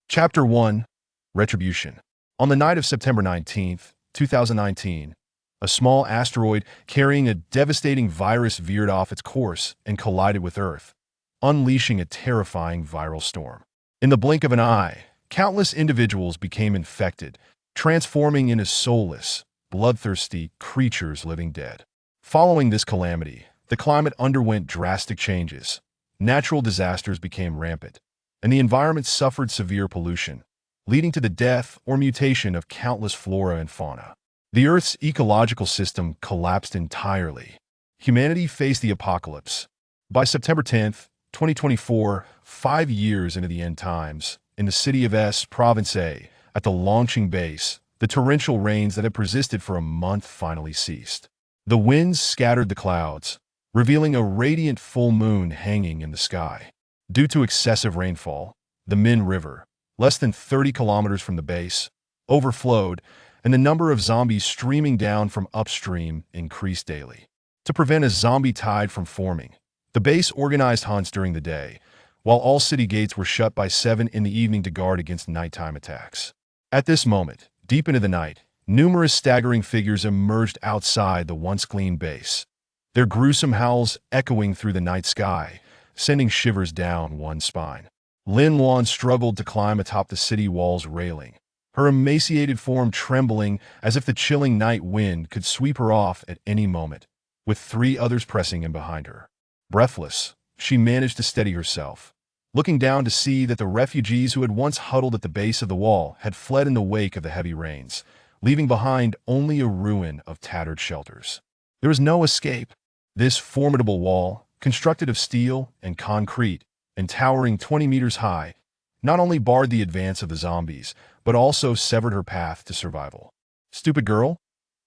Chapter 1 Retribution. On the night of September 19th, 2019, a small asteroid carrying a devastating virus veered off its course and collided with Earth, unleashing a terrifying viral storm. In the blink of an eye, countless individuals became infected, transforming into soulless, bloodthirsty creatures living dead. Following this calamity, the climate underwent drastic changes. Natural disasters became rampant, and the environment suffered severe pollution, leading to the death or mutation of countless flora and fauna. The Earth's ecological system collapsed entirely. Humanity faced the apocalypse. By September 10th, 2024, 5 years into the end times, in the city of Province A, at the launching base, the torrential rains that had persisted for a month finally ceased. The winds scattered the clouds, revealing a radiant full moon hanging in the sky. Due to excessive rainfall, the Min River, less than 30 kilometers from the base, overflowed, and the number of zombies streaming down from upstream increased daily. To prevent a zombie tide from forming, the base organized hunts during the day, while all city gates were shut by 7 in the evening to guard against nighttime attacks. At this moment, deep into the night, numerous staggering figures emerged outside the once clean base, their gruesome howls echoing through the night sky, sending shivers down one's spine. Lin Luan struggled to climb atop the city wall's railing, her emaciated form trembling as if the chilling night wind could sweep her off at any moment, with 3 others pressing in behind her. Breathless, she managed to steady herself, looking down to see that the refugees who had once huddled at the base of the wall had fled in the wake of the heavy rains, leaving behind only a ruin of tattered shelters. There was no escape. This formidable wall, constructed of steel and concrete and towering 20 meters high, not only barred the advance of the zombies, but also severed her path to survival. Stupid girl,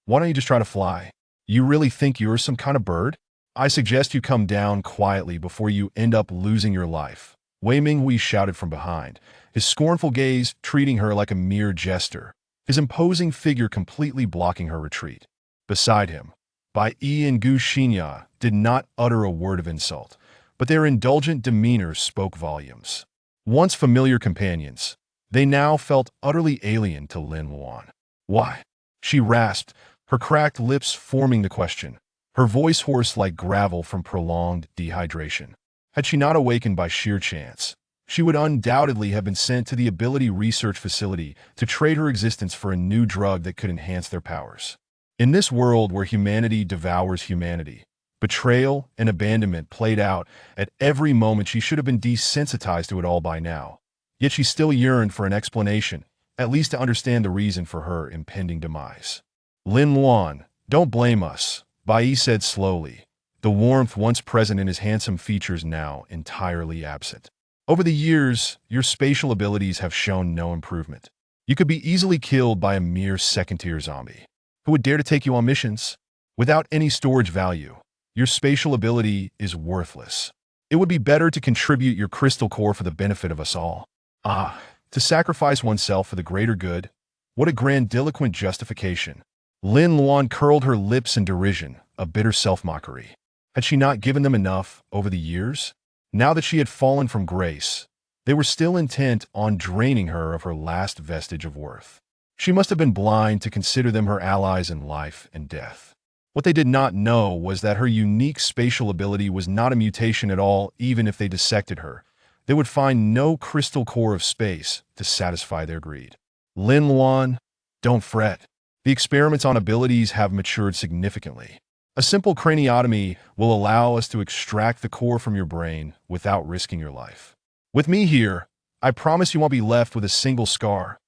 why don't you just try to fly? You really think you're some kind of bird? I suggest you come down quietly before you end up losing your life. Wei Minghui shouted from behind, his scornful gaze treating her like a mere jester, his imposing figure completely blocking her retreat. Beside him, Bai Yi and Gu Xinya did not utter a word of insult, but their indulgent demeanor spoke volumes. Once familiar companions, they now felt utterly alien to Lin Luan. Why? She rasped, her cracked lips forming the question, her voice hoarse like gravel from prolonged dehydration. Had she not awakened by sheer chance, she would undoubtedly have been sent to the Ability Research Facility to trade her existence for a new drug that could enhance their powers. In this world where humanity devours humanity, betrayal and abandonment played out at every moment, she should have been desensitized to it all by now. Yet she still yearned for an explanation, at least to understand the reason for her impending demise. Lin Luan, don't blame us, Bai Yi said slowly, the warmth once present in his handsome features now entirely absent. Over the years, your spatial abilities have shown no improvement. You could be easily killed by a mere second-tier zombie. Who would dare to take you on missions? Without any storage value, your spatial ability is worthless. It would be better to contribute your crystal core for the benefit of us all. To sacrifice oneself for the greater good? What a grandiloquent justification. Lin Luan curled her lips in derision, a bitter self-mockery. Had she not given them enough over the years? Now that she had fallen from grace, they were still intent on draining her of her last vestige of worth. She must have been blind to consider them her allies in life and death. What they did not know was that her unique spatial ability was not a mutation at all. Even if they dissected her, they would find no crystal core of space to satisfy their greed. Lin Luan, don't fret. The experiments on abilities have matured significantly. A simple craniotomy will allow us to extract the core from your brain without risking your life. With me here, I promise you won't be left with a single scar.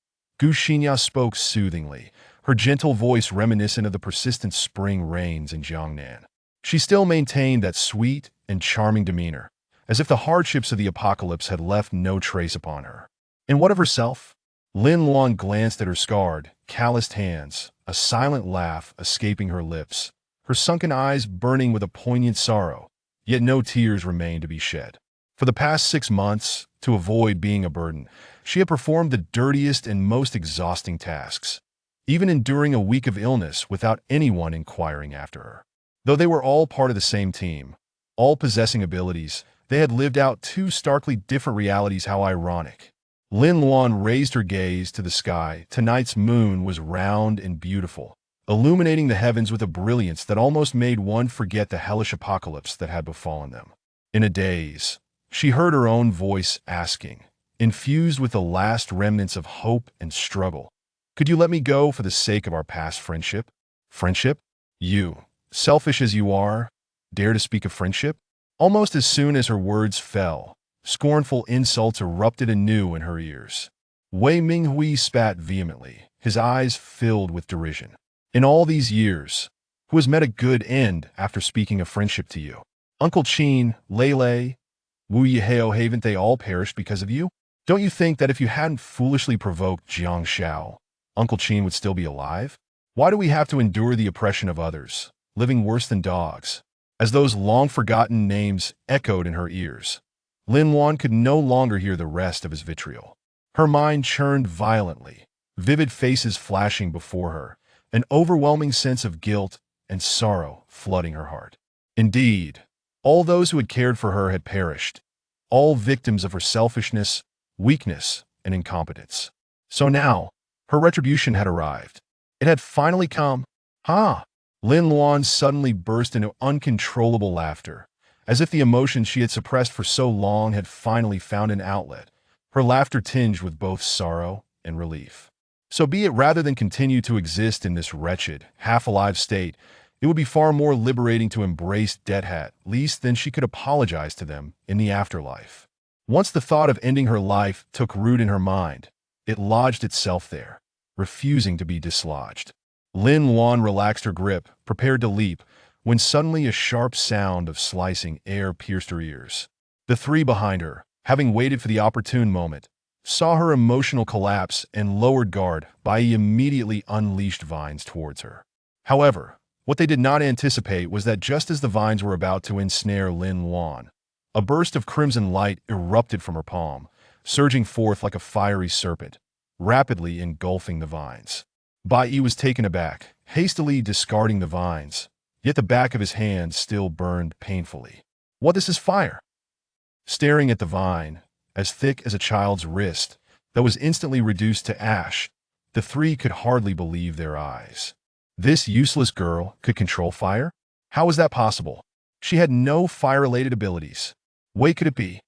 Gu Xinya spoke soothingly, her gentle voice reminiscent of the persistent spring rains in Jiangnan. She still maintained that sweet and charming demeanor, as if the hardships of the apocalypse had left no trace upon her. And what of herself? Lin Luan glanced at her scarred, calloused hands, a silent laugh escaping her lips, her sunken eyes burning with a poignant sorrow, yet no tears remained to be shed. For the past 6 months, to avoid being a burden, she had performed the dirtiest and most exhausting tasks, even enduring a week of illness without anyone inquiring after her. Though they were all part of the same team, all possessing abilities, they had lived out 2 starkly different realities. How ironic. Lin Luan raised her gaze to the sky. Tonight's moon was round and beautiful, illuminating the heavens with a brilliance that almost made one forget the hellish apocalypse that had befallen them. In a daze, she heard her own voice asking, infused with the last remnants of hope and struggle, "Could you let me go for the sake of our past friendship?" Friendship? You, selfish as you are, dare to speak of friendship? Almost as soon as her words fell, scornful insults erupted anew in her ears. Wei Minghui spat vehemently, his eyes filled with derision. "In all these years, who has met a good end after speaking of friendship to you? Uncle Qin, Lei, Wu Yihao, haven't they all perished because of you? Don't you think that if you hadn't foolishly provoked Jiang Shao, Uncle Qin would still be alive? Why do we have to endure the oppression of others, living worse than dogs?" As those long-forgotten names echoed in her ears, Lin Luan could no longer hear the rest of his vitriol. Her mind churned violently, vivid faces flashing before her, an overwhelming sense of guilt and sorrow flooding her heart. Indeed, all those who had cared for her had perished, all victims of her selfishness, weakness, and incompetence. So now, her retribution had arrived. It had finally come. Ha! Lin Luan suddenly burst into uncontrollable laughter, as if the emotions she had suppressed for so long had finally found an outlet, her laughter tinged with both sorrow and relief. So be it, rather than continue to exist in this wretched, half-alive state, it would be far more liberating to embrace death at least than she could apologize to them in the afterlife. Once the thought of ending her life took root in her mind, it lodged itself there, refusing to be dislodged. Lin Luan relaxed her grip, prepared to leap, when suddenly a sharp sound of slicing air pierced her ears. The three behind her, having waited for the opportune moment, saw her emotional collapse and lowered guard. Bai immediately unleashed vines towards her. However, what they did not anticipate was that just as the vines were about to ensnare Lin Luan, a burst of crimson light erupted from her palm, surging forth like a fiery serpent, rapidly engulfing the vines. Bai was taken aback, hastily discarding the vines, yet the back of his hand still burned painfully. "What, this is fire?" Staring at the vine, as thick as a child's wrist, that was instantly reduced to ash, the three could hardly believe their eyes. This useless girl could control fire? How was that possible? She had no fire-related abilities. Wait, could it be?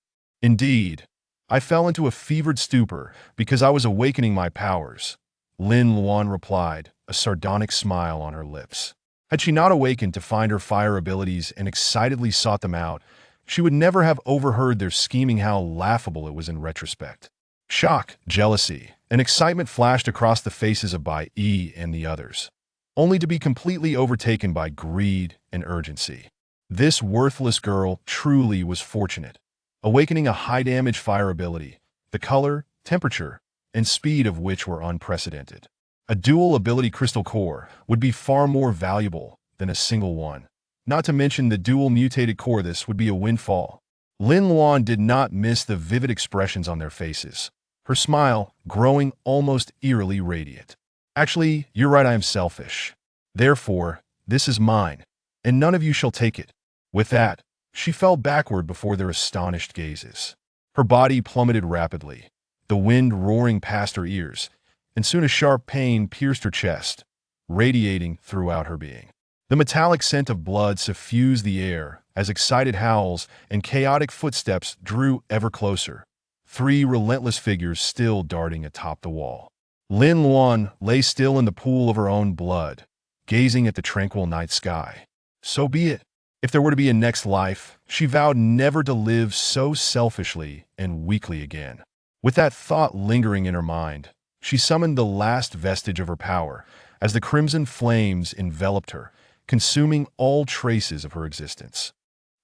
Indeed, I fell into a fevered stupor because I was awakening my powers, Lin Luan replied, a sardonic smile on her lips. Had she not awakened to find her fire abilities and excitedly sought them out, she would never have overheard their scheming. How laughable it was in retrospect. Shock, jealousy, and excitement flashed across the faces of Bai and the others, only to be completely overtaken by greed and urgency. This worthless girl truly was fortunate, awakening a high-damage fire ability, the color, temperature, and speed of which were unprecedented. A dual ability crystal core would be far more valuable than a single one. Not to mention the dual mutated core, this would be a windfall. Lin Luan did not miss the vivid expressions on their faces, her smile growing almost eerily radiant. Actually, you're right, I am selfish. Therefore, this is mine, and none of you shall take it. With that, she fell backward before their astonished gazes. Her body plummeted rapidly, the wind roaring past her ears, and soon a sharp pain pierced her chest, radiating throughout her being. The metallic scent of blood suffused the air as excited howls and chaotic footsteps drew ever closer, three relentless figures still darting atop the wall. Lin Luan lay still in the pool of her own blood, gazing at the tranquil night sky. So be it. If there were to be a next life, she vowed never to live so selfishly and weakly again. With that thought lingering in her mind, she summoned the last vestige of her power as the crimson flames enveloped her, consuming all traces of her existence.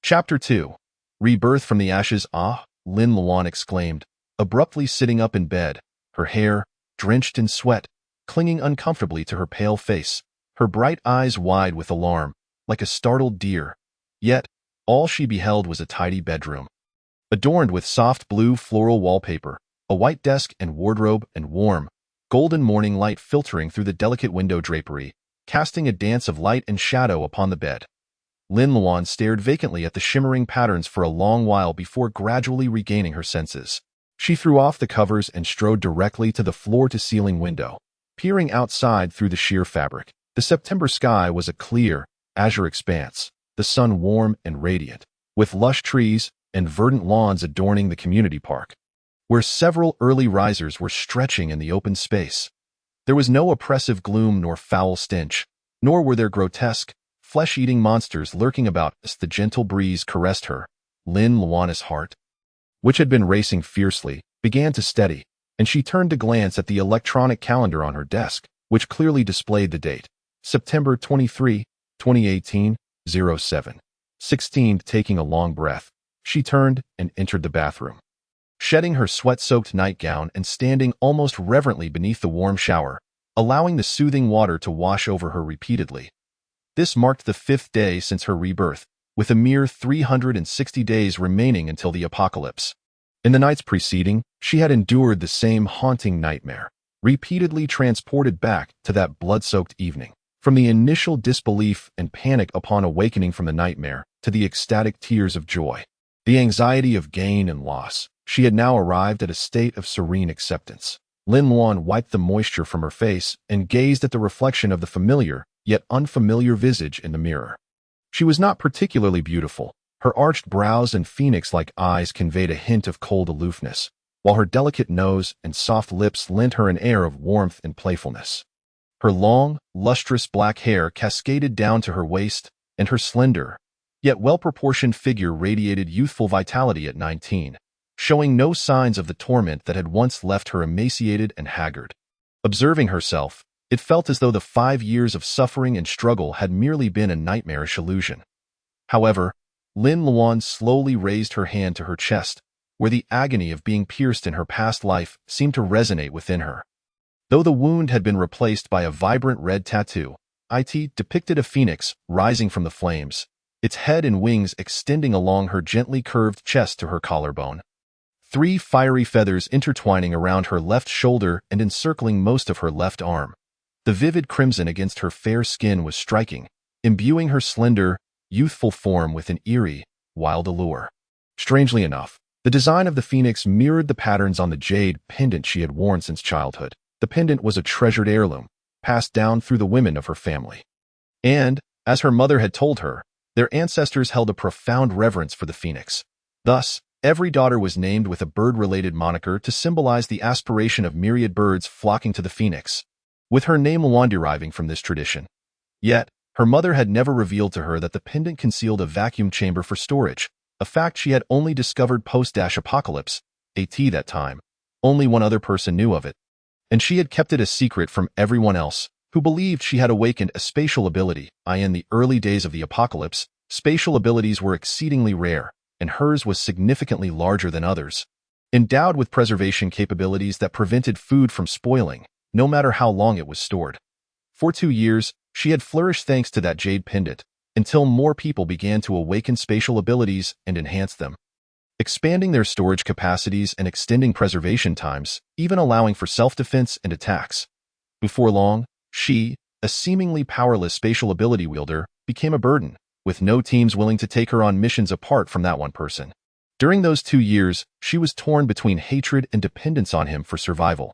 Chapter 2. Rebirth from the Ashes. Ah, Lin Luan exclaimed, abruptly sitting up in bed, her hair, drenched in sweat, clinging uncomfortably to her pale face, her bright eyes wide with alarm, like a startled deer. Yet, all she beheld was a tidy bedroom, adorned with soft blue floral wallpaper, a white desk and wardrobe, and warm, golden morning light filtering through the delicate window drapery, casting a dance of light and shadow upon the bed. Lin Luan stared vacantly at the shimmering patterns for a long while before gradually regaining her senses. She threw off the covers and strode directly to the floor-to-ceiling window, peering outside through the sheer fabric. The September sky was a clear, azure expanse, the sun warm and radiant, with lush trees and verdant lawns adorning the community park, where several early risers were stretching in the open space. There was no oppressive gloom nor foul stench, nor were there grotesque, flesh-eating monsters lurking about as the gentle breeze caressed her. Lynn Luana's heart, which had been racing fiercely, began to steady, and she turned to glance at the electronic calendar on her desk, which clearly displayed the date, September 23, 2018, 07:16. Taking a long breath, she turned and entered the bathroom. Shedding her sweat-soaked nightgown and standing almost reverently beneath the warm shower, allowing the soothing water to wash over her repeatedly. This marked the 5th day since her rebirth, with a mere 360 days remaining until the apocalypse. In the nights preceding, she had endured the same haunting nightmare, repeatedly transported back to that blood-soaked evening. From the initial disbelief and panic upon awakening from the nightmare to the ecstatic tears of joy, the anxiety of gain and loss, she had now arrived at a state of serene acceptance. Lynn Luan wiped the moisture from her face and gazed at the reflection of the familiar, yet unfamiliar visage in the mirror. She was not particularly beautiful. Her arched brows and phoenix-like eyes conveyed a hint of cold aloofness, while her delicate nose and soft lips lent her an air of warmth and playfulness. Her long, lustrous black hair cascaded down to her waist, and her slender, yet well-proportioned figure radiated youthful vitality at 19, showing no signs of the torment that had once left her emaciated and haggard. Observing herself, it felt as though the 5 years of suffering and struggle had merely been a nightmarish illusion. However, Lynn Luan slowly raised her hand to her chest, where the agony of being pierced in her past life seemed to resonate within her. Though the wound had been replaced by a vibrant red tattoo, it depicted a phoenix rising from the flames, its head and wings extending along her gently curved chest to her collarbone. 3 fiery feathers intertwining around her left shoulder and encircling most of her left arm. The vivid crimson against her fair skin was striking, imbuing her slender, youthful form with an eerie, wild allure. Strangely enough, the design of the phoenix mirrored the patterns on the jade pendant she had worn since childhood. The pendant was a treasured heirloom, passed down through the women of her family. And, as her mother had told her, their ancestors held a profound reverence for the phoenix. Thus, every daughter was named with a bird-related moniker to symbolize the aspiration of myriad birds flocking to the phoenix, with her name Luan deriving from this tradition. Yet, her mother had never revealed to her that the pendant concealed a vacuum chamber for storage, a fact she had only discovered post-apocalypse, that time. Only one other person knew of it, and she had kept it a secret from everyone else, who believed she had awakened a spatial ability. In the early days of the apocalypse, spatial abilities were exceedingly rare, and hers was significantly larger than others. Endowed with preservation capabilities that prevented food from spoiling, no matter how long it was stored. For 2 years, she had flourished thanks to that jade pendant, until more people began to awaken spatial abilities and enhance them, expanding their storage capacities and extending preservation times, even allowing for self-defense and attacks. Before long, she, a seemingly powerless spatial ability wielder, became a burden, with no teams willing to take her on missions apart from that one person. During those 2 years, she was torn between hatred and dependence on him for survival.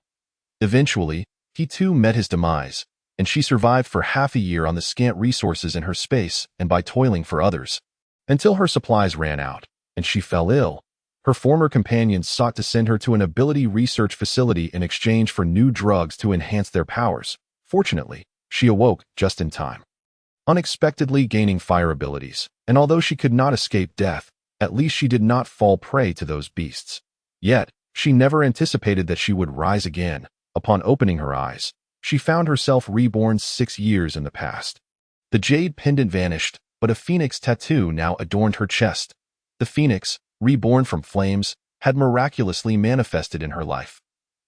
Eventually, he too met his demise, and she survived for half a year on the scant resources in her space and by toiling for others, until her supplies ran out, and she fell ill. Her former companions sought to send her to an ability research facility in exchange for new drugs to enhance their powers. Fortunately, she awoke just in time, unexpectedly gaining fire abilities, and although she could not escape death, at least she did not fall prey to those beasts. Yet, she never anticipated that she would rise again. Upon opening her eyes, she found herself reborn 6 years in the past. The jade pendant vanished, but a phoenix tattoo now adorned her chest. The phoenix, reborn from flames, had miraculously manifested in her life.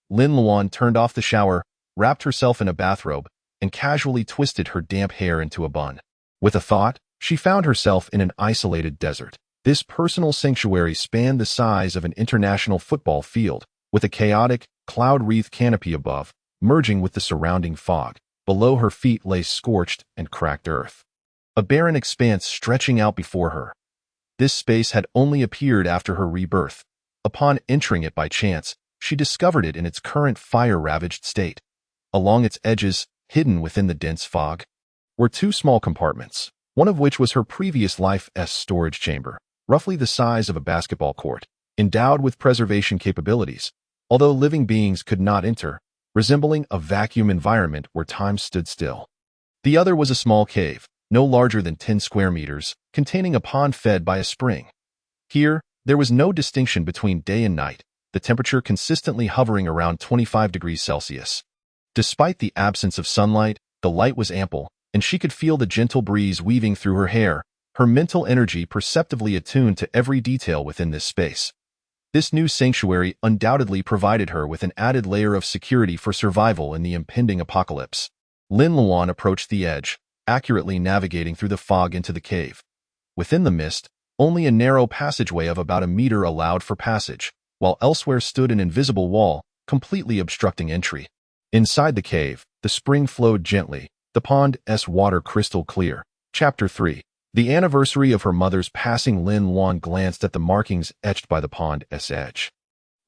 Lynn Luan turned off the shower, wrapped herself in a bathrobe, and casually twisted her damp hair into a bun. With a thought, she found herself in an isolated desert. This personal sanctuary spanned the size of an international football field, with a chaotic, cloud-wreathed canopy above, merging with the surrounding fog. Below her feet lay scorched and cracked earth, a barren expanse stretching out before her. This space had only appeared after her rebirth, Upon entering it by chance, she discovered it in its current fire-ravaged state. Along its edges, hidden within the dense fog, were two small compartments, one of which was her previous life's storage chamber, roughly the size of a basketball court, endowed with preservation capabilities, although living beings could not enter, resembling a vacuum environment where time stood still. The other was a small cave, no larger than 10 square meters, containing a pond fed by a spring. Here, there was no distinction between day and night, the temperature consistently hovering around 25 degrees Celsius. Despite the absence of sunlight, the light was ample, and she could feel the gentle breeze weaving through her hair, her mental energy perceptibly attuned to every detail within this space. This new sanctuary undoubtedly provided her with an added layer of security for survival in the impending apocalypse. Lin Luan approached the edge, accurately navigating through the fog into the cave. Within the mist, only a narrow passageway of about a meter allowed for passage, while elsewhere stood an invisible wall, completely obstructing entry. Inside the cave, the spring flowed gently, the pond's water crystal clear. Chapter 3. The anniversary of her mother's passing. Lin Luan glanced at the markings etched by the pond's edge.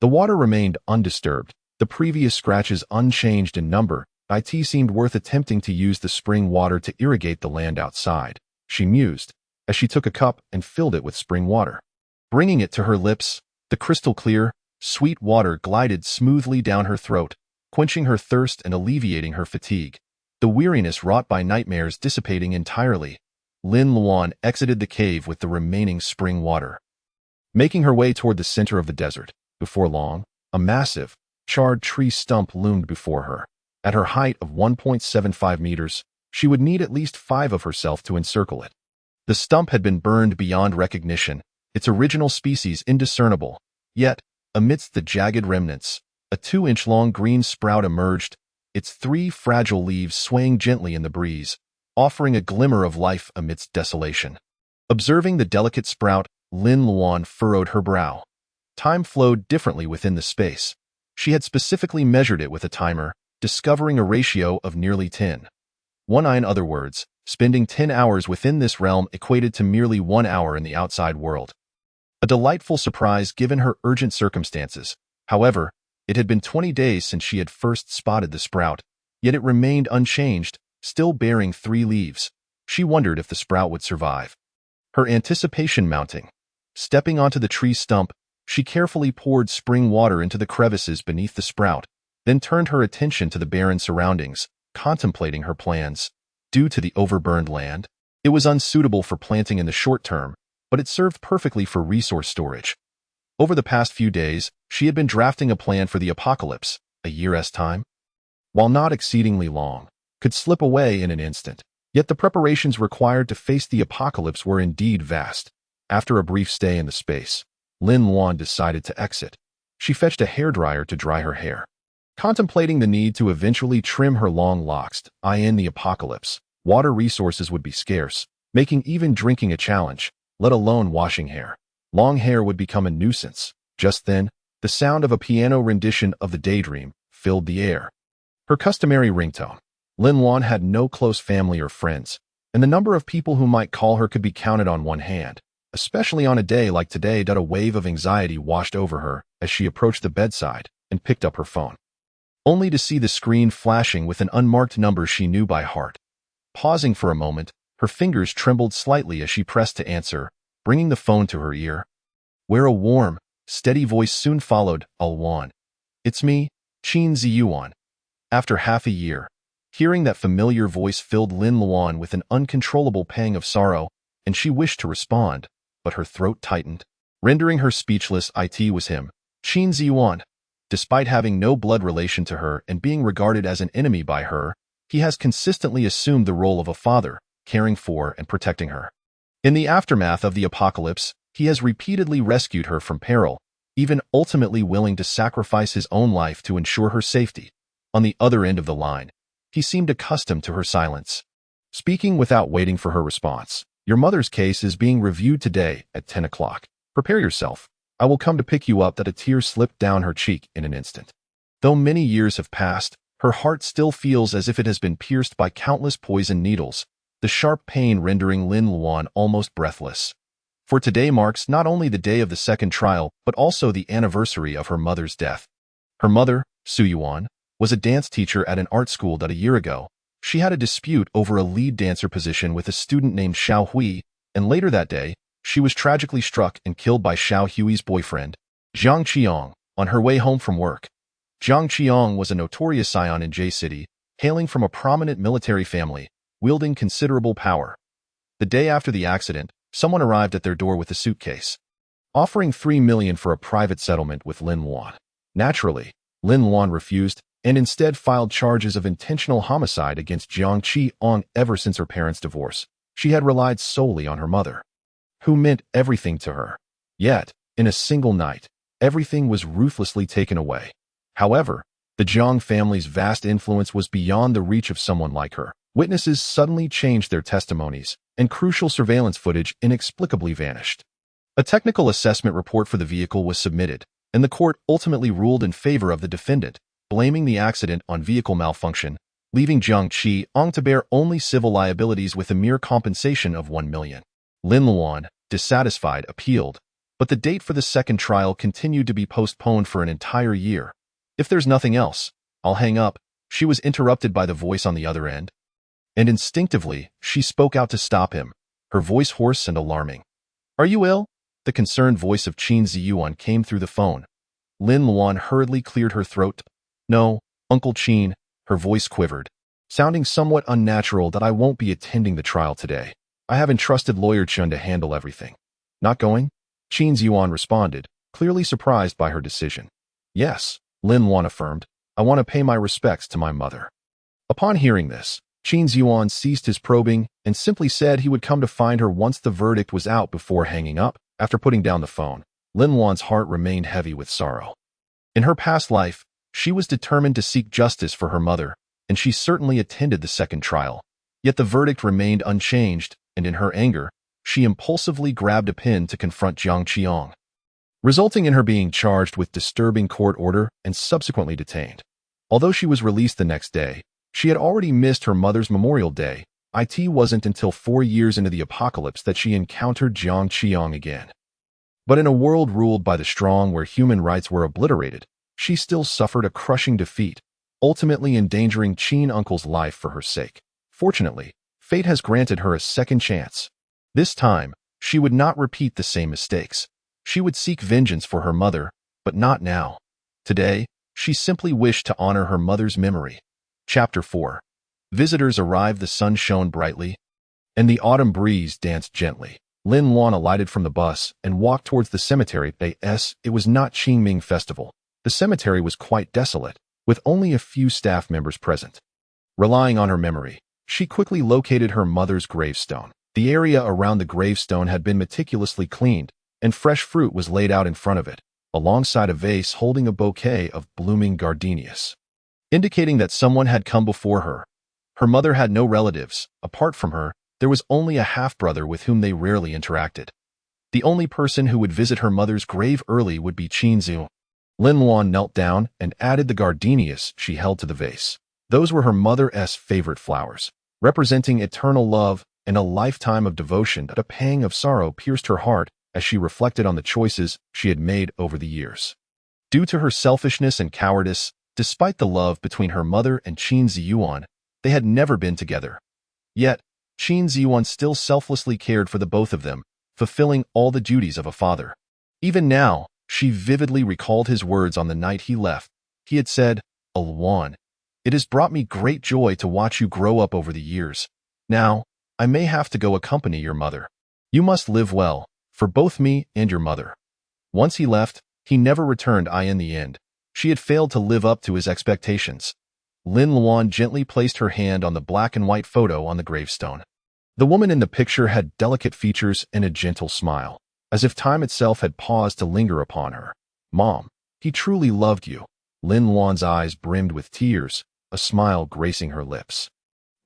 The water remained undisturbed, the previous scratches unchanged in number. It seemed worth attempting to use the spring water to irrigate the land outside, she mused, as she took a cup and filled it with spring water. Bringing it to her lips, the crystal-clear, sweet water glided smoothly down her throat, quenching her thirst and alleviating her fatigue, the weariness wrought by nightmares dissipating entirely. Lin Luan exited the cave with the remaining spring water. Making her way toward the center of the desert, before long, a massive, charred tree stump loomed before her. At her height of 1.75 meters, she would need at least 5 of herself to encircle it. The stump had been burned beyond recognition, its original species indiscernible, yet, amidst the jagged remnants, a 2-inch-long green sprout emerged, its 3 fragile leaves swaying gently in the breeze, offering a glimmer of life amidst desolation. Observing the delicate sprout, Lin Luan furrowed her brow. Time flowed differently within the space. She had specifically measured it with a timer, discovering a ratio of nearly 10. In other words, spending 10 hours within this realm equated to merely 1 hour in the outside world. A delightful surprise given her urgent circumstances. However, it had been 20 days since she had first spotted the sprout, yet it remained unchanged, still bearing 3 leaves. She wondered if the sprout would survive. Her anticipation mounting. Stepping onto the tree stump, she carefully poured spring water into the crevices beneath the sprout, then turned her attention to the barren surroundings, contemplating her plans. Due to the overburned land, it was unsuitable for planting in the short term, but it served perfectly for resource storage. Over the past few days, she had been drafting a plan for the apocalypse, a year's time. While not exceedingly long, could slip away in an instant. Yet the preparations required to face the apocalypse were indeed vast. After a brief stay in the space, Lin Luan decided to exit. She fetched a hairdryer to dry her hair. Contemplating the need to eventually trim her long locks, in the apocalypse, water resources would be scarce, making even drinking a challenge, let alone washing hair. Long hair would become a nuisance. Just then, the sound of a piano rendition of The Daydream filled the air. Her customary ringtone. Lin Luan had no close family or friends, and the number of people who might call her could be counted on one hand, especially on a day like today. A wave of anxiety washed over her as she approached the bedside and picked up her phone, only to see the screen flashing with an unmarked number she knew by heart. Pausing for a moment, her fingers trembled slightly as she pressed to answer, bringing the phone to her ear. Where a warm, steady voice soon followed, Alwan. It's me, Qin Ziyuan. After half a year, hearing that familiar voice filled Lin Luan with an uncontrollable pang of sorrow, and she wished to respond, but her throat tightened, rendering her speechless. It was him, Qin Ziyuan. Despite having no blood relation to her and being regarded as an enemy by her, he has consistently assumed the role of a father, caring for and protecting her. In the aftermath of the apocalypse, he has repeatedly rescued her from peril, even ultimately willing to sacrifice his own life to ensure her safety. On the other end of the line, he seemed accustomed to her silence. Speaking without waiting for her response, your mother's case is being reviewed today at 10 o'clock. Prepare yourself. I will come to pick you up. That a tear slipped down her cheek in an instant. Though many years have passed, her heart still feels as if it has been pierced by countless poison needles, the sharp pain rendering Lin Luan almost breathless. for today marks not only the day of the second trial, but also the anniversary of her mother's death. Her mother, Su Yuan, was a dance teacher at an art school that a year ago. She had a dispute over a lead dancer position with a student named Xiao Hui, and later that day, she was tragically struck and killed by Xiao Hui's boyfriend, Zhang Qiong, on her way home from work. Zhang Qiong was a notorious scion in J-City, hailing from a prominent military family, wielding considerable power. The day after the accident, someone arrived at their door with a suitcase, offering 3 million for a private settlement with Lin Luan. Naturally, Lin Luan refused and instead filed charges of intentional homicide against Zhang Qiong. Ever since her parents' divorce, she had relied solely on her mother, who meant everything to her. Yet, in a single night, everything was ruthlessly taken away. However, the Zhang family's vast influence was beyond the reach of someone like her. Witnesses suddenly changed their testimonies, and crucial surveillance footage inexplicably vanished. A technical assessment report for the vehicle was submitted, and the court ultimately ruled in favor of the defendant, blaming the accident on vehicle malfunction, leaving Zhang Qiong to bear only civil liabilities with a mere compensation of 1 million. Lin Luan, dissatisfied, appealed, but the date for the second trial continued to be postponed for an entire year. "If there's nothing else, I'll hang up," she was interrupted by the voice on the other end. And instinctively, she spoke out to stop him, her voice hoarse and alarming. "Are you ill?" The concerned voice of Qin Ziyuan came through the phone. Lin Luan hurriedly cleared her throat. "No, Uncle Qin," her voice quivered, sounding somewhat unnatural, "that I won't be attending the trial today. I have entrusted Lawyer Chun to handle everything." "Not going?" Qin Ziyuan responded, clearly surprised by her decision. "Yes," Lin Luan affirmed. "I want to pay my respects to my mother." Upon hearing this, Qin Ziyuan ceased his probing and simply said he would come to find her once the verdict was out. Before hanging up, after putting down the phone, Lin Luan's heart remained heavy with sorrow. In her past life, she was determined to seek justice for her mother, and she certainly attended the second trial. Yet the verdict remained unchanged, and in her anger, she impulsively grabbed a pen to confront Zhang Qiong, resulting in her being charged with disturbing court order and subsequently detained. Although she was released the next day, she had already missed her mother's Memorial Day. It wasn't until 4 years into the apocalypse that she encountered Zhang Qiong again. But in a world ruled by the strong where human rights were obliterated, she still suffered a crushing defeat, ultimately endangering Qin Uncle's life for her sake. Fortunately, fate has granted her a second chance. This time, she would not repeat the same mistakes. She would seek vengeance for her mother, but not now. Today, she simply wished to honor her mother's memory. Chapter 4. Visitors arrived. The sun shone brightly, and the autumn breeze danced gently. Lin Luan alighted from the bus and walked towards the cemetery. It was not Qingming Festival. The cemetery was quite desolate, with only a few staff members present. Relying on her memory, she quickly located her mother's gravestone. The area around the gravestone had been meticulously cleaned, and fresh fruit was laid out in front of it, alongside a vase holding a bouquet of blooming gardenias, indicating that someone had come before her. Her mother had no relatives. Apart from her, there was only a half-brother with whom they rarely interacted. The only person who would visit her mother's grave early would be Qin Ziyuan. Lin Luan knelt down and added the gardenias she held to the vase. Those were her mother's favorite flowers, representing eternal love and a lifetime of devotion. A pang of sorrow pierced her heart as she reflected on the choices she had made over the years. Due to her selfishness and cowardice, despite the love between her mother and Qin Ziyuan, they had never been together. Yet, Qin Ziyuan still selflessly cared for the both of them, fulfilling all the duties of a father. Even now, she vividly recalled his words on the night he left. He had said, "Luan, it has brought me great joy to watch you grow up over the years. Now, I may have to go accompany your mother. You must live well, for both me and your mother." Once he left, he never returned. In the end, she had failed to live up to his expectations. Lin Luan gently placed her hand on the black and white photo on the gravestone. The woman in the picture had delicate features and a gentle smile, as if time itself had paused to linger upon her. "Mom, he truly loved you." Lin Luan's eyes brimmed with tears, a smile gracing her lips.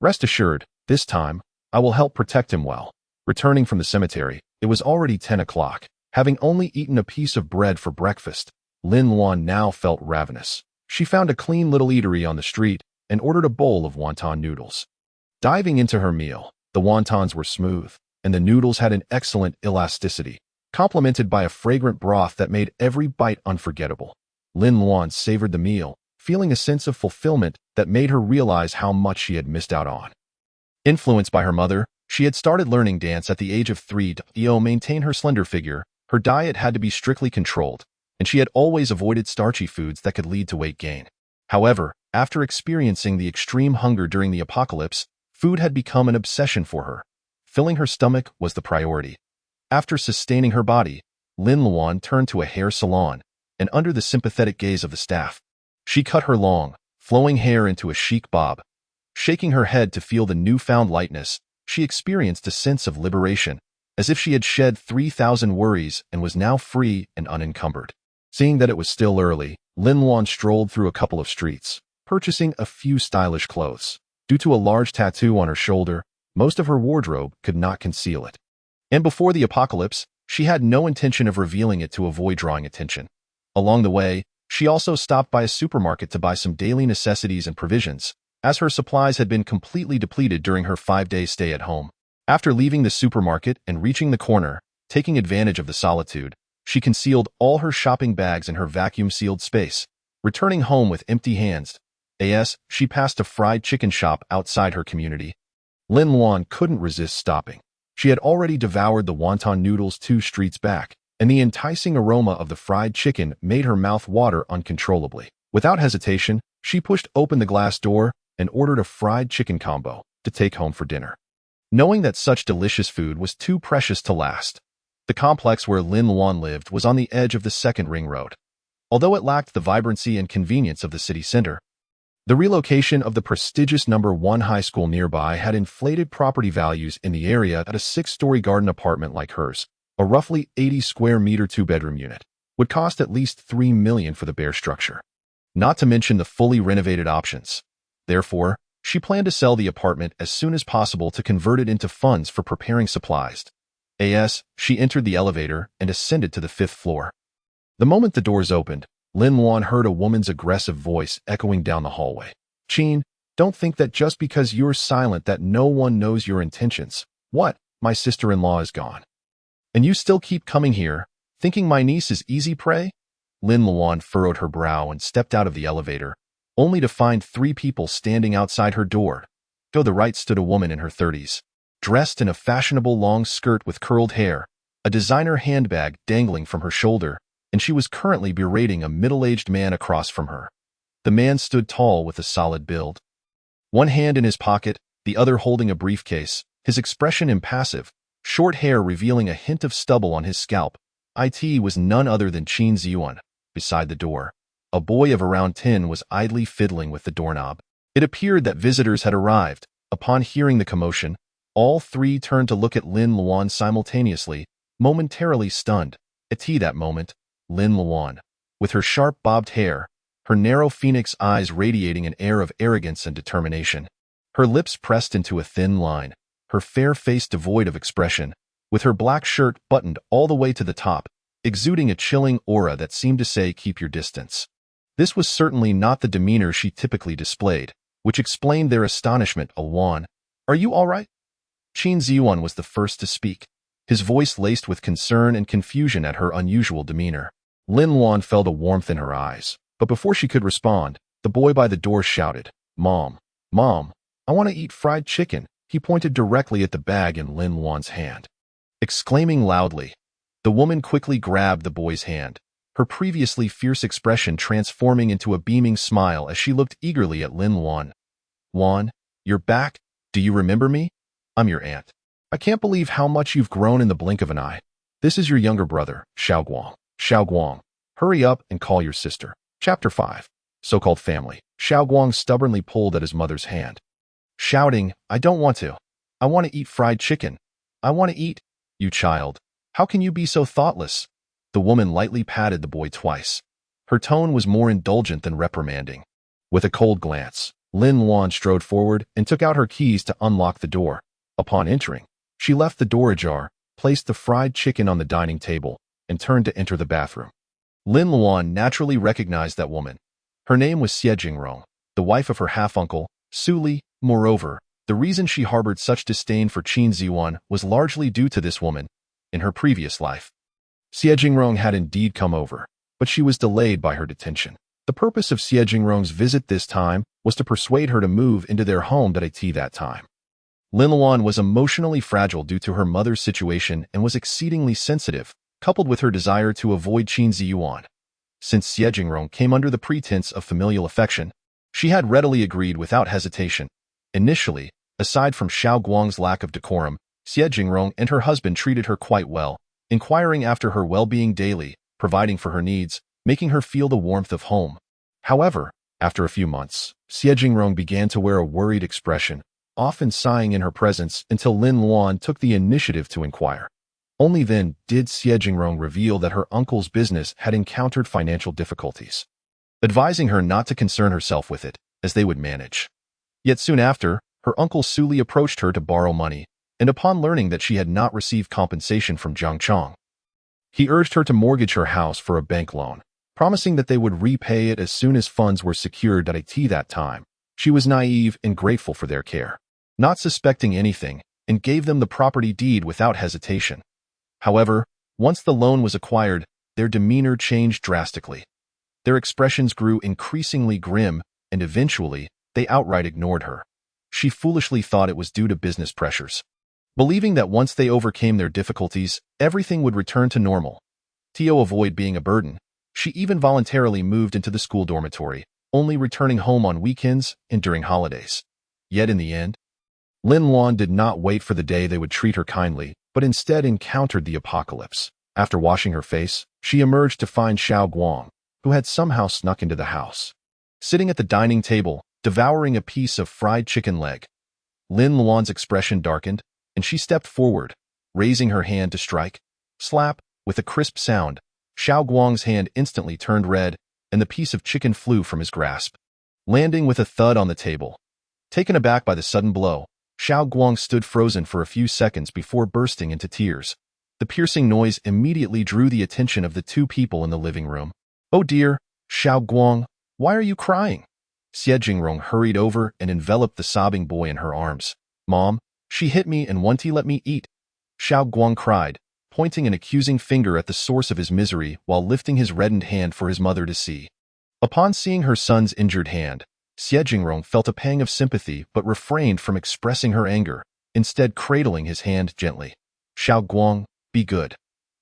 "Rest assured, this time, I will help protect him well." Returning from the cemetery, it was already 10 o'clock. Having only eaten a piece of bread for breakfast, Lin Luan now felt ravenous. She found a clean little eatery on the street and ordered a bowl of wonton noodles. Diving into her meal, the wontons were smooth, and the noodles had an excellent elasticity, complemented by a fragrant broth that made every bite unforgettable. Lin Luan savored the meal, feeling a sense of fulfillment that made her realize how much she had missed out on. Influenced by her mother, she had started learning dance at the age of 3 to maintain her slender figure. Her diet had to be strictly controlled, and she had always avoided starchy foods that could lead to weight gain. However, after experiencing the extreme hunger during the apocalypse, food had become an obsession for her. Filling her stomach was the priority. After sustaining her body, Lin Luan turned to a hair salon, and under the sympathetic gaze of the staff, she cut her long, flowing hair into a chic bob. Shaking her head to feel the newfound lightness, she experienced a sense of liberation, as if she had shed 3,000 worries and was now free and unencumbered. Seeing that it was still early, Lin Luan strolled through a couple of streets, purchasing a few stylish clothes. Due to a large tattoo on her shoulder, most of her wardrobe could not conceal it. And before the apocalypse, she had no intention of revealing it to avoid drawing attention. Along the way, she also stopped by a supermarket to buy some daily necessities and provisions, as her supplies had been completely depleted during her 5-day stay at home. After leaving the supermarket and reaching the corner, taking advantage of the solitude, she concealed all her shopping bags in her vacuum-sealed space, returning home with empty hands. She passed a fried chicken shop outside her community. Lin Luan couldn't resist stopping. She had already devoured the wonton noodles 2 streets back, and the enticing aroma of the fried chicken made her mouth water uncontrollably. Without hesitation, she pushed open the glass door and ordered a fried chicken combo to take home for dinner. Knowing that such delicious food was too precious to last, the complex where Lin Luan lived was on the edge of the second ring road. Although it lacked the vibrancy and convenience of the city center, the relocation of the prestigious No. 1 high school nearby had inflated property values in the area at a 6-story garden apartment like hers. A roughly 80 square meter 2-bedroom unit would cost at least $3 million for the bare structure, not to mention the fully renovated options. Therefore, she planned to sell the apartment as soon as possible to convert it into funds for preparing supplies. She entered the elevator and ascended to the 5th floor. The moment the doors opened, Lin Luan heard a woman's aggressive voice echoing down the hallway. "Chin, don't think that just because you're silent that no one knows your intentions. What? My sister-in-law is gone. And you still keep coming here, thinking my niece is easy prey?" Lin Luan furrowed her brow and stepped out of the elevator, only to find 3 people standing outside her door. To the right stood a woman in her 30s, dressed in a fashionable long skirt with curled hair, a designer handbag dangling from her shoulder, and she was currently berating a middle-aged man across from her. The man stood tall with a solid build, one hand in his pocket, the other holding a briefcase, his expression impassive, short hair revealing a hint of stubble on his scalp. It was none other than Chin Ziyuan. Beside the door, a boy of around 10 was idly fiddling with the doorknob. It appeared that visitors had arrived. Upon hearing the commotion, all 3 turned to look at Lin Luan simultaneously, momentarily stunned. At that moment, Lin Luan, with her sharp bobbed hair, her narrow phoenix eyes radiating an air of arrogance and determination, her lips pressed into a thin line, her fair face devoid of expression, with her black shirt buttoned all the way to the top, exuding a chilling aura that seemed to say, "Keep your distance." This was certainly not the demeanor she typically displayed, which explained their astonishment. "Luan, are you all right?" Chin Ziyuan was the first to speak, his voice laced with concern and confusion at her unusual demeanor. Lin Luan felt a warmth in her eyes, but before she could respond, the boy by the door shouted, Mom, I want to eat fried chicken." He pointed directly at the bag in Lin Luan's hand. Exclaiming loudly, the woman quickly grabbed the boy's hand, her previously fierce expression transforming into a beaming smile as she looked eagerly at Lin Luan. "Luan, you're back? Do you remember me? I'm your aunt. I can't believe how much you've grown in the blink of an eye. This is your younger brother, Xiaoguang. Xiaoguang, hurry up and call your sister." Chapter 5. So-called family. Xiaoguang stubbornly pulled at his mother's hand, shouting, "I don't want to. I want to eat fried chicken. I want to eat." "You child, how can you be so thoughtless?" The woman lightly patted the boy twice. Her tone was more indulgent than reprimanding. With a cold glance, Lin Luan strode forward and took out her keys to unlock the door. Upon entering, she left the door ajar, placed the fried chicken on the dining table, and turned to enter the bathroom. Lin Luan naturally recognized that woman. Her name was Xie Jingrong, the wife of her half-uncle, Su Li. Moreover, The reason she harbored such disdain for Qin Ziyuan was largely due to this woman in her previous life. Xie Jingrong had indeed come over, but she was delayed by her detention. The purpose of Xie Jingrong's visit this time was to persuade her to move into their home at that time. Lin Luan was emotionally fragile due to her mother's situation and was exceedingly sensitive, coupled with her desire to avoid Qin Ziyuan. Since Xie Jingrong came under the pretense of familial affection, she had readily agreed without hesitation. Initially, aside from Xiao Guang's lack of decorum, Xie Jingrong and her husband treated her quite well, inquiring after her well-being daily, providing for her needs, making her feel the warmth of home. However, after a few months, Xie Jingrong began to wear a worried expression, often sighing in her presence until Lin Luan took the initiative to inquire. Only then did Xie Jingrong reveal that her uncle's business had encountered financial difficulties, advising her not to concern herself with it, as they would manage. Yet soon after, her uncle Suli approached her to borrow money, and upon learning that she had not received compensation from Jiang Chong, he urged her to mortgage her house for a bank loan, promising that they would repay it as soon as funds were secured at that time. She was naive and grateful for their care, not suspecting anything, and gave them the property deed without hesitation. However, once the loan was acquired, their demeanor changed drastically. Their expressions grew increasingly grim, and eventually, they outright ignored her. She foolishly thought it was due to business pressures, believing that once they overcame their difficulties, everything would return to normal. To avoid being a burden, she even voluntarily moved into the school dormitory, only returning home on weekends and during holidays. Yet in the end, Lin Luan did not wait for the day they would treat her kindly, but instead encountered the apocalypse. After washing her face, she emerged to find Xiao Guang, who had somehow snuck into the house, sitting at the dining table, devouring a piece of fried chicken leg. Lin Luan's expression darkened, and she stepped forward, raising her hand to strike. Slap, with a crisp sound, Xiao Guang's hand instantly turned red, and the piece of chicken flew from his grasp, landing with a thud on the table. Taken aback by the sudden blow, Xiao Guang stood frozen for a few seconds before bursting into tears. The piercing noise immediately drew the attention of the two people in the living room. "Oh dear, Xiao Guang, why are you crying?" Xie Jingrong hurried over and enveloped the sobbing boy in her arms. "Mom, she hit me and won't let me eat," Xiao Guang cried, pointing an accusing finger at the source of his misery while lifting his reddened hand for his mother to see. Upon seeing her son's injured hand, Xie Jingrong felt a pang of sympathy but refrained from expressing her anger, instead cradling his hand gently. "Xiao Guang, be good.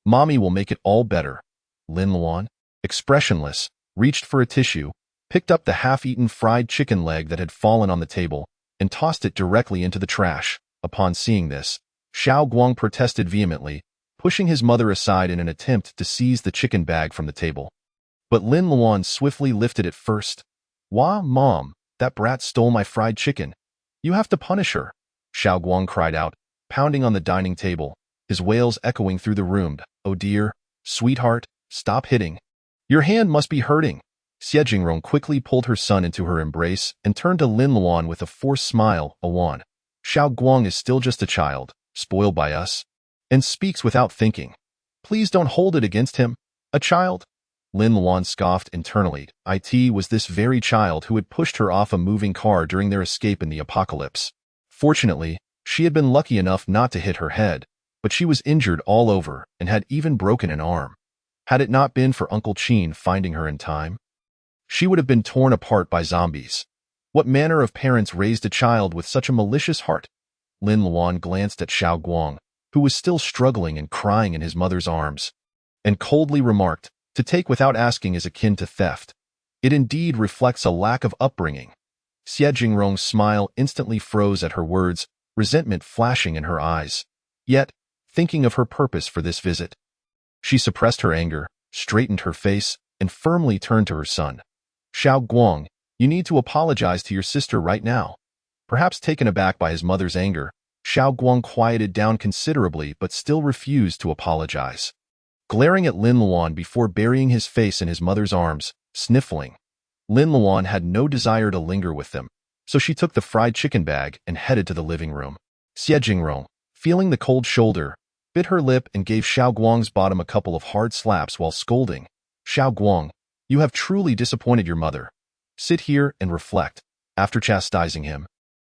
Mommy will make it all better." Lin Luan, expressionless, reached for a tissue, picked up the half-eaten fried chicken leg that had fallen on the table, and tossed it directly into the trash. Upon seeing this, Xiao Guang protested vehemently, pushing his mother aside in an attempt to seize the chicken bag from the table. But Lin Luan swiftly lifted it first. "Wah, Mom, that brat stole my fried chicken. You have to punish her," Xiao Guang cried out, pounding on the dining table, his wails echoing through the room. "Oh dear, sweetheart, stop hitting. Your hand must be hurting." Xie Jingrong quickly pulled her son into her embrace and turned to Lin Luan with a forced smile. "Awan, Xiao Guang is still just a child, spoiled by us, and speaks without thinking. Please don't hold it against him. A child?" Lin Luan scoffed internally. It was this very child who had pushed her off a moving car during their escape in the apocalypse. Fortunately, she had been lucky enough not to hit her head, but she was injured all over and had even broken an arm. Had it not been for Uncle Qin finding her in time, she would have been torn apart by zombies. What manner of parents raised a child with such a malicious heart? Lin Luan glanced at Xiao Guang, who was still struggling and crying in his mother's arms, and coldly remarked, "To take without asking is akin to theft. It indeed reflects a lack of upbringing." Xie Jingrong's smile instantly froze at her words, resentment flashing in her eyes. Yet, thinking of her purpose for this visit, she suppressed her anger, straightened her face, and firmly turned to her son. "Xiao Guang, you need to apologize to your sister right now." Perhaps taken aback by his mother's anger, Xiao Guang quieted down considerably but still refused to apologize. Glaring at Lin Luan before burying his face in his mother's arms, sniffling, Lin Luan had no desire to linger with them, so she took the fried chicken bag and headed to the living room. Xie Jingrong, feeling the cold shoulder, bit her lip and gave Xiao Guang's bottom a couple of hard slaps while scolding. "Xiao Guang, you have truly disappointed your mother. Sit here and reflect." After chastising him,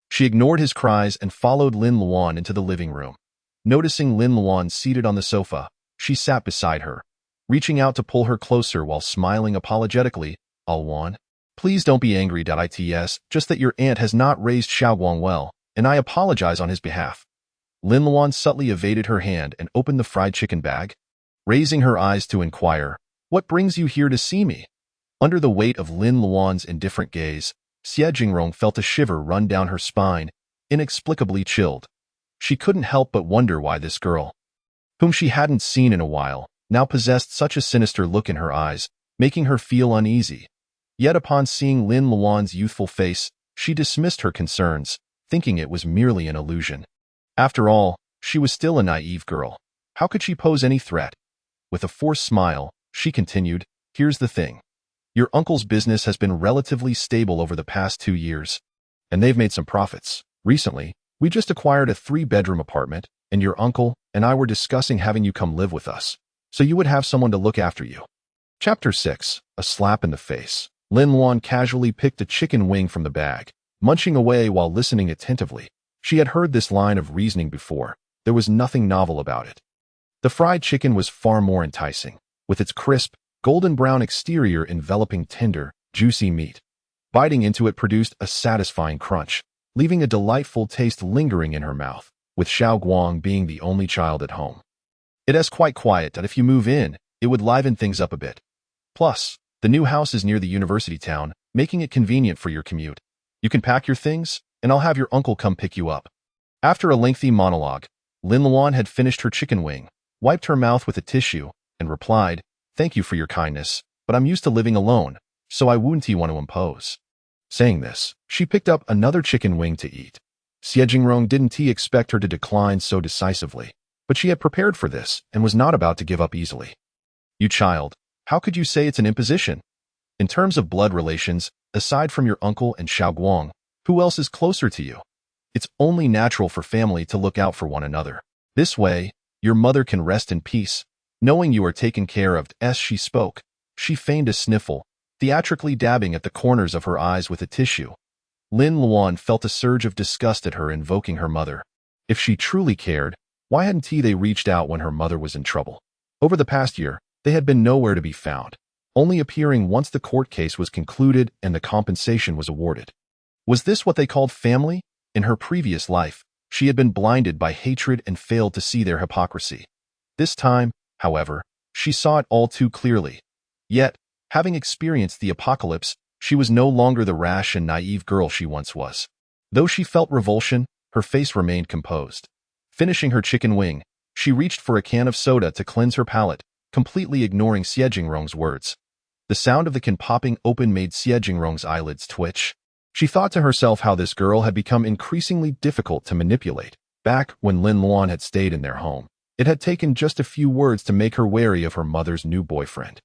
She ignored his cries and followed Lin Luan into the living room. Noticing Lin Luan seated on the sofa, she sat beside her, reaching out to pull her closer while smiling apologetically. Luan, please don't be angry. It's just that your aunt has not raised Xiaoguang well, and I apologize on his behalf. Lin Luan subtly evaded her hand and opened the fried chicken bag, raising her eyes to inquire, "What brings you here to see me?" Under the weight of Lin Luan's indifferent gaze, Xie Jingrong felt a shiver run down her spine, inexplicably chilled. She couldn't help but wonder why this girl, whom she hadn't seen in a while, now possessed such a sinister look in her eyes, making her feel uneasy. Yet upon seeing Lin Luan's youthful face, she dismissed her concerns, thinking it was merely an illusion. After all, she was still a naive girl. How could she pose any threat? With a forced smile, she continued, "Here's the thing. Your uncle's business has been relatively stable over the past 2 years, and they've made some profits. Recently, we just acquired a 3-bedroom apartment, and your uncle and I were discussing having you come live with us, so you would have someone to look after you." Chapter 6. A Slap in the Face. Lin Luan casually picked a chicken wing from the bag, munching away while listening attentively. She had heard this line of reasoning before. There was nothing novel about it. The fried chicken was far more enticing, with its crisp, golden brown exterior enveloping tender, juicy meat. Biting into it produced a satisfying crunch, leaving a delightful taste lingering in her mouth, with Xiaoguang being the only child at home. It is quite quiet that if you move in, it would liven things up a bit. Plus, the new house is near the university town, making it convenient for your commute. You can pack your things, and I'll have your uncle come pick you up. After a lengthy monologue, Lin Luan had finished her chicken wing, wiped her mouth with a tissue, and replied, "Thank you for your kindness, but I'm used to living alone, so I wouldn't want to impose." Saying this, she picked up another chicken wing to eat. Xie Jingrong didn't expect her to decline so decisively, but she had prepared for this and was not about to give up easily. "You child, how could you say it's an imposition? In terms of blood relations, aside from your uncle and Xiaoguang, who else is closer to you? It's only natural for family to look out for one another. This way, your mother can rest in peace, knowing you are taken care of." As she spoke, she feigned a sniffle, theatrically dabbing at the corners of her eyes with a tissue. Lin Luan felt a surge of disgust at her invoking her mother. If she truly cared, why hadn't they reached out when her mother was in trouble? Over the past year, they had been nowhere to be found, only appearing once the court case was concluded and the compensation was awarded. Was this what they called family? In her previous life, she had been blinded by hatred and failed to see their hypocrisy. This time, however, she saw it all too clearly. Yet, having experienced the apocalypse, she was no longer the rash and naive girl she once was. Though she felt revulsion, her face remained composed. Finishing her chicken wing, she reached for a can of soda to cleanse her palate, completely ignoring Xie Jingrong's words. The sound of the can popping open made Xie Jingrong's eyelids twitch. She thought to herself how this girl had become increasingly difficult to manipulate. Back when Lin Luan had stayed in their home, it had taken just a few words to make her wary of her mother's new boyfriend.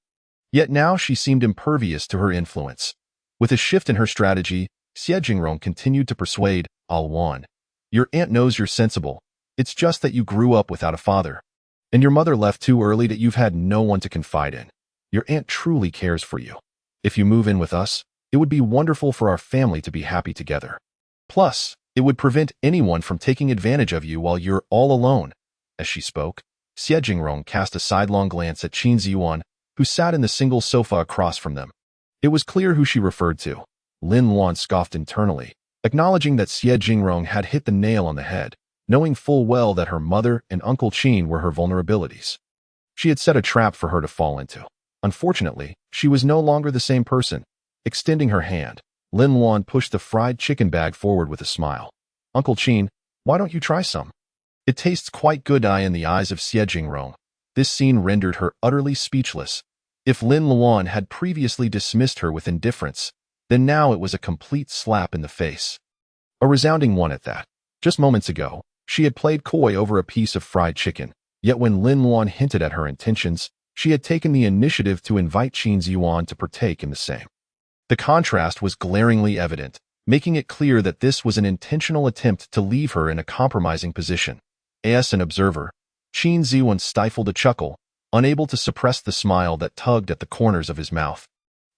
Yet now she seemed impervious to her influence. With a shift in her strategy, Xie Jingrong continued to persuade, "Luan, your aunt knows you're sensible. It's just that you grew up without a father, and your mother left too early that you've had no one to confide in. Your aunt truly cares for you. If you move in with us, it would be wonderful for our family to be happy together. Plus, it would prevent anyone from taking advantage of you while you're all alone." As she spoke, Xie Jingrong cast a sidelong glance at Qin Ziyuan, who sat in the single sofa across from them. It was clear who she referred to. Lin Luan scoffed internally, acknowledging that Xie Jingrong had hit the nail on the head, knowing full well that her mother and Uncle Qin were her vulnerabilities. She had set a trap for her to fall into. Unfortunately, she was no longer the same person. Extending her hand, Lin Luan pushed the fried chicken bag forward with a smile. "Uncle Qin, why don't you try some? It tastes quite good." In the eyes of Xie Jingrong, this scene rendered her utterly speechless. If Lin Luan had previously dismissed her with indifference, then now it was a complete slap in the face. A resounding one at that. Just moments ago, she had played coy over a piece of fried chicken, yet when Lin Luan hinted at her intentions, she had taken the initiative to invite Qin Ziyuan to partake in the same. The contrast was glaringly evident, making it clear that this was an intentional attempt to leave her in a compromising position. As an observer, Qin Ziyuan stifled a chuckle, unable to suppress the smile that tugged at the corners of his mouth.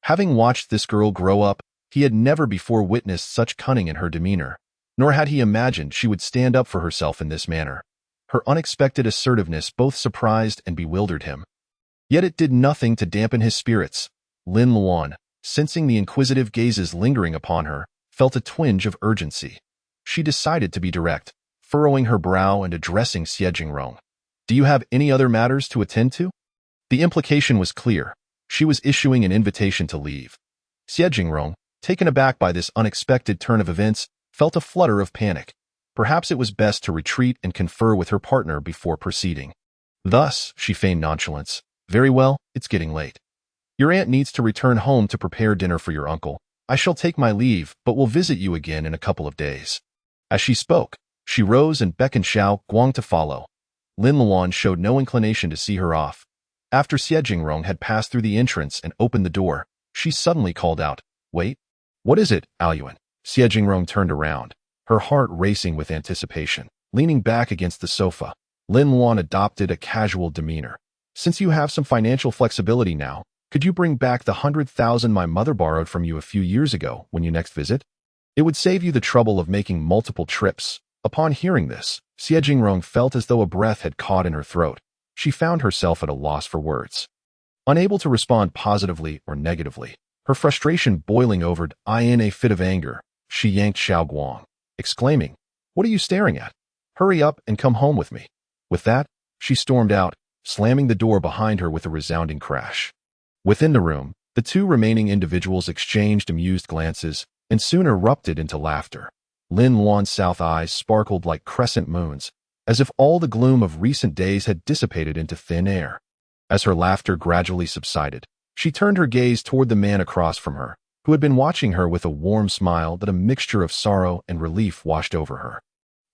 Having watched this girl grow up, he had never before witnessed such cunning in her demeanor. nor had he imagined she would stand up for herself in this manner. Her unexpected assertiveness both surprised and bewildered him. Yet it did nothing to dampen his spirits. Lin Luan, sensing the inquisitive gazes lingering upon her, felt a twinge of urgency. She decided to be direct, furrowing her brow and addressing Xie Jingrong. "Do you have any other matters to attend to?" The implication was clear. She was issuing an invitation to leave. Xie Jingrong, taken aback by this unexpected turn of events, felt a flutter of panic. Perhaps it was best to retreat and confer with her partner before proceeding. Thus, she feigned nonchalance. "Very well, it's getting late. Your aunt needs to return home to prepare dinner for your uncle. I shall take my leave, but will visit you again in a couple of days." As she spoke, she rose and beckoned Xiao Guang to follow. Lin Luan showed no inclination to see her off. After Xie Jingrong had passed through the entrance and opened the door, she suddenly called out, "Wait. What is it, Aoyuan?" Xie Jingrong turned around, her heart racing with anticipation. Leaning back against the sofa, Lin Luan adopted a casual demeanor. "Since you have some financial flexibility now, could you bring back the 100,000 my mother borrowed from you a few years ago when you next visit? It would save you the trouble of making multiple trips." Upon hearing this, Xie Jingrong felt as though a breath had caught in her throat. She found herself at a loss for words. Unable to respond positively or negatively, her frustration boiling over in a fit of anger, she yanked Xiao Guang, exclaiming, "What are you staring at? Hurry up and come home with me." With that, she stormed out, slamming the door behind her with a resounding crash. Within the room, the two remaining individuals exchanged amused glances and soon erupted into laughter. Lin Luan's south eyes sparkled like crescent moons, as if all the gloom of recent days had dissipated into thin air. As her laughter gradually subsided, she turned her gaze toward the man across from her, who had been watching her with a warm smile that a mixture of sorrow and relief washed over her.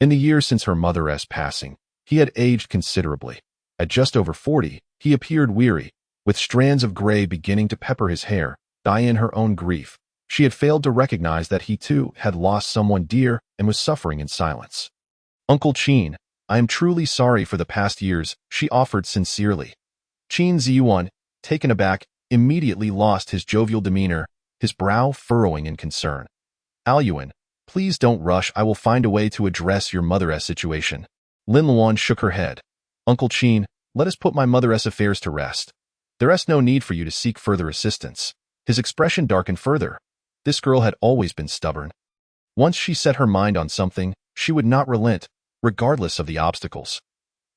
In the years since her mother's passing, he had aged considerably. At just over 40, he appeared weary, with strands of gray beginning to pepper his hair. In her own grief, she had failed to recognize that he too had lost someone dear and was suffering in silence. "Uncle Qin, I am truly sorry for the past years," she offered sincerely. Qin Ziyuan, taken aback, immediately lost his jovial demeanor, his brow furrowing in concern. "Aoyuan, please don't rush. I will find a way to address your mother's situation." Lin Luan shook her head. "Uncle Qin, let us put my mother's affairs to rest. There is no need for you to seek further assistance." His expression darkened further. This girl had always been stubborn. Once she set her mind on something, she would not relent, regardless of the obstacles.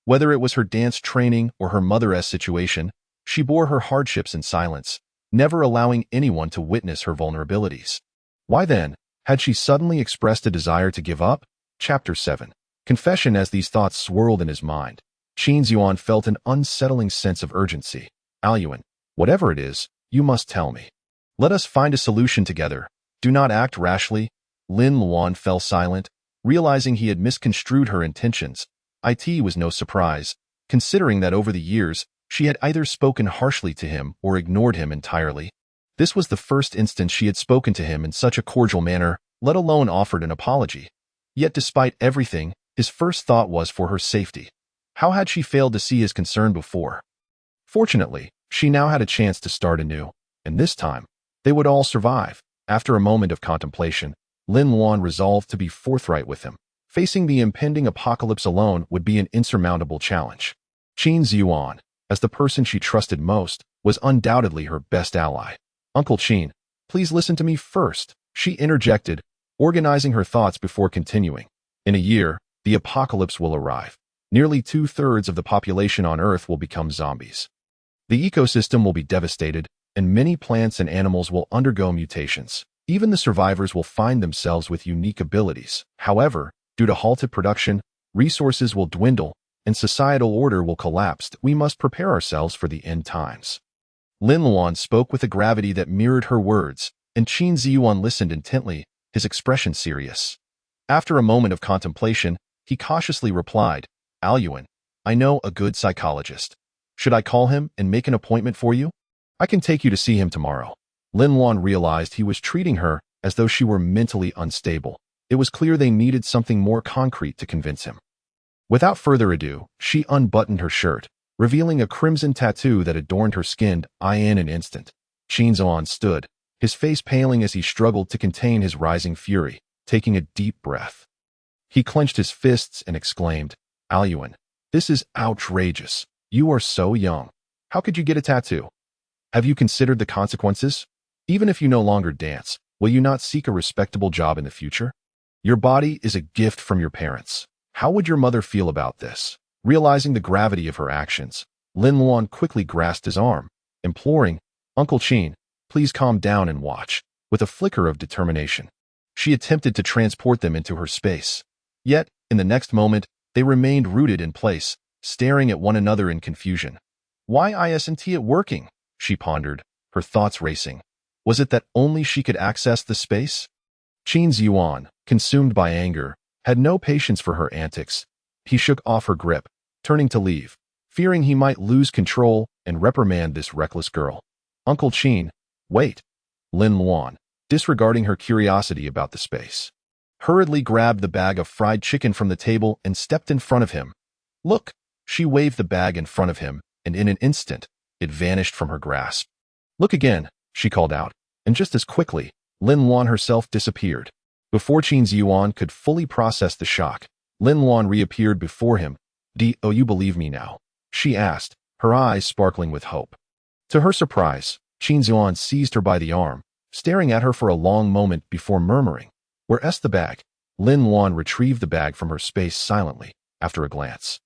Whether it was her dance training or her mother's situation, she bore her hardships in silence, never allowing anyone to witness her vulnerabilities. Why then, had she suddenly expressed a desire to give up? Chapter 7. Confession. As these thoughts swirled in his mind, Qin Ziyuan felt an unsettling sense of urgency. "Aoyuan, whatever it is, you must tell me. Let us find a solution together. Do not act rashly." Lin Luan fell silent, realizing he had misconstrued her intentions. It was no surprise, considering that over the years, she had either spoken harshly to him or ignored him entirely. This was the first instance she had spoken to him in such a cordial manner, let alone offered an apology. Yet despite everything, his first thought was for her safety. How had she failed to see his concern before? Fortunately, she now had a chance to start anew, and this time, they would all survive. After a moment of contemplation, Lin Luan resolved to be forthright with him. Facing the impending apocalypse alone would be an insurmountable challenge. Qin Ziyuan, as the person she trusted most, was undoubtedly her best ally. "Uncle Qin, please listen to me first," she interjected, organizing her thoughts before continuing. "In a year, the apocalypse will arrive. Nearly 2/3 of the population on Earth will become zombies. The ecosystem will be devastated, and many plants and animals will undergo mutations. Even the survivors will find themselves with unique abilities. However, due to halted production, resources will dwindle, and societal order will collapse. We must prepare ourselves for the end times." Lin Luan spoke with a gravity that mirrored her words, and Qin Ziyuan listened intently, his expression serious. After a moment of contemplation, he cautiously replied, "Aoyuan, I know a good psychologist. Should I call him and make an appointment for you? I can take you to see him tomorrow." Lin Luan realized he was treating her as though she were mentally unstable. It was clear they needed something more concrete to convince him. Without further ado, she unbuttoned her shirt, revealing a crimson tattoo that adorned her skin. In an instant, Qin Ziyuan stood, his face paling as he struggled to contain his rising fury, taking a deep breath. He clenched his fists and exclaimed, "Aluan, this is outrageous. You are so young. How could you get a tattoo? Have you considered the consequences? Even if you no longer dance, will you not seek a respectable job in the future? Your body is a gift from your parents. How would your mother feel about this?" Realizing the gravity of her actions, Lin Luan quickly grasped his arm, imploring, "Uncle Qin, please calm down and watch." With a flicker of determination, she attempted to transport them into her space. Yet, in the next moment, they remained rooted in place, staring at one another in confusion. Why isn't it working? She pondered, her thoughts racing. Was it that only she could access the space? Qin Yuan, consumed by anger, had no patience for her antics. He shook off her grip, turning to leave, fearing he might lose control and reprimand this reckless girl. "Uncle Qin, wait." Lin Luan, disregarding her curiosity about the space, hurriedly grabbed the bag of fried chicken from the table and stepped in front of him. "Look!" She waved the bag in front of him, and in an instant, it vanished from her grasp. "Look again," she called out, and just as quickly, Lin Luan herself disappeared. Before Qin Yuan could fully process the shock, Lin Luan reappeared before him. "Do you believe me now?" she asked, her eyes sparkling with hope. To her surprise, Qin Yuan seized her by the arm, staring at her for a long moment before murmuring, "Where's the bag?" Lin Luan retrieved the bag from her space silently, after a glance.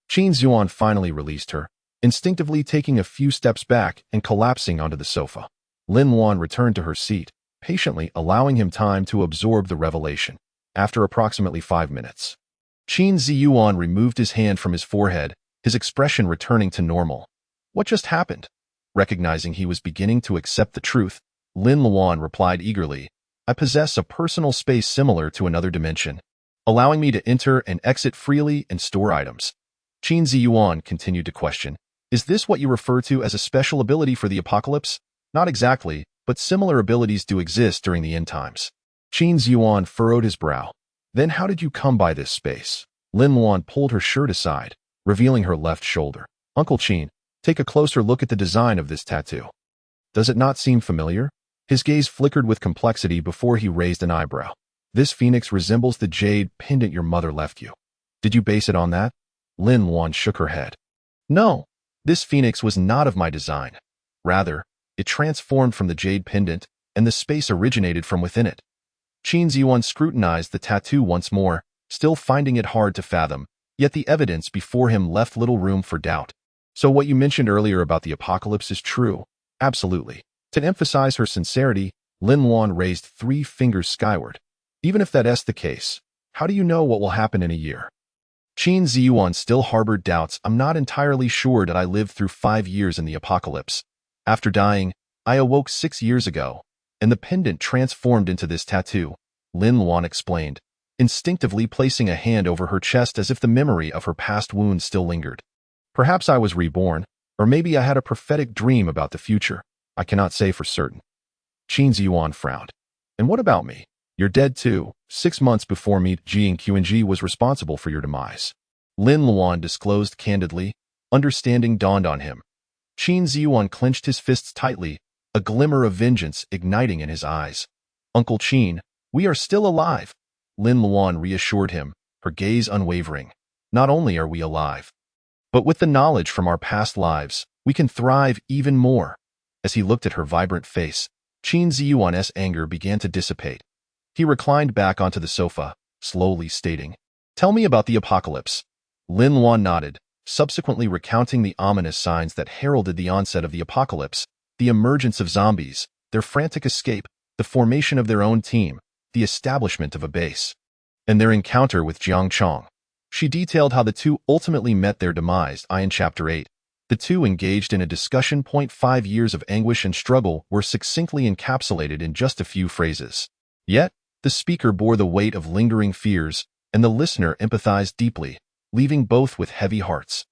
Qin Yuan finally released her, instinctively taking a few steps back and collapsing onto the sofa. Lin Luan returned to her seat, patiently allowing him time to absorb the revelation. After approximately 5 minutes, Qin Yuan removed his hand from his forehead, his expression returning to normal. "What just happened?" Recognizing he was beginning to accept the truth, Lin Luan replied eagerly, "I possess a personal space similar to another dimension, allowing me to enter and exit freely and store items." Qin Yuan continued to question, "Is this what you refer to as a special ability for the apocalypse?" "Not exactly, but similar abilities do exist during the end times." Qin Yuan furrowed his brow. "Then how did you come by this space?" Lin Luan pulled her shirt aside, revealing her left shoulder. "Uncle Qin, take a closer look at the design of this tattoo. Does it not seem familiar?" His gaze flickered with complexity before he raised an eyebrow. "This phoenix resembles the jade pendant your mother left you. Did you base it on that?" Lin Luan shook her head. "No, this phoenix was not of my design. Rather, it transformed from the jade pendant, and the space originated from within it." Qin Yuan scrutinized the tattoo once more, still finding it hard to fathom, yet the evidence before him left little room for doubt. "So what you mentioned earlier about the apocalypse is true?" "Absolutely." To emphasize her sincerity, Lin Luan raised 3 fingers skyward. "Even if that's the case, how do you know what will happen in a year?" Qin Yuan still harbored doubts. "I'm not entirely sure that I lived through 5 years in the apocalypse. After dying, I awoke 6 years ago, and the pendant transformed into this tattoo," Lin Luan explained, instinctively placing a hand over her chest as if the memory of her past wounds still lingered. "Perhaps I was reborn, or maybe I had a prophetic dream about the future. I cannot say for certain." Qin Yuan frowned. "And what about me? You're dead too. 6 months before me, Qing was responsible for your demise." Lin Luan disclosed candidly. Understanding dawned on him. Qin Yuan clenched his fists tightly, a glimmer of vengeance igniting in his eyes. "Uncle Qin, we are still alive," Lin Luan reassured him, her gaze unwavering. "Not only are we alive, but with the knowledge from our past lives, we can thrive even more." As he looked at her vibrant face, Qin Yuan's anger began to dissipate. He reclined back onto the sofa, slowly stating, "Tell me about the apocalypse." Lin Luan nodded, subsequently recounting the ominous signs that heralded the onset of the apocalypse, the emergence of zombies, their frantic escape, the formation of their own team, the establishment of a base, and their encounter with Jiang Chong. She detailed how the two ultimately met their demise. In Chapter 8, the two engaged in a discussion. 5 years of anguish and struggle were succinctly encapsulated in just a few phrases. Yet, the speaker bore the weight of lingering fears, and the listener empathized deeply, leaving both with heavy hearts.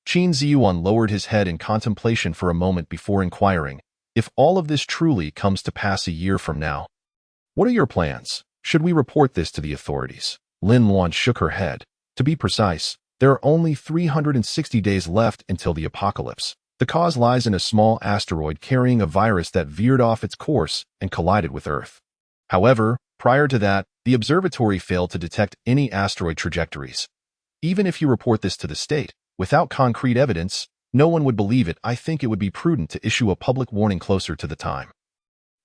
Qin Yuan lowered his head in contemplation for a moment before inquiring, "If all of this truly comes to pass a year from now, what are your plans? Should we report this to the authorities?" Lin Luan shook her head. "To be precise, there are only 360 days left until the apocalypse. The cause lies in a small asteroid carrying a virus that veered off its course and collided with Earth. However, prior to that, The observatory failed to detect any asteroid trajectories. Even if you report this to the state, without concrete evidence, no one would believe it. I think it would be prudent to issue a public warning closer to the time.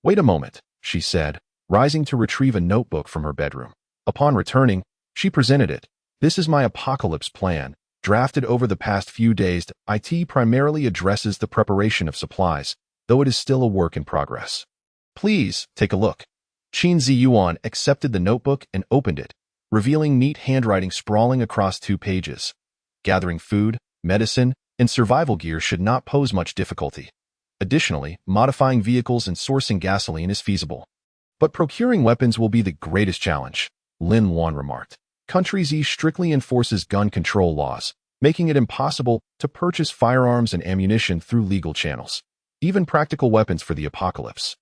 Wait a moment, she said, rising to retrieve a notebook from her bedroom. Upon returning, she presented it. This is my apocalypse plan, drafted over the past few days. It primarily addresses the preparation of supplies, though it is still a work in progress. Please, take a look. Qin Ziyuan accepted the notebook and opened it, revealing neat handwriting sprawling across 2 pages. Gathering food, medicine, and survival gear should not pose much difficulty. Additionally, modifying vehicles and sourcing gasoline is feasible. But procuring weapons will be the greatest challenge, Lin Luan remarked. Country Z strictly enforces gun control laws, making it impossible to purchase firearms and ammunition through legal channels. Even practical weapons for the apocalypse,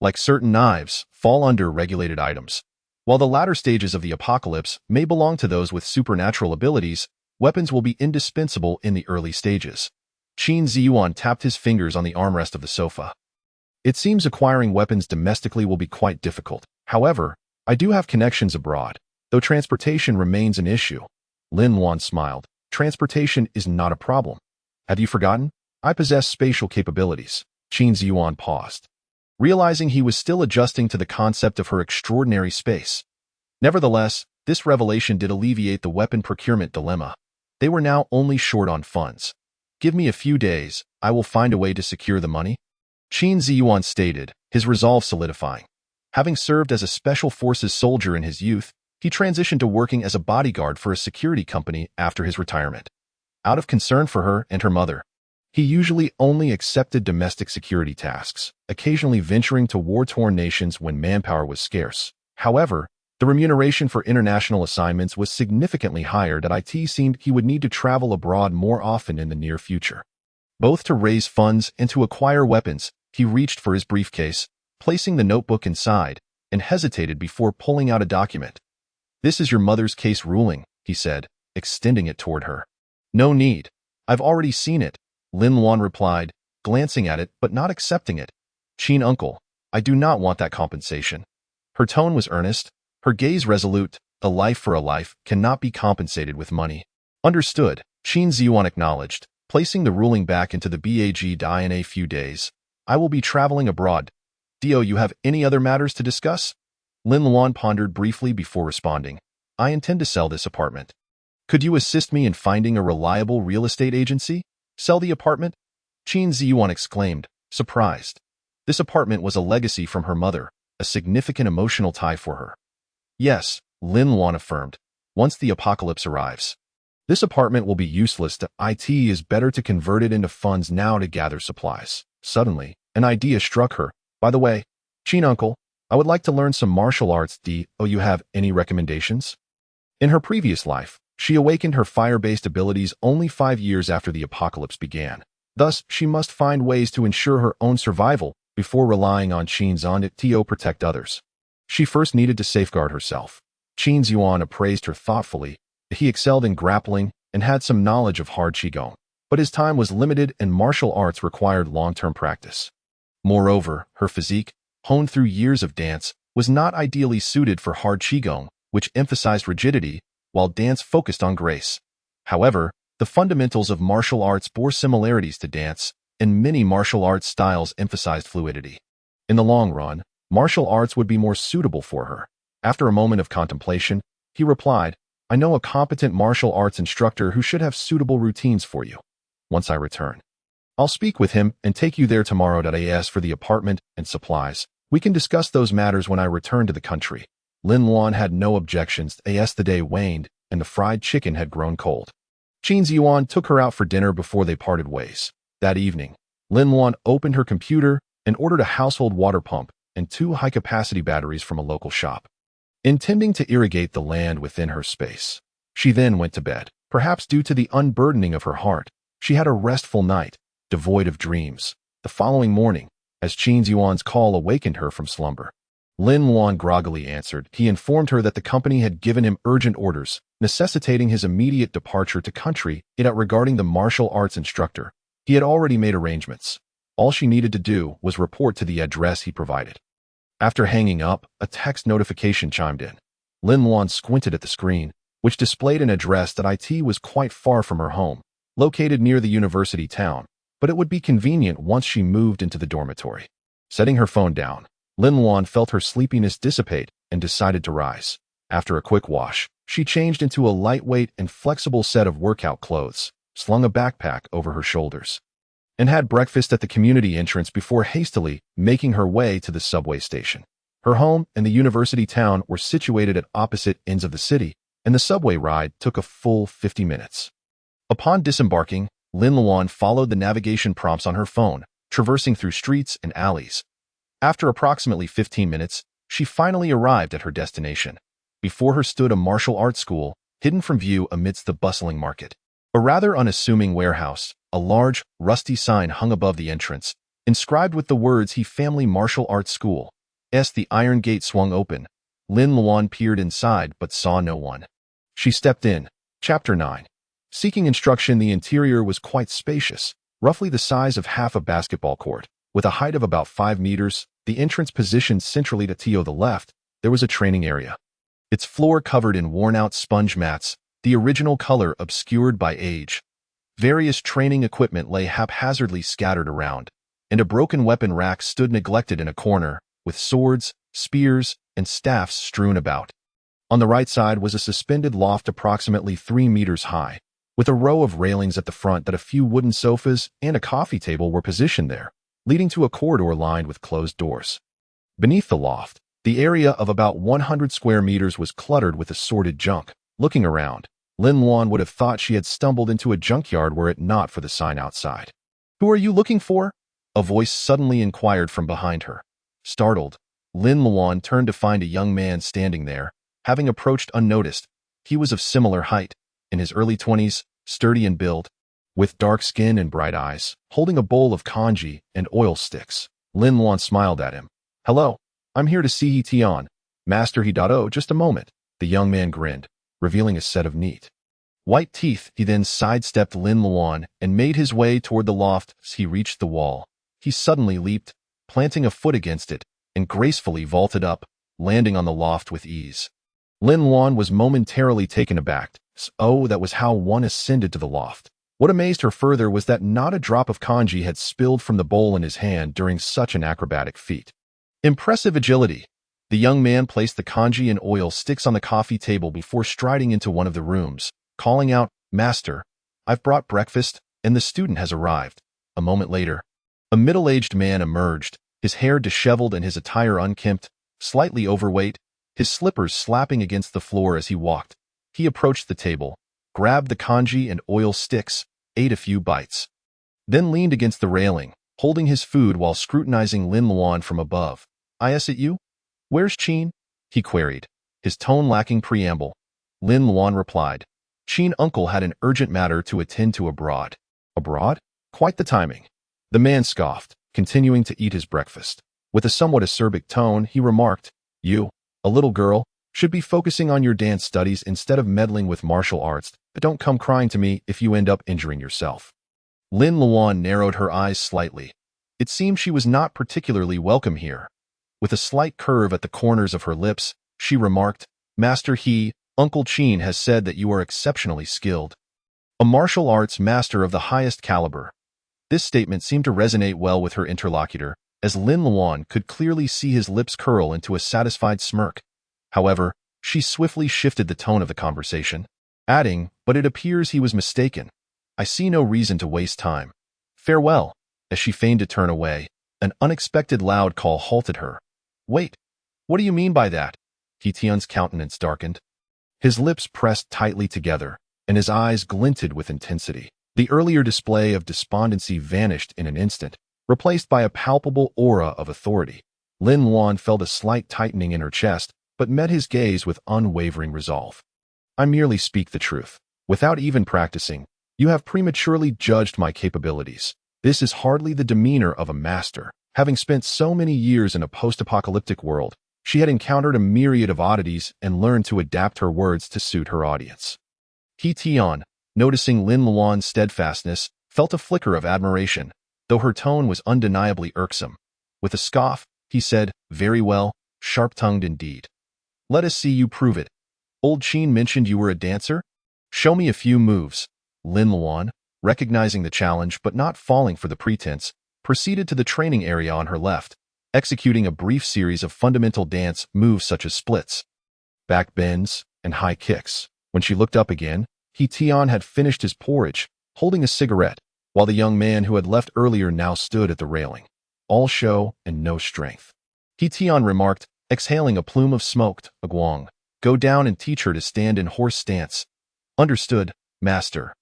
like certain knives, fall under regulated items. While the latter stages of the apocalypse may belong to those with supernatural abilities, weapons will be indispensable in the early stages. Qin Ziyuan tapped his fingers on the armrest of the sofa. It seems acquiring weapons domestically will be quite difficult. However, I do have connections abroad, though transportation remains an issue. Lin Luan smiled. Transportation is not a problem. Have you forgotten? I possess spatial capabilities. Qin Ziyuan paused, realizing he was still adjusting to the concept of her extraordinary space. Nevertheless, this revelation did alleviate the weapon procurement dilemma. They were now only short on funds. Give me a few days, I will find a way to secure the money. Qin Ziyuan stated, his resolve solidifying. Having served as a special forces soldier in his youth, he transitioned to working as a bodyguard for a security company after his retirement. Out of concern for her and her mother, he usually only accepted domestic security tasks, occasionally venturing to war-torn nations when manpower was scarce. However, the remuneration for international assignments was significantly higher than it seemed he would need to travel abroad more often in the near future. Both to raise funds and to acquire weapons, he reached for his briefcase, placing the notebook inside, and hesitated before pulling out a document. This is your mother's case ruling, he said, extending it toward her. No need. I've already seen it, Lin Luan replied, glancing at it but not accepting it. Qin uncle, I do not want that compensation. Her tone was earnest, her gaze resolute. A life for a life cannot be compensated with money. Understood, Qin Ziyuan acknowledged, placing the ruling back into the bag. In a few days, I will be traveling abroad. Do you have any other matters to discuss? Lin Luan pondered briefly before responding. I intend to sell this apartment. Could you assist me in finding a reliable real estate agency? Sell the apartment? Qin Ziyuan exclaimed, surprised. This apartment was a legacy from her mother, a significant emotional tie for her. Yes, Lin Luan affirmed, once the apocalypse arrives. This apartment will be useless. It is better to convert it into funds now to gather supplies. Suddenly, an idea struck her. By the way, Qin uncle, I would like to learn some martial arts. Do you have any recommendations? In her previous life, she awakened her fire-based abilities only 5 years after the apocalypse began. Thus, she must find ways to ensure her own survival before relying on Qin Ziyuan to protect others. She first needed to safeguard herself. Qin Ziyuan appraised her thoughtfully. He excelled in grappling and had some knowledge of hard qigong, but his time was limited and martial arts required long-term practice. Moreover, her physique, honed through years of dance, was not ideally suited for hard qigong, which emphasized rigidity, while dance focused on grace. However, the fundamentals of martial arts bore similarities to dance, and many martial arts styles emphasized fluidity. In the long run, martial arts would be more suitable for her. After a moment of contemplation, he replied, I know a competent martial arts instructor who should have suitable routines for you. Once I return, I'll speak with him and take you there tomorrow. As for the apartment and supplies, we can discuss those matters when I return to the country. Lin Luan had no objections. As the day waned and the fried chicken had grown cold, Qin Ziyuan took her out for dinner before they parted ways. That evening, Lin Luan opened her computer and ordered a household water pump and 2 high-capacity batteries from a local shop, intending to irrigate the land within her space. She then went to bed. Perhaps due to the unburdening of her heart, she had a restful night, devoid of dreams. The following morning, as Qin Ziyuan's call awakened her from slumber, Lin Luan groggily answered. He informed her that the company had given him urgent orders, necessitating his immediate departure to country. Regarding the martial arts instructor, he had already made arrangements. All she needed to do was report to the address he provided. After hanging up, a text notification chimed in. Lin Luan squinted at the screen, which displayed an address that IT was quite far from her home, located near the university town, but it would be convenient once she moved into the dormitory. Setting her phone down, Lin Luan felt her sleepiness dissipate and decided to rise. After a quick wash, she changed into a lightweight and flexible set of workout clothes, slung a backpack over her shoulders, and had breakfast at the community entrance before hastily making her way to the subway station. Her home and the university town were situated at opposite ends of the city, and the subway ride took a full 50 minutes. Upon disembarking, Lin Luan followed the navigation prompts on her phone, traversing through streets and alleys. After approximately 15 minutes, she finally arrived at her destination. Before her stood a martial arts school, hidden from view amidst the bustling market. A rather unassuming warehouse, a large, rusty sign hung above the entrance, inscribed with the words He Family Martial Arts School. The iron gate swung open. Lin Luan peered inside but saw no one. She stepped in. Chapter 9. Seeking instruction, the interior was quite spacious, roughly the size of half a basketball court. With a height of about 5 meters, the entrance positioned centrally to the left, there was a training area. Its floor covered in worn-out sponge mats, the original color obscured by age. Various training equipment lay haphazardly scattered around, and a broken weapon rack stood neglected in a corner, with swords, spears, and staffs strewn about. On the right side was a suspended loft approximately 3 meters high, with a row of railings at the front that a few wooden sofas and a coffee table were positioned there, leading to a corridor lined with closed doors. Beneath the loft, the area of about 100 square meters was cluttered with assorted junk. Looking around, Lin Luan would have thought she had stumbled into a junkyard were it not for the sign outside. "Who are you looking for?" a voice suddenly inquired from behind her. Startled, Lin Luan turned to find a young man standing there, having approached unnoticed. He was of similar height, in his early 20s, sturdy in build, with dark skin and bright eyes, holding a bowl of congee and oil sticks. Lin Luan smiled at him. "Hello, I'm here to see He Tian, Master He. Oh, just a moment." The young man grinned, revealing a set of neat white teeth. He then sidestepped Lin Luan and made his way toward the loft. As he reached the wall, he suddenly leaped, planting a foot against it, and gracefully vaulted up, landing on the loft with ease. Lin Luan was momentarily taken aback. Oh, that was how one ascended to the loft. What amazed her further was that not a drop of congee had spilled from the bowl in his hand during such an acrobatic feat. Impressive agility. The young man placed the congee and oil sticks on the coffee table before striding into one of the rooms, calling out, "Master, I've brought breakfast, and the student has arrived." A moment later, a middle-aged man emerged, his hair disheveled and his attire unkempt, slightly overweight, his slippers slapping against the floor as he walked. He approached the table, grabbed the congee and oil sticks, ate a few bites, then leaned against the railing, holding his food while scrutinizing Lin Luan from above. "Is it you? Where's Qin?" he queried, his tone lacking preamble. Lin Luan replied, "Qin uncle had an urgent matter to attend to abroad." "Abroad? Quite the timing." The man scoffed, continuing to eat his breakfast. With a somewhat acerbic tone, he remarked, "You, a little girl, should be focusing on your dance studies instead of meddling with martial arts, but don't come crying to me if you end up injuring yourself." Lin Luan narrowed her eyes slightly. It seemed she was not particularly welcome here. With a slight curve at the corners of her lips, she remarked, "Master He, Uncle Qin has said that you are exceptionally skilled. A martial arts master of the highest caliber." This statement seemed to resonate well with her interlocutor, as Lin Luan could clearly see his lips curl into a satisfied smirk. However, she swiftly shifted the tone of the conversation, adding, "But it appears he was mistaken. I see no reason to waste time. Farewell." As she feigned to turn away, an unexpected loud call halted her. "Wait, what do you mean by that?" He Tian's countenance darkened. His lips pressed tightly together, and his eyes glinted with intensity. The earlier display of despondency vanished in an instant, replaced by a palpable aura of authority. Lin Luan felt a slight tightening in her chest, but met his gaze with unwavering resolve. "I merely speak the truth. Without even practicing, you have prematurely judged my capabilities. This is hardly the demeanor of a master." Having spent so many years in a post-apocalyptic world, she had encountered a myriad of oddities and learned to adapt her words to suit her audience. He Tian, noticing Lin Luan's steadfastness, felt a flicker of admiration, though her tone was undeniably irksome. With a scoff, he said, "Very well, sharp-tongued indeed. Let us see you prove it. Old Qin mentioned you were a dancer? Show me a few moves. Lin Luan, recognizing the challenge but not falling for the pretense, proceeded to the training area on her left, executing a brief series of fundamental dance moves such as splits, back bends, and high kicks. When she looked up again, He Tian had finished his porridge, holding a cigarette, while the young man who had left earlier now stood at the railing. All show and no strength. He Tian remarked, exhaling a plume of smoke. Guang, go down and teach her to stand in horse stance. Understood, master.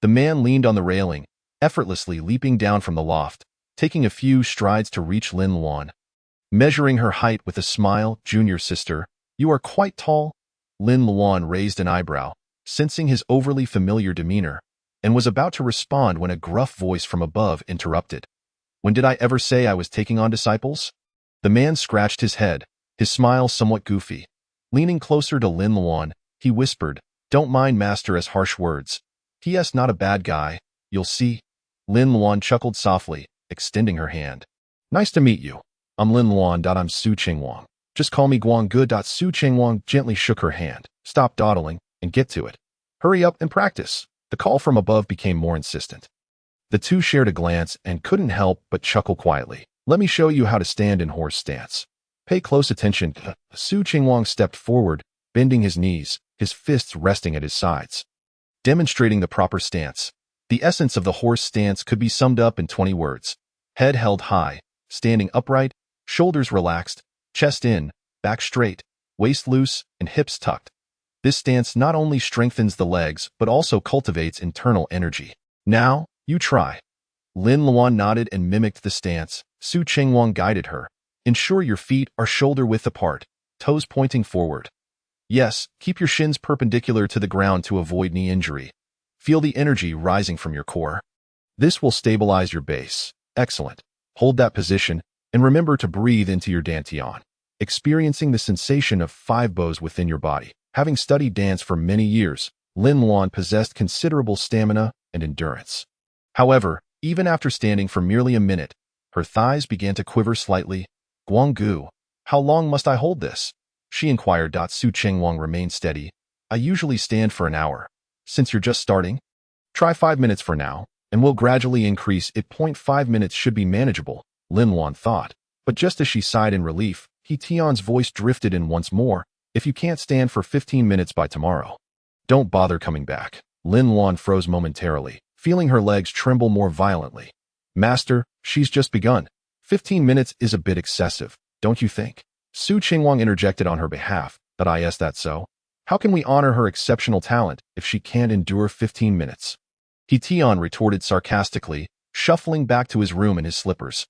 The man leaned on the railing, effortlessly leaping down from the loft, taking a few strides to reach Lin Luan. Measuring her height with a smile, junior sister, you are quite tall. Lin Luan raised an eyebrow, sensing his overly familiar demeanor, and was about to respond when a gruff voice from above interrupted. When did I ever say I was taking on disciples? The man scratched his head, his smile somewhat goofy. Leaning closer to Lin Luan, he whispered, don't mind master as harsh words. He.S. not a bad guy, you'll see. Lin Luan chuckled softly, extending her hand. Nice to meet you. I'm Lin Luan. I'm Su Qingwang. Just call me Guang Good. Su Qingwang gently shook her hand. Stop dawdling and get to it. Hurry up and practice. The call from above became more insistent. The two shared a glance and couldn't help but chuckle quietly. Let me show you how to stand in horse stance. Pay close attention. Su Qingwang stepped forward, bending his knees, his fists resting at his sides, demonstrating the proper stance. The essence of the horse stance could be summed up in 20 words. Head held high, standing upright, shoulders relaxed, chest in, back straight, waist loose, and hips tucked. This stance not only strengthens the legs but also cultivates internal energy. Now, you try. Lin Luan nodded and mimicked the stance. Su Qingwang guided her. Ensure your feet are shoulder-width apart, toes pointing forward. Yes, keep your shins perpendicular to the ground to avoid knee injury. Feel the energy rising from your core. This will stabilize your base. Excellent. Hold that position, and remember to breathe into your dantian, experiencing the sensation of 5 bows within your body. Having studied dance for many years, Lin Luan possessed considerable stamina and endurance. However, even after standing for merely a minute, her thighs began to quiver slightly. Guanggu, how long must I hold this? She inquired. Su Qingwang remained steady. I usually stand for an hour. Since you're just starting, try 5 minutes for now, and we'll gradually increase it. 5 minutes should be manageable, Lin Luan thought. But just as she sighed in relief, He Tian's voice drifted in once more. If you can't stand for 15 minutes by tomorrow, don't bother coming back. Lin Luan froze momentarily, feeling her legs tremble more violently. Master, she's just begun. 15 minutes is a bit excessive, don't you think? Su Qingwang interjected on her behalf. Is that so? How can we honor her exceptional talent if she can't endure 15 minutes? He Tian retorted sarcastically, shuffling back to his room in his slippers.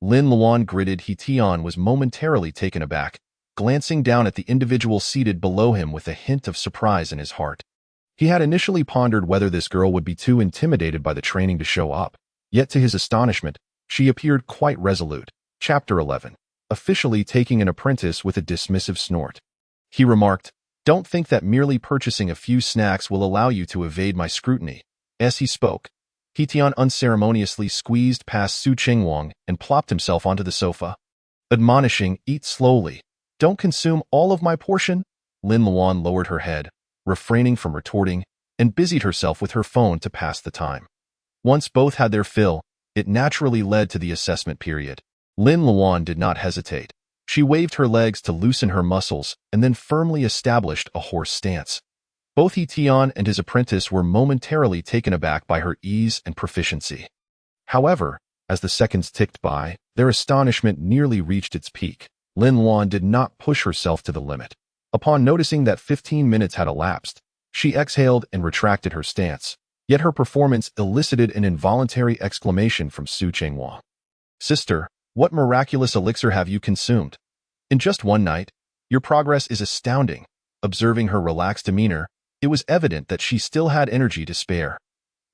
Lin Luan gritted. He Tian was momentarily taken aback, glancing down at the individual seated below him with a hint of surprise in his heart. He had initially pondered whether this girl would be too intimidated by the training to show up, yet to his astonishment, she appeared quite resolute. Chapter 11. Officially taking an apprentice with a dismissive snort. He remarked, don't think that merely purchasing a few snacks will allow you to evade my scrutiny. As he spoke, He Tian unceremoniously squeezed past Su Qingwang and plopped himself onto the sofa, admonishing, eat slowly. Don't consume all of my portion. Lin Luan lowered her head, refraining from retorting, and busied herself with her phone to pass the time. Once both had their fill, it naturally led to the assessment period. Lin Luan did not hesitate. She waved her legs to loosen her muscles and then firmly established a horse stance. Both He Tian and his apprentice were momentarily taken aback by her ease and proficiency. However, as the seconds ticked by, their astonishment nearly reached its peak. Lin Luan did not push herself to the limit. Upon noticing that 15 minutes had elapsed, she exhaled and retracted her stance, yet her performance elicited an involuntary exclamation from Su Qingwang. Sister, what miraculous elixir have you consumed? In just one night, your progress is astounding. Observing her relaxed demeanor, it was evident that she still had energy to spare.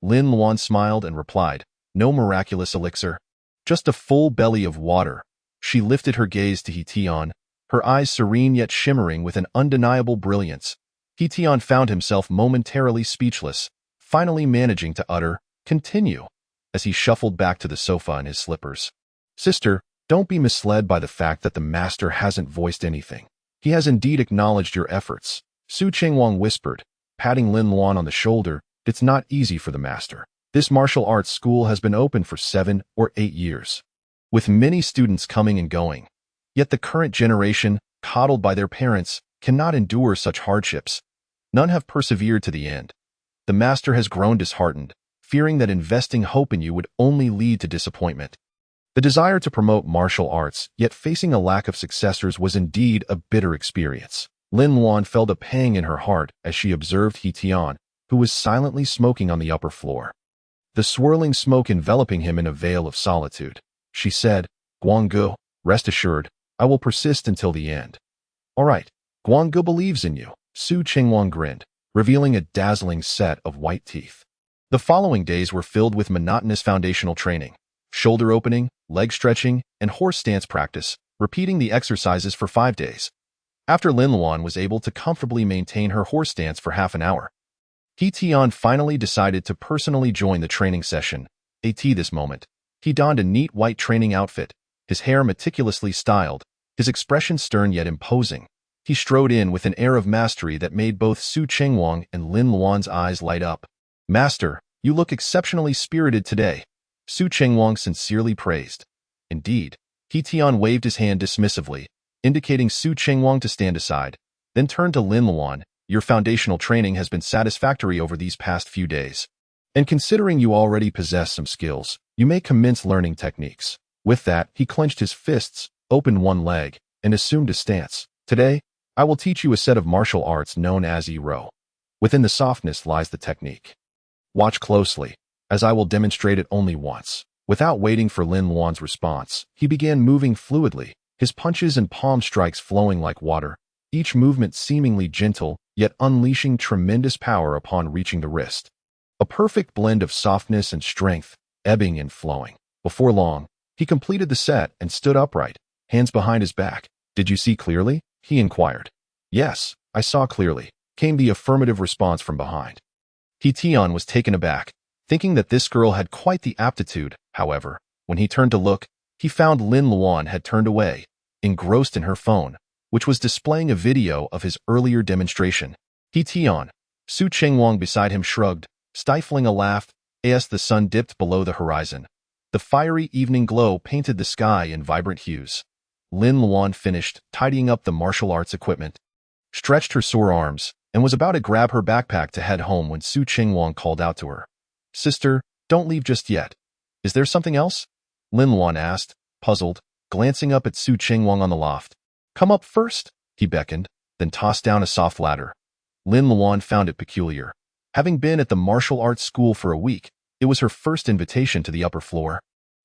Lin Luan smiled and replied, no miraculous elixir, just a full belly of water. She lifted her gaze to He Tian, her eyes serene yet shimmering with an undeniable brilliance. He Tian found himself momentarily speechless, finally managing to utter, continue, as he shuffled back to the sofa in his slippers. Sister, don't be misled by the fact that the master hasn't voiced anything. He has indeed acknowledged your efforts, Su Qingwang whispered, patting Lin Luan on the shoulder. It's not easy for the master. This martial arts school has been open for 7 or 8 years, with many students coming and going. Yet the current generation, coddled by their parents, cannot endure such hardships. None have persevered to the end. The master has grown disheartened, fearing that investing hope in you would only lead to disappointment. The desire to promote martial arts, yet facing a lack of successors, was indeed a bitter experience. Lin Luan felt a pang in her heart as she observed He Tian, who was silently smoking on the upper floor. The swirling smoke enveloping him in a veil of solitude. She said, Guanggu, rest assured, I will persist until the end. All right, Guanggu believes in you, Su Qingwang grinned, revealing a dazzling set of white teeth. The following days were filled with monotonous foundational training, shoulder opening, leg stretching, and horse stance practice, repeating the exercises for 5 days. After Lin Luan was able to comfortably maintain her horse stance for half an hour, He Tian finally decided to personally join the training session. This moment, he donned a neat white training outfit, his hair meticulously styled, his expression stern yet imposing. He strode in with an air of mastery that made both Su Qingwang and Lin Luan's eyes light up. Master, you look exceptionally spirited today, Su Qingwang sincerely praised. Indeed, He Tian waved his hand dismissively, indicating Su Qingwang to stand aside, then turned to Lin Luan. Your foundational training has been satisfactory over these past few days. And considering you already possess some skills, you may commence learning techniques. With that, he clenched his fists, opened one leg, and assumed a stance. Today, I will teach you a set of martial arts known as Ero. Within the softness lies the technique. Watch closely, as I will demonstrate it only once. Without waiting for Lin Luan's response, he began moving fluidly, his punches and palm strikes flowing like water, each movement seemingly gentle, yet unleashing tremendous power upon reaching the wrist. A perfect blend of softness and strength, ebbing and flowing. Before long, he completed the set and stood upright, hands behind his back. Did you see clearly? He inquired. Yes, I saw clearly, came the affirmative response from behind. He Tian was taken aback, thinking that this girl had quite the aptitude. However, when he turned to look, he found Lin Luan had turned away, engrossed in her phone, which was displaying a video of his earlier demonstration. He Tian, Su Qingwang beside him shrugged, stifling a laugh, as the sun dipped below the horizon. The fiery evening glow painted the sky in vibrant hues. Lin Luan finished tidying up the martial arts equipment, stretched her sore arms, and was about to grab her backpack to head home when Su Qingwang called out to her. Sister, don't leave just yet. Is there something else? Lin Luan asked, puzzled, glancing up at Su Qingwang on the loft. Come up first, he beckoned, then tossed down a soft ladder. Lin Luan found it peculiar. Having been at the martial arts school for a week, it was her first invitation to the upper floor.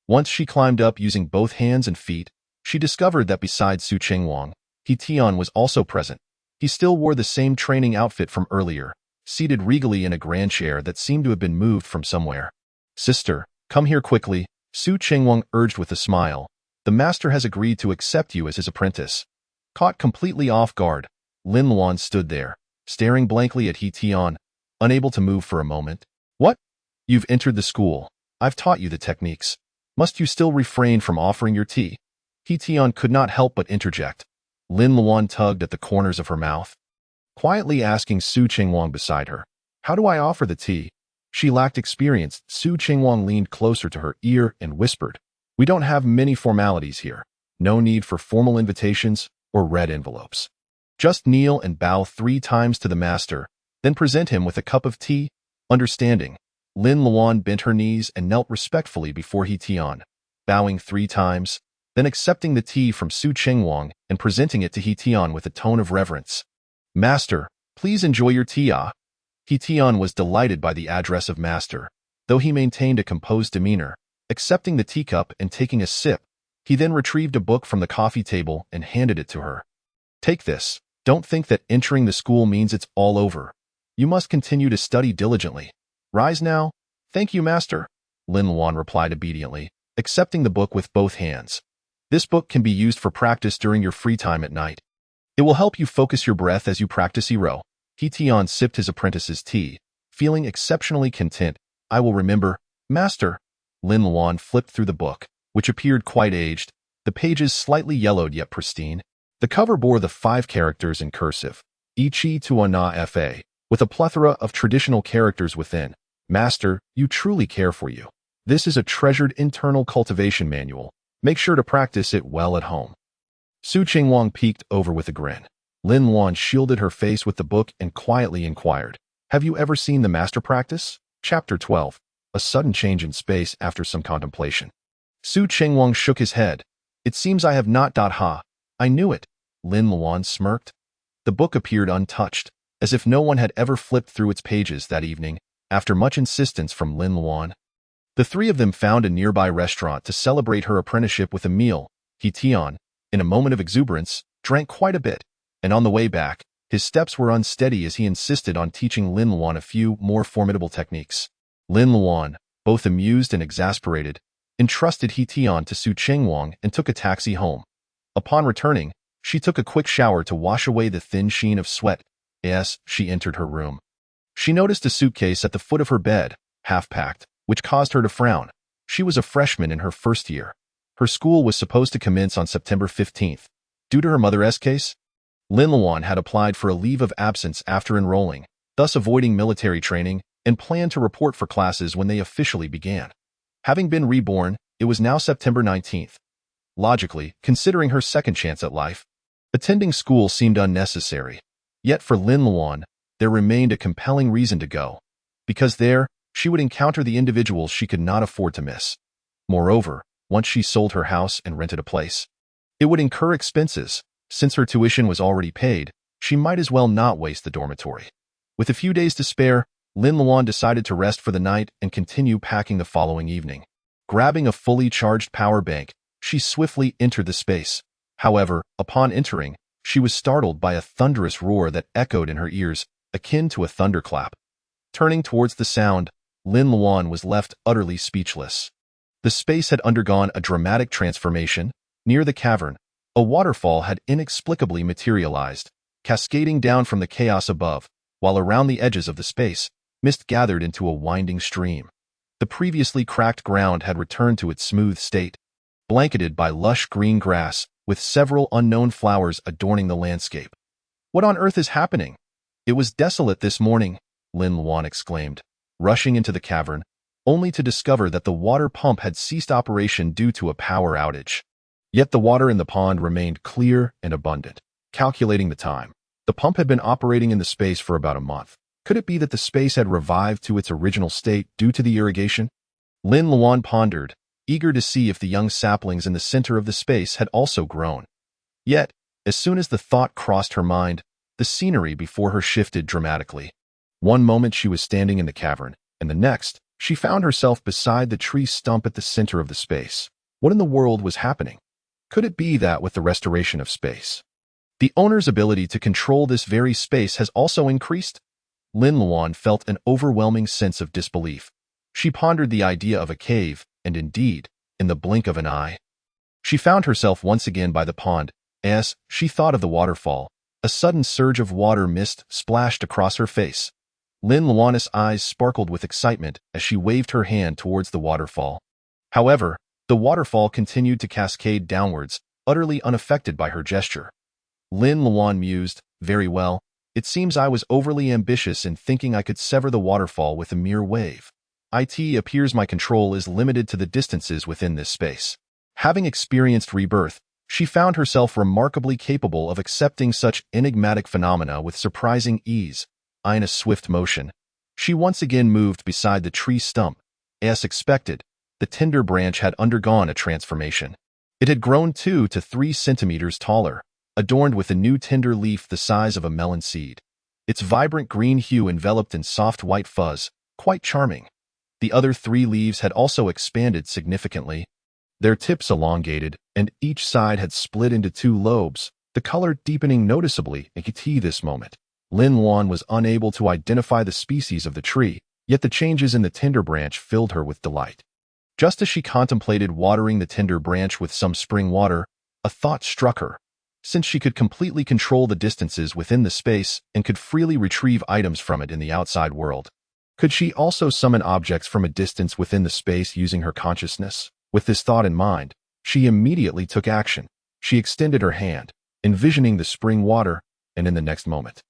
Once she climbed up using both hands and feet, she discovered that besides Su Qingwang, He Tian was also present. He still wore the same training outfit from earlier, seated regally in a grand chair that seemed to have been moved from somewhere. Sister, come here quickly, Su Qingwang urged with a smile. The master has agreed to accept you as his apprentice. Caught completely off guard, Lin Luan stood there, staring blankly at He Tian, unable to move for a moment. What? You've entered the school. I've taught you the techniques. Must you still refrain from offering your tea? He Tian could not help but interject. Lin Luan tugged at the corners of her mouth, quietly asking Su Qingwang beside her, how do I offer the tea? She lacked experience. Su Qingwang leaned closer to her ear and whispered, we don't have many formalities here. No need for formal invitations or red envelopes. Just kneel and bow 3 times to the master, then present him with a cup of tea. Understanding. Lin Luan bent her knees and knelt respectfully before He Tian, bowing 3 times, then accepting the tea from Su Qingwang and presenting it to He Tian with a tone of reverence. Master, please enjoy your tea. He Tian was delighted by the address of master, though he maintained a composed demeanor, accepting the teacup and taking a sip. He then retrieved a book from the coffee table and handed it to her. Take this. Don't think that entering the school means it's all over. You must continue to study diligently. Rise now. Thank you, master, Lin Luan replied obediently, accepting the book with both hands. This book can be used for practice during your free time at night. It will help you focus your breath as you practice Ero. He Tian sipped his apprentice's tea, feeling exceptionally content. I will remember, master. Lin Luan flipped through the book, which appeared quite aged, the pages slightly yellowed yet pristine. The cover bore the 5 characters in cursive, Ichi Tuana Fa, with a plethora of traditional characters within. Master, you truly care for you. This is a treasured internal cultivation manual. Make sure to practice it well at home. Su Qingwang peeked over with a grin. Lin Luan shielded her face with the book and quietly inquired, "Have you ever seen the master practice?" Chapter 12. A sudden change in space after some contemplation. Su Qingwang shook his head. "It seems I have not. Ha. I knew it." Lin Luan smirked. The book appeared untouched, as if no one had ever flipped through its pages that evening, after much insistence from Lin Luan. The 3 of them found a nearby restaurant to celebrate her apprenticeship with a meal. He Tian, in a moment of exuberance, drank quite a bit, and on the way back, his steps were unsteady as he insisted on teaching Lin Luan a few more formidable techniques. Lin Luan, both amused and exasperated, entrusted He Tian to Su Qingwang and took a taxi home. Upon returning, she took a quick shower to wash away the thin sheen of sweat as she entered her room. She noticed a suitcase at the foot of her bed, half-packed, which caused her to frown. She was a freshman in her first year. Her school was supposed to commence on September 15th. Due to her mother's case, Lin Luan had applied for a leave of absence after enrolling, thus avoiding military training, and planned to report for classes when they officially began. Having been reborn, it was now September 19th. Logically, considering her second chance at life, attending school seemed unnecessary. Yet for Lin Luan, there remained a compelling reason to go, because there, she would encounter the individuals she could not afford to miss. Moreover, once she sold her house and rented a place, it would incur expenses. Since her tuition was already paid, she might as well not waste the dormitory. With a few days to spare, Lin Luan decided to rest for the night and continue packing the following evening. Grabbing a fully charged power bank, she swiftly entered the space. However, upon entering, she was startled by a thunderous roar that echoed in her ears, akin to a thunderclap. Turning towards the sound, Lin Luan was left utterly speechless. The space had undergone a dramatic transformation. Near the cavern, a waterfall had inexplicably materialized, cascading down from the chaos above, while around the edges of the space, mist gathered into a winding stream. The previously cracked ground had returned to its smooth state, blanketed by lush green grass, with several unknown flowers adorning the landscape. "What on earth is happening? It was desolate this morning," Lin Luan exclaimed, rushing into the cavern, only to discover that the water pump had ceased operation due to a power outage. Yet the water in the pond remained clear and abundant. Calculating the time, the pump had been operating in the space for about a month. Could it be that the space had revived to its original state due to the irrigation? Lin Luan pondered, eager to see if the young saplings in the center of the space had also grown. Yet, as soon as the thought crossed her mind, the scenery before her shifted dramatically. One moment she was standing in the cavern, and the next, she found herself beside the tree stump at the center of the space. What in the world was happening? Could it be that with the restoration of space, the owner's ability to control this very space has also increased? Lin Luan felt an overwhelming sense of disbelief. She pondered the idea of a cave, and indeed, in the blink of an eye, she found herself once again by the pond. As she thought of the waterfall, a sudden surge of water mist splashed across her face. Lin Luan's eyes sparkled with excitement as she waved her hand towards the waterfall. However, the waterfall continued to cascade downwards, utterly unaffected by her gesture. Lin Luan mused, "Very well, it seems I was overly ambitious in thinking I could sever the waterfall with a mere wave. It appears my control is limited to the distances within this space." Having experienced rebirth, she found herself remarkably capable of accepting such enigmatic phenomena with surprising ease. In a swift motion, she once again moved beside the tree stump. As expected, the tender branch had undergone a transformation. It had grown 2 to 3 centimeters taller, adorned with a new tender leaf the size of a melon seed. Its vibrant green hue enveloped in soft white fuzz, quite charming. The other 3 leaves had also expanded significantly, their tips elongated, and each side had split into 2 lobes, the color deepening noticeably at this moment. Lin Luan was unable to identify the species of the tree, yet the changes in the tender branch filled her with delight. Just as she contemplated watering the tender branch with some spring water, a thought struck her. Since she could completely control the distances within the space and could freely retrieve items from it in the outside world, could she also summon objects from a distance within the space using her consciousness? With this thought in mind, she immediately took action. She extended her hand, envisioning the spring water, and in the next moment,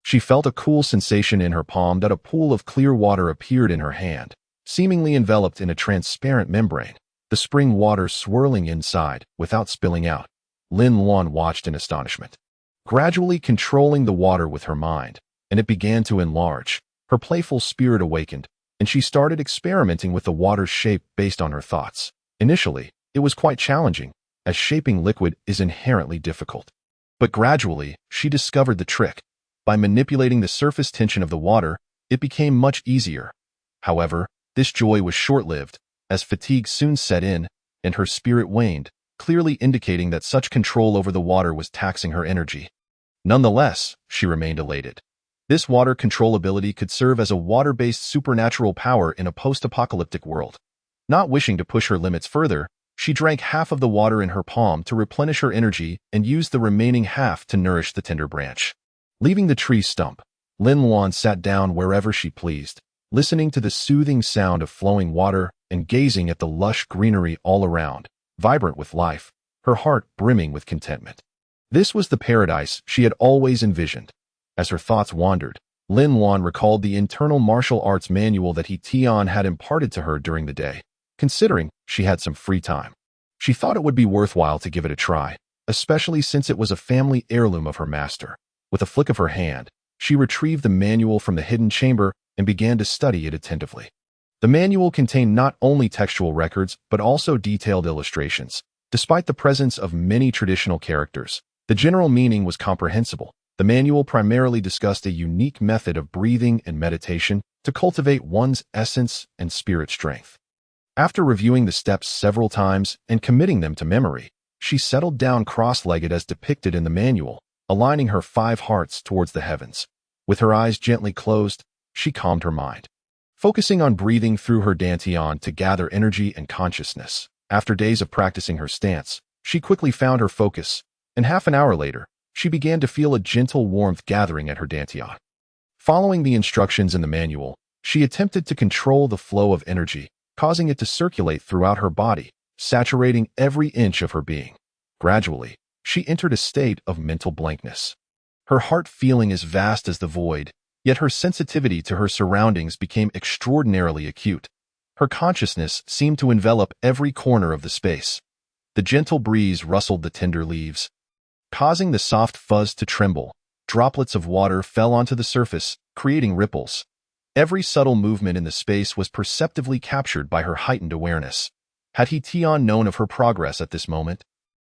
she felt a cool sensation in her palm that a pool of clear water appeared in her hand, seemingly enveloped in a transparent membrane, the spring water swirling inside without spilling out. Lin Luan watched in astonishment, gradually controlling the water with her mind, and it began to enlarge. Her playful spirit awakened, and she started experimenting with the water's shape based on her thoughts. Initially, it was quite challenging, as shaping liquid is inherently difficult. But gradually, she discovered the trick. By manipulating the surface tension of the water, it became much easier. However, this joy was short-lived, as fatigue soon set in, and her spirit waned, clearly indicating that such control over the water was taxing her energy. Nonetheless, she remained elated. This water control ability could serve as a water-based supernatural power in a post-apocalyptic world. Not wishing to push her limits further, she drank half of the water in her palm to replenish her energy and used the remaining half to nourish the tender branch. Leaving the tree stump, Lin Luan sat down wherever she pleased, listening to the soothing sound of flowing water and gazing at the lush greenery all around, vibrant with life, her heart brimming with contentment. This was the paradise she had always envisioned. As her thoughts wandered, Lin Luan recalled the internal martial arts manual that Tian had imparted to her during the day. Considering she had some free time, she thought it would be worthwhile to give it a try, especially since it was a family heirloom of her master. With a flick of her hand, she retrieved the manual from the hidden chamber and began to study it attentively. The manual contained not only textual records but also detailed illustrations. Despite the presence of many traditional characters, the general meaning was comprehensible. The manual primarily discussed a unique method of breathing and meditation to cultivate one's essence and spirit strength. After reviewing the steps several times and committing them to memory, she settled down cross-legged as depicted in the manual, aligning her 5 hearts towards the heavens. With her eyes gently closed, she calmed her mind, focusing on breathing through her dantian to gather energy and consciousness. After days of practicing her stance, she quickly found her focus, and half an hour later, she began to feel a gentle warmth gathering at her dantian. Following the instructions in the manual, she attempted to control the flow of energy, causing it to circulate throughout her body, saturating every inch of her being. Gradually, she entered a state of mental blankness. Her heart feeling as vast as the void, yet her sensitivity to her surroundings became extraordinarily acute. Her consciousness seemed to envelop every corner of the space. The gentle breeze rustled the tender leaves, causing the soft fuzz to tremble. Droplets of water fell onto the surface, creating ripples. Every subtle movement in the space was perceptively captured by her heightened awareness. Had Tian known of her progress at this moment,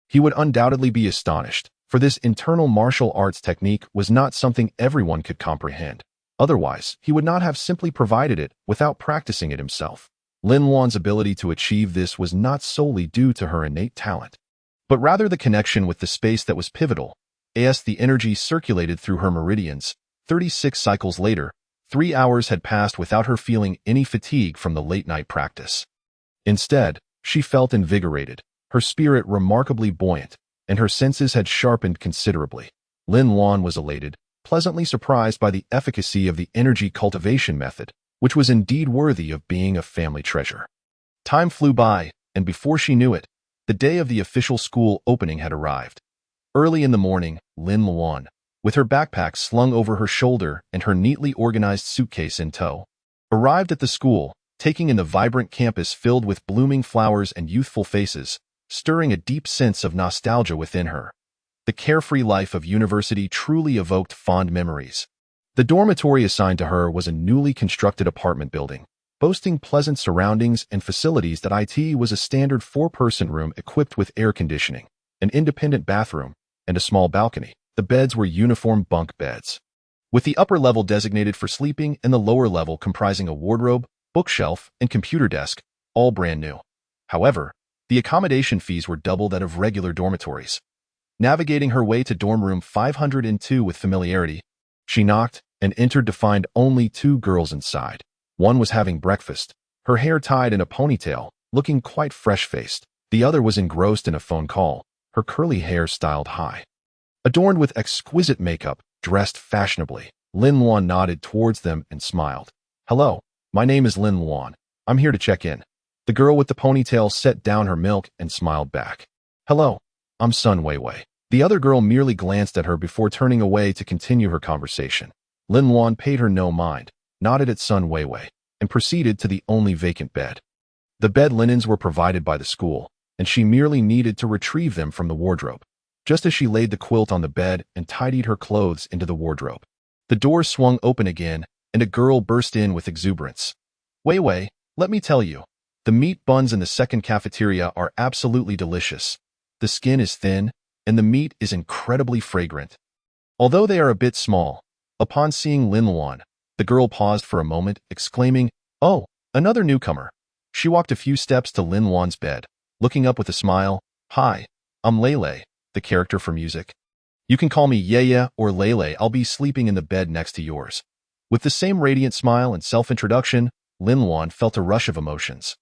he would undoubtedly be astonished, for this internal martial arts technique was not something everyone could comprehend. Otherwise, he would not have simply provided it without practicing it himself. Lin Luan's ability to achieve this was not solely due to her innate talent, but rather the connection with the space that was pivotal. As the energy circulated through her meridians, 36 cycles later, 3 hours had passed without her feeling any fatigue from the late-night practice. Instead, she felt invigorated, her spirit remarkably buoyant, and her senses had sharpened considerably. Lin Luan was elated, pleasantly surprised by the efficacy of the energy cultivation method, which was indeed worthy of being a family treasure. Time flew by, and before she knew it, the day of the official school opening had arrived. Early in the morning, Lin Luan, with her backpack slung over her shoulder and her neatly organized suitcase in tow, arrived at the school, taking in the vibrant campus filled with blooming flowers and youthful faces, stirring a deep sense of nostalgia within her. The carefree life of university truly evoked fond memories. The dormitory assigned to her was a newly constructed apartment building, boasting pleasant surroundings and facilities. That it was a standard 4-person room equipped with air conditioning, an independent bathroom, and a small balcony. The beds were uniform bunk beds, with the upper level designated for sleeping and the lower level comprising a wardrobe, bookshelf, and computer desk, all brand new. However, the accommodation fees were double that of regular dormitories. Navigating her way to dorm room 502 with familiarity, she knocked and entered to find only 2 girls inside. One was having breakfast, her hair tied in a ponytail, looking quite fresh-faced. The other was engrossed in a phone call, her curly hair styled high. Adorned with exquisite makeup, dressed fashionably, Lin Luan nodded towards them and smiled. "Hello, my name is Lin Luan. I'm here to check in." The girl with the ponytail set down her milk and smiled back. "Hello, I'm Sun Weiwei. The other girl merely glanced at her before turning away to continue her conversation. Lin Luan paid her no mind, nodded at Sun Weiwei, and proceeded to the only vacant bed. The bed linens were provided by the school, and she merely needed to retrieve them from the wardrobe. Just as she laid the quilt on the bed and tidied her clothes into the wardrobe, the door swung open again, and a girl burst in with exuberance. Weiwei, let me tell you, the meat buns in the second cafeteria are absolutely delicious. The skin is thin, and the meat is incredibly fragrant. Although they are a bit small, upon seeing Lin Luan, the girl paused for a moment, exclaiming, "Oh, another newcomer." She walked a few steps to Lin Luan's bed, looking up with a smile. "Hi, I'm Lele, the character for music. You can call me Yeye or Lele. I'll be sleeping in the bed next to yours." With the same radiant smile and self-introduction, Lin Luan felt a rush of emotions.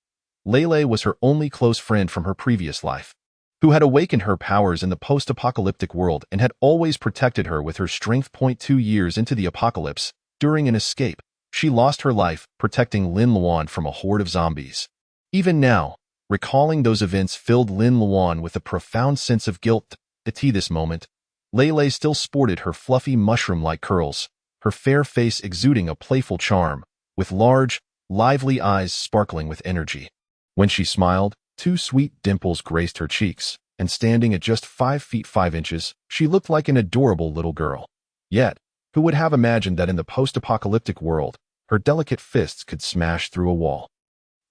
Lele was her only close friend from her previous life, who had awakened her powers in the post-apocalyptic world and had always protected her with her strength. 2 years into the apocalypse, during an escape, she lost her life protecting Lin Luan from a horde of zombies. Even now, recalling those events filled Lin Luan with a profound sense of guilt. At this moment, Lele still sported her fluffy mushroom-like curls, her fair face exuding a playful charm, with large, lively eyes sparkling with energy. When she smiled, 2 sweet dimples graced her cheeks, and standing at just 5 feet 5 inches, she looked like an adorable little girl. Yet, who would have imagined that in the post-apocalyptic world, her delicate fists could smash through a wall?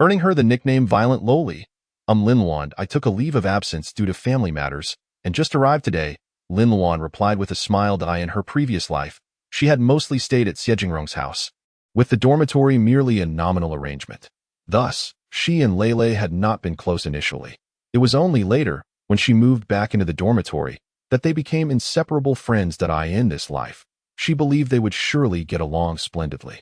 Earning her the nickname Violent Loli, Lin Luan. I took a leave of absence due to family matters, and just arrived today, Lin Luan replied with a smile. In her previous life, she had mostly stayed at Xiejingrong's house, with the dormitory merely a nominal arrangement. Thus, she and Lele had not been close initially. It was only later, when she moved back into the dormitory, that they became inseparable friends. In this life, she believed they would surely get along splendidly.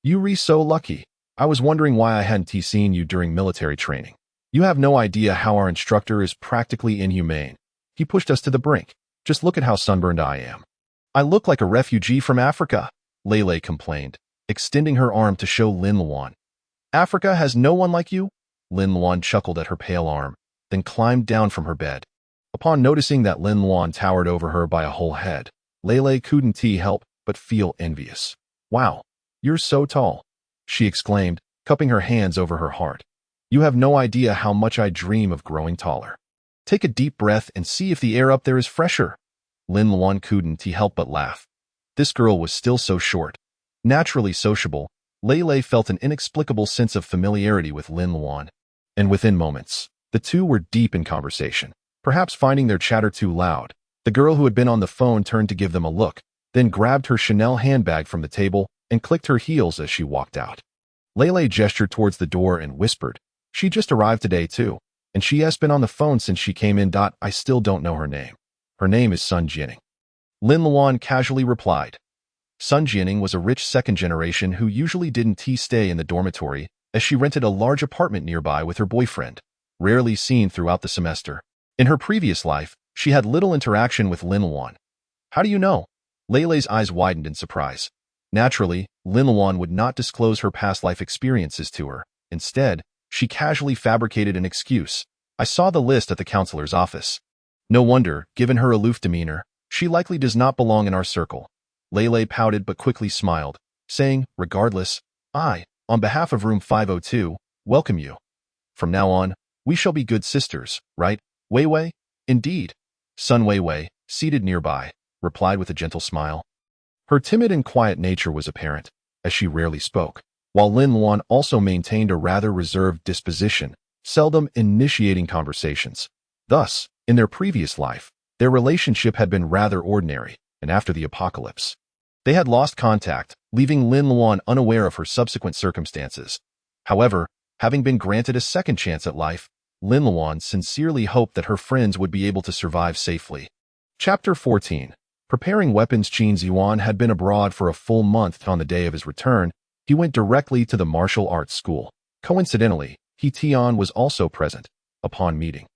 "You re so lucky. I was wondering why I hadn't seen you during military training. You have no idea how our instructor is practically inhumane. He pushed us to the brink. Just look at how sunburned I am. I look like a refugee from Africa," Lele complained, extending her arm to show Lin Luan. "Africa has no one like you?" Lin Luan chuckled at her pale arm, then climbed down from her bed. Upon noticing that Lin Luan towered over her by a whole head, Lele couldn't help but feel envious. "Wow, you're so tall," she exclaimed, cupping her hands over her heart. "You have no idea how much I dream of growing taller. Take a deep breath and see if the air up there is fresher." Lin Luan couldn't help but laugh. This girl was still so short. Naturally sociable, Lele felt an inexplicable sense of familiarity with Lin Luan, and within moments, the two were deep in conversation. Perhaps finding their chatter too loud, the girl who had been on the phone turned to give them a look, then grabbed her Chanel handbag from the table and clicked her heels as she walked out. Lele gestured towards the door and whispered, "She just arrived today too, and she has been on the phone since she came in. I still don't know her name. Her name is Sun Jianing." Lin Luan casually replied. Sun Jianing was a rich second generation who usually didn't stay in the dormitory, as she rented a large apartment nearby with her boyfriend, rarely seen throughout the semester. In her previous life, she had little interaction with Lin Luan. "How do you know?" Lele's eyes widened in surprise. Naturally, Lin Luan would not disclose her past life experiences to her. Instead, she casually fabricated an excuse. "I saw the list at the counselor's office." No wonder, given her aloof demeanor, she likely does not belong in our circle. Lele pouted but quickly smiled, saying, "Regardless, I, on behalf of room 502, welcome you. From now on, we shall be good sisters, right, Weiwei?" "Indeed." Sun Weiwei, seated nearby, replied with a gentle smile. Her timid and quiet nature was apparent, as she rarely spoke, while Lin Luan also maintained a rather reserved disposition, seldom initiating conversations. Thus, in their previous life, their relationship had been rather ordinary, and after the apocalypse, they had lost contact, leaving Lin Luan unaware of her subsequent circumstances. However, having been granted a second chance at life, Lin Luan sincerely hoped that her friends would be able to survive safely. Chapter 14. Preparing weapons. Qin Ziyuan had been abroad for a full month. On the day of his return, he went directly to the martial arts school. Coincidentally, He Tian was also present. Upon meeting,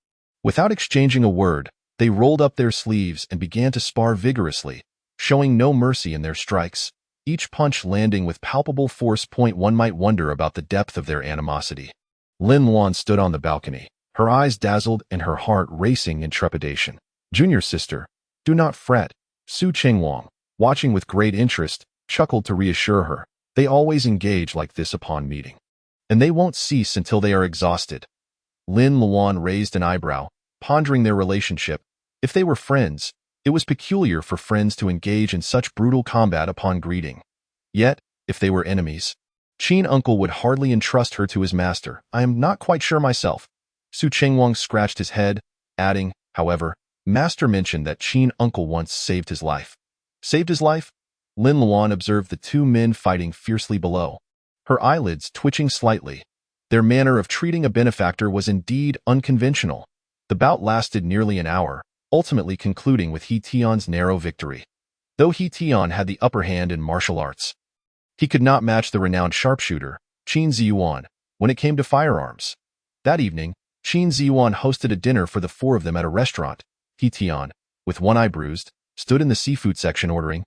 without exchanging a word, they rolled up their sleeves and began to spar vigorously, showing no mercy in their strikes, each punch landing with palpable force. One might wonder about the depth of their animosity. Lin Luan stood on the balcony, her eyes dazzled and her heart racing in trepidation. "Junior sister, Do not fret. Su Qingwang, watching with great interest, chuckled to reassure her. They always engage like this upon meeting. And they won't cease until they are exhausted. Lin Luan raised an eyebrow, pondering their relationship. If they were friends, it was peculiar for friends to engage in such brutal combat upon greeting. Yet, if they were enemies, Qin uncle would hardly entrust her to his master. I am not quite sure myself. Su Qingwang scratched his head, adding, however, master mentioned that Qin uncle once saved his life. Saved his life? Lin Luan observed the two men fighting fiercely below, her eyelids twitching slightly. Their manner of treating a benefactor was indeed unconventional. The bout lasted nearly an hour, ultimately concluding with He Tian's narrow victory. Though He Tian had the upper hand in martial arts, he could not match the renowned sharpshooter, Qin Ziyuan, when it came to firearms. That evening, Qin Ziyuan hosted a dinner for the four of them at a restaurant. He Tian, with one eye bruised, stood in the seafood section ordering,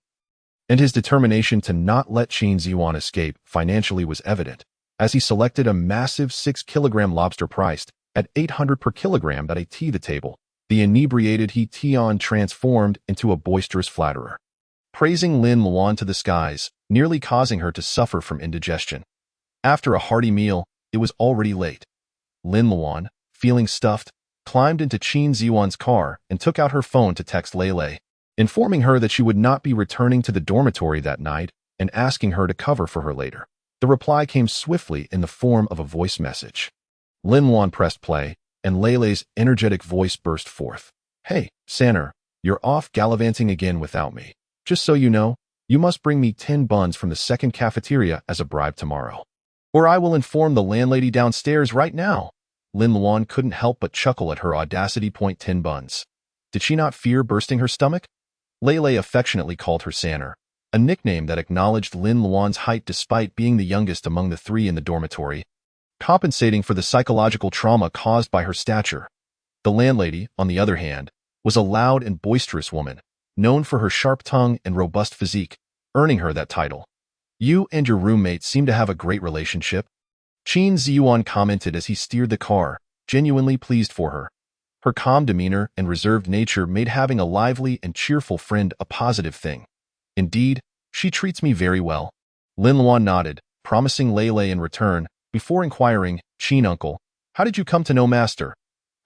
and his determination to not let Qin Ziyuan escape financially was evident, as he selected a massive 6-kilogram lobster priced at 800 per kilogram at the table. The inebriated He Tian transformed into a boisterous flatterer, praising Lin Luan to the skies, nearly causing her to suffer from indigestion. After a hearty meal, it was already late. Lin Luan, feeling stuffed, climbed into Qin Ziyuan's car and took out her phone to text Lei, informing her that she would not be returning to the dormitory that night and asking her to cover for her later. The reply came swiftly in the form of a voice message. Lin Luan pressed play, and Lei's energetic voice burst forth. Hey, Sanner, you're off gallivanting again without me. Just so you know, you must bring me 10 buns from the second cafeteria as a bribe tomorrow, or I will inform the landlady downstairs right now. Lin Luan couldn't help but chuckle at her audacity. 10 buns. Did she not fear bursting her stomach? Lei affectionately called her Sanner, a nickname that acknowledged Lin Luan's height despite being the youngest among the three in the dormitory, compensating for the psychological trauma caused by her stature. The landlady, on the other hand, was a loud and boisterous woman, known for her sharp tongue and robust physique, earning her that title. You and your roommate seem to have a great relationship, Qin Ziyuan commented as he steered the car, genuinely pleased for her. Her calm demeanor and reserved nature made having a lively and cheerful friend a positive thing. Indeed, she treats me very well. Lin Luan nodded, promising Lei in return, before inquiring, Qin uncle, how did you come to know master?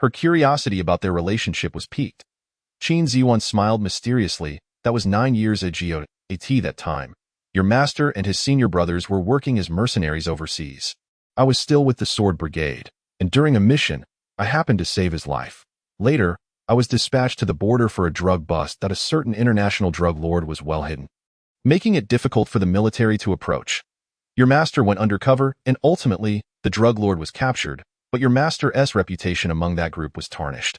Her curiosity about their relationship was piqued. Qin Ziyuan smiled mysteriously. That was 9 years ago at that time. Your master and his senior brothers were working as mercenaries overseas. I was still with the Sword Brigade, and during a mission, I happened to save his life. Later, I was dispatched to the border for a drug bust that a certain international drug lord was well hidden, making it difficult for the military to approach. Your master went undercover, and ultimately, the drug lord was captured, but your master's reputation among that group was tarnished.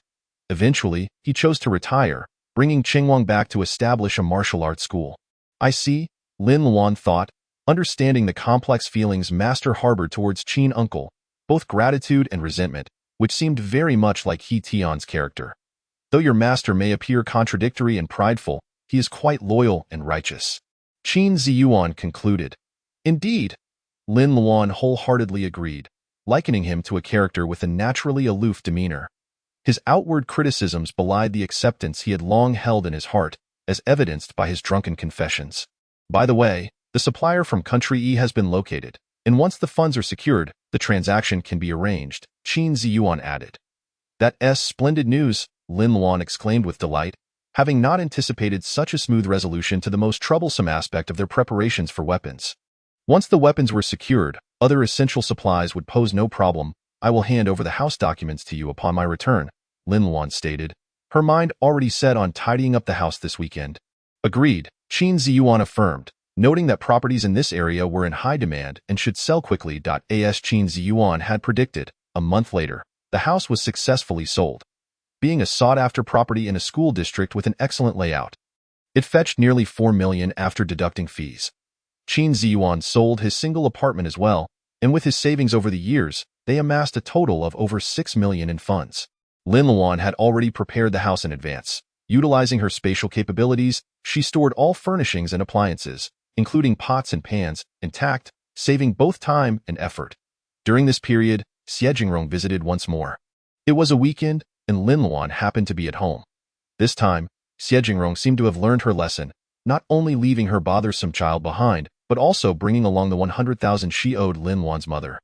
Eventually, he chose to retire, bringing Qingwang back to establish a martial arts school. I see, Lin Luan thought, understanding the complex feelings master harbored towards Qin uncle, both gratitude and resentment, which seemed very much like He Tian's character. Though your master may appear contradictory and prideful, he is quite loyal and righteous. Qin Ziyuan concluded. Indeed, Lin Luan wholeheartedly agreed, likening him to a character with a naturally aloof demeanor. His outward criticisms belied the acceptance he had long held in his heart, as evidenced by his drunken confessions. By the way, the supplier from Country E has been located, and once the funds are secured, the transaction can be arranged, Qin Ziyuan added. That's splendid news, Lin Luan exclaimed with delight, having not anticipated such a smooth resolution to the most troublesome aspect of their preparations for weapons. Once the weapons were secured, other essential supplies would pose no problem. I will hand over the house documents to you upon my return, Lin Luan stated, her mind already set on tidying up the house this weekend. Agreed, Qin Ziyuan affirmed, noting that properties in this area were in high demand and should sell quickly. As Qin Ziyuan had predicted, a month later, the house was successfully sold. Being a sought-after property in a school district with an excellent layout, it fetched nearly 4 million after deducting fees. Qin Ziyuan sold his single apartment as well, and with his savings over the years, they amassed a total of over 6 million in funds. Lin Luan had already prepared the house in advance. Utilizing her spatial capabilities, she stored all furnishings and appliances, including pots and pans, intact, saving both time and effort. During this period, Xie Jingrong visited once more. It was a weekend, and Lin Luan happened to be at home. This time, Xie Jingrong seemed to have learned her lesson, not only leaving her bothersome child behind, but also bringing along the 100,000 she owed Lin Luan's mother.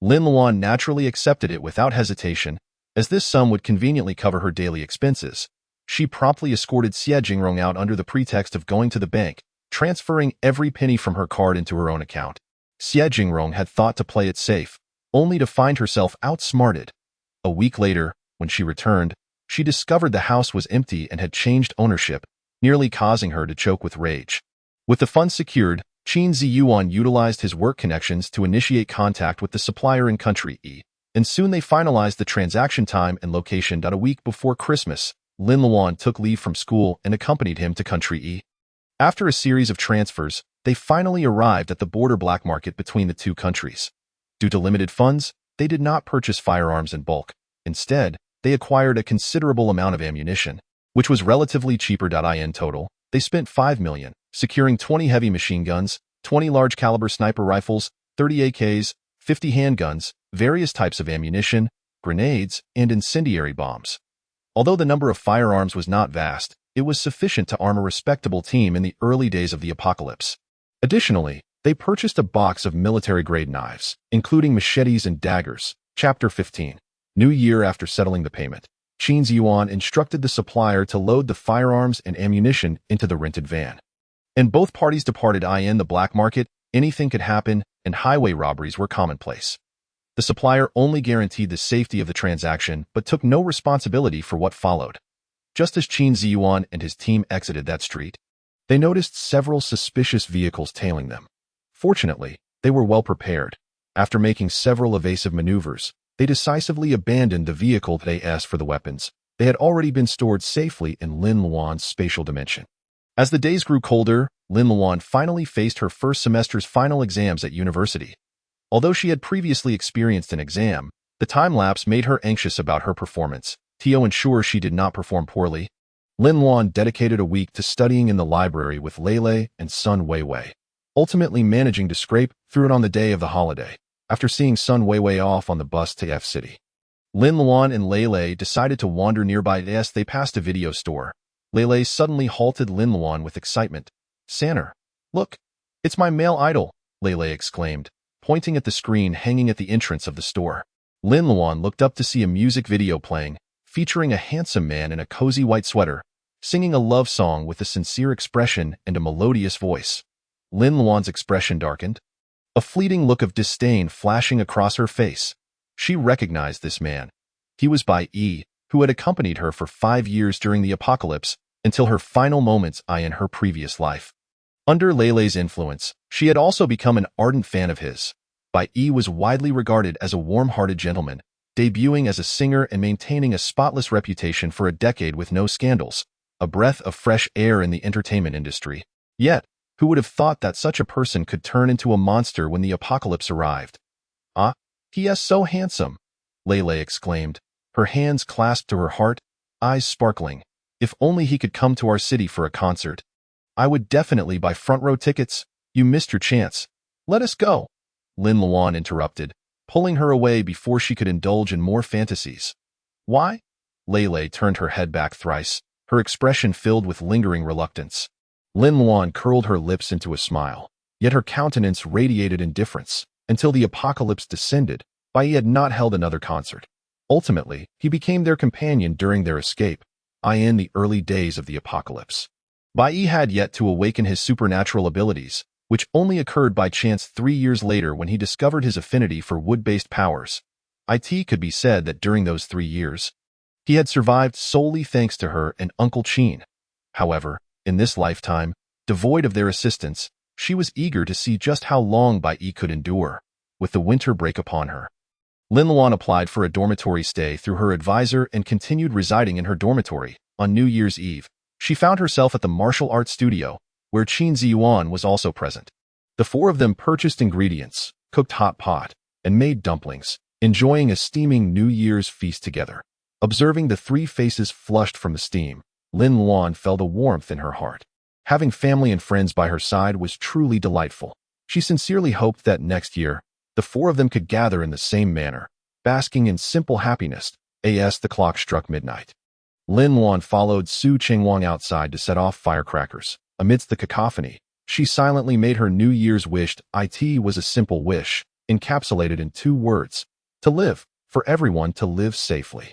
Lin Luan naturally accepted it without hesitation, as this sum would conveniently cover her daily expenses. She promptly escorted Xie Jingrong out under the pretext of going to the bank, transferring every penny from her card into her own account. Xie Jingrong had thought to play it safe, only to find herself outsmarted. A week later, when she returned, she discovered the house was empty and had changed ownership, nearly causing her to choke with rage. With the funds secured, Qin Ziyuan utilized his work connections to initiate contact with the supplier in Country E, and soon they finalized the transaction time and location. A week before Christmas, Lin Luan took leave from school and accompanied him to Country E. After a series of transfers, they finally arrived at the border black market between the two countries. Due to limited funds, they did not purchase firearms in bulk. Instead, they acquired a considerable amount of ammunition, which was relatively cheaper. In total, they spent 5 million, securing 20 heavy machine guns, 20 large-caliber sniper rifles, 30 AKs, 50 handguns, various types of ammunition, grenades, and incendiary bombs. Although the number of firearms was not vast, it was sufficient to arm a respectable team in the early days of the apocalypse. Additionally, they purchased a box of military-grade knives, including machetes and daggers. Chapter 15. New Year. After settling the payment, Qin Ziyuan instructed the supplier to load the firearms and ammunition into the rented van. And both parties departed. In the black market, anything could happen, and highway robberies were commonplace. The supplier only guaranteed the safety of the transaction but took no responsibility for what followed. Just as Qin Ziyuan and his team exited that street, they noticed several suspicious vehicles tailing them. Fortunately, they were well prepared. After making several evasive maneuvers, they decisively abandoned the vehicle they asked for the weapons. They had already been stored safely in Lin Luan's spatial dimension. As the days grew colder, Lin Luan finally faced her first semester's final exams at university. Although she had previously experienced an exam, the time lapse made her anxious about her performance. To ensure she did not perform poorly, Lin Luan dedicated a week to studying in the library with Lei Lei and Sun Weiwei, ultimately managing to scrape through it on the day of the holiday. After seeing Sun Weiwei off on the bus to F City, Lin Luan and Lei Lei decided to wander nearby. As they passed a video store, Lei Lei suddenly halted Lin Luan with excitement. "Sanner, look, it's my male idol," Lei Lei exclaimed, pointing at the screen hanging at the entrance of the store. Lin Luan looked up to see a music video playing, featuring a handsome man in a cozy white sweater, singing a love song with a sincere expression and a melodious voice. Lin Luan's expression darkened, a fleeting look of disdain flashing across her face. She recognized this man. He was Bai Yi, who had accompanied her for 5 years during the apocalypse until her final moments in her previous life. Under Lei Lei's influence, she had also become an ardent fan of his. Bai Yi was widely regarded as a warm-hearted gentleman, debuting as a singer and maintaining a spotless reputation for a decade with no scandals, a breath of fresh air in the entertainment industry. Yet, who would have thought that such a person could turn into a monster when the apocalypse arrived? "Ah, he is so handsome," Lei Lei exclaimed, her hands clasped to her heart, eyes sparkling. "If only he could come to our city for a concert. I would definitely buy front-row tickets. You missed your chance. Let us go," Lin Luan interrupted, pulling her away before she could indulge in more fantasies. "Why?" Lei Lei turned her head back thrice, her expression filled with lingering reluctance. Lin Luan curled her lips into a smile, yet her countenance radiated indifference. Until the apocalypse descended, Bai Yi had not held another concert. Ultimately, he became their companion during their escape, in the early days of the apocalypse. Bai Yi had yet to awaken his supernatural abilities, which only occurred by chance 3 years later when he discovered his affinity for wood-based powers. It could be said that during those 3 years, he had survived solely thanks to her and Uncle Qin. However, in this lifetime, devoid of their assistance, she was eager to see just how long Bai Yi could endure, with the winter break upon her. Lin Luan applied for a dormitory stay through her advisor and continued residing in her dormitory. On New Year's Eve, she found herself at the martial arts studio, where Qin Ziyuan was also present. The 4 of them purchased ingredients, cooked hot pot, and made dumplings, enjoying a steaming New Year's feast together. Observing the 3 faces flushed from the steam, Lin Luan felt a warmth in her heart. Having family and friends by her side was truly delightful. She sincerely hoped that next year, the 4 of them could gather in the same manner, basking in simple happiness. As the clock struck midnight, Lin Luan followed Su Qingwang outside to set off firecrackers. Amidst the cacophony, she silently made her New Year's wish. It was a simple wish, encapsulated in 2 words: to live, for everyone to live safely.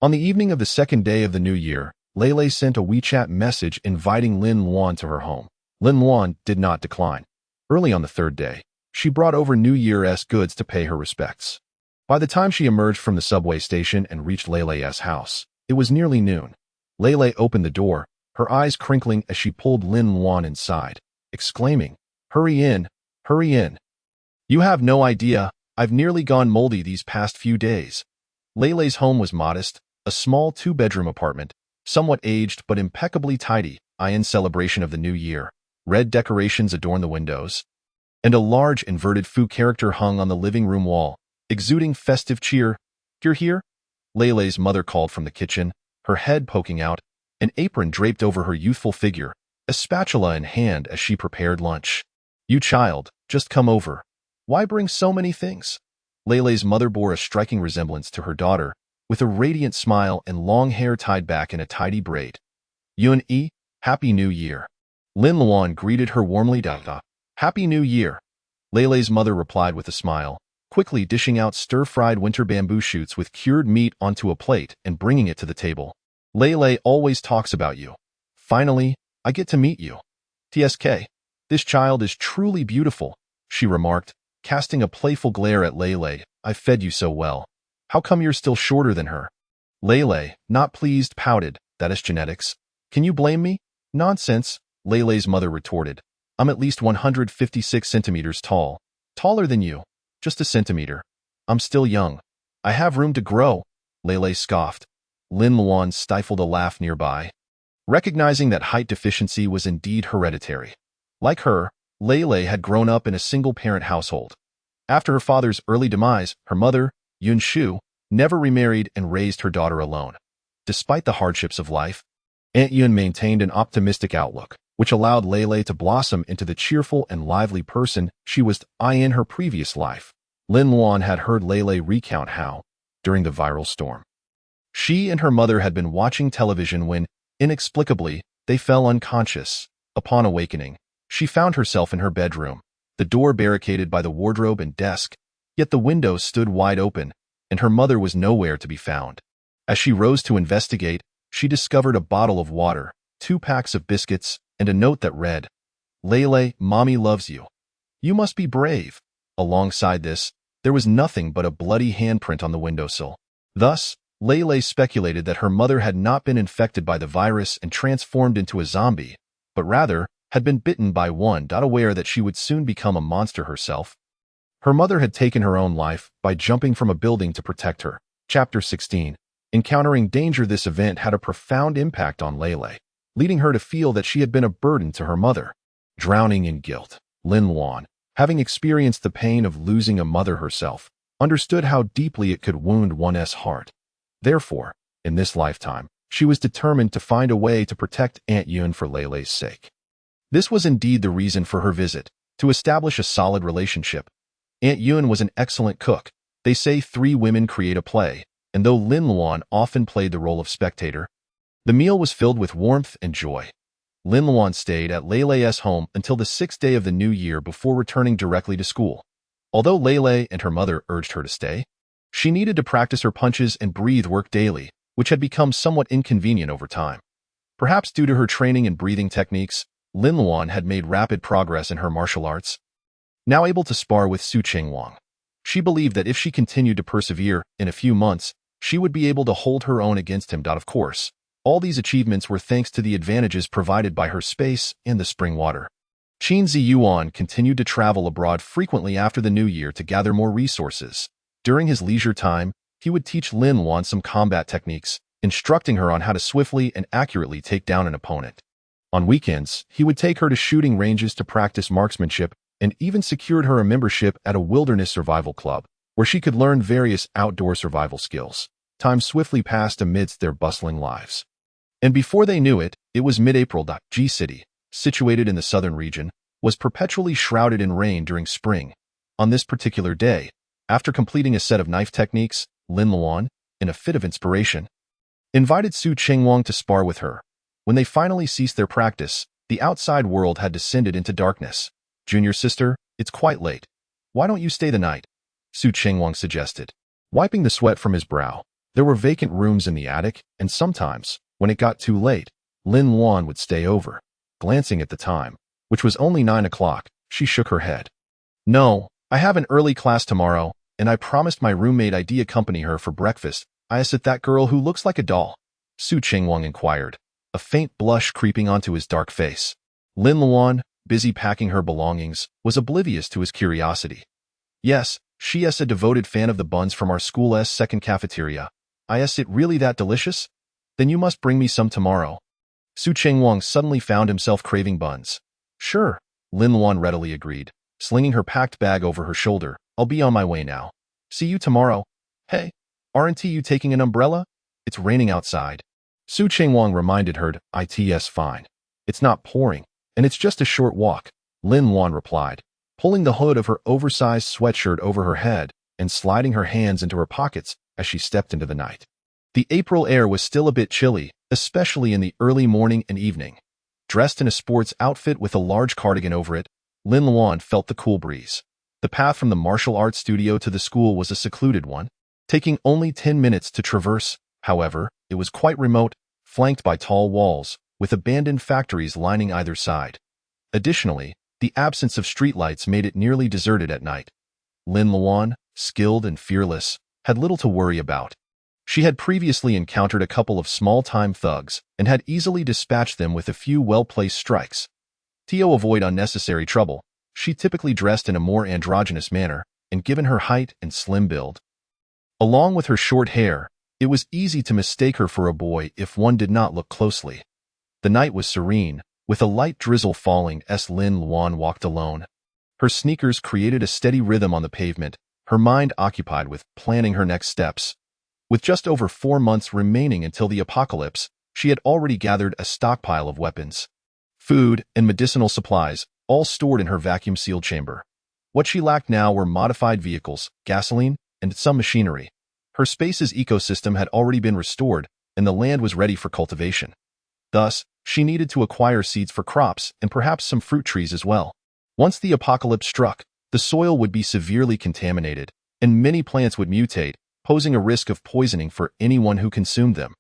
On the evening of the second day of the new year, Lei sent a WeChat message inviting Lin Luan to her home. Lin Luan did not decline. Early on the 3rd day, she brought over New Year's goods to pay her respects. By the time she emerged from the subway station and reached Lei's house, it was nearly noon. Lei opened the door, her eyes crinkling as she pulled Lin Luan inside, exclaiming, "Hurry in, hurry in. You have no idea, I've nearly gone moldy these past few days." Lei's home was modest, a small 2-bedroom apartment, somewhat aged but impeccably tidy, in celebration of the new year. Red decorations adorned the windows, and a large inverted Fu character hung on the living room wall, exuding festive cheer. "You're here?" Lei's mother called from the kitchen, her head poking out, an apron draped over her youthful figure, a spatula in hand as she prepared lunch. "You child, just come over. Why bring so many things?" Lei's mother bore a striking resemblance to her daughter, with a radiant smile and long hair tied back in a tidy braid. "Yun-e, Happy New Year." Lin Luan greeted her warmly. "Happy New Year." Lei's mother replied with a smile, quickly dishing out stir-fried winter bamboo shoots with cured meat onto a plate and bringing it to the table. "Lei always talks about you. Finally, I get to meet you. TSK, this child is truly beautiful," she remarked, casting a playful glare at Lei. "I fed you so well. How come you're still shorter than her?" Lei, not pleased, pouted. "That is genetics. Can you blame me?" "Nonsense," Lei's mother retorted. "I'm at least 156 centimeters tall. Taller than you. Just a centimeter. I'm still young. I have room to grow," Lei scoffed. Lin Luan stifled a laugh nearby, recognizing that height deficiency was indeed hereditary. Like her, Lei had grown up in a single-parent household. After her father's early demise, her mother, Yun Shu, never remarried and raised her daughter alone. Despite the hardships of life, Aunt Yun maintained an optimistic outlook, which allowed Lei to blossom into the cheerful and lively person she was in her previous life. Lin Luan had heard Lei recount how, during the viral storm, she and her mother had been watching television when, inexplicably, they fell unconscious. Upon awakening, she found herself in her bedroom, the door barricaded by the wardrobe and desk, yet the window stood wide open, and her mother was nowhere to be found. As she rose to investigate, she discovered a bottle of water, 2 packs of biscuits, and a note that read, "Lei, Mommy loves you. You must be brave." Alongside this, there was nothing but a bloody handprint on the windowsill. Thus, Lei speculated that her mother had not been infected by the virus and transformed into a zombie, but rather had been bitten by one. Aware that she would soon become a monster herself, her mother had taken her own life by jumping from a building to protect her. Chapter 16. Encountering danger. This event had a profound impact on Lei, leading her to feel that she had been a burden to her mother. Drowning in guilt, Lin Luan, having experienced the pain of losing a mother herself, understood how deeply it could wound one's heart. Therefore, in this lifetime, she was determined to find a way to protect Aunt Yun for Lei's sake. This was indeed the reason for her visit, to establish a solid relationship. Aunt Yun was an excellent cook. They say 3 women create a play, and though Lin Luan often played the role of spectator, the meal was filled with warmth and joy. Lin Luan stayed at Lei's home until the 6th day of the new year before returning directly to school. Although Lei and her mother urged her to stay, she needed to practice her punches and breathe work daily, which had become somewhat inconvenient over time. Perhaps due to her training in breathing techniques, Lin Luan had made rapid progress in her martial arts. Now able to spar with Su Qingwang, she believed that if she continued to persevere, in a few months, she would be able to hold her own against him. Of course, all these achievements were thanks to the advantages provided by her space and the spring water. Qin Ziyuan continued to travel abroad frequently after the new year to gather more resources. During his leisure time, he would teach Lin Luan some combat techniques, instructing her on how to swiftly and accurately take down an opponent. On weekends, he would take her to shooting ranges to practice marksmanship and even secured her a membership at a wilderness survival club, where she could learn various outdoor survival skills. Time swiftly passed amidst their bustling lives. And before they knew it, it was mid-April. G City, situated in the southern region, was perpetually shrouded in rain during spring. On this particular day, after completing a set of knife techniques, Lin Luan, in a fit of inspiration, invited Su Chengwang to spar with her. When they finally ceased their practice, the outside world had descended into darkness. "Junior sister, it's quite late. Why don't you stay the night?" Su Chengwang suggested, wiping the sweat from his brow. There were vacant rooms in the attic, and sometimes, when it got too late, Lin Luan would stay over. Glancing at the time, which was only 9 o'clock, she shook her head. "No, I have an early class tomorrow, and I promised my roommate I'd accompany her for breakfast. Is it that girl who looks like a doll?" Su Chengwang inquired, a faint blush creeping onto his dark face. Lin Luan, busy packing her belongings, was oblivious to his curiosity. "Yes, she is a devoted fan of the buns from our school's second cafeteria. Is it really that delicious? Then you must bring me some tomorrow." Su Chengwang suddenly found himself craving buns. "Sure," Lin Luan readily agreed, slinging her packed bag over her shoulder. "I'll be on my way now. See you tomorrow." "Hey, aren't you taking an umbrella? It's raining outside." Su Chengwang reminded her, "It's fine. It's not pouring, and it's just a short walk," Lin Luan replied, pulling the hood of her oversized sweatshirt over her head and sliding her hands into her pockets as she stepped into the night. The April air was still a bit chilly, especially in the early morning and evening. Dressed in a sports outfit with a large cardigan over it, Lin Luan felt the cool breeze. The path from the martial arts studio to the school was a secluded one, taking only 10 minutes to traverse. However, it was quite remote, flanked by tall walls, with abandoned factories lining either side. Additionally, the absence of streetlights made it nearly deserted at night. Lin Luan, skilled and fearless, had little to worry about. She had previously encountered a couple of small-time thugs and had easily dispatched them with a few well-placed strikes. To avoid unnecessary trouble, she typically dressed in a more androgynous manner, and given her height and slim build, along with her short hair, it was easy to mistake her for a boy if one did not look closely. The night was serene, with a light drizzle falling as Lin Luan walked alone. Her sneakers created a steady rhythm on the pavement, her mind occupied with planning her next steps. With just over 4 months remaining until the apocalypse, she had already gathered a stockpile of weapons, food, and medicinal supplies, all stored in her vacuum-sealed chamber. What she lacked now were modified vehicles, gasoline, and some machinery. Her space's ecosystem had already been restored, and the land was ready for cultivation. Thus, she needed to acquire seeds for crops and perhaps some fruit trees as well. Once the apocalypse struck, the soil would be severely contaminated, and many plants would mutate, posing a risk of poisoning for anyone who consumed them.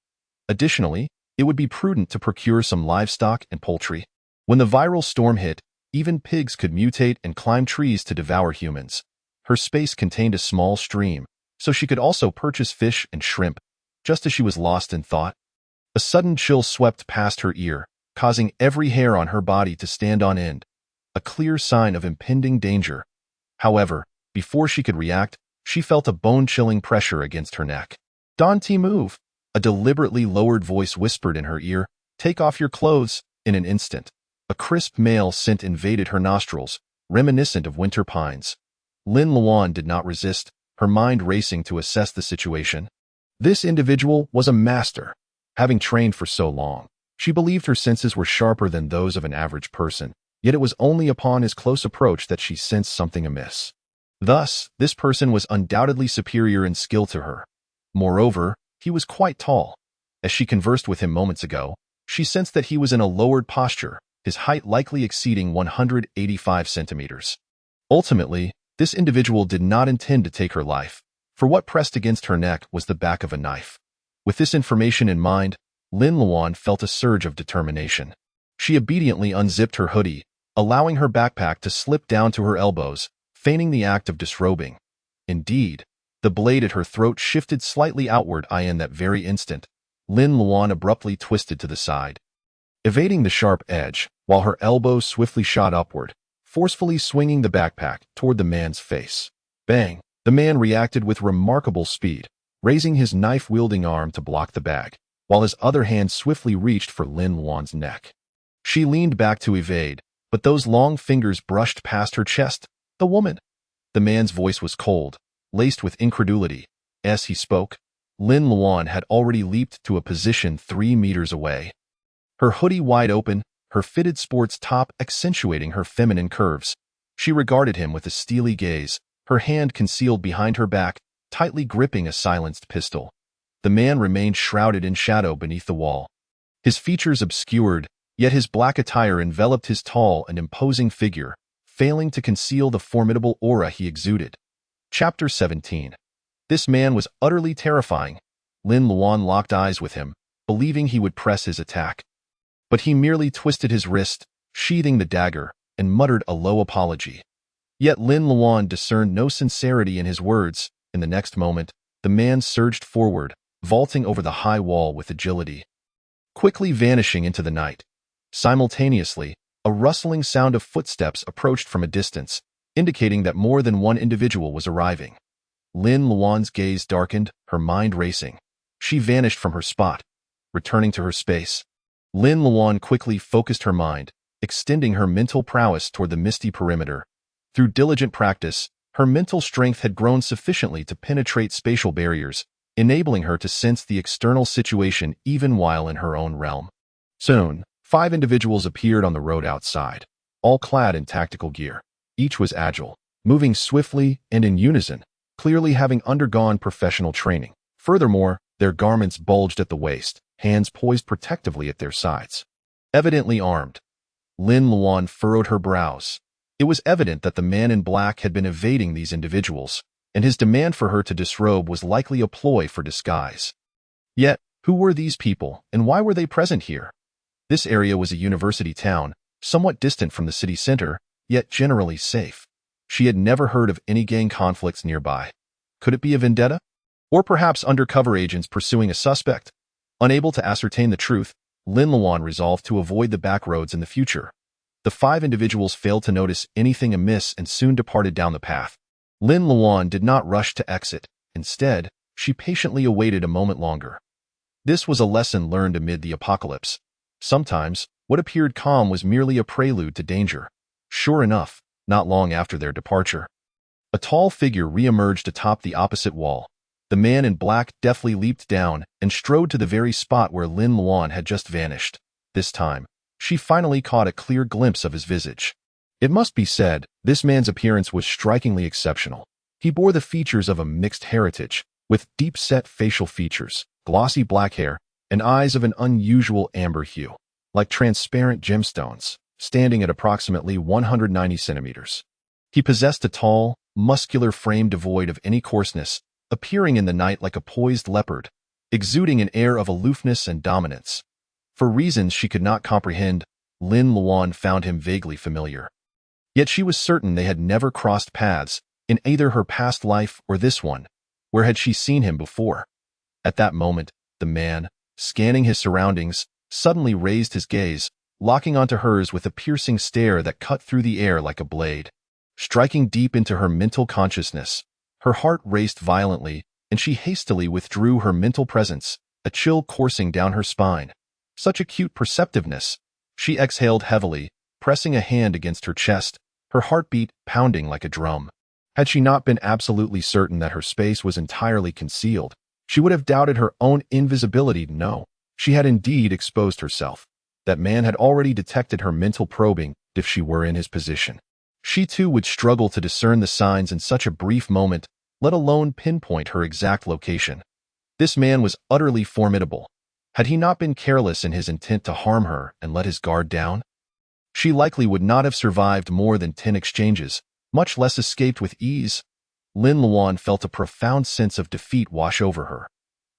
Additionally, it would be prudent to procure some livestock and poultry. When the viral storm hit, even pigs could mutate and climb trees to devour humans. Her space contained a small stream, so she could also purchase fish and shrimp. Just as she was lost in thought, a sudden chill swept past her ear, causing every hair on her body to stand on end, a clear sign of impending danger. However, before she could react, she felt a bone-chilling pressure against her neck. "Don't move," a deliberately lowered voice whispered in her ear. "Take off your clothes." In an instant, a crisp male scent invaded her nostrils, reminiscent of winter pines. Lin Luan did not resist, her mind racing to assess the situation. This individual was a master. Having trained for so long, she believed her senses were sharper than those of an average person, yet it was only upon his close approach that she sensed something amiss. Thus, this person was undoubtedly superior in skill to her. Moreover, he was quite tall. As she conversed with him moments ago, she sensed that he was in a lowered posture, his height likely exceeding 185 centimeters. Ultimately, this individual did not intend to take her life, for what pressed against her neck was the back of a knife. With this information in mind, Lin Luan felt a surge of determination. She obediently unzipped her hoodie, allowing her backpack to slip down to her elbows, feigning the act of disrobing. Indeed, the blade at her throat shifted slightly outward. In that very instant, Lin Luan abruptly twisted to the side, evading the sharp edge, while her elbows swiftly shot upward, forcefully swinging the backpack toward the man's face. Bang! The man reacted with remarkable speed, raising his knife-wielding arm to block the bag, while his other hand swiftly reached for Lin Luan's neck. She leaned back to evade, but those long fingers brushed past her chest. "The woman!" The man's voice was cold, laced with incredulity. As he spoke, Lin Luan had already leaped to a position 3 meters away. Her hoodie wide open, her fitted sports top accentuating her feminine curves. She regarded him with a steely gaze, her hand concealed behind her back, tightly gripping a silenced pistol. The man remained shrouded in shadow beneath the wall. His features obscured, yet his black attire enveloped his tall and imposing figure, failing to conceal the formidable aura he exuded. Chapter 17. This man was utterly terrifying. Lin Luan locked eyes with him, believing he would press his attack. But he merely twisted his wrist, sheathing the dagger, and muttered a low apology. Yet Lin Luan discerned no sincerity in his words. In the next moment, the man surged forward, vaulting over the high wall with agility, quickly vanishing into the night. Simultaneously, a rustling sound of footsteps approached from a distance, indicating that more than one individual was arriving. Lin Luan's gaze darkened, her mind racing. She vanished from her spot, returning to her space. Lin Luan quickly focused her mind, extending her mental prowess toward the misty perimeter. Through diligent practice, her mental strength had grown sufficiently to penetrate spatial barriers, enabling her to sense the external situation even while in her own realm. Soon, 5 individuals appeared on the road outside, all clad in tactical gear. Each was agile, moving swiftly and in unison, clearly having undergone professional training. Furthermore, their garments bulged at the waist, hands poised protectively at their sides. Evidently armed. Lin Luan furrowed her brows. It was evident that the man in black had been evading these individuals, and his demand for her to disrobe was likely a ploy for disguise. Yet, who were these people, and why were they present here? This area was a university town, somewhat distant from the city center, yet generally safe. She had never heard of any gang conflicts nearby. Could it be a vendetta? Or perhaps undercover agents pursuing a suspect? Unable to ascertain the truth, Lin Luan resolved to avoid the back roads in the future. The 5 individuals failed to notice anything amiss and soon departed down the path. Lin Luan did not rush to exit. Instead, she patiently awaited a moment longer. This was a lesson learned amid the apocalypse. Sometimes, what appeared calm was merely a prelude to danger. Sure enough, not long after their departure, a tall figure re-emerged atop the opposite wall. The man in black deftly leaped down and strode to the very spot where Lin Luan had just vanished. This time, she finally caught a clear glimpse of his visage. It must be said, this man's appearance was strikingly exceptional. He bore the features of a mixed heritage, with deep-set facial features, glossy black hair, and eyes of an unusual amber hue, like transparent gemstones, standing at approximately 190 centimeters. He possessed a tall, muscular frame devoid of any coarseness, appearing in the night like a poised leopard, exuding an air of aloofness and dominance. For reasons she could not comprehend, Lin Luan found him vaguely familiar. Yet she was certain they had never crossed paths, in either her past life or this one. Where had she seen him before? At that moment, the man, scanning his surroundings, suddenly raised his gaze, locking onto hers with a piercing stare that cut through the air like a blade. Striking deep into her mental consciousness, her heart raced violently, and she hastily withdrew her mental presence, a chill coursing down her spine. Such acute perceptiveness. She exhaled heavily, pressing a hand against her chest, her heartbeat pounding like a drum. Had she not been absolutely certain that her space was entirely concealed, she would have doubted her own invisibility. No, she had indeed exposed herself. That man had already detected her mental probing if she were in his position. She too would struggle to discern the signs in such a brief moment, let alone pinpoint her exact location. This man was utterly formidable. Had he not been careless in his intent to harm her and let his guard down? She likely would not have survived more than 10 exchanges, much less escaped with ease. Lin Luan felt a profound sense of defeat wash over her.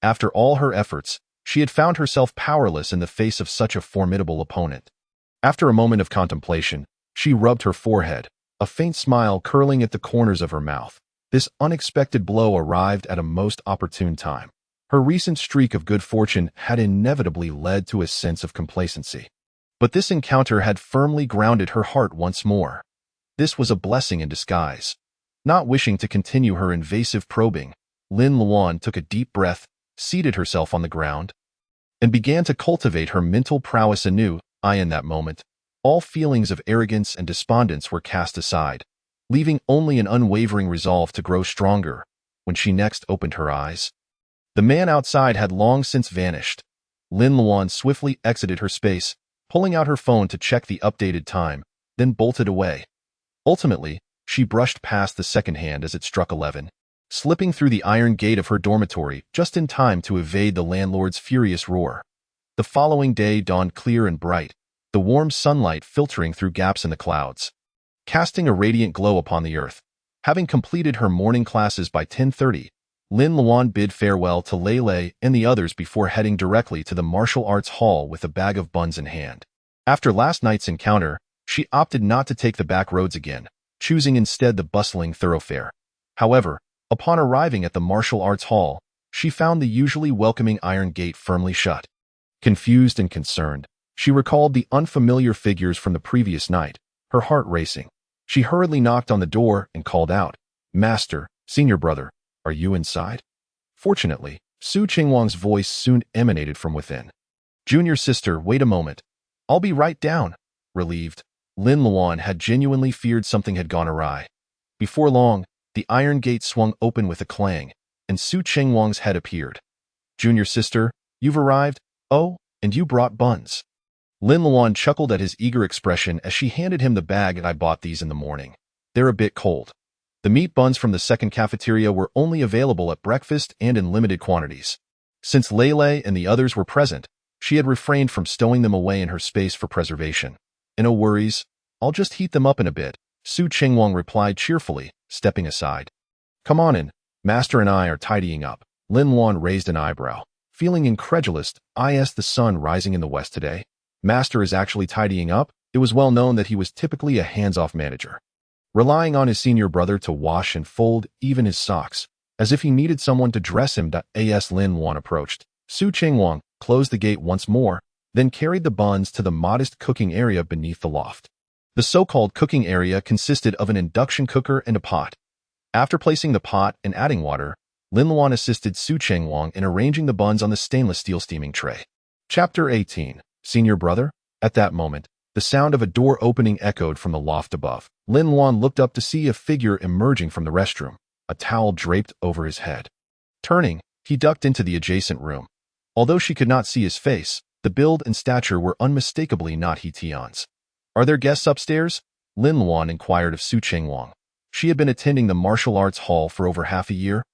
After all her efforts, she had found herself powerless in the face of such a formidable opponent. After a moment of contemplation, she rubbed her forehead, a faint smile curling at the corners of her mouth. This unexpected blow arrived at a most opportune time. Her recent streak of good fortune had inevitably led to a sense of complacency. But this encounter had firmly grounded her heart once more. This was a blessing in disguise. Not wishing to continue her invasive probing, Lin Luan took a deep breath, seated herself on the ground, and began to cultivate her mental prowess anew. In that moment, all feelings of arrogance and despondence were cast aside, leaving only an unwavering resolve to grow stronger. When she next opened her eyes, the man outside had long since vanished. Lin Luan swiftly exited her space, pulling out her phone to check the updated time, then bolted away. Ultimately, she brushed past the second hand as it struck 11. slipping through the iron gate of her dormitory just in time to evade the landlord's furious roar. The following day dawned clear and bright, the warm sunlight filtering through gaps in the clouds, casting a radiant glow upon the earth. Having completed her morning classes by 10:30, Lin Luan bid farewell to Lei Lei and the others before heading directly to the martial arts hall with a bag of buns in hand. After last night's encounter, she opted not to take the back roads again, choosing instead the bustling thoroughfare. However, upon arriving at the martial arts hall, she found the usually welcoming iron gate firmly shut. Confused and concerned, she recalled the unfamiliar figures from the previous night, her heart racing. She hurriedly knocked on the door and called out, "Master, senior brother, are you inside?" Fortunately, Su Qingwang's voice soon emanated from within. "Junior sister, wait a moment. I'll be right down." Relieved, Lin Luan had genuinely feared something had gone awry. Before long, the iron gate swung open with a clang, and Su Qingwang's head appeared. "Junior sister, you've arrived? Oh, and you brought buns." Lin Luan chuckled at his eager expression as she handed him the bag. "And I bought these in the morning. They're a bit cold." The meat buns from the second cafeteria were only available at breakfast and in limited quantities. Since Lei Lei and the others were present, she had refrained from stowing them away in her space for preservation. "No worries, I'll just heat them up in a bit," Su Qingwang replied cheerfully, stepping aside. "Come on in, Master and I are tidying up." Lin Luan raised an eyebrow. Feeling incredulous, I asked the sun rising in the west today. Master is actually tidying up? It was well known that he was typically a hands-off manager, relying on his senior brother to wash and fold even his socks, as if he needed someone to dress him. As Lin Luan approached, Su Qingwang closed the gate once more, then carried the buns to the modest cooking area beneath the loft. The so-called cooking area consisted of an induction cooker and a pot. After placing the pot and adding water, Lin Luan assisted Su Qingwang in arranging the buns on the stainless steel steaming tray. Chapter 18. Senior brother? At that moment, the sound of a door opening echoed from the loft above. Lin Luan looked up to see a figure emerging from the restroom, a towel draped over his head. Turning, he ducked into the adjacent room. Although she could not see his face, the build and stature were unmistakably not He Tian's. "Are there guests upstairs?" Lin Luan inquired of Su Qingwang. She had been attending the martial arts hall for over half a year,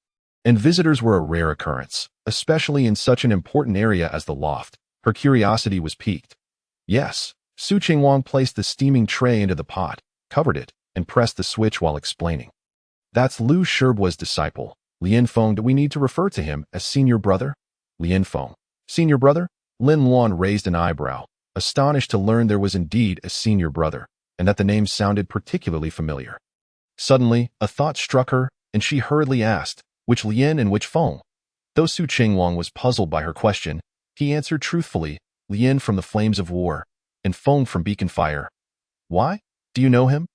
and visitors were a rare occurrence, especially in such an important area as the loft. Her curiosity was piqued. "Yes." Su Qingwang placed the steaming tray into the pot, covered it, and pressed the switch while explaining. "That's Liu Shibua's disciple, Lian Feng. Do we need to refer to him as senior brother?" "Lian Feng. Senior brother?" Lin Luan raised an eyebrow, astonished to learn there was indeed a senior brother, and that the name sounded particularly familiar. Suddenly, a thought struck her, and she hurriedly asked, "Which Lian and which Feng?" Though Su Qingwang was puzzled by her question, he answered truthfully, "Lian from the Flames of War, and Feng from Beacon Fire." "Why? Do you know him?"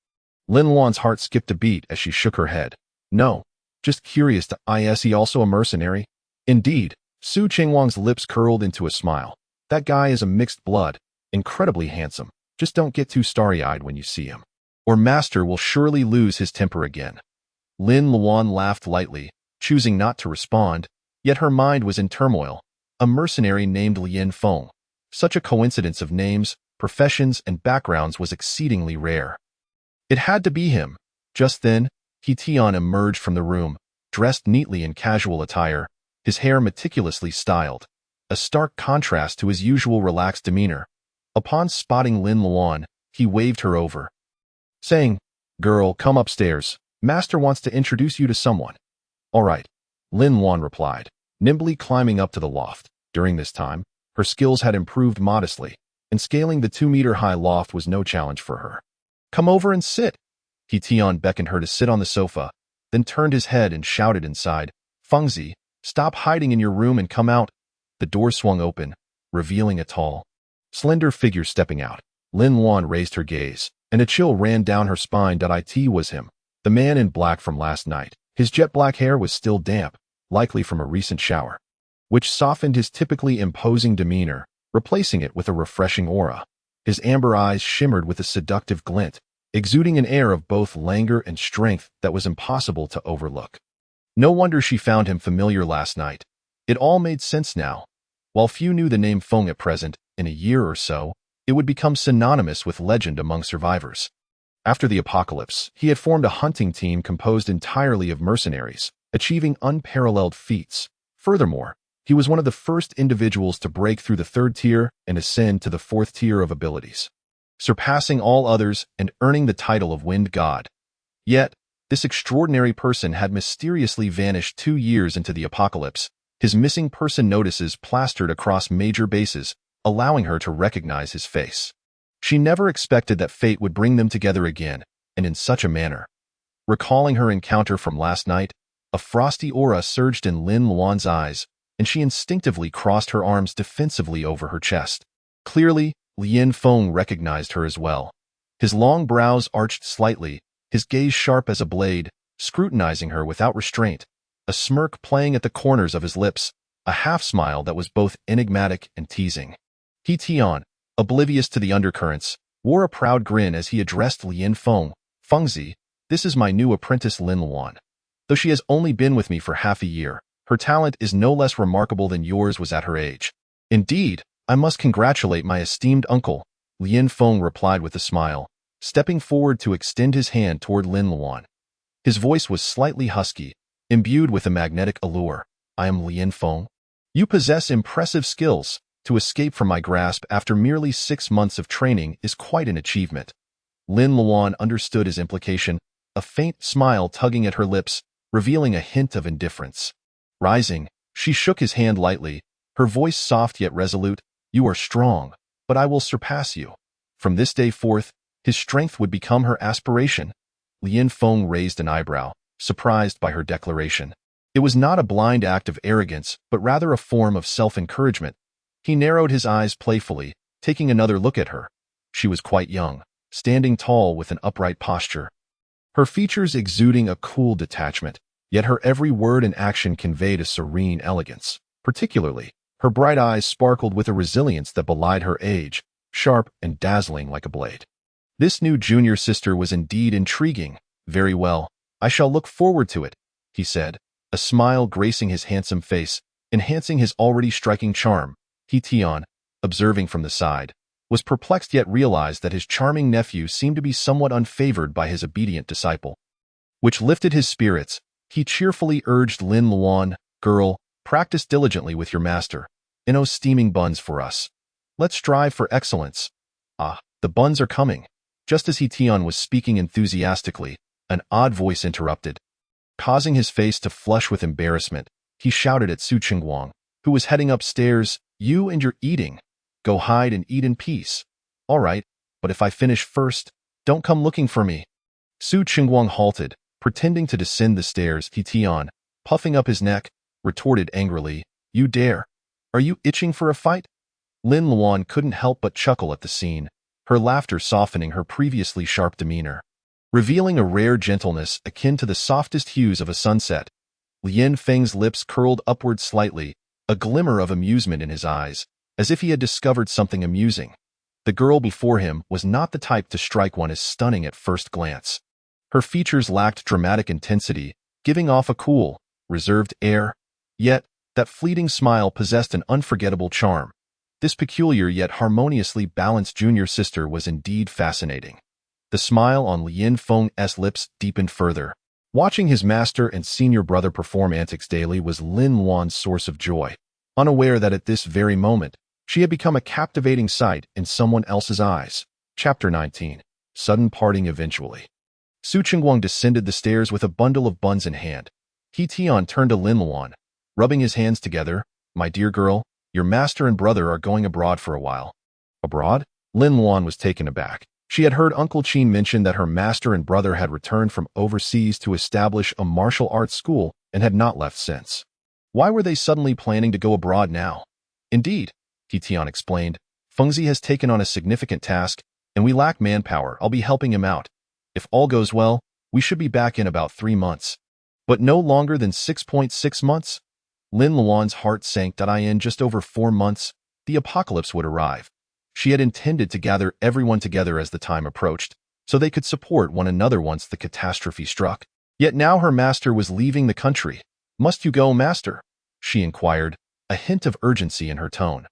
Lin Luan's heart skipped a beat as she shook her head. "No, just curious. Is he also a mercenary?" "Indeed." Su Qingwang's lips curled into a smile. "That guy is a mixed blood, incredibly handsome. Just don't get too starry-eyed when you see him, or Master will surely lose his temper again." Lin Luan laughed lightly, choosing not to respond, yet her mind was in turmoil. A mercenary named Lian Feng. Such a coincidence of names, professions, and backgrounds was exceedingly rare. It had to be him. Just then, He Tian emerged from the room, dressed neatly in casual attire, his hair meticulously styled, a stark contrast to his usual relaxed demeanor. Upon spotting Lin Luan, he waved her over, saying, "Girl, come upstairs. Master wants to introduce you to someone." "All right," Lin Luan replied, nimbly climbing up to the loft. During this time, her skills had improved modestly, and scaling the 2-meter-high loft was no challenge for her. "Come over and sit." He Tian beckoned her to sit on the sofa, then turned his head and shouted inside, "Fengzi, stop hiding in your room and come out." The door swung open, revealing a tall, slender figure stepping out. Lin Luan raised her gaze, and a chill ran down her spine. It was him, the man in black from last night. His jet-black hair was still damp, likely from a recent shower, which softened his typically imposing demeanor, replacing it with a refreshing aura. His amber eyes shimmered with a seductive glint, exuding an air of both languor and strength that was impossible to overlook. No wonder she found him familiar last night. It all made sense now. While few knew the name Feng at present, in a year or so, it would become synonymous with legend among survivors. After the apocalypse, he had formed a hunting team composed entirely of mercenaries, achieving unparalleled feats. Furthermore, he was one of the first individuals to break through the third tier and ascend to the fourth tier of abilities, surpassing all others and earning the title of Wind God. Yet, this extraordinary person had mysteriously vanished 2 years into the apocalypse, his missing person notices plastered across major bases, allowing her to recognize his face. She never expected that fate would bring them together again, and in such a manner. Recalling her encounter from last night, a frosty aura surged in Lin Luan's eyes, and she instinctively crossed her arms defensively over her chest. Clearly, Lien Feng recognized her as well. His long brows arched slightly, his gaze sharp as a blade, scrutinizing her without restraint, a smirk playing at the corners of his lips, a half-smile that was both enigmatic and teasing. He Tian, oblivious to the undercurrents, wore a proud grin as he addressed Lien Feng. Fengzi, this is my new apprentice Lin Luan. Though she has only been with me for half a year, her talent is no less remarkable than yours was at her age. Indeed, I must congratulate my esteemed uncle, Lien Feng replied with a smile, stepping forward to extend his hand toward Lin Luan. His voice was slightly husky, imbued with a magnetic allure. I am Lien Feng. You possess impressive skills. To escape from my grasp after merely 6 months of training is quite an achievement. Lin Luan understood his implication, a faint smile tugging at her lips, revealing a hint of indifference. Rising, she shook his hand lightly, her voice soft yet resolute. You are strong, but I will surpass you. From this day forth, his strength would become her aspiration. Lien Feng raised an eyebrow, surprised by her declaration. It was not a blind act of arrogance, but rather a form of self-encouragement. He narrowed his eyes playfully, taking another look at her. She was quite young, standing tall with an upright posture, her features exuding a cool detachment, yet her every word and action conveyed a serene elegance. Particularly, her bright eyes sparkled with a resilience that belied her age, sharp and dazzling like a blade. This new junior sister was indeed intriguing. Very well, I shall look forward to it, he said, a smile gracing his handsome face, enhancing his already striking charm. He Tian, observing from the side, was perplexed yet realized that his charming nephew seemed to be somewhat unfavored by his obedient disciple, which lifted his spirits. He cheerfully urged Lin Luan, girl, practice diligently with your master. Steaming buns for us. Let's strive for excellence. Ah, the buns are coming. Just as He Tian was speaking enthusiastically, an odd voice interrupted. Causing his face to flush with embarrassment, he shouted at Su Qingguang, who was heading upstairs, you and your eating. Go hide and eat in peace. All right, but if I finish first, don't come looking for me. Su Qingguang halted, pretending to descend the stairs. He Tian, puffing up his neck, retorted angrily, you dare. Are you itching for a fight? Lin Luan couldn't help but chuckle at the scene, her laughter softening her previously sharp demeanor, revealing a rare gentleness akin to the softest hues of a sunset. Lien Feng's lips curled upward slightly, a glimmer of amusement in his eyes, as if he had discovered something amusing. The girl before him was not the type to strike one as stunning at first glance. Her features lacked dramatic intensity, giving off a cool, reserved air. Yet, that fleeting smile possessed an unforgettable charm. This peculiar yet harmoniously balanced junior sister was indeed fascinating. The smile on Lien Feng's lips deepened further. Watching his master and senior brother perform antics daily was Lin Luan's source of joy, unaware that at this very moment, she had become a captivating sight in someone else's eyes. Chapter 19. Sudden Parting Eventually. Su Qingguang descended the stairs with a bundle of buns in hand. He Tian turned to Lin Luan, rubbing his hands together. My dear girl, your master and brother are going abroad for a while. Abroad? Lin Luan was taken aback. She had heard Uncle Qin mention that her master and brother had returned from overseas to establish a martial arts school and had not left since. Why were they suddenly planning to go abroad now? Indeed, He Tian explained, Fengzi has taken on a significant task, and we lack manpower. I'll be helping him out. If all goes well, we should be back in about 3 months. But no longer than 6.6 months? Lin Luan's heart sank. In just over 4 months, the apocalypse would arrive. She had intended to gather everyone together as the time approached, so they could support one another once the catastrophe struck. Yet now her master was leaving the country. Must you go, master? She inquired, a hint of urgency in her tone.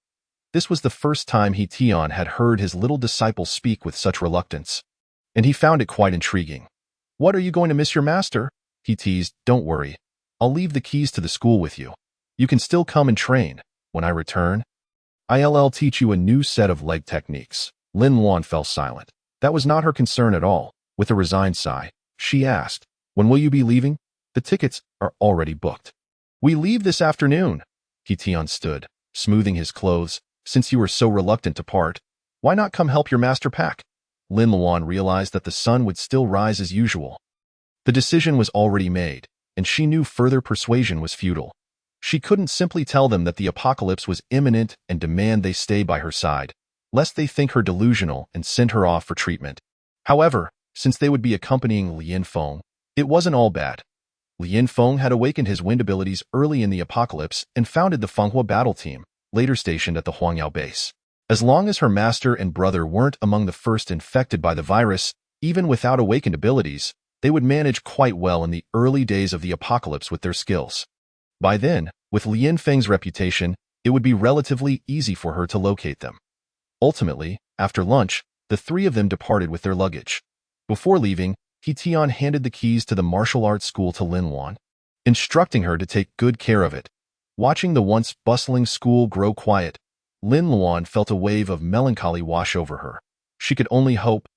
This was the first time He Tian had heard his little disciple speak with such reluctance, and he found it quite intriguing. What, are you going to miss your master? He teased. Don't worry. I'll leave the keys to the school with you. You can still come and train. When I return, I'll teach you a new set of leg techniques. Lin Luan fell silent. That was not her concern at all. With a resigned sigh, she asked, when will you be leaving? The tickets are already booked. We leave this afternoon. Tian stood, smoothing his clothes. Since you were so reluctant to part, why not come help your master pack? Lin Luan realized that the sun would still rise as usual. The decision was already made, and she knew further persuasion was futile. She couldn't simply tell them that the apocalypse was imminent and demand they stay by her side, lest they think her delusional and send her off for treatment. However, since they would be accompanying Lin Feng, it wasn't all bad. Lin Feng had awakened his wind abilities early in the apocalypse and founded the Fenghua battle team, later stationed at the Huangyao base. As long as her master and brother weren't among the first infected by the virus, even without awakened abilities, they would manage quite well in the early days of the apocalypse with their skills. By then, with Lin Feng's reputation, it would be relatively easy for her to locate them. Ultimately, after lunch, the three of them departed with their luggage. Before leaving, Tian handed the keys to the martial arts school to Lin Luan, instructing her to take good care of it. Watching the once bustling school grow quiet, Lin Luan felt a wave of melancholy wash over her. She could only hope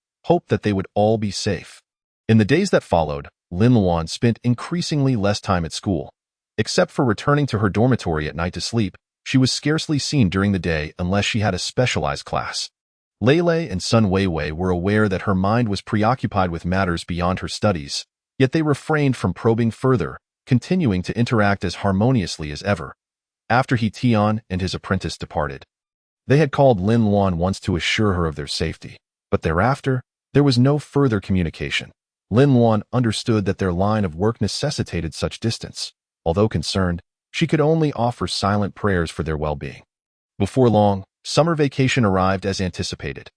that they would all be safe. In the days that followed, Lin Luan spent increasingly less time at school. Except for returning to her dormitory at night to sleep, she was scarcely seen during the day unless she had a specialized class. Lei and Sun Weiwei were aware that her mind was preoccupied with matters beyond her studies, yet they refrained from probing further, continuing to interact as harmoniously as ever. After Tian and his apprentice departed, they had called Lin Luan once to assure her of their safety, but thereafter, there was no further communication. Lin Luan understood that their line of work necessitated such distance. Although concerned, she could only offer silent prayers for their well-being. Before long, summer vacation arrived as anticipated.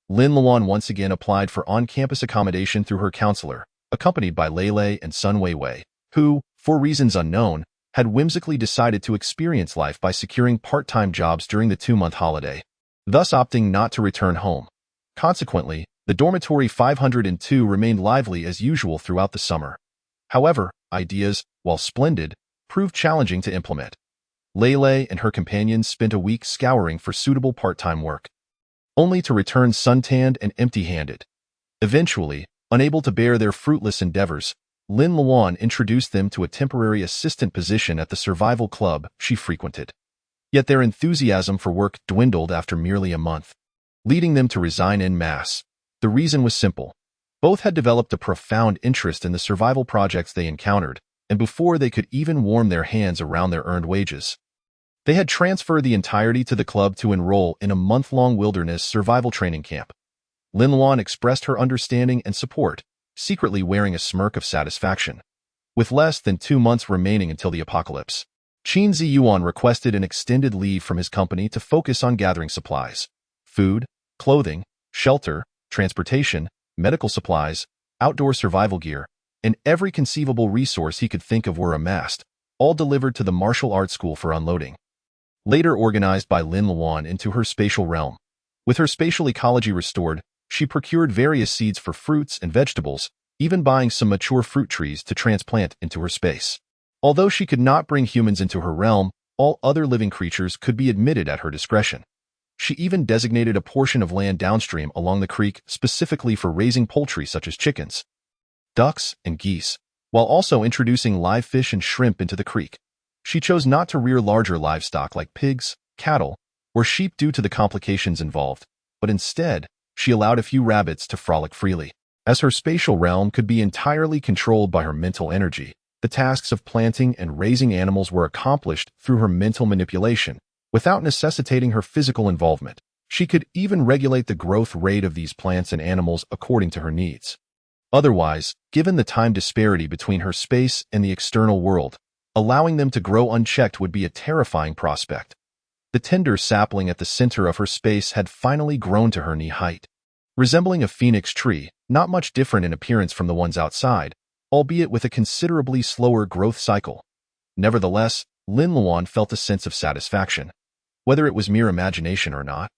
Lin Luan once again applied for on-campus accommodation through her counselor, accompanied by Lei and Sun Weiwei, who, for reasons unknown, had whimsically decided to experience life by securing part-time jobs during the 2-month holiday, thus opting not to return home. Consequently, the dormitory 502 remained lively as usual throughout the summer. However, ideas, while splendid, proved challenging to implement. Lei and her companions spent a week scouring for suitable part-time work, only to return suntanned and empty-handed. Eventually, unable to bear their fruitless endeavors, Lin Luan introduced them to a temporary assistant position at the survival club she frequented. Yet their enthusiasm for work dwindled after merely a month, leading them to resign en masse. The reason was simple. Both had developed a profound interest in the survival projects they encountered, and before they could even warm their hands around their earned wages, they had transferred the entirety to the club to enroll in a month-long wilderness survival training camp. Lin Luan expressed her understanding and support, secretly wearing a smirk of satisfaction. With less than 2 months remaining until the apocalypse, Qin Ziyuan requested an extended leave from his company to focus on gathering supplies, food, clothing, shelter, transportation, medical supplies, outdoor survival gear, and every conceivable resource he could think of were amassed, all delivered to the martial arts school for unloading. Later organized by Lin Luan into her spatial realm. With her spatial ecology restored, she procured various seeds for fruits and vegetables, even buying some mature fruit trees to transplant into her space. Although she could not bring humans into her realm, all other living creatures could be admitted at her discretion. She even designated a portion of land downstream along the creek specifically for raising poultry such as chickens, ducks, and geese, while also introducing live fish and shrimp into the creek. She chose not to rear larger livestock like pigs, cattle, or sheep due to the complications involved, but instead, she allowed a few rabbits to frolic freely. As her spatial realm could be entirely controlled by her mental energy, the tasks of planting and raising animals were accomplished through her mental manipulation, without necessitating her physical involvement. She could even regulate the growth rate of these plants and animals according to her needs. Otherwise, given the time disparity between her space and the external world, allowing them to grow unchecked would be a terrifying prospect. The tender sapling at the center of her space had finally grown to her knee height. Resembling a phoenix tree, not much different in appearance from the ones outside, albeit with a considerably slower growth cycle. Nevertheless, Lin Luan felt a sense of satisfaction. Whether it was mere imagination or not,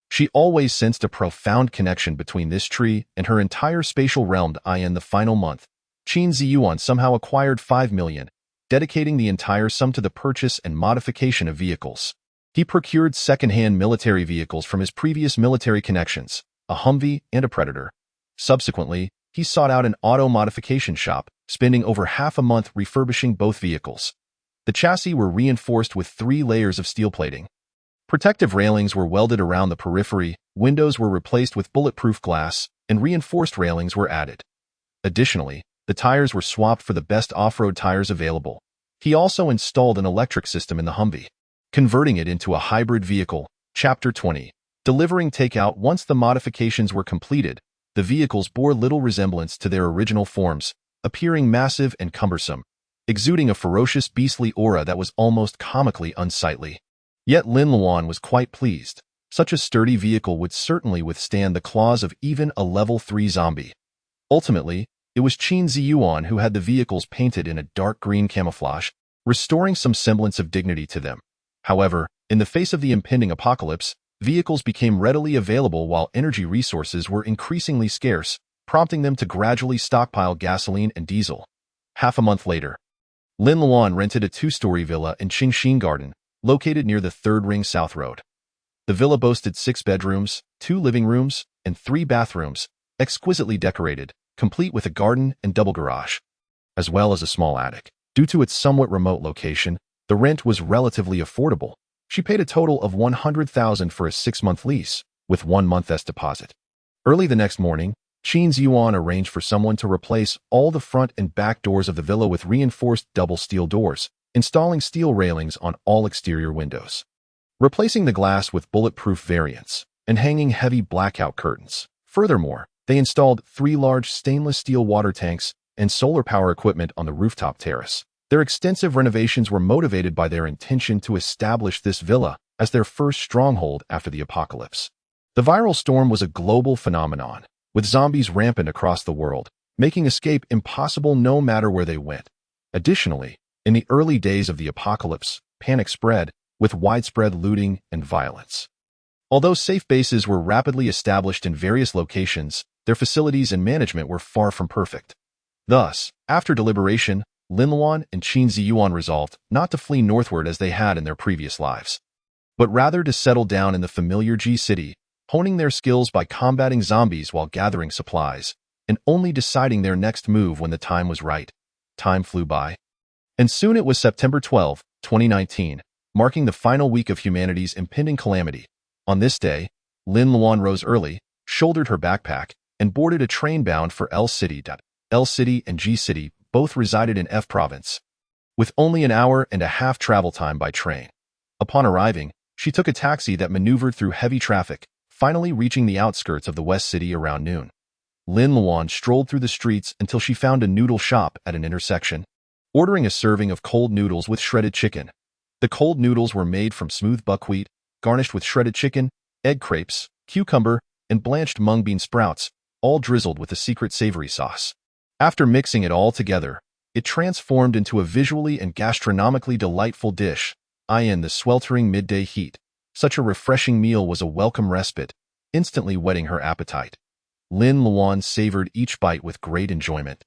she always sensed a profound connection between this tree and her entire spatial realm. In the final month, Qin Ziyuan somehow acquired 5 million dedicating the entire sum to the purchase and modification of vehicles. He procured second-hand military vehicles from his previous military connections, a Humvee and a Predator. Subsequently, he sought out an auto modification shop, spending over half a month refurbishing both vehicles. The chassis were reinforced with 3 layers of steel plating. Protective railings were welded around the periphery, windows were replaced with bulletproof glass, and reinforced railings were added. Additionally, the tires were swapped for the best off-road tires available. He also installed an electric system in the Humvee, converting it into a hybrid vehicle. Chapter 20. Delivering takeout. Once the modifications were completed, the vehicles bore little resemblance to their original forms, appearing massive and cumbersome, exuding a ferocious beastly aura that was almost comically unsightly. Yet Lin Luan was quite pleased. Such a sturdy vehicle would certainly withstand the claws of even a level 3 zombie. Ultimately, it was Qin Ziyuan who had the vehicles painted in a dark green camouflage, restoring some semblance of dignity to them. However, in the face of the impending apocalypse, vehicles became readily available while energy resources were increasingly scarce, prompting them to gradually stockpile gasoline and diesel. Half a month later, Lin Luan rented a 2-story villa in Qingxin Garden, located near the 3rd Ring South Road. The villa boasted 6 bedrooms, 2 living rooms, and 3 bathrooms, exquisitely decorated, complete with a garden and double garage, as well as a small attic. Due to its somewhat remote location, the rent was relatively affordable. She paid a total of 100,000 for a 6-month lease, with 1 month as deposit. Early the next morning, Qin Ziyuan arranged for someone to replace all the front and back doors of the villa with reinforced double steel doors, installing steel railings on all exterior windows, replacing the glass with bulletproof variants, and hanging heavy blackout curtains. Furthermore, they installed 3 large stainless steel water tanks and solar power equipment on the rooftop terrace. Their extensive renovations were motivated by their intention to establish this villa as their first stronghold after the apocalypse. The viral storm was a global phenomenon, with zombies rampant across the world, making escape impossible no matter where they went. Additionally, in the early days of the apocalypse, panic spread, with widespread looting and violence. Although safe bases were rapidly established in various locations, their facilities and management were far from perfect. Thus, after deliberation, Lin Luan and Qin Ziyuan resolved not to flee northward as they had in their previous lives, but rather to settle down in the familiar G City, honing their skills by combating zombies while gathering supplies, and only deciding their next move when the time was right. Time flew by. And soon it was September 12, 2019, marking the final week of humanity's impending calamity. On this day, Lin Luan rose early, shouldered her backpack, and boarded a train bound for L City. L City and G City both resided in F Province, with only an hour and a half travel time by train. Upon arriving, she took a taxi that maneuvered through heavy traffic, finally reaching the outskirts of the West City around noon. Lin Luan strolled through the streets until she found a noodle shop at an intersection, ordering a serving of cold noodles with shredded chicken. The cold noodles were made from smooth buckwheat, garnished with shredded chicken, egg crepes, cucumber, and blanched mung bean sprouts, all drizzled with a secret savory sauce. After mixing it all together, it transformed into a visually and gastronomically delightful dish. In the sweltering midday heat, such a refreshing meal was a welcome respite, instantly whetting her appetite. Lin Luan savored each bite with great enjoyment.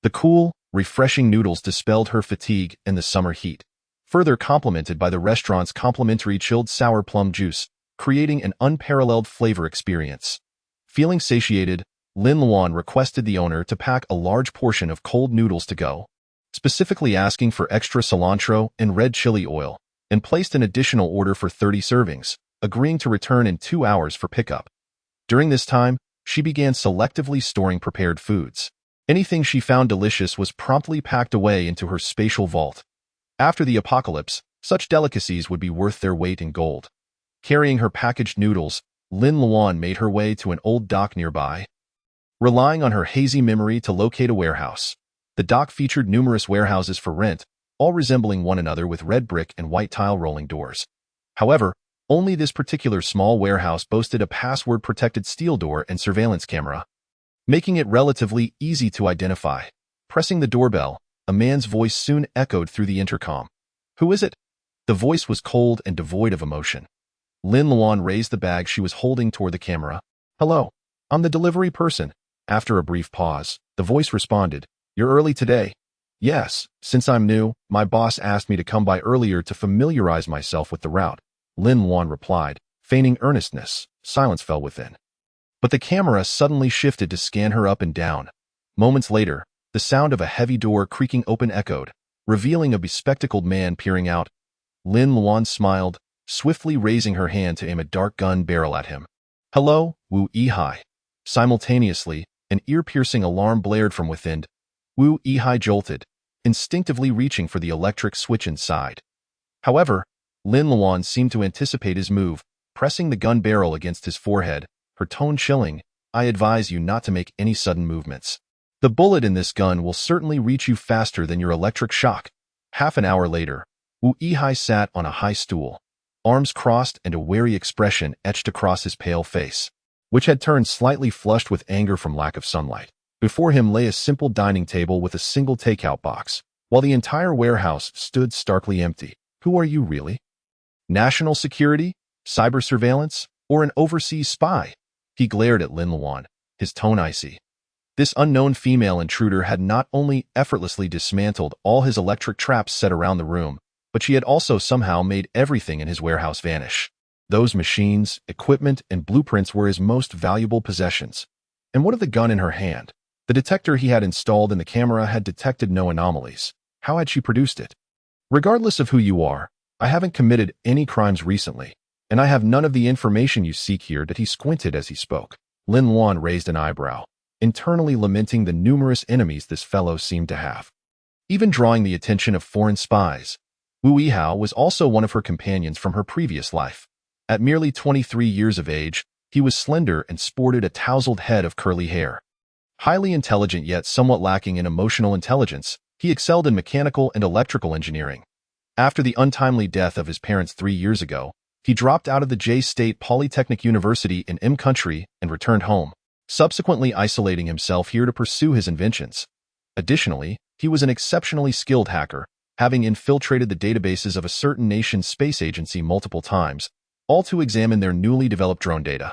The cool, refreshing noodles dispelled her fatigue in the summer heat, further complemented by the restaurant's complimentary chilled sour plum juice, creating an unparalleled flavor experience. Feeling satiated, Lin Luan requested the owner to pack a large portion of cold noodles to go, specifically asking for extra cilantro and red chili oil, and placed an additional order for 30 servings, agreeing to return in 2 hours for pickup. During this time, she began selectively storing prepared foods. Anything she found delicious was promptly packed away into her spatial vault. After the apocalypse, such delicacies would be worth their weight in gold. Carrying her packaged noodles, Lin Luan made her way to an old dock nearby. Relying on her hazy memory to locate a warehouse, the dock featured numerous warehouses for rent, all resembling one another with red brick and white tile rolling doors. However, only this particular small warehouse boasted a password-protected steel door and surveillance camera, making it relatively easy to identify. Pressing the doorbell, a man's voice soon echoed through the intercom. "Who is it?" The voice was cold and devoid of emotion. Lin Luan raised the bag she was holding toward the camera. "Hello, I'm the delivery person." After a brief pause, the voice responded, "You're early today. Yes, since I'm new, my boss asked me to come by earlier to familiarize myself with the route, Lin Luan replied, feigning earnestness. Silence fell within. But the camera suddenly shifted to scan her up and down. Moments later, the sound of a heavy door creaking open echoed, revealing a bespectacled man peering out. Lin Luan smiled, swiftly raising her hand to aim a dark gun barrel at him. Hello, Wu Yihai. Simultaneously, an ear-piercing alarm blared from within. Wu Yihai jolted, instinctively reaching for the electric switch inside. However, Lin Luan seemed to anticipate his move, pressing the gun barrel against his forehead, her tone chilling. I advise you not to make any sudden movements. The bullet in this gun will certainly reach you faster than your electric shock. Half an hour later, Wu Yihai sat on a high stool, arms crossed and a wary expression etched across his pale face, which had turned slightly flushed with anger from lack of sunlight. Before him lay a simple dining table with a single takeout box, while the entire warehouse stood starkly empty. Who are you really? National security? Cyber surveillance? Or an overseas spy? He glared at Lin Luan, his tone icy. This unknown female intruder had not only effortlessly dismantled all his electric traps set around the room, but she had also somehow made everything in his warehouse vanish. Those machines, equipment, and blueprints were his most valuable possessions. And what of the gun in her hand? The detector he had installed in the camera had detected no anomalies. How had she produced it? Regardless of who you are, I haven't committed any crimes recently, and I have none of the information you seek here. That he squinted as he spoke. Lin Luan raised an eyebrow, internally lamenting the numerous enemies this fellow seemed to have. Even drawing the attention of foreign spies, Wu Yihao was also one of her companions from her previous life. At merely 23 years of age, he was slender and sported a tousled head of curly hair. Highly intelligent yet somewhat lacking in emotional intelligence, he excelled in mechanical and electrical engineering. After the untimely death of his parents 3 years ago, he dropped out of the J State Polytechnic University in M Country and returned home, subsequently isolating himself here to pursue his inventions. Additionally, he was an exceptionally skilled hacker, having infiltrated the databases of a certain nation's space agency multiple times, all to examine their newly developed drone data.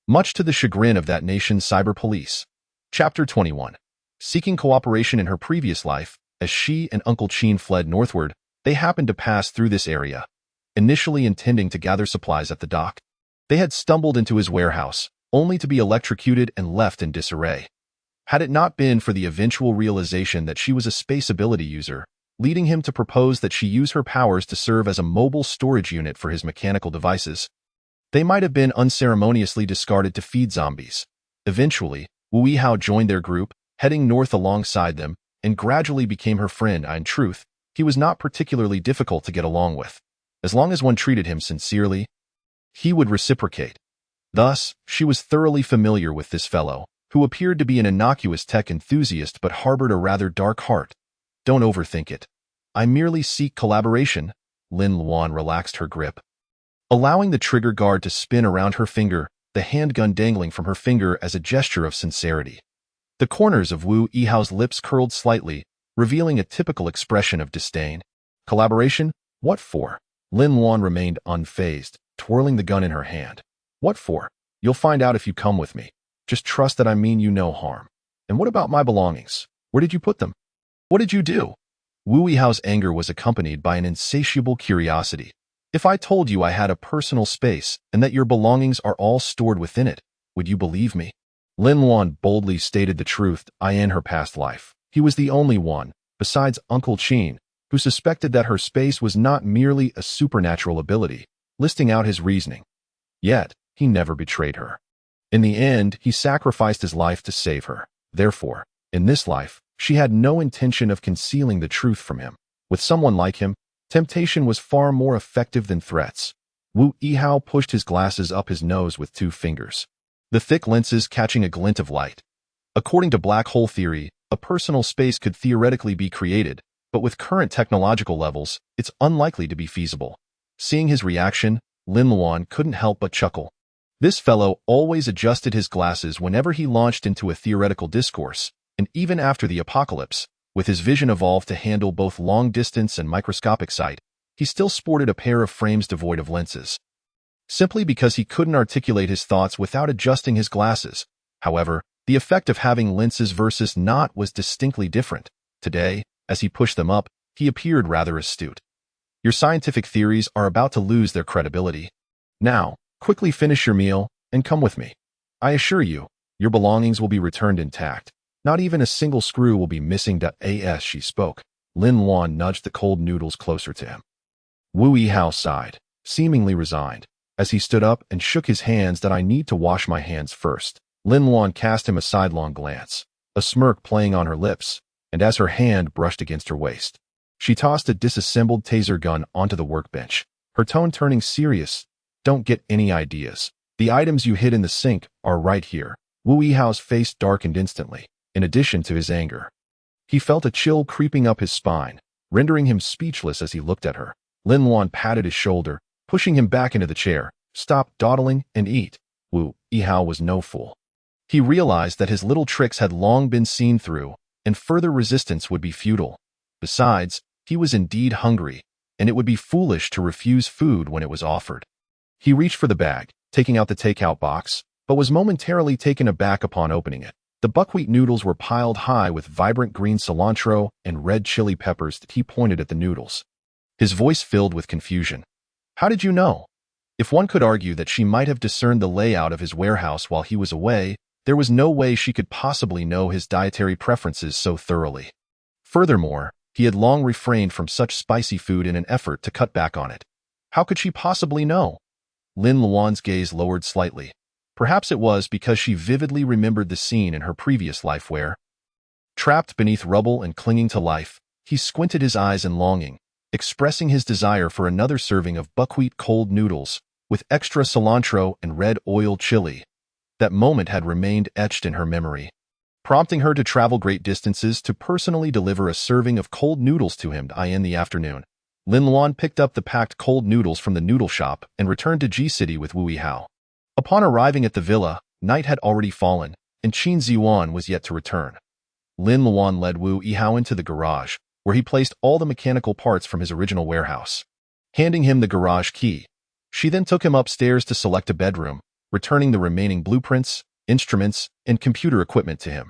Much to the chagrin of that nation's cyber police. Chapter 21. Seeking cooperation in her previous life, as she and Uncle Chin fled northward, they happened to pass through this area. Initially intending to gather supplies at the dock, they had stumbled into his warehouse, only to be electrocuted and left in disarray. Had it not been for the eventual realization that she was a space ability user, leading him to propose that she use her powers to serve as a mobile storage unit for his mechanical devices, they might have been unceremoniously discarded to feed zombies. Eventually, Wu Yihao joined their group, heading north alongside them, and gradually became her friend. In truth, he was not particularly difficult to get along with. As long as one treated him sincerely, he would reciprocate. Thus, she was thoroughly familiar with this fellow, who appeared to be an innocuous tech enthusiast but harbored a rather dark heart. Don't overthink it. I merely seek collaboration. Lin Luan relaxed her grip, allowing the trigger guard to spin around her finger, the handgun dangling from her finger as a gesture of sincerity. The corners of Wu Yihao's lips curled slightly, revealing a typical expression of disdain. Collaboration? What for? Lin Luan remained unfazed, twirling the gun in her hand. What for? You'll find out if you come with me. Just trust that I mean you no harm. And what about my belongings? Where did you put them? What did you do? Wu Yihao's anger was accompanied by an insatiable curiosity. If I told you I had a personal space and that your belongings are all stored within it, would you believe me? Lin Luan boldly stated the truth. In her past life, he was the only one, besides Uncle Chin, who suspected that her space was not merely a supernatural ability, listing out his reasoning. Yet, he never betrayed her. In the end, he sacrificed his life to save her. Therefore, in this life, she had no intention of concealing the truth from him. With someone like him, temptation was far more effective than threats. Wu Yihao pushed his glasses up his nose with 2 fingers, the thick lenses catching a glint of light. According to black hole theory, a personal space could theoretically be created, but with current technological levels, it's unlikely to be feasible. Seeing his reaction, Lin Luan couldn't help but chuckle. This fellow always adjusted his glasses whenever he launched into a theoretical discourse, and even after the apocalypse, with his vision evolved to handle both long-distance and microscopic sight, he still sported a pair of frames devoid of lenses. Simply because he couldn't articulate his thoughts without adjusting his glasses. However, the effect of having lenses versus not was distinctly different. Today, As he pushed them up, he appeared rather astute. Your scientific theories are about to lose their credibility. Now, quickly finish your meal and come with me. I assure you, your belongings will be returned intact. Not even a single screw will be missing. As she spoke, Lin Luan nudged the cold noodles closer to him. Wu Yihao sighed, seemingly resigned, as he stood up and shook his hands. I need to wash my hands first. Lin Luan cast him a sidelong glance, a smirk playing on her lips, and as her hand brushed against her waist, she tossed a disassembled taser gun onto the workbench, her tone turning serious. Don't get any ideas. The items you hid in the sink are right here. Wu Yihao's face darkened instantly, in addition to his anger. He felt a chill creeping up his spine, rendering him speechless as he looked at her. Lin Luan patted his shoulder, pushing him back into the chair. Stop dawdling and eat. Wu Yihao was no fool. He realized that his little tricks had long been seen through, and further resistance would be futile. Besides, he was indeed hungry, and it would be foolish to refuse food when it was offered. He reached for the bag, taking out the takeout box, but was momentarily taken aback upon opening it. The buckwheat noodles were piled high with vibrant green cilantro and red chili peppers. He pointed at the noodles, his voice filled with confusion. How did you know? If one could argue that she might have discerned the layout of his warehouse while he was away, there was no way she could possibly know his dietary preferences so thoroughly. Furthermore, he had long refrained from such spicy food in an effort to cut back on it. How could she possibly know? Lin Luan's gaze lowered slightly. Perhaps it was because she vividly remembered the scene in her previous life where, trapped beneath rubble and clinging to life, he squinted his eyes in longing, expressing his desire for another serving of buckwheat cold noodles, with extra cilantro and red oil chili. That moment had remained etched in her memory, prompting her to travel great distances to personally deliver a serving of cold noodles to him. In the afternoon, Lin Luan picked up the packed cold noodles from the noodle shop and returned to G-City with Wu Yihao. Upon arriving at the villa, night had already fallen, and Qin Ziyuan was yet to return. Lin Luan led Wu Yihao into the garage, where he placed all the mechanical parts from his original warehouse. Handing him the garage key, she then took him upstairs to select a bedroom, returning the remaining blueprints, instruments, and computer equipment to him.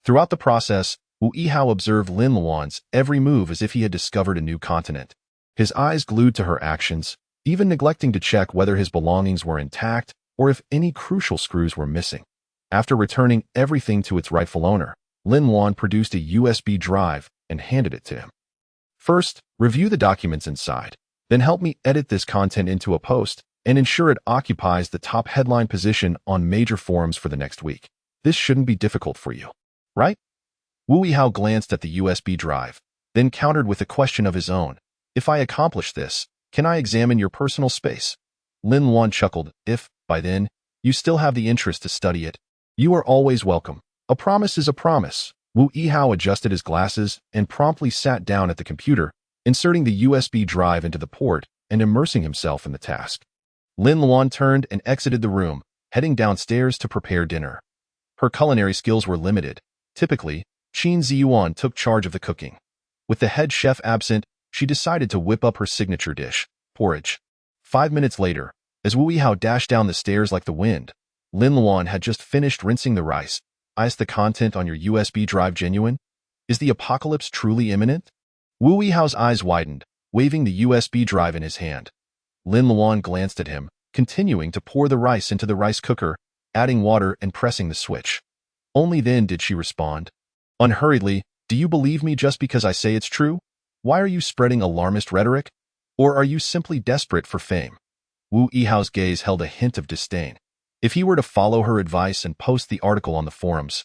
Throughout the process, Wu Yihao observed Lin Luan's every move as if he had discovered a new continent. His eyes glued to her actions, even neglecting to check whether his belongings were intact or if any crucial screws were missing. After returning everything to its rightful owner, Lin Luan produced a USB drive and handed it to him. First, review the documents inside, then help me edit this content into a post and ensure it occupies the top headline position on major forums for the next week. This shouldn't be difficult for you, right? Wu Yihao glanced at the USB drive, then countered with a question of his own. If I accomplish this, can I examine your personal space? Lin Luan chuckled. If, by then, you still have the interest to study it, you are always welcome. A promise is a promise. Wu Yihao adjusted his glasses and promptly sat down at the computer, inserting the USB drive into the port and immersing himself in the task. Lin Luan turned and exited the room, heading downstairs to prepare dinner. Her culinary skills were limited. Typically, Qin Ziyuan took charge of the cooking. With the head chef absent, she decided to whip up her signature dish, porridge. 5 minutes later, as Wu Yihao dashed down the stairs like the wind, Lin Luan had just finished rinsing the rice. Is the content on your USB drive genuine? Is the apocalypse truly imminent? Wu Yihao's eyes widened, waving the USB drive in his hand. Lin Luan glanced at him, continuing to pour the rice into the rice cooker, adding water and pressing the switch. Only then did she respond. Unhurriedly, do you believe me just because I say it's true? Why are you spreading alarmist rhetoric? Or are you simply desperate for fame? Wu Yihao's gaze held a hint of disdain. If he were to follow her advice and post the article on the forums,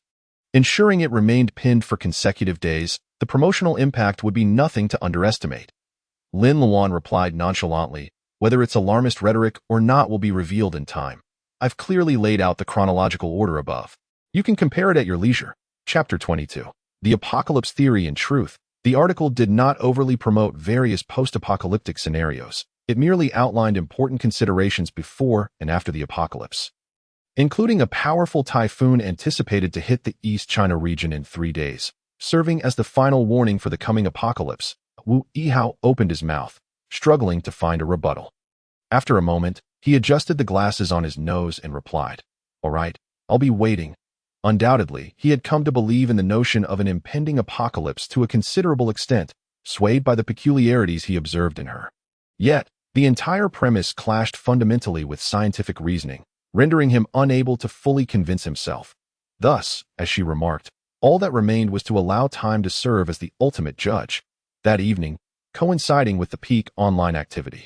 ensuring it remained pinned for consecutive days, the promotional impact would be nothing to underestimate. Lin Luan replied nonchalantly, whether it's alarmist rhetoric or not will be revealed in time. I've clearly laid out the chronological order above. You can compare it at your leisure. Chapter 22. The Apocalypse Theory and Truth. The article did not overly promote various post-apocalyptic scenarios. It merely outlined important considerations before and after the apocalypse, including a powerful typhoon anticipated to hit the East China region in 3 days, serving as the final warning for the coming apocalypse. Wu Yihao opened his mouth, struggling to find a rebuttal. After a moment, he adjusted the glasses on his nose and replied, All right, I'll be waiting. Undoubtedly, he had come to believe in the notion of an impending apocalypse to a considerable extent, swayed by the peculiarities he observed in her. Yet, the entire premise clashed fundamentally with scientific reasoning, rendering him unable to fully convince himself. Thus, as she remarked, all that remained was to allow time to serve as the ultimate judge. That evening, coinciding with the peak online activity,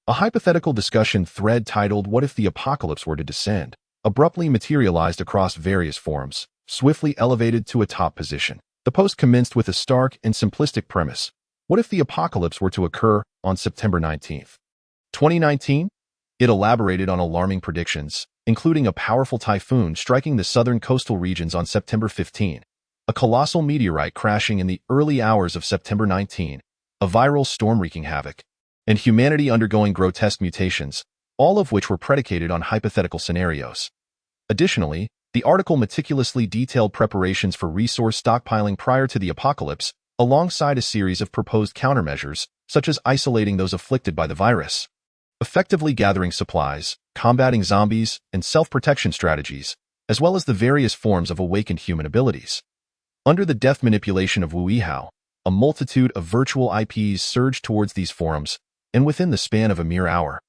a hypothetical discussion thread titled "What if the apocalypse were to descend?" abruptly materialized across various forums, swiftly elevated to a top position. The post commenced with a stark and simplistic premise. What if the apocalypse were to occur on September 19th, 2019? It elaborated on alarming predictions, including a powerful typhoon striking the southern coastal regions on September 15, a colossal meteorite crashing in the early hours of September 19, a viral storm wreaking havoc, and humanity undergoing grotesque mutations, all of which were predicated on hypothetical scenarios. Additionally, the article meticulously detailed preparations for resource stockpiling prior to the apocalypse, alongside a series of proposed countermeasures, such as isolating those afflicted by the virus, effectively gathering supplies, combating zombies, and self-protection strategies, as well as the various forms of awakened human abilities. Under the death manipulation of WuYiHao, a multitude of virtual IPs surged towards these forums, and within the span of a mere hour,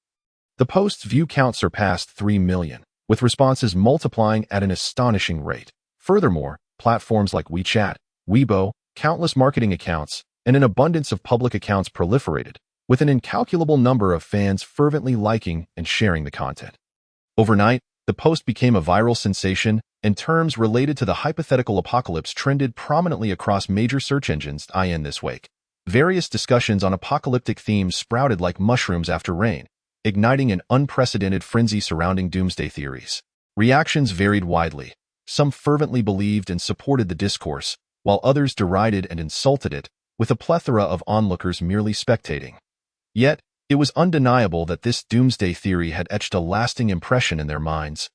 the post's view count surpassed 3 million, with responses multiplying at an astonishing rate. Furthermore, platforms like WeChat, Weibo, countless marketing accounts, and an abundance of public accounts proliferated, with an incalculable number of fans fervently liking and sharing the content. Overnight, the post became a viral sensation, and terms related to the hypothetical apocalypse trended prominently across major search engines in this wake. Various discussions on apocalyptic themes sprouted like mushrooms after rain, igniting an unprecedented frenzy surrounding doomsday theories. Reactions varied widely. Some fervently believed and supported the discourse, while others derided and insulted it, with a plethora of onlookers merely spectating. Yet, it was undeniable that this doomsday theory had etched a lasting impression in their minds,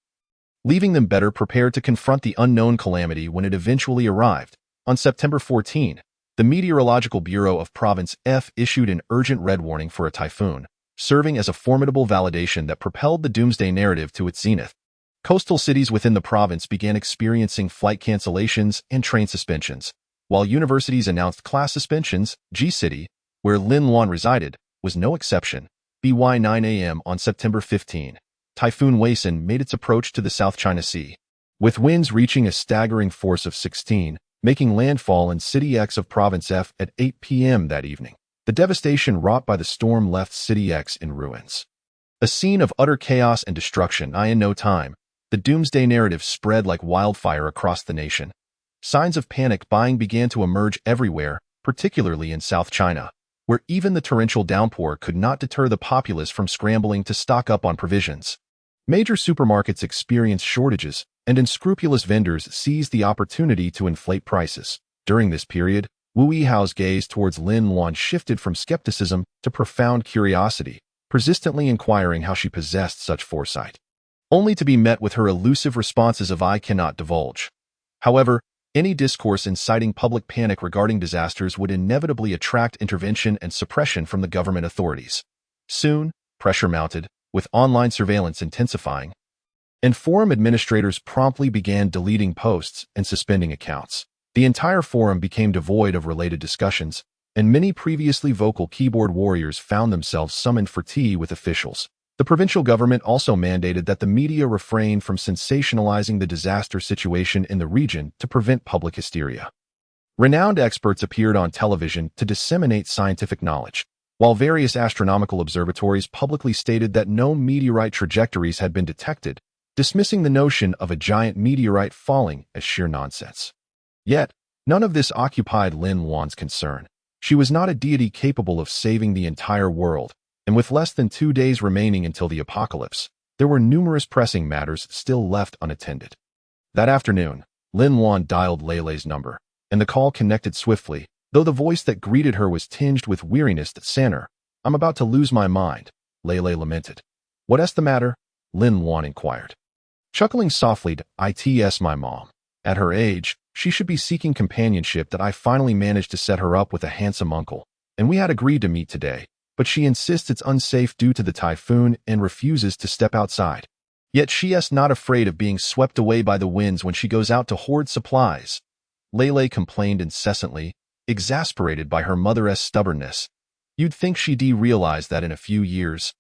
leaving them better prepared to confront the unknown calamity when it eventually arrived. On September 14, the Meteorological Bureau of Province F issued an urgent red warning for a typhoon, serving as a formidable validation that propelled the doomsday narrative to its zenith. Coastal cities within the province began experiencing flight cancellations and train suspensions, while universities announced class suspensions. G-City, where Lin Luan resided, was no exception. By 9 a.m. on September 15, Typhoon Waisan made its approach to the South China Sea, with winds reaching a staggering force of 16, making landfall in City X of Province F at 8 p.m. that evening. The devastation wrought by the storm left City X in ruins. A scene of utter chaos and destruction. In no time, the doomsday narrative spread like wildfire across the nation. Signs of panic buying began to emerge everywhere, particularly in South China, where even the torrential downpour could not deter the populace from scrambling to stock up on provisions. Major supermarkets experienced shortages, and unscrupulous vendors seized the opportunity to inflate prices. During this period, WuYiHao's gaze towards Lin Luan shifted from skepticism to profound curiosity, persistently inquiring how she possessed such foresight, only to be met with her elusive responses of "I cannot divulge." However, any discourse inciting public panic regarding disasters would inevitably attract intervention and suppression from the government authorities. Soon, pressure mounted, with online surveillance intensifying, and forum administrators promptly began deleting posts and suspending accounts. The entire forum became devoid of related discussions, and many previously vocal keyboard warriors found themselves summoned for tea with officials. The provincial government also mandated that the media refrain from sensationalizing the disaster situation in the region to prevent public hysteria. Renowned experts appeared on television to disseminate scientific knowledge, while various astronomical observatories publicly stated that no meteorite trajectories had been detected, dismissing the notion of a giant meteorite falling as sheer nonsense. Yet, none of this occupied Lin Luan's concern. She was not a deity capable of saving the entire world, and with less than 2 days remaining until the apocalypse, there were numerous pressing matters still left unattended. That afternoon, Lin Luan dialed Leilei's number, and the call connected swiftly, though the voice that greeted her was tinged with weariness. "Sanner, I'm about to lose my mind," Leilei lamented. "What's the matter?" Lin Luan inquired. Chuckling softly, "It's my mom. At her age, she should be seeking companionship that I finally managed to set her up with a handsome uncle, and we had agreed to meet today. But she insists it's unsafe due to the typhoon and refuses to step outside." Yet she is not afraid of being swept away by the winds when she goes out to hoard supplies. Lele complained incessantly, exasperated by her mother's stubbornness. You'd think she'd realize that in a few years.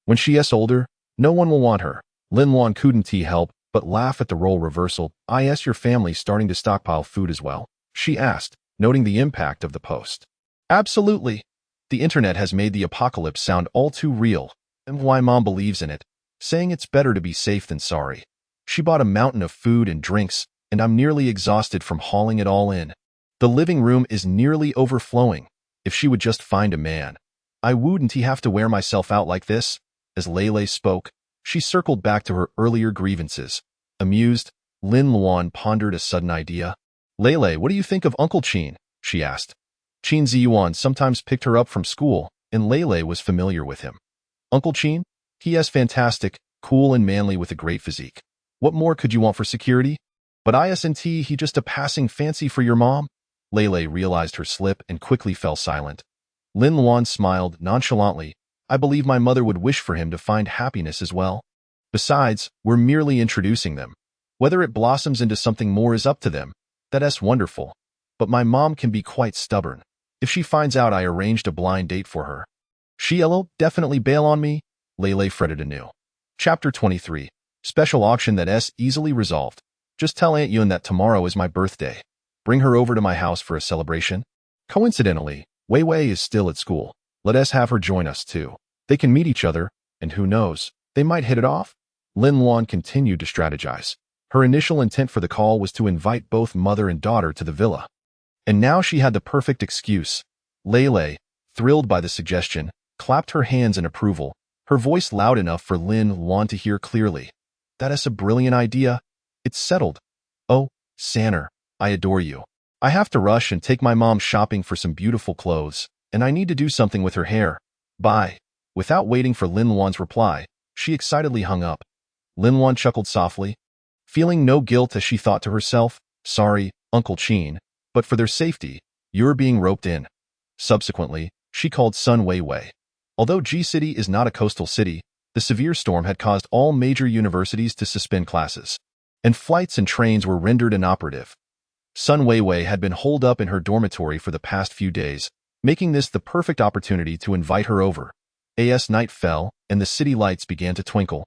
When she is older, no one will want her. Lin Luan couldn't help but laugh at the role reversal. Is your family starting to stockpile food as well? She asked, noting the impact of the post. Absolutely. The internet has made the apocalypse sound all too real, and why Mom believes in it, saying it's better to be safe than sorry. She bought a mountain of food and drinks, and I'm nearly exhausted from hauling it all in. The living room is nearly overflowing. If she would just find a man. I wouldn't have to wear myself out like this. As Lele spoke, she circled back to her earlier grievances. Amused, Lin Luan pondered a sudden idea. Lele, what do you think of Uncle Qin? She asked. Qin Ziyuan sometimes picked her up from school, and Lele was familiar with him. Uncle Qin? He is fantastic, cool and manly with a great physique. What more could you want for security? But isn't he just a passing fancy for your mom? Lele realized her slip and quickly fell silent. Lin Luan smiled nonchalantly. I believe my mother would wish for him to find happiness as well. Besides, we're merely introducing them. Whether it blossoms into something more is up to them. That's wonderful. But my mom can be quite stubborn. If she finds out I arranged a blind date for her, she'll definitely bail on me. Lele fretted anew. Chapter 23. Special auction that's easily resolved. Just tell Aunt Yun that tomorrow is my birthday. Bring her over to my house for a celebration. Coincidentally, Wei Wei is still at school. Let us have her join us too. They can meet each other, and who knows, they might hit it off. Lin Luan continued to strategize. Her initial intent for the call was to invite both mother and daughter to the villa. And now she had the perfect excuse. Lele, thrilled by the suggestion, clapped her hands in approval, her voice loud enough for Lin Luan to hear clearly. That is a brilliant idea. It's settled. Oh, Sanner, I adore you. I have to rush and take my mom shopping for some beautiful clothes, and I need to do something with her hair. Bye. Without waiting for Lin Luan's reply, she excitedly hung up. Lin Luan chuckled softly, feeling no guilt as she thought to herself, sorry, Uncle Qin, but for their safety, you're being roped in. Subsequently, she called Sun Wei Wei. Although G-City is not a coastal city, the severe storm had caused all major universities to suspend classes, and flights and trains were rendered inoperative. Sun Wei Wei had been holed up in her dormitory for the past few days, making this the perfect opportunity to invite her over. As night fell, and the city lights began to twinkle.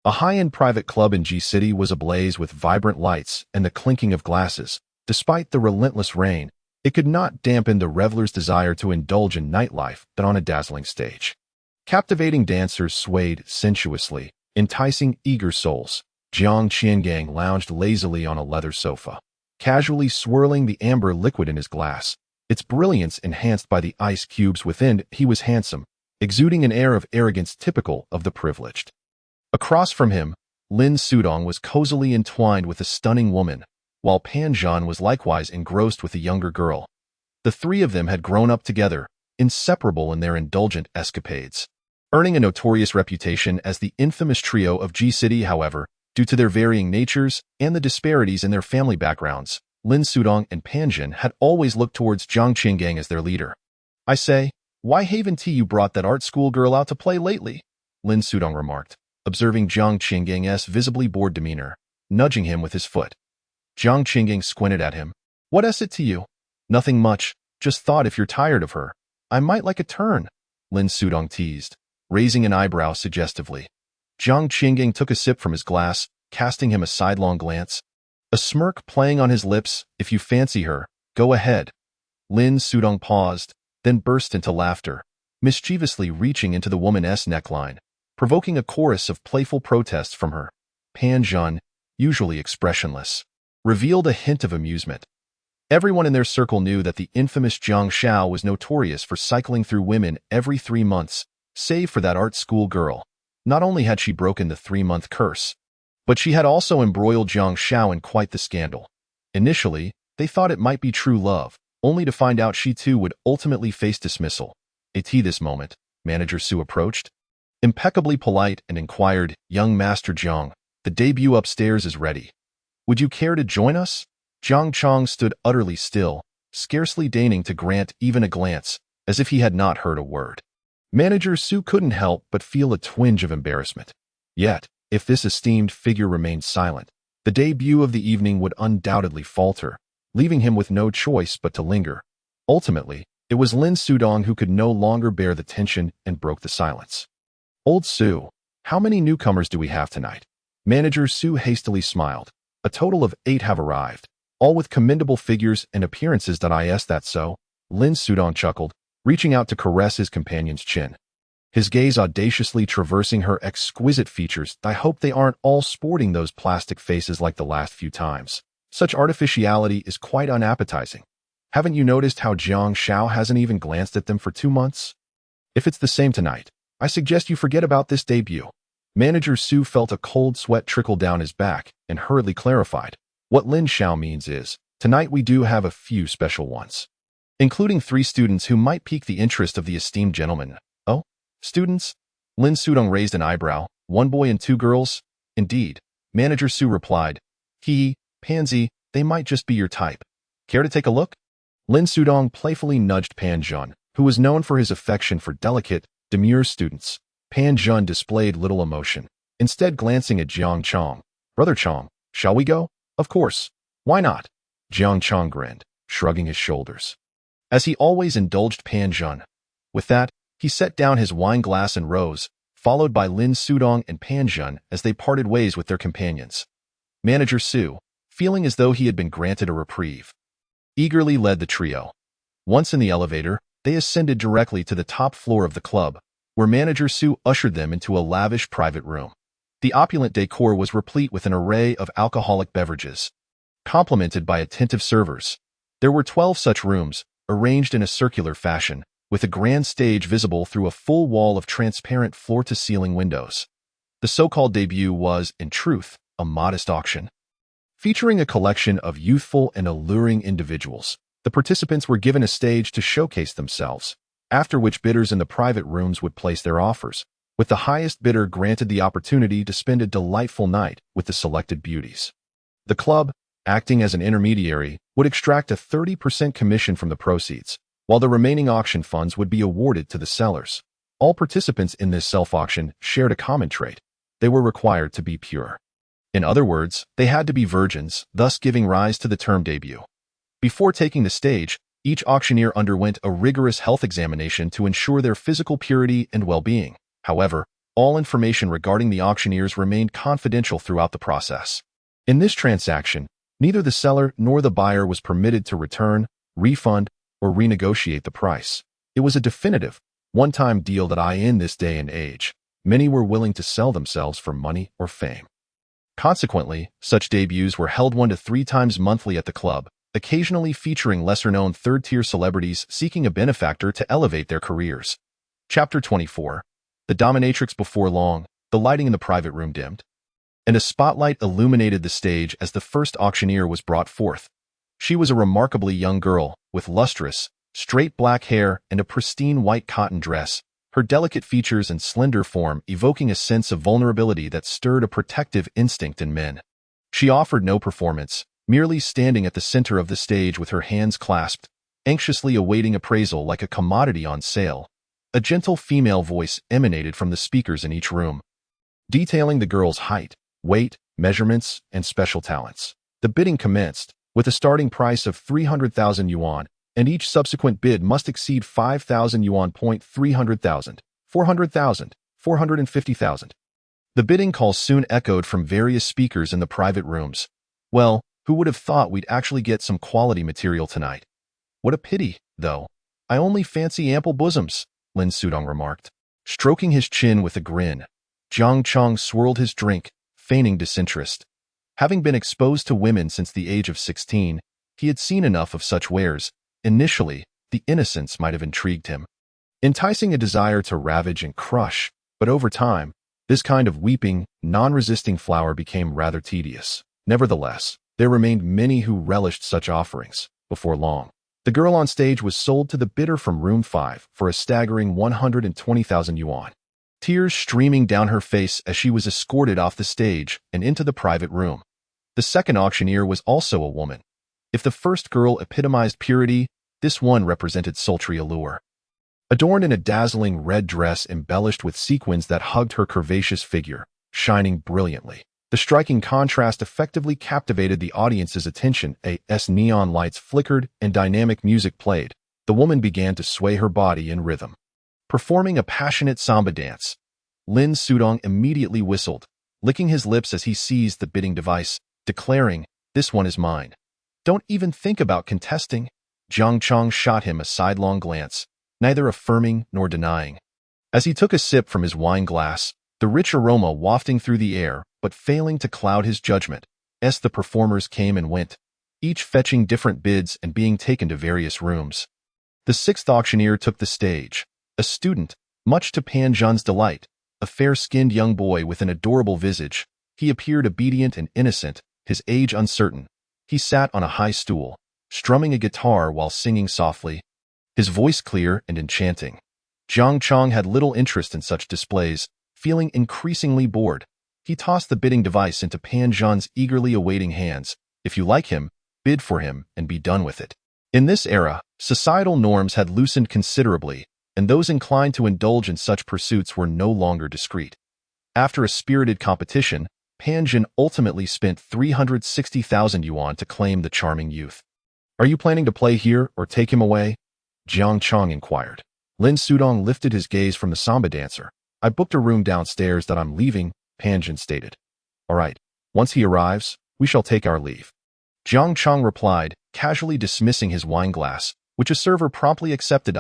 A high-end private club in G-City was ablaze with vibrant lights and the clinking of glasses. Despite the relentless rain, it could not dampen the revelers' desire to indulge in nightlife on a dazzling stage. Captivating dancers swayed sensuously, enticing eager souls. Jiang Qiangang lounged lazily on a leather sofa, casually swirling the amber liquid in his glass, its brilliance enhanced by the ice cubes within. He was handsome, exuding an air of arrogance typical of the privileged. Across from him, Lin Sudong was cozily entwined with a stunning woman, while Pan Zhan was likewise engrossed with a younger girl. The three of them had grown up together, inseparable in their indulgent escapades. Earning a notorious reputation as the infamous trio of G-City, however, due to their varying natures and the disparities in their family backgrounds, Lin Sudong and Pan Zhan had always looked towards Jiang Qinggang as their leader. I say, why haven't you brought that art school girl out to play lately? Lin Sudong remarked, observing Jiang Qinggang's visibly bored demeanor, nudging him with his foot. Jiang Qinggang squinted at him. What is it to you? Nothing much, just thought if you're tired of her, I might like a turn, Lin Sudong teased, raising an eyebrow suggestively. Jiang Qinggang took a sip from his glass, casting him a sidelong glance. A smirk playing on his lips. If you fancy her, go ahead. Lin Sudong paused, then burst into laughter, mischievously reaching into the woman's neckline, provoking a chorus of playful protests from her. Pan Zhan, usually expressionless, revealed a hint of amusement. Everyone in their circle knew that the infamous Jiang Xiao was notorious for cycling through women every 3 months, save for that art school girl. Not only had she broken the 3-month curse, but she had also embroiled Jiang Xiao in quite the scandal. Initially, they thought it might be true love, only to find out she too would ultimately face dismissal. At this moment, Manager Su approached, impeccably polite, and inquired, Young Master Jiang, the debut upstairs is ready. Would you care to join us? Jiang Chong stood utterly still, scarcely deigning to grant even a glance, as if he had not heard a word. Manager Su couldn't help but feel a twinge of embarrassment. Yet, If this esteemed figure remained silent, the debut of the evening would undoubtedly falter, leaving him with no choice but to linger. Ultimately, it was Lin Sudong who could no longer bear the tension and broke the silence. "Old Su, how many newcomers do we have tonight?" Manager Su hastily smiled. "A total of 8 have arrived, all with commendable figures and appearances. Is that so?" Lin Sudong chuckled, reaching out to caress his companion's chin. His gaze audaciously traversing her exquisite features. "I hope they aren't all sporting those plastic faces like the last few times. Such artificiality is quite unappetizing. Haven't you noticed how Jiang Xiao hasn't even glanced at them for 2 months? If it's the same tonight, I suggest you forget about this debut." Manager Su felt a cold sweat trickle down his back and hurriedly clarified. "What Lin Xiao means is, tonight we do have a few special ones, including 3 students who might pique the interest of the esteemed gentleman." "Oh, students?" Lin Sudong raised an eyebrow. "1 boy and 2 girls? Indeed," Manager Su replied. Pansy, they might just be your type. Care to take a look?" Lin Sudong playfully nudged Pan Zhun, who was known for his affection for delicate, demure students. Pan Zhun displayed little emotion, instead glancing at Jiang Chong. "Brother Chong, shall we go?" "Of course. Why not?" Jiang Chong grinned, shrugging his shoulders, as he always indulged Pan Zhun. With that, he set down his wine glass and rose, followed by Lin Sudong and Pan Zhun as they parted ways with their companions. Manager Su, feeling as though he had been granted a reprieve, eagerly led the trio. Once in the elevator, they ascended directly to the top floor of the club, where Manager Su ushered them into a lavish private room. The opulent decor was replete with an array of alcoholic beverages, complemented by attentive servers. There were 12 such rooms, arranged in a circular fashion, with a grand stage visible through a full wall of transparent floor-to-ceiling windows. The so-called debut was, in truth, a modest auction. Featuring a collection of youthful and alluring individuals, the participants were given a stage to showcase themselves, after which bidders in the private rooms would place their offers, with the highest bidder granted the opportunity to spend a delightful night with the selected beauties. The club, acting as an intermediary, would extract a 30% commission from the proceeds, while the remaining auction funds would be awarded to the sellers. All participants in this self-auction shared a common trait. They were required to be pure. In other words, they had to be virgins, thus giving rise to the term debut. Before taking the stage, each auctioneer underwent a rigorous health examination to ensure their physical purity and well-being. However, all information regarding the auctioneers remained confidential throughout the process. In this transaction, neither the seller nor the buyer was permitted to return, refund, or renegotiate the price. It was a definitive, one-time deal that in this day and age, many were willing to sell themselves for money or fame. Consequently, such debuts were held 1 to 3 times monthly at the club, occasionally featuring lesser-known third-tier celebrities seeking a benefactor to elevate their careers. Chapter 24. The Dominatrix. Before long, the lighting in the private room dimmed, and a spotlight illuminated the stage as the first auctioneer was brought forth. She was a remarkably young girl, with lustrous, straight black hair and a pristine white cotton dress, her delicate features and slender form evoking a sense of vulnerability that stirred a protective instinct in men. She offered no performance, merely standing at the center of the stage with her hands clasped, anxiously awaiting appraisal like a commodity on sale. A gentle female voice emanated from the speakers in each room, detailing the girl's height, weight, measurements, and special talents. The bidding commenced, with a starting price of 300,000 yuan, and each subsequent bid must exceed 5,000 yuan. 300,000, 400,000, 450,000. The bidding calls soon echoed from various speakers in the private rooms. "Well, who would have thought we'd actually get some quality material tonight? What a pity, though. I only fancy ample bosoms," Lin Sudong remarked, stroking his chin with a grin. Jiang Chong swirled his drink, feigning disinterest. Having been exposed to women since the age of 16, he had seen enough of such wares. Initially, the innocence might have intrigued him, enticing a desire to ravage and crush, but over time, this kind of weeping, non-resisting flower became rather tedious. Nevertheless, there remained many who relished such offerings. Before long, the girl on stage was sold to the bidder from room 5 for a staggering 120,000 yuan. Tears streaming down her face as she was escorted off the stage and into the private room. The second auctioneer was also a woman. If the first girl epitomized purity, this one represented sultry allure. Adorned in a dazzling red dress embellished with sequins that hugged her curvaceous figure, shining brilliantly. The striking contrast effectively captivated the audience's attention as neon lights flickered and dynamic music played. The woman began to sway her body in rhythm. Performing a passionate samba dance, Lin Sudong immediately whistled, licking his lips as he seized the bidding device, declaring, "This one is mine." "Don't even think about contesting." Jiang Chong shot him a sidelong glance, neither affirming nor denying. As he took a sip from his wine glass, the rich aroma wafting through the air, but failing to cloud his judgment, as the performers came and went, each fetching different bids and being taken to various rooms. The sixth auctioneer took the stage, a student, much to Pan Zhan's delight, a fair-skinned young boy with an adorable visage. He appeared obedient and innocent, his age uncertain. He sat on a high stool, strumming a guitar while singing softly, his voice clear and enchanting. Jiang Chong had little interest in such displays, feeling increasingly bored. He tossed the bidding device into Pan Zhan's eagerly awaiting hands. "If you like him, bid for him and be done with it." In this era, societal norms had loosened considerably, and those inclined to indulge in such pursuits were no longer discreet. After a spirited competition, Pan Zhan ultimately spent 360,000 yuan to claim the charming youth. "Are you planning to play here or take him away?" Jiang Chong inquired. Lin Sudong lifted his gaze from the samba dancer. "I booked a room downstairs that I'm leaving," Pan Zhan stated. "All right, once he arrives, we shall take our leave." Jiang Chong replied, casually dismissing his wine glass, which a server promptly accepted.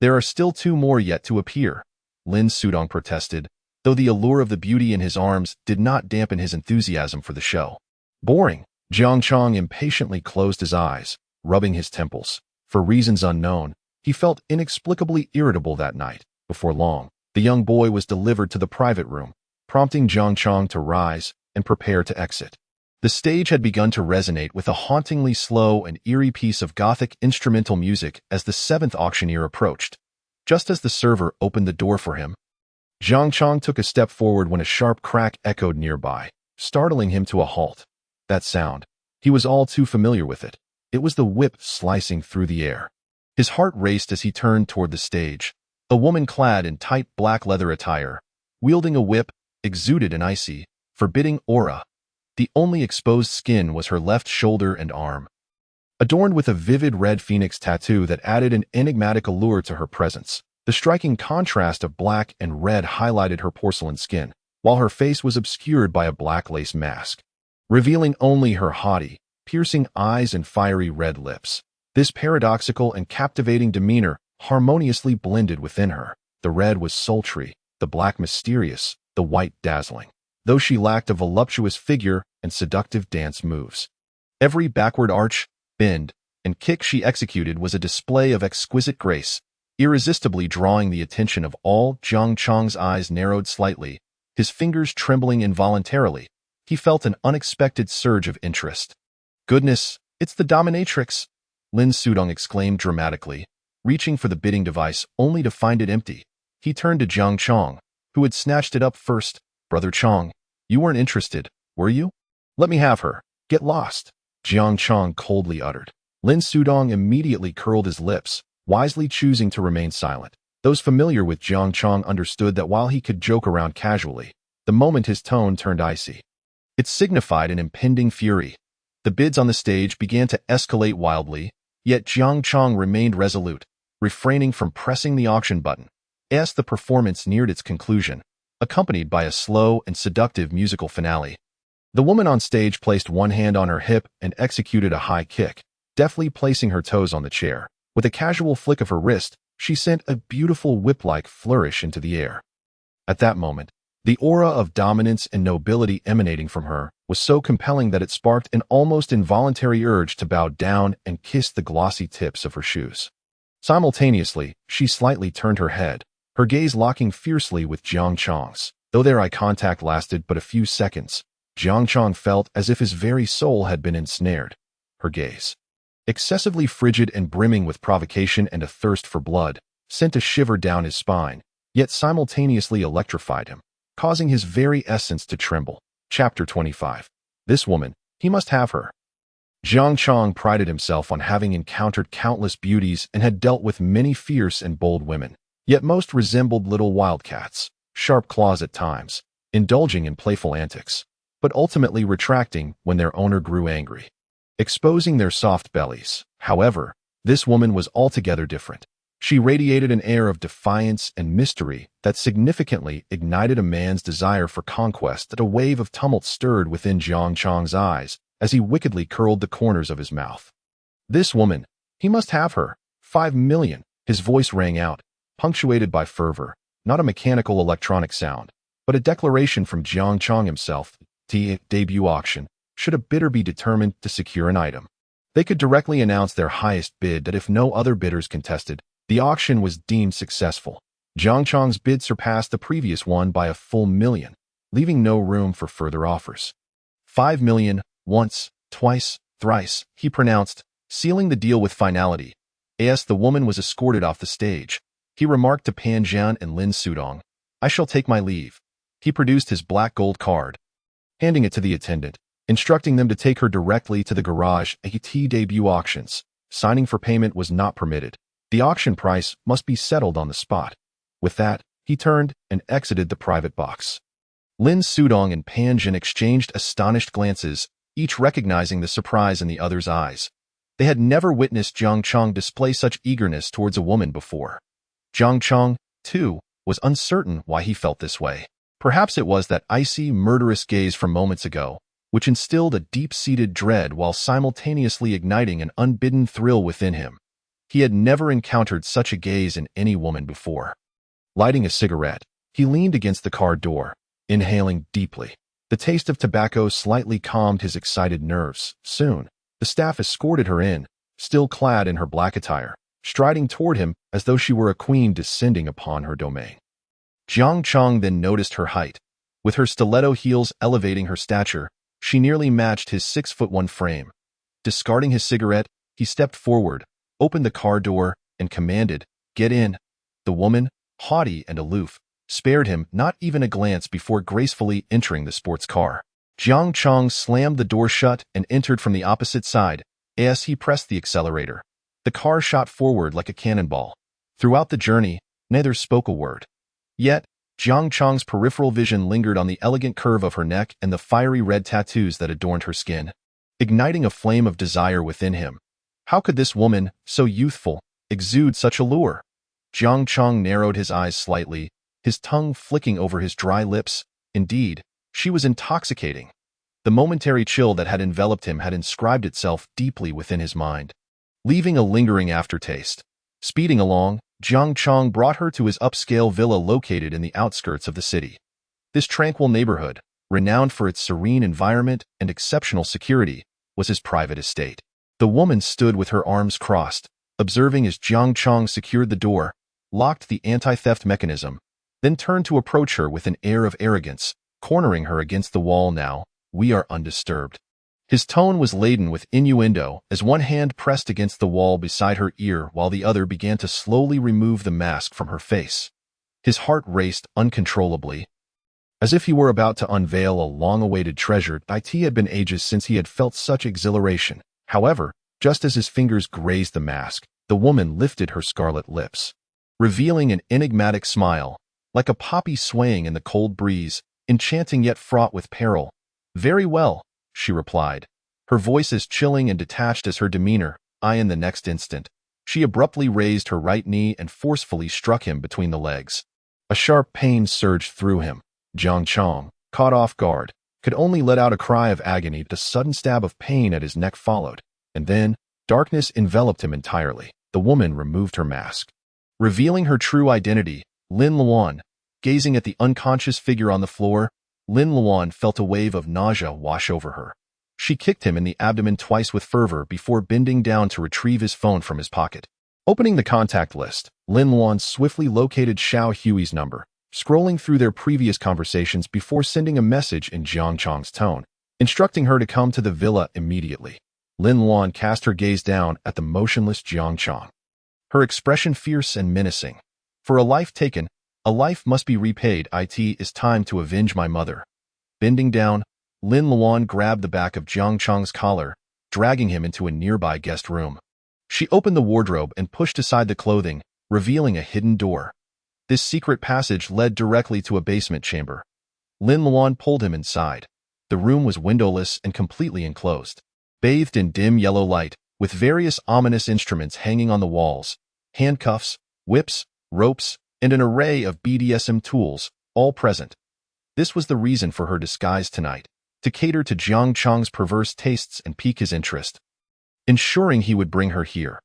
"There are still two more yet to appear," Lin Sudong protested, though the allure of the beauty in his arms did not dampen his enthusiasm for the show. "Boring." Jiang Chong impatiently closed his eyes, rubbing his temples. For reasons unknown, he felt inexplicably irritable that night. Before long, the young boy was delivered to the private room, prompting Jiang Chong to rise and prepare to exit. The stage had begun to resonate with a hauntingly slow and eerie piece of Gothic instrumental music as the seventh auctioneer approached. Just as the server opened the door for him, Jiang Chong took a step forward when a sharp crack echoed nearby, startling him to a halt. That sound, he was all too familiar with it. It was the whip slicing through the air. His heart raced as he turned toward the stage. A woman clad in tight black leather attire, wielding a whip, exuded an icy, forbidding aura. The only exposed skin was her left shoulder and arm, adorned with a vivid red phoenix tattoo that added an enigmatic allure to her presence. The striking contrast of black and red highlighted her porcelain skin, while her face was obscured by a black lace mask, revealing only her haughty, piercing eyes and fiery red lips. This paradoxical and captivating demeanor harmoniously blended within her. The red was sultry, the black mysterious, the white dazzling, though she lacked a voluptuous figure and seductive dance moves. Every backward arch, bend, and kick she executed was a display of exquisite grace, irresistibly drawing the attention of all. Jiang Chong's eyes narrowed slightly, his fingers trembling involuntarily. He felt an unexpected surge of interest. "Goodness, it's the dominatrix!" Lin Sudong exclaimed dramatically, reaching for the bidding device only to find it empty. He turned to Jiang Chong, who had snatched it up first. "Brother Chong, you weren't interested, were you? Let me have her. Get lost," Jiang Chong coldly uttered. Lin Sudong immediately curled his lips, wisely choosing to remain silent. Those familiar with Jiang Chong understood that while he could joke around casually, the moment his tone turned icy, it signified an impending fury. The bids on the stage began to escalate wildly, yet Jiang Chong remained resolute, refraining from pressing the auction button. As the performance neared its conclusion, accompanied by a slow and seductive musical finale, the woman on stage placed one hand on her hip and executed a high kick, deftly placing her toes on the chair. With a casual flick of her wrist, she sent a beautiful whip-like flourish into the air. At that moment, the aura of dominance and nobility emanating from her was so compelling that it sparked an almost involuntary urge to bow down and kiss the glossy tips of her shoes. Simultaneously, she slightly turned her head, her gaze locking fiercely with Jiang Chong's. Though their eye contact lasted but a few seconds, Jiang Chong felt as if his very soul had been ensnared. Her gaze, excessively frigid and brimming with provocation and a thirst for blood, sent a shiver down his spine, yet simultaneously electrified him, causing his very essence to tremble. Chapter 25. This woman, he must have her. Jiang Chong prided himself on having encountered countless beauties and had dealt with many fierce and bold women, yet most resembled little wildcats, sharp claws at times, indulging in playful antics, but ultimately retracting when their owner grew angry, exposing their soft bellies. However, this woman was altogether different. She radiated an air of defiance and mystery that significantly ignited a man's desire for conquest. That a wave of tumult stirred within Jiang Chong's eyes as he wickedly curled the corners of his mouth. This woman, he must have her. 5 million. His voice rang out, punctuated by fervor, not a mechanical electronic sound, but a declaration from Jiang Chong himself. The debut auction, should a bidder be determined to secure an item, they could directly announce their highest bid. That if no other bidders contested, the auction was deemed successful. Jiang Chong's bid surpassed the previous one by a full million, leaving no room for further offers. 5 million, once, twice, thrice, he pronounced, sealing the deal with finality. As the woman was escorted off the stage, he remarked to Pan Jian and Lin Sudong, "I shall take my leave." He produced his black gold card, handing it to the attendant, instructing them to take her directly to the garage at debut auctions. Signing for payment was not permitted. The auction price must be settled on the spot. With that, he turned and exited the private box. Lin Sudong and Pan Jian exchanged astonished glances, each recognizing the surprise in the other's eyes. They had never witnessed Jiang Chong display such eagerness towards a woman before. Jiang Chong, too, was uncertain why he felt this way. Perhaps it was that icy, murderous gaze from moments ago, which instilled a deep-seated dread while simultaneously igniting an unbidden thrill within him. He had never encountered such a gaze in any woman before. Lighting a cigarette, he leaned against the car door, inhaling deeply. The taste of tobacco slightly calmed his excited nerves. Soon, the staff escorted her in, still clad in her black attire, striding toward him as though she were a queen descending upon her domain. Jiang Chong then noticed her height. With her stiletto heels elevating her stature, she nearly matched his 6'1" frame. Discarding his cigarette, he stepped forward, opened the car door, and commanded, "Get in." The woman, haughty and aloof, spared him not even a glance before gracefully entering the sports car. Jiang Chong slammed the door shut and entered from the opposite side. As he pressed the accelerator, the car shot forward like a cannonball. Throughout the journey, neither spoke a word. Yet, Jiang Chong's peripheral vision lingered on the elegant curve of her neck and the fiery red tattoos that adorned her skin, igniting a flame of desire within him. How could this woman, so youthful, exude such allure? Jiang Chong narrowed his eyes slightly, his tongue flicking over his dry lips. Indeed, she was intoxicating. The momentary chill that had enveloped him had inscribed itself deeply within his mind, leaving a lingering aftertaste. Speeding along, Jiang Chong brought her to his upscale villa located in the outskirts of the city. This tranquil neighborhood, renowned for its serene environment and exceptional security, was his private estate. The woman stood with her arms crossed, observing as Jiang Chong secured the door, locked the anti-theft mechanism, then turned to approach her with an air of arrogance, cornering her against the wall. "Now, we are undisturbed." His tone was laden with innuendo as one hand pressed against the wall beside her ear while the other began to slowly remove the mask from her face. His heart raced uncontrollably, as if he were about to unveil a long-awaited treasure. It had been ages since he had felt such exhilaration. However, just as his fingers grazed the mask, the woman lifted her scarlet lips, revealing an enigmatic smile, like a poppy swaying in the cold breeze, enchanting yet fraught with peril. "Very well," she replied, her voice as chilling and detached as her demeanor. In the next instant, she abruptly raised her right knee and forcefully struck him between the legs. A sharp pain surged through him. Jiang Chong, caught off guard, could only let out a cry of agony. A sudden stab of pain at his neck followed, and then darkness enveloped him entirely. The woman removed her mask, revealing her true identity, Lin Luan. Gazing at the unconscious figure on the floor, Lin Luan felt a wave of nausea wash over her. She kicked him in the abdomen twice with fervor before bending down to retrieve his phone from his pocket. Opening the contact list, Lin Luan swiftly located Xiao Hui's number, scrolling through their previous conversations before sending a message in Jiang Chong's tone, instructing her to come to the villa immediately. Lin Luan cast her gaze down at the motionless Jiang Chong, her expression fierce and menacing. "For a life taken, a life must be repaid. It is time to avenge my mother." Bending down, Lin Luan grabbed the back of Jiang Chong's collar, dragging him into a nearby guest room. She opened the wardrobe and pushed aside the clothing, revealing a hidden door. This secret passage led directly to a basement chamber. Lin Luan pulled him inside. The room was windowless and completely enclosed. Bathed in dim yellow light, with various ominous instruments hanging on the walls, handcuffs, whips, ropes, and an array of BDSM tools, all present. This was the reason for her disguise tonight, to cater to Jiang Chang's perverse tastes and pique his interest, ensuring he would bring her here.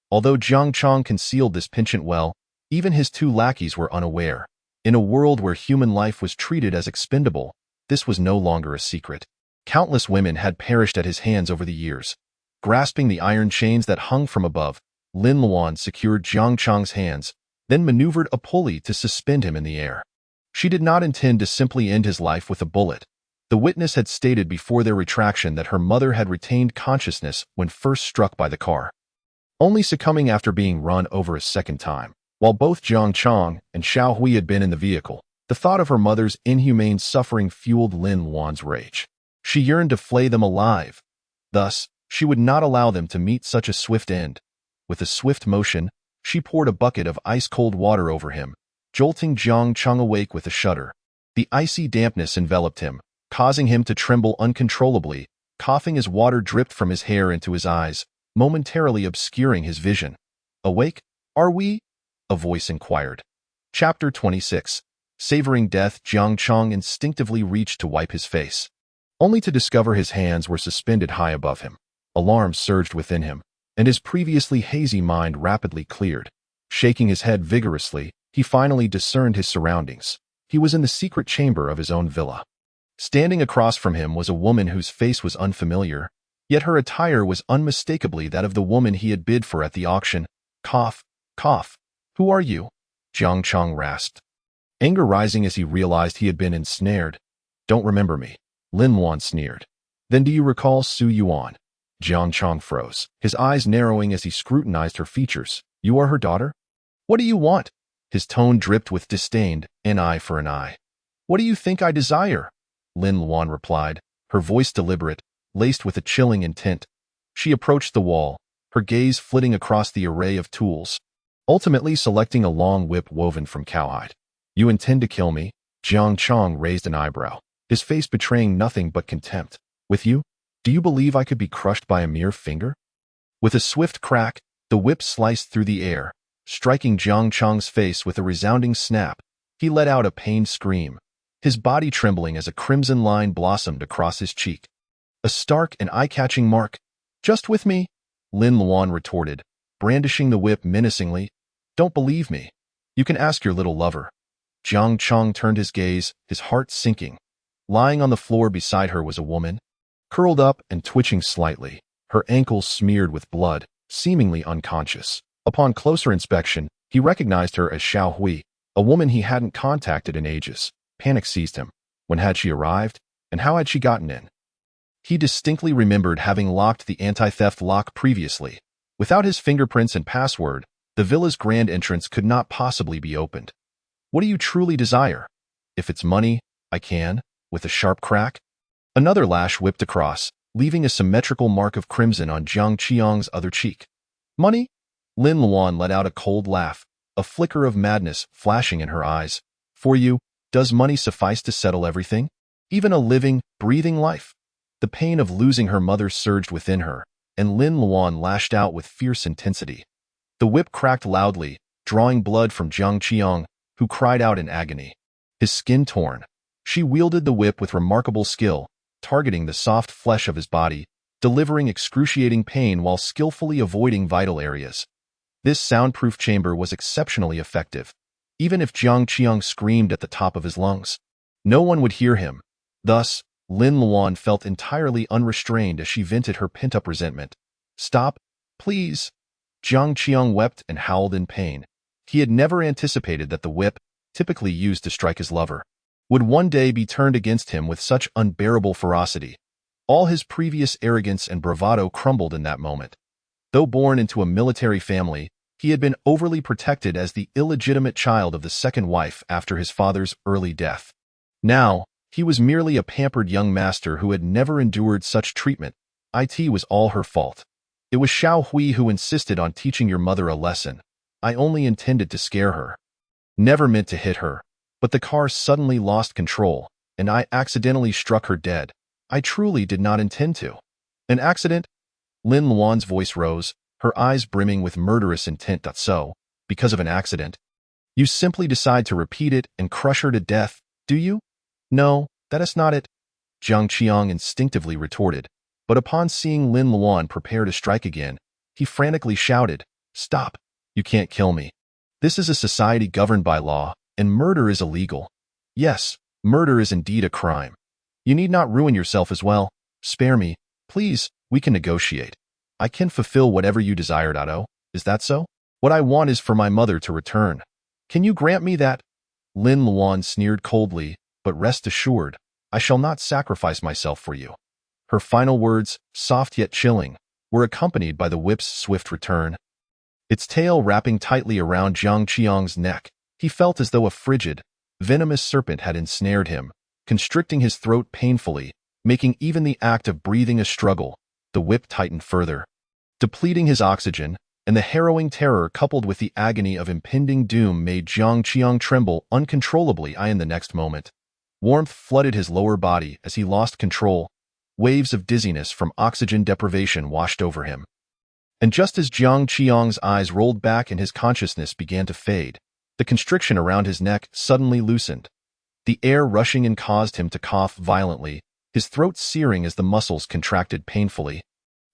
Although Jiang Chang concealed this penchant well, even his two lackeys were unaware. In a world where human life was treated as expendable, this was no longer a secret. Countless women had perished at his hands over the years. Grasping the iron chains that hung from above, Lin Luan secured Jiang Chang's hands, then maneuvered a pulley to suspend him in the air. She did not intend to simply end his life with a bullet. The witness had stated before their retraction that her mother had retained consciousness when first struck by the car, only succumbing after being run over a second time. While both Jiang Chang and Xiao Hui had been in the vehicle, the thought of her mother's inhumane suffering fueled Lin Luan's rage. She yearned to flay them alive. Thus, she would not allow them to meet such a swift end. With a swift motion, she poured a bucket of ice-cold water over him, jolting Jiang Chang awake with a shudder. The icy dampness enveloped him, causing him to tremble uncontrollably, coughing as water dripped from his hair into his eyes, momentarily obscuring his vision. "Awake, are we?" a voice inquired. Chapter 26. Savoring death, Jiang Chang instinctively reached to wipe his face, only to discover his hands were suspended high above him. Alarm surged within him, and his previously hazy mind rapidly cleared. Shaking his head vigorously, he finally discerned his surroundings. He was in the secret chamber of his own villa. Standing across from him was a woman whose face was unfamiliar, yet her attire was unmistakably that of the woman he had bid for at the auction. Cough, cough. "Who are you?" Jiang Chang rasped, anger rising as he realized he had been ensnared. "Don't remember me," Lin Luan sneered. "Then do you recall Su Yuan?" Jiang Chang froze, his eyes narrowing as he scrutinized her features. "You are her daughter? What do you want?" His tone dripped with disdain, an eye for an eye. "What do you think I desire?" Lin Luan replied, her voice deliberate, laced with a chilling intent. She approached the wall, her gaze flitting across the array of tools, ultimately selecting a long whip woven from cowhide. "You intend to kill me?" Jiang Chang raised an eyebrow, his face betraying nothing but contempt. "With you? Do you believe I could be crushed by a mere finger?" With a swift crack, the whip sliced through the air, striking Jiang Chang's face with a resounding snap. He let out a pained scream, his body trembling as a crimson line blossomed across his cheek. "A stark and eye-catching mark. Just with me?" Lin Luan retorted, brandishing the whip menacingly. "Don't believe me? You can ask your little lover." Jiang Chang turned his gaze, his heart sinking. Lying on the floor beside her was a woman, curled up and twitching slightly, her ankles smeared with blood, seemingly unconscious. Upon closer inspection, he recognized her as Xiao Hui, a woman he hadn't contacted in ages. Panic seized him. When had she arrived, and how had she gotten in? He distinctly remembered having locked the anti-theft lock previously. Without his fingerprints and password, the villa's grand entrance could not possibly be opened. "What do you truly desire?" "If it's money, I can," with a sharp crack. Another lash whipped across, leaving a symmetrical mark of crimson on Jiang Qiang's other cheek. "Money?" Lin Luan let out a cold laugh, a flicker of madness flashing in her eyes. "For you, does money suffice to settle everything? Even a living, breathing life?" The pain of losing her mother surged within her, and Lin Luan lashed out with fierce intensity. The whip cracked loudly, drawing blood from Jiang Qiang, who cried out in agony. His skin torn. She wielded the whip with remarkable skill, targeting the soft flesh of his body, delivering excruciating pain while skillfully avoiding vital areas. This soundproof chamber was exceptionally effective. Even if Jiang Qiang screamed at the top of his lungs, no one would hear him. Thus, Lin Luan felt entirely unrestrained as she vented her pent-up resentment. "Stop, please." Jiang Qiang wept and howled in pain. He had never anticipated that the whip, typically used to strike his lover, would one day be turned against him with such unbearable ferocity. All his previous arrogance and bravado crumbled in that moment. Though born into a military family, he had been overly protected as the illegitimate child of the second wife after his father's early death. Now, he was merely a pampered young master who had never endured such treatment. It was all her fault. "It was Xiao Hui who insisted on teaching your mother a lesson. I only intended to scare her. Never meant to hit her." But the car suddenly lost control. and I accidentally struck her dead. I truly did not intend to. An accident? Lin Luan's voice rose, her eyes brimming with murderous intent. So, because of an accident, you simply decide to repeat it and crush her to death, do you? No, that is not it, Jiang Qiang instinctively retorted. But upon seeing Lin Luan prepare to strike again, he frantically shouted, "Stop! You can't kill me. This is a society governed by law, and murder is illegal. Yes, murder is indeed a crime. You need not ruin yourself as well. Spare me, please, we can negotiate. I can fulfill whatever you desire, Dado. Is that so? What I want is for my mother to return. Can you grant me that?" Lin Luan sneered coldly, "But rest assured, I shall not sacrifice myself for you." Her final words, soft yet chilling, were accompanied by the whip's swift return. Its tail wrapping tightly around Jiang Qiang's neck, he felt as though a frigid, venomous serpent had ensnared him, constricting his throat painfully, making even the act of breathing a struggle. The whip tightened further, depleting his oxygen, and the harrowing terror coupled with the agony of impending doom made Jiang Qiang tremble uncontrollably. In the next moment, warmth flooded his lower body as he lost control. Waves of dizziness from oxygen deprivation washed over him. And just as Jiang Qiang's eyes rolled back and his consciousness began to fade, the constriction around his neck suddenly loosened. The air rushing in caused him to cough violently, his throat searing as the muscles contracted painfully,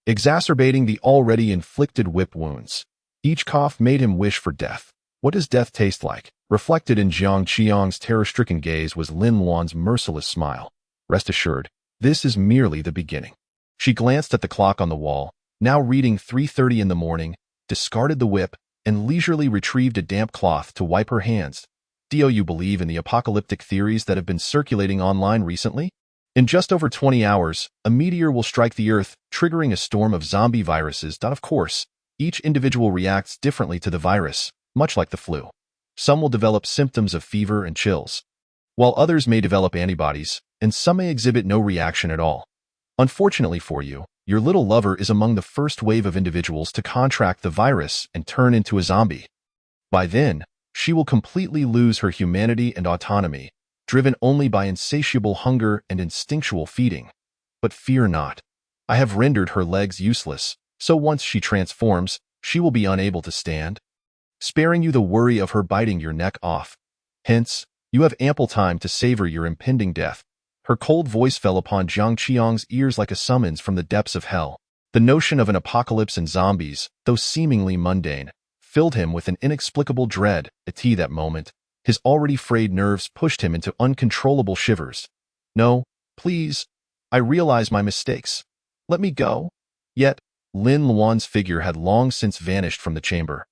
exacerbating the already inflicted whip wounds. Each cough made him wish for death. What does death taste like? Reflected in Jiang Qiang's terror-stricken gaze was Lin Luan's merciless smile. Rest assured, this is merely the beginning. She glanced at the clock on the wall, now reading 3:30 in the morning, discarded the whip, and leisurely retrieved a damp cloth to wipe her hands. "Do you believe in the apocalyptic theories that have been circulating online recently? In just over 20 hours, a meteor will strike the Earth, triggering a storm of zombie viruses. Of course, each individual reacts differently to the virus, much like the flu. Some will develop symptoms of fever and chills, while others may develop antibodies, and some may exhibit no reaction at all. Unfortunately for you, your little lover is among the first wave of individuals to contract the virus and turn into a zombie. By then, she will completely lose her humanity and autonomy, driven only by insatiable hunger and instinctual feeding. But fear not. I have rendered her legs useless, so once she transforms, she will be unable to stand, sparing you the worry of her biting your neck off. Hence, you have ample time to savor your impending death." Her cold voice fell upon Jiang Qiang's ears like a summons from the depths of hell. The notion of an apocalypse and zombies, though seemingly mundane, filled him with an inexplicable dread. At that moment, his already frayed nerves pushed him into uncontrollable shivers. "No, please. I realize my mistakes. Let me go." Yet, Lin Luan's figure had long since vanished from the chamber,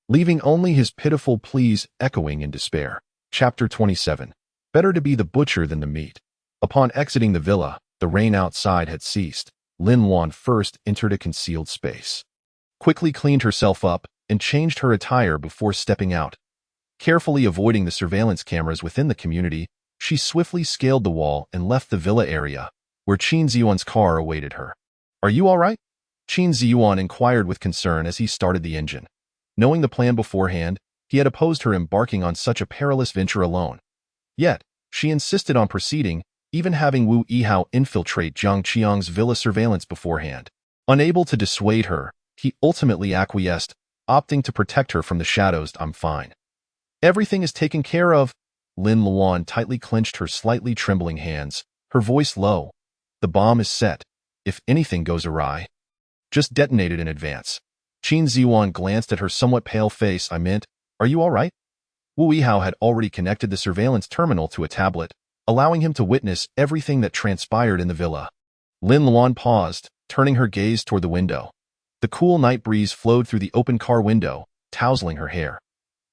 leaving only his pitiful pleas echoing in despair. Chapter 27. Better to be the butcher than the meat. Upon exiting the villa, the rain outside had ceased. Lin Luan first entered a concealed space, quickly cleaned herself up, and changed her attire before stepping out. Carefully avoiding the surveillance cameras within the community, she swiftly scaled the wall and left the villa area, where Qin Ziyuan's car awaited her. "Are you all right?" Qin Ziyuan inquired with concern as he started the engine. Knowing the plan beforehand, he had opposed her embarking on such a perilous venture alone. Yet, she insisted on proceeding, even having Wu Yihao infiltrate Jiang Qiang's villa surveillance beforehand. Unable to dissuade her, he ultimately acquiesced, opting to protect her from the shadows. "I'm fine. Everything is taken care of." Lin Luan tightly clenched her slightly trembling hands, her voice low. "The bomb is set. If anything goes awry, just detonate it in advance." Qin Ziyuan glanced at her somewhat pale face. "I meant, are you all right?" Wu Yihao had already connected the surveillance terminal to a tablet, allowing him to witness everything that transpired in the villa. Lin Luan paused, turning her gaze toward the window. The cool night breeze flowed through the open car window, tousling her hair.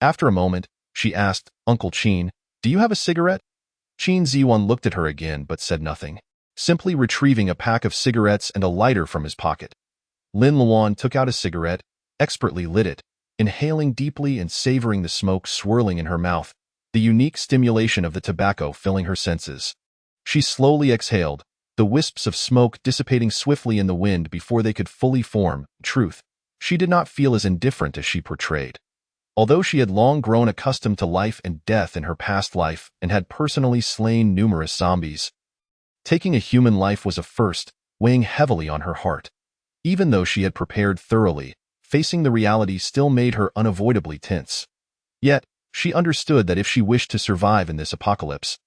After a moment, she asked, "Uncle Qin, do you have a cigarette?" Qin Ziyuan looked at her again but said nothing, simply retrieving a pack of cigarettes and a lighter from his pocket. Lin Luan took out a cigarette, expertly lit it, inhaling deeply and savoring the smoke swirling in her mouth, the unique stimulation of the tobacco filling her senses. She slowly exhaled, the wisps of smoke dissipating swiftly in the wind before they could fully form. Truth, she did not feel as indifferent as she portrayed. Although she had long grown accustomed to life and death in her past life and had personally slain numerous zombies, taking a human life was a first, weighing heavily on her heart. Even though she had prepared thoroughly, facing the reality still made her unavoidably tense. Yet, she understood that if she wished to survive in this apocalypse,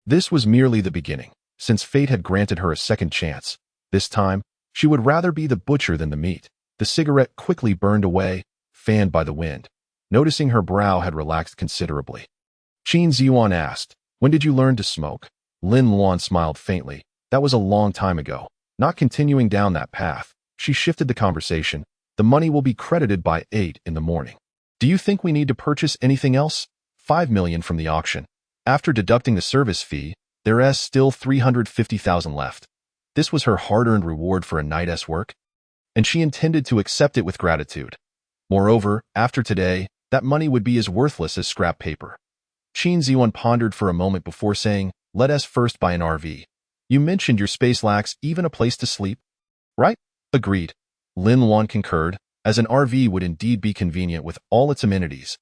this was merely the beginning, since fate had granted her a second chance. This time, she would rather be the butcher than the meat. The cigarette quickly burned away, fanned by the wind. Noticing her brow had relaxed considerably, Qin Ziyuan asked, "When did you learn to smoke?" Lin Luan smiled faintly. "That was a long time ago." Not continuing down that path, she shifted the conversation. "The money will be credited by 8 in the morning. Do you think we need to purchase anything else?" 5 million from the auction. After deducting the service fee, there's still 350,000 left. This was her hard-earned reward for a night's work, and she intended to accept it with gratitude. Moreover, after today, that money would be as worthless as scrap paper. Qin Ziyuan pondered for a moment before saying, "Let us first buy an RV. You mentioned your space lacks even a place to sleep, right?" "Agreed." Lin Luan concurred, as an RV would indeed be convenient with all its amenities.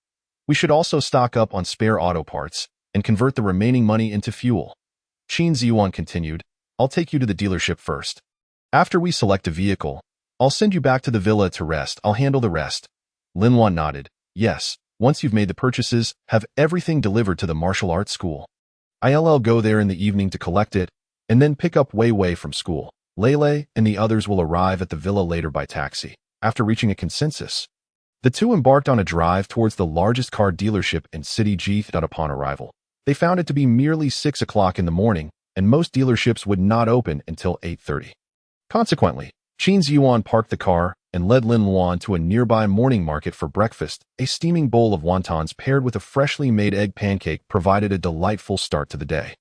"We should also stock up on spare auto parts and convert the remaining money into fuel." Qin Ziyuan continued, "I'll take you to the dealership first. After we select a vehicle, I'll send you back to the villa to rest. I'll handle the rest." Lin Luan nodded. "Yes, once you've made the purchases, have everything delivered to the martial arts school. I'll go there in the evening to collect it, and then pick up Wei Wei from school. Lele and the others will arrive at the villa later by taxi." After reaching a consensus, the two embarked on a drive towards the largest car dealership in City G. Upon arrival, they found it to be merely 6 o'clock in the morning, and most dealerships would not open until 8:30. Consequently, Qin Ziyuan parked the car and led Lin Luan to a nearby morning market for breakfast. A steaming bowl of wontons paired with a freshly made egg pancake provided a delightful start to the day.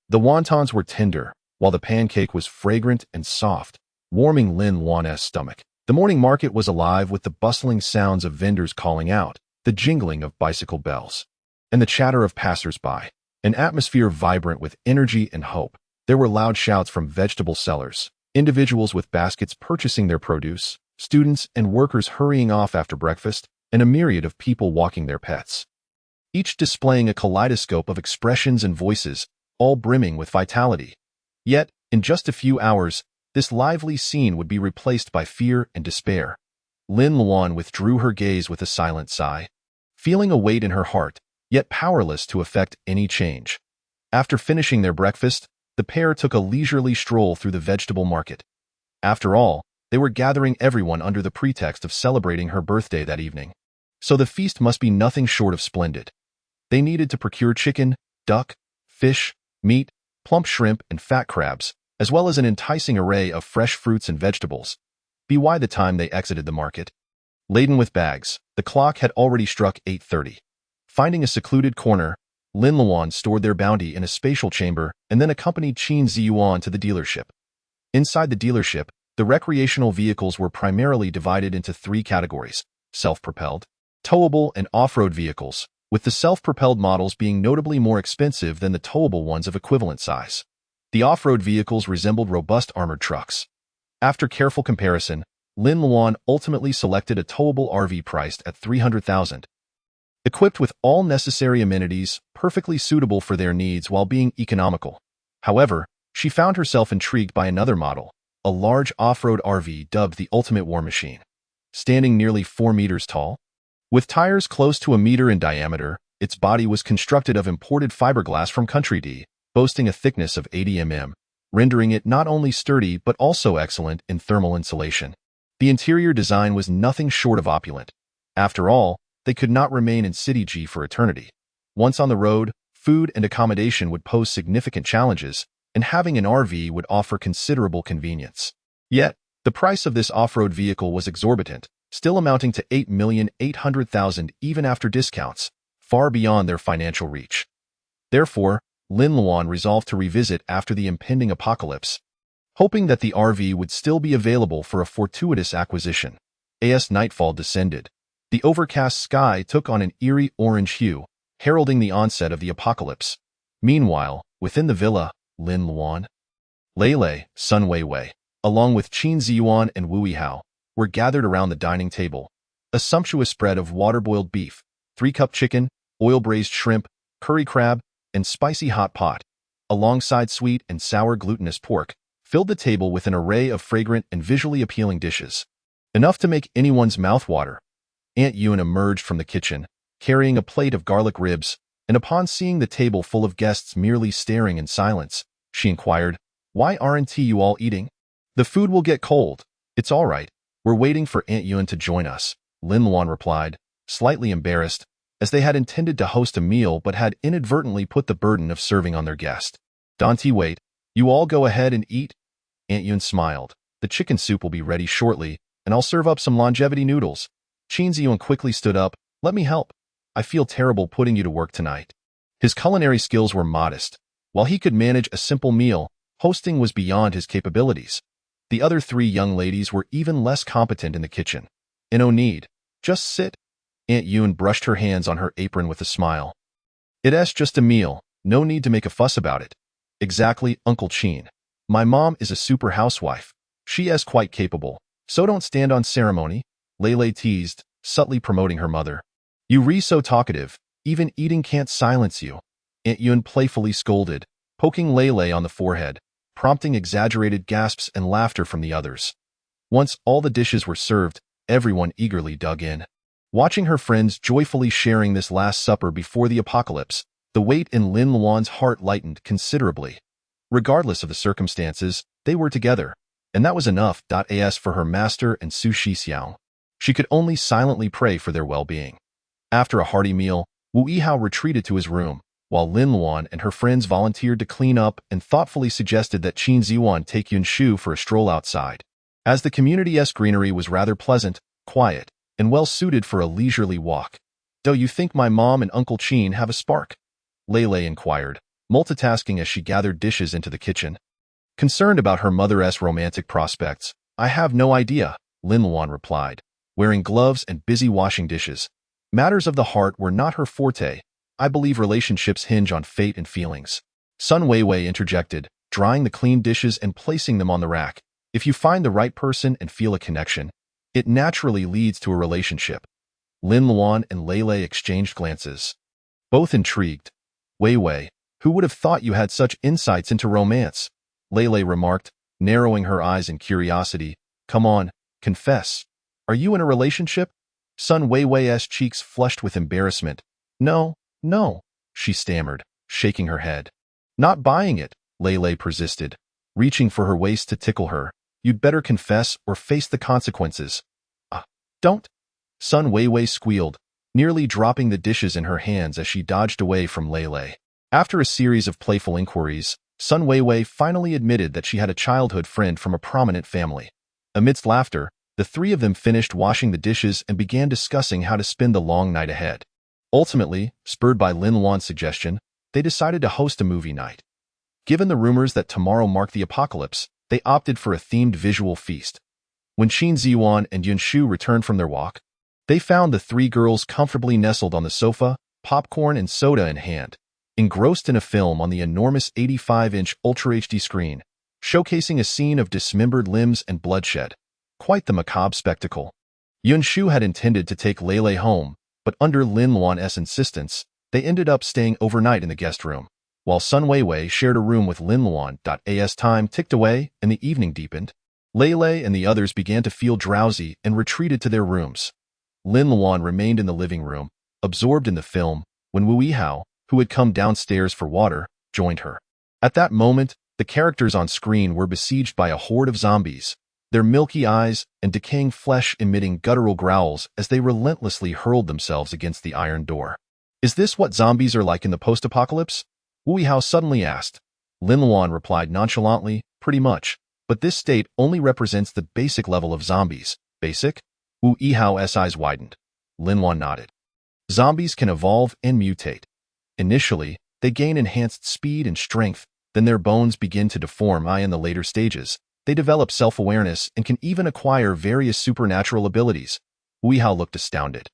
The wontons were tender, while the pancake was fragrant and soft, warming Lin Luan's stomach. The morning market was alive with the bustling sounds of vendors calling out, the jingling of bicycle bells, and the chatter of passers-by, an atmosphere vibrant with energy and hope. There were loud shouts from vegetable sellers, individuals with baskets purchasing their produce, students and workers hurrying off after breakfast, and a myriad of people walking their pets, each displaying a kaleidoscope of expressions and voices, all brimming with vitality. Yet, in just a few hours, this lively scene would be replaced by fear and despair. Lin Luan withdrew her gaze with a silent sigh, feeling a weight in her heart, yet powerless to effect any change. After finishing their breakfast, the pair took a leisurely stroll through the vegetable market. After all, they were gathering everyone under the pretext of celebrating her birthday that evening, so the feast must be nothing short of splendid. They needed to procure chicken, duck, fish, meat, plump shrimp, and fat crabs, as well as an enticing array of fresh fruits and vegetables. By the time they exited the market, laden with bags, the clock had already struck 8:30. Finding a secluded corner, Lin Luan stored their bounty in a spatial chamber and then accompanied Qin Ziyuan to the dealership. Inside the dealership, the recreational vehicles were primarily divided into 3 categories: self-propelled, towable, and off-road vehicles, with the self-propelled models being notably more expensive than the towable ones of equivalent size. The off-road vehicles resembled robust armored trucks. After careful comparison, Lin Luan ultimately selected a towable RV priced at 300,000. Equipped with all necessary amenities, perfectly suitable for their needs while being economical. However, she found herself intrigued by another model, a large off-road RV dubbed the Ultimate War Machine. Standing nearly 4 meters tall, with tires close to a meter in diameter, its body was constructed of imported fiberglass from Country D, boasting a thickness of 80 mm, rendering it not only sturdy but also excellent in thermal insulation. The interior design was nothing short of opulent. After all, they could not remain in City G for eternity. Once on the road, food and accommodation would pose significant challenges, and having an RV would offer considerable convenience. Yet, the price of this off-road vehicle was exorbitant, still amounting to 8,800,000 even after discounts, far beyond their financial reach. Therefore, Lin Luan resolved to revisit after the impending apocalypse, hoping that the RV would still be available for a fortuitous acquisition. As nightfall descended, the overcast sky took on an eerie orange hue, heralding the onset of the apocalypse. Meanwhile, within the villa, Lin Luan, Lele, Sun Wei Wei, along with Qin Ziyuan and Wu Yihao, were gathered around the dining table. A sumptuous spread of water-boiled beef, 3-cup chicken, oil-braised shrimp, curry crab, and spicy hot pot, alongside sweet and sour glutinous pork, filled the table with an array of fragrant and visually appealing dishes. Enough to make anyone's mouth water. Aunt Yuen emerged from the kitchen, carrying a plate of garlic ribs, and upon seeing the table full of guests merely staring in silence, she inquired, "Why aren't you all eating? The food will get cold." "It's all right. We're waiting for Aunt Yuen to join us," Lin Luan replied, slightly embarrassed, as they had intended to host a meal but had inadvertently put the burden of serving on their guest. "Don't wait. You all go ahead and eat." Aunt Yuen smiled. "The chicken soup will be ready shortly, and I'll serve up some longevity noodles." Qin Ziyuan quickly stood up. "Let me help. I feel terrible putting you to work tonight." His culinary skills were modest. While he could manage a simple meal, hosting was beyond his capabilities. The other 3 young ladies were even less competent in the kitchen. "No need. Just sit." Aunt Yuen brushed her hands on her apron with a smile. "It's just a meal. No need to make a fuss about it." "Exactly, Uncle Qin. My mom is a super housewife. She is quite capable, so don't stand on ceremony," Lei teased, subtly promoting her mother. "You re so talkative, even eating can't silence you," Aunt Yuen playfully scolded, poking Lei on the forehead, prompting exaggerated gasps and laughter from the others. Once all the dishes were served, everyone eagerly dug in. Watching her friends joyfully sharing this last supper before the apocalypse, the weight in Lin Luan's heart lightened considerably. Regardless of the circumstances, they were together, and that was enough. As for her master and Su Shixiao, she could only silently pray for their well-being. After a hearty meal, Wu Yihao retreated to his room, while Lin Luan and her friends volunteered to clean up and thoughtfully suggested that Qin Ziyuan take Yun Shu for a stroll outside, as the community's greenery was rather pleasant, quiet, and well-suited for a leisurely walk. "Do you think my mom and Uncle Qin have a spark?" Lei inquired, multitasking as she gathered dishes into the kitchen. Concerned about her mother's romantic prospects, "I have no idea," Lin Luan replied, wearing gloves and busy washing dishes. Matters of the heart were not her forte. "I believe relationships hinge on fate and feelings." Sun Weiwei interjected, drying the clean dishes and placing them on the rack. "If you find the right person and feel a connection, it naturally leads to a relationship." Lin Luan and Lei exchanged glances, both intrigued. "Weiwei, who would have thought you had such insights into romance?" Lei remarked, narrowing her eyes in curiosity. "Come on, confess. Are you in a relationship?" Sun Weiwei's cheeks flushed with embarrassment. No, she stammered, shaking her head. "Not buying it," Lei persisted, reaching for her waist to tickle her. "You'd better confess or face the consequences." Don't." Sun Weiwei squealed, nearly dropping the dishes in her hands as she dodged away from Lei. After a series of playful inquiries, Sun Weiwei finally admitted that she had a childhood friend from a prominent family. Amidst laughter, the 3 of them finished washing the dishes and began discussing how to spend the long night ahead. Ultimately, spurred by Lin Luan's suggestion, they decided to host a movie night. Given the rumors that tomorrow marked the apocalypse, they opted for a themed visual feast. When Qin Ziyuan and Yun Shu returned from their walk, they found the 3 girls comfortably nestled on the sofa, popcorn and soda in hand, engrossed in a film on the enormous 85-inch Ultra HD screen, showcasing a scene of dismembered limbs and bloodshed. Quite the macabre spectacle. Yun Shu had intended to take Lei home, but under Lin Luan's insistence, they ended up staying overnight in the guest room, while Sun Weiwei shared a room with Lin Luan. As time ticked away and the evening deepened, Lei and the others began to feel drowsy and retreated to their rooms. Lin Luan remained in the living room, absorbed in the film, when Wu Yihao, who had come downstairs for water, joined her. At that moment, the characters on screen were besieged by a horde of zombies, their milky eyes and decaying flesh emitting guttural growls as they relentlessly hurled themselves against the iron door. "Is this what zombies are like in the post-apocalypse?" Wu Yihao suddenly asked. Lin Luan replied nonchalantly, "Pretty much, but this state only represents the basic level of zombies." "Basic?" Wu Yihao's eyes widened. Lin Luan nodded. "Zombies can evolve and mutate. Initially, they gain enhanced speed and strength, then their bones begin to deform. In the later stages, they develop self-awareness and can even acquire various supernatural abilities." Wu Yihao looked astounded,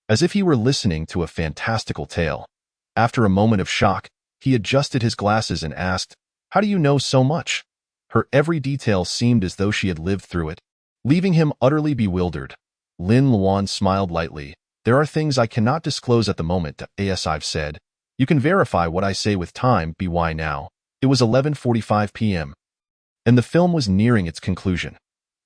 as if he were listening to a fantastical tale. After a moment of shock, he adjusted his glasses and asked, "How do you know so much?" Her every detail seemed as though she had lived through it, leaving him utterly bewildered. Lin Luan smiled lightly, There are things I cannot disclose at the moment, as I've said. You can verify what I say with time, by now. It was 11:45 p.m. and the film was nearing its conclusion.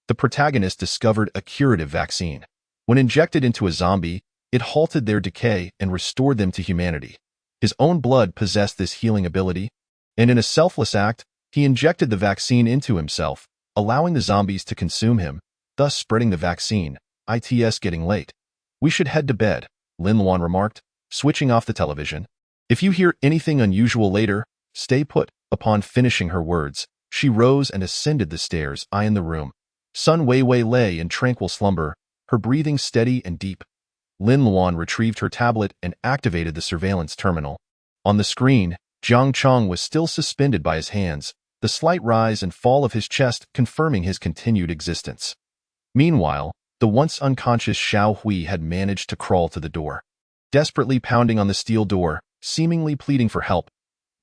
The protagonist discovered a curative vaccine. When injected into a zombie, it halted their decay and restored them to humanity. His own blood possessed this healing ability, and in a selfless act, he injected the vaccine into himself, allowing the zombies to consume him, thus spreading the vaccine. It's getting late. We should head to bed, Lin Luan remarked, switching off the television. If you hear anything unusual later, stay put. Upon finishing her words, she rose and ascended the stairs, eyeing the room. Sun Weiwei lay in tranquil slumber, her breathing steady and deep. Lin Luan retrieved her tablet and activated the surveillance terminal. On the screen, Jiang Chong was still suspended by his hands, the slight rise and fall of his chest confirming his continued existence. Meanwhile, the once unconscious Xiao Hui had managed to crawl to the door. Desperately pounding on the steel door, seemingly pleading for help,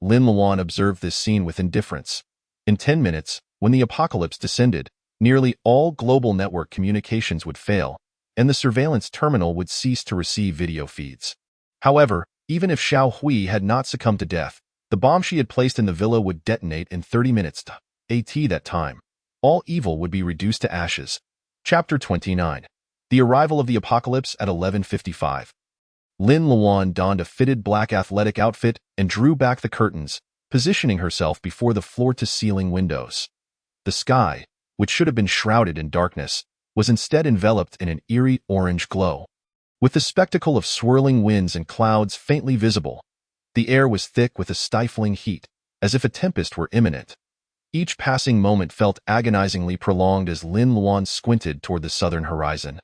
Lin Luan observed this scene with indifference. In 10 minutes, when the apocalypse descended, nearly all global network communications would fail, and the surveillance terminal would cease to receive video feeds. However, even if Xiao Hui had not succumbed to death, the bomb she had placed in the villa would detonate in 30 minutes. That time, all evil would be reduced to ashes. Chapter 29. The arrival of the apocalypse at 11:55. Lin Luan donned a fitted black athletic outfit and drew back the curtains, positioning herself before the floor-to-ceiling windows. The sky, which should have been shrouded in darkness, was instead enveloped in an eerie orange glow. With the spectacle of swirling winds and clouds faintly visible, the air was thick with a stifling heat, as if a tempest were imminent. Each passing moment felt agonizingly prolonged as Lin Luan squinted toward the southern horizon.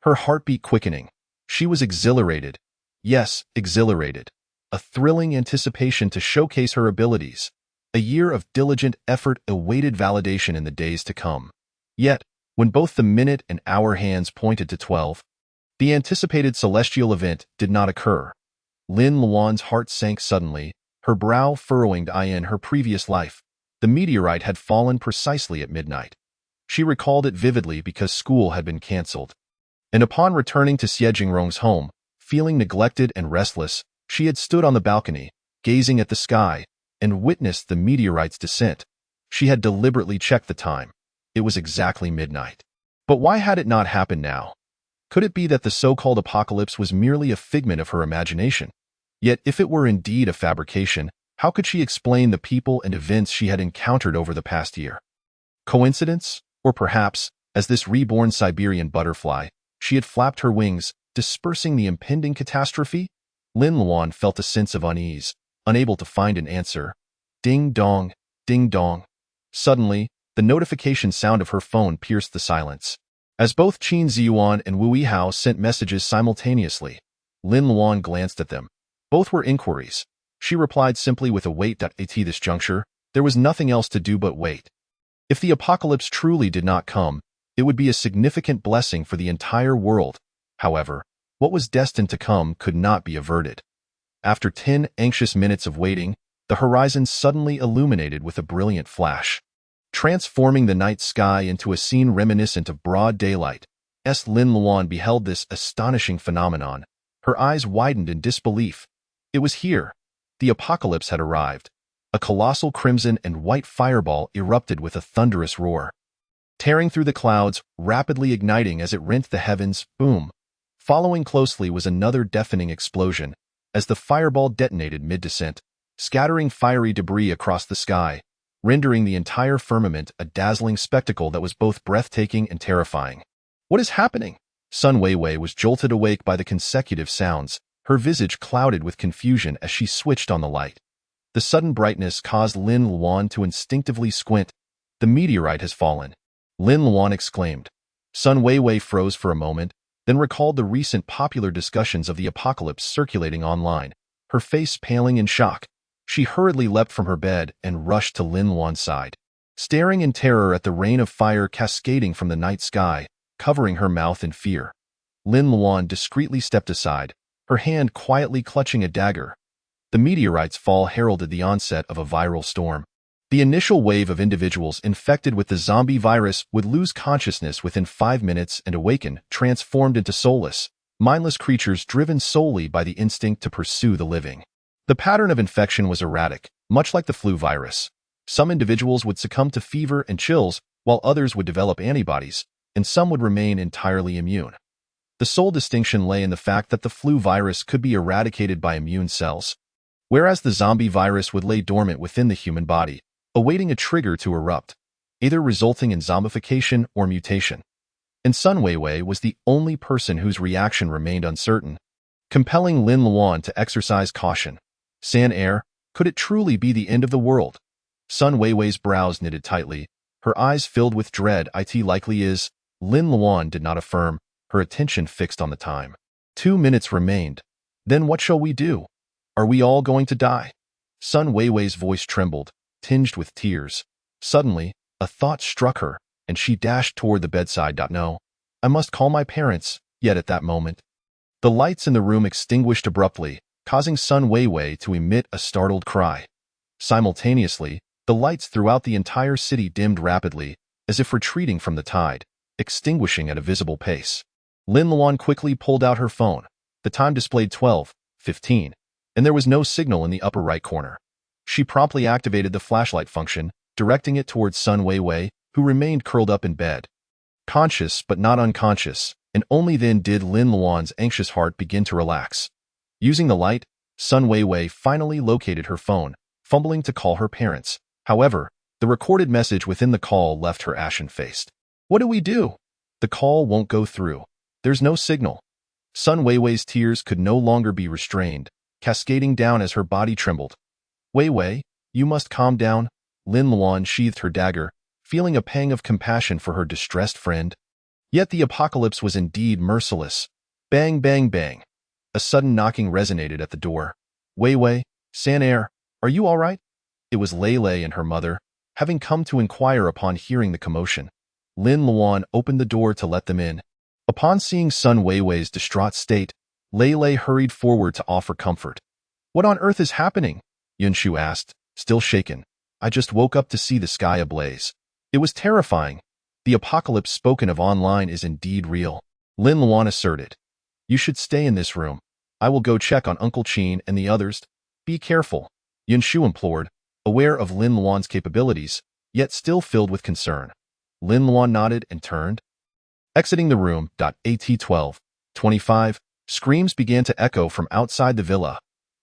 Her heartbeat quickening. She was exhilarated. Yes, exhilarated. A thrilling anticipation to showcase her abilities. A year of diligent effort awaited validation in the days to come. Yet, when both the minute and hour hands pointed to 12, the anticipated celestial event did not occur. Lin Luan's heart sank suddenly, her brow furrowing. In her previous life, the meteorite had fallen precisely at midnight. She recalled it vividly because school had been cancelled. And upon returning to Xie Jingrong's home, feeling neglected and restless, she had stood on the balcony, gazing at the sky, and witnessed the meteorite's descent. She had deliberately checked the time. It was exactly midnight. But why had it not happened now? Could it be that the so-called apocalypse was merely a figment of her imagination? Yet if it were indeed a fabrication, how could she explain the people and events she had encountered over the past year? Coincidence? Or perhaps, as this reborn Siberian butterfly, she had flapped her wings, dispersing the impending catastrophe? Lin Luan felt a sense of unease, unable to find an answer. Ding dong, ding dong. Suddenly, the notification sound of her phone pierced the silence. As both Qin Ziyuan and Wu Yihao sent messages simultaneously, Lin Luan glanced at them. Both were inquiries. She replied simply with a wait. At this juncture, there was nothing else to do but wait. If the apocalypse truly did not come, it would be a significant blessing for the entire world. However, what was destined to come could not be averted. After 10 anxious minutes of waiting, the horizon suddenly illuminated with a brilliant flash, transforming the night sky into a scene reminiscent of broad daylight. Lin Luan beheld this astonishing phenomenon. Her eyes widened in disbelief. It was here. The apocalypse had arrived. A colossal crimson and white fireball erupted with a thunderous roar, tearing through the clouds, rapidly igniting as it rent the heavens. Boom! Following closely was another deafening explosion, as the fireball detonated mid-descent, scattering fiery debris across the sky, rendering the entire firmament a dazzling spectacle that was both breathtaking and terrifying. What is happening? Sun Weiwei was jolted awake by the consecutive sounds, her visage clouded with confusion as she switched on the light. The sudden brightness caused Lin Luan to instinctively squint. The meteorite has fallen, Lin Luan exclaimed. Sun Weiwei froze for a moment, then recalled the recent popular discussions of the apocalypse circulating online, her face paling in shock. She hurriedly leapt from her bed and rushed to Lin Luan's side, staring in terror at the rain of fire cascading from the night sky, covering her mouth in fear. Lin Luan discreetly stepped aside, her hand quietly clutching a dagger. The meteorite's fall heralded the onset of a viral storm. The initial wave of individuals infected with the zombie virus would lose consciousness within 5 minutes and awaken, transformed into soulless, mindless creatures driven solely by the instinct to pursue the living. The pattern of infection was erratic, much like the flu virus. Some individuals would succumb to fever and chills, while others would develop antibodies, and some would remain entirely immune. The sole distinction lay in the fact that the flu virus could be eradicated by immune cells, whereas the zombie virus would lay dormant within the human body, awaiting a trigger to erupt, either resulting in zombification or mutation. And Sun Weiwei was the only person whose reaction remained uncertain, compelling Lin Luan to exercise caution. San Air, could it truly be the end of the world? Sun Weiwei's brows knitted tightly, her eyes filled with dread. It likely is, Lin Luan did not affirm, her attention fixed on the time. 2 minutes remained. Then what shall we do? Are we all going to die? Sun Weiwei's voice trembled, tinged with tears. Suddenly, a thought struck her, and she dashed toward the bedside. No, I must call my parents. Yet at that moment, the lights in the room extinguished abruptly, causing Sun Weiwei to emit a startled cry. Simultaneously, the lights throughout the entire city dimmed rapidly, as if retreating from the tide, extinguishing at a visible pace. Lin Luan quickly pulled out her phone. The time displayed 12:15, and there was no signal in the upper right corner. She promptly activated the flashlight function, directing it towards Sun Weiwei, who remained curled up in bed, conscious but not unconscious, and only then did Lin Luan's anxious heart begin to relax. Using the light, Sun Weiwei finally located her phone, fumbling to call her parents. However, the recorded message within the call left her ashen-faced. What do we do? The call won't go through. There's no signal. Sun Weiwei's tears could no longer be restrained, cascading down as her body trembled. Weiwei, you must calm down. Lin Luan sheathed her dagger, feeling a pang of compassion for her distressed friend. Yet the apocalypse was indeed merciless. Bang, bang, bang. A sudden knocking resonated at the door. Weiwei, San Air, are you all right? It was Lei and her mother, having come to inquire upon hearing the commotion. Lin Luan opened the door to let them in. Upon seeing Sun Weiwei's distraught state, Lei hurried forward to offer comfort. What on earth is happening? Yunshu asked, still shaken. I just woke up to see the sky ablaze. It was terrifying. The apocalypse spoken of online is indeed real. Lin Luan asserted. You should stay in this room. I will go check on Uncle Qin and the others. Be careful, Yunshu implored, aware of Lin Luan's capabilities, yet still filled with concern. Lin Luan nodded and turned. Exiting the room. At 12:25, screams began to echo from outside the villa.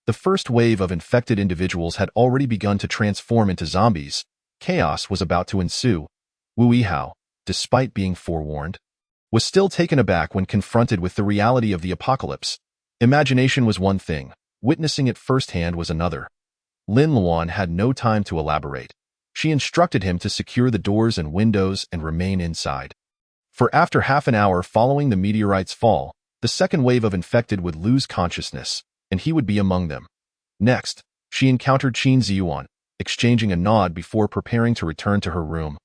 The first wave of infected individuals had already begun to transform into zombies. Chaos was about to ensue. Wu Yihao, despite being forewarned, was still taken aback when confronted with the reality of the apocalypse. Imagination was one thing, witnessing it firsthand was another. Lin Luan had no time to elaborate. She instructed him to secure the doors and windows and remain inside. For after half an hour following the meteorite's fall, the second wave of infected would lose consciousness, and he would be among them. Next, she encountered Qin Ziyuan, exchanging a nod before preparing to return to her room,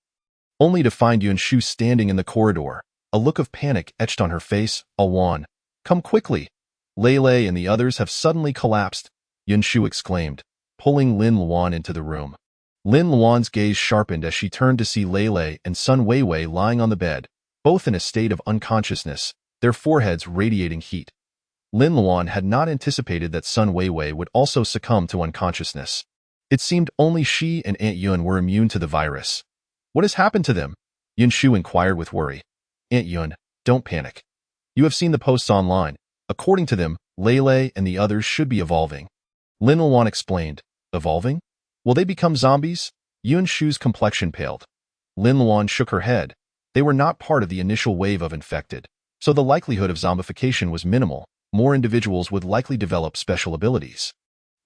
only to find Yunshu standing in the corridor, a look of panic etched on her face. Alwan, come quickly. Lei and the others have suddenly collapsed, Yunshu exclaimed, pulling Lin Luan into the room. Lin Luan's gaze sharpened as she turned to see Lei and Sun Weiwei lying on the bed, both in a state of unconsciousness, their foreheads radiating heat. Lin Luan had not anticipated that Sun Weiwei would also succumb to unconsciousness. It seemed only she and Aunt Yun were immune to the virus. What has happened to them? Yunshu inquired with worry. Aunt Yun, don't panic. You have seen the posts online. According to them, Lei and the others should be evolving. Lin Luan explained. Evolving? Will they become zombies? Yunshu's complexion paled. Lin Luan shook her head. They were not part of the initial wave of infected, so the likelihood of zombification was minimal. More individuals would likely develop special abilities.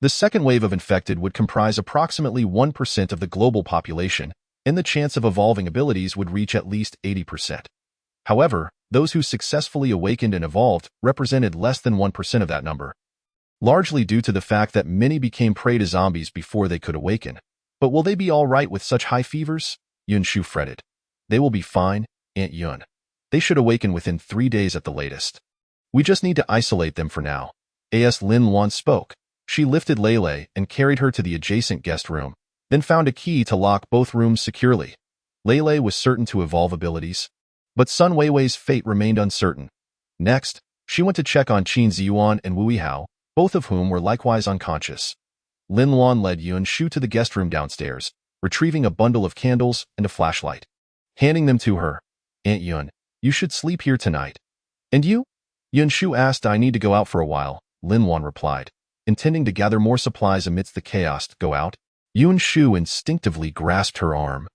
The second wave of infected would comprise approximately 1% of the global population, and the chance of evolving abilities would reach at least 80%. However, those who successfully awakened and evolved represented less than 1% of that number, largely due to the fact that many became prey to zombies before they could awaken. But will they be all right with such high fevers? Yunshu fretted. They will be fine, Aunt Yun. They should awaken within 3 days at the latest. We just need to isolate them for now. As Lin Luan spoke, she lifted Lei and carried her to the adjacent guest room, then found a key to lock both rooms securely. Lei was certain to evolve abilities, but Sun Weiwei's fate remained uncertain. Next, She went to check on Qin Ziyuan and Wu Yihao, both of whom were likewise unconscious. Lin Luan led Yun Shu to the guest room downstairs, retrieving a bundle of candles and a flashlight. Handing them to her, "Aunt Yun, you should sleep here tonight." "And you?" Yun Shu asked. "I need to go out for a while," Lin Luan replied, intending to gather more supplies amidst the chaos. "Go out?" Yun Shu instinctively grasped her arm.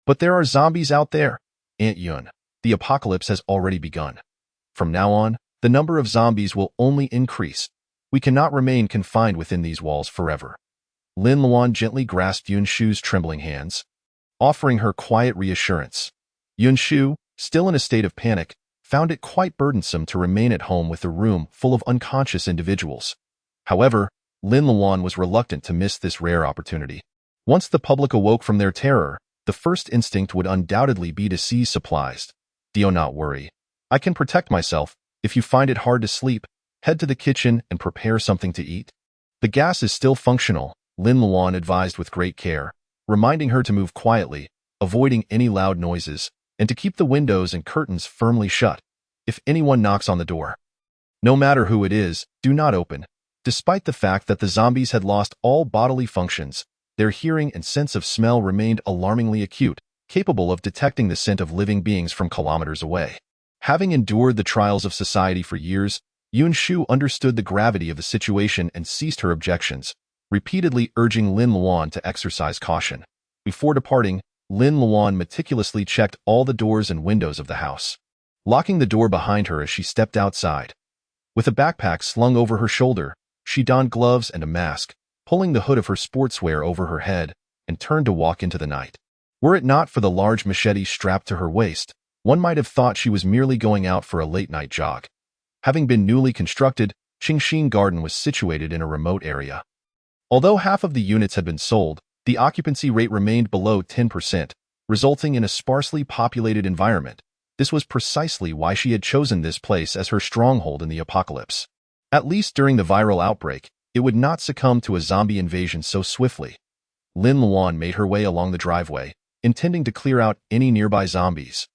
"But there are zombies out there, Aunt Yun. The apocalypse has already begun. From now on, the number of zombies will only increase. We cannot remain confined within these walls forever." Lin Luan gently grasped Yun Shu's trembling hands, offering her quiet reassurance. Yun Shu, still in a state of panic, found it quite burdensome to remain at home with a room full of unconscious individuals. However, Lin Luan was reluctant to miss this rare opportunity. Once the public awoke from their terror, the first instinct would undoubtedly be to seize supplies. "Do not worry. I can protect myself. If you find it hard to sleep, head to the kitchen and prepare something to eat." "The gas is still functional," Lin Luan advised with great care, reminding her to move quietly, avoiding any loud noises, and to keep the windows and curtains firmly shut. "If anyone knocks on the door, no matter who it is, do not open." Despite the fact that the zombies had lost all bodily functions, their hearing and sense of smell remained alarmingly acute, capable of detecting the scent of living beings from kilometers away. Having endured the trials of society for years, Yun Shu understood the gravity of the situation and ceased her objections, repeatedly urging Lin Luan to exercise caution. Before departing, Lin Luan meticulously checked all the doors and windows of the house, locking the door behind her as she stepped outside. With a backpack slung over her shoulder, she donned gloves and a mask, pulling the hood of her sportswear over her head, and turned to walk into the night. Were it not for the large machete strapped to her waist, one might have thought she was merely going out for a late-night jog. Having been newly constructed, Qingxin Garden was situated in a remote area. Although half of the units had been sold, the occupancy rate remained below 10%, resulting in a sparsely populated environment. This was precisely why she had chosen this place as her stronghold in the apocalypse. At least during the viral outbreak, it would not succumb to a zombie invasion so swiftly. Lin Luan made her way along the driveway, intending to clear out any nearby zombies.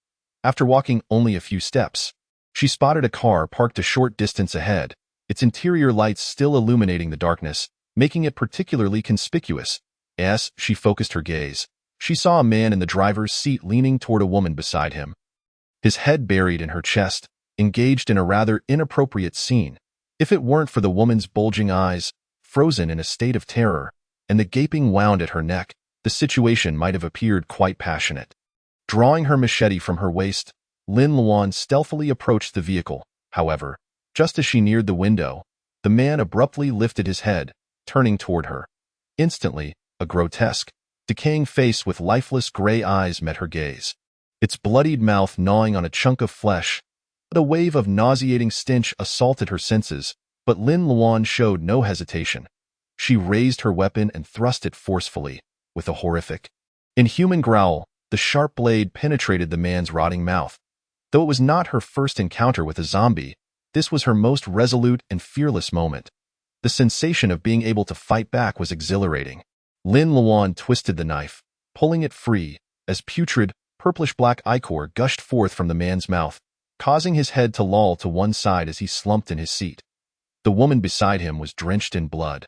After walking only a few steps, she spotted a car parked a short distance ahead, its interior lights still illuminating the darkness, making it particularly conspicuous. As she focused her gaze, she saw a man in the driver's seat leaning toward a woman beside him, his head buried in her chest, engaged in a rather inappropriate scene. If it weren't for the woman's bulging eyes, frozen in a state of terror, and the gaping wound at her neck, the situation might have appeared quite passionate. Drawing her machete from her waist, Lin Luan stealthily approached the vehicle. However, just as she neared the window, the man abruptly lifted his head, turning toward her. Instantly, a grotesque, decaying face with lifeless gray eyes met her gaze, its bloodied mouth gnawing on a chunk of flesh. A wave of nauseating stench assaulted her senses, but Lin Luan showed no hesitation. She raised her weapon and thrust it forcefully, with a horrific, inhuman growl. The sharp blade penetrated the man's rotting mouth. Though it was not her first encounter with a zombie, this was her most resolute and fearless moment. The sensation of being able to fight back was exhilarating. Lin Luan twisted the knife, pulling it free, as putrid, purplish-black ichor gushed forth from the man's mouth, causing his head to loll to one side as he slumped in his seat. The woman beside him was drenched in blood,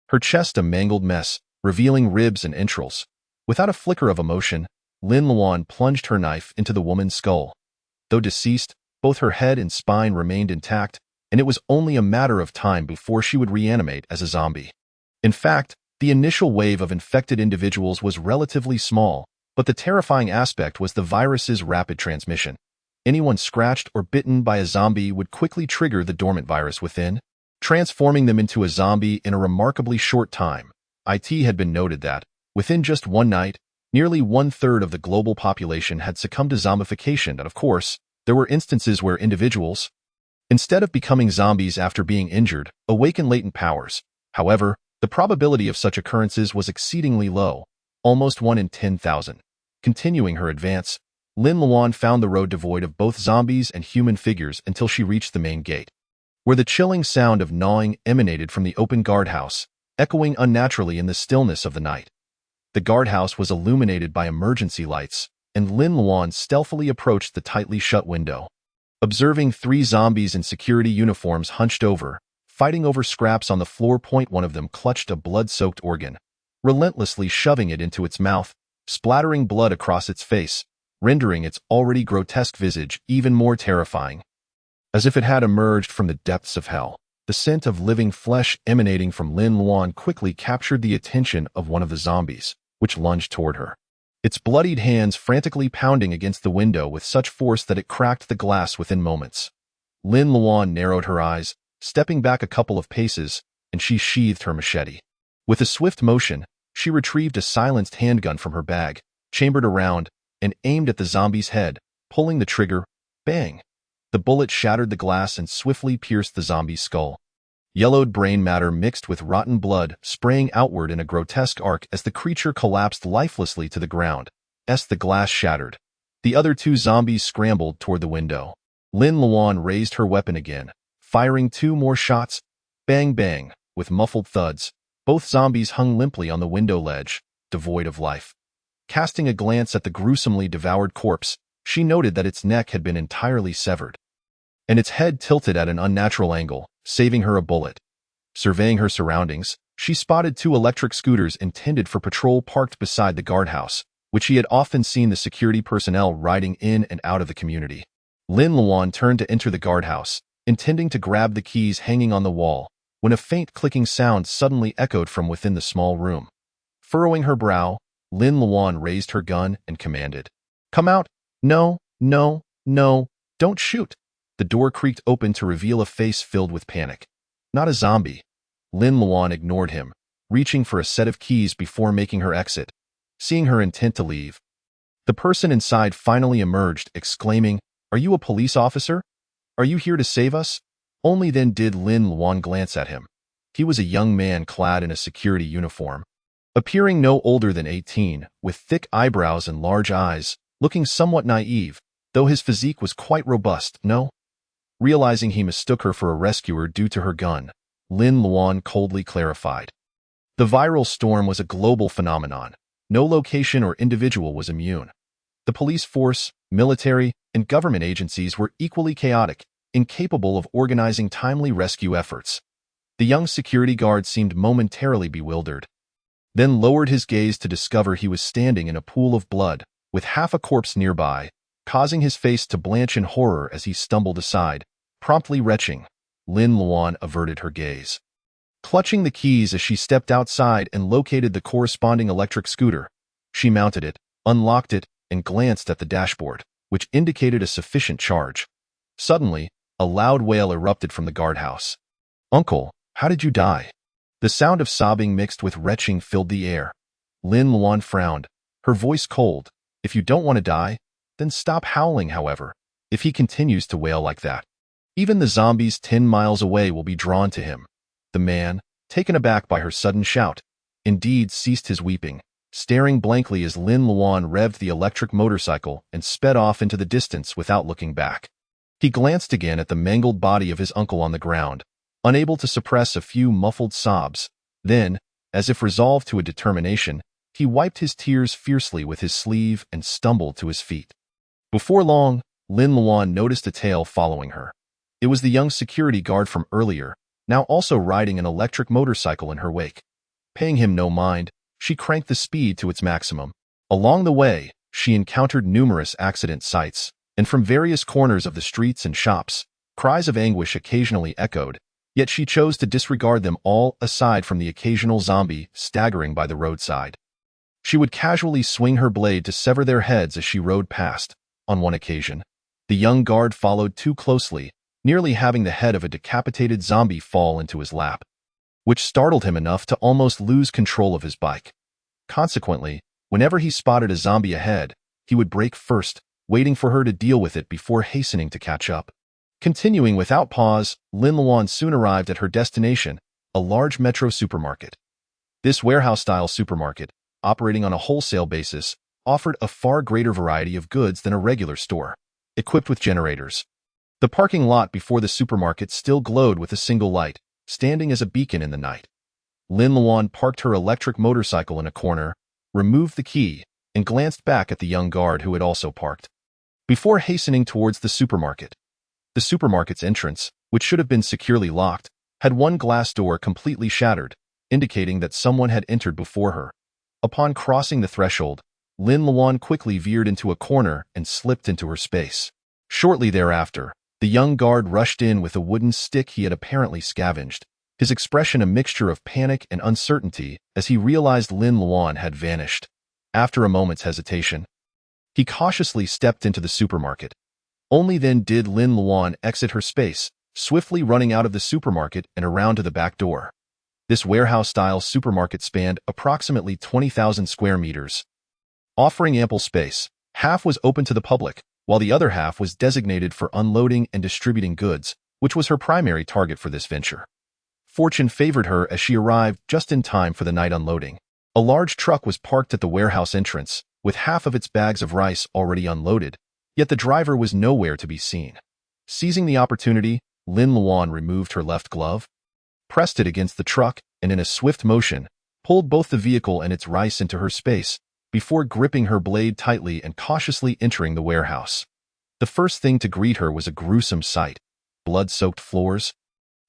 her chest a mangled mess, revealing ribs and entrails. Without a flicker of emotion, Lin Luan plunged her knife into the woman's skull. Though deceased, both her head and spine remained intact, and it was only a matter of time before she would reanimate as a zombie. In fact, the initial wave of infected individuals was relatively small, but the terrifying aspect was the virus's rapid transmission. Anyone scratched or bitten by a zombie would quickly trigger the dormant virus within, transforming them into a zombie in a remarkably short time. It had been noted that, within just one night, nearly one-third of the global population had succumbed to zombification, and of course, there were instances where individuals, instead of becoming zombies after being injured, awaken latent powers. However, the probability of such occurrences was exceedingly low, almost 1 in 10,000. Continuing her advance, Lin Luan found the road devoid of both zombies and human figures until she reached the main gate, where the chilling sound of gnawing emanated from the open guardhouse, echoing unnaturally in the stillness of the night. The guardhouse was illuminated by emergency lights, and Lin Luan stealthily approached the tightly shut window. Observing three zombies in security uniforms hunched over, fighting over scraps on the floor. One of them clutched a blood-soaked organ, relentlessly shoving it into its mouth, splattering blood across its face, rendering its already grotesque visage even more terrifying. As if it had emerged from the depths of hell, the scent of living flesh emanating from Lin Luan quickly captured the attention of one of the zombies, which lunged toward her. Its bloodied hands frantically pounding against the window with such force that it cracked the glass within moments. Lin Luan narrowed her eyes, stepping back a couple of paces, and she sheathed her machete. With a swift motion, she retrieved a silenced handgun from her bag, chambered around, and aimed at the zombie's head, pulling the trigger. Bang! The bullet shattered the glass and swiftly pierced the zombie's skull. Yellowed brain matter mixed with rotten blood, spraying outward in a grotesque arc as the creature collapsed lifelessly to the ground. As the glass shattered, the other two zombies scrambled toward the window. Lin Luan raised her weapon again, firing two more shots. Bang bang, with muffled thuds, both zombies hung limply on the window ledge, devoid of life. Casting a glance at the gruesomely devoured corpse, she noted that its neck had been entirely severed, and its head tilted at an unnatural angle, saving her a bullet. Surveying her surroundings, she spotted two electric scooters intended for patrol parked beside the guardhouse, which he had often seen the security personnel riding in and out of the community. Lin Luan turned to enter the guardhouse, intending to grab the keys hanging on the wall, when a faint clicking sound suddenly echoed from within the small room. Furrowing her brow, Lin Luan raised her gun and commanded, "Come out! No, no, no, don't shoot!" The door creaked open to reveal a face filled with panic. Not a zombie. Lin Luan ignored him, reaching for a set of keys before making her exit. Seeing her intent to leave, the person inside finally emerged, exclaiming, "Are you a police officer? Are you here to save us?" Only then did Lin Luan glance at him. He was a young man clad in a security uniform, appearing no older than 18, with thick eyebrows and large eyes, looking somewhat naive, though his physique was quite robust. No? Realizing he mistook her for a rescuer due to her gun, Lin Luan coldly clarified. The viral storm was a global phenomenon. No location or individual was immune. The police force, military, and government agencies were equally chaotic, incapable of organizing timely rescue efforts. The young security guard seemed momentarily bewildered, then lowered his gaze to discover he was standing in a pool of blood, with half a corpse nearby, causing his face to blanch in horror as he stumbled aside, promptly retching. Lin Luan averted her gaze, clutching the keys as she stepped outside and located the corresponding electric scooter. She mounted it, unlocked it, and glanced at the dashboard, which indicated a sufficient charge. Suddenly, a loud wail erupted from the guardhouse. "Uncle, how did you die?" The sound of sobbing mixed with retching filled the air. Lin Luan frowned, her voice cold. "If you don't want to die, then stop howling. However, if he continues to wail like that, even the zombies 10 miles away will be drawn to him." The man, taken aback by her sudden shout, indeed ceased his weeping, staring blankly as Lin Luan revved the electric motorcycle and sped off into the distance without looking back. He glanced again at the mangled body of his uncle on the ground, unable to suppress a few muffled sobs. Then, as if resolved to a determination, he wiped his tears fiercely with his sleeve and stumbled to his feet. Before long, Lin Luan noticed a tail following her. It was the young security guard from earlier, now also riding an electric motorcycle in her wake. Paying him no mind, she cranked the speed to its maximum. Along the way, she encountered numerous accident sites, and from various corners of the streets and shops, cries of anguish occasionally echoed, yet she chose to disregard them all aside from the occasional zombie staggering by the roadside. She would casually swing her blade to sever their heads as she rode past. On one occasion, the young guard followed too closely, nearly having the head of a decapitated zombie fall into his lap, which startled him enough to almost lose control of his bike. Consequently, whenever he spotted a zombie ahead, he would brake first, waiting for her to deal with it before hastening to catch up. Continuing without pause, Lin Luan soon arrived at her destination, a large metro supermarket. This warehouse-style supermarket, operating on a wholesale basis, offered a far greater variety of goods than a regular store, equipped with generators. The parking lot before the supermarket still glowed with a single light, standing as a beacon in the night. Lin Luan parked her electric motorcycle in a corner, removed the key, and glanced back at the young guard who had also parked, before hastening towards the supermarket. The supermarket's entrance, which should have been securely locked, had one glass door completely shattered, indicating that someone had entered before her. Upon crossing the threshold, Lin Luan quickly veered into a corner and slipped into her space. Shortly thereafter, the young guard rushed in with a wooden stick he had apparently scavenged, his expression a mixture of panic and uncertainty as he realized Lin Luan had vanished. After a moment's hesitation, he cautiously stepped into the supermarket. Only then did Lin Luan exit her space, swiftly running out of the supermarket and around to the back door. This warehouse-style supermarket spanned approximately 20,000 square meters, offering ample space. Half was open to the public, while the other half was designated for unloading and distributing goods, which was her primary target for this venture. Fortune favored her as she arrived just in time for the night unloading. A large truck was parked at the warehouse entrance, with half of its bags of rice already unloaded, yet the driver was nowhere to be seen. Seizing the opportunity, Lin Luan removed her left glove, pressed it against the truck, and in a swift motion, pulled both the vehicle and its rice into her space, before gripping her blade tightly and cautiously entering the warehouse. The first thing to greet her was a gruesome sight: blood-soaked floors,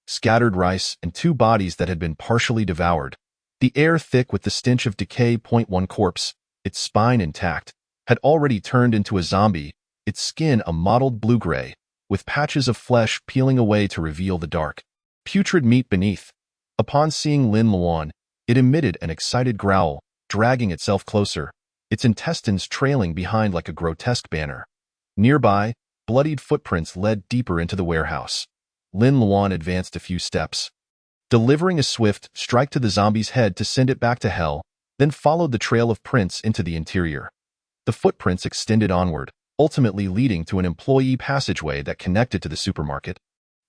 scattered rice, and two bodies that had been partially devoured. The air thick with the stench of decay. One corpse, its spine intact, had already turned into a zombie, its skin a mottled blue-gray, with patches of flesh peeling away to reveal the dark, putrid meat beneath. Upon seeing Lin Luan, it emitted an excited growl, dragging itself closer, its intestines trailing behind like a grotesque banner. Nearby, bloodied footprints led deeper into the warehouse. Lin Luan advanced a few steps, delivering a swift strike to the zombie's head to send it back to hell, then followed the trail of prints into the interior. The footprints extended onward, ultimately leading to an employee passageway that connected to the supermarket,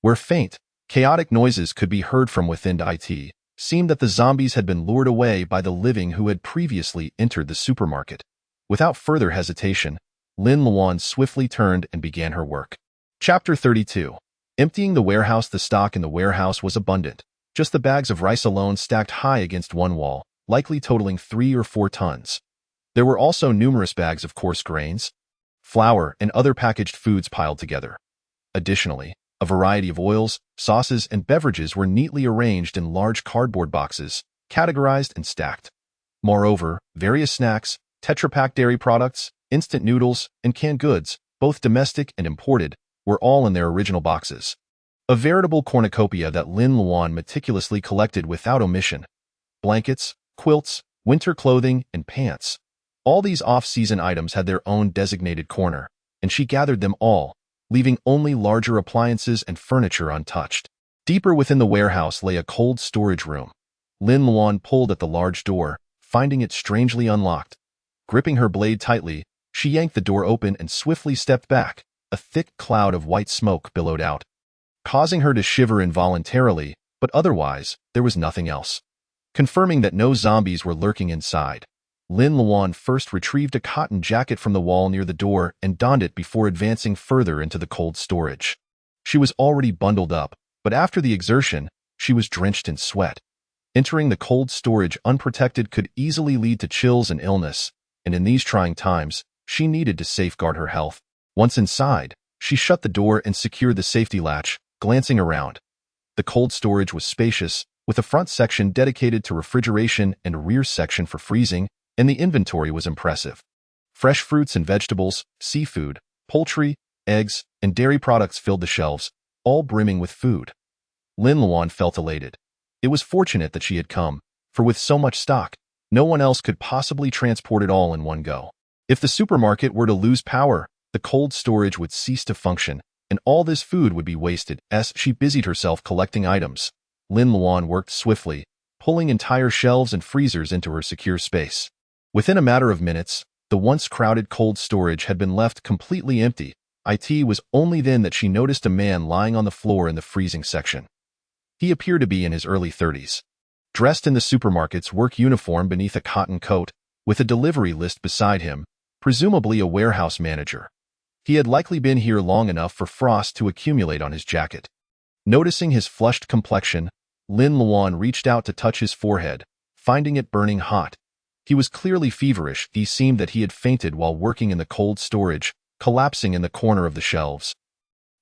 where faint, chaotic noises could be heard from within. It seemed that the zombies had been lured away by the living who had previously entered the supermarket. Without further hesitation, Lin Luan swiftly turned and began her work. Chapter 32. Emptying the warehouse. The stock in the warehouse was abundant, just the bags of rice alone stacked high against one wall, likely totaling 3 or 4 tons. There were also numerous bags of coarse grains, flour, and other packaged foods piled together. Additionally, a variety of oils, sauces, and beverages were neatly arranged in large cardboard boxes, categorized and stacked. Moreover, various snacks, Tetra Pak dairy products, instant noodles, and canned goods, both domestic and imported, were all in their original boxes. A veritable cornucopia that Lin Luan meticulously collected without omission. Blankets, quilts, winter clothing, and pants. All these off-season items had their own designated corner, and she gathered them all, leaving only larger appliances and furniture untouched. Deeper within the warehouse lay a cold storage room. Lin Luan pulled at the large door, finding it strangely unlocked. Gripping her blade tightly, she yanked the door open and swiftly stepped back. A thick cloud of white smoke billowed out, causing her to shiver involuntarily, but otherwise, there was nothing else. Confirming that no zombies were lurking inside, Lin Luan first retrieved a cotton jacket from the wall near the door and donned it before advancing further into the cold storage. She was already bundled up, but after the exertion, she was drenched in sweat. Entering the cold storage unprotected could easily lead to chills and illness, and in these trying times, she needed to safeguard her health. Once inside, she shut the door and secured the safety latch, glancing around. The cold storage was spacious, with a front section dedicated to refrigeration and a rear section for freezing, and the inventory was impressive. Fresh fruits and vegetables, seafood, poultry, eggs, and dairy products filled the shelves, all brimming with food. Lin Luan felt elated. It was fortunate that she had come, for with so much stock, no one else could possibly transport it all in one go. If the supermarket were to lose power, the cold storage would cease to function, and all this food would be wasted. As she busied herself collecting items, Lin Luan worked swiftly, pulling entire shelves and freezers into her secure space. Within a matter of minutes, the once crowded cold storage had been left completely empty. It was only then that she noticed a man lying on the floor in the freezing section. He appeared to be in his early 30s, dressed in the supermarket's work uniform beneath a cotton coat, with a delivery list beside him, presumably a warehouse manager. He had likely been here long enough for frost to accumulate on his jacket. Noticing his flushed complexion, Lin Luan reached out to touch his forehead, finding it burning hot. He was clearly feverish. He seemed that he had fainted while working in the cold storage, collapsing in the corner of the shelves.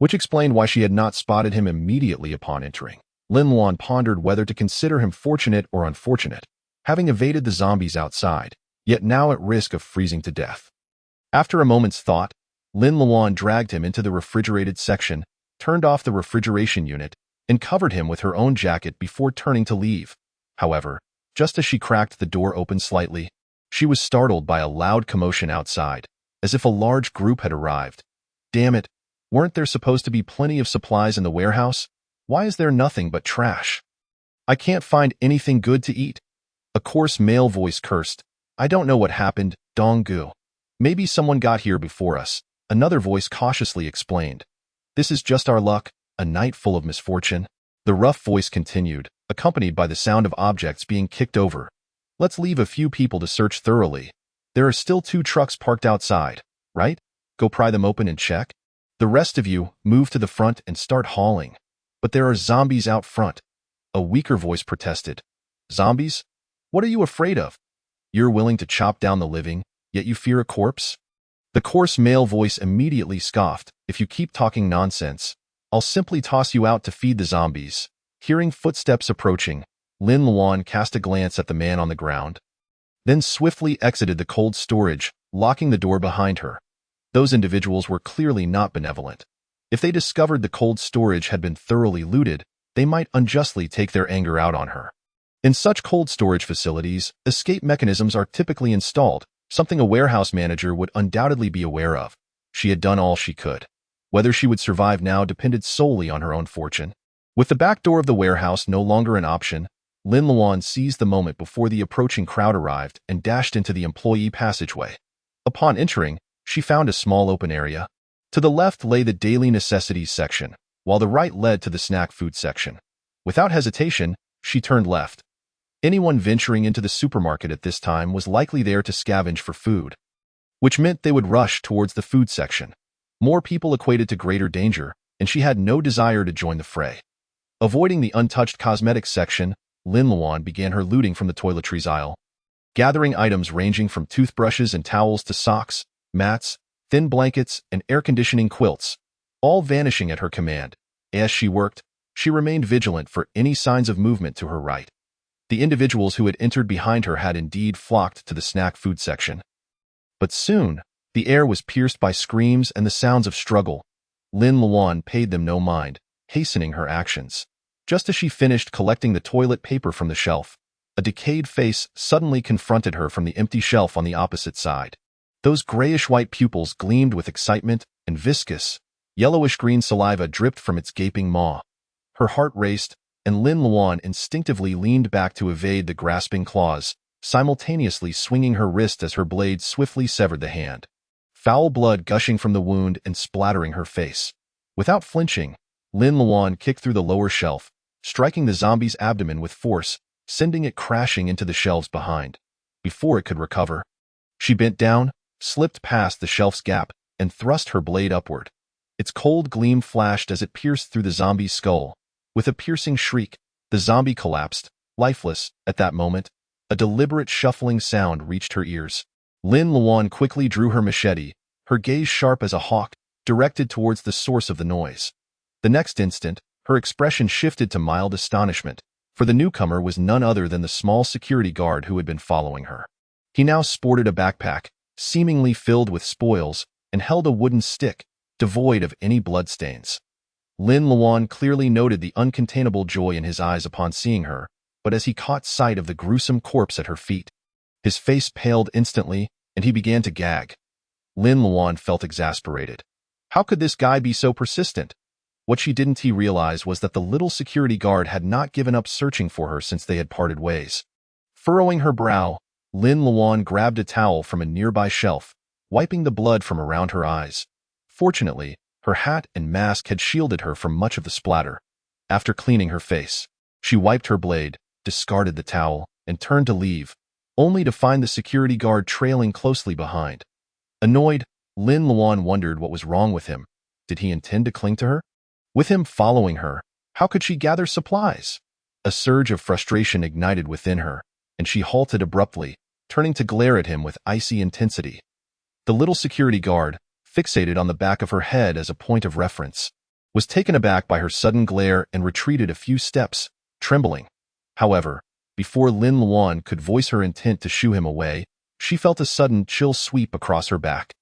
which explained why she had not spotted him immediately upon entering. Lin Luan pondered whether to consider him fortunate or unfortunate, having evaded the zombies outside, yet now at risk of freezing to death. After a moment's thought, Lin Luan dragged him into the refrigerated section, turned off the refrigeration unit, and covered him with her own jacket before turning to leave. However, just as she cracked the door open slightly, she was startled by a loud commotion outside, as if a large group had arrived. Damn it, weren't there supposed to be plenty of supplies in the warehouse? Why is there nothing but trash? I can't find anything good to eat. A coarse male voice cursed. I don't know what happened, Dong-gu. Maybe someone got here before us, another voice cautiously explained. This is just our luck, a night full of misfortune. The rough voice continued, accompanied by the sound of objects being kicked over. Let's leave a few people to search thoroughly. There are still 2 trucks parked outside, right? Go pry them open and check. The rest of you, move to the front and start hauling. But there are zombies out front. A weaker voice protested. Zombies? What are you afraid of? You're willing to chop down the living, yet you fear a corpse? The coarse male voice immediately scoffed. If you keep talking nonsense, I'll simply toss you out to feed the zombies. Hearing footsteps approaching, Lin Luan cast a glance at the man on the ground, then swiftly exited the cold storage, locking the door behind her. Those individuals were clearly not benevolent. If they discovered the cold storage had been thoroughly looted, they might unjustly take their anger out on her. In such cold storage facilities, escape mechanisms are typically installed, something a warehouse manager would undoubtedly be aware of. She had done all she could. Whether she would survive now depended solely on her own fortune. With the back door of the warehouse no longer an option, Lin Luan seized the moment before the approaching crowd arrived and dashed into the employee passageway. Upon entering, she found a small open area. To the left lay the daily necessities section, while the right led to the snack food section. Without hesitation, she turned left. Anyone venturing into the supermarket at this time was likely there to scavenge for food, which meant they would rush towards the food section. More people equated to greater danger, and she had no desire to join the fray. Avoiding the untouched cosmetics section, Lin Luan began her looting from the toiletries aisle, gathering items ranging from toothbrushes and towels to socks, mats, thin blankets, and air conditioning quilts, all vanishing at her command. As she worked, she remained vigilant for any signs of movement to her right. The individuals who had entered behind her had indeed flocked to the snack food section. But soon, the air was pierced by screams and the sounds of struggle. Lin Luan paid them no mind, hastening her actions. Just as she finished collecting the toilet paper from the shelf, a decayed face suddenly confronted her from the empty shelf on the opposite side. Those grayish-white pupils gleamed with excitement, and viscous, yellowish-green saliva dripped from its gaping maw. Her heart raced, and Lin Luan instinctively leaned back to evade the grasping claws, simultaneously swinging her wrist as her blade swiftly severed the hand. Foul blood gushing from the wound and splattering her face. Without flinching, Lin Luan kicked through the lower shelf, striking the zombie's abdomen with force, sending it crashing into the shelves behind. Before it could recover, she bent down, slipped past the shelf's gap, and thrust her blade upward. Its cold gleam flashed as it pierced through the zombie's skull. With a piercing shriek, the zombie collapsed, lifeless. At that moment, a deliberate shuffling sound reached her ears. Lin Luan quickly drew her machete, her gaze sharp as a hawk, directed towards the source of the noise. The next instant, her expression shifted to mild astonishment, for the newcomer was none other than the small security guard who had been following her. He now sported a backpack, seemingly filled with spoils, and held a wooden stick, devoid of any bloodstains. Lin Luan clearly noted the uncontainable joy in his eyes upon seeing her, but as he caught sight of the gruesome corpse at her feet, his face paled instantly, and he began to gag. Lin Luan felt exasperated. How could this guy be so persistent? What she didn't realize was that the little security guard had not given up searching for her since they had parted ways. Furrowing her brow, Lin Luan grabbed a towel from a nearby shelf, wiping the blood from around her eyes. Fortunately, her hat and mask had shielded her from much of the splatter. After cleaning her face, she wiped her blade, discarded the towel, and turned to leave, only to find the security guard trailing closely behind. Annoyed, Lin Luan wondered what was wrong with him. Did he intend to cling to her? With him following her, how could she gather supplies? A surge of frustration ignited within her, and she halted abruptly, turning to glare at him with icy intensity. The little security guard, fixated on the back of her head as a point of reference, was taken aback by her sudden glare and retreated a few steps, trembling. However, before Lin Luan could voice her intent to shoo him away, she felt a sudden chill sweep across her back.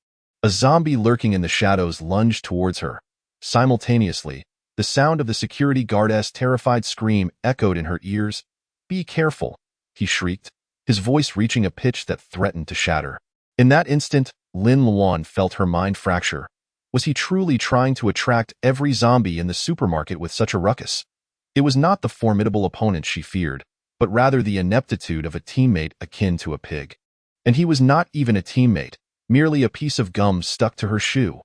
A zombie lurking in the shadows lunged towards her. Simultaneously, the sound of the security guard's terrified scream echoed in her ears. "Be careful," he shrieked, his voice reaching a pitch that threatened to shatter. In that instant, Lin Luan felt her mind fracture. Was he truly trying to attract every zombie in the supermarket with such a ruckus? It was not the formidable opponent she feared, but rather the ineptitude of a teammate akin to a pig. And he was not even a teammate, merely a piece of gum stuck to her shoe.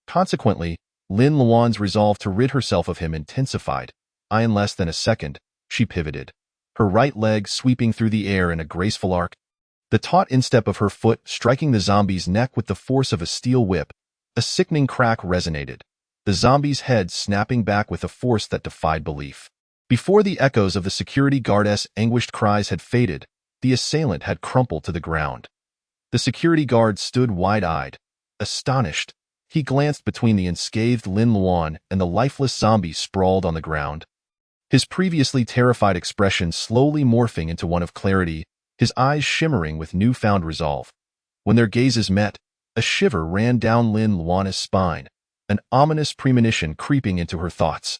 Consequently, Lin Luan's resolve to rid herself of him intensified. In less than a second, she pivoted, her right leg sweeping through the air in a graceful arc. The taut instep of her foot striking the zombie's neck with the force of a steel whip. A sickening crack resonated, the zombie's head snapping back with a force that defied belief. Before the echoes of the security guard's anguished cries had faded, the assailant had crumpled to the ground. The security guard stood wide-eyed, astonished. He glanced between the unscathed Lin Luan and the lifeless zombie sprawled on the ground. His previously terrified expression slowly morphing into one of clarity, his eyes shimmering with newfound resolve. When their gazes met, a shiver ran down Lin Luan's spine, an ominous premonition creeping into her thoughts.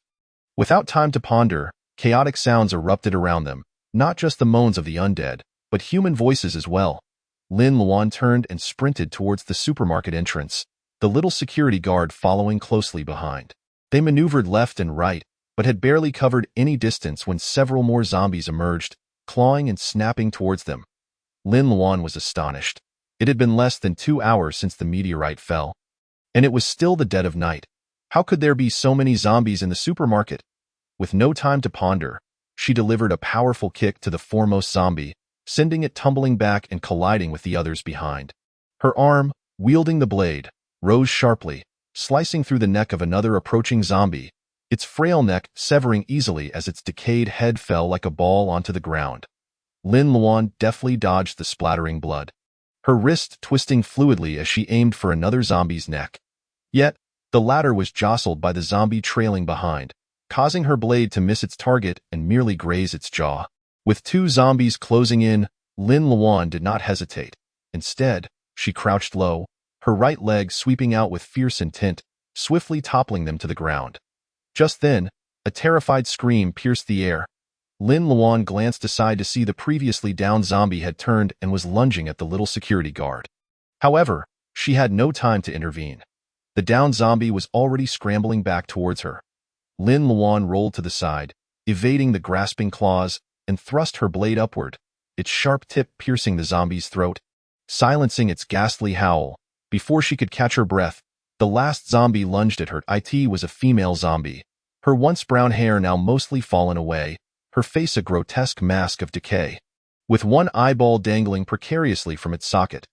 Without time to ponder, chaotic sounds erupted around them, not just the moans of the undead, but human voices as well. Lin Luan turned and sprinted towards the supermarket entrance, the little security guard following closely behind. They maneuvered left and right, but had barely covered any distance when several more zombies emerged, clawing and snapping towards them. Lin Luan was astonished. It had been less than 2 hours since the meteorite fell, and it was still the dead of night. How could there be so many zombies in the supermarket? With no time to ponder, she delivered a powerful kick to the foremost zombie, sending it tumbling back and colliding with the others behind. Her arm, wielding the blade, rose sharply, slicing through the neck of another approaching zombie, its frail neck severing easily as its decayed head fell like a ball onto the ground. Lin Luan deftly dodged the splattering blood, her wrist twisting fluidly as she aimed for another zombie's neck. Yet, the latter was jostled by the zombie trailing behind, causing her blade to miss its target and merely graze its jaw. With 2 zombies closing in, Lin Luan did not hesitate. Instead, she crouched low, her right leg sweeping out with fierce intent, swiftly toppling them to the ground. Just then, a terrified scream pierced the air. Lin Luan glanced aside to see the previously downed zombie had turned and was lunging at the little security guard. However, she had no time to intervene. The downed zombie was already scrambling back towards her. Lin Luan rolled to the side, evading the grasping claws, and thrust her blade upward, its sharp tip piercing the zombie's throat, silencing its ghastly howl. Before she could catch her breath, the last zombie lunged at her. It was a female zombie, her once brown hair now mostly fallen away, her face a grotesque mask of decay, with one eyeball dangling precariously from its socket.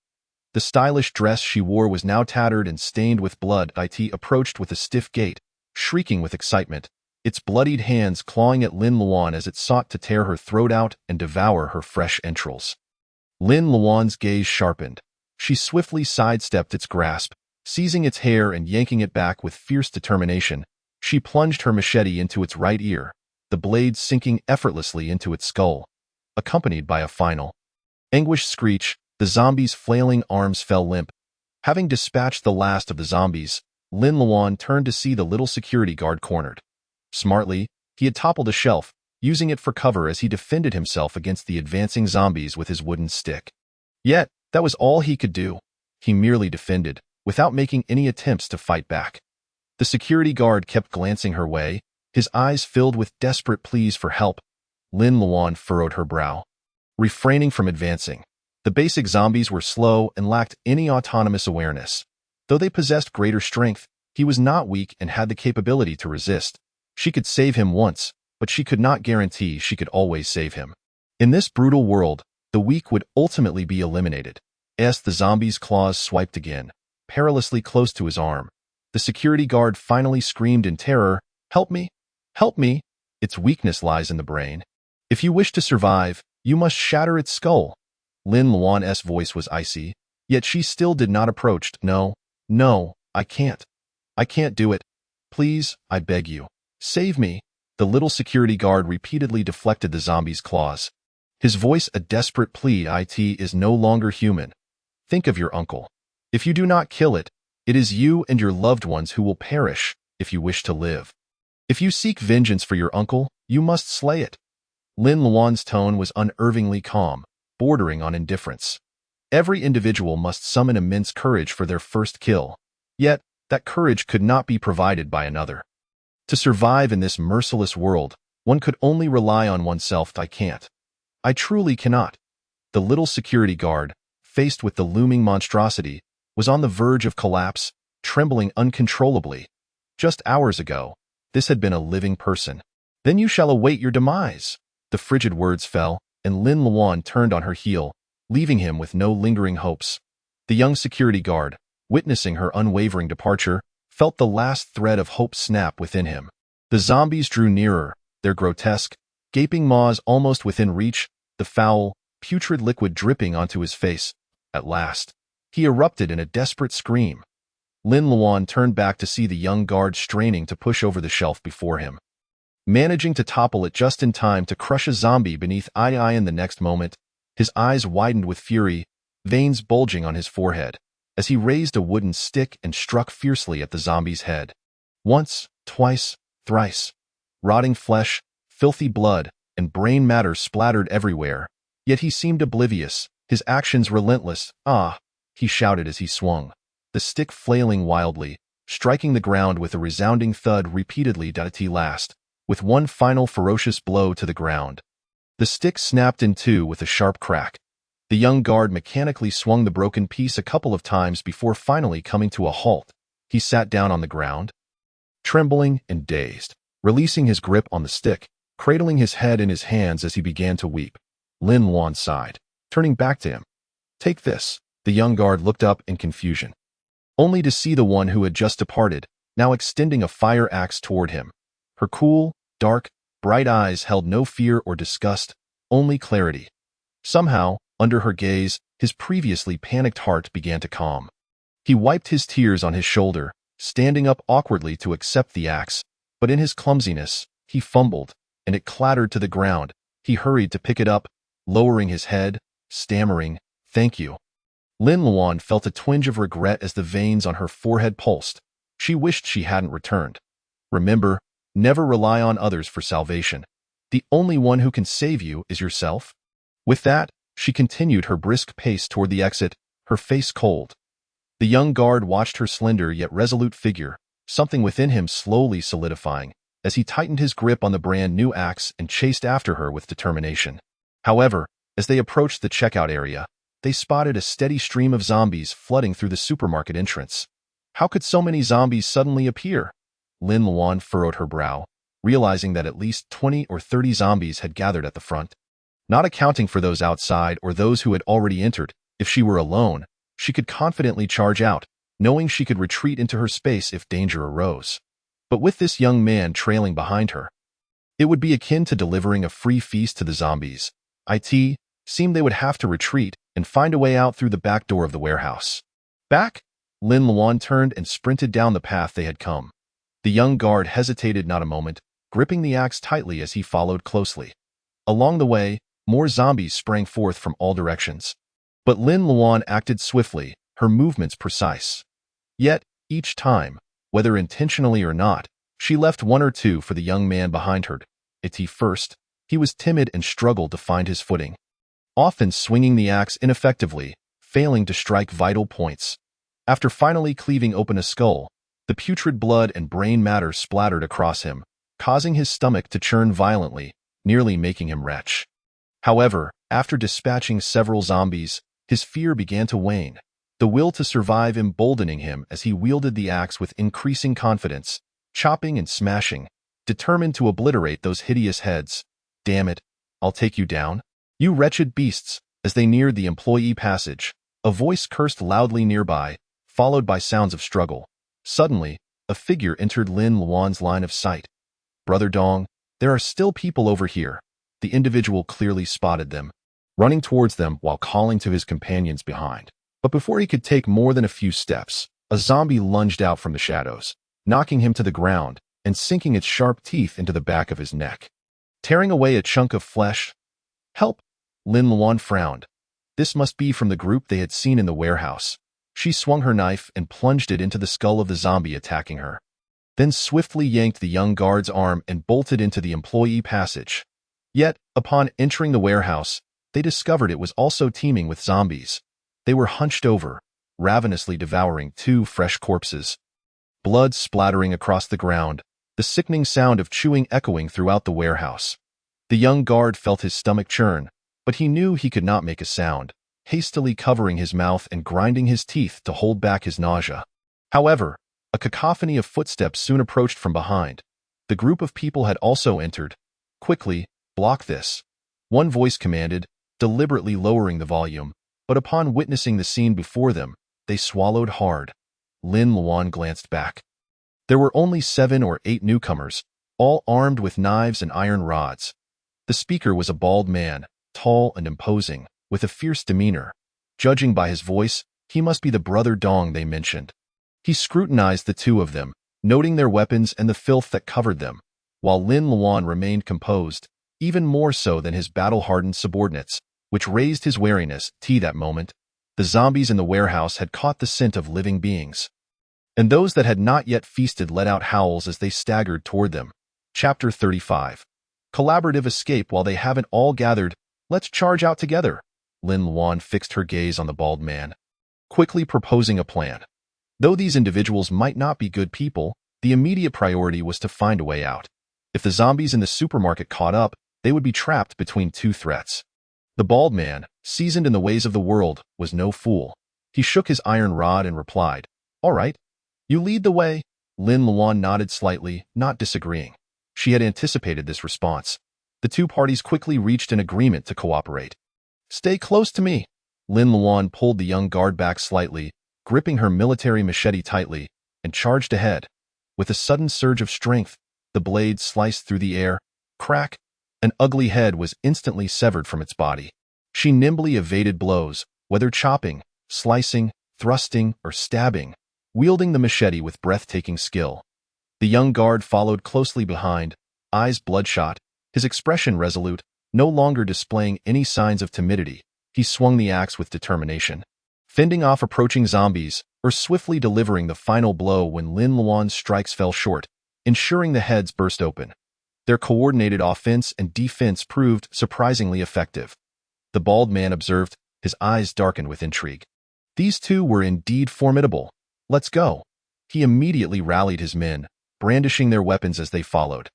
The stylish dress she wore was now tattered and stained with blood. It approached with a stiff gait, shrieking with excitement, its bloodied hands clawing at Lin Luan as it sought to tear her throat out and devour her fresh entrails. Lin Luan's gaze sharpened. She swiftly sidestepped its grasp, seizing its hair and yanking it back with fierce determination. She plunged her machete into its right ear, the blade sinking effortlessly into its skull, accompanied by a final anguished screech. The zombie's flailing arms fell limp. Having dispatched the last of the zombies, Lin Luan turned to see the little security guard cornered. Smartly, he had toppled a shelf, using it for cover as he defended himself against the advancing zombies with his wooden stick. Yet, that was all he could do. He merely defended, without making any attempts to fight back. The security guard kept glancing her way, his eyes filled with desperate pleas for help. Lin Luan furrowed her brow, refraining from advancing. The basic zombies were slow and lacked any autonomous awareness. Though they possessed greater strength, he was not weak and had the capability to resist. She could save him once, but she could not guarantee she could always save him. In this brutal world, the weak would ultimately be eliminated. As the zombie's claws swiped again, perilously close to his arm, the security guard finally screamed in terror, "Help me! Help me! Its weakness lies in the brain. If you wish to survive, you must shatter its skull." Lin Luan's voice was icy, yet she still did not approach. No, I can't. I can't do it. Please, I beg you. Save me. The little security guard repeatedly deflected the zombie's claws. His voice a desperate plea. It is no longer human. Think of your uncle. If you do not kill it, it is you and your loved ones who will perish if you wish to live. If you seek vengeance for your uncle, you must slay it. Lin Luan's tone was unnervingly calm, bordering on indifference. Every individual must summon immense courage for their first kill. Yet, that courage could not be provided by another. To survive in this merciless world, one could only rely on oneself. I can't. I truly cannot. The little security guard, faced with the looming monstrosity, was on the verge of collapse, trembling uncontrollably. Just hours ago, this had been a living person. Then you shall await your demise. The frigid words fell, and Lin Luan turned on her heel, leaving him with no lingering hopes. The young security guard, witnessing her unwavering departure, felt the last thread of hope snap within him. The zombies drew nearer, their grotesque, gaping maws almost within reach, the foul, putrid liquid dripping onto his face. At last, he erupted in a desperate scream. Lin Luan turned back to see the young guard straining to push over the shelf before him. Managing to topple it just in time to crush a zombie beneath eye in the next moment, his eyes widened with fury, veins bulging on his forehead, as he raised a wooden stick and struck fiercely at the zombie's head. Once, twice, thrice. Rotting flesh, filthy blood, and brain matter splattered everywhere, yet he seemed oblivious, his actions relentless. Ah! He shouted as he swung, the stick flailing wildly, striking the ground with a resounding thud repeatedly. At last, with one final ferocious blow to the ground, the stick snapped in two with a sharp crack. The young guard mechanically swung the broken piece a couple of times before finally coming to a halt. He sat down on the ground, trembling and dazed, releasing his grip on the stick, cradling his head in his hands as he began to weep. Lin Luan sighed, turning back to him. Take this. The young guard looked up in confusion, only to see the one who had just departed, now extending a fire axe toward him. Her cool, dark, bright eyes held no fear or disgust, only clarity. Somehow, under her gaze, his previously panicked heart began to calm. He wiped his tears on his shoulder, standing up awkwardly to accept the axe, but in his clumsiness, he fumbled, and it clattered to the ground. He hurried to pick it up, lowering his head, stammering, "Thank you." Lin Luan felt a twinge of regret as the veins on her forehead pulsed. She wished she hadn't returned. Remember, never rely on others for salvation. The only one who can save you is yourself. With that, she continued her brisk pace toward the exit, her face cold. The young guard watched her slender yet resolute figure, something within him slowly solidifying, as he tightened his grip on the brand-new axe and chased after her with determination. However, as they approached the checkout area, they spotted a steady stream of zombies flooding through the supermarket entrance. How could so many zombies suddenly appear? Lin Luan furrowed her brow, realizing that at least 20 or 30 zombies had gathered at the front. Not accounting for those outside or those who had already entered, if she were alone, she could confidently charge out, knowing she could retreat into her space if danger arose. But with this young man trailing behind her, it would be akin to delivering a free feast to the zombies. It seemed they would have to retreat and find a way out through the back door of the warehouse. Back? Lin Luan turned and sprinted down the path they had come. The young guard hesitated not a moment, gripping the axe tightly as he followed closely. Along the way, more zombies sprang forth from all directions. But Lin Luan acted swiftly, her movements precise. Yet, each time, whether intentionally or not, she left one or two for the young man behind her. First, he was timid and struggled to find his footing, often swinging the axe ineffectively, failing to strike vital points. After finally cleaving open a skull, the putrid blood and brain matter splattered across him, causing his stomach to churn violently, nearly making him retch. However, after dispatching several zombies, his fear began to wane, the will to survive emboldening him as he wielded the axe with increasing confidence, chopping and smashing, determined to obliterate those hideous heads. Damn it, I'll take you down, you wretched beasts. As they neared the employee passage, a voice cursed loudly nearby, followed by sounds of struggle. Suddenly, a figure entered Lin Luan's line of sight. Brother Dong, there are still people over here. The individual clearly spotted them, running towards them while calling to his companions behind. But before he could take more than a few steps, a zombie lunged out from the shadows. knocking him to the ground and sinking its sharp teeth into the back of his neck. Tearing away a chunk of flesh. "Help!" Lin Luan frowned. This must be from the group they had seen in the warehouse. She swung her knife and plunged it into the skull of the zombie attacking her, then swiftly yanked the young guard's arm and bolted into the employee passage. Yet, upon entering the warehouse, they discovered it was also teeming with zombies. They were hunched over, ravenously devouring 2 fresh corpses. Blood splattering across the ground, the sickening sound of chewing echoing throughout the warehouse. The young guard felt his stomach churn, but he knew he could not make a sound, hastily covering his mouth and grinding his teeth to hold back his nausea. However, a cacophony of footsteps soon approached from behind. The group of people had also entered. "Quickly, block this," one voice commanded, deliberately lowering the volume, but upon witnessing the scene before them, they swallowed hard. Lin Luan glanced back. There were only 7 or 8 newcomers, all armed with knives and iron rods. The speaker was a bald man, tall and imposing, with a fierce demeanor. Judging by his voice, he must be the brother Dong they mentioned. He scrutinized the 2 of them, noting their weapons and the filth that covered them, while Lin Luan remained composed, even more so than his battle-hardened subordinates, which raised his wariness. That moment, the zombies in the warehouse had caught the scent of living beings, and those that had not yet feasted let out howls as they staggered toward them. Chapter 35. Collaborative escape. While they haven't all gathered, let's charge out together. Lin Luan fixed her gaze on the bald man, quickly proposing a plan. Though these individuals might not be good people, the immediate priority was to find a way out. If the zombies in the supermarket caught up, they would be trapped between 2 threats. The bald man, seasoned in the ways of the world, was no fool. He shook his iron rod and replied, "All right. You lead the way." Lin Luan nodded slightly, not disagreeing. She had anticipated this response. The 2 parties quickly reached an agreement to cooperate. "Stay close to me." Lin Luan pulled the young guard back slightly, gripping her military machete tightly, and charged ahead. With a sudden surge of strength, the blade sliced through the air. Crack! An ugly head was instantly severed from its body. She nimbly evaded blows, whether chopping, slicing, thrusting, or stabbing, wielding the machete with breathtaking skill. The young guard followed closely behind, eyes bloodshot, his expression resolute, no longer displaying any signs of timidity. He swung the axe with determination, fending off approaching zombies, or swiftly delivering the final blow when Lin Luan's strikes fell short, ensuring the heads burst open. Their coordinated offense and defense proved surprisingly effective. The bald man observed, his eyes darkened with intrigue. These 2 were indeed formidable. "Let's go." He immediately rallied his men, brandishing their weapons as they followed.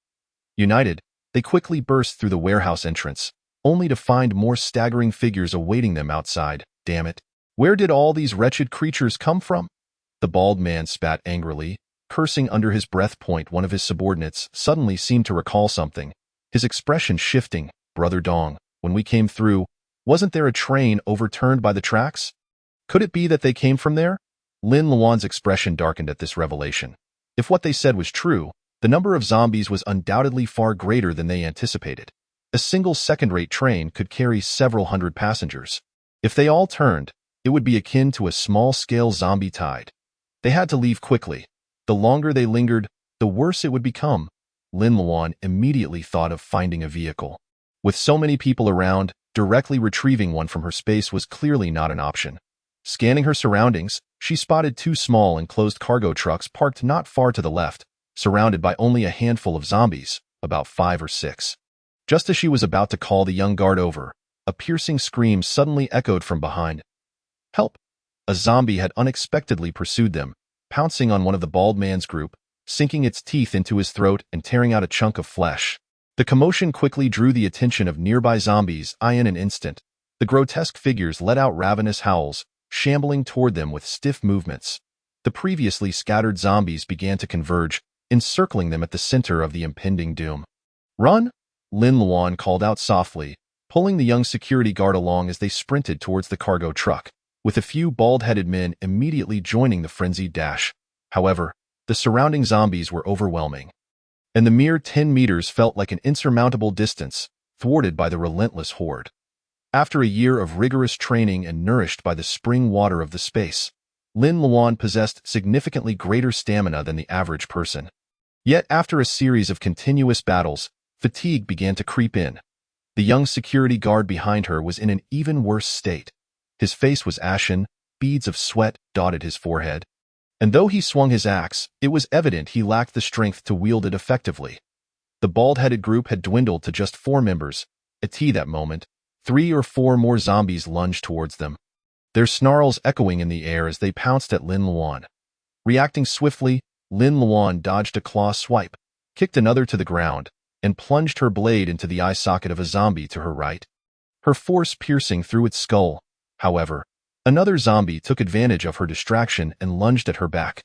United, they quickly burst through the warehouse entrance, only to find more staggering figures awaiting them outside. "Damn it. Where did all these wretched creatures come from?" The bald man spat angrily, cursing under his breath. One of his subordinates suddenly seemed to recall something, his expression shifting. "Brother Dong, when we came through, wasn't there a train overturned by the tracks? Could it be that they came from there?" Lin Luan's expression darkened at this revelation. If what they said was true, the number of zombies was undoubtedly far greater than they anticipated. A single second-rate train could carry several hundred passengers. If they all turned, it would be akin to a small-scale zombie tide. They had to leave quickly. The longer they lingered, the worse it would become. Lin Luan immediately thought of finding a vehicle. With so many people around, directly retrieving one from her space was clearly not an option. Scanning her surroundings, she spotted 2 small enclosed cargo trucks parked not far to the left, surrounded by only a handful of zombies, about 5 or 6. Just as she was about to call the young guard over, a piercing scream suddenly echoed from behind. "Help!" A zombie had unexpectedly pursued them, pouncing on one of the bald man's group, sinking its teeth into his throat and tearing out a chunk of flesh. The commotion quickly drew the attention of nearby zombies. In an instant, the grotesque figures let out ravenous howls, shambling toward them with stiff movements. The previously scattered zombies began to converge, encircling them at the center of the impending doom. "Run!" Lin Luan called out softly, pulling the young security guard along as they sprinted towards the cargo truck, with a few bald-headed men immediately joining the frenzied dash. However, the surrounding zombies were overwhelming, and the mere 10 meters felt like an insurmountable distance, thwarted by the relentless horde. After a year of rigorous training and nourished by the spring water of the space, Lin Luan possessed significantly greater stamina than the average person. Yet after a series of continuous battles, fatigue began to creep in. The young security guard behind her was in an even worse state. His face was ashen, beads of sweat dotted his forehead. And though he swung his axe, it was evident he lacked the strength to wield it effectively. The bald-headed group had dwindled to just 4 members. At that moment, 3 or 4 more zombies lunged towards them, their snarls echoing in the air as they pounced at Lin Luan. Reacting swiftly, Lin Luan dodged a claw swipe, kicked another to the ground, and plunged her blade into the eye socket of a zombie to her right, her force piercing through its skull. However, another zombie took advantage of her distraction and lunged at her back.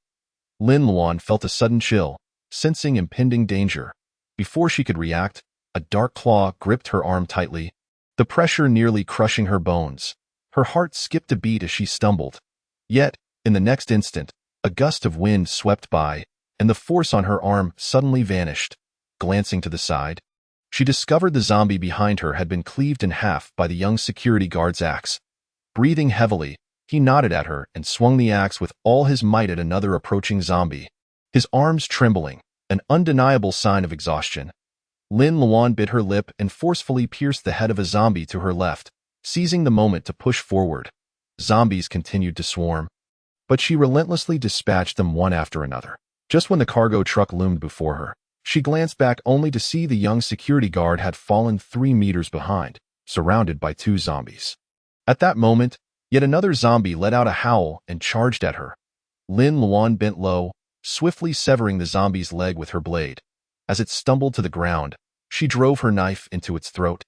Lin Luan felt a sudden chill, sensing impending danger. Before she could react, a dark claw gripped her arm tightly, the pressure nearly crushing her bones. Her heart skipped a beat as she stumbled. Yet, in the next instant, a gust of wind swept by, and the force on her arm suddenly vanished. Glancing to the side, she discovered the zombie behind her had been cleaved in half by the young security guard's axe. Breathing heavily, he nodded at her and swung the axe with all his might at another approaching zombie, his arms trembling, an undeniable sign of exhaustion. Lin Luan bit her lip and forcefully pierced the head of a zombie to her left, seizing the moment to push forward. Zombies continued to swarm, but she relentlessly dispatched them one after another. Just when the cargo truck loomed before her, she glanced back only to see the young security guard had fallen 3 meters behind, surrounded by 2 zombies. At that moment, yet another zombie let out a howl and charged at her. Lin Luan bent low, swiftly severing the zombie's leg with her blade. As it stumbled to the ground, she drove her knife into its throat.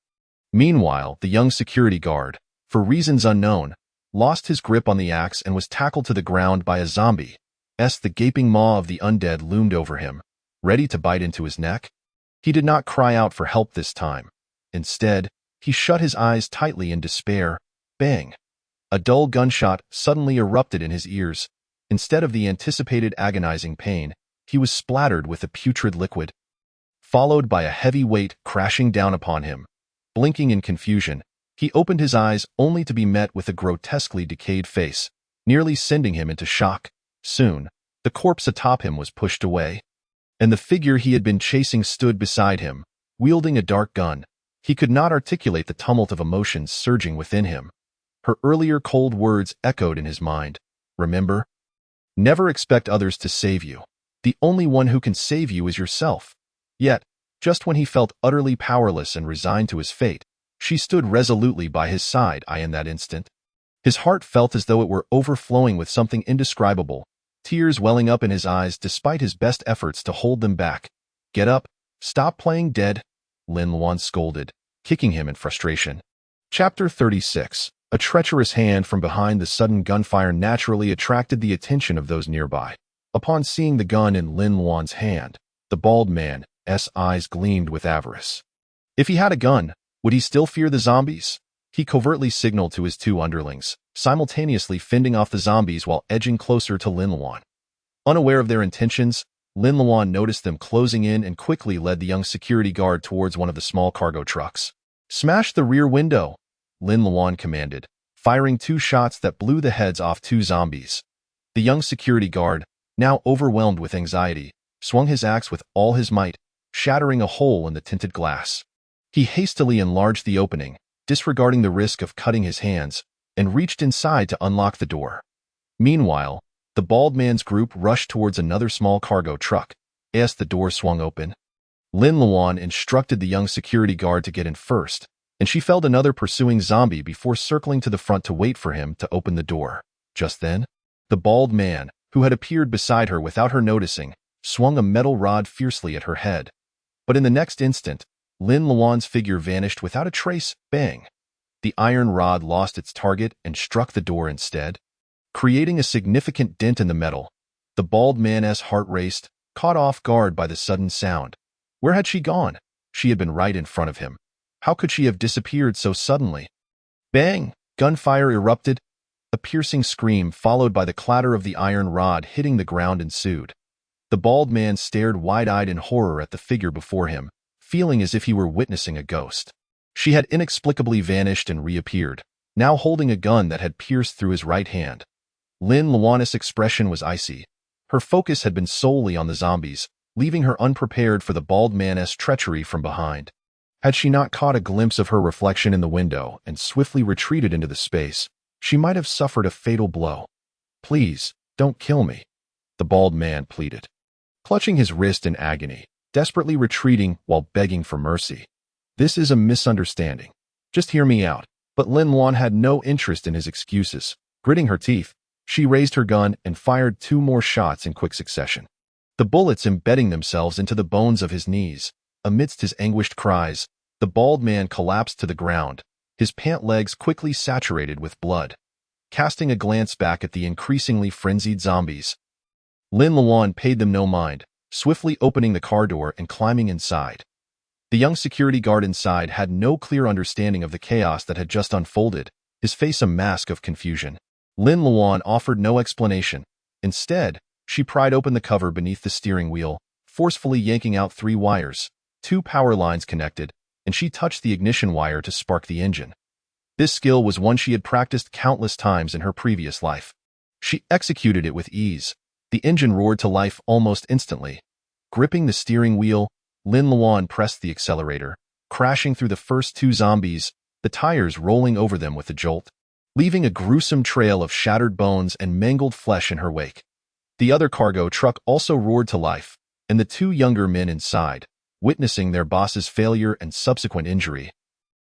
Meanwhile, the young security guard, for reasons unknown, lost his grip on the axe and was tackled to the ground by a zombie. The gaping maw of the undead loomed over him, ready to bite into his neck. He did not cry out for help this time. Instead, he shut his eyes tightly in despair. Bang! A dull gunshot suddenly erupted in his ears. Instead of the anticipated agonizing pain, he was splattered with a putrid liquid, followed by a heavy weight crashing down upon him. Blinking in confusion, he opened his eyes only to be met with a grotesquely decayed face, nearly sending him into shock. Soon, the corpse atop him was pushed away, and the figure he had been chasing stood beside him, wielding a dark gun. He could not articulate the tumult of emotions surging within him. Her earlier cold words echoed in his mind. Remember? Never expect others to save you. The only one who can save you is yourself. Yet, just when he felt utterly powerless and resigned to his fate, she stood resolutely by his side. In that instant, his heart felt as though it were overflowing with something indescribable, tears welling up in his eyes despite his best efforts to hold them back. Get up, stop playing dead, Lin Luan scolded, kicking him in frustration. Chapter 36. A treacherous hand from behind the sudden gunfire naturally attracted the attention of those nearby. Upon seeing the gun in Lin Luan's hand, the bald man's eyes gleamed with avarice. If he had a gun, would he still fear the zombies? He covertly signaled to his 2 underlings, simultaneously fending off the zombies while edging closer to Lin Luan. Unaware of their intentions, Lin Luan noticed them closing in and quickly led the young security guard towards one of the small cargo trucks. Smash the rear window, Lin Luan commanded, firing 2 shots that blew the heads off 2 zombies. The young security guard, now overwhelmed with anxiety, swung his axe with all his might, shattering a hole in the tinted glass. He hastily enlarged the opening, disregarding the risk of cutting his hands, and reached inside to unlock the door. Meanwhile, the bald man's group rushed towards another small cargo truck. As the door swung open, Lin Luan instructed the young security guard to get in first, and she felled another pursuing zombie before circling to the front to wait for him to open the door. Just then, the bald man, who had appeared beside her without her noticing, swung a metal rod fiercely at her head. But in the next instant, Lin Luan's figure vanished without a trace. Bang! The iron rod lost its target and struck the door instead, creating a significant dent in the metal. The bald man's heart raced, caught off guard by the sudden sound. Where had she gone? She had been right in front of him. How could she have disappeared so suddenly? Bang! Gunfire erupted. A piercing scream followed by the clatter of the iron rod hitting the ground ensued. The bald man stared wide-eyed in horror at the figure before him, feeling as if he were witnessing a ghost. She had inexplicably vanished and reappeared, now holding a gun that had pierced through his right hand. Lin Luana's expression was icy. Her focus had been solely on the zombies, leaving her unprepared for the bald man's treachery from behind. Had she not caught a glimpse of her reflection in the window and swiftly retreated into the space, she might have suffered a fatal blow. "Please, don't kill me," the bald man pleaded, clutching his wrist in agony, desperately retreating while begging for mercy. "This is a misunderstanding. Just hear me out." But Lin Luan had no interest in his excuses. Gritting her teeth, she raised her gun and fired 2 more shots in quick succession, the bullets embedding themselves into the bones of his knees. Amidst his anguished cries, the bald man collapsed to the ground, his pant legs quickly saturated with blood. Casting a glance back at the increasingly frenzied zombies, Lin Luan paid them no mind, swiftly opening the car door and climbing inside. The young security guard inside had no clear understanding of the chaos that had just unfolded, his face a mask of confusion. Lin Luan offered no explanation. Instead, she pried open the cover beneath the steering wheel, forcefully yanking out 3 wires. 2 power lines connected, and she touched the ignition wire to spark the engine. This skill was one she had practiced countless times in her previous life. She executed it with ease. The engine roared to life almost instantly. Gripping the steering wheel, Lin Luan pressed the accelerator, crashing through the first 2 zombies, the tires rolling over them with a jolt, leaving a gruesome trail of shattered bones and mangled flesh in her wake. The other cargo truck also roared to life, and the 2 younger men inside, witnessing their boss's failure and subsequent injury,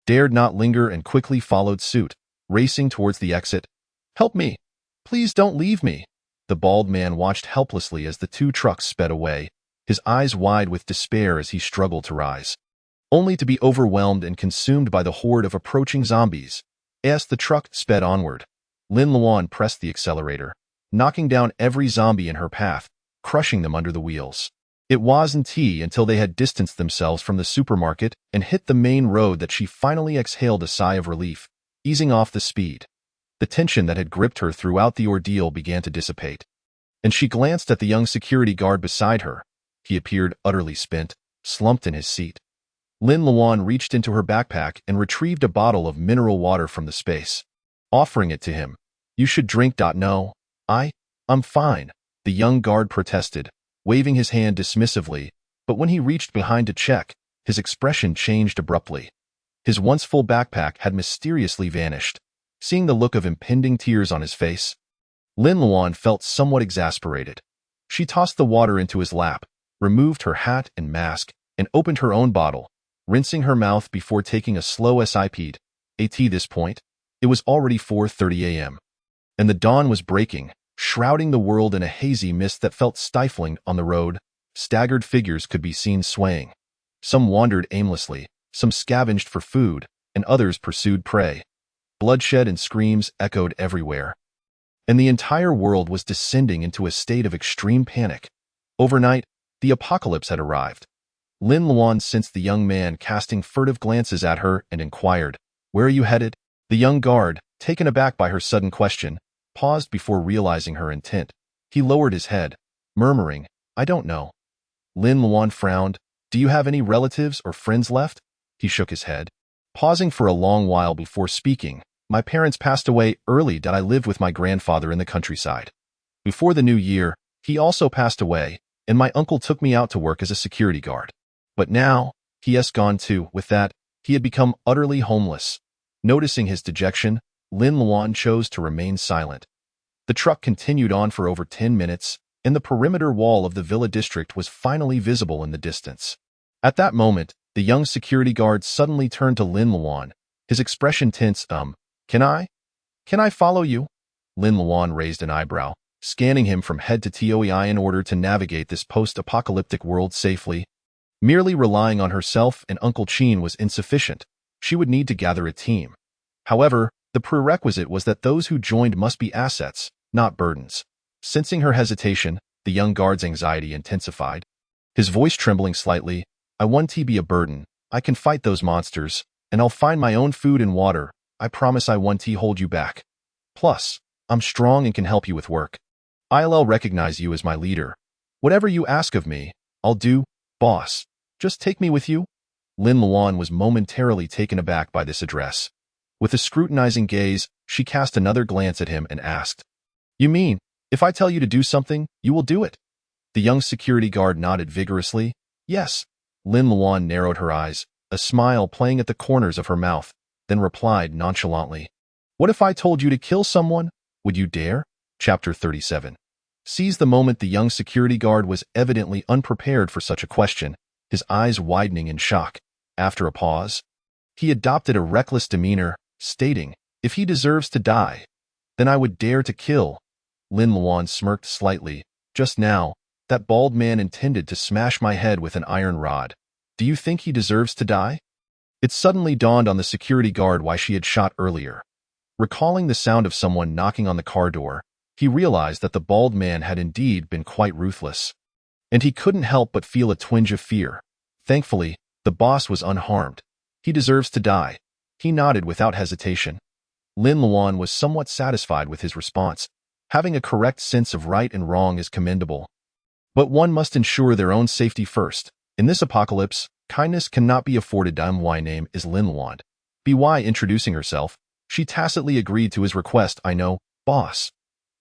dared not linger and quickly followed suit, racing towards the exit. "Help me! Please don't leave me!" The bald man watched helplessly as the 2 trucks sped away, his eyes wide with despair as he struggled to rise, only to be overwhelmed and consumed by the horde of approaching zombies. As the truck sped onward, Lin Luan pressed the accelerator, knocking down every zombie in her path, crushing them under the wheels. It wasn't until they had distanced themselves from the supermarket and hit the main road that she finally exhaled a sigh of relief, easing off the speed. The tension that had gripped her throughout the ordeal began to dissipate, and she glanced at the young security guard beside her. He appeared utterly spent, slumped in his seat. Lin Luan reached into her backpack and retrieved a bottle of mineral water from the space, offering it to him. "You should drink. No, I'm fine," the young guard protested, waving his hand dismissively, but when he reached behind to check, his expression changed abruptly. His once full backpack had mysteriously vanished. Seeing the look of impending tears on his face, Lin Luan felt somewhat exasperated. She tossed the water into his lap, removed her hat and mask, and opened her own bottle, rinsing her mouth before taking a slow sip. At this point, it was already 4:30 a.m., and the dawn was breaking, shrouding the world in a hazy mist that felt stifling. On the road, staggered figures could be seen swaying. Some wandered aimlessly, some scavenged for food, and others pursued prey. Bloodshed and screams echoed everywhere, and the entire world was descending into a state of extreme panic. Overnight, the apocalypse had arrived. Lin Luan sensed the young man casting furtive glances at her and inquired, "Where are you headed?" The young guard, taken aback by her sudden question, paused before realizing her intent. He lowered his head, murmuring, "I don't know." Lin Luan frowned. "Do you have any relatives or friends left?" He shook his head, pausing for a long while before speaking. "My parents passed away early. I lived with my grandfather in the countryside. Before the new year, he also passed away, and my uncle took me out to work as a security guard. But now, he has gone too." With that, he had become utterly homeless. Noticing his dejection, Lin Luan chose to remain silent. The truck continued on for over 10 minutes, and the perimeter wall of the villa district was finally visible in the distance. At that moment, the young security guard suddenly turned to Lin Luan, his expression tense. Can I follow you?" Lin Luan raised an eyebrow, scanning him from head to toe in order to navigate this post-apocalyptic world safely. Merely relying on herself and Uncle Chin was insufficient. She would need to gather a team. However, the prerequisite was that those who joined must be assets, not burdens. Sensing her hesitation, the young guard's anxiety intensified. His voice trembling slightly, "I want to be a burden. I can fight those monsters, and I'll find my own food and water. I promise I won't hold you back. Plus, I'm strong and can help you with work. I'll recognize you as my leader. Whatever you ask of me, I'll do, boss. Just take me with you." Lin Luan was momentarily taken aback by this address. With a scrutinizing gaze, she cast another glance at him and asked, You mean, if I tell you to do something, you will do it? The young security guard nodded vigorously. Yes. Lin Luan narrowed her eyes, a smile playing at the corners of her mouth, then replied nonchalantly. What if I told you to kill someone? Would you dare? Chapter 37. Seized the moment. The young security guard was evidently unprepared for such a question, his eyes widening in shock. After a pause, he adopted a reckless demeanor, stating, If he deserves to die, then I would dare to kill. Lin Luan smirked slightly. Just now, that bald man intended to smash my head with an iron rod. Do you think he deserves to die? It suddenly dawned on the security guard why she had shot earlier. Recalling the sound of someone knocking on the car door, he realized that the bald man had indeed been quite ruthless. And he couldn't help but feel a twinge of fear. Thankfully, the boss was unharmed. He deserves to die. He nodded without hesitation. Lin Luan was somewhat satisfied with his response. Having a correct sense of right and wrong is commendable. But one must ensure their own safety first. In this apocalypse, kindness cannot be afforded. My name is Lin Luan. By introducing herself, she tacitly agreed to his request. I know, boss.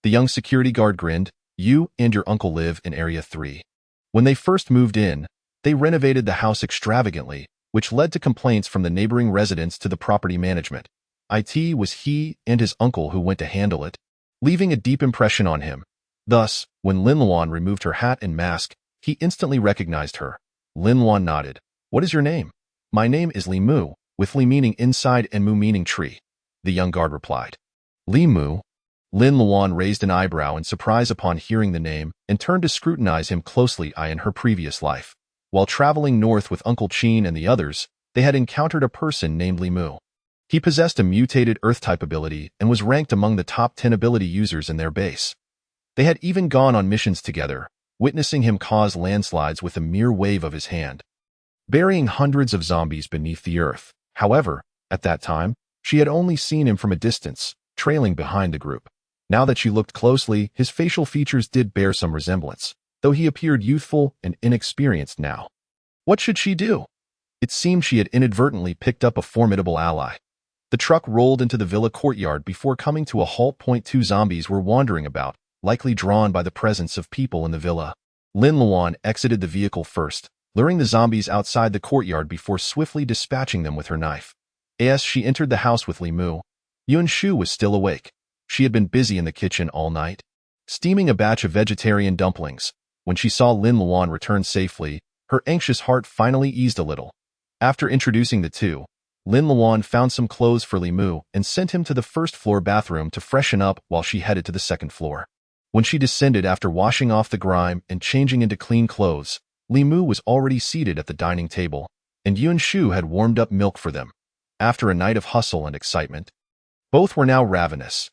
The young security guard grinned. You and your uncle live in Area 3. When they first moved in, they renovated the house extravagantly, which led to complaints from the neighboring residents to the property management. It was he and his uncle who went to handle it, leaving a deep impression on him. Thus, when Lin Luan removed her hat and mask, he instantly recognized her. Lin Luan nodded. What is your name? My name is Li Mu, with Li meaning inside and Mu meaning tree. The young guard replied. Li Mu? Lin Luan raised an eyebrow in surprise upon hearing the name and turned to scrutinize him closely. In her previous life, while traveling north with Uncle Chin and the others, they had encountered a person named Li Mu. He possessed a mutated Earth-type ability and was ranked among the top 10 ability users in their base. They had even gone on missions together, witnessing him cause landslides with a mere wave of his hand, burying hundreds of zombies beneath the earth. However, at that time, she had only seen him from a distance, trailing behind the group. Now that she looked closely, his facial features did bear some resemblance, though he appeared youthful and inexperienced now. What should she do? It seemed she had inadvertently picked up a formidable ally. The truck rolled into the villa courtyard before coming to a halt. 2 zombies were wandering about, likely drawn by the presence of people in the villa. Lin Luan exited the vehicle first, luring the zombies outside the courtyard before swiftly dispatching them with her knife. As she entered the house with Li Mu, Yun Shu was still awake. She had been busy in the kitchen all night, steaming a batch of vegetarian dumplings. When she saw Lin Luan return safely, her anxious heart finally eased a little. After introducing the two, Lin Luan found some clothes for Li Mu and sent him to the first-floor bathroom to freshen up while she headed to the second floor. When she descended after washing off the grime and changing into clean clothes, Li Mu was already seated at the dining table, and Yun Shu had warmed up milk for them. After a night of hustle and excitement, both were now ravenous.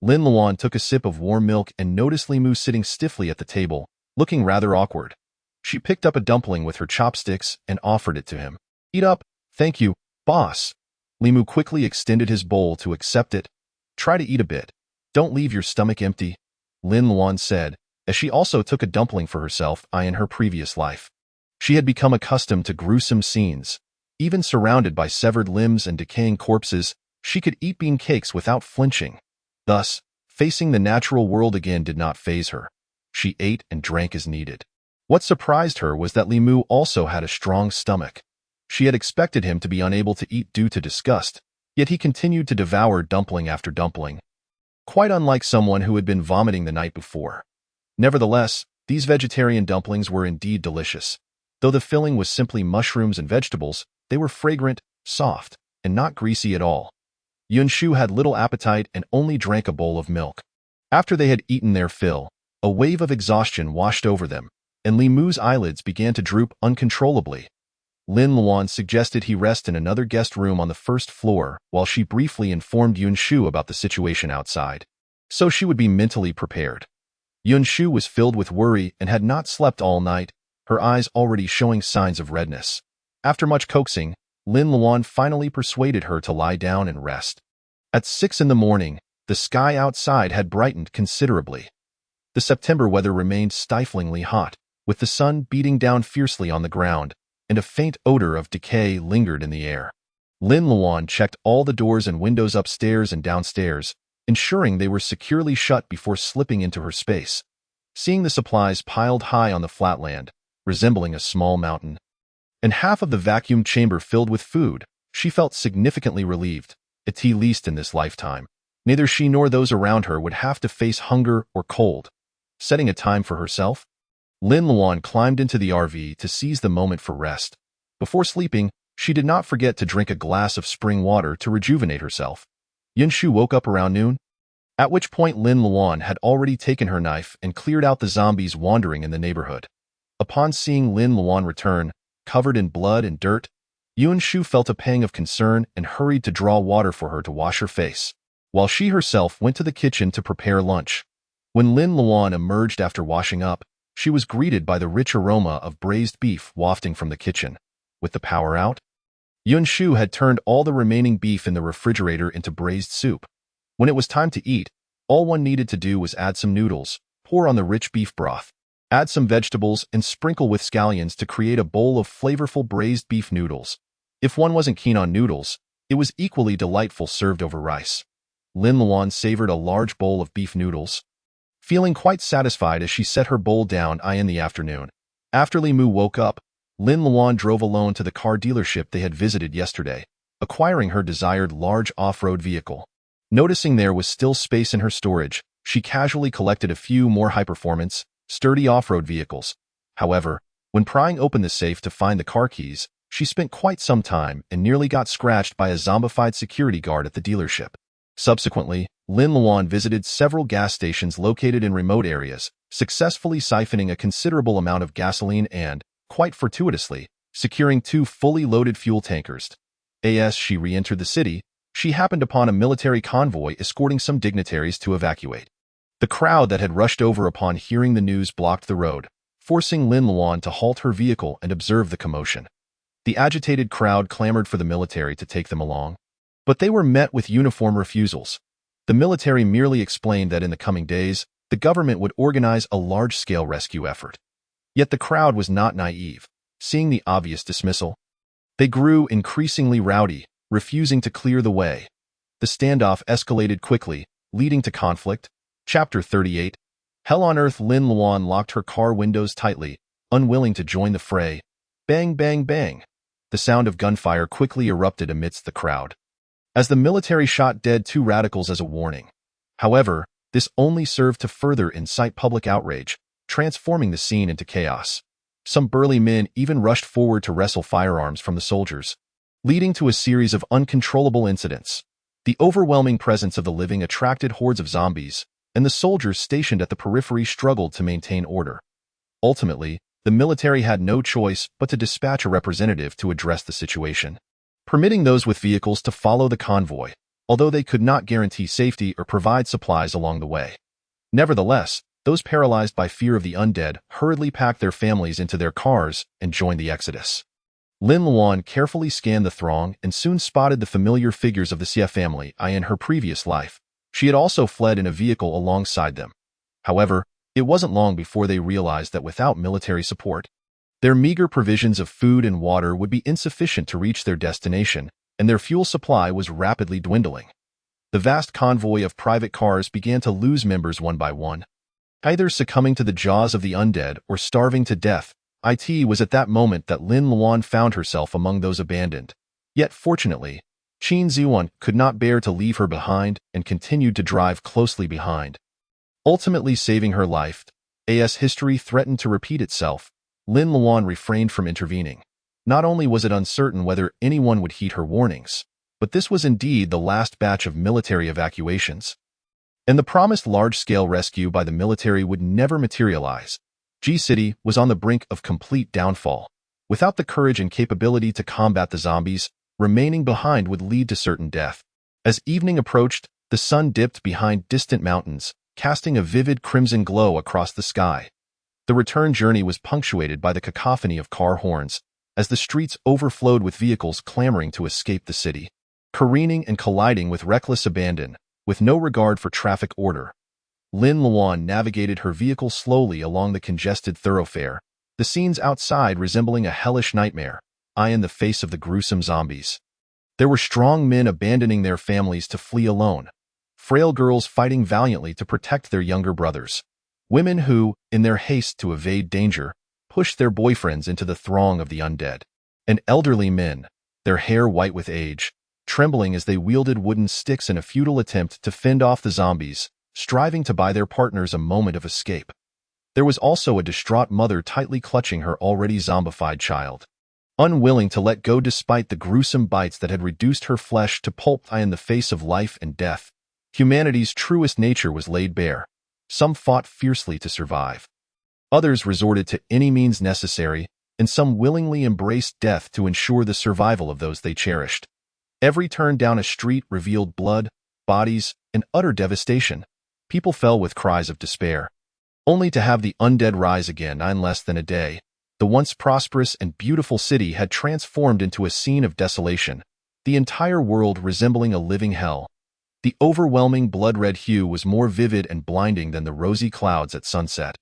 Lin Luan took a sip of warm milk and noticed Li Mu sitting stiffly at the table, looking rather awkward. She picked up a dumpling with her chopsticks and offered it to him. Eat up. Thank you, boss. Li Mu quickly extended his bowl to accept it. Try to eat a bit. Don't leave your stomach empty, Lin Luan said, as she also took a dumpling for herself. In her previous life, she had become accustomed to gruesome scenes. Even surrounded by severed limbs and decaying corpses, she could eat bean cakes without flinching. Thus, facing the natural world again did not faze her. She ate and drank as needed. What surprised her was that Li Mu also had a strong stomach. She had expected him to be unable to eat due to disgust, yet he continued to devour dumpling after dumpling, quite unlike someone who had been vomiting the night before. Nevertheless, these vegetarian dumplings were indeed delicious. Though the filling was simply mushrooms and vegetables, they were fragrant, soft, and not greasy at all. Yun Shu had little appetite and only drank a bowl of milk. After they had eaten their fill, a wave of exhaustion washed over them, and Li Mu's eyelids began to droop uncontrollably. Lin Luan suggested he rest in another guest room on the first floor while she briefly informed Yun Shu about the situation outside, so she would be mentally prepared. Yun Shu was filled with worry and had not slept all night, her eyes already showing signs of redness. After much coaxing, Lin Luan finally persuaded her to lie down and rest. At 6 in the morning, the sky outside had brightened considerably. The September weather remained stiflingly hot, with the sun beating down fiercely on the ground, and a faint odor of decay lingered in the air. Lin Luan checked all the doors and windows upstairs and downstairs, ensuring they were securely shut before slipping into her space. Seeing the supplies piled high on the flatland, resembling a small mountain, and half of the vacuum chamber filled with food, she felt significantly relieved, at least in this lifetime. Neither she nor those around her would have to face hunger or cold. Setting a time for herself, Lin Luan climbed into the RV to seize the moment for rest. Before sleeping, she did not forget to drink a glass of spring water to rejuvenate herself. Yunshu woke up around noon, at which point Lin Luan had already taken her knife and cleared out the zombies wandering in the neighborhood. Upon seeing Lin Luan return, covered in blood and dirt, Yunshu felt a pang of concern and hurried to draw water for her to wash her face, while she herself went to the kitchen to prepare lunch. When Lin Luan emerged after washing up, she was greeted by the rich aroma of braised beef wafting from the kitchen. With the power out, Yunshu had turned all the remaining beef in the refrigerator into braised soup. When it was time to eat, all one needed to do was add some noodles, pour on the rich beef broth, add some vegetables, and sprinkle with scallions to create a bowl of flavorful braised beef noodles. If one wasn't keen on noodles, it was equally delightful served over rice. Lin Luan savored a large bowl of beef noodles, feeling quite satisfied as she set her bowl down in the afternoon. After Li Mu woke up, Lin Luan drove alone to the car dealership they had visited yesterday, acquiring her desired large off-road vehicle. Noticing there was still space in her storage, she casually collected a few more high-performance, sturdy off-road vehicles. However, when prying open the safe to find the car keys, she spent quite some time and nearly got scratched by a zombified security guard at the dealership. Subsequently, Lin Luan visited several gas stations located in remote areas, successfully siphoning a considerable amount of gasoline and, quite fortuitously, securing 2 fully loaded fuel tankers. As she re-entered the city, she happened upon a military convoy escorting some dignitaries to evacuate. The crowd that had rushed over upon hearing the news blocked the road, forcing Lin Luan to halt her vehicle and observe the commotion. The agitated crowd clamored for the military to take them along, but they were met with uniform refusals. The military merely explained that in the coming days, the government would organize a large-scale rescue effort. Yet the crowd was not naive. Seeing the obvious dismissal, they grew increasingly rowdy, refusing to clear the way. The standoff escalated quickly, leading to conflict. Chapter 38. Hell on Earth. Lin Luan locked her car windows tightly, unwilling to join the fray. Bang, bang, bang. The sound of gunfire quickly erupted amidst the crowd, as the military shot dead 2 radicals as a warning. However, this only served to further incite public outrage, transforming the scene into chaos. Some burly men even rushed forward to wrestle firearms from the soldiers, leading to a series of uncontrollable incidents. The overwhelming presence of the living attracted hordes of zombies, and the soldiers stationed at the periphery struggled to maintain order. Ultimately, the military had no choice but to dispatch a representative to address the situation, permitting those with vehicles to follow the convoy, although they could not guarantee safety or provide supplies along the way. Nevertheless, those paralyzed by fear of the undead hurriedly packed their families into their cars and joined the exodus. Lin Luan carefully scanned the throng and soon spotted the familiar figures of the Xie family in her previous life. She had also fled in a vehicle alongside them. However, it wasn't long before they realized that without military support, their meager provisions of food and water would be insufficient to reach their destination, and their fuel supply was rapidly dwindling. The vast convoy of private cars began to lose members one by one, either succumbing to the jaws of the undead or starving to death. It was at that moment that Lin Luan found herself among those abandoned. Yet fortunately, Qin Ziwan could not bear to leave her behind and continued to drive closely behind, ultimately saving her life. As history threatened to repeat itself, Lin Luan refrained from intervening. Not only was it uncertain whether anyone would heed her warnings, but this was indeed the last batch of military evacuations, and the promised large-scale rescue by the military would never materialize. G City was on the brink of complete downfall. Without the courage and capability to combat the zombies, remaining behind would lead to certain death. As evening approached, the sun dipped behind distant mountains, casting a vivid crimson glow across the sky. The return journey was punctuated by the cacophony of car horns, as the streets overflowed with vehicles clamoring to escape the city, careening and colliding with reckless abandon, with no regard for traffic order. Lin Luan navigated her vehicle slowly along the congested thoroughfare, the scenes outside resembling a hellish nightmare, in the face of the gruesome zombies. There were strong men abandoning their families to flee alone, frail girls fighting valiantly to protect their younger brothers. Women who, in their haste to evade danger, pushed their boyfriends into the throng of the undead. And elderly men, their hair white with age, trembling as they wielded wooden sticks in a futile attempt to fend off the zombies, striving to buy their partners a moment of escape. There was also a distraught mother tightly clutching her already zombified child, unwilling to let go despite the gruesome bites that had reduced her flesh to pulp in the face of life and death. Humanity's truest nature was laid bare. Some fought fiercely to survive. Others resorted to any means necessary, and some willingly embraced death to ensure the survival of those they cherished. Every turn down a street revealed blood, bodies, and utter devastation. People fell with cries of despair, only to have the undead rise again in less than a day. The once prosperous and beautiful city had transformed into a scene of desolation, the entire world resembling a living hell. The overwhelming blood-red hue was more vivid and blinding than the rosy clouds at sunset.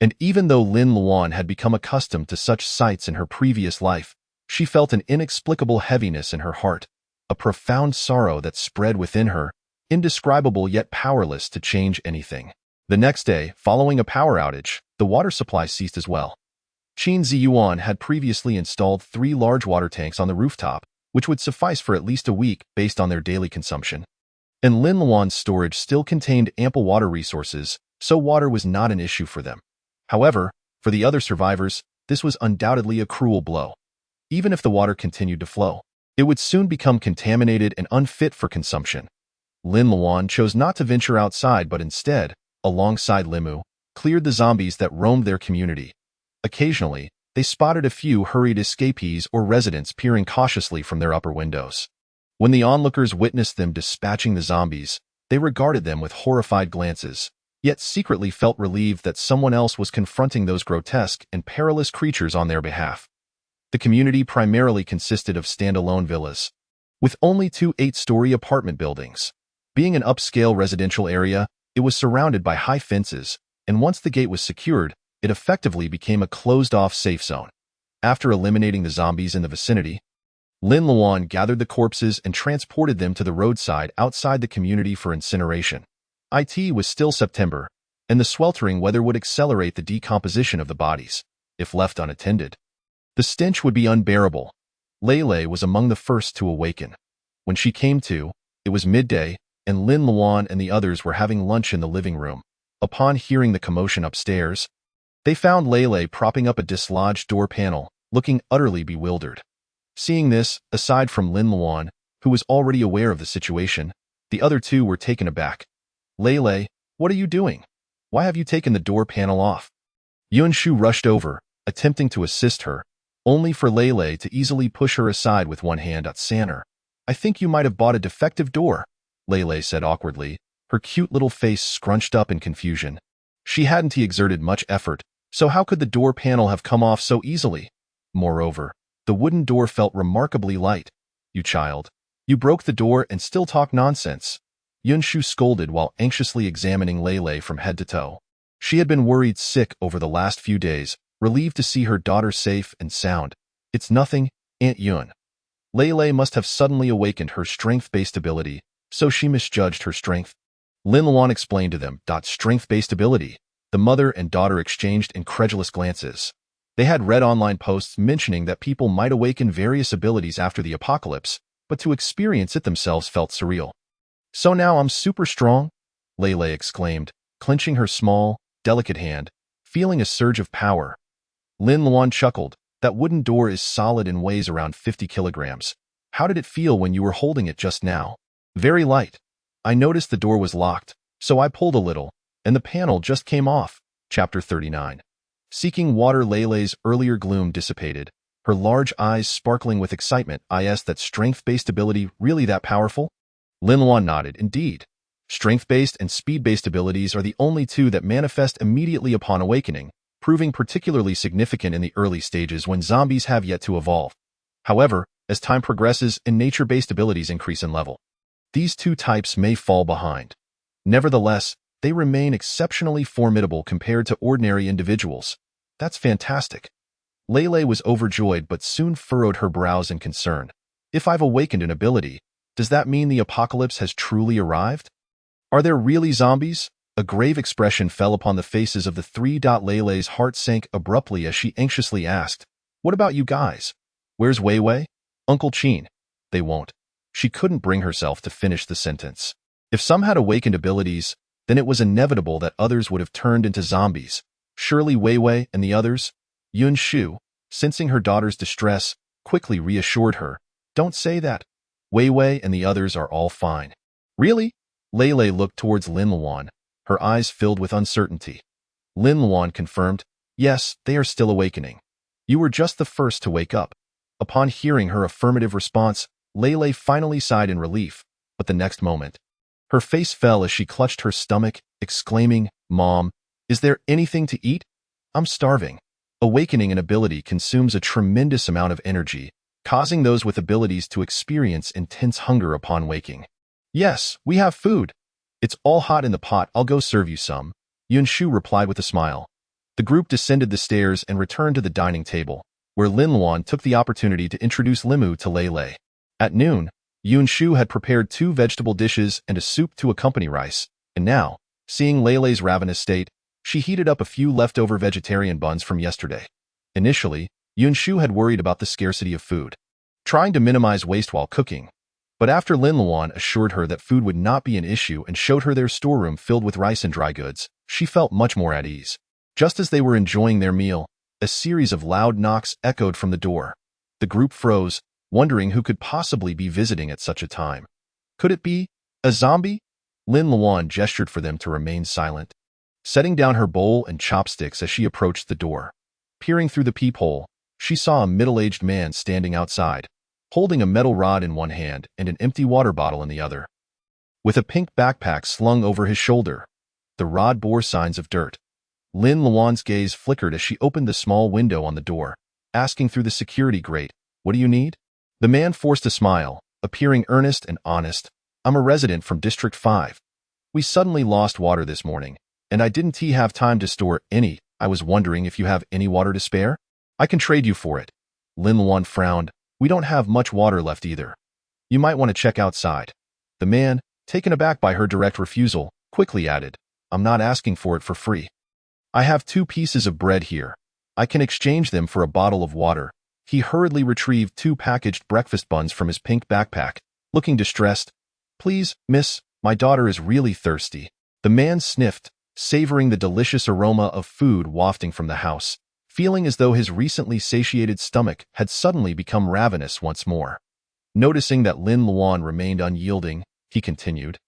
And even though Lin Luan had become accustomed to such sights in her previous life, she felt an inexplicable heaviness in her heart, a profound sorrow that spread within her, indescribable yet powerless to change anything. The next day, following a power outage, the water supply ceased as well. Qin Ziyuan had previously installed 3 large water tanks on the rooftop, which would suffice for at least a week based on their daily consumption. And Lin Luan's storage still contained ample water resources, so water was not an issue for them. However, for the other survivors, this was undoubtedly a cruel blow. Even if the water continued to flow, it would soon become contaminated and unfit for consumption. Lin Luan chose not to venture outside but instead, alongside Limu, cleared the zombies that roamed their community. Occasionally, they spotted a few hurried escapees or residents peering cautiously from their upper windows. When the onlookers witnessed them dispatching the zombies, they regarded them with horrified glances, yet secretly felt relieved that someone else was confronting those grotesque and perilous creatures on their behalf. The community primarily consisted of standalone villas, with only 2 8-story apartment buildings. Being an upscale residential area, it was surrounded by high fences, and once the gate was secured, it effectively became a closed-off safe zone. After eliminating the zombies in the vicinity, Lin Luan gathered the corpses and transported them to the roadside outside the community for incineration. It was still September, and the sweltering weather would accelerate the decomposition of the bodies, if left unattended. The stench would be unbearable. Lei was among the first to awaken. When she came to, it was midday, and Lin Luan and the others were having lunch in the living room. Upon hearing the commotion upstairs, they found Lei propping up a dislodged door panel, looking utterly bewildered. Seeing this, aside from Lin Luan, who was already aware of the situation, the other 2 were taken aback. Lei, what are you doing? Why have you taken the door panel off? Yunshu rushed over, attempting to assist her, only for Lei to easily push her aside with one hand. Sanner, I think you might have bought a defective door, Lei said awkwardly, her cute little face scrunched up in confusion. She hadn't exerted much effort, so how could the door panel have come off so easily? Moreover, the wooden door felt remarkably light. You child. You broke the door and still talk nonsense. Yunshu scolded while anxiously examining Lei from head to toe. She had been worried sick over the last few days, relieved to see her daughter safe and sound. It's nothing, Aunt Yun. Lei must have suddenly awakened her strength-based ability, so she misjudged her strength. Lin Luan explained to them. Strength-based ability. The mother and daughter exchanged incredulous glances. They had read online posts mentioning that people might awaken various abilities after the apocalypse, but to experience it themselves felt surreal. So now I'm super strong? Lei exclaimed, clenching her small, delicate hand, feeling a surge of power. Lin Luan chuckled. That wooden door is solid and weighs around 50 kilograms. How did it feel when you were holding it just now? Very light. I noticed the door was locked, so I pulled a little, and the panel just came off. Chapter 39. Seeking water. Lei's earlier gloom dissipated, her large eyes sparkling with excitement. Is that strength-based ability really that powerful? Lin Luan nodded. Indeed. Strength-based and speed-based abilities are the only 2 that manifest immediately upon awakening, proving particularly significant in the early stages when zombies have yet to evolve. However, as time progresses and nature-based abilities increase in level, these 2 types may fall behind. Nevertheless, they remain exceptionally formidable compared to ordinary individuals. That's fantastic. Lei was overjoyed but soon furrowed her brows in concern. If I've awakened an ability, does that mean the apocalypse has truly arrived? Are there really zombies? A grave expression fell upon the faces of the three. Leilei's heart sank abruptly as she anxiously asked, "What about you guys? Where's Wei Wei? Uncle Qin?" "They won't." She couldn't bring herself to finish the sentence. If some had awakened abilities, then it was inevitable that others would have turned into zombies. Surely Wei Wei and the others? Yun Shu, sensing her daughter's distress, quickly reassured her, "Don't say that. Wei Wei and the others are all fine." "Really?" Leilei looked towards Lin Luan, her eyes filled with uncertainty. Lin Luan confirmed, "Yes, they are still awakening. You were just the first to wake up." Upon hearing her affirmative response, Leilei finally sighed in relief, but the next moment, her face fell as she clutched her stomach, exclaiming, "Mom, is there anything to eat? I'm starving." Awakening an ability consumes a tremendous amount of energy, causing those with abilities to experience intense hunger upon waking. "Yes, we have food. It's all hot in the pot. I'll go serve you some," Yun Shu replied with a smile. The group descended the stairs and returned to the dining table, where Lin Luan took the opportunity to introduce Limu to Leilei. At noon, Yun Shu had prepared 2 vegetable dishes and a soup to accompany rice, and now, seeing Leilei's ravenous state, she heated up a few leftover vegetarian buns from yesterday. Initially, Yun Shu had worried about the scarcity of food, trying to minimize waste while cooking. But after Lin Luan assured her that food would not be an issue and showed her their storeroom filled with rice and dry goods, she felt much more at ease. Just as they were enjoying their meal, a series of loud knocks echoed from the door. The group froze, wondering who could possibly be visiting at such a time. Could it be a zombie? Lin Luan gestured for them to remain silent, setting down her bowl and chopsticks as she approached the door. Peering through the peephole, she saw a middle-aged man standing outside, holding a metal rod in one hand and an empty water bottle in the other. With a pink backpack slung over his shoulder, the rod bore signs of dirt. Lin Luan's gaze flickered as she opened the small window on the door, asking through the security grate, "What do you need?" The man forced a smile, appearing earnest and honest. "I'm a resident from District 5. We suddenly lost water this morning, and I didn't have time to store any. I was wondering if you have any water to spare? I can trade you for it." Lin Luan frowned. "We don't have much water left either. You might want to check outside." The man, taken aback by her direct refusal, quickly added, "I'm not asking for it for free. I have 2 pieces of bread here. I can exchange them for a bottle of water." He hurriedly retrieved 2 packaged breakfast buns from his pink backpack, looking distressed. "Please, miss, my daughter is really thirsty." The man sniffed, savoring the delicious aroma of food wafting from the house, feeling as though his recently satiated stomach had suddenly become ravenous once more. Noticing that Lin Luan remained unyielding, he continued,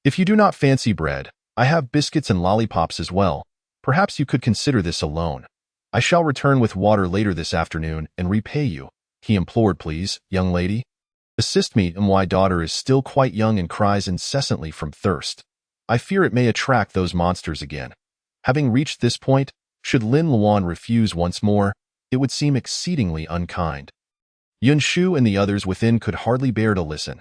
"If you do not fancy bread, I have biscuits and lollipops as well. Perhaps you could consider this alone. I shall return with water later this afternoon and repay you," he implored. "Please, young lady, assist me. My daughter is still quite young and cries incessantly from thirst. I fear it may attract those monsters again." Having reached this point, should Lin Luan refuse once more, it would seem exceedingly unkind. Yun Shu and the others within could hardly bear to listen.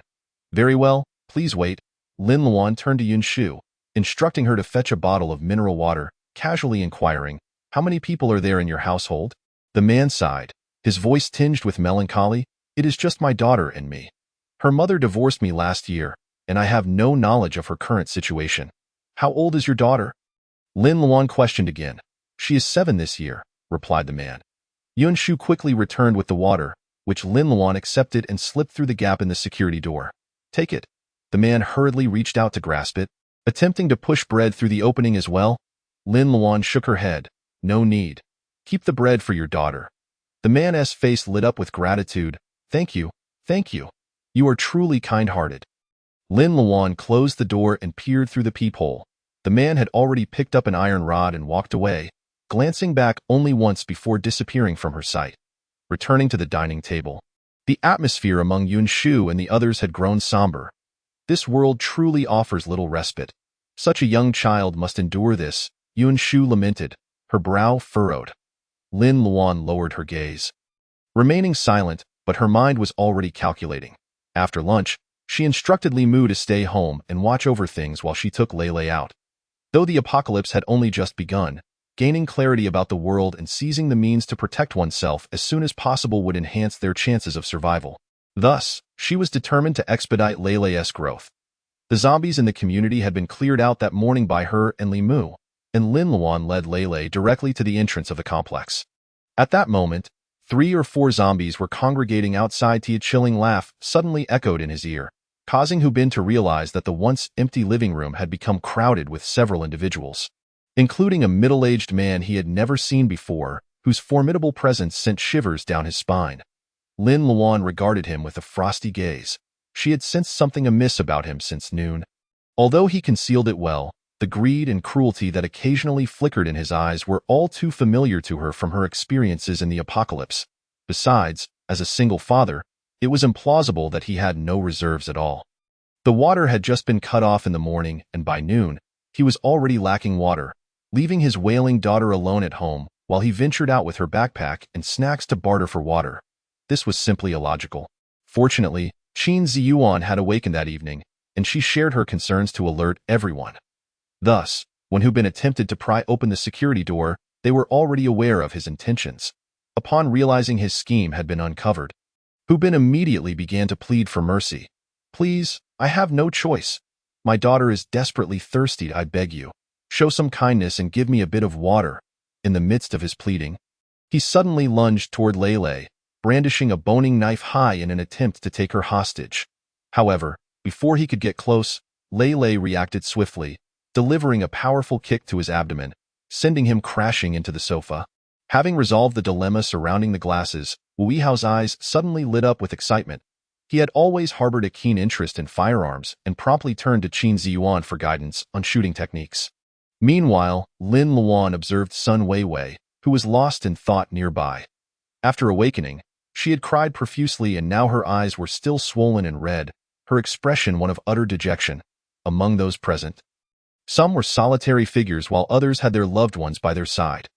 "Very well, please wait." Lin Luan turned to Yun Shu, instructing her to fetch a bottle of mineral water, casually inquiring, "How many people are there in your household?" The man sighed, his voice tinged with melancholy. "It is just my daughter and me. Her mother divorced me last year, and I have no knowledge of her current situation." "How old is your daughter?" Lin Luan questioned again. "She is 7 this year," replied the man. Yun Shu quickly returned with the water, which Lin Luan accepted and slipped through the gap in the security door. "Take it." The man hurriedly reached out to grasp it, attempting to push bread through the opening as well. Lin Luan shook her head. "No need. Keep the bread for your daughter." The man's face lit up with gratitude. Thank you. You are truly kind-hearted." Lin Luan closed the door and peered through the peephole. The man had already picked up an iron rod and walked away, glancing back only once before disappearing from her sight. Returning to the dining table, the atmosphere among Yun Shu and the others had grown somber. This world truly offers little respite. Such a young child must endure this, Yun Shu lamented, her brow furrowed. Lin Luan lowered her gaze, remaining silent, but her mind was already calculating. After lunch, she instructed Limu to stay home and watch over things while she took Leilei out. Though the apocalypse had only just begun, gaining clarity about the world and seizing the means to protect oneself as soon as possible would enhance their chances of survival. Thus, she was determined to expedite Leilei's growth. The zombies in the community had been cleared out that morning by her and Li Mu, and Lin Luan led Lei directly to the entrance of the complex. At that moment, 3 or 4 zombies were congregating outside. A chilling laugh suddenly echoed in his ear, causing Hu Bin to realize that the once empty living room had become crowded with several individuals, including a middle-aged man he had never seen before, whose formidable presence sent shivers down his spine. Lin Luan regarded him with a frosty gaze. She had sensed something amiss about him since noon. Although he concealed it well, the greed and cruelty that occasionally flickered in his eyes were all too familiar to her from her experiences in the apocalypse. Besides, as a single father, it was implausible that he had no reserves at all. The water had just been cut off in the morning, and by noon, he was already lacking water, leaving his wailing daughter alone at home while he ventured out with her backpack and snacks to barter for water. This was simply illogical. Fortunately, Qin Ziyuan had awakened that evening, and she shared her concerns to alert everyone. Thus, when Hu Bin attempted to pry open the security door, they were already aware of his intentions. Upon realizing his scheme had been uncovered, Hu Bin immediately began to plead for mercy. "Please, I have no choice. My daughter is desperately thirsty. I beg you, show some kindness and give me a bit of water." In the midst of his pleading, he suddenly lunged toward Lei, brandishing a boning knife high in an attempt to take her hostage. However, before he could get close, Lei reacted swiftly, delivering a powerful kick to his abdomen, sending him crashing into the sofa. Having resolved the dilemma surrounding the glasses, Wu Yihao's eyes suddenly lit up with excitement. He had always harbored a keen interest in firearms and promptly turned to Qin Ziyuan for guidance on shooting techniques. Meanwhile, Lin Luan observed Sun Weiwei, who was lost in thought nearby. After awakening, she had cried profusely, and now her eyes were still swollen and red, her expression one of utter dejection. Among those present, some were solitary figures while others had their loved ones by their side.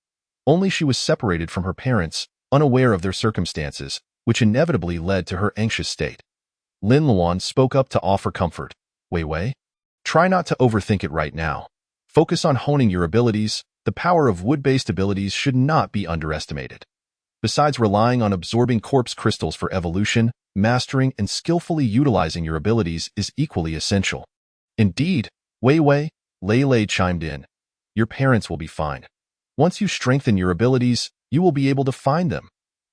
Only she was separated from her parents, unaware of their circumstances, which inevitably led to her anxious state. Lin Luan spoke up to offer comfort. "Weiwei, try not to overthink it right now. Focus on honing your abilities. The power of wood-based abilities should not be underestimated. Besides relying on absorbing corpse crystals for evolution, mastering and skillfully utilizing your abilities is equally essential." "Indeed, Weiwei," Lei chimed in. "Your parents will be fine. Once you strengthen your abilities, you will be able to find them."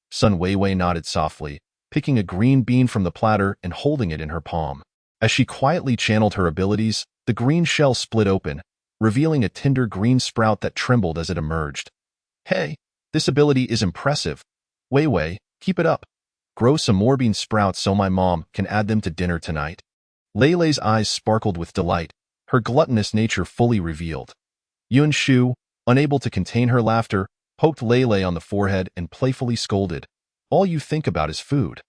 Sun Weiwei nodded softly, picking a green bean from the platter and holding it in her palm. As she quietly channeled her abilities, the green shell split open, revealing a tender green sprout that trembled as it emerged. "Hey, this ability is impressive. Weiwei, keep it up. Grow some more bean sprouts so my mom can add them to dinner tonight." Lei's eyes sparkled with delight, her gluttonous nature fully revealed. Yun Shu, unable to contain her laughter, poked Lei on the forehead and playfully scolded. "All you think about is food.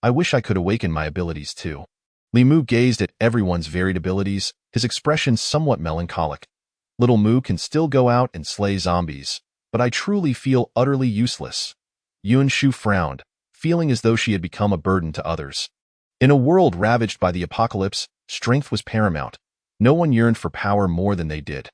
I wish I could awaken my abilities too." Li Mu gazed at everyone's varied abilities, his expression somewhat melancholic. "Little Mu can still go out and slay zombies, but I truly feel utterly useless." Yun Shu frowned, feeling as though she had become a burden to others. In a world ravaged by the apocalypse, strength was paramount. No one yearned for power more than they did.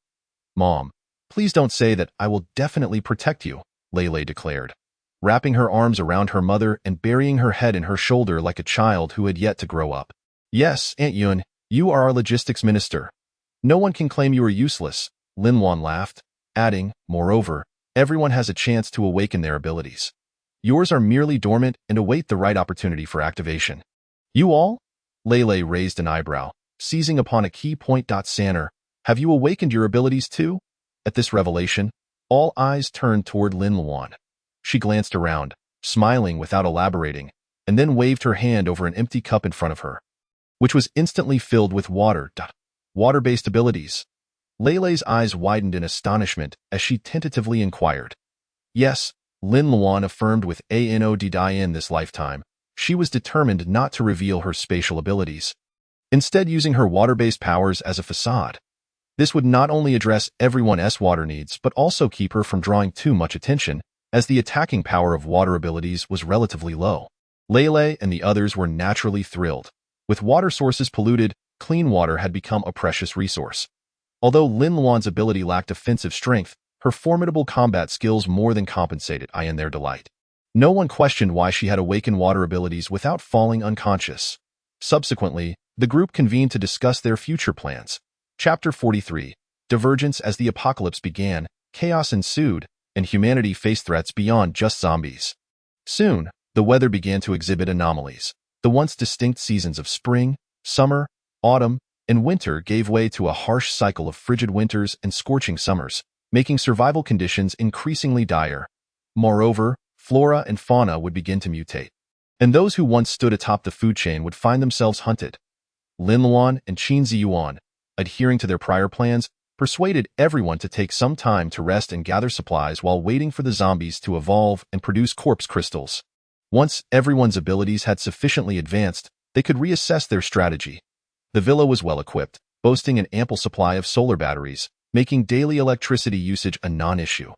"Mom, please don't say that. I will definitely protect you," Lei declared, wrapping her arms around her mother and burying her head in her shoulder like a child who had yet to grow up. "Yes, Aunt Yun, you are our logistics minister. No one can claim you are useless," Lin Luan laughed, adding, "Moreover, everyone has a chance to awaken their abilities. Yours are merely dormant and await the right opportunity for activation." "You all?" Lei raised an eyebrow, seizing upon a key point. "Sanner, have you awakened your abilities too?" At this revelation, all eyes turned toward Lin Luan. She glanced around, smiling without elaborating, and then waved her hand over an empty cup in front of her, which was instantly filled with water. "Water-based abilities." Lei's eyes widened in astonishment as she tentatively inquired. "Yes," Lin Luan affirmed with a nod. This lifetime, she was determined not to reveal her spatial abilities, instead using her water-based powers as a facade. This would not only address everyone's water needs but also keep her from drawing too much attention, as the attacking power of water abilities was relatively low. Lei and the others were naturally thrilled. With water sources polluted, clean water had become a precious resource. Although Lin Luan's ability lacked offensive strength, her formidable combat skills more than compensated in their delight. No one questioned why she had awakened water abilities without falling unconscious. Subsequently, The group convened to discuss their future plans. Chapter 43. Divergence. As the apocalypse began, chaos ensued, and humanity faced threats beyond just zombies. Soon, the weather began to exhibit anomalies. The once distinct seasons of spring, summer, autumn, and winter gave way to a harsh cycle of frigid winters and scorching summers, making survival conditions increasingly dire. Moreover, flora and fauna would begin to mutate, and those who once stood atop the food chain would find themselves hunted. Lin Luan and Qin Ziyuan, adhering to their prior plans, persuaded everyone to take some time to rest and gather supplies while waiting for the zombies to evolve and produce corpse crystals. Once everyone's abilities had sufficiently advanced, they could reassess their strategy. The villa was well equipped, boasting an ample supply of solar batteries, making daily electricity usage a non-issue.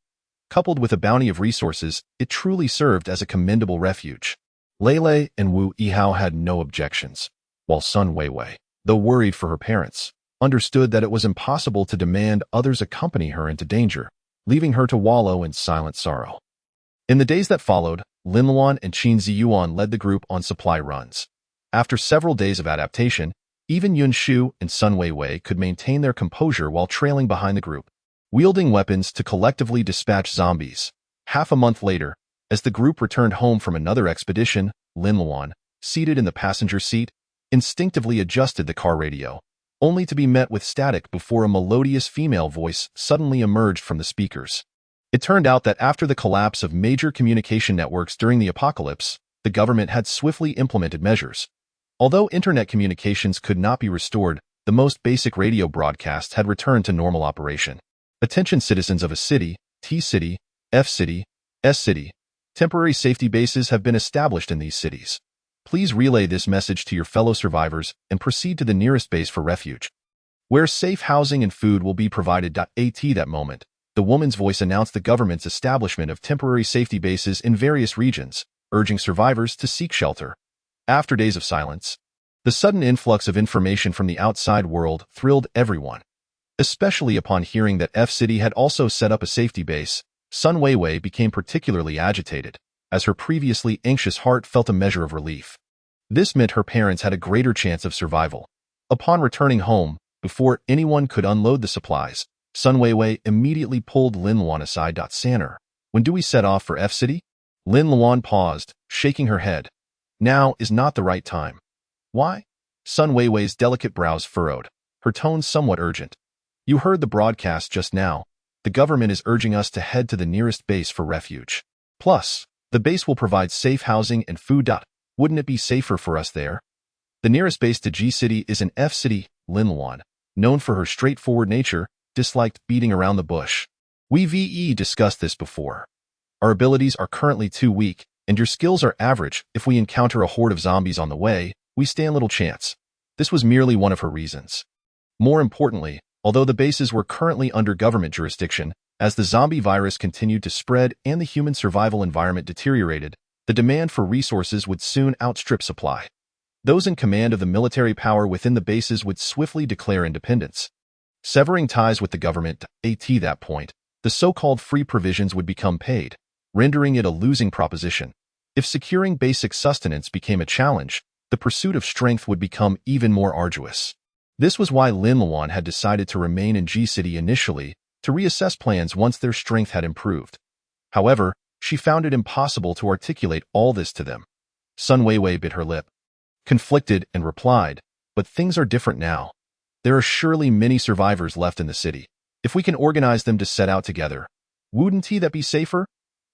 Coupled with a bounty of resources, it truly served as a commendable refuge. Lei and Wu Yihao had no objections, while Sun Weiwei, though worried for her parents, understood that it was impossible to demand others accompany her into danger, leaving her to wallow in silent sorrow. In the days that followed, Lin Luan and Qin Ziyuan led the group on supply runs. After several days of adaptation, even Yun Shu and Sun Weiwei could maintain their composure while trailing behind the group, wielding weapons to collectively dispatch zombies. Half a month later, as the group returned home from another expedition, Lin Luan, seated in the passenger seat, instinctively adjusted the car radio, only to be met with static before a melodious female voice suddenly emerged from the speakers. It turned out that after the collapse of major communication networks during the apocalypse, the government had swiftly implemented measures. Although internet communications could not be restored, the most basic radio broadcasts had returned to normal operation. Attention citizens of a city, T-City, F-City, S-City. Temporary safety bases have been established in these cities. Please relay this message to your fellow survivors and proceed to the nearest base for refuge, where safe housing and food will be provided. At that moment, the woman's voice announced the government's establishment of temporary safety bases in various regions, urging survivors to seek shelter. After days of silence, the sudden influx of information from the outside world thrilled everyone. Especially upon hearing that F-City had also set up a safety base, Sun Weiwei became particularly agitated, as her previously anxious heart felt a measure of relief. This meant her parents had a greater chance of survival. Upon returning home, before anyone could unload the supplies, Sun Weiwei immediately pulled Lin Luan aside. Sanner, when do we set off for F-City? Lin Luan paused, shaking her head. Now is not the right time. Why? Sun Weiwei's delicate brows furrowed, her tone somewhat urgent. You heard the broadcast just now. The government is urging us to head to the nearest base for refuge. Plus, the base will provide safe housing and food. Wouldn't it be safer for us there? The nearest base to G-City is in F-City. Lin Luan, known for her straightforward nature, disliked beating around the bush. We've discussed this before. Our abilities are currently too weak, and your skills are average. If we encounter a horde of zombies on the way, we stand little chance. This was merely one of her reasons. More importantly, although the bases were currently under government jurisdiction, as the zombie virus continued to spread and the human survival environment deteriorated, the demand for resources would soon outstrip supply. Those in command of the military power within the bases would swiftly declare independence. Severing ties with the government, at that point, the so-called free provisions would become paid, rendering it a losing proposition. If securing basic sustenance became a challenge, the pursuit of strength would become even more arduous. This was why Lin Luan had decided to remain in G-City initially, to reassess plans once their strength had improved. However, she found it impossible to articulate all this to them. Sun Weiwei bit her lip, conflicted, and replied, but things are different now. There are surely many survivors left in the city. If we can organize them to set out together, wouldn't that be safer?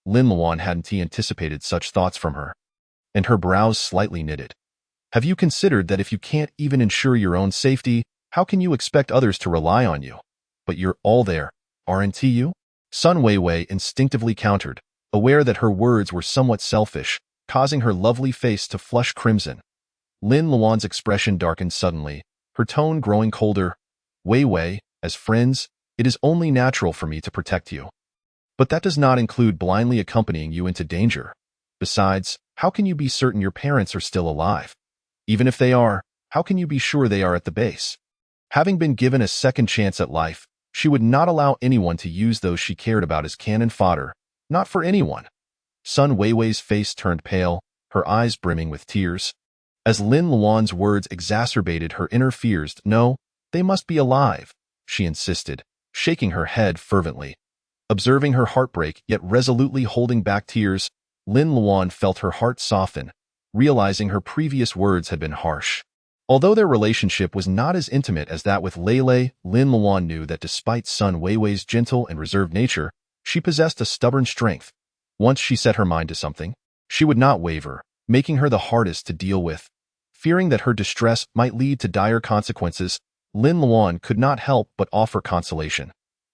Lin Luan hadn't anticipated such thoughts from her, and her brows slightly knitted. Have you considered that if you can't even ensure your own safety, how can you expect others to rely on you? But you're all there, aren't you? Sun Weiwei instinctively countered, aware that her words were somewhat selfish, causing her lovely face to flush crimson. Lin Luan's expression darkened suddenly, her tone growing colder. Weiwei, as friends, it is only natural for me to protect you. But that does not include blindly accompanying you into danger. Besides, how can you be certain your parents are still alive? Even if they are, how can you be sure they are at the base? Having been given a second chance at life, she would not allow anyone to use those she cared about as cannon fodder, not for anyone. Sun Weiwei's face turned pale, her eyes brimming with tears. As Lin Luan's words exacerbated her inner fears. No, they must be alive, she insisted, shaking her head fervently. Observing her heartbreak yet resolutely holding back tears, Lin Luan felt her heart soften, realizing her previous words had been harsh. Although their relationship was not as intimate as that with Lei, Lin Luan knew that despite Sun Weiwei's gentle and reserved nature, she possessed a stubborn strength. Once she set her mind to something, she would not waver, making her the hardest to deal with. Fearing that her distress might lead to dire consequences, Lin Luan could not help but offer consolation.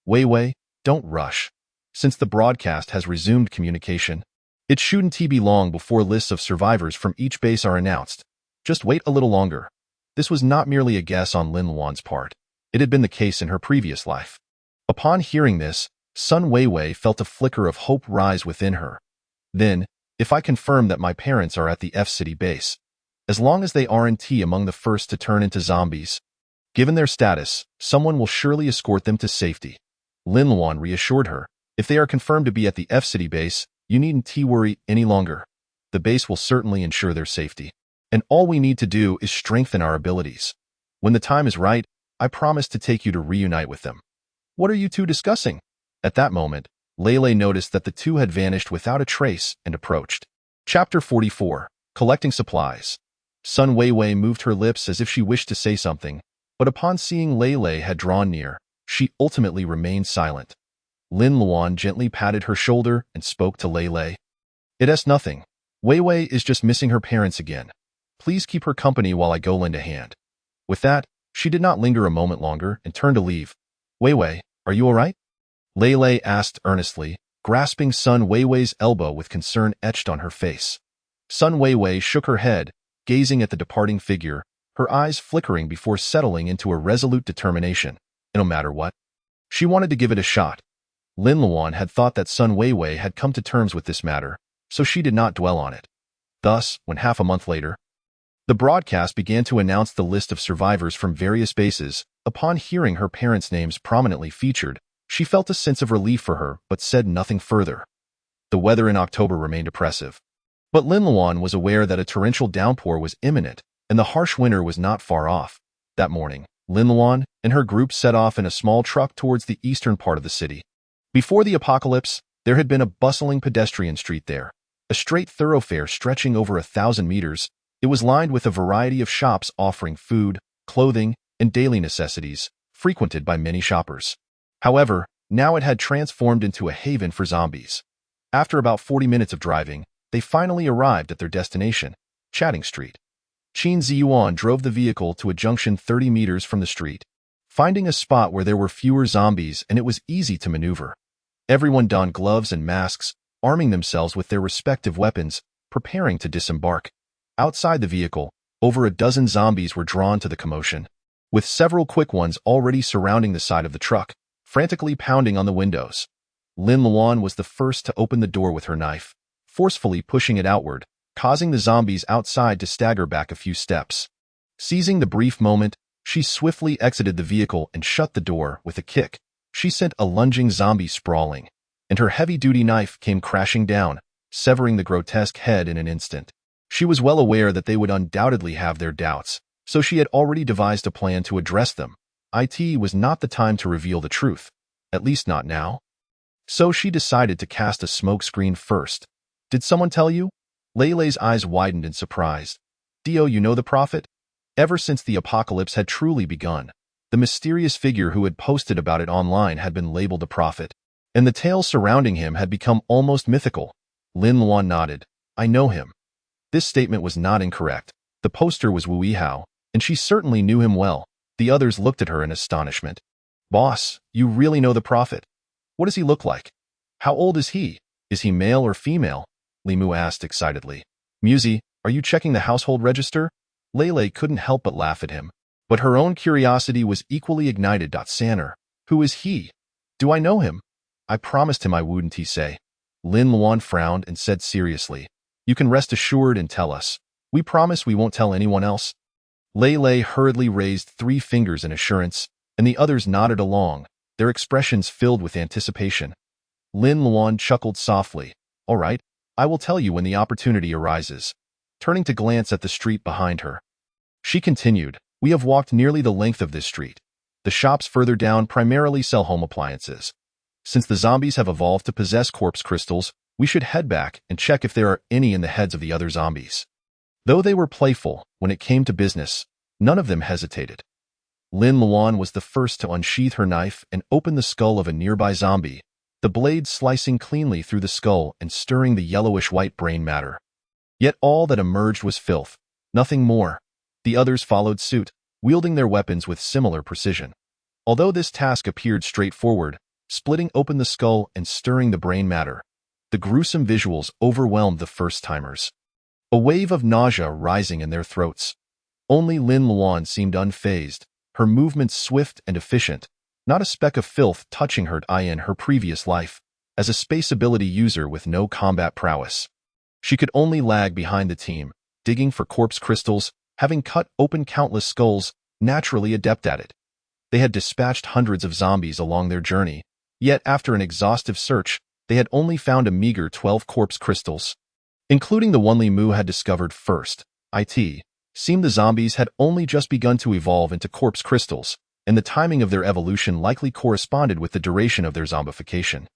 Weiwei, don't rush. Since the broadcast has resumed communication, it shouldn't be long before lists of survivors from each base are announced. Just wait a little longer. This was not merely a guess on Lin Luan's part. It had been the case in her previous life. Upon hearing this, Sun Weiwei felt a flicker of hope rise within her. Then, if I confirm that my parents are at the F-City base, as long as they aren't among the first to turn into zombies, given their status, someone will surely escort them to safety. Lin Luan reassured her. If they are confirmed to be at the F-City base, you needn't worry any longer. The base will certainly ensure their safety. And all we need to do is strengthen our abilities. When the time is right, I promise to take you to reunite with them. What are you two discussing? At that moment, Lei noticed that the two had vanished without a trace and approached. Chapter 44. Collecting Supplies. Sun Weiwei moved her lips as if she wished to say something, but upon seeing Lei had drawn near, she ultimately remained silent. Lin Luan gently patted her shoulder and spoke to Lei. It's nothing. Weiwei is just missing her parents again. Please keep her company while I go lend a hand. With that, she did not linger a moment longer and turned to leave. Weiwei, are you all right? Lei asked earnestly, grasping Sun Weiwei's elbow with concern etched on her face. Sun Weiwei shook her head, gazing at the departing figure, her eyes flickering before settling into a resolute determination. No matter what, she wanted to give it a shot. Lin Luan had thought that Sun Weiwei had come to terms with this matter, so she did not dwell on it. Thus, when half a month later, the broadcast began to announce the list of survivors from various bases. Upon hearing her parents' names prominently featured, she felt a sense of relief for her but said nothing further. The weather in October remained oppressive. But Lin Luan was aware that a torrential downpour was imminent, and the harsh winter was not far off. That morning, Lin Luan and her group set off in a small truck towards the eastern part of the city. Before the apocalypse, there had been a bustling pedestrian street there, a straight thoroughfare stretching over 1,000 meters. It was lined with a variety of shops offering food, clothing, and daily necessities, frequented by many shoppers. However, now it had transformed into a haven for zombies. After about 40 minutes of driving, they finally arrived at their destination, Chatting Street. Qin Ziyuan drove the vehicle to a junction 30 meters from the street, finding a spot where there were fewer zombies and it was easy to maneuver. Everyone donned gloves and masks, arming themselves with their respective weapons, preparing to disembark. Outside the vehicle, over a dozen zombies were drawn to the commotion, with several quick ones already surrounding the side of the truck, frantically pounding on the windows. Lin Luan was the first to open the door with her knife, forcefully pushing it outward, causing the zombies outside to stagger back a few steps. Seizing the brief moment, she swiftly exited the vehicle and shut the door with a kick. She sent a lunging zombie sprawling, and her heavy-duty knife came crashing down, severing the grotesque head in an instant. She was well aware that they would undoubtedly have their doubts, so she had already devised a plan to address them. It was not the time to reveal the truth, at least not now. So she decided to cast a smoke screen first. Did someone tell you? Lei's eyes widened in surprise. Dio, you know the prophet? Ever since the apocalypse had truly begun, the mysterious figure who had posted about it online had been labeled a prophet, and the tales surrounding him had become almost mythical. Lin Luan nodded. I know him. This statement was not incorrect. The poster was Wu Yihao, and she certainly knew him well. The others looked at her in astonishment. Boss, you really know the prophet? What does he look like? How old is he? Is he male or female? Limu asked excitedly. Musi, are you checking the household register? Lei couldn't help but laugh at him. But her own curiosity was equally ignited. Sanner, who is he? Do I know him? I promised him I wouldn't, he say. Lin Luan frowned and said seriously. You can rest assured and tell us. We promise we won't tell anyone else. Lei hurriedly raised 3 fingers in assurance, and the others nodded along, their expressions filled with anticipation. Lin Luan chuckled softly. All right, I will tell you when the opportunity arises. turning to glance at the street behind her. She continued, "We have walked nearly the length of this street. The shops further down primarily sell home appliances. Since the zombies have evolved to possess corpse crystals, we should head back and check if there are any in the heads of the other zombies." Though they were playful, when it came to business, none of them hesitated. Lin Luan was the first to unsheath her knife and open the skull of a nearby zombie, the blade slicing cleanly through the skull and stirring the yellowish-white brain matter. Yet all that emerged was filth, nothing more. The others followed suit, wielding their weapons with similar precision. Although this task appeared straightforward, splitting open the skull and stirring the brain matter, the gruesome visuals overwhelmed the first-timers. A wave of nausea rising in their throats. Only Lin Luan seemed unfazed, her movements swift and efficient, not a speck of filth touching her eye in her previous life, as a space ability user with no combat prowess. She could only lag behind the team, digging for corpse crystals, having cut open countless skulls, naturally adept at it. They had dispatched hundreds of zombies along their journey, yet after an exhaustive search, they had only found a meager 12 corpse crystals. Including the one Li Mu had discovered first, it seemed the zombies had only just begun to evolve into corpse crystals, and the timing of their evolution likely corresponded with the duration of their zombification.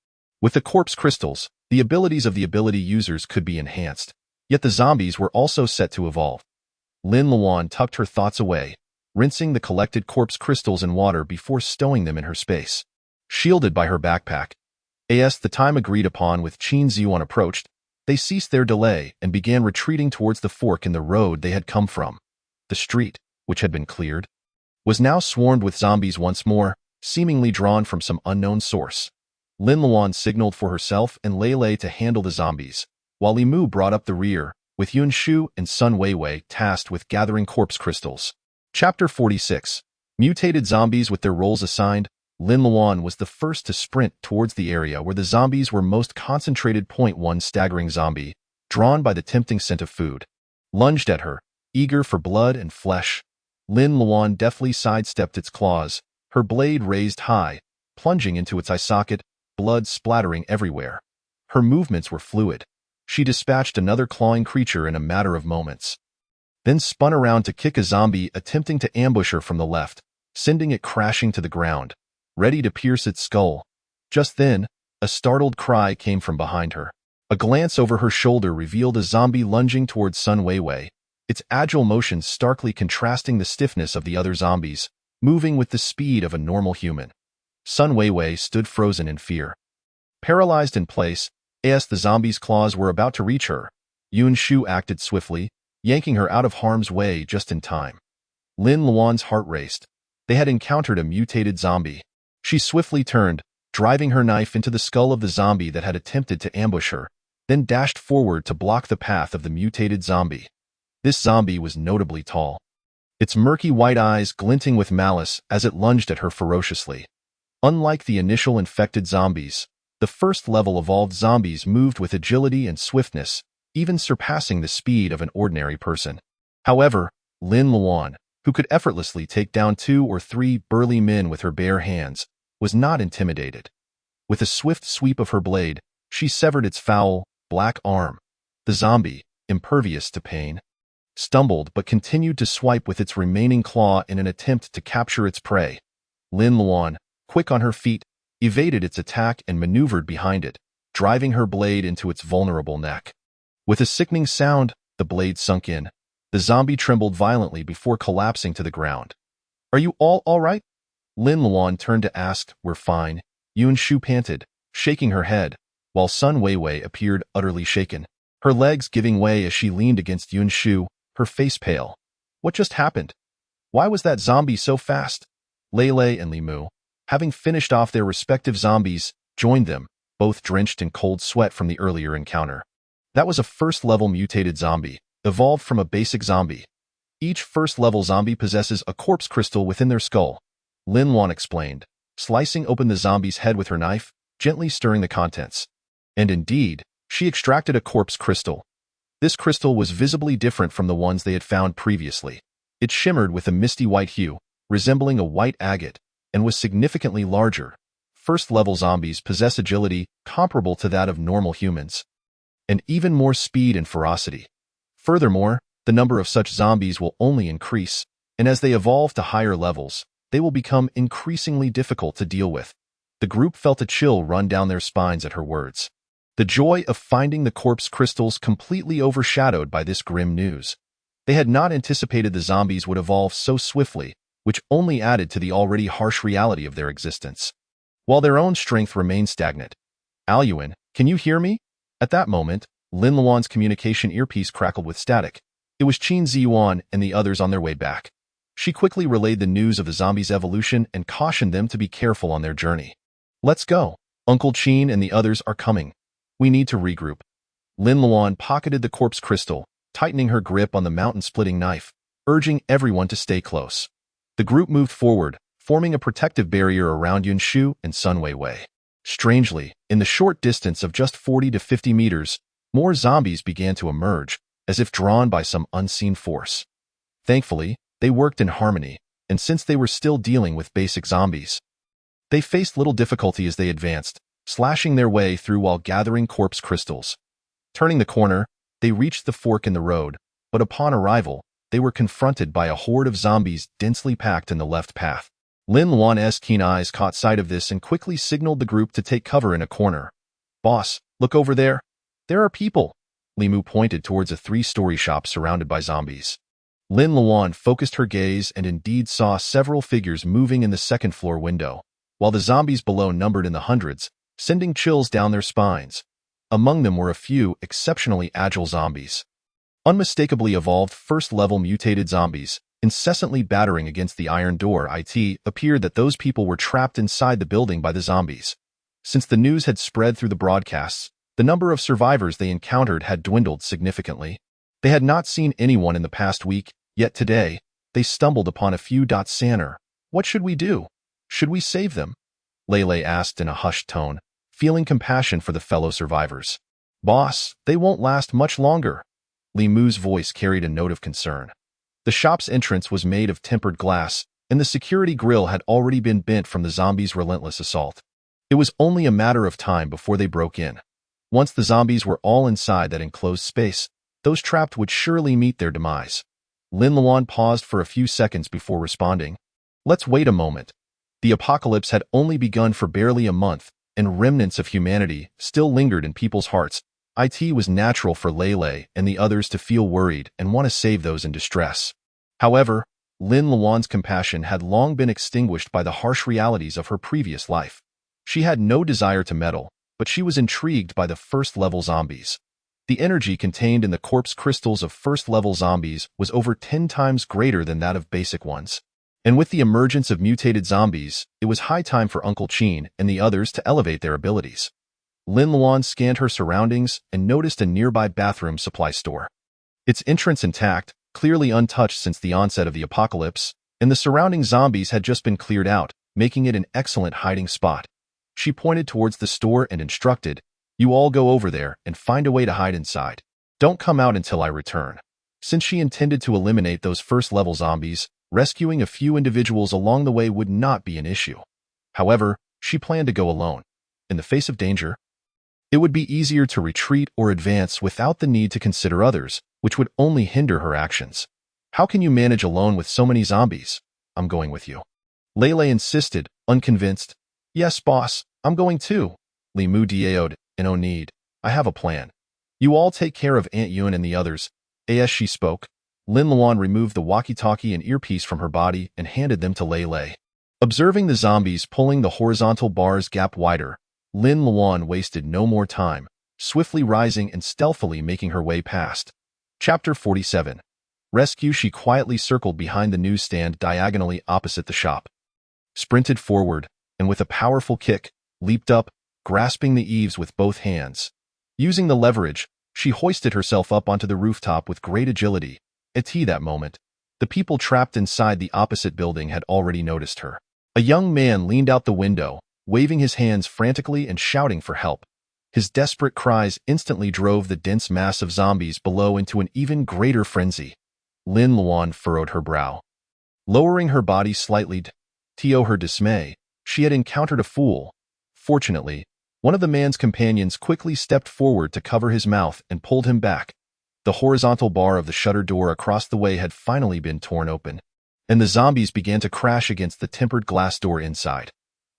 With the corpse crystals, the abilities of the ability users could be enhanced, yet the zombies were also set to evolve. Lin Luan tucked her thoughts away, rinsing the collected corpse crystals in water before stowing them in her space. Shielded by her backpack, as the time agreed upon with Qin Ziyuan approached, they ceased their delay and began retreating towards the fork in the road they had come from. The street, which had been cleared, was now swarmed with zombies once more, seemingly drawn from some unknown source. Lin Luan signaled for herself and Lei Lei to handle the zombies, while Li Mu brought up the rear, with Yun Shu and Sun Weiwei tasked with gathering corpse crystals. Chapter 46. Mutated zombies with their roles assigned, Lin Luan was the first to sprint towards the area where the zombies were most concentrated. One staggering zombie, drawn by the tempting scent of food, lunged at her, eager for blood and flesh. Lin Luan deftly sidestepped its claws, her blade raised high, plunging into its eye socket, blood splattering everywhere. Her movements were fluid. She dispatched another clawing creature in a matter of moments, then spun around to kick a zombie attempting to ambush her from the left, sending it crashing to the ground, ready to pierce its skull. Just then, a startled cry came from behind her. A glance over her shoulder revealed a zombie lunging towards Sun Weiwei, its agile motions starkly contrasting the stiffness of the other zombies, moving with the speed of a normal human. Sun Weiwei stood frozen in fear. Paralyzed in place, as the zombie's claws were about to reach her, Yun Shu acted swiftly, yanking her out of harm's way just in time. Lin Luan's heart raced. They had encountered a mutated zombie. She swiftly turned, driving her knife into the skull of the zombie that had attempted to ambush her, then dashed forward to block the path of the mutated zombie. This zombie was notably tall, its murky white eyes glinting with malice as it lunged at her ferociously. Unlike the initial infected zombies, the first-level evolved zombies moved with agility and swiftness, even surpassing the speed of an ordinary person. However, Lin Luan, who could effortlessly take down 2 or 3 burly men with her bare hands, was not intimidated. With a swift sweep of her blade, she severed its foul, black arm. The zombie, impervious to pain, stumbled but continued to swipe with its remaining claw in an attempt to capture its prey. Lin Luan, quick on her feet, evaded its attack and maneuvered behind it, driving her blade into its vulnerable neck. With a sickening sound, the blade sunk in. The zombie trembled violently before collapsing to the ground. "Are you all right?" Lin Luan turned to ask. "We're fine," Yun Shu panted, shaking her head, while Sun Weiwei appeared utterly shaken, her legs giving way as she leaned against Yun Shu, her face pale. "What just happened? Why was that zombie so fast?" Lei Lei and Li Mu, having finished off their respective zombies, joined them, both drenched in cold sweat from the earlier encounter. That was a first-level mutated zombie, evolved from a basic zombie. Each first-level zombie possesses a corpse crystal within their skull, Lin Luan explained, slicing open the zombie's head with her knife, gently stirring the contents. And indeed, she extracted a corpse crystal. This crystal was visibly different from the ones they had found previously. It shimmered with a misty white hue, resembling a white agate, and was significantly larger. First-level zombies possess agility comparable to that of normal humans, and even more speed and ferocity. Furthermore, the number of such zombies will only increase, and as they evolve to higher levels, they will become increasingly difficult to deal with. The group felt a chill run down their spines at her words. The joy of finding the corpse crystals completely overshadowed by this grim news. They had not anticipated the zombies would evolve so swiftly, which only added to the already harsh reality of their existence. While their own strength remained stagnant. "Aluan, can you hear me?" At that moment, Lin Luan's communication earpiece crackled with static. It was Qin Ziyuan and the others on their way back. She quickly relayed the news of the zombies' evolution and cautioned them to be careful on their journey. "Let's go. Uncle Qin and the others are coming. We need to regroup." Lin Luan pocketed the corpse crystal, tightening her grip on the mountain-splitting knife, urging everyone to stay close. The group moved forward, forming a protective barrier around Yunshu and Sun Weiwei. Strangely, in the short distance of just 40 to 50 meters, more zombies began to emerge, as if drawn by some unseen force. Thankfully, they worked in harmony, and since they were still dealing with basic zombies, they faced little difficulty as they advanced, slashing their way through while gathering corpse crystals. Turning the corner, they reached the fork in the road, but upon arrival, they were confronted by a horde of zombies densely packed in the left path. Lin Luan's keen eyes caught sight of this and quickly signaled the group to take cover in a corner. "Boss, look over there. There are people." Li Mu pointed towards a 3-story shop surrounded by zombies. Lin Luan focused her gaze and indeed saw several figures moving in the second-floor window, while the zombies below numbered in the hundreds, sending chills down their spines. Among them were a few exceptionally agile zombies. Unmistakably evolved first-level mutated zombies, incessantly battering against the iron door. It appeared that those people were trapped inside the building by the zombies. Since the news had spread through the broadcasts, the number of survivors they encountered had dwindled significantly. They had not seen anyone in the past week, yet today, they stumbled upon a few. "Sanner, what should we do? Should we save them?" Lele asked in a hushed tone, feeling compassion for the fellow survivors. "Boss, they won't last much longer." Li Mu's voice carried a note of concern. The shop's entrance was made of tempered glass, and the security grill had already been bent from the zombies' relentless assault. It was only a matter of time before they broke in. Once the zombies were all inside that enclosed space, those trapped would surely meet their demise. Lin Luan paused for a few seconds before responding. "Let's wait a moment." The apocalypse had only begun for barely a month, and remnants of humanity still lingered in people's hearts. It was natural for Lele and the others to feel worried and want to save those in distress. However, Lin Luan's compassion had long been extinguished by the harsh realities of her previous life. She had no desire to meddle, but she was intrigued by the first-level zombies. The energy contained in the corpse crystals of first-level zombies was over 10 times greater than that of basic ones. And with the emergence of mutated zombies, it was high time for Uncle Qin and the others to elevate their abilities. Lin Luan scanned her surroundings and noticed a nearby bathroom supply store. Its entrance intact, clearly untouched since the onset of the apocalypse, and the surrounding zombies had just been cleared out, making it an excellent hiding spot. She pointed towards the store and instructed, "You all go over there and find a way to hide inside. Don't come out until I return." Since she intended to eliminate those first-level zombies, rescuing a few individuals along the way would not be an issue. However, she planned to go alone. In the face of danger, it would be easier to retreat or advance without the need to consider others, which would only hinder her actions. "How can you manage alone with so many zombies?" "I'm going with you." Lele insisted, unconvinced. "Yes, boss, I'm going too." Li Mu diaoed, "No need. I have a plan. You all take care of Aunt Yun and the others." As she spoke, Lin Luan removed the walkie-talkie and earpiece from her body and handed them to Lele. Observing the zombies pulling the horizontal bar's gap wider, Lin Luan wasted no more time, swiftly rising and stealthily making her way past. Chapter 47. Rescue. She quietly circled behind the newsstand diagonally opposite the shop, sprinted forward, and with a powerful kick, leaped up, grasping the eaves with both hands. Using the leverage, she hoisted herself up onto the rooftop with great agility. At that moment, the people trapped inside the opposite building had already noticed her. A young man leaned out the window, waving his hands frantically and shouting for help. His desperate cries instantly drove the dense mass of zombies below into an even greater frenzy. Lin Luan furrowed her brow. Lowering her body slightly to her dismay, she had encountered a fool. Fortunately, one of the man's companions quickly stepped forward to cover his mouth and pulled him back. The horizontal bar of the shutter door across the way had finally been torn open, and the zombies began to crash against the tempered glass door inside.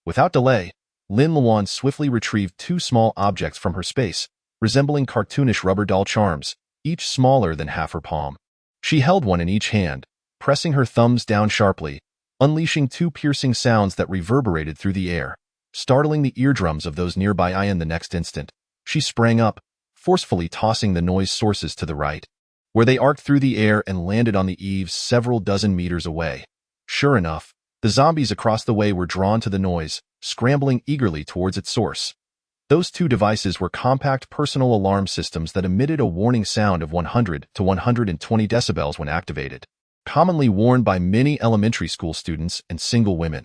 Without delay, Lin Luan swiftly retrieved two small objects from her space, resembling cartoonish rubber doll charms, each smaller than half her palm. She held one in each hand, pressing her thumbs down sharply, unleashing two piercing sounds that reverberated through the air, startling the eardrums of those nearby. In the next instant, she sprang up, forcefully tossing the noise sources to the right, where they arced through the air and landed on the eaves several dozen meters away. Sure enough, the zombies across the way were drawn to the noise, scrambling eagerly towards its source. Those two devices were compact personal alarm systems that emitted a warning sound of 100 to 120 decibels when activated, commonly worn by many elementary school students and single women.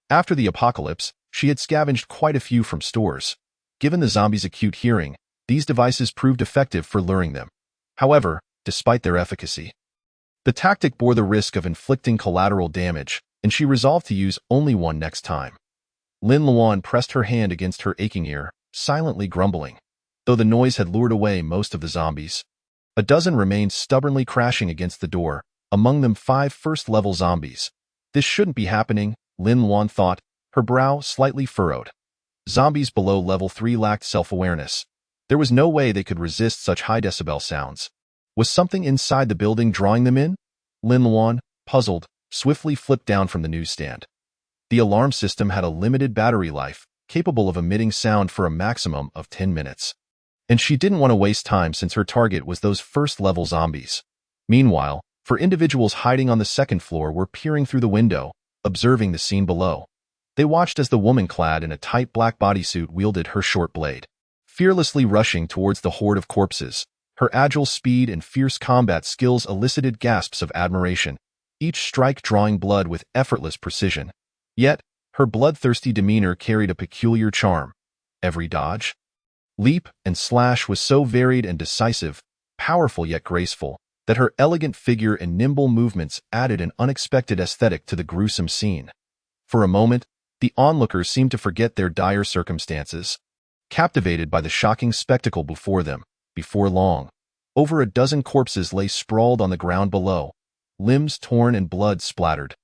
After the apocalypse, she had scavenged quite a few from stores. Given the zombies' acute hearing, these devices proved effective for luring them. However, despite their efficacy, the tactic bore the risk of inflicting collateral damage, and she resolved to use only one next time. Lin Luan pressed her hand against her aching ear, silently grumbling. Though the noise had lured away most of the zombies, a dozen remained stubbornly crashing against the door, among them 5 first-level zombies. This shouldn't be happening, Lin Luan thought, her brow slightly furrowed. Zombies below level 3 lacked self-awareness. There was no way they could resist such high-decibel sounds. Was something inside the building drawing them in? Lin Luan, puzzled, swiftly flipped down from the newsstand. The alarm system had a limited battery life, capable of emitting sound for a maximum of 10 minutes. And she didn't want to waste time since her target was those first-level zombies. Meanwhile, individuals hiding on the second floor were peering through the window, observing the scene below. They watched as the woman clad in a tight black bodysuit wielded her short blade, fearlessly rushing towards the horde of corpses. Her agile speed and fierce combat skills elicited gasps of admiration, each strike drawing blood with effortless precision. Yet, her bloodthirsty demeanor carried a peculiar charm. Every dodge, leap, and slash was so varied and decisive, powerful yet graceful, that her elegant figure and nimble movements added an unexpected aesthetic to the gruesome scene. For a moment, the onlookers seemed to forget their dire circumstances, captivated by the shocking spectacle before them. Before long, over a dozen corpses lay sprawled on the ground below, limbs torn and blood splattered.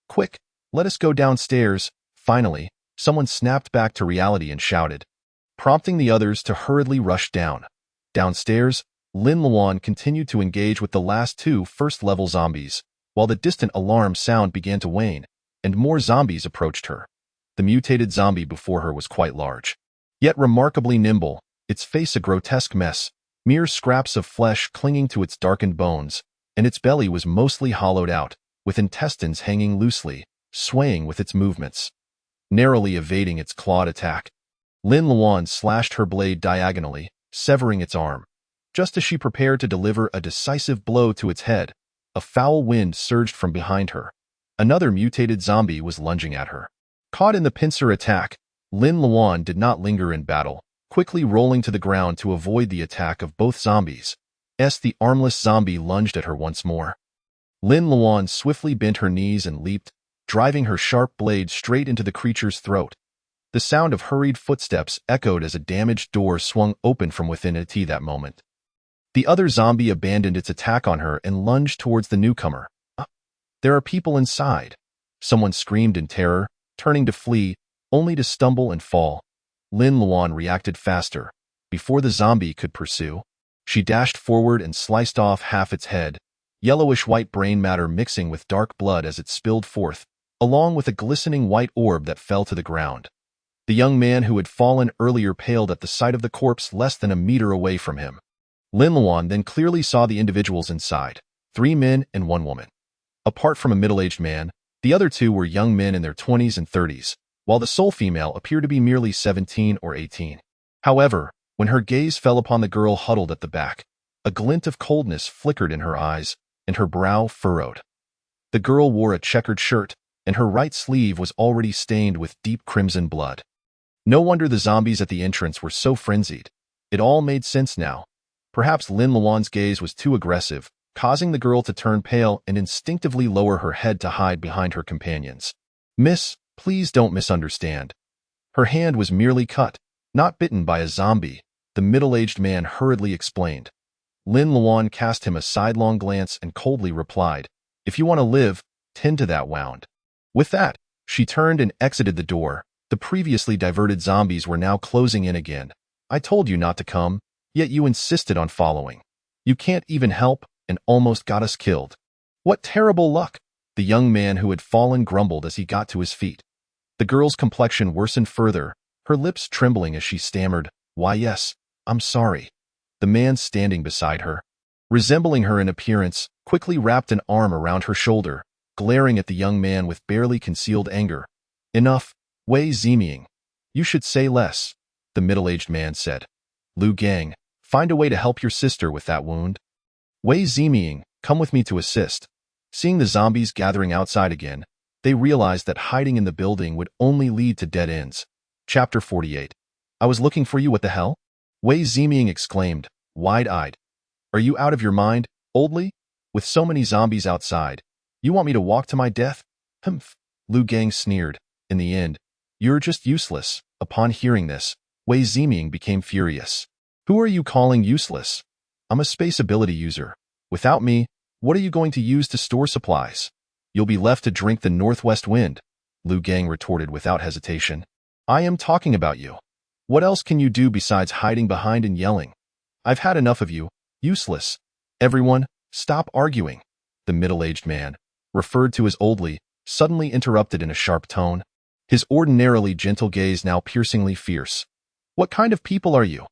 "Quick, let us go downstairs." Finally, someone snapped back to reality and shouted, prompting the others to hurriedly rush down. Downstairs, Lin Luan continued to engage with the last 2 first-level zombies, while the distant alarm sound began to wane, and more zombies approached her. The mutated zombie before her was quite large, yet remarkably nimble, its face a grotesque mess, mere scraps of flesh clinging to its darkened bones, and its belly was mostly hollowed out, with intestines hanging loosely, swaying with its movements. Narrowly evading its clawed attack, Lin Luan slashed her blade diagonally, severing its arm. Just as she prepared to deliver a decisive blow to its head, a foul wind surged from behind her. Another mutated zombie was lunging at her. Caught in the pincer attack, Lin Luan did not linger in battle, quickly rolling to the ground to avoid the attack of both zombies. The armless zombie lunged at her once more. Lin Luan swiftly bent her knees and leaped, driving her sharp blade straight into the creature's throat. The sound of hurried footsteps echoed as a damaged door swung open from within it at that moment. The other zombie abandoned its attack on her and lunged towards the newcomer. "There are people inside," someone screamed in terror, turning to flee, only to stumble and fall. Lin Luan reacted faster. Before the zombie could pursue, she dashed forward and sliced off half its head, yellowish-white brain matter mixing with dark blood as it spilled forth, along with a glistening white orb that fell to the ground. The young man who had fallen earlier paled at the sight of the corpse less than a meter away from him. Lin Luan then clearly saw the individuals inside, 3 men and 1 woman. Apart from a middle-aged man, the other 2 were young men in their 20s and 30s, while the sole female appeared to be merely 17 or 18. However, when her gaze fell upon the girl huddled at the back, a glint of coldness flickered in her eyes, and her brow furrowed. The girl wore a checkered shirt, and her right sleeve was already stained with deep crimson blood. No wonder the zombies at the entrance were so frenzied. It all made sense now. Perhaps Lin Luan's gaze was too aggressive, causing the girl to turn pale and instinctively lower her head to hide behind her companions. "Miss, please don't misunderstand. Her hand was merely cut, not bitten by a zombie," the middle-aged man hurriedly explained. Lin Luan cast him a sidelong glance and coldly replied, "If you want to live, tend to that wound." With that, she turned and exited the door. The previously diverted zombies were now closing in again. "I told you not to come, yet you insisted on following. You can't even help, and almost got us killed. What terrible luck!" The young man who had fallen grumbled as he got to his feet. The girl's complexion worsened further, her lips trembling as she stammered, "Why yes, I'm sorry." The man standing beside her, resembling her in appearance, quickly wrapped an arm around her shoulder, glaring at the young man with barely concealed anger. "Enough, Wei Ziming. You should say less," the middle-aged man said. "Lu Gang, find a way to help your sister with that wound." Wei Ziming, come with me to assist. Seeing the zombies gathering outside again, they realized that hiding in the building would only lead to dead ends. Chapter 48. "I was looking for you, what the hell?" Wei Ziming exclaimed, wide-eyed. "Are you out of your mind, oldly? With so many zombies outside, you want me to walk to my death?" "Humph," Lu Gang sneered. "In the end, you're just useless." Upon hearing this, Wei Ziming became furious. "Who are you calling useless? I'm a space ability user. Without me, what are you going to use to store supplies? You'll be left to drink the northwest wind," Lu Gang retorted without hesitation. "I am talking about you. What else can you do besides hiding behind and yelling? I've had enough of you, useless. Everyone, stop arguing." The middle-aged man, referred to as oldly, suddenly interrupted in a sharp tone, his ordinarily gentle gaze now piercingly fierce. "What kind of people are you?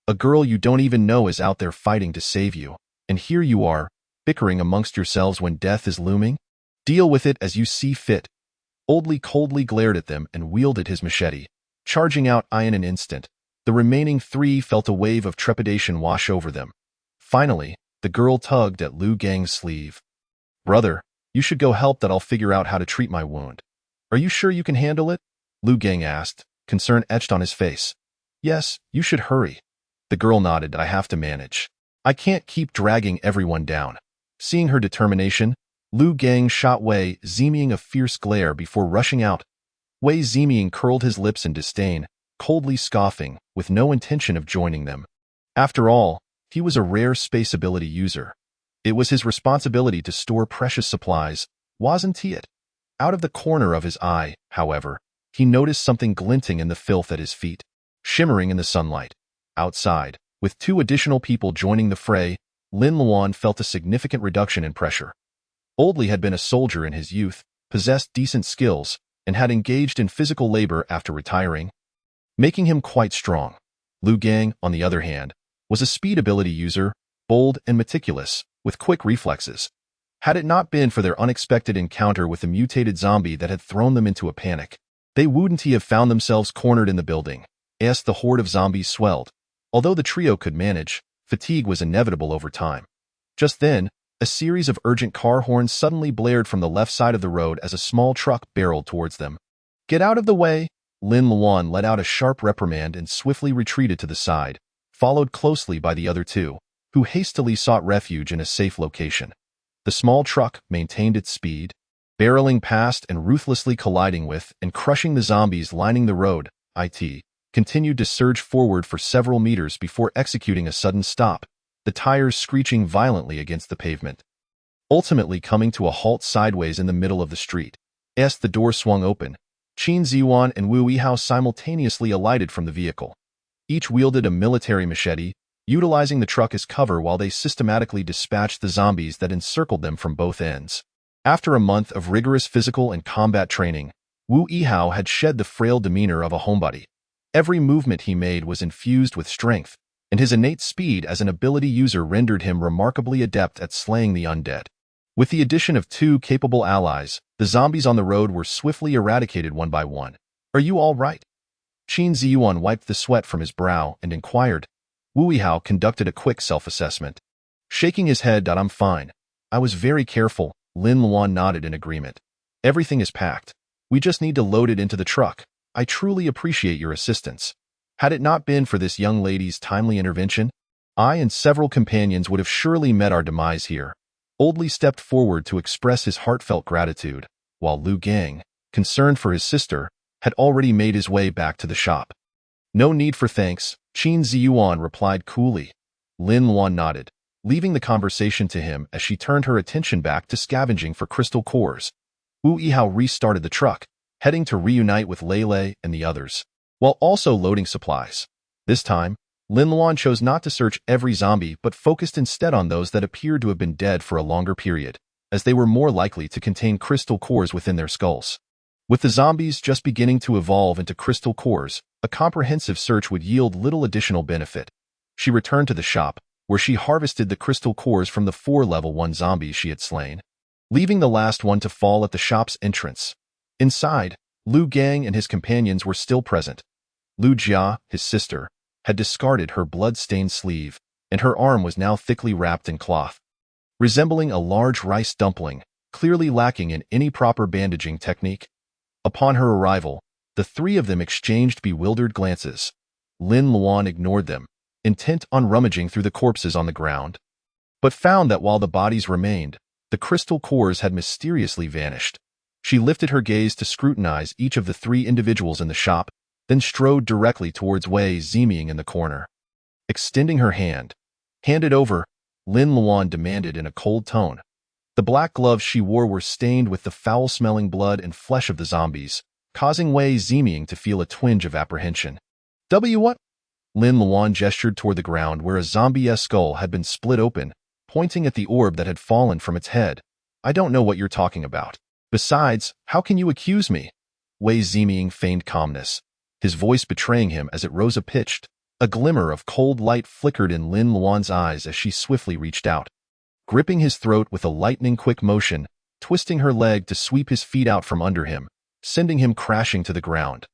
A girl you don't even know is out there fighting to save you, and here you are, bickering amongst yourselves when death is looming? Deal with it as you see fit." Oldly coldly glared at them and wielded his machete, charging out in an instant. The remaining three felt a wave of trepidation wash over them. Finally, the girl tugged at Lu Gang's sleeve. "Brother, you should go help that I'll figure out how to treat my wound." "Are you sure you can handle it?" Lu Gang asked, concern etched on his face. "Yes, you should hurry." The girl nodded. "I have to manage. I can't keep dragging everyone down." Seeing her determination, Lu Gang shot Wei Ziming a fierce glare before rushing out. Wei Ziming curled his lips in disdain, coldly scoffing, with no intention of joining them. After all, he was a rare space ability user. It was his responsibility to store precious supplies, wasn't he it? Out of the corner of his eye, however, he noticed something glinting in the filth at his feet, shimmering in the sunlight. Outside, with two additional people joining the fray, Lin Luan felt a significant reduction in pressure. Oldly had been a soldier in his youth, possessed decent skills, and had engaged in physical labor after retiring, making him quite strong. Lu Gang, on the other hand, was a speed ability user, bold and meticulous, with quick reflexes. Had it not been for their unexpected encounter with the mutated zombie that had thrown them into a panic, they wouldn't have found themselves cornered in the building, as the horde of zombies swelled. Although the trio could manage, fatigue was inevitable over time. Just then, a series of urgent car horns suddenly blared from the left side of the road as a small truck barreled towards them. "Get out of the way!" Lin Luan let out a sharp reprimand and swiftly retreated to the side, followed closely by the other two, who hastily sought refuge in a safe location. The small truck maintained its speed, barreling past and ruthlessly colliding with and crushing the zombies lining the road. It continued to surge forward for several meters before executing a sudden stop, the tires screeching violently against the pavement, ultimately coming to a halt sideways in the middle of the street. As the door swung open, Qin Ziyuan and Wu Yihao simultaneously alighted from the vehicle. Each wielded a military machete, utilizing the truck as cover while they systematically dispatched the zombies that encircled them from both ends. After a month of rigorous physical and combat training, Wu Yihao had shed the frail demeanor of a homebody. Every movement he made was infused with strength, and his innate speed as an ability user rendered him remarkably adept at slaying the undead. With the addition of two capable allies, the zombies on the road were swiftly eradicated one by one. "Are you all right?" Qin Ziyuan wiped the sweat from his brow and inquired. Wu Yihao conducted a quick self-assessment. Shaking his head, "I'm fine. I was very careful." Lin Luan nodded in agreement. "Everything is packed. We just need to load it into the truck. I truly appreciate your assistance. Had it not been for this young lady's timely intervention, I and several companions would have surely met our demise here." Oldly stepped forward to express his heartfelt gratitude, while Lu Gang, concerned for his sister, had already made his way back to the shop. "No need for thanks," Qin Ziyuan replied coolly. Lin Luan nodded. leaving the conversation to him as she turned her attention back to scavenging for crystal cores. Wu Yihao restarted the truck, heading to reunite with Lei and the others, while also loading supplies. This time, Lin Luan chose not to search every zombie but focused instead on those that appeared to have been dead for a longer period, as they were more likely to contain crystal cores within their skulls. With the zombies just beginning to evolve into crystal cores, a comprehensive search would yield little additional benefit. She returned to the shop, where she harvested the crystal cores from the 4 level 1 zombies she had slain, leaving the last one to fall at the shop's entrance. Inside, Lu Gang and his companions were still present. Lu Jia, his sister, had discarded her blood-stained sleeve, and her arm was now thickly wrapped in cloth, resembling a large rice dumpling, clearly lacking in any proper bandaging technique. Upon her arrival, the 3 of them exchanged bewildered glances. Lin Luan ignored them, intent on rummaging through the corpses on the ground, but found that while the bodies remained, the crystal cores had mysteriously vanished. She lifted her gaze to scrutinize each of the 3 individuals in the shop, then strode directly towards Wei Ziming in the corner. Extending her hand, "Hand it over," Lin Luan demanded in a cold tone. The black gloves she wore were stained with the foul-smelling blood and flesh of the zombies, causing Wei Ziming to feel a twinge of apprehension. What? Lin Luan gestured toward the ground where a zombie-esque skull had been split open, pointing at the orb that had fallen from its head. "I don't know what you're talking about. Besides, how can you accuse me?" Wei Ziming feigned calmness, his voice betraying him as it rose a pitched. A glimmer of cold light flickered in Lin Luan's eyes as she swiftly reached out, gripping his throat with a lightning-quick motion, twisting her leg to sweep his feet out from under him, sending him crashing to the ground.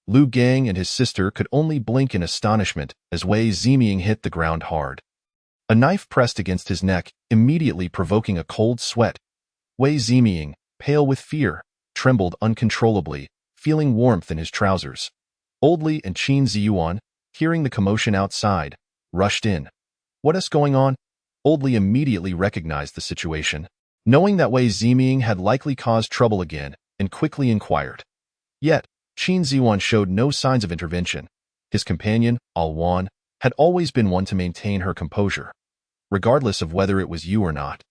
Lu Gang and his sister could only blink in astonishment as Wei Ziming hit the ground hard. A knife pressed against his neck, immediately provoking a cold sweat. Wei Ziming, pale with fear, trembled uncontrollably, feeling warmth in his trousers. Old Li and Qin Ziyuan, hearing the commotion outside, rushed in. "What is going on?" Old Li immediately recognized the situation, knowing that Wei Ziming had likely caused trouble again, and quickly inquired. Yet, Qin Ziyuan showed no signs of intervention. His companion, Alwan, had always been one to maintain her composure, regardless of whether it was you or not.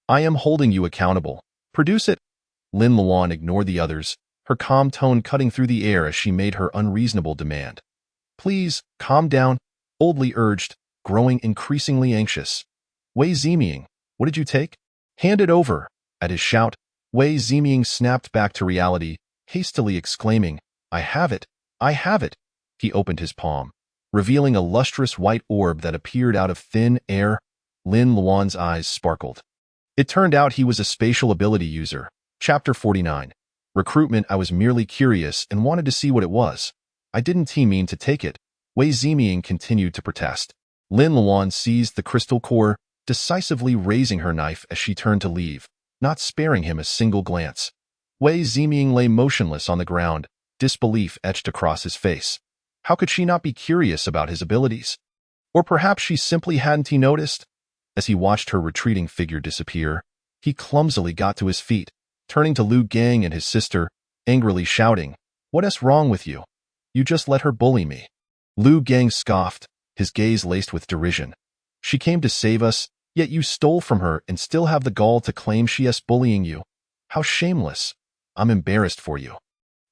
"I am holding you accountable. Produce it." Lin Luan ignored the others, her calm tone cutting through the air as she made her unreasonable demand. "Please, calm down," Old Li urged, growing increasingly anxious. "Wei Ziming, what did you take? Hand it over." At his shout, Wei Ziming snapped back to reality, hastily exclaiming, "I have it! I have it!" He opened his palm, revealing a lustrous white orb that appeared out of thin air. Lin Luan's eyes sparkled. It turned out he was a spatial ability user. Chapter 49. Recruitment. I was merely curious and wanted to see what it was. I didn't mean to take it. Wei Ziming continued to protest. Lin Luan seized the crystal core, decisively raising her knife as she turned to leave, not sparing him a single glance. Wei Ziming lay motionless on the ground, disbelief etched across his face. How could she not be curious about his abilities? Or perhaps she simply hadn't noticed? As he watched her retreating figure disappear, he clumsily got to his feet, turning to Lu Gang and his sister, angrily shouting, "What is wrong with you? You just let her bully me." Lu Gang scoffed, his gaze laced with derision. "She came to save us, yet you stole from her and still have the gall to claim she is bullying you. How shameless. I'm embarrassed for you."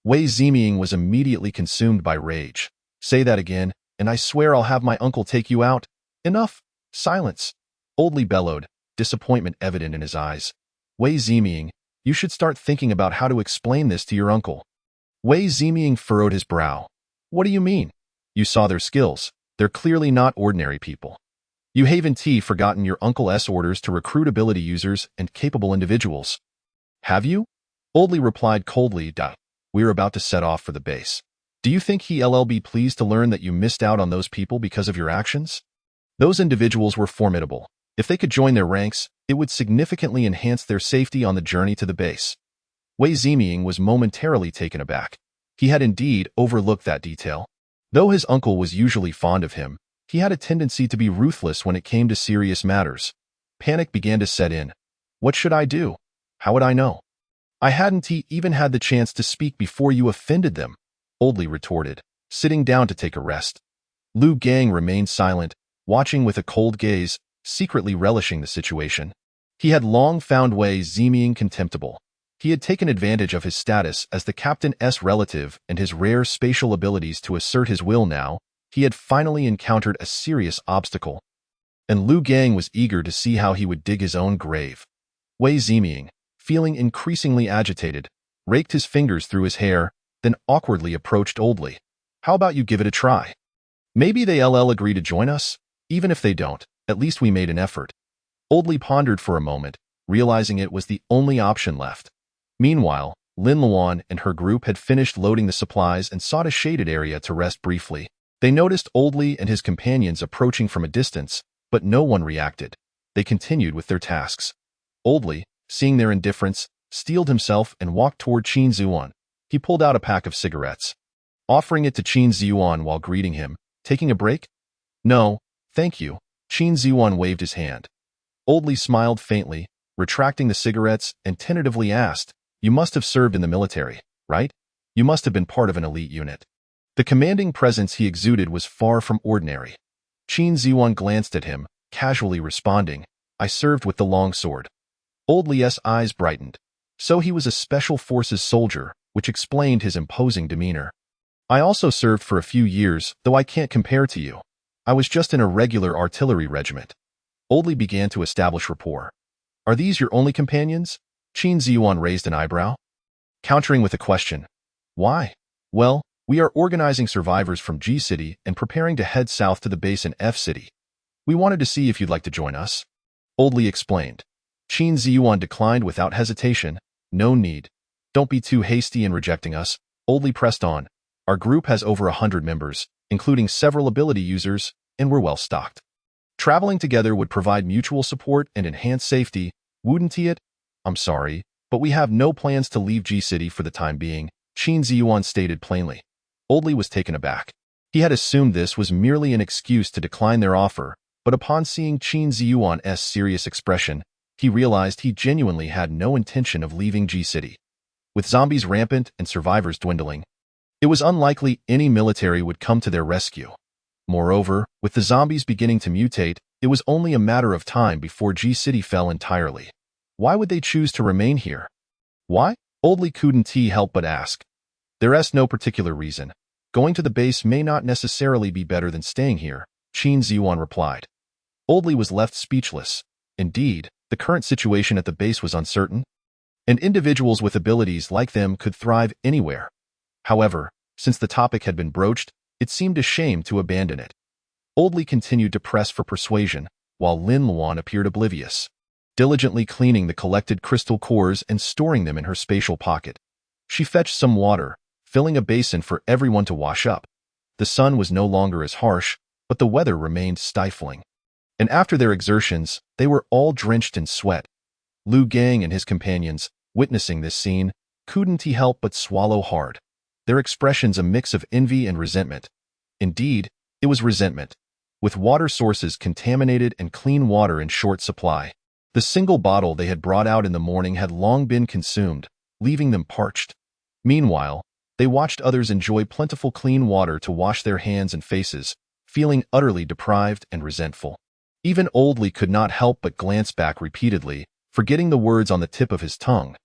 Wei Ziming was immediately consumed by rage. "Say that again, and I swear I'll have my uncle take you out." "Enough! Silence!" Old Li bellowed, disappointment evident in his eyes. "Wei Ziming, you should start thinking about how to explain this to your uncle." Wei Ziming furrowed his brow. "What do you mean? You saw their skills. They're clearly not ordinary people. You haven't forgotten your uncle's orders to recruit ability users and capable individuals. Have you?" Old Li replied coldly, "We're about to set off for the base. Do you think he'll be pleased to learn that you missed out on those people because of your actions? Those individuals were formidable. If they could join their ranks, it would significantly enhance their safety on the journey to the base." Wei Ziming was momentarily taken aback. He had indeed overlooked that detail. Though his uncle was usually fond of him, he had a tendency to be ruthless when it came to serious matters. Panic began to set in. "What should I do? How would I know? I hadn't even had the chance to speak before you offended them," Old Li retorted, sitting down to take a rest. Lu Gang remained silent, watching with a cold gaze, secretly relishing the situation. He had long found Wei Ziming contemptible. He had taken advantage of his status as the captain's relative and his rare spatial abilities to assert his will. Now, he had finally encountered a serious obstacle, and Lu Gang was eager to see how he would dig his own grave. Wei Ziming, feeling increasingly agitated, raked his fingers through his hair, then awkwardly approached Oldly. How about you give it a try? Maybe they'll agree to join us? Even if they don't, at least we made an effort. Oldly pondered for a moment, realizing it was the only option left. Meanwhile, Lin Luan and her group had finished loading the supplies and sought a shaded area to rest briefly. They noticed Oldly and his companions approaching from a distance, but no one reacted. They continued with their tasks. Oldly, seeing their indifference, steeled himself and walked toward Qin Zuan. He pulled out a pack of cigarettes, offering it to Qin Zuan while greeting him. Taking a break? No, thank you. Qin Zuan waved his hand. Oldly smiled faintly, retracting the cigarettes, and tentatively asked, You must have served in the military, right? You must have been part of an elite unit. The commanding presence he exuded was far from ordinary. Qin Zuan glanced at him, casually responding, I served with the longsword. Oldly's eyes brightened. So he was a special forces soldier, which explained his imposing demeanor. I also served for a few years, though I can't compare to you. I was just in a regular artillery regiment. Oldly began to establish rapport. Are these your only companions? Qin Zuan raised an eyebrow, countering with a question. Why? Well, we are organizing survivors from G City and preparing to head south to the base in F City. We wanted to see if you'd like to join us. Oldly explained. Qin Zuan declined without hesitation. No need. Don't be too hasty in rejecting us. Oldly pressed on. Our group has over 100 members, including several ability users, and we're well stocked. Traveling together would provide mutual support and enhance safety, wouldn't it? I'm sorry, but we have no plans to leave G City for the time being, Qin Zuan stated plainly. Oldly was taken aback. He had assumed this was merely an excuse to decline their offer, but upon seeing Qin Zuan's serious expression, he realized he genuinely had no intention of leaving G City. With zombies rampant and survivors dwindling, it was unlikely any military would come to their rescue. Moreover, with the zombies beginning to mutate, it was only a matter of time before G City fell entirely. Why would they choose to remain here? Why? Oldly couldn't help but ask. There's no particular reason. Going to the base may not necessarily be better than staying here, Qin Zuan replied. Oldly was left speechless. Indeed, the current situation at the base was uncertain, and individuals with abilities like them could thrive anywhere. However, since the topic had been broached, it seemed a shame to abandon it. Oldly continued to press for persuasion, while Lin Luan appeared oblivious, diligently cleaning the collected crystal cores and storing them in her spatial pocket. She fetched some water, filling a basin for everyone to wash up. The sun was no longer as harsh, but the weather remained stifling. And after their exertions, they were all drenched in sweat. Lu Gang and his companions, witnessing this scene, couldn't help but swallow hard, their expressions a mix of envy and resentment. Indeed, it was resentment. With water sources contaminated and clean water in short supply, the single bottle they had brought out in the morning had long been consumed, leaving them parched. Meanwhile, they watched others enjoy plentiful clean water to wash their hands and faces, feeling utterly deprived and resentful. Even Oldly could not help but glance back repeatedly, forgetting the words on the tip of his tongue.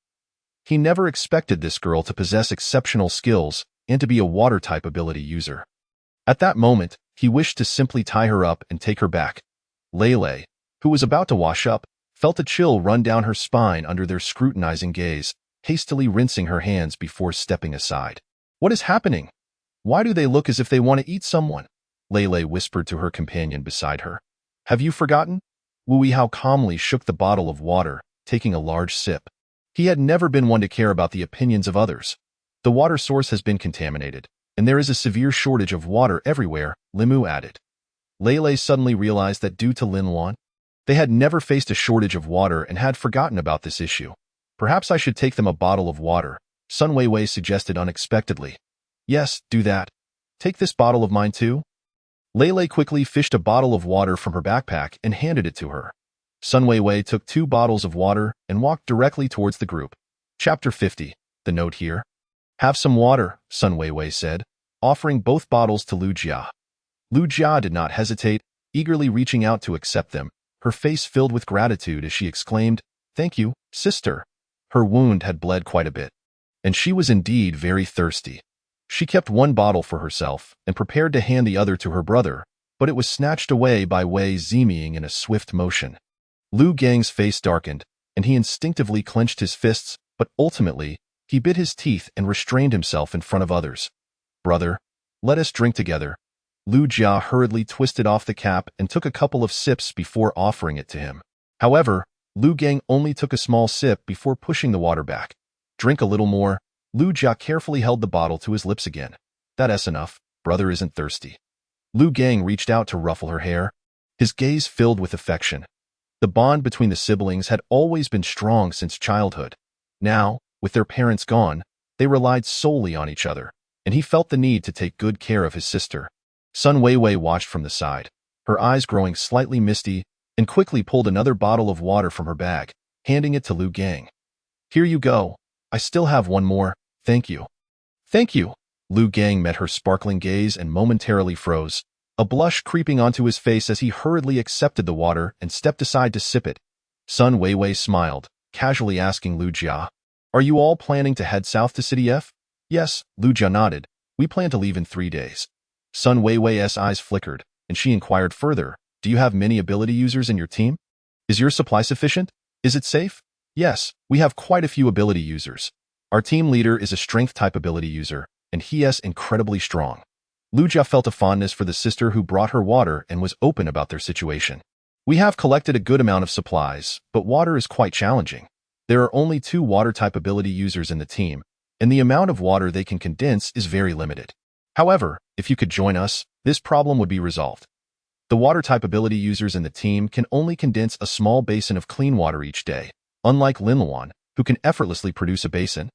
He never expected this girl to possess exceptional skills and to be a water-type ability user. At that moment, he wished to simply tie her up and take her back. Lele, who was about to wash up, felt a chill run down her spine under their scrutinizing gaze, hastily rinsing her hands before stepping aside. What is happening? Why do they look as if they want to eat someone? Lele whispered to her companion beside her. Have you forgotten? Wu Yihao calmly shook the bottle of water, taking a large sip. He had never been one to care about the opinions of others. The water source has been contaminated, and there is a severe shortage of water everywhere, Limu added. Lele suddenly realized that due to Lin Luan, they had never faced a shortage of water and had forgotten about this issue. Perhaps I should take them a bottle of water, Sun Weiwei suggested unexpectedly. Yes, do that. Take this bottle of mine too? Lele quickly fished a bottle of water from her backpack and handed it to her. Sun Weiwei took 2 bottles of water and walked directly towards the group. Chapter 50. The note here. Have some water, Sun Weiwei said, offering both bottles to Lu Jia. Lu Jia did not hesitate, eagerly reaching out to accept them, her face filled with gratitude as she exclaimed, "Thank you, sister." Her wound had bled quite a bit, and she was indeed very thirsty. She kept one bottle for herself and prepared to hand the other to her brother, but it was snatched away by Wei Ziming in a swift motion. Lu Gang's face darkened, and he instinctively clenched his fists, but ultimately, he bit his teeth and restrained himself in front of others. "Brother, let us drink together." Lu Jia hurriedly twisted off the cap and took a couple of sips before offering it to him. However, Lu Gang only took a small sip before pushing the water back. "Drink a little more." Lu Jia carefully held the bottle to his lips again. "That's enough. Brother isn't thirsty." Lu Gang reached out to ruffle her hair, his gaze filled with affection. The bond between the siblings had always been strong since childhood. Now, with their parents gone, they relied solely on each other, and he felt the need to take good care of his sister. Sun Weiwei watched from the side, her eyes growing slightly misty, and quickly pulled another bottle of water from her bag, handing it to Lu Gang. "Here you go. I still have one more. Thank you." "Thank you." Lu Gang met her sparkling gaze and momentarily froze, a blush creeping onto his face as he hurriedly accepted the water and stepped aside to sip it. Sun Weiwei smiled, casually asking Lu Jia, "Are you all planning to head south to City F?" "Yes," Lu Jia nodded. "We plan to leave in 3 days." Sun Weiwei's eyes flickered, and she inquired further, "Do you have many ability users in your team? Is your supply sufficient? Is it safe?" "Yes, we have quite a few ability users. Our team leader is a strength-type ability user, and he is incredibly strong." Lu Jia felt a fondness for the sister who brought her water and was open about their situation. "We have collected a good amount of supplies, but water is quite challenging. There are only 2 water-type ability users in the team, and the amount of water they can condense is very limited. However, if you could join us, this problem would be resolved. The water-type ability users in the team can only condense a small basin of clean water each day, unlike Lin Luan, who can effortlessly produce a basin."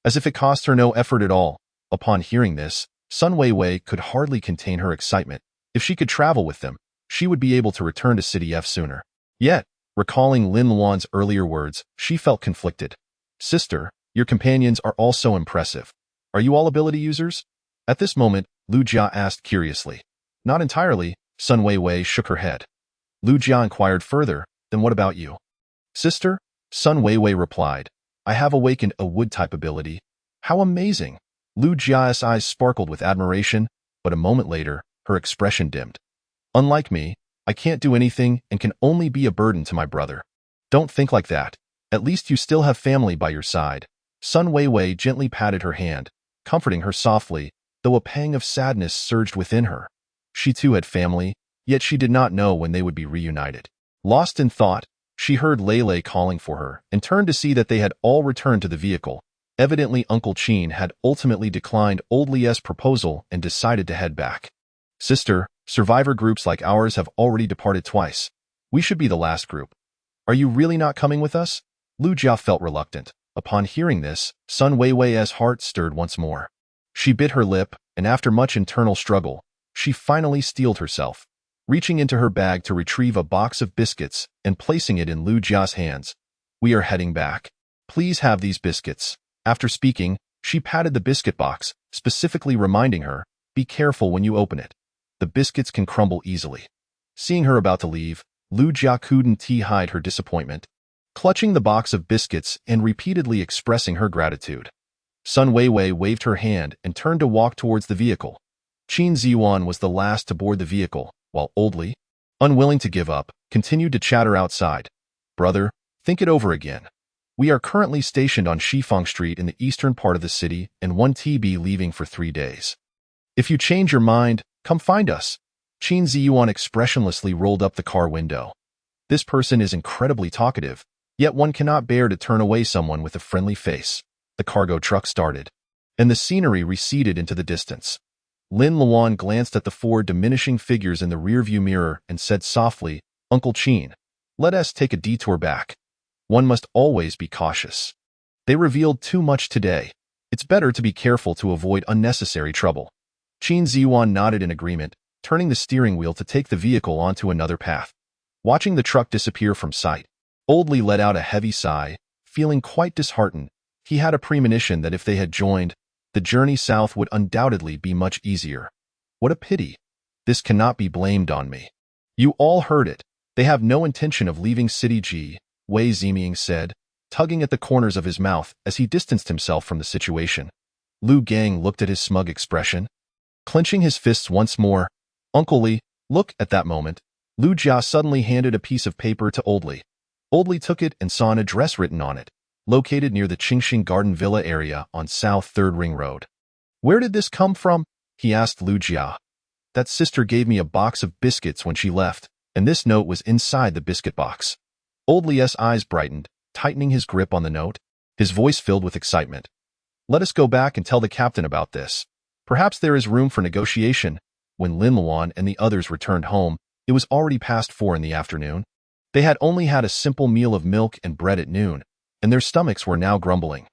As if it cost her no effort at all. Upon hearing this, Sun Weiwei could hardly contain her excitement. If she could travel with them, she would be able to return to City F sooner. Yet, recalling Lin Luan's earlier words, she felt conflicted. "Sister, your companions are all so impressive. Are you all ability users?" At this moment, Lu Jia asked curiously. "Not entirely." Sun Weiwei shook her head. Lu Jia inquired further, "Then what about you?" "Sister?" Sun Weiwei replied, "I have awakened a wood-type ability." "How amazing!" Lu Jia's eyes sparkled with admiration, but a moment later, her expression dimmed. "Unlike me, I can't do anything and can only be a burden to my brother." "Don't think like that. At least you still have family by your side." Sun Weiwei gently patted her hand, comforting her softly, though a pang of sadness surged within her. She too had family, yet she did not know when they would be reunited. Lost in thought, she heard Lele calling for her and turned to see that they had all returned to the vehicle. Evidently Uncle Qin had ultimately declined old Lie's proposal and decided to head back. "Sister, survivor groups like ours have already departed twice. We should be the last group. Are you really not coming with us?" Lu Jia felt reluctant. Upon hearing this, Sun Weiwei's heart stirred once more. She bit her lip, and after much internal struggle, she finally steeled herself, reaching into her bag to retrieve a box of biscuits and placing it in Lu Jia's hands. "We are heading back. Please have these biscuits." After speaking, she patted the biscuit box, specifically reminding her, "Be careful when you open it. The biscuits can crumble easily." Seeing her about to leave, Lu Jia couldn't hide her disappointment, clutching the box of biscuits and repeatedly expressing her gratitude. Sun Weiwei waved her hand and turned to walk towards the vehicle. Qin Ziyuan was the last to board the vehicle, while Old Li, unwilling to give up, continued to chatter outside. "Brother, think it over again. We are currently stationed on Shifeng Street in the eastern part of the city and 1TB leaving for 3 days. If you change your mind, come find us." Qin Ziyuan expressionlessly rolled up the car window. This person is incredibly talkative, yet one cannot bear to turn away someone with a friendly face. The cargo truck started, and the scenery receded into the distance. Lin Luan glanced at the 4 diminishing figures in the rearview mirror and said softly, "Uncle Qin, let us take a detour back. One must always be cautious. They revealed too much today. It's better to be careful to avoid unnecessary trouble." Qin Ziyuan nodded in agreement, turning the steering wheel to take the vehicle onto another path. Watching the truck disappear from sight, Old Li let out a heavy sigh, feeling quite disheartened. He had a premonition that if they had joined, the journey south would undoubtedly be much easier. What a pity. This cannot be blamed on me. You all heard it. They have no intention of leaving City G, Wei Ziming said, tugging at the corners of his mouth as he distanced himself from the situation. Lu Gang looked at his smug expression. Clenching his fists once more, "Uncle Li, look." At that moment, Lu Jia suddenly handed a piece of paper to Old Li. Old Li took it and saw an address written on it, located near the Qingxing Garden Villa area on South 3rd Ring Road. "Where did this come from?" he asked Lu Jia. "That sister gave me a box of biscuits when she left, and this note was inside the biscuit box." Old Li's eyes brightened, tightening his grip on the note, his voice filled with excitement. "Let us go back and tell the captain about this. Perhaps there is room for negotiation." When Lin Luan and the others returned home, it was already past 4 in the afternoon. They had only had a simple meal of milk and bread at noon, and their stomachs were now grumbling.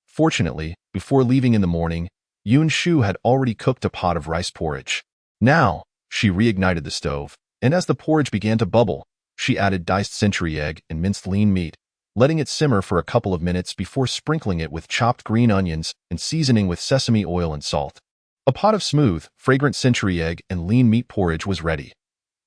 Fortunately, before leaving in the morning, Yun Shu had already cooked a pot of rice porridge. Now, she reignited the stove, and as the porridge began to bubble, she added diced century egg and minced lean meat, letting it simmer for a couple of minutes before sprinkling it with chopped green onions and seasoning with sesame oil and salt. A pot of smooth, fragrant century egg and lean meat porridge was ready.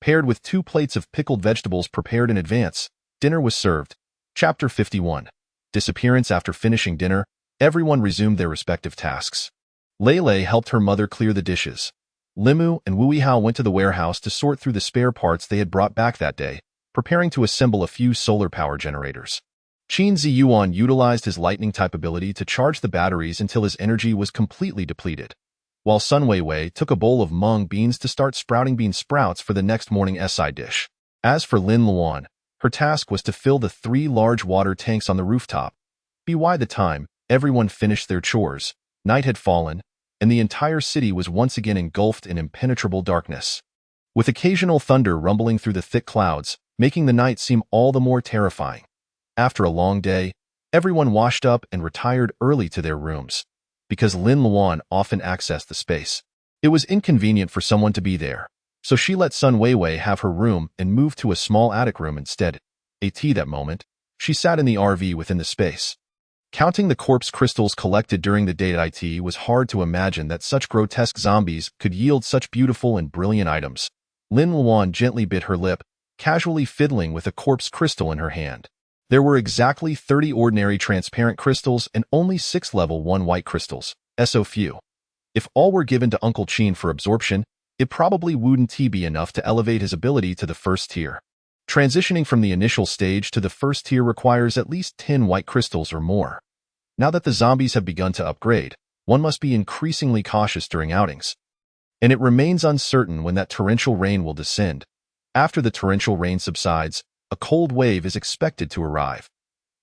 Paired with 2 plates of pickled vegetables prepared in advance, dinner was served. Chapter 51. Disappearance. After finishing dinner, everyone resumed their respective tasks. Lei helped her mother clear the dishes. Limu and Wu Yihao went to the warehouse to sort through the spare parts they had brought back that day, preparing to assemble a few solar power generators. Qin Ziyuan utilized his lightning-type ability to charge the batteries until his energy was completely depleted, while Sun Weiwei took a bowl of mung beans to start sprouting bean sprouts for the next morning side dish. As for Lin Luan, her task was to fill the 3 large water tanks on the rooftop. By the time everyone finished their chores, night had fallen, and the entire city was once again engulfed in impenetrable darkness, with occasional thunder rumbling through the thick clouds, making the night seem all the more terrifying. After a long day, everyone washed up and retired early to their rooms. Because Lin Luan often accessed the space, it was inconvenient for someone to be there, so she let Sun Weiwei have her room and moved to a small attic room instead. That moment, she sat in the RV within the space. Counting the corpse crystals collected during the day, it was hard to imagine that such grotesque zombies could yield such beautiful and brilliant items. Lin Luan gently bit her lip, casually fiddling with a corpse crystal in her hand. There were exactly 30 ordinary transparent crystals and only 6 level 1 white crystals, so few. If all were given to Uncle Qin for absorption, it probably wouldn't be enough to elevate his ability to the first tier. Transitioning from the initial stage to the first tier requires at least 10 white crystals or more. Now that the zombies have begun to upgrade, one must be increasingly cautious during outings. And it remains uncertain when that torrential rain will descend. After the torrential rain subsides, a cold wave is expected to arrive.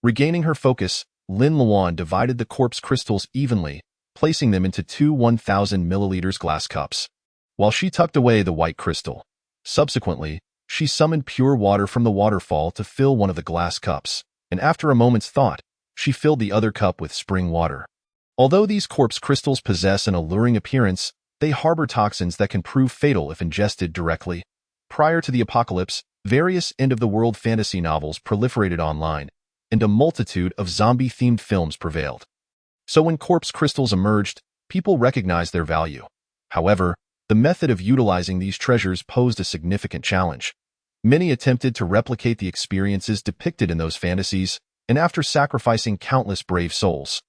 Regaining her focus, Lin Luan divided the corpse crystals evenly, placing them into 2 1,000 milliliters glass cups, while she tucked away the white crystal. Subsequently, she summoned pure water from the waterfall to fill one of the glass cups, and after a moment's thought, she filled the other cup with spring water. Although these corpse crystals possess an alluring appearance, they harbor toxins that can prove fatal if ingested directly. Prior to the apocalypse, various end-of-the-world fantasy novels proliferated online, and a multitude of zombie-themed films prevailed. So when corpse crystals emerged, people recognized their value. However, the method of utilizing these treasures posed a significant challenge. Many attempted to replicate the experiences depicted in those fantasies, and after sacrificing countless brave souls,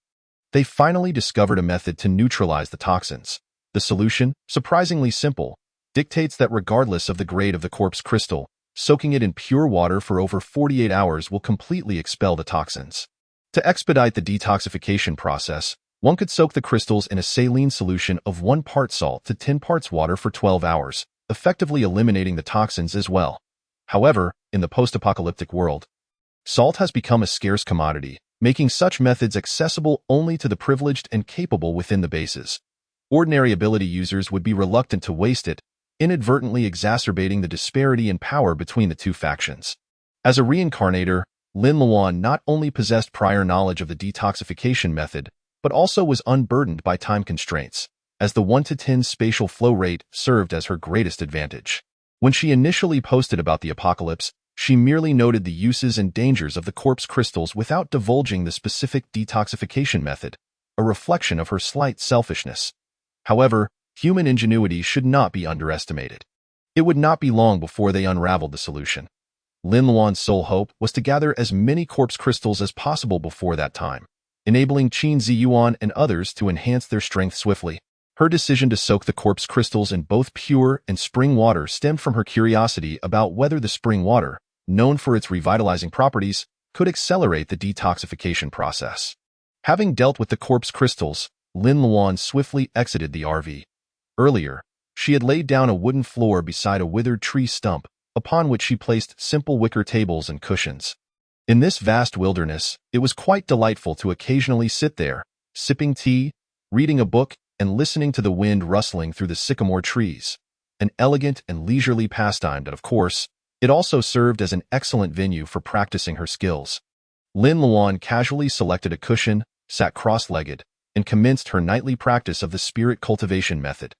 they finally discovered a method to neutralize the toxins. The solution, surprisingly simple, dictates that regardless of the grade of the corpse crystal, soaking it in pure water for over 48 hours will completely expel the toxins. To expedite the detoxification process, one could soak the crystals in a saline solution of 1 part salt to 10 parts water for 12 hours, effectively eliminating the toxins as well. However, in the post-apocalyptic world, salt has become a scarce commodity, making such methods accessible only to the privileged and capable within the bases. Ordinary ability users would be reluctant to waste it, inadvertently exacerbating the disparity in power between the two factions. As a reincarnator, Lin Luan not only possessed prior knowledge of the detoxification method, but also was unburdened by time constraints, as the 1 to 10 spatial flow rate served as her greatest advantage. When she initially posted about the apocalypse, she merely noted the uses and dangers of the corpse crystals without divulging the specific detoxification method, a reflection of her slight selfishness. However, human ingenuity should not be underestimated. It would not be long before they unraveled the solution. Lin Luan's sole hope was to gather as many corpse crystals as possible before that time, enabling Qin Ziyuan and others to enhance their strength swiftly. Her decision to soak the corpse crystals in both pure and spring water stemmed from her curiosity about whether the spring water, known for its revitalizing properties, could accelerate the detoxification process. Having dealt with the corpse crystals, Lin Luan swiftly exited the RV. Earlier, she had laid down a wooden floor beside a withered tree stump, upon which she placed simple wicker tables and cushions. In this vast wilderness, it was quite delightful to occasionally sit there, sipping tea, reading a book, and listening to the wind rustling through the sycamore trees. An elegant and leisurely pastime that, of course, it also served as an excellent venue for practicing her skills. Lin Luan casually selected a cushion, sat cross-legged, and commenced her nightly practice of the spirit cultivation method.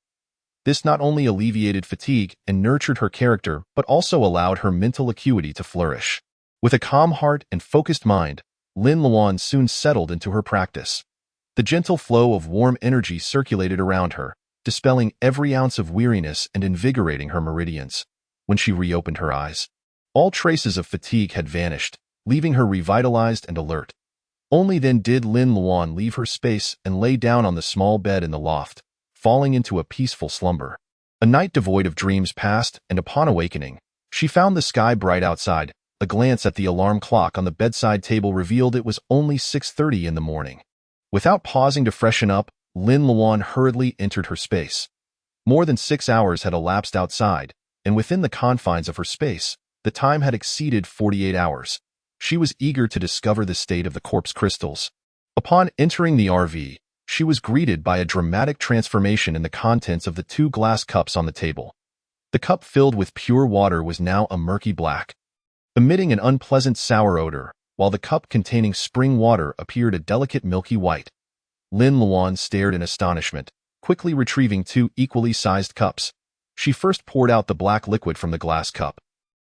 This not only alleviated fatigue and nurtured her character, but also allowed her mental acuity to flourish. With a calm heart and focused mind, Lin Luan soon settled into her practice. The gentle flow of warm energy circulated around her, dispelling every ounce of weariness and invigorating her meridians. When she reopened her eyes, all traces of fatigue had vanished, leaving her revitalized and alert. Only then did Lin Luan leave her space and lay down on the small bed in the loft, falling into a peaceful slumber. A night devoid of dreams passed, and upon awakening, she found the sky bright outside. A glance at the alarm clock on the bedside table revealed it was only 6:30 in the morning. Without pausing to freshen up, Lin Luan hurriedly entered her space. More than 6 hours had elapsed outside, and within the confines of her space, the time had exceeded 48 hours. She was eager to discover the state of the corpse crystals. Upon entering the RV, she was greeted by a dramatic transformation in the contents of the 2 glass cups on the table. The cup filled with pure water was now a murky black, emitting an unpleasant sour odor, while the cup containing spring water appeared a delicate milky white. Lin Luan stared in astonishment, quickly retrieving 2 equally sized cups. She first poured out the black liquid from the glass cup,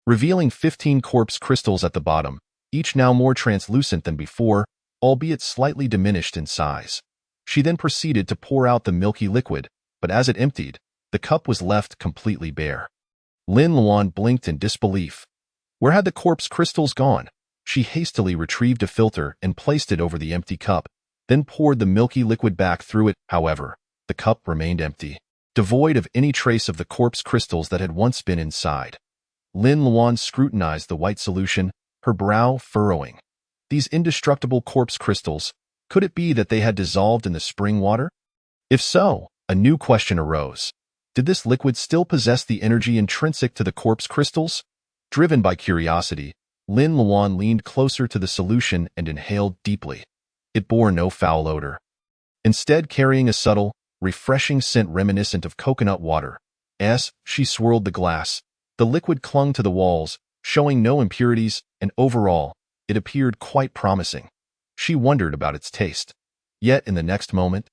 revealing 15 corpse crystals at the bottom, each now more translucent than before, albeit slightly diminished in size. She then proceeded to pour out the milky liquid, but as it emptied, the cup was left completely bare. Lin Luan blinked in disbelief. Where had the corpse crystals gone? She hastily retrieved a filter and placed it over the empty cup, then poured the milky liquid back through it. However, the cup remained empty, devoid of any trace of the corpse crystals that had once been inside. Lin Luan scrutinized the white solution, her brow furrowing. These indestructible corpse crystals, could it be that they had dissolved in the spring water? If so, a new question arose. Did this liquid still possess the energy intrinsic to the corpse crystals? Driven by curiosity, Lin Luan leaned closer to the solution and inhaled deeply. It bore no foul odor, instead carrying a subtle, refreshing scent reminiscent of coconut water. As she swirled the glass, the liquid clung to the walls, showing no impurities, and overall, it appeared quite promising. She wondered about its taste. Yet in the next moment,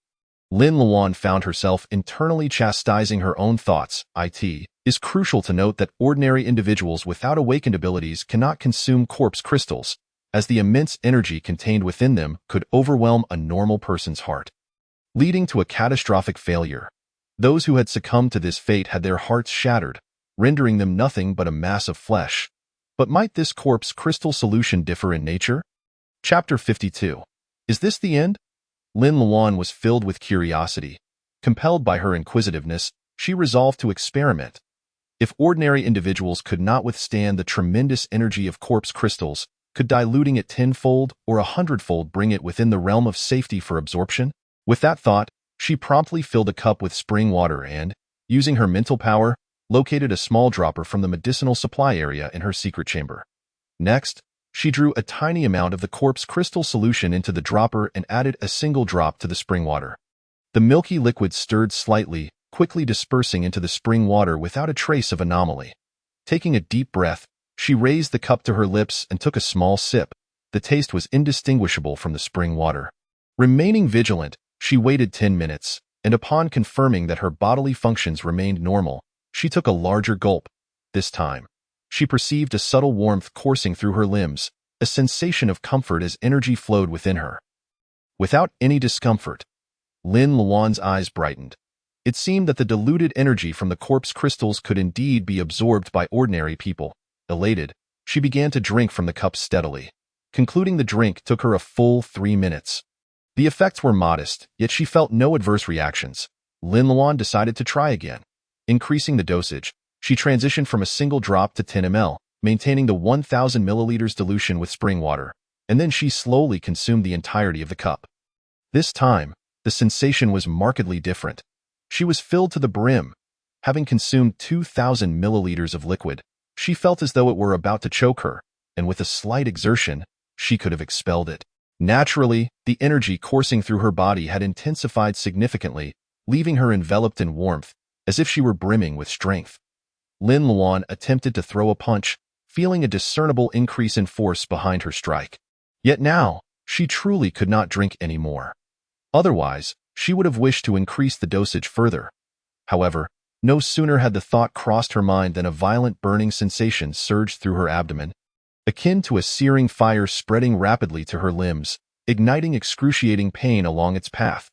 Lin Luan found herself internally chastising her own thoughts. It is crucial to note that ordinary individuals without awakened abilities cannot consume corpse crystals, as the immense energy contained within them could overwhelm a normal person's heart, leading to a catastrophic failure. Those who had succumbed to this fate had their hearts shattered, rendering them nothing but a mass of flesh. But might this corpse crystal solution differ in nature? Chapter 52. Is this the end? Lin Luan was filled with curiosity. Compelled by her inquisitiveness, she resolved to experiment. If ordinary individuals could not withstand the tremendous energy of corpse crystals, could diluting it tenfold or 100-fold bring it within the realm of safety for absorption? With that thought, she promptly filled a cup with spring water and, using her mental power, located a small dropper from the medicinal supply area in her secret chamber. Next, she drew a tiny amount of the corpse crystal solution into the dropper and added a single drop to the spring water. The milky liquid stirred slightly, quickly dispersing into the spring water without a trace of anomaly. Taking a deep breath, she raised the cup to her lips and took a small sip. The taste was indistinguishable from the spring water. Remaining vigilant, she waited 10 minutes, and upon confirming that her bodily functions remained normal, she took a larger gulp. This time, she perceived a subtle warmth coursing through her limbs, a sensation of comfort as energy flowed within her. Without any discomfort, Lin Luan's eyes brightened. It seemed that the diluted energy from the corpse crystals could indeed be absorbed by ordinary people. Elated, She began to drink from the cup steadily. Concluding the drink took her a full 3 minutes. The effects were modest, yet she felt no adverse reactions. Lin Luan decided to try again. Increasing the dosage, she transitioned from a single drop to 10 ml, maintaining the 1,000 milliliters dilution with spring water, and then she slowly consumed the entirety of the cup. This time, the sensation was markedly different. She was filled to the brim. Having consumed 2,000 milliliters of liquid, she felt as though it were about to choke her, and with a slight exertion, she could have expelled it. Naturally, the energy coursing through her body had intensified significantly, leaving her enveloped in warmth, as if she were brimming with strength. Lin Luan attempted to throw a punch, feeling a discernible increase in force behind her strike. Yet now, she truly could not drink any more. Otherwise, she would have wished to increase the dosage further. However, no sooner had the thought crossed her mind than a violent burning sensation surged through her abdomen, akin to a searing fire spreading rapidly to her limbs, igniting excruciating pain along its path.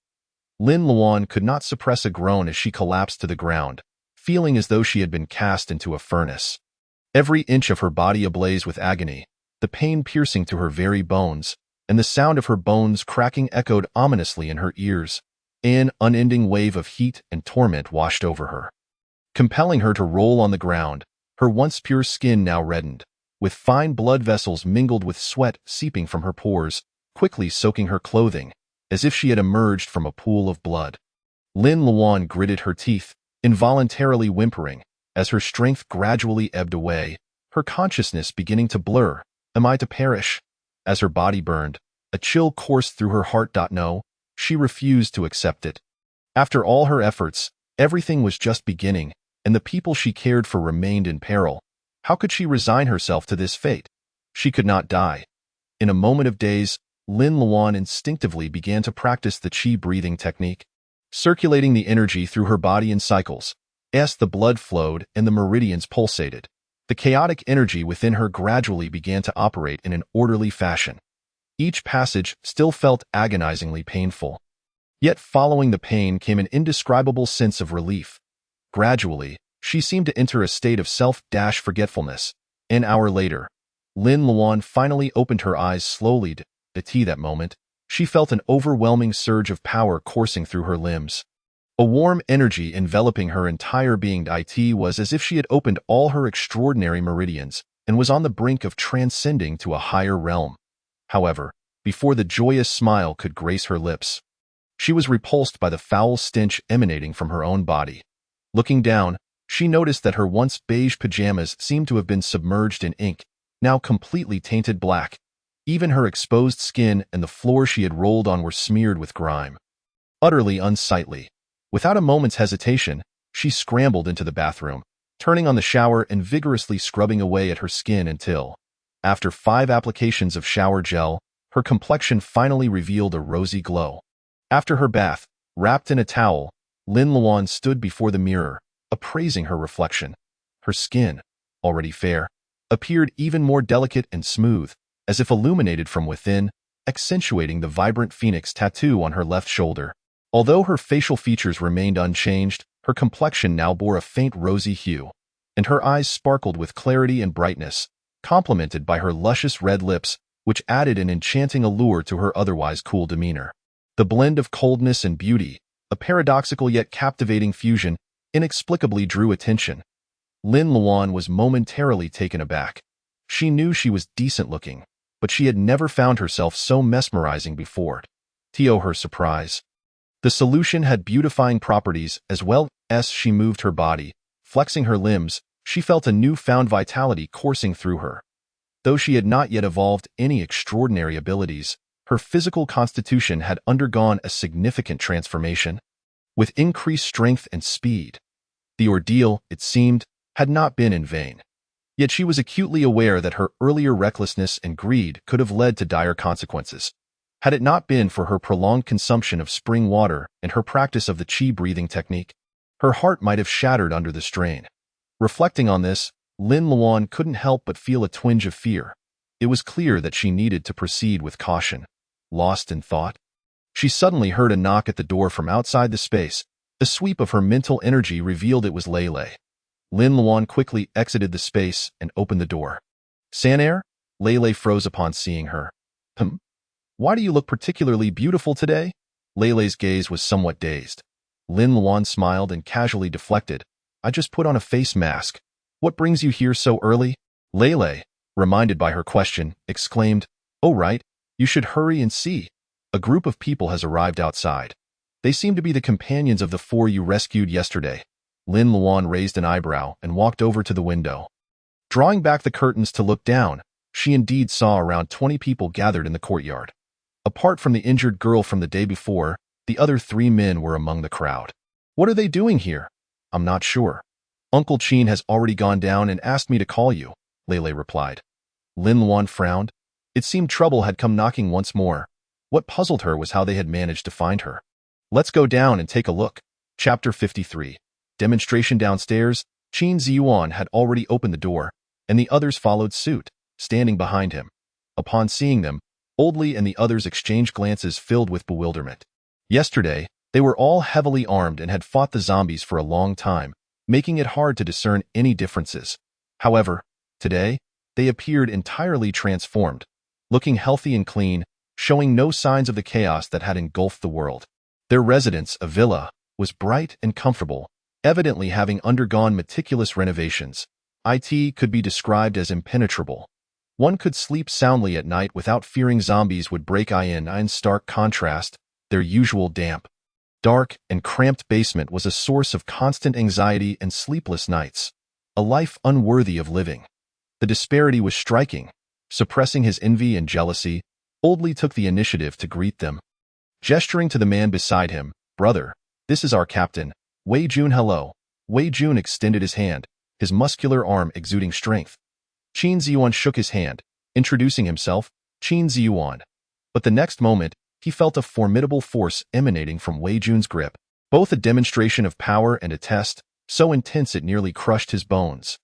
Lin Luan could not suppress a groan as she collapsed to the ground, feeling as though she had been cast into a furnace. Every inch of her body ablaze with agony, the pain piercing to her very bones, and the sound of her bones cracking echoed ominously in her ears. An unending wave of heat and torment washed over her, compelling her to roll on the ground, her once pure skin now reddened, with fine blood vessels mingled with sweat seeping from her pores, quickly soaking her clothing, as if she had emerged from a pool of blood. Lin Luan gritted her teeth, involuntarily whimpering, as her strength gradually ebbed away, her consciousness beginning to blur. Am I to perish? As her body burned, a chill coursed through her heart. No, she refused to accept it. After all her efforts, everything was just beginning, and the people she cared for remained in peril. How could she resign herself to this fate? She could not die. In a moment of daze, Lin Luan instinctively began to practice the qi breathing technique, circulating the energy through her body in cycles. As the blood flowed and the meridians pulsated, the chaotic energy within her gradually began to operate in an orderly fashion. Each passage still felt agonizingly painful. Yet following the pain came an indescribable sense of relief. Gradually, she seemed to enter a state of self-forgetfulness. An hour later, Lin Luan finally opened her eyes slowly. At that moment, she felt an overwhelming surge of power coursing through her limbs. A warm energy enveloping her entire being. It was as if she had opened all her extraordinary meridians and was on the brink of transcending to a higher realm. However, before the joyous smile could grace her lips, she was repulsed by the foul stench emanating from her own body. Looking down, she noticed that her once beige pajamas seemed to have been submerged in ink, now completely tainted black. Even her exposed skin and the floor she had rolled on were smeared with grime. Utterly unsightly. Without a moment's hesitation, she scrambled into the bathroom, turning on the shower and vigorously scrubbing away at her skin until, after 5 applications of shower gel, her complexion finally revealed a rosy glow. After her bath, wrapped in a towel, Lin Luan stood before the mirror, appraising her reflection. Her skin, already fair, appeared even more delicate and smooth, as if illuminated from within, accentuating the vibrant phoenix tattoo on her left shoulder. Although her facial features remained unchanged, her complexion now bore a faint rosy hue, and her eyes sparkled with clarity and brightness, complemented by her luscious red lips, which added an enchanting allure to her otherwise cool demeanor. The blend of coldness and beauty, a paradoxical yet captivating fusion, inexplicably drew attention. Lin Luan was momentarily taken aback. She knew she was decent-looking, but she had never found herself so mesmerizing before. To her surprise, the solution had beautifying properties as well. As she moved her body, flexing her limbs, she felt a newfound vitality coursing through her. Though she had not yet evolved any extraordinary abilities, her physical constitution had undergone a significant transformation. With increased strength and speed, the ordeal, it seemed, had not been in vain. Yet she was acutely aware that her earlier recklessness and greed could have led to dire consequences. Had it not been for her prolonged consumption of spring water and her practice of the qi breathing technique, her heart might have shattered under the strain. Reflecting on this, Lin Luan couldn't help but feel a twinge of fear. It was clear that she needed to proceed with caution. Lost in thought, she suddenly heard a knock at the door from outside the space. A sweep of her mental energy revealed it was Lele. Lin Luan quickly exited the space and opened the door. Sanair? Lele froze upon seeing her. Why do you look particularly beautiful today? Lele's gaze was somewhat dazed. Lin Luan smiled and casually deflected. I just put on a face mask. What brings you here so early? Lele, reminded by her question, exclaimed, Oh right, you should hurry and see. A group of people has arrived outside. They seem to be the companions of the 4 you rescued yesterday. Lin Luan raised an eyebrow and walked over to the window. Drawing back the curtains to look down, she indeed saw around 20 people gathered in the courtyard. Apart from the injured girl from the day before, the other 3 men were among the crowd. What are they doing here? I'm not sure. Uncle Chin has already gone down and asked me to call you, Lele replied. Lin Luan frowned. It seemed trouble had come knocking once more. What puzzled her was how they had managed to find her. Let's go down and take a look. Chapter 53. Demonstration downstairs. Qin Ziyuan had already opened the door, and the others followed suit, standing behind him. Upon seeing them, Old Li and the others exchanged glances filled with bewilderment. Yesterday, they were all heavily armed and had fought the zombies for a long time, making it hard to discern any differences. However, today, they appeared entirely transformed, looking healthy and clean, showing no signs of the chaos that had engulfed the world. Their residence, a villa, was bright and comfortable, evidently having undergone meticulous renovations. It could be described as impenetrable. One could sleep soundly at night without fearing zombies would break in stark contrast. Their usual damp, dark, and cramped basement was a source of constant anxiety and sleepless nights, a life unworthy of living. The disparity was striking. Suppressing his envy and jealousy, Old Li took the initiative to greet them. Gesturing to the man beside him, Brother, this is our captain, Wei Jun. Hello. Wei Jun extended his hand, his muscular arm exuding strength. Qin Ziyuan shook his hand, introducing himself, Qin Ziyuan. But the next moment, he felt a formidable force emanating from Wei Jun's grip, both a demonstration of power and a test, so intense it nearly crushed his bones.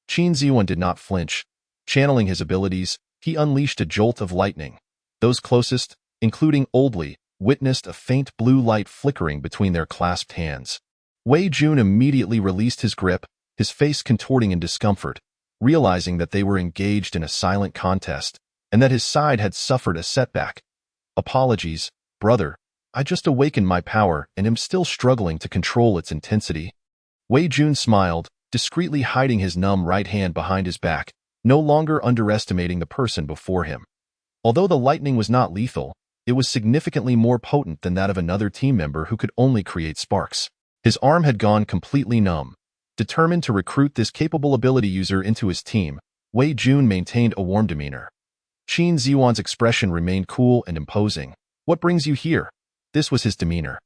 Qin Ziyuan did not flinch. Channeling his abilities, he unleashed a jolt of lightning. Those closest, including Old Li, witnessed a faint blue light flickering between their clasped hands. Wei Jun immediately released his grip, his face contorting in discomfort, realizing that they were engaged in a silent contest, and that his side had suffered a setback. Apologies, brother. I just awakened my power and am still struggling to control its intensity. Wei Jun smiled, discreetly hiding his numb right hand behind his back, no longer underestimating the person before him. Although the lightning was not lethal, it was significantly more potent than that of another team member who could only create sparks. His arm had gone completely numb. Determined to recruit this capable ability user into his team, Wei Jun maintained a warm demeanor. Qin Ziyuan's expression remained cool and imposing. What brings you here? This was his demeanor.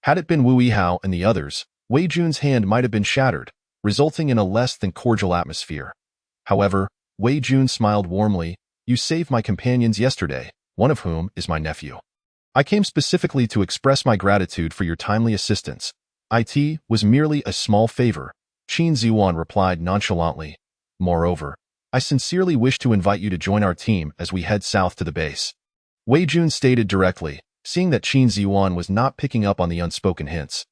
Had it been Wu Yihao and the others, Wei Jun's hand might have been shattered, resulting in a less than cordial atmosphere. However, Wei Jun smiled warmly. You saved my companions yesterday, one of whom is my nephew. I came specifically to express my gratitude for your timely assistance. It was merely a small favor, Qin Ziyuan replied nonchalantly. Moreover, I sincerely wish to invite you to join our team as we head south to the base. Wei Jun stated directly, seeing that Qin Ziyuan was not picking up on the unspoken hints.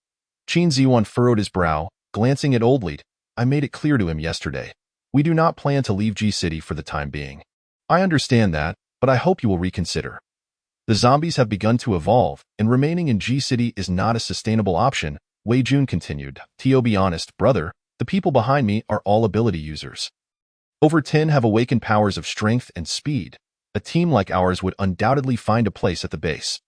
Qin Ziyuan furrowed his brow, glancing at Old Li. I made it clear to him yesterday. We do not plan to leave G-City for the time being. I understand that, but I hope you will reconsider. The zombies have begun to evolve, and remaining in G-City is not a sustainable option, Wei Jun continued. To be honest, brother, the people behind me are all ability users. Over 10 have awakened powers of strength and speed. A team like ours would undoubtedly find a place at the base.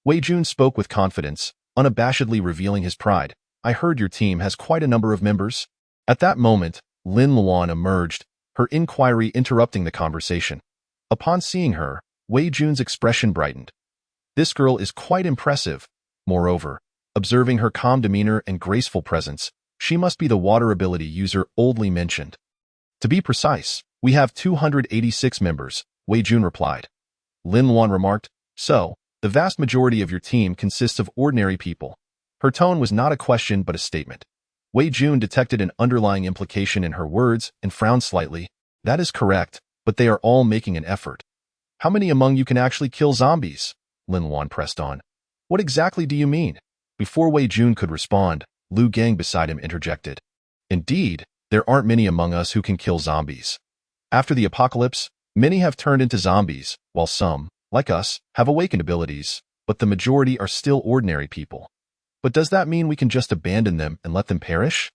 Wei Jun spoke with confidence, unabashedly revealing his pride. I heard your team has quite a number of members. At that moment, Lin Luan emerged, her inquiry interrupting the conversation. Upon seeing her, Wei Jun's expression brightened. This girl is quite impressive. Moreover, observing her calm demeanor and graceful presence, she must be the water ability user Old Li mentioned. To be precise, we have 286 members, Wei Jun replied. Lin Luan remarked, So, the vast majority of your team consists of ordinary people. Her tone was not a question but a statement. Wei Jun detected an underlying implication in her words and frowned slightly. That is correct, but they are all making an effort. How many among you can actually kill zombies? Lin Luan pressed on. What exactly do you mean? Before Wei Jun could respond, Lu Gang beside him interjected. Indeed, there aren't many among us who can kill zombies. After the apocalypse, many have turned into zombies, while some, like us, have awakened abilities, but the majority are still ordinary people. But does that mean we can just abandon them and let them perish?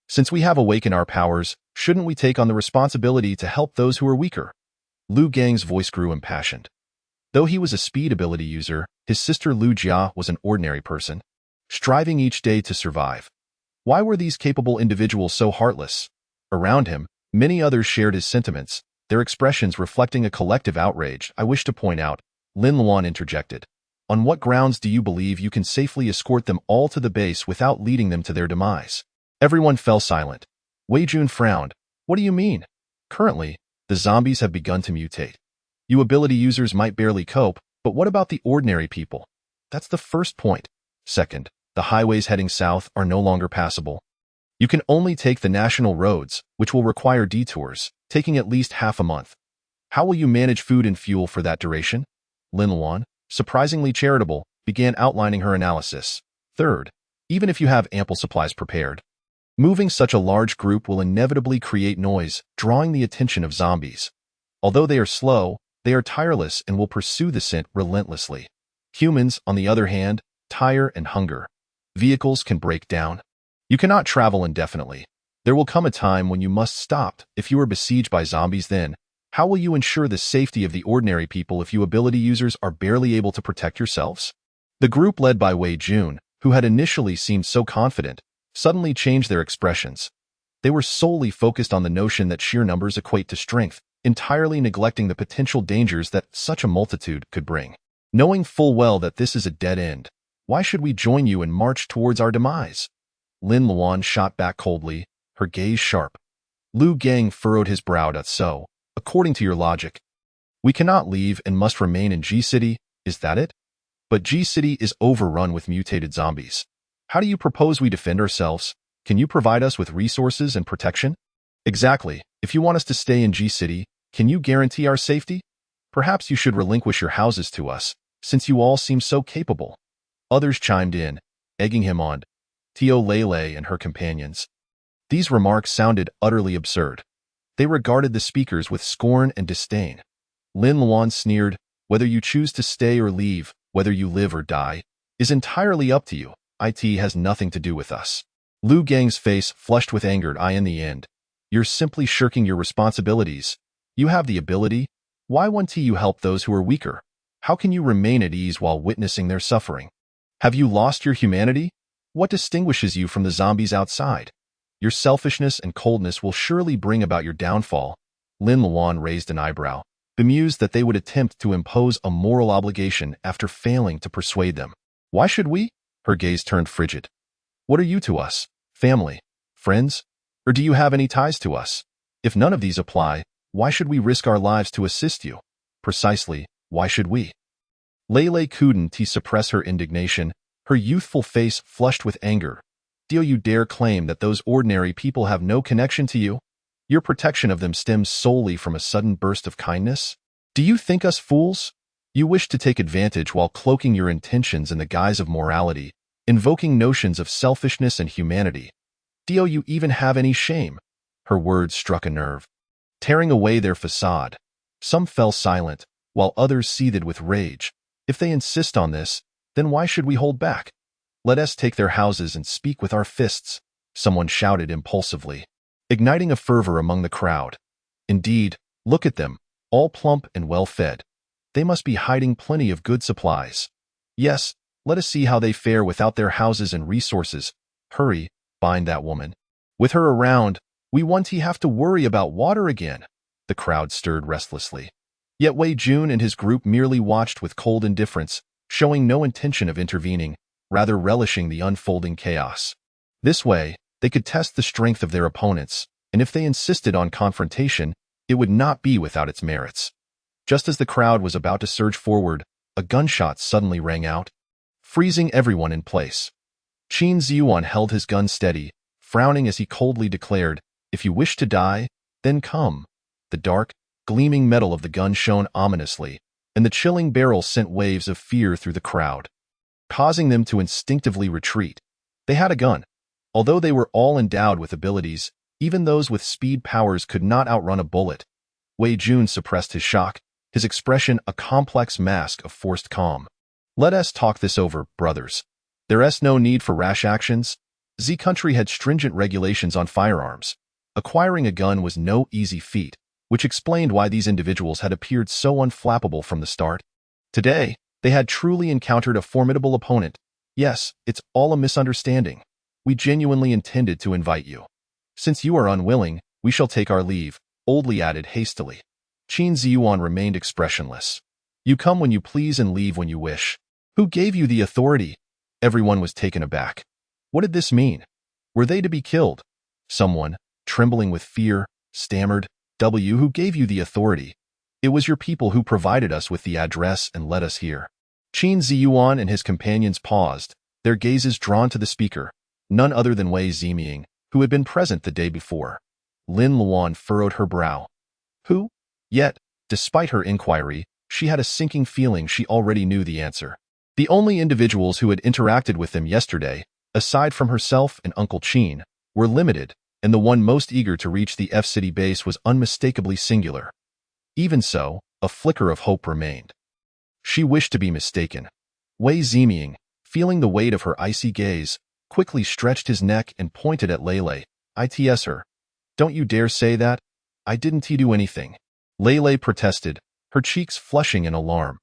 Since we have awakened our powers, shouldn't we take on the responsibility to help those who are weaker? Lu Gang's voice grew impassioned. Though he was a speed ability user, his sister Lu Jia was an ordinary person, striving each day to survive. Why were these capable individuals so heartless? Around him, many others shared his sentiments, their expressions reflecting a collective outrage. I wish to point out, Lin Luan interjected. On what grounds do you believe you can safely escort them all to the base without leading them to their demise? Everyone fell silent. Wei Jun frowned. What do you mean? Currently, the zombies have begun to mutate. You ability users might barely cope, but what about the ordinary people? That's the first point. Second, the highways heading south are no longer passable. You can only take the national roads, which will require detours, taking at least half a month. How will you manage food and fuel for that duration? Lin Luan, surprisingly charitable, began outlining her analysis. Third, even if you have ample supplies prepared, moving such a large group will inevitably create noise, drawing the attention of zombies. Although they are slow, they are tireless and will pursue the scent relentlessly. Humans, on the other hand, tire and hunger. Vehicles can break down. You cannot travel indefinitely. There will come a time when you must stop. If you are besieged by zombies, then how will you ensure the safety of the ordinary people if you ability users are barely able to protect yourselves? The group led by Wei Jun, who had initially seemed so confident, suddenly changed their expressions. They were solely focused on the notion that sheer numbers equate to strength, entirely neglecting the potential dangers that such a multitude could bring. Knowing full well that this is a dead end, why should we join you and march towards our demise? Lin Luan shot back coldly, her gaze sharp. Lu Gang furrowed his brow. So, according to your logic, we cannot leave and must remain in G-City, is that it? But G-City is overrun with mutated zombies. How do you propose we defend ourselves? Can you provide us with resources and protection? Exactly. If you want us to stay in G-City, can you guarantee our safety? Perhaps you should relinquish your houses to us, since you all seem so capable. Others chimed in, egging him on. Tio Lele and her companions. These remarks sounded utterly absurd. They regarded the speakers with scorn and disdain. Lin Luan sneered, whether you choose to stay or leave, whether you live or die, is entirely up to you. It has nothing to do with us. Lu Gang's face flushed with anger. In the end, you're simply shirking your responsibilities. You have the ability. Why won't you help those who are weaker? How can you remain at ease while witnessing their suffering? Have you lost your humanity? What distinguishes you from the zombies outside? Your selfishness and coldness will surely bring about your downfall. Lin Luan raised an eyebrow, bemused that they would attempt to impose a moral obligation after failing to persuade them. Why should we? Her gaze turned frigid. What are you to us? Family? Friends? Or do you have any ties to us? If none of these apply, why should we risk our lives to assist you? Precisely, why should we? Lele couldn't suppress her indignation, her youthful face flushed with anger. Do you dare claim that those ordinary people have no connection to you? Your protection of them stems solely from a sudden burst of kindness? Do you think us fools? You wish to take advantage while cloaking your intentions in the guise of morality, invoking notions of selfishness and humanity. Do you even have any shame? Her words struck a nerve, tearing away their facade. Some fell silent, while others seethed with rage. If they insist on this, then why should we hold back? Let us take their houses and speak with our fists, someone shouted impulsively, igniting a fervor among the crowd. Indeed, look at them, all plump and well-fed. They must be hiding plenty of good supplies. Yes, let us see how they fare without their houses and resources. Hurry, bind that woman. With her around, we won't have to worry about water again. The crowd stirred restlessly. Yet Wei Jun and his group merely watched with cold indifference, showing no intention of intervening, rather relishing the unfolding chaos. This way, they could test the strength of their opponents, and if they insisted on confrontation, it would not be without its merits. Just as the crowd was about to surge forward, a gunshot suddenly rang out, freezing everyone in place. Qin Ziyuan held his gun steady, frowning as he coldly declared, "If you wish to die, then come." The dark, gleaming metal of the gun shone ominously, and the chilling barrel sent waves of fear through the crowd, causing them to instinctively retreat. They had a gun. Although they were all endowed with abilities, even those with speed powers could not outrun a bullet. Wei Jun suppressed his shock, his expression a complex mask of forced calm. Let us talk this over, brothers. There's no need for rash actions. Z country had stringent regulations on firearms. Acquiring a gun was no easy feat, which explained why these individuals had appeared so unflappable from the start. Today, they had truly encountered a formidable opponent. Yes, it's all a misunderstanding. We genuinely intended to invite you. Since you are unwilling, we shall take our leave, Old Li added hastily. Qin Ziyuan remained expressionless. You come when you please and leave when you wish. Who gave you the authority? Everyone was taken aback. What did this mean? Were they to be killed? Someone, trembling with fear, stammered, Who gave you the authority? It was your people who provided us with the address and led us here. Qin Ziyuan and his companions paused, their gazes drawn to the speaker, none other than Wei Ziming, who had been present the day before. Lin Luan furrowed her brow. Who? Yet, despite her inquiry, she had a sinking feeling she already knew the answer. The only individuals who had interacted with them yesterday, aside from herself and Uncle Qin, were limited, and the one most eager to reach the F-City base was unmistakably singular. Even so, a flicker of hope remained. She wished to be mistaken. Wei Ziming, feeling the weight of her icy gaze, quickly stretched his neck and pointed at Lele. Its her. Don't you dare say that. I didn't do anything. Lele protested, her cheeks flushing in alarm.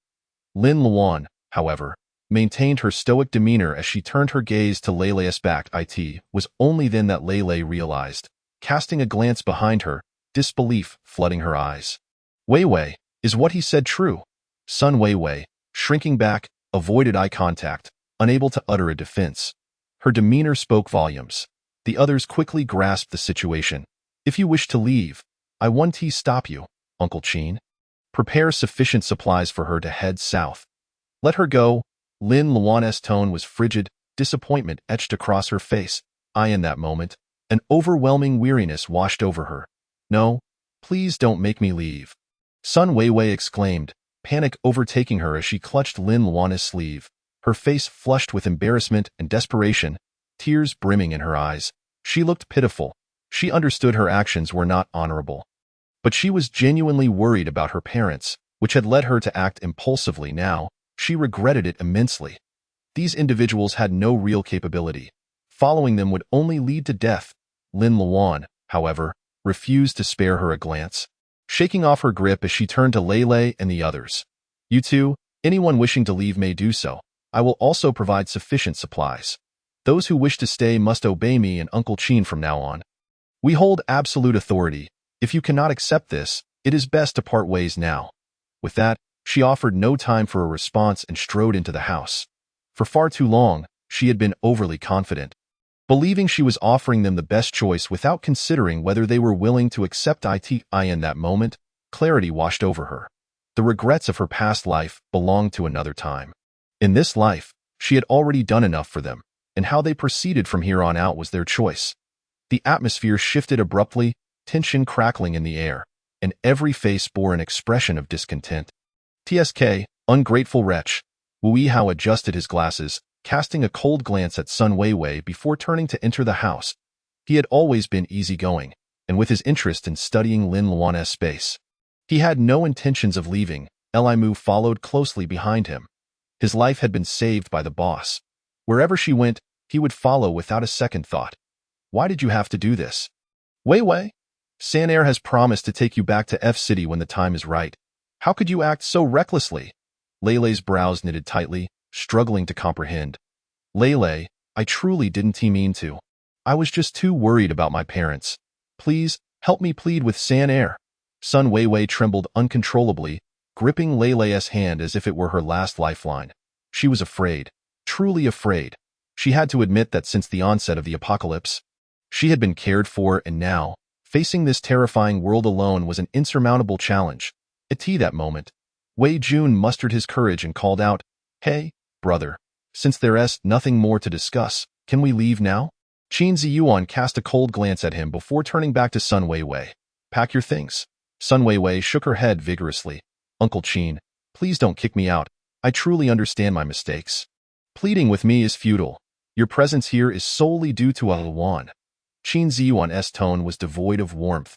Lin Luan, however, maintained her stoic demeanor as she turned her gaze to Lele's back. It was only then that Lele realized, casting a glance behind her, disbelief flooding her eyes. Wei, is what he said true? Sun Wei, shrinking back, avoided eye contact, unable to utter a defense. Her demeanor spoke volumes. The others quickly grasped the situation. If you wish to leave, I won't stop you, Uncle Qin. Prepare sufficient supplies for her to head south. Let her go. Lin Luan's tone was frigid, disappointment etched across her face. In that moment, an overwhelming weariness washed over her. No, please don't make me leave. Sun Wei exclaimed, panic overtaking her as she clutched Lin Luan's sleeve, her face flushed with embarrassment and desperation, tears brimming in her eyes. She looked pitiful. She understood her actions were not honorable. But she was genuinely worried about her parents, which had led her to act impulsively. Now, she regretted it immensely. These individuals had no real capability. Following them would only lead to death. Lin Luan, however, refused to spare her a glance, shaking off her grip as she turned to Lele and the others. You two, anyone wishing to leave may do so. I will also provide sufficient supplies. Those who wish to stay must obey me and Uncle Qin from now on. We hold absolute authority. If you cannot accept this, it is best to part ways now. With that, she offered no time for a response and strode into the house. For far too long, she had been overly confident, believing she was offering them the best choice without considering whether they were willing to accept it. In that moment, clarity washed over her. The regrets of her past life belonged to another time. In this life, she had already done enough for them, and how they proceeded from here on out was their choice. The atmosphere shifted abruptly, tension crackling in the air, and every face bore an expression of discontent. TSK, ungrateful wretch. Wu Yihao adjusted his glasses, casting a cold glance at Sun Wei before turning to enter the house. He had always been easygoing, and with his interest in studying Lin Luan's space, he had no intentions of leaving. Limu followed closely behind him. His life had been saved by the boss. Wherever she went, he would follow without a second thought. Why did you have to do this? Wei, Sanair has promised to take you back to F-City when the time is right. How could you act so recklessly? Lele's brows knitted tightly, struggling to comprehend. Lele, I truly didn't mean to. I was just too worried about my parents. Please, help me plead with Sanair. Sun Wei trembled uncontrollably, gripping Lele's hand as if it were her last lifeline. She was afraid, truly afraid. She had to admit that since the onset of the apocalypse, she had been cared for, and now, facing this terrifying world alone was an insurmountable challenge. At that moment, Wei Jun mustered his courage and called out, Hey, brother, since there's nothing more to discuss, can we leave now? Qin Ziyuan cast a cold glance at him before turning back to Sun Wei. Pack your things. Sun Wei shook her head vigorously. Uncle Qin, please don't kick me out. I truly understand my mistakes. Pleading with me is futile. Your presence here is solely due to Luan. Qin Ziyuan's tone was devoid of warmth.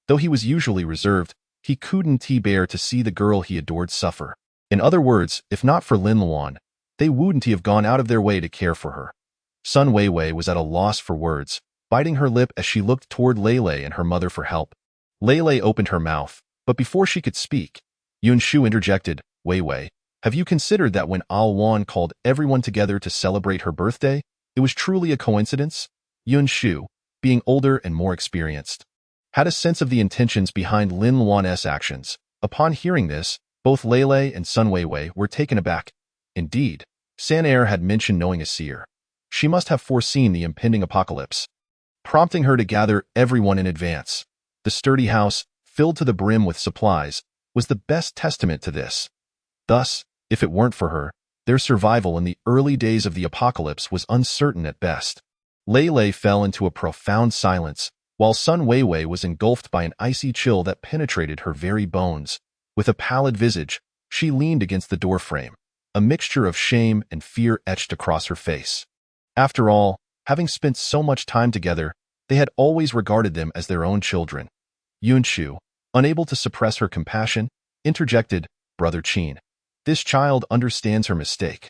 Though he was usually reserved, He couldn't bear to see the girl he adored suffer. In other words, if not for Lin Luan, they wouldn't have gone out of their way to care for her. Sun Weiwei was at a loss for words, biting her lip as she looked toward Lei and her mother for help. Lei opened her mouth, but before she could speak, Yun Shu interjected, Weiwei, have you considered that when Al Wan called everyone together to celebrate her birthday, it was truly a coincidence? Yun Shu, being older and more experienced, had a sense of the intentions behind Lin Luan's actions. Upon hearing this, both Lei and Sun Weiwei were taken aback. Indeed, San Er had mentioned knowing a seer. She must have foreseen the impending apocalypse, prompting her to gather everyone in advance. The sturdy house, filled to the brim with supplies, was the best testament to this. Thus, if it weren't for her, their survival in the early days of the apocalypse was uncertain at best. Lei fell into a profound silence, while Sun Weiwei was engulfed by an icy chill that penetrated her very bones. With a pallid visage, she leaned against the doorframe, a mixture of shame and fear etched across her face. After all, having spent so much time together, they had always regarded them as their own children. Yun Shu, unable to suppress her compassion, interjected, Brother Qin, this child understands her mistake.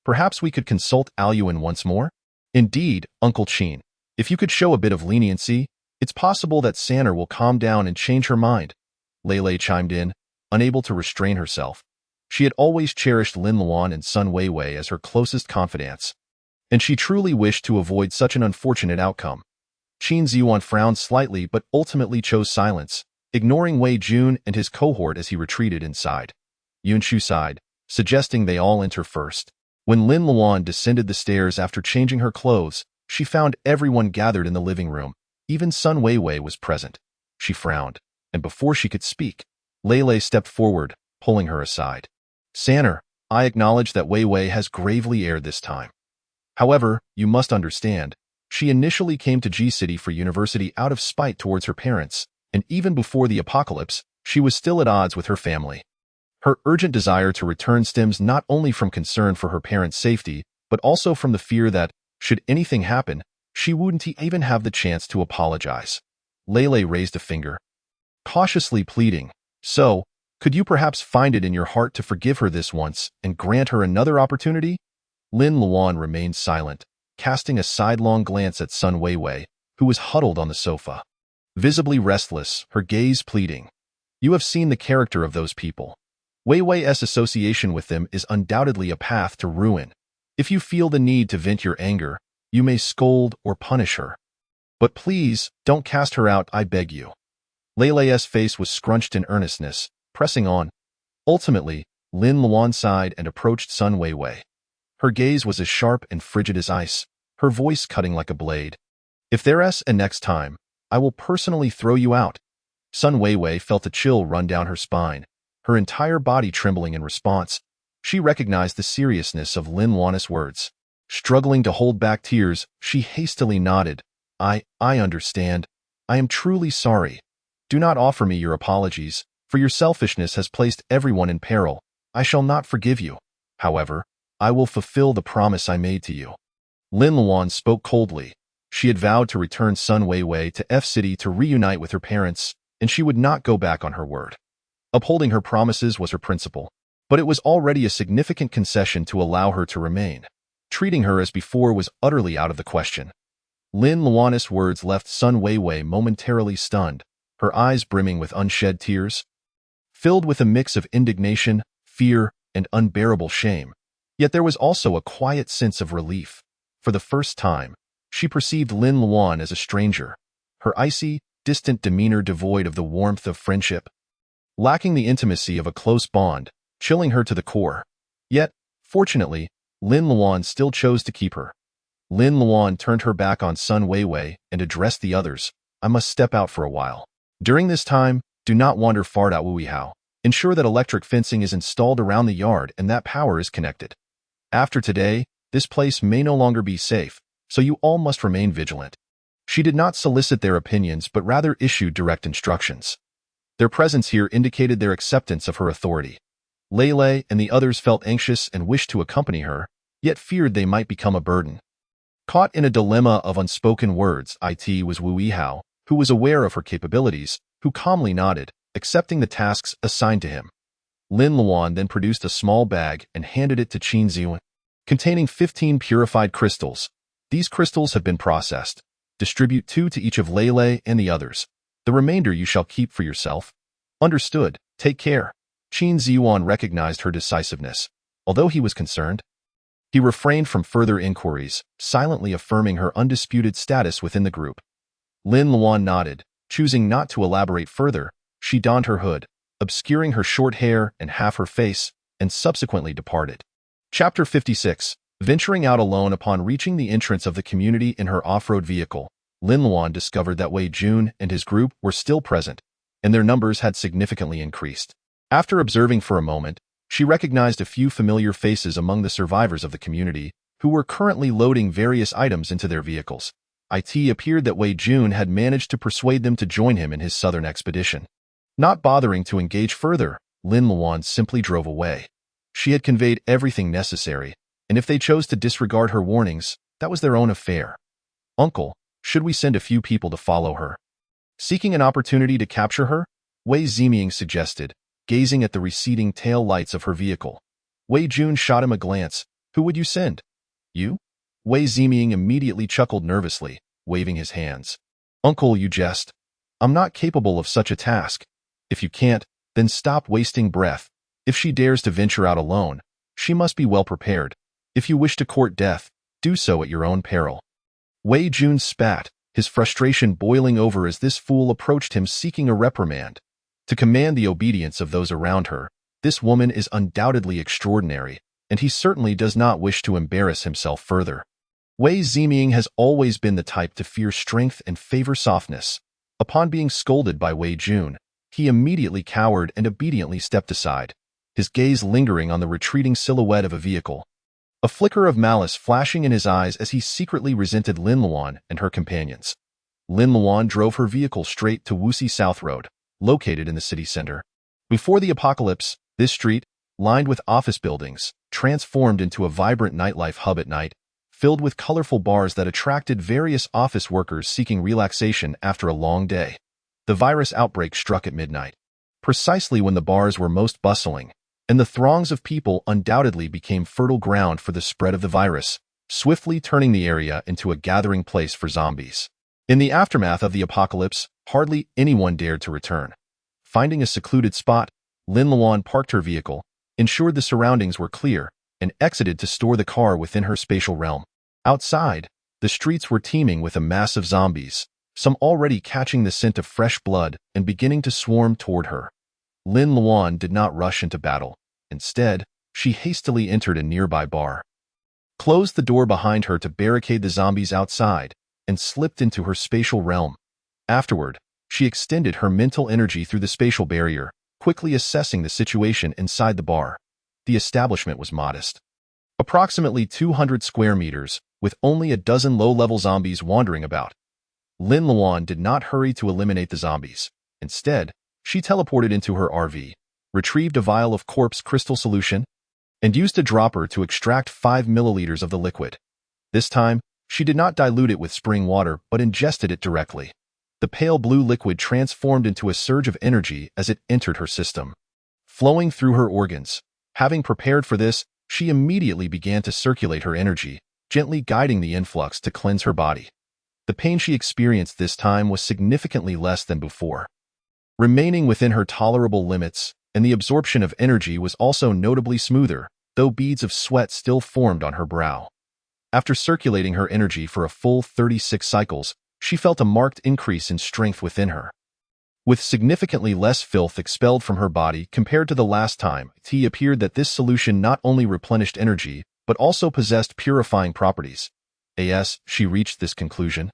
Perhaps we could consult Aoyuan once more? Indeed, Uncle Qin, if you could show a bit of leniency, it's possible that Sanner will calm down and change her mind. Lei chimed in, unable to restrain herself. She had always cherished Lin Luan and Sun Weiwei as her closest confidants, and she truly wished to avoid such an unfortunate outcome. Qin Ziyuan frowned slightly but ultimately chose silence, ignoring Wei Jun and his cohort as he retreated inside. Yun Shu sighed, suggesting they all enter first. When Lin Luan descended the stairs after changing her clothes, she found everyone gathered in the living room. Even Sun Weiwei was present. She frowned, and before she could speak, Lei stepped forward, pulling her aside. Sanner, I acknowledge that Weiwei has gravely erred this time. However, you must understand, she initially came to G-City for university out of spite towards her parents, and even before the apocalypse, she was still at odds with her family. Her urgent desire to return stems not only from concern for her parents' safety, but also from the fear that, should anything happen, she wouldn't even have the chance to apologize. Lei raised a finger, cautiously pleading, so, could you perhaps find it in your heart to forgive her this once and grant her another opportunity? Lin Luan remained silent, casting a sidelong glance at Sun Weiwei, who was huddled on the sofa. Visibly restless, her gaze pleading. You have seen the character of those people. Weiwei's association with them is undoubtedly a path to ruin. If you feel the need to vent your anger, you may scold or punish her. But please, don't cast her out, I beg you. Lei's face was scrunched in earnestness, pressing on. Ultimately, Lin Luan sighed and approached Sun Weiwei. Her gaze was as sharp and frigid as ice, her voice cutting like a blade. If there's a next time, I will personally throw you out. Sun Weiwei felt a chill run down her spine, her entire body trembling in response. She recognized the seriousness of Lin Luan's words. Struggling to hold back tears, she hastily nodded. I understand. I am truly sorry. Do not offer me your apologies, for your selfishness has placed everyone in peril. I shall not forgive you. However, I will fulfill the promise I made to you. Lin Luan spoke coldly. She had vowed to return Sun Weiwei to F-City to reunite with her parents, and she would not go back on her word. Upholding her promises was her principle, but it was already a significant concession to allow her to remain. Treating her as before was utterly out of the question. Lin Luan's words left Sun Weiwei momentarily stunned, her eyes brimming with unshed tears, filled with a mix of indignation, fear, and unbearable shame. Yet there was also a quiet sense of relief. For the first time, she perceived Lin Luan as a stranger, her icy, distant demeanor devoid of the warmth of friendship, lacking the intimacy of a close bond, chilling her to the core. Yet, fortunately, Lin Luan still chose to keep her. Lin Luan turned her back on Sun Weiwei and addressed the others. I must step out for a while. During this time, do not wander far out Wuihao. Ensure that electric fencing is installed around the yard and that power is connected. After today, this place may no longer be safe, so you all must remain vigilant. She did not solicit their opinions but rather issued direct instructions. Their presence here indicated their acceptance of her authority. Lei and the others felt anxious and wished to accompany her, yet feared they might become a burden. Caught in a dilemma of unspoken words, it was Wuihao, who was aware of her capabilities, who calmly nodded. accepting the tasks assigned to him. Lin Luan then produced a small bag and handed it to Qin Ziyuan, containing 15 purified crystals. These crystals have been processed. Distribute 2 to each of Lei and the others. The remainder you shall keep for yourself. Understood. Take care. Qin Ziyuan recognized her decisiveness. Although he was concerned, he refrained from further inquiries, silently affirming her undisputed status within the group. Lin Luan nodded. Choosing not to elaborate further, she donned her hood, obscuring her short hair and half her face, and subsequently departed. Chapter 56. Venturing out alone upon reaching the entrance of the community in her off-road vehicle, Lin Luan discovered that Wei Jun and his group were still present, and their numbers had significantly increased. After observing for a moment, she recognized a few familiar faces among the survivors of the community who were currently loading various items into their vehicles. It appeared that Wei Jun had managed to persuade them to join him in his southern expedition. Not bothering to engage further, Lin Luan simply drove away. She had conveyed everything necessary, and if they chose to disregard her warnings, that was their own affair. Uncle, should we send a few people to follow her? Seeking an opportunity to capture her, Wei Ziming suggested, gazing at the receding tail lights of her vehicle. Wei Jun shot him a glance. Who would you send? You? Wei Ziming immediately chuckled nervously, waving his hands. Uncle, you jest. I'm not capable of such a task. If you can't, then stop wasting breath. If she dares to venture out alone, she must be well prepared. If you wish to court death, do so at your own peril. Wei Jun spat, his frustration boiling over as this fool approached him seeking a reprimand. To command the obedience of those around her, this woman is undoubtedly extraordinary, and he certainly does not wish to embarrass himself further. Wei Ziming has always been the type to fear strength and favor softness. Upon being scolded by Wei Jun, he immediately cowered and obediently stepped aside, his gaze lingering on the retreating silhouette of a vehicle. A flicker of malice flashing in his eyes as he secretly resented Lin Luan and her companions. Lin Luan drove her vehicle straight to Wuxi South Road, located in the city center. Before the apocalypse, this street, lined with office buildings, transformed into a vibrant nightlife hub at night, filled with colorful bars that attracted various office workers seeking relaxation after a long day. The virus outbreak struck at midnight, precisely when the bars were most bustling, and the throngs of people undoubtedly became fertile ground for the spread of the virus, swiftly turning the area into a gathering place for zombies. In the aftermath of the apocalypse, hardly anyone dared to return. Finding a secluded spot, Lin Luan parked her vehicle, ensured the surroundings were clear, and exited to store the car within her spatial realm. Outside, the streets were teeming with a mass of zombies, some already catching the scent of fresh blood and beginning to swarm toward her. Lin Luan did not rush into battle. Instead, she hastily entered a nearby bar, closed the door behind her to barricade the zombies outside, and slipped into her spatial realm. Afterward, she extended her mental energy through the spatial barrier, quickly assessing the situation inside the bar. The establishment was modest. Approximately 200 square meters, with only a dozen low-level zombies wandering about. Lin Luan did not hurry to eliminate the zombies. Instead, she teleported into her RV, retrieved a vial of corpse crystal solution, and used a dropper to extract 5 milliliters of the liquid. This time, she did not dilute it with spring water but ingested it directly. The pale blue liquid transformed into a surge of energy as it entered her system, flowing through her organs. Having prepared for this, she immediately began to circulate her energy, gently guiding the influx to cleanse her body. The pain she experienced this time was significantly less than before, remaining within her tolerable limits, and the absorption of energy was also notably smoother, though beads of sweat still formed on her brow. After circulating her energy for a full 36 cycles, she felt a marked increase in strength within her. With significantly less filth expelled from her body compared to the last time, it appeared that this solution not only replenished energy, but also possessed purifying properties. She reached this conclusion.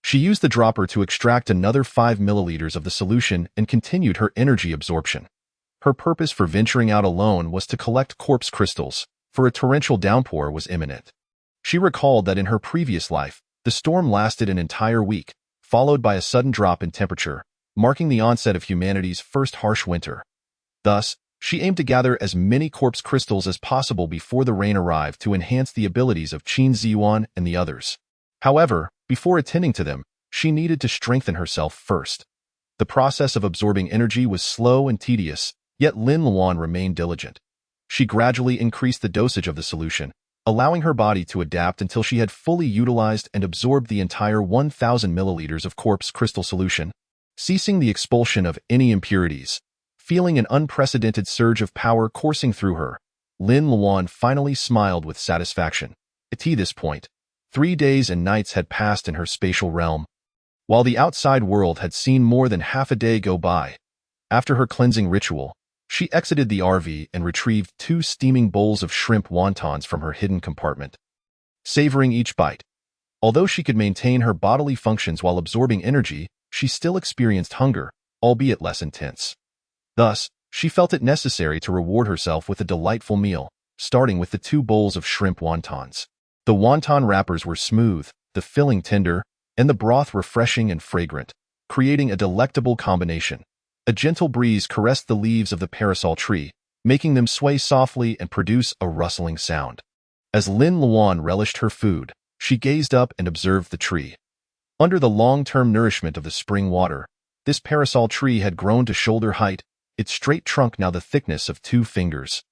She used the dropper to extract another 5 milliliters of the solution and continued her energy absorption. Her purpose for venturing out alone was to collect corpse crystals, for a torrential downpour was imminent. She recalled that in her previous life, the storm lasted an entire week, followed by a sudden drop in temperature, marking the onset of humanity's first harsh winter. Thus, she aimed to gather as many corpse crystals as possible before the rain arrived to enhance the abilities of Qin Ziyuan and the others. However, before attending to them, she needed to strengthen herself first. The process of absorbing energy was slow and tedious, yet Lin Luan remained diligent. She gradually increased the dosage of the solution, allowing her body to adapt until she had fully utilized and absorbed the entire 1,000 milliliters of quartz crystal solution, ceasing the expulsion of any impurities. Feeling an unprecedented surge of power coursing through her, Lin Luan finally smiled with satisfaction. At this point, 3 days and nights had passed in her spatial realm. While the outside world had seen more than half a day go by, after her cleansing ritual, she exited the RV and retrieved 2 steaming bowls of shrimp wontons from her hidden compartment. Savoring each bite, although she could maintain her bodily functions while absorbing energy, she still experienced hunger, albeit less intense. Thus, she felt it necessary to reward herself with a delightful meal, starting with the 2 bowls of shrimp wontons. The wonton wrappers were smooth, the filling tender, and the broth refreshing and fragrant, creating a delectable combination. A gentle breeze caressed the leaves of the parasol tree, making them sway softly and produce a rustling sound. As Lin Luan relished her food, she gazed up and observed the tree. Under the long-term nourishment of the spring water, this parasol tree had grown to shoulder height, its straight trunk now the thickness of 2 fingers.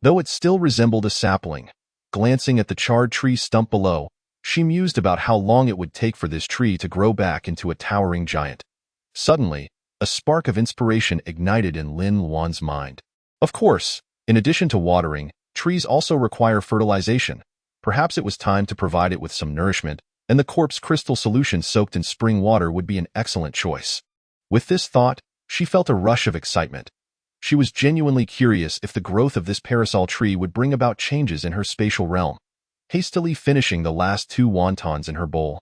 Though it still resembled a sapling, glancing at the charred tree stump below, she mused about how long it would take for this tree to grow back into a towering giant. Suddenly, a spark of inspiration ignited in Lin Luan's mind. Of course, in addition to watering, trees also require fertilization. Perhaps it was time to provide it with some nourishment, and the quartz crystal solution soaked in spring water would be an excellent choice. With this thought, she felt a rush of excitement. She was genuinely curious if the growth of this parasol tree would bring about changes in her spatial realm. Hastily finishing the last 2 wontons in her bowl,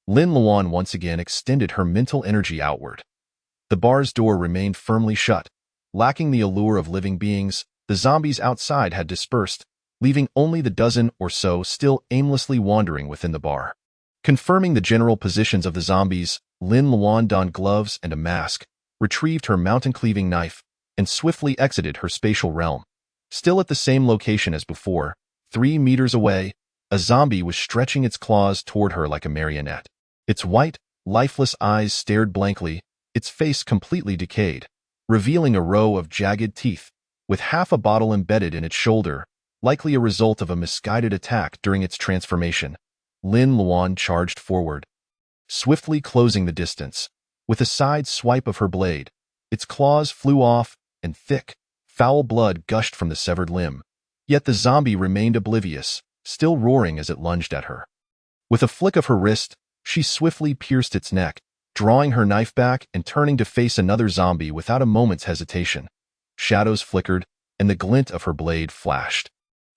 Lin Luan once again extended her mental energy outward. The bar's door remained firmly shut. Lacking the allure of living beings, the zombies outside had dispersed, leaving only the dozen or so still aimlessly wandering within the bar. Confirming the general positions of the zombies, Lin Luan donned gloves and a mask, retrieved her mountain-cleaving knife, and swiftly exited her spatial realm. Still at the same location as before, 3 meters away, a zombie was stretching its claws toward her like a marionette. Its white, lifeless eyes stared blankly, its face completely decayed, revealing a row of jagged teeth, with half a bottle embedded in its shoulder, likely a result of a misguided attack during its transformation. Lin Luan charged forward, swiftly closing the distance. With a side swipe of her blade, its claws flew off, and thick, foul blood gushed from the severed limb. Yet the zombie remained oblivious, still roaring as it lunged at her. With a flick of her wrist, she swiftly pierced its neck, drawing her knife back and turning to face another zombie without a moment's hesitation. Shadows flickered, and the glint of her blade flashed.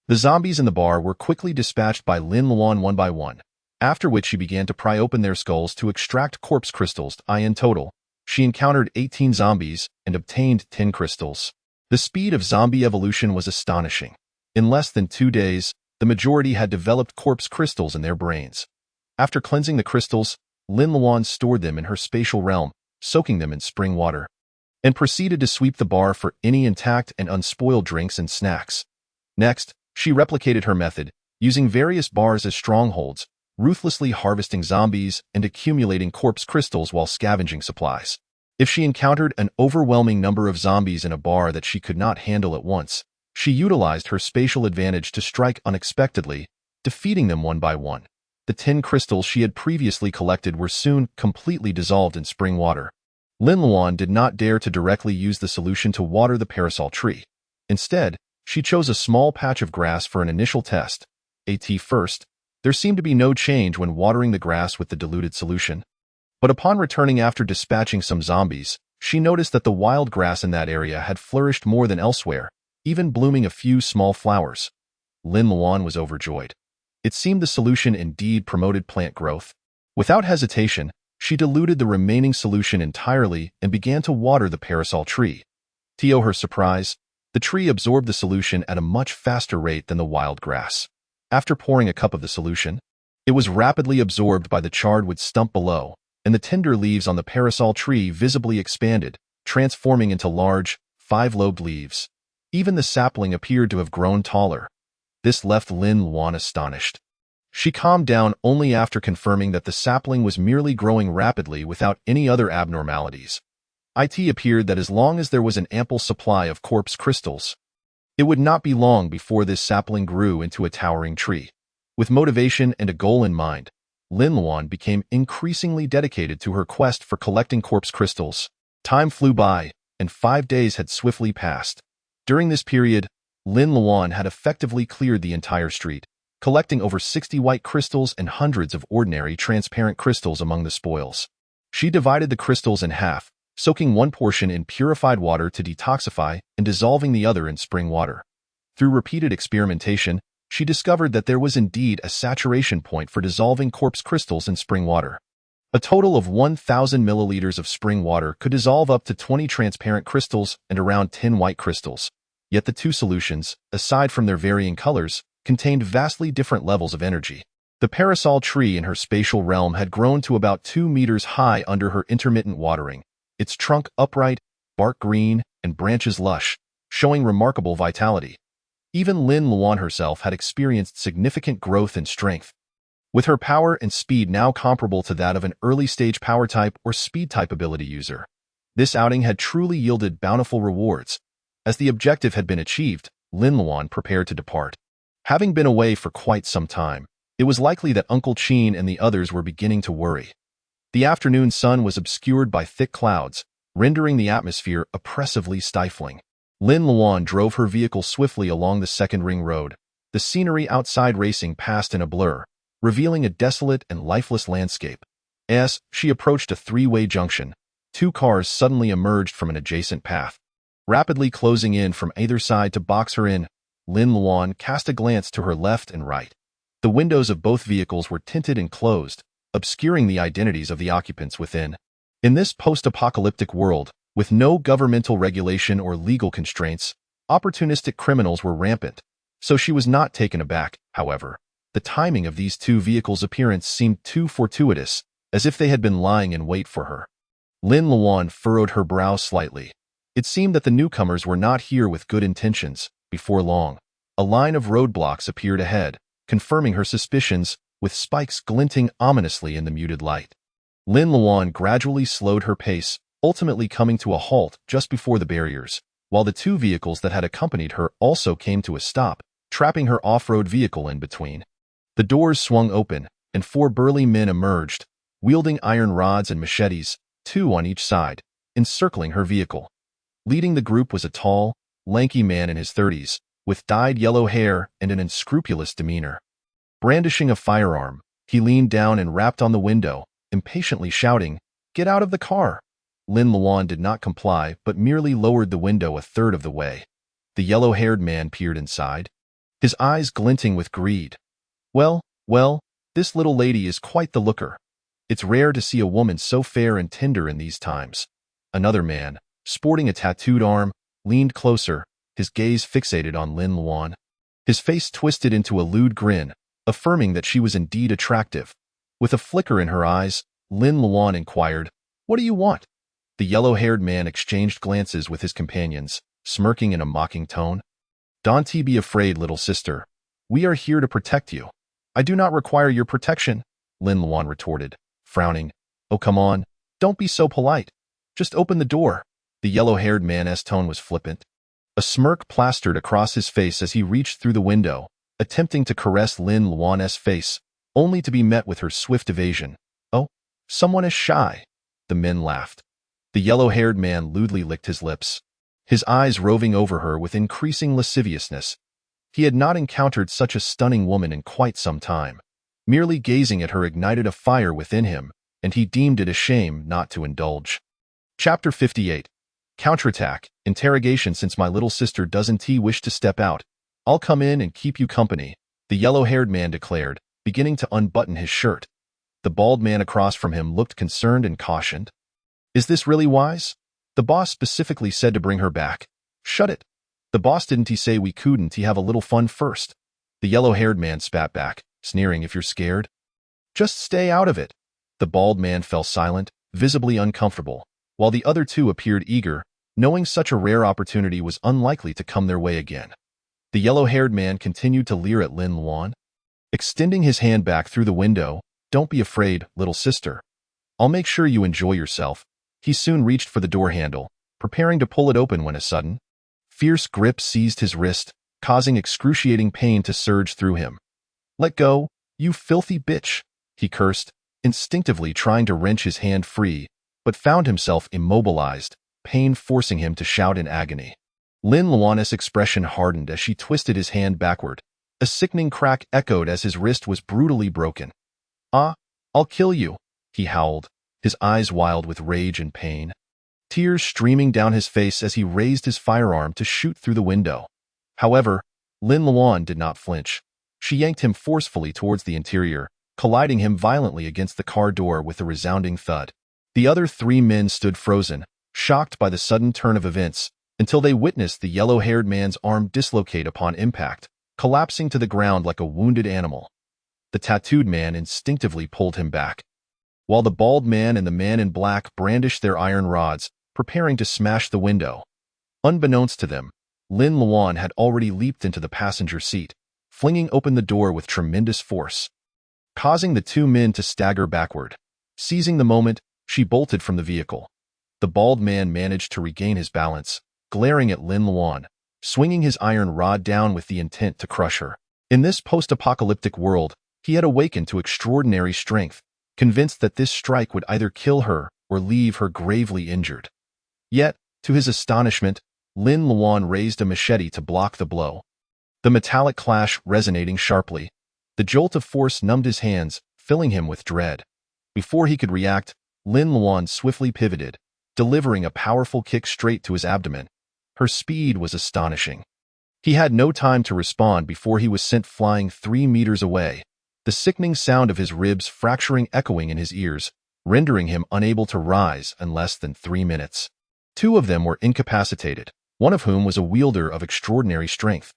The zombies in the bar were quickly dispatched by Lin Luan one by one, after which she began to pry open their skulls to extract corpse crystals. In total, she encountered 18 zombies and obtained 10 crystals. The speed of zombie evolution was astonishing. In less than 2 days, the majority had developed corpse crystals in their brains. After cleansing the crystals, Lin Luan stored them in her spatial realm, soaking them in spring water, and proceeded to sweep the bar for any intact and unspoiled drinks and snacks. Next, she replicated her method, using various bars as strongholds, ruthlessly harvesting zombies and accumulating corpse crystals while scavenging supplies. If she encountered an overwhelming number of zombies in a bar that she could not handle at once, she utilized her spatial advantage to strike unexpectedly, defeating them one by one. The 10 crystals she had previously collected were soon completely dissolved in spring water. Lin Luan did not dare to directly use the solution to water the parasol tree. Instead, she chose a small patch of grass for an initial test. First, there seemed to be no change when watering the grass with the diluted solution. But upon returning after dispatching some zombies, she noticed that the wild grass in that area had flourished more than elsewhere, even blooming a few small flowers. Lin Luan was overjoyed. It seemed the solution indeed promoted plant growth. Without hesitation, she diluted the remaining solution entirely and began to water the parasol tree. To her surprise, the tree absorbed the solution at a much faster rate than the wild grass. After pouring a cup of the solution, it was rapidly absorbed by the charred wood stump below, and the tender leaves on the parasol tree visibly expanded, transforming into large, 5-lobed leaves. Even the sapling appeared to have grown taller. This left Lin Luan astonished. She calmed down only after confirming that the sapling was merely growing rapidly without any other abnormalities. It appeared that as long as there was an ample supply of corpse crystals, it would not be long before this sapling grew into a towering tree. With motivation and a goal in mind, Lin Luan became increasingly dedicated to her quest for collecting corpse crystals. Time flew by, and 5 days had swiftly passed. During this period, Lin Luan had effectively cleared the entire street, collecting over 60 white crystals and hundreds of ordinary transparent crystals among the spoils. She divided the crystals in half, soaking one portion in purified water to detoxify and dissolving the other in spring water. Through repeated experimentation, she discovered that there was indeed a saturation point for dissolving corpse crystals in spring water. A total of 1,000 milliliters of spring water could dissolve up to 20 transparent crystals and around 10 white crystals. Yet the two solutions, aside from their varying colors, contained vastly different levels of energy. The parasol tree in her spatial realm had grown to about 2 meters high under her intermittent watering, its trunk upright, bark green, and branches lush, showing remarkable vitality. Even Lin Luan herself had experienced significant growth and strength. With her power and speed now comparable to that of an early-stage power-type or speed-type ability user, this outing had truly yielded bountiful rewards. As the objective had been achieved, Lin Luan prepared to depart. Having been away for quite some time, it was likely that Uncle Qin and the others were beginning to worry. The afternoon sun was obscured by thick clouds, rendering the atmosphere oppressively stifling. Lin Luan drove her vehicle swiftly along the second ring road, the scenery outside racing past in a blur, revealing a desolate and lifeless landscape. As she approached a three-way junction, two cars suddenly emerged from an adjacent path. Rapidly closing in from either side to box her in, Lin Luan cast a glance to her left and right. The windows of both vehicles were tinted and closed, obscuring the identities of the occupants within. In this post-apocalyptic world, with no governmental regulation or legal constraints, opportunistic criminals were rampant. So she was not taken aback, however. The timing of these two vehicles' appearance seemed too fortuitous, as if they had been lying in wait for her. Lin Luan furrowed her brow slightly. It seemed that the newcomers were not here with good intentions. Before long, a line of roadblocks appeared ahead, confirming her suspicions, with spikes glinting ominously in the muted light. Lin Luan gradually slowed her pace, ultimately coming to a halt just before the barriers, while the two vehicles that had accompanied her also came to a stop, trapping her off-road vehicle in between. The doors swung open, and 4 burly men emerged, wielding iron rods and machetes, 2 on each side, encircling her vehicle. Leading the group was a tall, lanky man in his 30s, with dyed yellow hair and an unscrupulous demeanor. Brandishing a firearm, he leaned down and rapped on the window, impatiently shouting, "Get out of the car!" Lin Luan did not comply, but merely lowered the window a third of the way. The yellow-haired man peered inside, his eyes glinting with greed. Well, this little lady is quite the looker. It's rare to see a woman so fair and tender in these times." Another man, sporting a tattooed arm, leaned closer, his gaze fixated on Lin Luan. His face twisted into a lewd grin, affirming that she was indeed attractive. With a flicker in her eyes, Lin Luan inquired, "What do you want?" The yellow-haired man exchanged glances with his companions, smirking in a mocking tone. "Don't be afraid, little sister. We are here to protect you." "I do not require your protection," Lin Luan retorted, frowning. "Oh, come on, don't be so polite. Just open the door." The yellow-haired man's tone was flippant. A smirk plastered across his face as he reached through the window, attempting to caress Lin Luan's face, only to be met with her swift evasion. "Oh, someone is shy." The men laughed. The yellow-haired man lewdly licked his lips, his eyes roving over her with increasing lasciviousness. He had not encountered such a stunning woman in quite some time. Merely gazing at her ignited a fire within him, and he deemed it a shame not to indulge. Chapter 58. Counterattack. Interrogation. "Since my little sister doesn't wish to step out, I'll come in and keep you company," the yellow-haired man declared, beginning to unbutton his shirt. The bald man across from him looked concerned and cautioned. "Is this really wise? The boss specifically said to bring her back." "Shut it. The boss didn't say we couldn't have a little fun first?" The yellow-haired man spat back, sneering. "If you're scared, just stay out of it." The bald man fell silent, visibly uncomfortable, while the other two appeared eager, knowing such a rare opportunity was unlikely to come their way again. The yellow-haired man continued to leer at Lin Luan, extending his hand back through the window. "Don't be afraid, little sister. I'll make sure you enjoy yourself." He soon reached for the door handle, preparing to pull it open when a sudden, fierce grip seized his wrist, causing excruciating pain to surge through him. "Let go, you filthy bitch," he cursed, instinctively trying to wrench his hand free, but found himself immobilized, pain forcing him to shout in agony. Lin Luana's expression hardened as she twisted his hand backward. A sickening crack echoed as his wrist was brutally broken. "Ah, I'll kill you," he howled, his eyes wild with rage and pain. Tears streaming down his face as he raised his firearm to shoot through the window. However, Lin Luan did not flinch. She yanked him forcefully towards the interior, colliding him violently against the car door with a resounding thud. The other 3 men stood frozen, shocked by the sudden turn of events, until they witnessed the yellow-haired man's arm dislocate upon impact, collapsing to the ground like a wounded animal. The tattooed man instinctively pulled him back, while the bald man and the man in black brandished their iron rods, preparing to smash the window. Unbeknownst to them, Lin Luan had already leaped into the passenger seat, flinging open the door with tremendous force, causing the 2 men to stagger backward. Seizing the moment, she bolted from the vehicle. The bald man managed to regain his balance, glaring at Lin Luan, swinging his iron rod down with the intent to crush her. In this post-apocalyptic world, he had awakened to extraordinary strength, convinced that this strike would either kill her or leave her gravely injured. Yet, to his astonishment, Lin Luan raised a machete to block the blow. The metallic clash resonating sharply. The jolt of force numbed his hands, filling him with dread. Before he could react, Lin Luan swiftly pivoted, delivering a powerful kick straight to his abdomen. Her speed was astonishing. He had no time to respond before he was sent flying 3 meters away, the sickening sound of his ribs fracturing echoing in his ears, rendering him unable to rise in less than 3 minutes. 2 of them were incapacitated, one of whom was a wielder of extraordinary strength.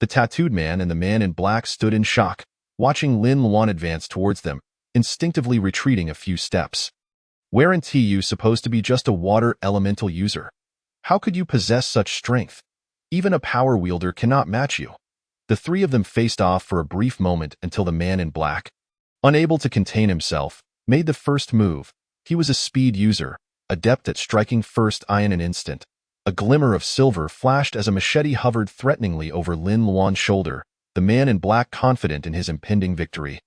The tattooed man and the man in black stood in shock, watching Lin Luan advance towards them, instinctively retreating a few steps. "Weren't you supposed to be just a water elemental user? How could you possess such strength? Even a power wielder cannot match you." The 3 of them faced off for a brief moment until the man in black, unable to contain himself, made the first move. He was a speed user, adept at striking first in an instant. A glimmer of silver flashed as a machete hovered threateningly over Lin Luan's shoulder, the man in black confident in his impending victory.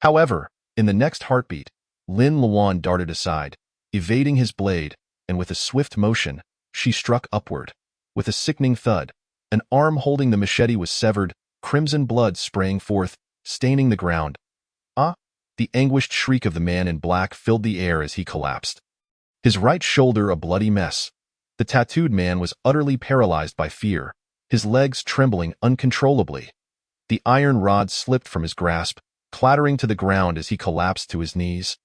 However, in the next heartbeat, Lin Luan darted aside, evading his blade, and with a swift motion, she struck upward. With a sickening thud, an arm holding the machete was severed, crimson blood spraying forth, staining the ground. "Ah!" The anguished shriek of the man in black filled the air as he collapsed, his right shoulder a bloody mess. The tattooed man was utterly paralyzed by fear, his legs trembling uncontrollably. The iron rod slipped from his grasp, clattering to the ground as he collapsed to his knees.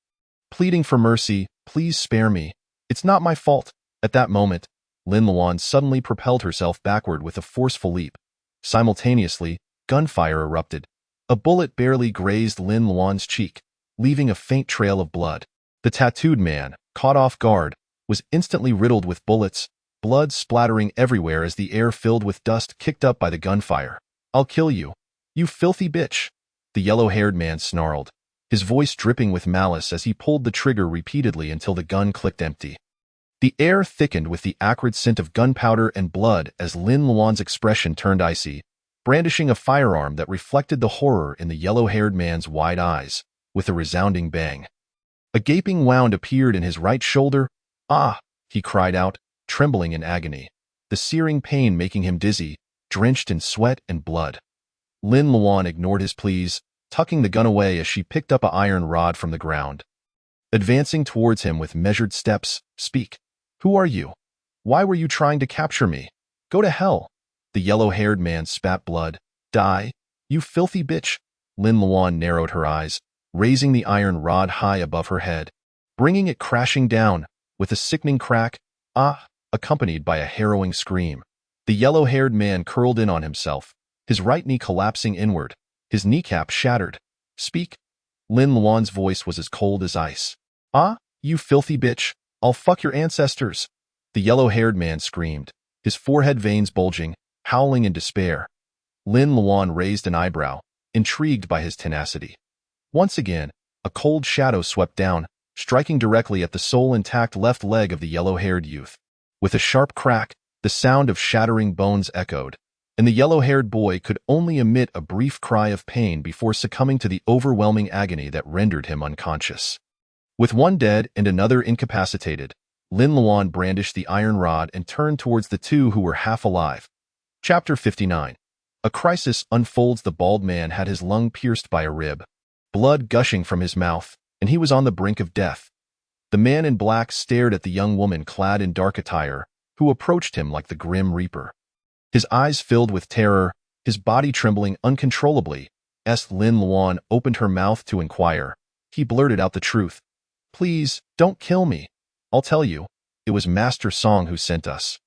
Pleading for mercy, "Please spare me. It's not my fault." At that moment, Lin Luan suddenly propelled herself backward with a forceful leap. Simultaneously, gunfire erupted. A bullet barely grazed Lin Luan's cheek, leaving a faint trail of blood. The tattooed man, caught off guard, was instantly riddled with bullets, blood splattering everywhere as the air filled with dust kicked up by the gunfire. "I'll kill you, you filthy bitch," the yellow-haired man snarled, his voice dripping with malice as he pulled the trigger repeatedly until the gun clicked empty. The air thickened with the acrid scent of gunpowder and blood as Lin Luan's expression turned icy, brandishing a firearm that reflected the horror in the yellow-haired man's wide eyes, with a resounding bang. A gaping wound appeared in his right shoulder. "Ah!" he cried out, trembling in agony, the searing pain making him dizzy, drenched in sweat and blood. Lin Luan ignored his pleas, tucking the gun away as she picked up an iron rod from the ground. Advancing towards him with measured steps, "Speak. Who are you? Why were you trying to capture me? Go to hell." The yellow-haired man spat blood. "Die, you filthy bitch." Lin Luan narrowed her eyes, raising the iron rod high above her head, bringing it crashing down, with a sickening crack, "Ah!" accompanied by a harrowing scream. The yellow-haired man curled in on himself, his right knee collapsing inward, his kneecap shattered. "Speak." Lin Luan's voice was as cold as ice. "Ah, you filthy bitch. I'll fuck your ancestors." The yellow-haired man screamed, his forehead veins bulging, howling in despair. Lin Luan raised an eyebrow, intrigued by his tenacity. Once again, a cold shadow swept down, striking directly at the sole intact left leg of the yellow-haired youth. With a sharp crack, the sound of shattering bones echoed, and the yellow-haired boy could only emit a brief cry of pain before succumbing to the overwhelming agony that rendered him unconscious. With one dead and another incapacitated, Lin Luan brandished the iron rod and turned towards the two who were half alive. Chapter 59. A crisis unfolds. The bald man had his lung pierced by a rib, blood gushing from his mouth, and he was on the brink of death. The man in black stared at the young woman clad in dark attire, who approached him like the Grim Reaper. His eyes filled with terror, his body trembling uncontrollably. As Lin Luan opened her mouth to inquire, he blurted out the truth. "Please, don't kill me. I'll tell you, it was Master Song who sent us.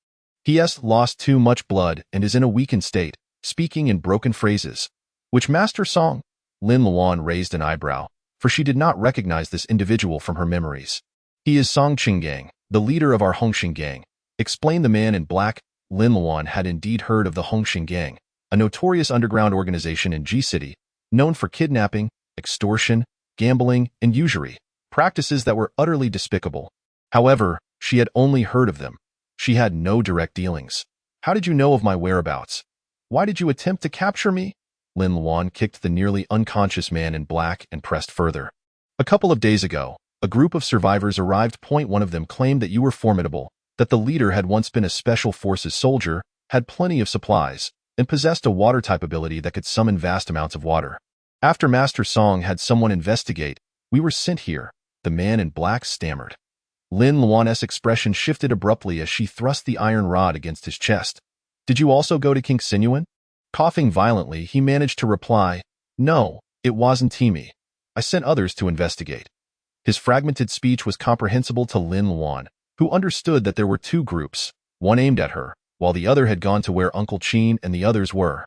He has lost too much blood and is in a weakened state, speaking in broken phrases." "Which Master Song?" Lin Luan raised an eyebrow, for she did not recognize this individual from her memories. "He is Song Qinggang, the leader of our Hongxing gang," explained the man in black. Lin Luan had indeed heard of the Hongxing gang, a notorious underground organization in G-City, known for kidnapping, extortion, gambling, and usury, practices that were utterly despicable. However, she had only heard of them. She had no direct dealings. "How did you know of my whereabouts? Why did you attempt to capture me?" Lin Luan kicked the nearly unconscious man in black and pressed further. "A couple of days ago, a group of survivors arrived. One of them claimed that you were formidable, that the leader had once been a special forces soldier, had plenty of supplies, and possessed a water-type ability that could summon vast amounts of water. After Master Song had someone investigate, we were sent here," the man in black stammered. Lin Luan's expression shifted abruptly as she thrust the iron rod against his chest. "Did you also go to King Sinuan?" Coughing violently, he managed to reply, "No, it wasn't me. I sent others to investigate." His fragmented speech was comprehensible to Lin Luan, who understood that there were two groups, one aimed at her, while the other had gone to where Uncle Qin and the others were.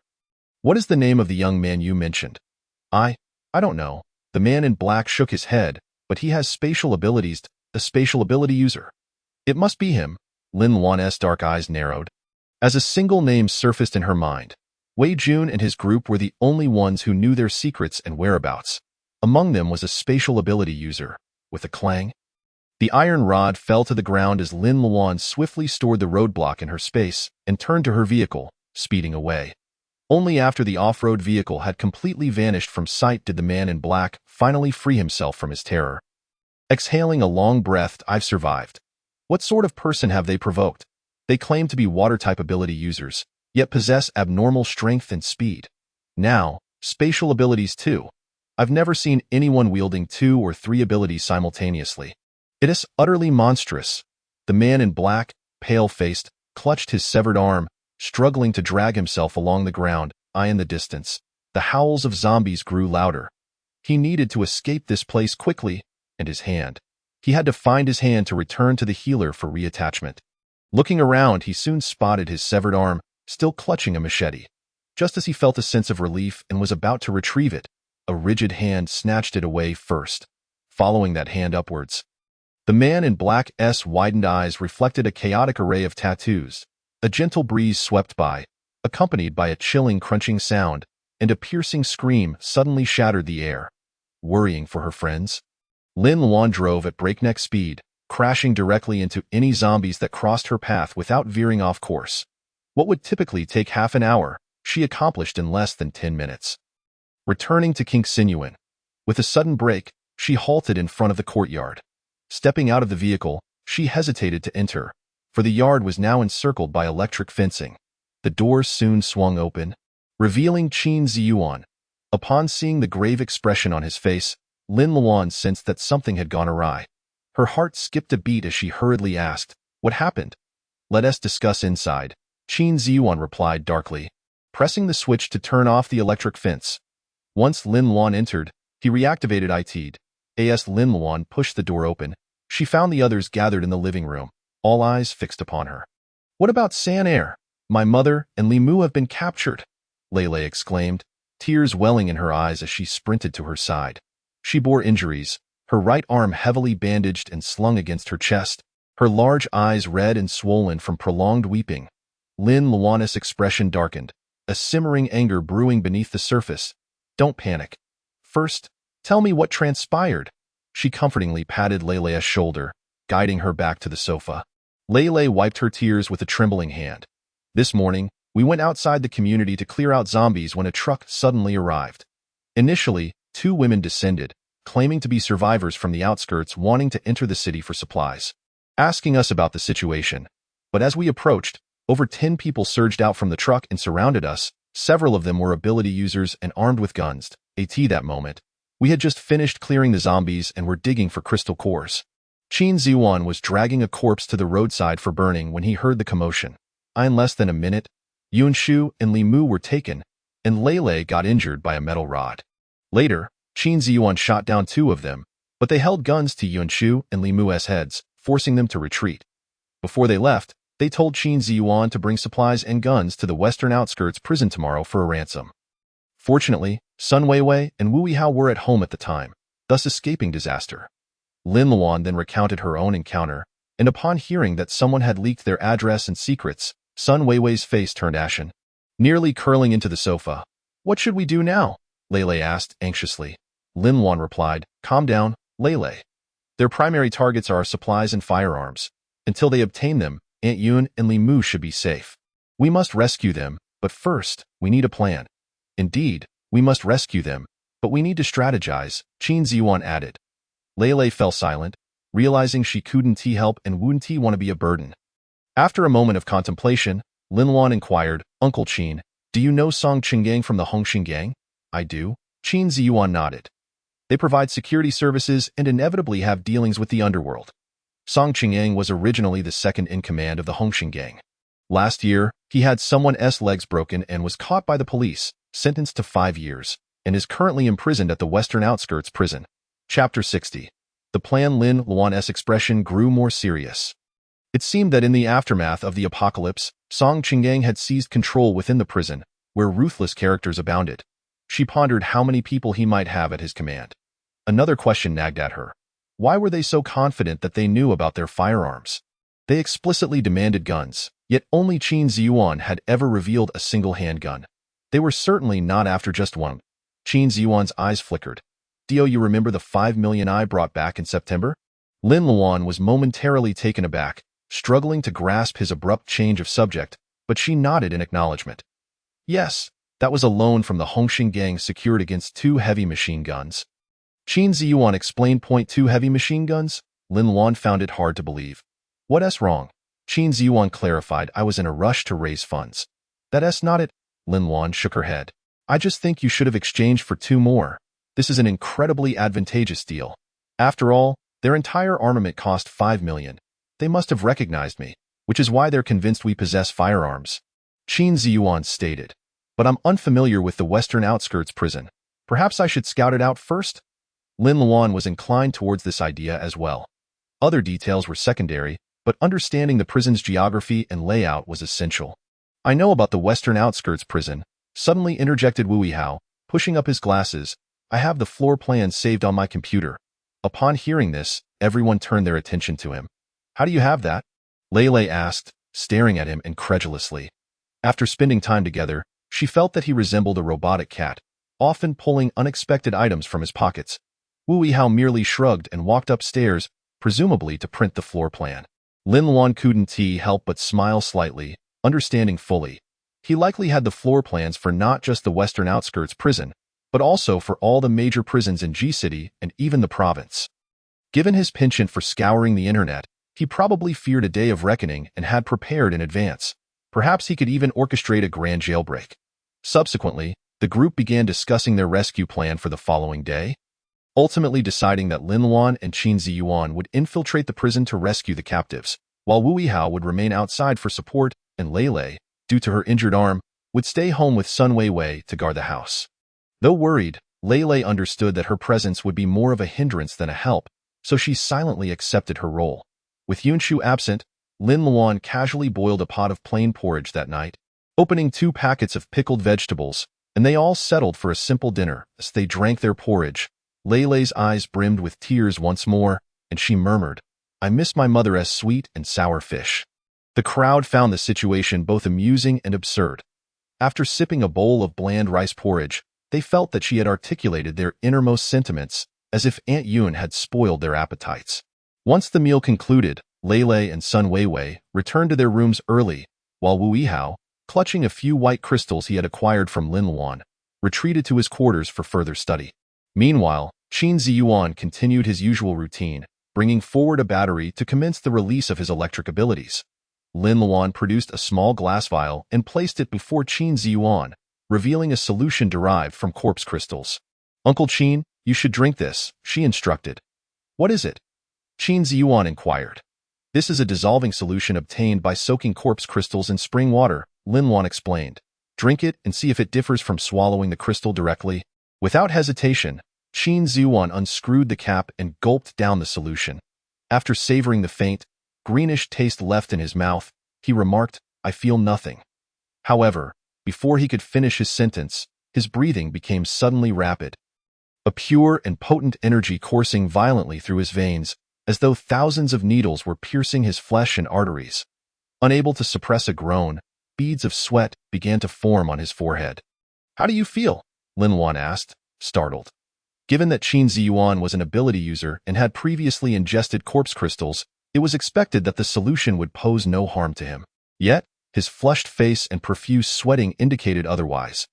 "What is the name of the young man you mentioned?" I don't know." The man in black shook his head, "but he has spatial abilities, a spatial ability user." "It must be him." Lin Luan's dark eyes narrowed, as a single name surfaced in her mind. Wei Jun and his group were the only ones who knew their secrets and whereabouts. Among them was a spatial ability user. With a clang, the iron rod fell to the ground as Lin Luan swiftly stored the roadblock in her space and turned to her vehicle, speeding away. Only after the off-road vehicle had completely vanished from sight did the man in black finally free himself from his terror. Exhaling a long breath, "I've survived. What sort of person have they provoked? They claim to be water-type ability users, yet possess abnormal strength and speed. Now, spatial abilities too. I've never seen anyone wielding 2 or 3 abilities simultaneously. It is utterly monstrous." The man in black, pale-faced, clutched his severed arm, struggling to drag himself along the ground. In the distance, the howls of zombies grew louder. He needed to escape this place quickly, and his hand. He had to find his hand to return to the healer for reattachment. Looking around, he soon spotted his severed arm, still clutching a machete. Just as he felt a sense of relief and was about to retrieve it, a rigid hand snatched it away first, following that hand upwards. The man in black's widened eyes reflected a chaotic array of tattoos. A gentle breeze swept by, accompanied by a chilling crunching sound, and a piercing scream suddenly shattered the air. Worrying for her friends, Lin Luan drove at breakneck speed, crashing directly into any zombies that crossed her path without veering off course. What would typically take half an hour, she accomplished in less than 10 minutes. Returning to King Sinuan, with a sudden brake, she halted in front of the courtyard. Stepping out of the vehicle, she hesitated to enter, for the yard was now encircled by electric fencing. The doors soon swung open, revealing Qin Ziyuan. Upon seeing the grave expression on his face, Lin Luan sensed that something had gone awry. Her heart skipped a beat as she hurriedly asked, "What happened?" "Let us discuss inside," Qin Ziyuan replied darkly, pressing the switch to turn off the electric fence. Once Lin Luan entered, he reactivated it. As Lin Luan pushed the door open, she found the others gathered in the living room, all eyes fixed upon her. "What about San Air? My mother and Li Mu have been captured," Lele exclaimed, tears welling in her eyes as she sprinted to her side. She bore injuries, her right arm heavily bandaged and slung against her chest, her large eyes red and swollen from prolonged weeping. Lin Luan's expression darkened, a simmering anger brewing beneath the surface. "Don't panic. First, tell me what transpired." She comfortingly patted Leilei's shoulder, guiding her back to the sofa. Leilei wiped her tears with a trembling hand. This morning, we went outside the community to clear out zombies when a truck suddenly arrived. Initially, 2 women descended, claiming to be survivors from the outskirts wanting to enter the city for supplies, asking us about the situation. But as we approached, over 10 people surged out from the truck and surrounded us. Several of them were ability users and armed with guns. At that moment, we had just finished clearing the zombies and were digging for crystal cores. Qin Ziyuan was dragging a corpse to the roadside for burning when he heard the commotion. In less than a minute, Yunshu and Li Mu were taken, and Leilei got injured by a metal rod. Later, Qin Ziyuan shot down 2 of them, but they held guns to Yunshu and Li Mu's heads, forcing them to retreat. Before they left, they told Qin Ziyuan to bring supplies and guns to the western outskirts prison tomorrow for a ransom. Fortunately, Sun Weiwei and Wu Yihao were at home at the time, thus escaping disaster. Lin Luan then recounted her own encounter, and upon hearing that someone had leaked their address and secrets, Sun Weiwei's face turned ashen, nearly curling into the sofa. "What should we do now?" Leilei asked anxiously. Lin Luan replied, "Calm down, Leilei. Their primary targets are supplies and firearms. Until they obtain them, Aunt Yun and Li Mu should be safe. We must rescue them, but first, we need a plan." "Indeed, we must rescue them, but we need to strategize," Qin Ziyuan added. Leilei fell silent, realizing she couldn't help and wouldn't want to be a burden. After a moment of contemplation, Lin Luan inquired, "Uncle Qin, do you know Song Qinggang from the Hongxing Gang?" "I do." Qin Ziyuan nodded. "They provide security services and inevitably have dealings with the underworld." Song Qinggang was originally the second in command of the Hongxing Gang. Last year, he had someone's legs broken and was caught by the police, sentenced to 5 years, and is currently imprisoned at the western outskirts prison. Chapter 60. The plan. Lin Luan's expression grew more serious. It seemed that in the aftermath of the apocalypse, Song Qinggang had seized control within the prison, where ruthless characters abounded. She pondered how many people he might have at his command. Another question nagged at her. Why were they so confident that they knew about their firearms? They explicitly demanded guns, yet only Qin Ziyuan had ever revealed a single handgun. They were certainly not after just one. Qin Ziyuan's eyes flickered. "Do you remember the 5 million I brought back in September?" Lin Luan was momentarily taken aback, struggling to grasp his abrupt change of subject, but she nodded in acknowledgement. "Yes, that was a loan from the Hongxing Gang secured against 2 heavy machine guns." Qin Ziyuan explained. "2 heavy machine guns?" Lin Luan found it hard to believe. "What's wrong?" Qin Ziyuan clarified. "I was in a rush to raise funds." "That's not it." Lin Luan shook her head. "I just think you should have exchanged for 2 more. This is an incredibly advantageous deal. After all, their entire armament cost 5 million. They must have recognized me, which is why they're convinced we possess firearms." Qin Ziyuan stated. "But I'm unfamiliar with the western outskirts prison. Perhaps I should scout it out first?" Lin Luan was inclined towards this idea as well. Other details were secondary, but understanding the prison's geography and layout was essential. "I know about the western outskirts prison," suddenly interjected Wu Yihao, pushing up his glasses. "I have the floor plan saved on my computer." Upon hearing this, everyone turned their attention to him. "How do you have that?" Leilei asked, staring at him incredulously. After spending time together, she felt that he resembled a robotic cat, often pulling unexpected items from his pockets. Wu Yihao merely shrugged and walked upstairs, presumably to print the floor plan. Lin Luan couldn't help but smile slightly, understanding fully. He likely had the floor plans for not just the western outskirts prison, but also for all the major prisons in G-City and even the province. Given his penchant for scouring the internet, he probably feared a day of reckoning and had prepared in advance. Perhaps he could even orchestrate a grand jailbreak. Subsequently, the group began discussing their rescue plan for the following day, ultimately deciding that Lin Luan and Qin Ziyuan would infiltrate the prison to rescue the captives, while Wu Yihao would remain outside for support, and Leilei, due to her injured arm, would stay home with Sun Weiwei to guard the house. Though worried, Leilei understood that her presence would be more of a hindrance than a help, so she silently accepted her role. With Yunshu absent, Lin Luan casually boiled a pot of plain porridge that night, opening 2 packets of pickled vegetables, and they all settled for a simple dinner. As they drank their porridge, Leilei's eyes brimmed with tears once more, and she murmured, "I miss my mother's sweet and sour fish." The crowd found the situation both amusing and absurd. After sipping a bowl of bland rice porridge, they felt that she had articulated their innermost sentiments, as if Aunt Yun had spoiled their appetites. Once the meal concluded, Lei and Sun Weiwei returned to their rooms early, while Wu Yihao, clutching a few white crystals he had acquired from Lin Luan, retreated to his quarters for further study. Meanwhile, Qin Ziyuan continued his usual routine, bringing forward a battery to commence the release of his electric abilities. Lin Luan produced a small glass vial and placed it before Qin Ziyuan, revealing a solution derived from corpse crystals. "Uncle Qin, you should drink this," she instructed. "What is it?" Qin Ziyuan inquired. "This is a dissolving solution obtained by soaking corpse crystals in spring water," Lin Luan explained. "Drink it and see if it differs from swallowing the crystal directly." Without hesitation, Qin Ziyuan unscrewed the cap and gulped down the solution. After savoring the faint, greenish taste left in his mouth, he remarked, "I feel nothing." However, before he could finish his sentence, his breathing became suddenly rapid. A pure and potent energy coursing violently through his veins, as though thousands of needles were piercing his flesh and arteries. Unable to suppress a groan, beads of sweat began to form on his forehead. "How do you feel?" Lin Luan asked, startled. Given that Qin Ziyuan was an ability user and had previously ingested corpse crystals, it was expected that the solution would pose no harm to him. Yet, his flushed face and profuse sweating indicated otherwise.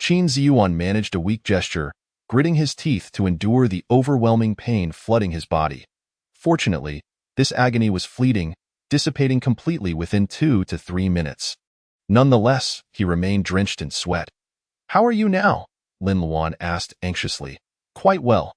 Qin Ziyuan managed a weak gesture, gritting his teeth to endure the overwhelming pain flooding his body. Fortunately, this agony was fleeting, dissipating completely within 2 to 3 minutes. Nonetheless, he remained drenched in sweat. "How are you now?" Lin Luan asked anxiously. "Quite well."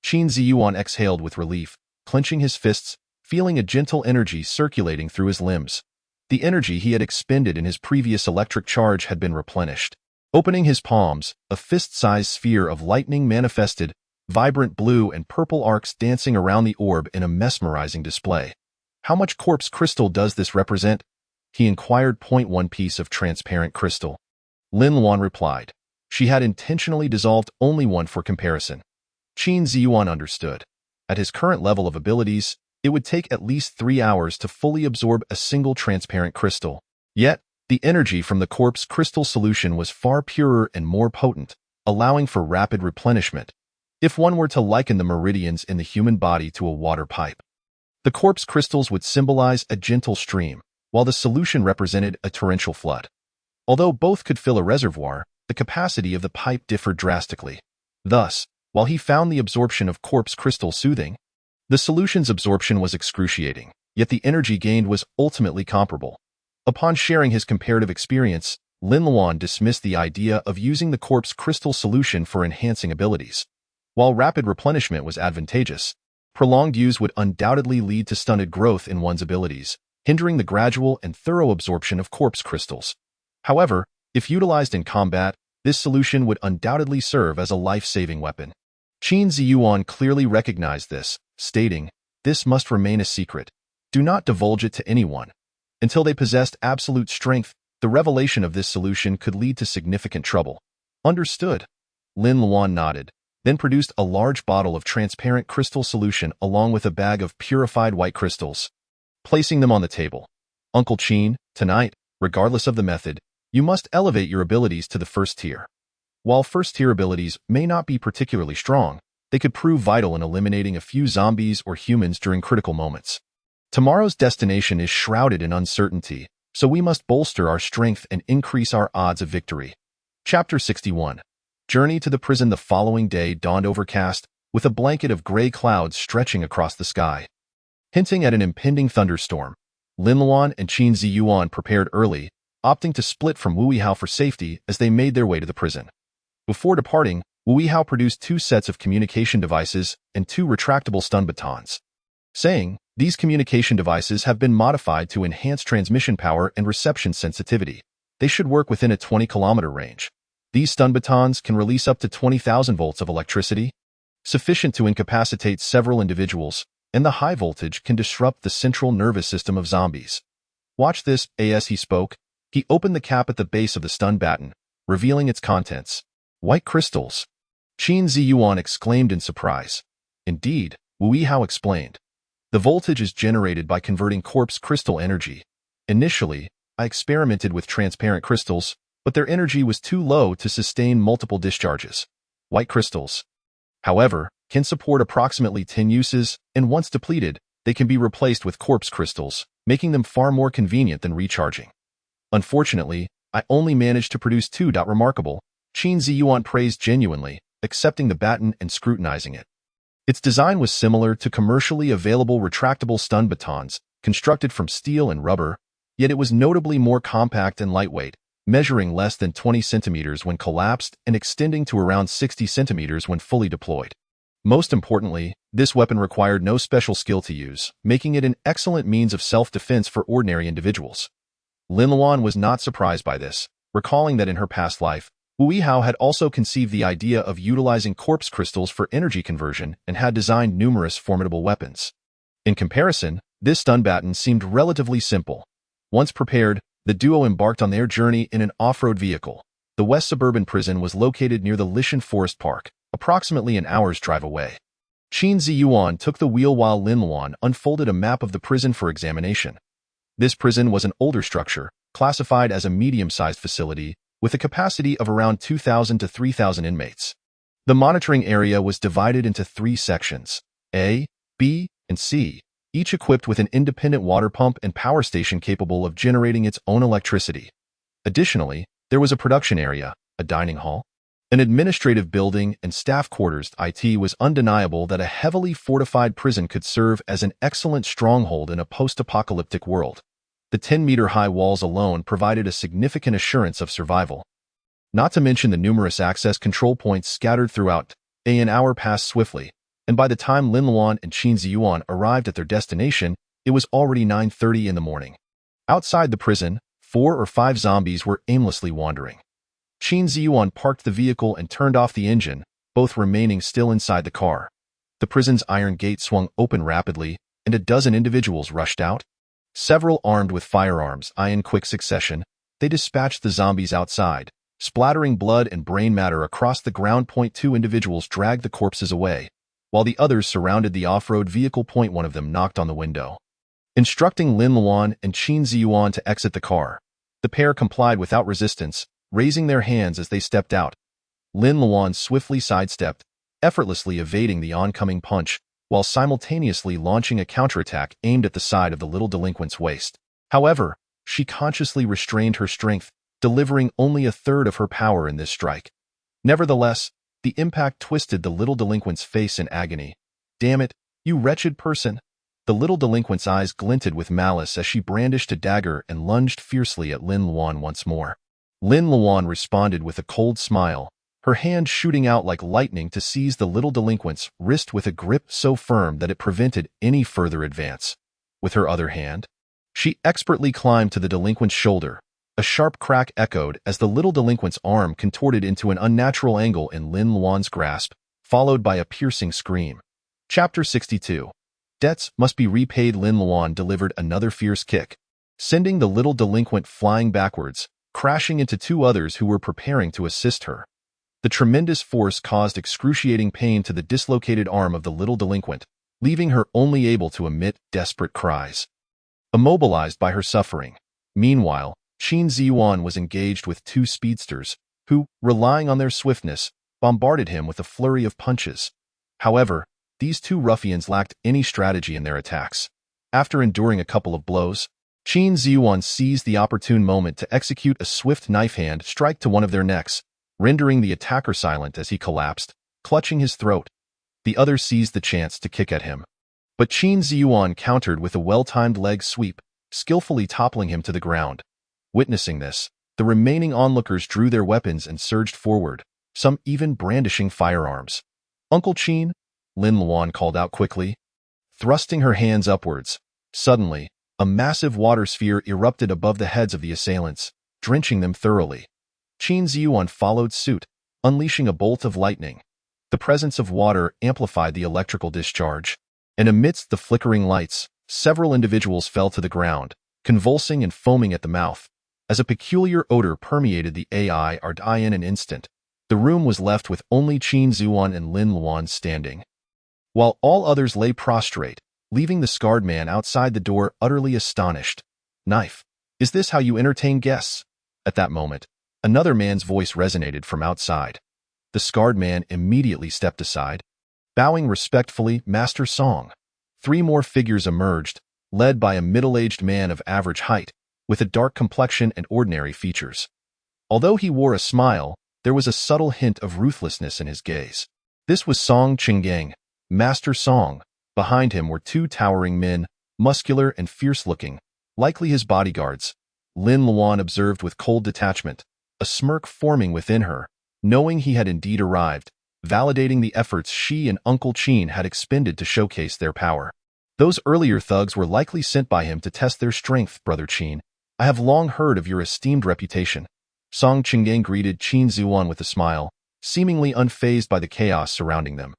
Qin Ziyuan exhaled with relief, clenching his fists, feeling a gentle energy circulating through his limbs. The energy he had expended in his previous electric charge had been replenished. Opening his palms, a fist-sized sphere of lightning manifested, vibrant blue and purple arcs dancing around the orb in a mesmerizing display. "How much corpse crystal does this represent?" he inquired. "1 piece of transparent crystal." Lin Luan replied. She had intentionally dissolved only one for comparison. Qin Ziyuan understood. At his current level of abilities, it would take at least 3 hours to fully absorb a single transparent crystal. Yet, the energy from the corpse crystal solution was far purer and more potent, allowing for rapid replenishment. If one were to liken the meridians in the human body to a water pipe, the corpse crystals would symbolize a gentle stream, while the solution represented a torrential flood. Although both could fill a reservoir, the capacity of the pipe differed drastically. Thus, while he found the absorption of corpse crystal soothing, the solution's absorption was excruciating, yet the energy gained was ultimately comparable. Upon sharing his comparative experience, Lin Luan dismissed the idea of using the corpse crystal solution for enhancing abilities. While rapid replenishment was advantageous, prolonged use would undoubtedly lead to stunted growth in one's abilities, hindering the gradual and thorough absorption of corpse crystals. However, if utilized in combat, this solution would undoubtedly serve as a life-saving weapon. Qin Ziyuan clearly recognized this, stating, "This must remain a secret. Do not divulge it to anyone." Until they possessed absolute strength, the revelation of this solution could lead to significant trouble. "Understood." Lin Luan nodded, then produced a large bottle of transparent crystal solution along with a bag of purified white crystals. Placing them on the table. "Uncle Qin, tonight, regardless of the method, you must elevate your abilities to the first tier. While first-tier abilities may not be particularly strong, they could prove vital in eliminating a few zombies or humans during critical moments. Tomorrow's destination is shrouded in uncertainty, so we must bolster our strength and increase our odds of victory." Chapter 61. Journey to the prison. The following day dawned overcast, with a blanket of gray clouds stretching across the sky. Hinting at an impending thunderstorm, Lin Luan and Qin Ziyuan prepared early, opting to split from Wu Yihao for safety as they made their way to the prison. Before departing, Wu Yihao produced 2 sets of communication devices and 2 retractable stun batons, saying, "These communication devices have been modified to enhance transmission power and reception sensitivity. They should work within a 20-kilometer range. These stun batons can release up to 20,000 volts of electricity, sufficient to incapacitate several individuals, and the high voltage can disrupt the central nervous system of zombies. Watch this." As he spoke, he opened the cap at the base of the stun baton, revealing its contents. "White crystals." Qin Ziyuan exclaimed in surprise. "Indeed," Wu Yihao explained. "The voltage is generated by converting corpse crystal energy. Initially, I experimented with transparent crystals, but their energy was too low to sustain multiple discharges. White crystals, however, can support approximately 10 uses, and once depleted, they can be replaced with corpse crystals, making them far more convenient than recharging. Unfortunately, I only managed to produce 2. Remarkable, Qin Ziyuan praised genuinely, accepting the baton and scrutinizing it. Its design was similar to commercially available retractable stun batons, constructed from steel and rubber, yet it was notably more compact and lightweight, measuring less than 20 centimeters when collapsed and extending to around 60 centimeters when fully deployed. Most importantly, this weapon required no special skill to use, making it an excellent means of self-defense for ordinary individuals. Lin Luan was not surprised by this, recalling that in her past life, Wu Yihao had also conceived the idea of utilizing corpse crystals for energy conversion and had designed numerous formidable weapons. In comparison, this stun baton seemed relatively simple. Once prepared, the duo embarked on their journey in an off-road vehicle. The West Suburban Prison was located near the Lishan Forest Park, approximately an hour's drive away. Qin Ziyuan took the wheel while Lin Luan unfolded a map of the prison for examination. This prison was an older structure, classified as a medium-sized facility, with a capacity of around 2,000 to 3,000 inmates. The monitoring area was divided into 3 sections, A, B, and C, each equipped with an independent water pump and power station capable of generating its own electricity. Additionally, there was a production area, a dining hall, an administrative building, and staff quarters. It was undeniable that a heavily fortified prison could serve as an excellent stronghold in a post-apocalyptic world. The 10-meter-high walls alone provided a significant assurance of survival. Not to mention the numerous access control points scattered throughout. An hour passed swiftly, and by the time Lin Luan and Qin Ziyuan arrived at their destination, it was already 9:30 in the morning. Outside the prison, 4 or 5 zombies were aimlessly wandering. Qin Ziyuan parked the vehicle and turned off the engine, both remaining still inside the car. The prison's iron gate swung open rapidly, and a dozen individuals rushed out. Several armed with firearms, in quick succession, they dispatched the zombies outside, splattering blood and brain matter across the ground. 2 individuals dragged the corpses away, while the others surrounded the off-road vehicle. One of them knocked on the window, instructing Lin Luan and Qin Ziyuan to exit the car. The pair complied without resistance, raising their hands as they stepped out. Lin Luan swiftly sidestepped, effortlessly evading the oncoming punch, while simultaneously launching a counterattack aimed at the side of the little delinquent's waist. However, she consciously restrained her strength, delivering only a third of her power in this strike. Nevertheless, the impact twisted the little delinquent's face in agony. "Damn it, you wretched person!" The little delinquent's eyes glinted with malice as she brandished a dagger and lunged fiercely at Lin Luan once more. Lin Luan responded with a cold smile, her hand shooting out like lightning to seize the little delinquent's wrist with a grip so firm that it prevented any further advance. With her other hand, she expertly climbed to the delinquent's shoulder. A sharp crack echoed as the little delinquent's arm contorted into an unnatural angle in Lin Luan's grasp, followed by a piercing scream. Chapter 62. Debts must be repaid. Lin Luan delivered another fierce kick, sending the little delinquent flying backwards, crashing into 2 others who were preparing to assist her. The tremendous force caused excruciating pain to the dislocated arm of the little delinquent, leaving her only able to emit desperate cries. Immobilized by her suffering. Meanwhile, Qin Ziyuan was engaged with 2 speedsters, who, relying on their swiftness, bombarded him with a flurry of punches. However, these 2 ruffians lacked any strategy in their attacks. After enduring a couple of blows, Qin Ziyuan seized the opportune moment to execute a swift knife hand strike to one of their necks, rendering the attacker silent as he collapsed, clutching his throat. The other seized the chance to kick at him. But Qin Ziyuan countered with a well-timed leg sweep, skillfully toppling him to the ground. Witnessing this, the remaining onlookers drew their weapons and surged forward, some even brandishing firearms. "Uncle Qin," Lin Luan called out quickly, thrusting her hands upwards. Suddenly, a massive water sphere erupted above the heads of the assailants, drenching them thoroughly. Qin Ziyuan followed suit, unleashing a bolt of lightning. The presence of water amplified the electrical discharge, and amidst the flickering lights, several individuals fell to the ground, convulsing and foaming at the mouth. As a peculiar odor permeated the air in an instant, the room was left with only Qin Ziyuan and Lin Luan standing, while all others lay prostrate, leaving the scarred man outside the door utterly astonished. "Knife, is this how you entertain guests?" At that moment, another man's voice resonated from outside. The scarred man immediately stepped aside, Bowing respectfully, Master Song. 3 more figures emerged, led by a middle-aged man of average height, with a dark complexion and ordinary features. Although he wore a smile, there was a subtle hint of ruthlessness in his gaze. This was Song Qinggang, Master Song. Behind him were 2 towering men, muscular and fierce-looking, likely his bodyguards. Lin Luan observed with cold detachment, a smirk forming within her, knowing he had indeed arrived, validating the efforts she and Uncle Qin had expended to showcase their power. Those earlier thugs were likely sent by him to test their strength, Brother Qin. I have long heard of your esteemed reputation. Song Qinggang greeted Qin Zuan with a smile, seemingly unfazed by the chaos surrounding them.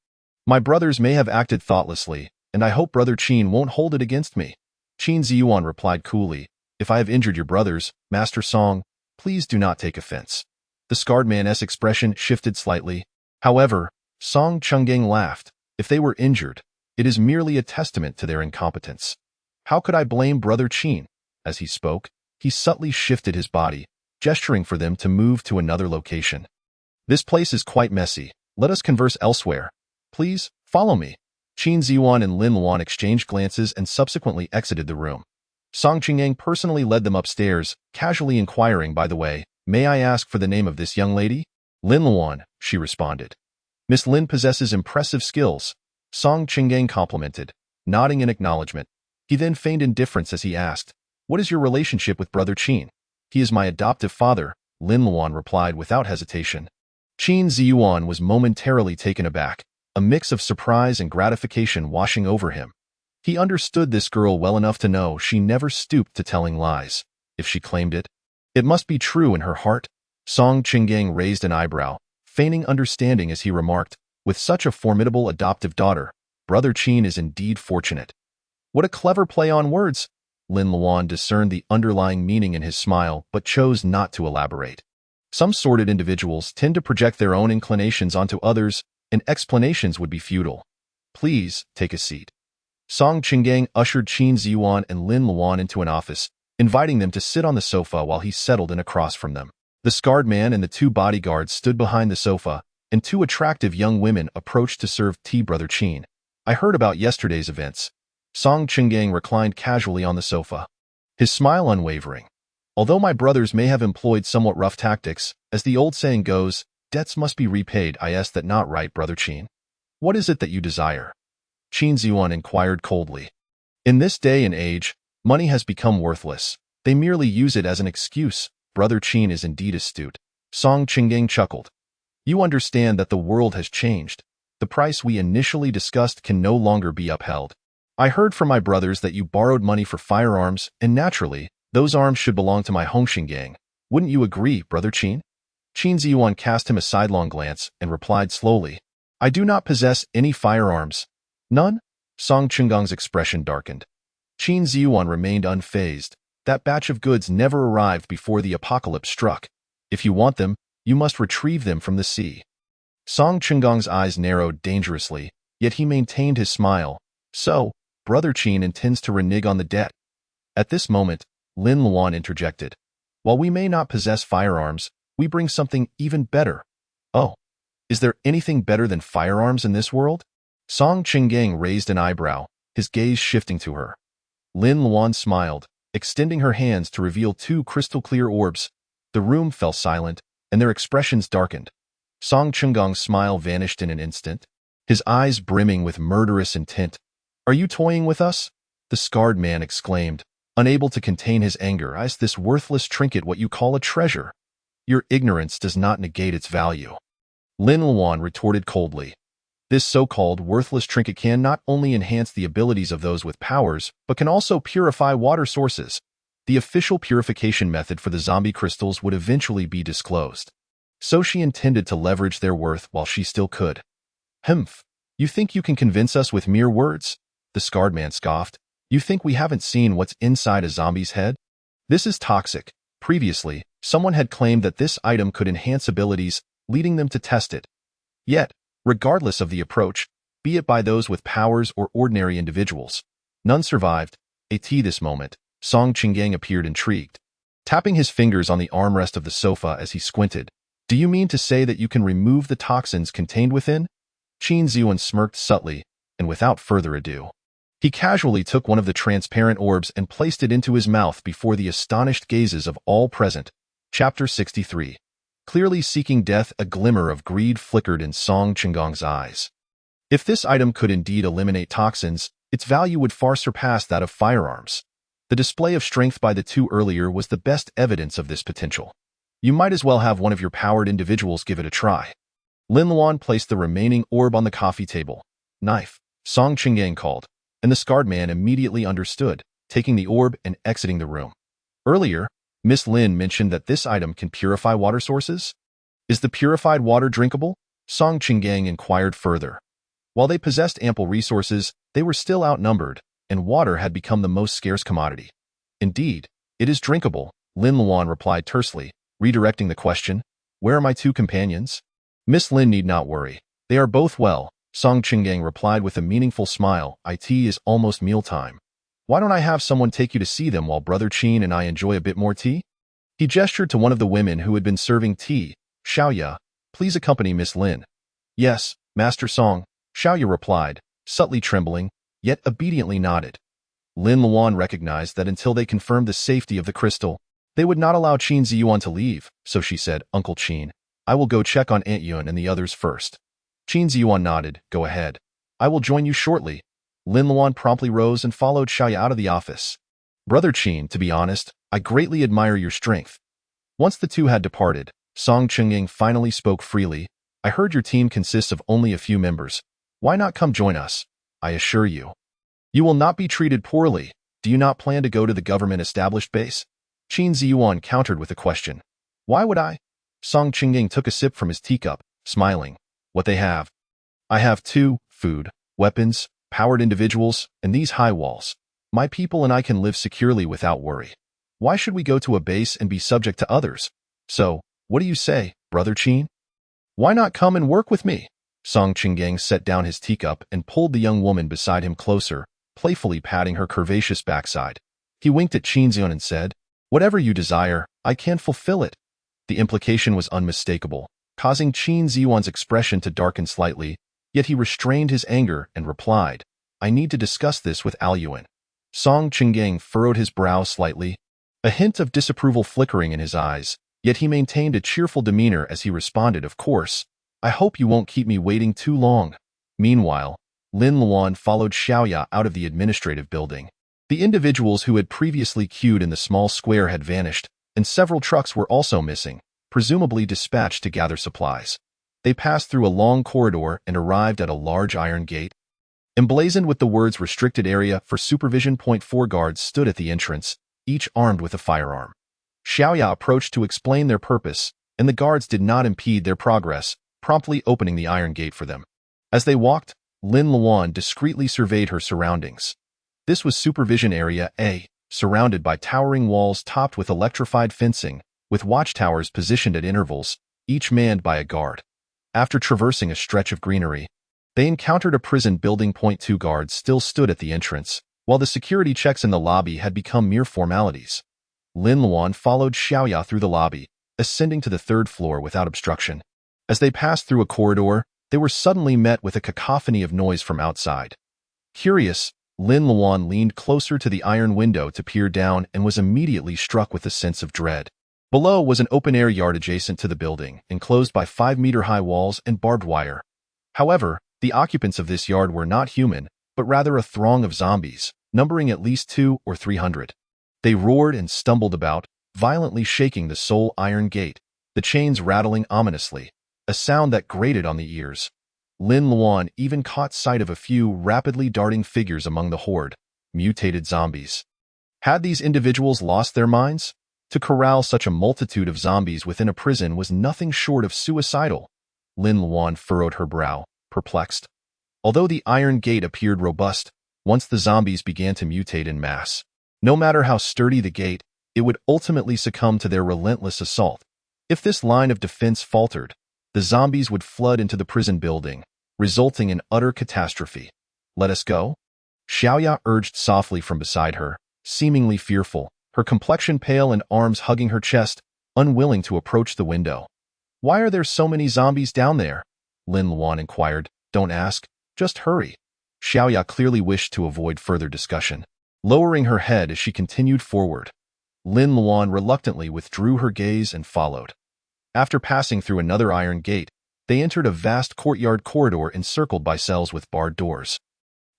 My brothers may have acted thoughtlessly, and I hope Brother Qin won't hold it against me. Qin Zuan replied coolly, if I have injured your brothers, Master Song, please do not take offense. The scarred man's expression shifted slightly. However, Song Qinggang laughed. If they were injured, it is merely a testament to their incompetence. How could I blame Brother Qin? As he spoke, he subtly shifted his body, gesturing for them to move to another location. This place is quite messy. Let us converse elsewhere. Please, follow me. Qin Zuan and Lin Luan exchanged glances and subsequently exited the room. Song Qinggang personally led them upstairs, casually inquiring, by the way, may I ask for the name of this young lady? Lin Luan, she responded. Miss Lin possesses impressive skills. Song Qinggang complimented, nodding in acknowledgement. He then feigned indifference as he asked, what is your relationship with Brother Qin? He is my adoptive father, Lin Luan replied without hesitation. Qin Zuan was momentarily taken aback, a mix of surprise and gratification washing over him. He understood this girl well enough to know she never stooped to telling lies. If she claimed it, it must be true in her heart. Song Qinggang raised an eyebrow, feigning understanding as he remarked, with such a formidable adoptive daughter, Brother Qin is indeed fortunate. What a clever play on words! Lin Luan discerned the underlying meaning in his smile but chose not to elaborate. Some sordid individuals tend to project their own inclinations onto others, and explanations would be futile. Please, take a seat. Song Qinggang ushered Qin Zuan and Lin Luan into an office, inviting them to sit on the sofa while he settled in across from them. The scarred man and the 2 bodyguards stood behind the sofa, and 2 attractive young women approached to serve tea. Brother Qin, I heard about yesterday's events. Song Qinggang reclined casually on the sofa, his smile unwavering. Although my brothers may have employed somewhat rough tactics, as the old saying goes, debts must be repaid. Is that not right, Brother Qin? What is it that you desire? Qin Zuan inquired coldly. In this day and age, money has become worthless. They merely use it as an excuse. Brother Qin is indeed astute. Song Qinggang chuckled. You understand that the world has changed. The price we initially discussed can no longer be upheld. I heard from my brothers that you borrowed money for firearms, and naturally, those arms should belong to my Hongxing gang. Wouldn't you agree, Brother Qin? Qin Zuan cast him a sidelong glance and replied slowly, I do not possess any firearms. None? Song Qinggang's expression darkened. Qin Zuan remained unfazed. That batch of goods never arrived before the apocalypse struck. If you want them, you must retrieve them from the sea. Song Qinggang's eyes narrowed dangerously, yet he maintained his smile. So, Brother Qin intends to renege on the debt. At this moment, Lin Luan interjected. While we may not possess firearms, we bring something even better. Oh, is there anything better than firearms in this world? Song Qinggang raised an eyebrow, his gaze shifting to her. Lin Luan smiled, extending her hands to reveal 2 crystal-clear orbs. The room fell silent, and their expressions darkened. Song Qinggang's smile vanished in an instant, his eyes brimming with murderous intent. Are you toying with us? The scarred man exclaimed, unable to contain his anger. Is this worthless trinket what you call a treasure? Your ignorance does not negate its value. Lin Luan retorted coldly. This so-called worthless trinket can not only enhance the abilities of those with powers, but can also purify water sources. The official purification method for the zombie crystals would eventually be disclosed. So she intended to leverage their worth while she still could. Humph, you think you can convince us with mere words? The scarred man scoffed. You think we haven't seen what's inside a zombie's head? This is toxic. Previously, someone had claimed that this item could enhance abilities, leading them to test it. Yet, regardless of the approach, be it by those with powers or ordinary individuals, none survived. At this moment, Song Qinggang appeared intrigued, tapping his fingers on the armrest of the sofa as he squinted. Do you mean to say that you can remove the toxins contained within? Qin Ziyuan smirked subtly, and without further ado, he casually took one of the transparent orbs and placed it into his mouth before the astonished gazes of all present. Chapter 63. Clearly seeking death, a glimmer of greed flickered in Song Qinggong's eyes. If this item could indeed eliminate toxins, its value would far surpass that of firearms. The display of strength by the two earlier was the best evidence of this potential. You might as well have one of your powered individuals give it a try. Lin Luan placed the remaining orb on the coffee table. Knife, Song Qinggong called, and the scarred man immediately understood, taking the orb and exiting the room. Earlier, Miss Lin mentioned that this item can purify water sources. Is the purified water drinkable? Song Qinggong inquired further. While they possessed ample resources, they were still outnumbered, and water had become the most scarce commodity. Indeed, it is drinkable, Lin Luan replied tersely, redirecting the question. Where are my two companions? Miss Lin need not worry. They are both well, Song Qinggong replied with a meaningful smile. It is almost mealtime. Why don't I have someone take you to see them while Brother Qin and I enjoy a bit more tea? He gestured to one of the women who had been serving tea. Xiaoya, please accompany Miss Lin. Yes, Master Song, Xiaoya replied, subtly trembling, yet obediently nodded. Lin Luan recognized that until they confirmed the safety of the crystal, they would not allow Qin Ziyuan to leave, so she said, Uncle Qin, I will go check on Aunt Yun and the others first. Qin Ziyuan nodded, go ahead. I will join you shortly. Lin Luan promptly rose and followed Xiaoya out of the office. Brother Qin, to be honest, I greatly admire your strength. Once the two had departed, Song Qinggong finally spoke freely. I heard your team consists of only a few members. Why not come join us? I assure you, you will not be treated poorly. Do you not plan to go to the government-established base? Qin Ziyuan countered with a question. Why would I? Song Qinggong took a sip from his teacup, smiling. What they have? I have two: food, weapons, powered individuals, and these high walls. My people and I can live securely without worry. Why should we go to a base and be subject to others? So, what do you say, Brother Qin? Why not come and work with me? Song Qinggong set down his teacup and pulled the young woman beside him closer, playfully patting her curvaceous backside. He winked at Qin Ziyuan and said, whatever you desire, I can fulfill it. The implication was unmistakable, causing Qin Ziyuan's expression to darken slightly, yet he restrained his anger and replied, I need to discuss this with Alyuan. Song Qinggong furrowed his brow slightly, a hint of disapproval flickering in his eyes, yet he maintained a cheerful demeanor as he responded, of course. I hope you won't keep me waiting too long. Meanwhile, Lin Luan followed Xiaoya out of the administrative building. The individuals who had previously queued in the small square had vanished, and several trucks were also missing, presumably dispatched to gather supplies. They passed through a long corridor and arrived at a large iron gate. Emblazoned with the words Restricted Area for Supervision. 4 guards stood at the entrance, each armed with a firearm. Xiaoya approached to explain their purpose, and the guards did not impede their progress, promptly opening the iron gate for them. As they walked, Lin Luan discreetly surveyed her surroundings. This was Supervision Area A, surrounded by towering walls topped with electrified fencing, with watchtowers positioned at intervals, each manned by a guard. After traversing a stretch of greenery, they encountered a prison building. 2 guards still stood at the entrance, while the security checks in the lobby had become mere formalities. Lin Luan followed Xiaoya through the lobby, ascending to the 3rd floor without obstruction. As they passed through a corridor, they were suddenly met with a cacophony of noise from outside. Curious, Lin Luan leaned closer to the iron window to peer down and was immediately struck with a sense of dread. Below was an open-air yard adjacent to the building, enclosed by 5-meter-high walls and barbed wire. However, the occupants of this yard were not human, but rather a throng of zombies, numbering at least 200 or 300. They roared and stumbled about, violently shaking the sole iron gate, the chains rattling ominously, a sound that grated on the ears. Lin Luan even caught sight of a few rapidly darting figures among the horde, mutated zombies. Had these individuals lost their minds? To corral such a multitude of zombies within a prison was nothing short of suicidal. Lin Luan furrowed her brow, perplexed. Although the iron gate appeared robust, once the zombies began to mutate in mass, no matter how sturdy the gate, it would ultimately succumb to their relentless assault. If this line of defense faltered, the zombies would flood into the prison building, resulting in utter catastrophe. Let us go? Xiaoya urged softly from beside her, seemingly fearful, her complexion pale and arms hugging her chest, unwilling to approach the window. Why are there so many zombies down there? Lin Luan inquired, Don't ask, just hurry. Xiaoya clearly wished to avoid further discussion. Lowering her head as she continued forward, Lin Luan reluctantly withdrew her gaze and followed. After passing through another iron gate, they entered a vast courtyard corridor encircled by cells with barred doors.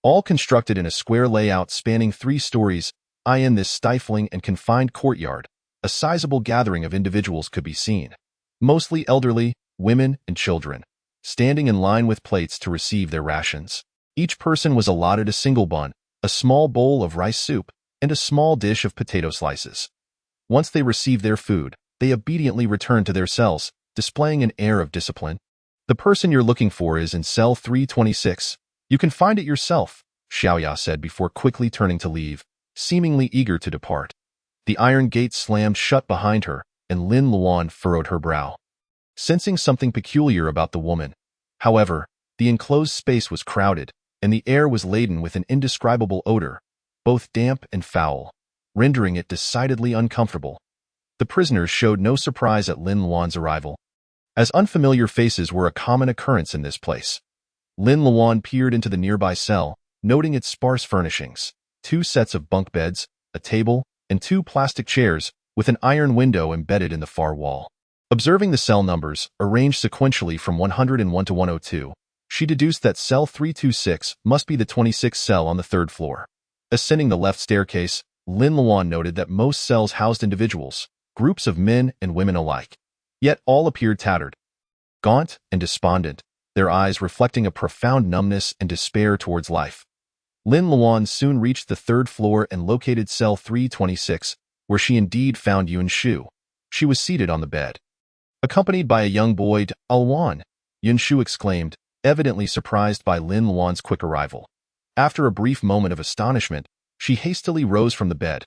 All constructed in a square layout spanning 3 stories, in this stifling and confined courtyard, a sizable gathering of individuals could be seen. Mostly elderly, women, and children, standing in line with plates to receive their rations. Each person was allotted a single bun, a small bowl of rice soup, and a small dish of potato slices. Once they received their food, they obediently returned to their cells, displaying an air of discipline. The person you're looking for is in cell 326. You can find it yourself, Xiaoya said before quickly turning to leave, seemingly eager to depart. The iron gate slammed shut behind her, and Lin Luan furrowed her brow. Sensing something peculiar about the woman, however, the enclosed space was crowded, and the air was laden with an indescribable odor, both damp and foul, rendering it decidedly uncomfortable. The prisoners showed no surprise at Lin Luan's arrival, as unfamiliar faces were a common occurrence in this place. Lin Luan peered into the nearby cell, noting its sparse furnishings: 2 sets of bunk beds, a table, and 2 plastic chairs, with an iron window embedded in the far wall. Observing the cell numbers, arranged sequentially from 101 to 102, she deduced that cell 326 must be the 26th cell on the 3rd floor. Ascending the left staircase, Lin Luan noted that most cells housed individuals, groups of men and women alike. Yet all appeared tattered, gaunt, and despondent, their eyes reflecting a profound numbness and despair towards life. Lin Luan soon reached the 3rd floor and located cell 326, where she indeed found Yuan Shu. She was seated on the bed, accompanied by a young boy. Alwan, Yuan Shu exclaimed, evidently surprised by Lin Luan's quick arrival. After a brief moment of astonishment, she hastily rose from the bed.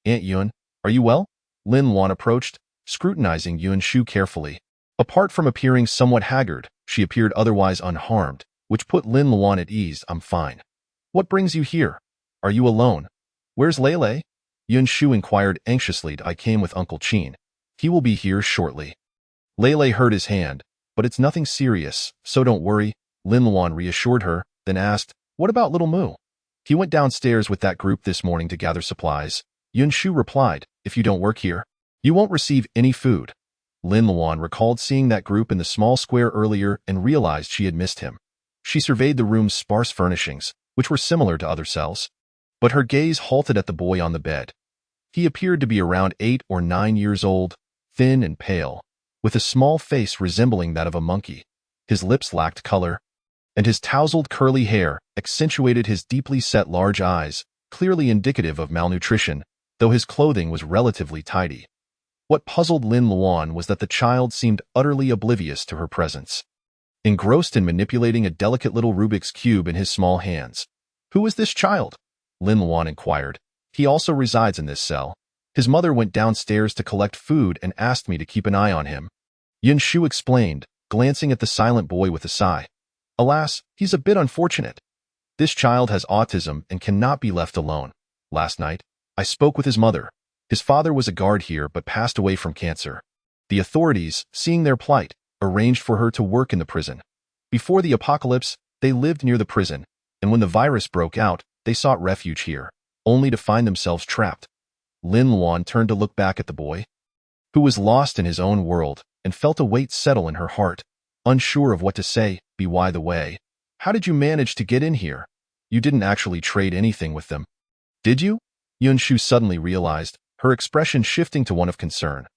Aunt Yuan, are you well? Lin Luan approached, scrutinizing Yuan Shu carefully. Apart from appearing somewhat haggard, she appeared otherwise unharmed, which put Lin Luan at ease. I'm fine. What brings you here? Are you alone? Where's Lele? Yuan Shu inquired anxiously. I came with Uncle Qin. He will be here shortly. Lele hurt his hand, but it's nothing serious, so don't worry, Lin Luan reassured her, then asked, what about little Mu? He went downstairs with that group this morning to gather supplies. Yuan Shu replied, if you don't work here, you won't receive any food. Lin Luan recalled seeing that group in the small square earlier and realized she had missed him. She surveyed the room's sparse furnishings, which were similar to other cells, but her gaze halted at the boy on the bed. He appeared to be around 8 or 9 years old, thin and pale, with a small face resembling that of a monkey. His lips lacked color, and his tousled curly hair accentuated his deeply set large eyes, clearly indicative of malnutrition, though his clothing was relatively tidy. What puzzled Lin Luan was that the child seemed utterly oblivious to her presence, engrossed in manipulating a delicate little Rubik's Cube in his small hands. Who is this child? Lin Luan inquired. He also resides in this cell. His mother went downstairs to collect food and asked me to keep an eye on him. Yuan Shu explained, glancing at the silent boy with a sigh. Alas, he's a bit unfortunate. This child has autism and cannot be left alone. Last night, I spoke with his mother. His father was a guard here but passed away from cancer. The authorities, seeing their plight, arranged for her to work in the prison. Before the apocalypse, they lived near the prison, and when the virus broke out, they sought refuge here, only to find themselves trapped. Lin Luan turned to look back at the boy, who was lost in his own world, and felt a weight settle in her heart, unsure of what to say. By the way, how did you manage to get in here? You didn't actually trade anything with them, did you? Yuan Shu suddenly realized, her expression shifting to one of concern.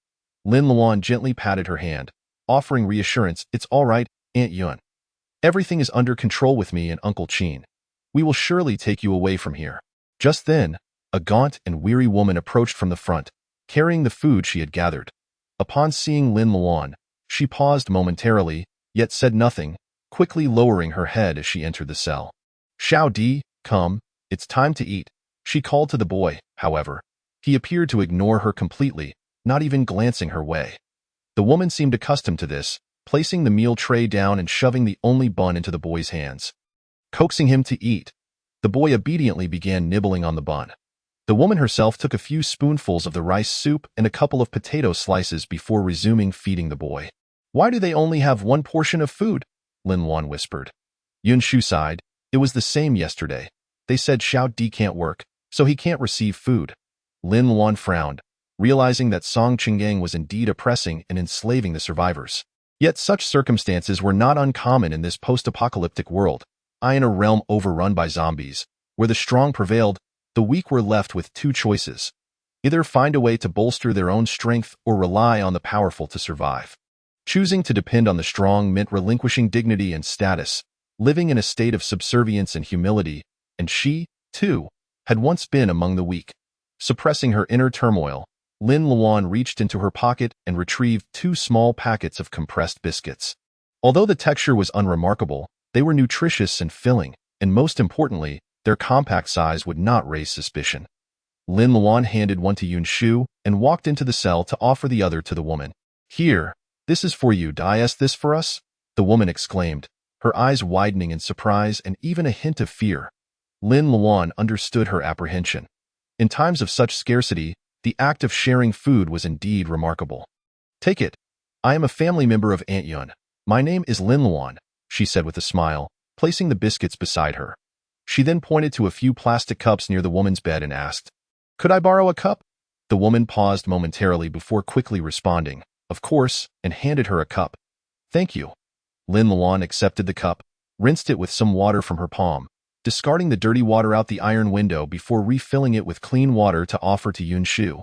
Lin Luan gently patted her hand, offering reassurance. It's all right, Aunt Yuan. Everything is under control with me and Uncle Qin. We will surely take you away from here. Just then, a gaunt and weary woman approached from the front, carrying the food she had gathered. Upon seeing Lin Luan, she paused momentarily, yet said nothing, quickly lowering her head as she entered the cell. Xiao Di, come, it's time to eat, she called to the boy. However, he appeared to ignore her completely, not even glancing her way. The woman seemed accustomed to this, placing the meal tray down and shoving the only bun into the boy's hands. Coaxing him to eat, the boy obediently began nibbling on the bun. The woman herself took a few spoonfuls of the rice soup and a couple of potato slices before resuming feeding the boy. Why do they only have one portion of food? Lin Luan whispered. Yun Shu sighed. It was the same yesterday. They said Xiao Di can't work, so he can't receive food. Lin Luan frowned, realizing that Song Qinggang was indeed oppressing and enslaving the survivors. Yet such circumstances were not uncommon in this post-apocalyptic world. In a realm overrun by zombies, where the strong prevailed, the weak were left with two choices. Either find a way to bolster their own strength or rely on the powerful to survive. Choosing to depend on the strong meant relinquishing dignity and status, living in a state of subservience and humility, and she, too, had once been among the weak. Suppressing her inner turmoil, Lin Luan reached into her pocket and retrieved 2 small packets of compressed biscuits. Although the texture was unremarkable, they were nutritious and filling, and most importantly, their compact size would not raise suspicion. Lin Luan handed one to Yun Shu and walked into the cell to offer the other to the woman. Here, this is for you. Is this for us? The woman exclaimed, her eyes widening in surprise and even a hint of fear. Lin Luan understood her apprehension. In times of such scarcity, the act of sharing food was indeed remarkable. Take it. I am a family member of Aunt Yun. My name is Lin Luan, she said with a smile, placing the biscuits beside her. She then pointed to a few plastic cups near the woman's bed and asked, Could I borrow a cup? The woman paused momentarily before quickly responding, Of course, and handed her a cup. Thank you. Lin Luan accepted the cup, rinsed it with some water from her palm, discarding the dirty water out the iron window before refilling it with clean water to offer to Yun Shu.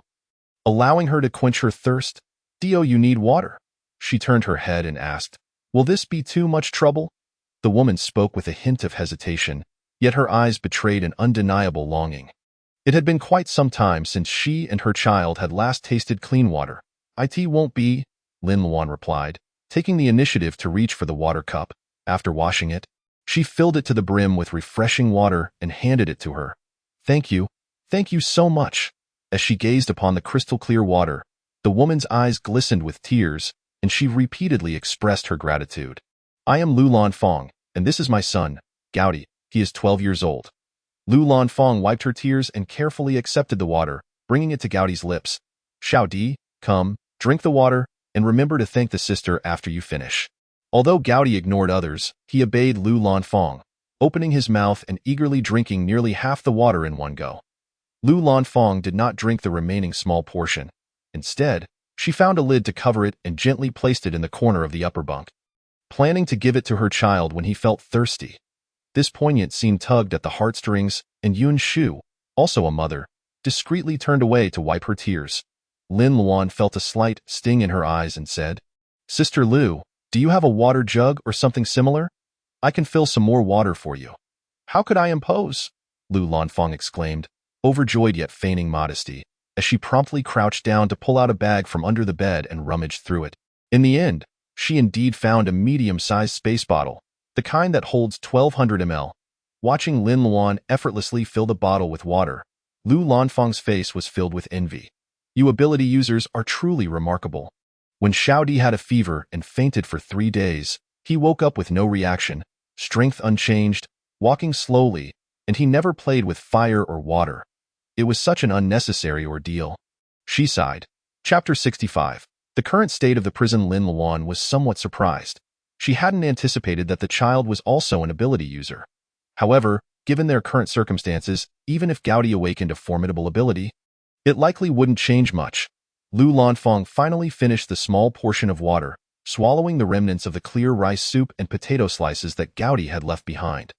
Allowing her to quench her thirst, Dio, you need water. She turned her head and asked, Will this be too much trouble? The woman spoke with a hint of hesitation, yet her eyes betrayed an undeniable longing. It had been quite some time since she and her child had last tasted clean water. It won't be, Lin Luan replied, taking the initiative to reach for the water cup. After washing it, she filled it to the brim with refreshing water and handed it to her. Thank you so much. As she gazed upon the crystal-clear water, the woman's eyes glistened with tears, and she repeatedly expressed her gratitude. I am Lu Lanfang, and this is my son, Gaudi. He is 12 years old. Lu Lanfang wiped her tears and carefully accepted the water, bringing it to Gaudi's lips. Xiao Di, come, drink the water, and remember to thank the sister after you finish. Although Gaudi ignored others, he obeyed Lu Lanfang, opening his mouth and eagerly drinking nearly half the water in one go. Lu Lanfang did not drink the remaining small portion. Instead, she found a lid to cover it and gently placed it in the corner of the upper bunk, planning to give it to her child when he felt thirsty. This poignant scene tugged at the heartstrings, and Yun Shu, also a mother, discreetly turned away to wipe her tears. Lin Luan felt a slight sting in her eyes and said, Sister Lu, do you have a water jug or something similar? I can fill some more water for you. How could I impose? Lu Lanfang exclaimed, overjoyed yet feigning modesty, as she promptly crouched down to pull out a bag from under the bed and rummaged through it. In the end, she indeed found a medium-sized space bottle, the kind that holds 1200 ml. Watching Lin Luan effortlessly fill the bottle with water, Lu Lanfang's face was filled with envy. You ability users are truly remarkable. When Xiao Di had a fever and fainted for 3 days, he woke up with no reaction, strength unchanged, walking slowly, and he never played with fire or water. It was such an unnecessary ordeal. She sighed. Chapter 65. The current state of the prison. Lin Luan was somewhat surprised. She hadn't anticipated that the child was also an ability user. However, given their current circumstances, even if Gaudi awakened a formidable ability, it likely wouldn't change much. Lu Lanfang finally finished the small portion of water, swallowing the remnants of the clear rice soup and potato slices that Gaudi had left behind.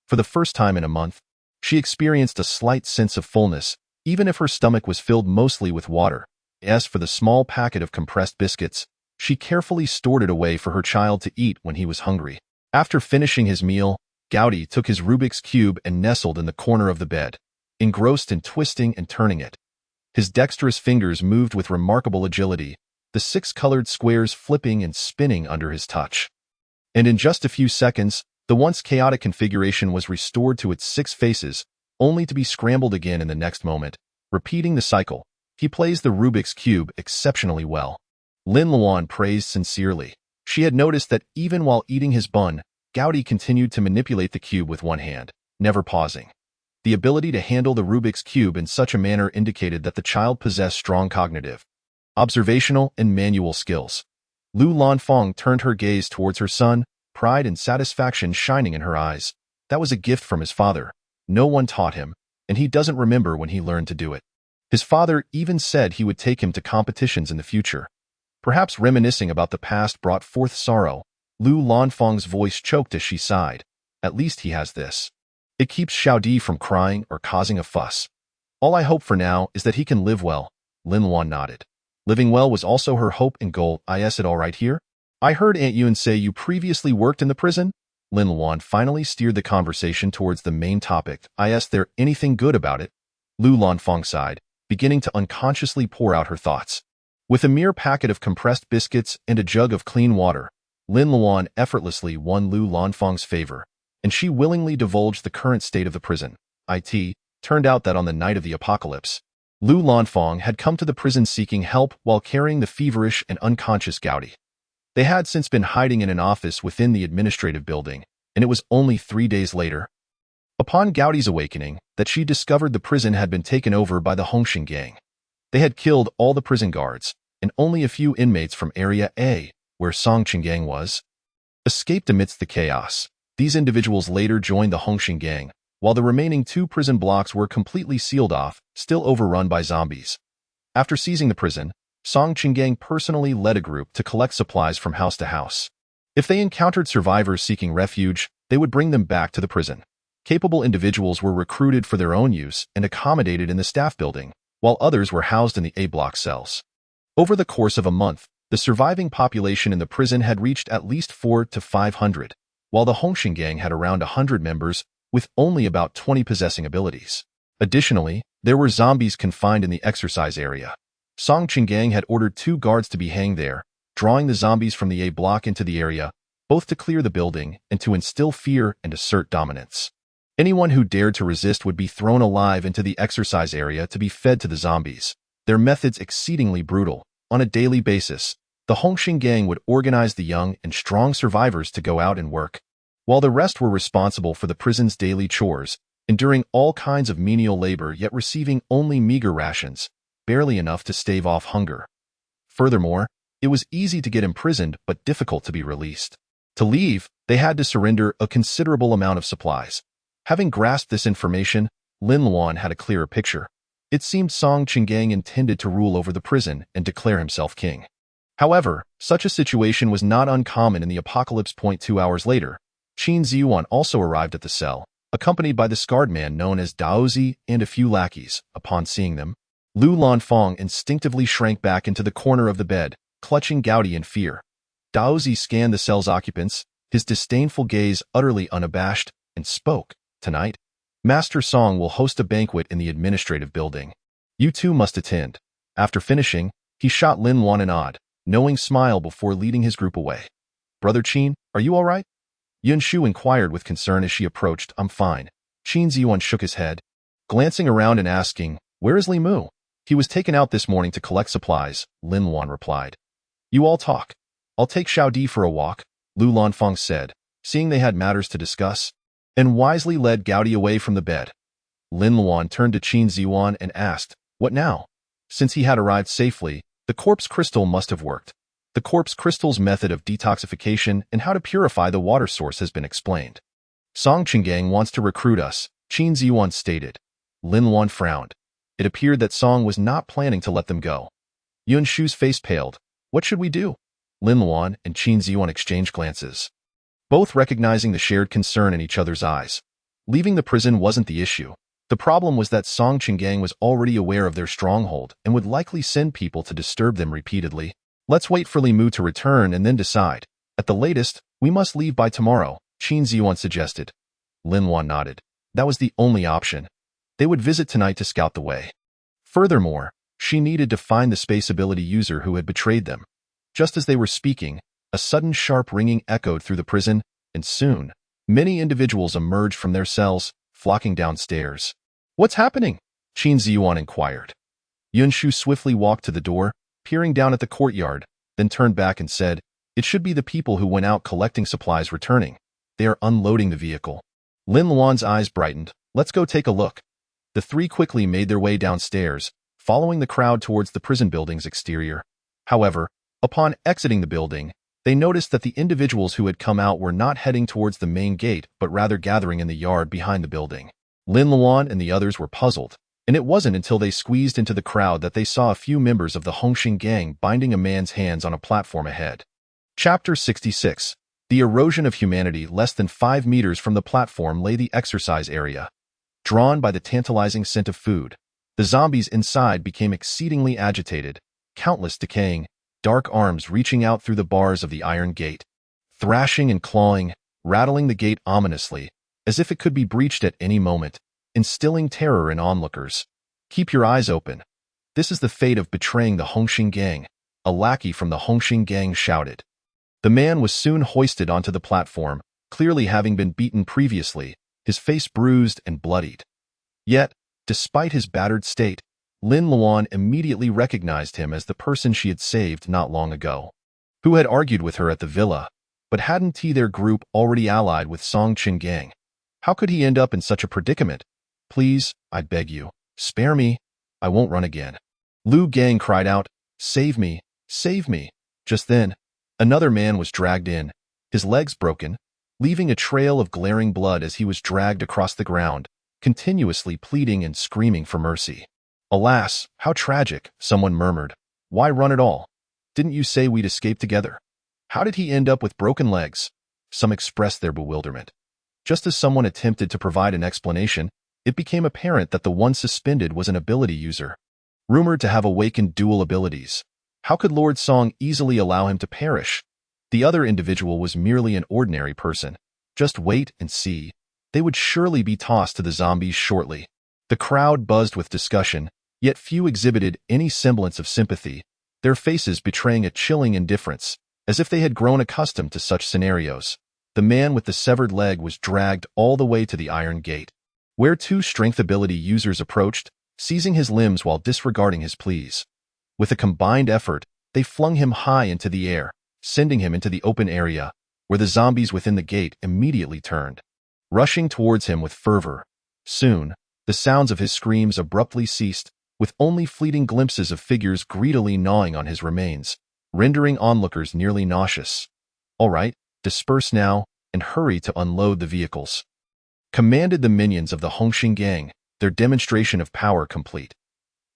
For the first time in a month, she experienced a slight sense of fullness, even if her stomach was filled mostly with water. As for the small packet of compressed biscuits, she carefully stored it away for her child to eat when he was hungry. After finishing his meal, Gaudi took his Rubik's Cube and nestled in the corner of the bed, engrossed in twisting and turning it. His dexterous fingers moved with remarkable agility, the 6 colored squares flipping and spinning under his touch. And in just a few seconds, the once chaotic configuration was restored to its 6 faces, only to be scrambled again in the next moment. Repeating the cycle, he plays the Rubik's Cube exceptionally well. Lin Luan praised sincerely. She had noticed that even while eating his bun, Gaudi continued to manipulate the cube with one hand, never pausing. The ability to handle the Rubik's Cube in such a manner indicated that the child possessed strong cognitive, observational, and manual skills. Lu Lanfang turned her gaze towards her son, pride and satisfaction shining in her eyes. That was a gift from his father. No one taught him, and he doesn't remember when he learned to do it. His father even said he would take him to competitions in the future. Perhaps reminiscing about the past brought forth sorrow. Lu Lanfang's voice choked as she sighed. At least he has this. It keeps Xiaodi from crying or causing a fuss. All I hope for now is that he can live well. Lin Luan nodded. Living well was also her hope and goal. Is it all right here? I heard Aunt Yun say you previously worked in the prison? Lin Luan finally steered the conversation towards the main topic. Is there anything good about it? Lu Lanfang sighed, beginning to unconsciously pour out her thoughts. With a mere packet of compressed biscuits and a jug of clean water, Lin Luan effortlessly won Lu Lanfang's favor, and she willingly divulged the current state of the prison. It turned out that on the night of the apocalypse, Lu Lanfang had come to the prison seeking help while carrying the feverish and unconscious Gaudi. They had since been hiding in an office within the administrative building, and it was only 3 days later, upon Gaudi's awakening, that she discovered the prison had been taken over by the Hongxing gang. They had killed all the prison guards, and only a few inmates from Area A, where Song Qinggang was, escaped amidst the chaos. These individuals later joined the Hongxing gang, while the remaining 2 prison blocks were completely sealed off, still overrun by zombies. After seizing the prison, Song Qinggang personally led a group to collect supplies from house to house. If they encountered survivors seeking refuge, they would bring them back to the prison. Capable individuals were recruited for their own use and accommodated in the staff building, while others were housed in the A-block cells. Over the course of a month, the surviving population in the prison had reached at least 400 to 500, while the Hongxing gang had around 100 members, with only about 20 possessing abilities. Additionally, there were zombies confined in the exercise area. Song Qinggang had ordered 2 guards to be hanged there, drawing the zombies from the A block into the area, both to clear the building and to instill fear and assert dominance. Anyone who dared to resist would be thrown alive into the exercise area to be fed to the zombies. Their methods exceedingly brutal. On a daily basis, the Hongxing gang would organize the young and strong survivors to go out and work, while the rest were responsible for the prison's daily chores, enduring all kinds of menial labor yet receiving only meager rations, barely enough to stave off hunger. Furthermore, it was easy to get imprisoned but difficult to be released. To leave, they had to surrender a considerable amount of supplies. Having grasped this information, Lin Luan had a clearer picture. It seemed Song Qinggang intended to rule over the prison and declare himself king. However, such a situation was not uncommon in the apocalypse. 2 hours later, Qin Ziyuan also arrived at the cell, accompanied by the scarred man known as Daozi and a few lackeys. Upon seeing them, Lu Lanfang instinctively shrank back into the corner of the bed, clutching Gaudi in fear. Daozi scanned the cell's occupants, his disdainful gaze utterly unabashed, and spoke. Tonight, Master Song will host a banquet in the administrative building. You too must attend. After finishing, he shot Lin Luan an odd, knowing smile before leading his group away. Brother Qin, are you all right? Yun Shu inquired with concern as she approached. I'm fine. Qin Ziyuan shook his head, glancing around and asking, where is Li Mu? He was taken out this morning to collect supplies, Lin Luan replied. You all talk. I'll take Xiaodi for a walk, Lu Lanfang said, seeing they had matters to discuss, and wisely led Gaudi away from the bed. Lin Luan turned to Qin Ziyuan and asked, what now? Since he had arrived safely, the corpse crystal must have worked. The corpse crystal's method of detoxification and how to purify the water source has been explained. Song Qinggang wants to recruit us, Qin Ziyuan stated. Lin Luan frowned. It appeared that Song was not planning to let them go. Yun Shu's face paled. What should we do? Lin Luan and Qin Ziyuan exchanged glances, both recognizing the shared concern in each other's eyes. Leaving the prison wasn't the issue. The problem was that Song Qinggang was already aware of their stronghold and would likely send people to disturb them repeatedly. Let's wait for Li Mu to return and then decide. At the latest, we must leave by tomorrow, Qin Ziyuan suggested. Lin Luan nodded. That was the only option. They would visit tonight to scout the way. Furthermore, she needed to find the space ability user who had betrayed them. Just as they were speaking, a sudden sharp ringing echoed through the prison, and soon, many individuals emerged from their cells, flocking downstairs. What's happening? Qin Ziyuan inquired. Yun Shu swiftly walked to the door, peering down at the courtyard, then turned back and said, it should be the people who went out collecting supplies returning. They are unloading the vehicle. Lin Luan's eyes brightened. Let's go take a look. The 3 quickly made their way downstairs, following the crowd towards the prison building's exterior. However, upon exiting the building, They noticed that the individuals who had come out were not heading towards the main gate, but rather gathering in the yard behind the building. Lin Luan and the others were puzzled, and it wasn't until they squeezed into the crowd that they saw a few members of the Hongxing gang binding a man's hands on a platform ahead. Chapter 66. The erosion of humanity. Less than 5 meters from the platform lay the exercise area. Drawn by the tantalizing scent of food, the zombies inside became exceedingly agitated, countless decaying, dark arms reaching out through the bars of the iron gate, thrashing and clawing, rattling the gate ominously, as if it could be breached at any moment, instilling terror in onlookers. Keep your eyes open. This is the fate of betraying the Hongxing gang, a lackey from the Hongxing gang shouted. The man was soon hoisted onto the platform, clearly having been beaten previously, his face bruised and bloodied. Yet, despite his battered state, Lin Luan immediately recognized him as the person she had saved not long ago, who had argued with her at the villa, but hadn't their group already allied with Song Qin gang? How could he end up in such a predicament? Please, I beg you, spare me. I won't run again. Lu Gang cried out, save me, save me. Just then, another man was dragged in, his legs broken, leaving a trail of glaring blood as he was dragged across the ground, continuously pleading and screaming for mercy. Alas, how tragic, someone murmured. Why run at all? Didn't you say we'd escape together? How did he end up with broken legs? Some expressed their bewilderment. Just as someone attempted to provide an explanation, it became apparent that the one suspended was an ability user, rumored to have awakened dual abilities. How could Lord Song easily allow him to perish? The other individual was merely an ordinary person. Just wait and see. They would surely be tossed to the zombies shortly. The crowd buzzed with discussion, yet few exhibited any semblance of sympathy, their faces betraying a chilling indifference, as if they had grown accustomed to such scenarios. The man with the severed leg was dragged all the way to the iron gate, where 2 strength ability users approached, seizing his limbs while disregarding his pleas. With a combined effort, they flung him high into the air, sending him into the open area, where the zombies within the gate immediately turned, rushing towards him with fervor. Soon, the sounds of his screams abruptly ceased, with only fleeting glimpses of figures greedily gnawing on his remains, rendering onlookers nearly nauseous. All right, disperse now, and hurry to unload the vehicles, commanded the minions of the Hongxing gang, their demonstration of power complete.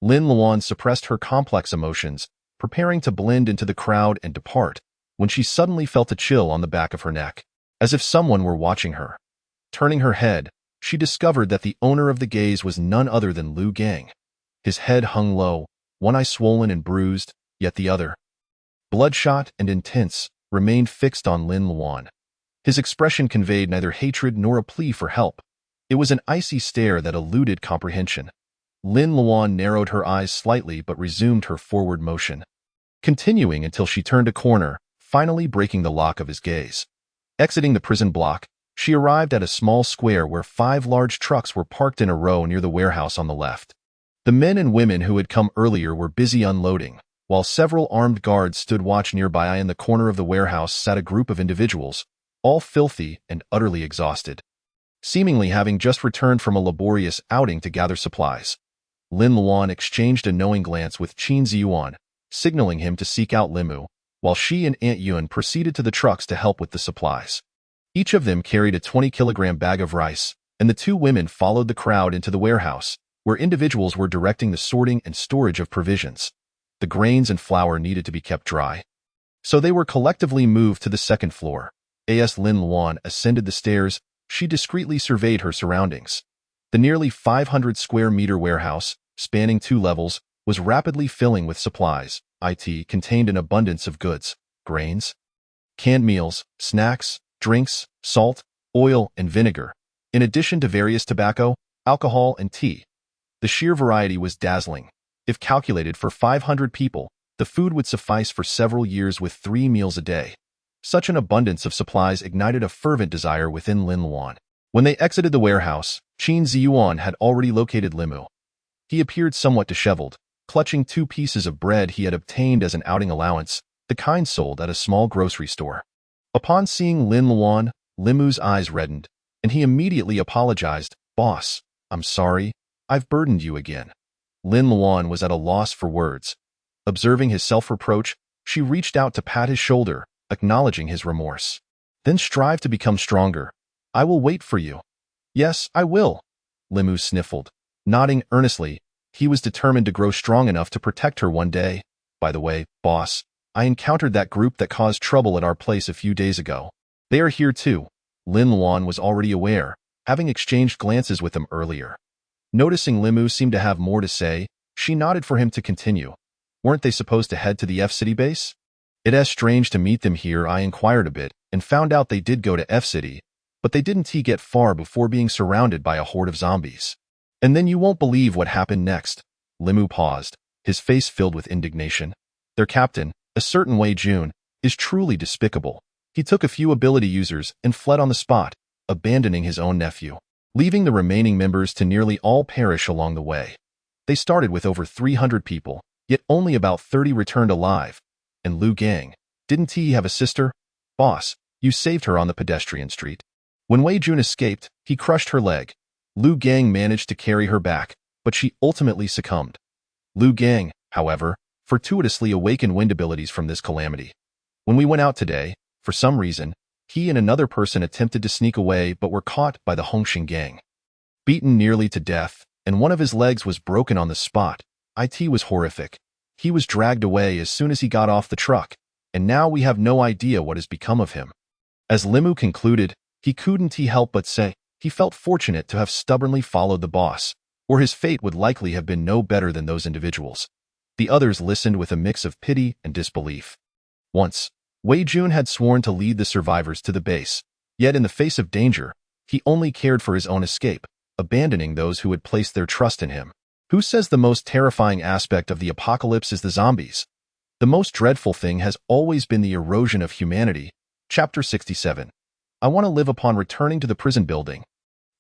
Lin Luan suppressed her complex emotions, preparing to blend into the crowd and depart, when she suddenly felt a chill on the back of her neck, as if someone were watching her. Turning her head, she discovered that the owner of the gaze was none other than Lu Gang. His head hung low, one eye swollen and bruised, yet the other, bloodshot and intense, remained fixed on Lin Luan. His expression conveyed neither hatred nor a plea for help. It was an icy stare that eluded comprehension. Lin Luan narrowed her eyes slightly but resumed her forward motion, continuing until she turned a corner, finally breaking the lock of his gaze. Exiting the prison block, she arrived at a small square where 5 large trucks were parked in a row near the warehouse on the left. The men and women who had come earlier were busy unloading, while several armed guards stood watch nearby. In the corner of the warehouse sat a group of individuals, all filthy and utterly exhausted, seemingly having just returned from a laborious outing to gather supplies. Lin Luan exchanged a knowing glance with Qin Ziyuan, signaling him to seek out Limu, while she and Aunt Yun proceeded to the trucks to help with the supplies. Each of them carried a 20-kilogram bag of rice, and the 2 women followed the crowd into the warehouse, where individuals were directing the sorting and storage of provisions. The grains and flour needed to be kept dry, so they were collectively moved to the second floor. As Lin Luan ascended the stairs, she discreetly surveyed her surroundings. The nearly 500-square-meter warehouse, spanning 2 levels, was rapidly filling with supplies. It contained an abundance of goods, grains, canned meals, snacks, drinks, salt, oil, and vinegar, in addition to various tobacco, alcohol, and tea. The sheer variety was dazzling. If calculated for 500 people, the food would suffice for several years with 3 meals a day. Such an abundance of supplies ignited a fervent desire within Lin Luan. When they exited the warehouse, Qin Ziyuan had already located Limu. He appeared somewhat disheveled, clutching 2 pieces of bread he had obtained as an outing allowance, the kind sold at a small grocery store. Upon seeing Lin Luan, Limu's eyes reddened, and he immediately apologized. Boss, I'm sorry, I've burdened you again. Lin Luan was at a loss for words. Observing his self-reproach, she reached out to pat his shoulder, acknowledging his remorse. Then strive to become stronger. I will wait for you. Yes, I will, Limu sniffled. Nodding earnestly, he was determined to grow strong enough to protect her one day. By the way, boss, I encountered that group that caused trouble at our place a few days ago. They are here too. Lin Luan was already aware, having exchanged glances with them earlier. Noticing Limu seemed to have more to say, she nodded for him to continue. Weren't they supposed to head to the F-City base? It's strange to meet them here. I inquired a bit, and found out they did go to F-City, but they didn't get far before being surrounded by a horde of zombies. And then you won't believe what happened next. Limu paused, his face filled with indignation. Their captain, a certain Wei Jun, is truly despicable. He took a few ability users and fled on the spot, abandoning his own nephew, leaving the remaining members to nearly all perish along the way. They started with over 300 people, yet only about 30 returned alive. And Lu Gang, didn't he have a sister? Boss, you saved her on the pedestrian street. When Wei Jun escaped, he crushed her leg. Lu Gang managed to carry her back, but she ultimately succumbed. Lu Gang, however, fortuitously awakened wind abilities from this calamity. When we went out today, for some reason, he and another person attempted to sneak away but were caught by the Hongxing gang. Beaten nearly to death, and one of his legs was broken on the spot. It was horrific. He was dragged away as soon as he got off the truck, and now we have no idea what has become of him. As Limu concluded, he couldn't help but say he felt fortunate to have stubbornly followed the boss, or his fate would likely have been no better than those individuals. The others listened with a mix of pity and disbelief. Once, Wei Jun had sworn to lead the survivors to the base, yet in the face of danger, he only cared for his own escape, abandoning those who had placed their trust in him. Who says the most terrifying aspect of the apocalypse is the zombies? The most dreadful thing has always been the erosion of humanity. Chapter 67. I want to live upon returning to the prison building.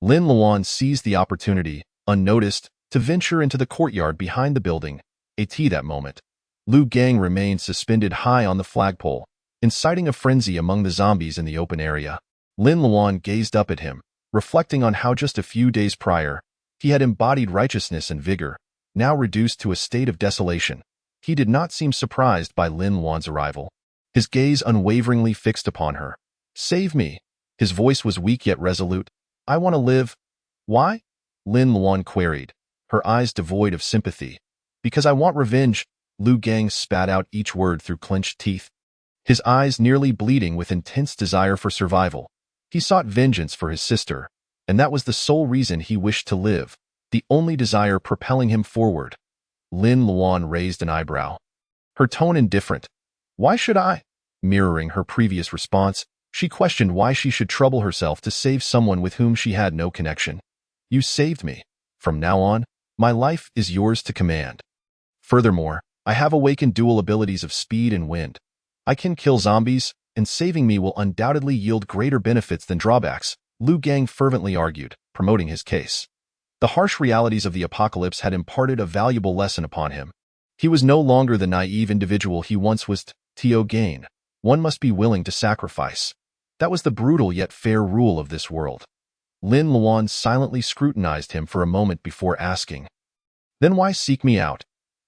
Lin Luan seized the opportunity, unnoticed, to venture into the courtyard behind the building. At that moment, Lu Gang remained suspended high on the flagpole, inciting a frenzy among the zombies in the open area. Lin Luan gazed up at him, reflecting on how just a few days prior, he had embodied righteousness and vigor, now reduced to a state of desolation. He did not seem surprised by Lin Luan's arrival. His gaze unwaveringly fixed upon her. Save me. His voice was weak yet resolute. I want to live. Why? Lin Luan queried, her eyes devoid of sympathy. Because I want revenge. Lu Gang spat out each word through clenched teeth, his eyes nearly bleeding with intense desire for survival. He sought vengeance for his sister, and that was the sole reason he wished to live, the only desire propelling him forward. Lin Luan raised an eyebrow, her tone indifferent. Why should I? Mirroring her previous response, she questioned why she should trouble herself to save someone with whom she had no connection. You saved me. From now on, my life is yours to command. Furthermore, I have awakened dual abilities of speed and wind. I can kill zombies, and saving me will undoubtedly yield greater benefits than drawbacks, Lu Gang fervently argued, promoting his case. The harsh realities of the apocalypse had imparted a valuable lesson upon him. He was no longer the naive individual he once was. Tio Gain. One must be willing to sacrifice. That was the brutal yet fair rule of this world. Lin Luan silently scrutinized him for a moment before asking, then why seek me out?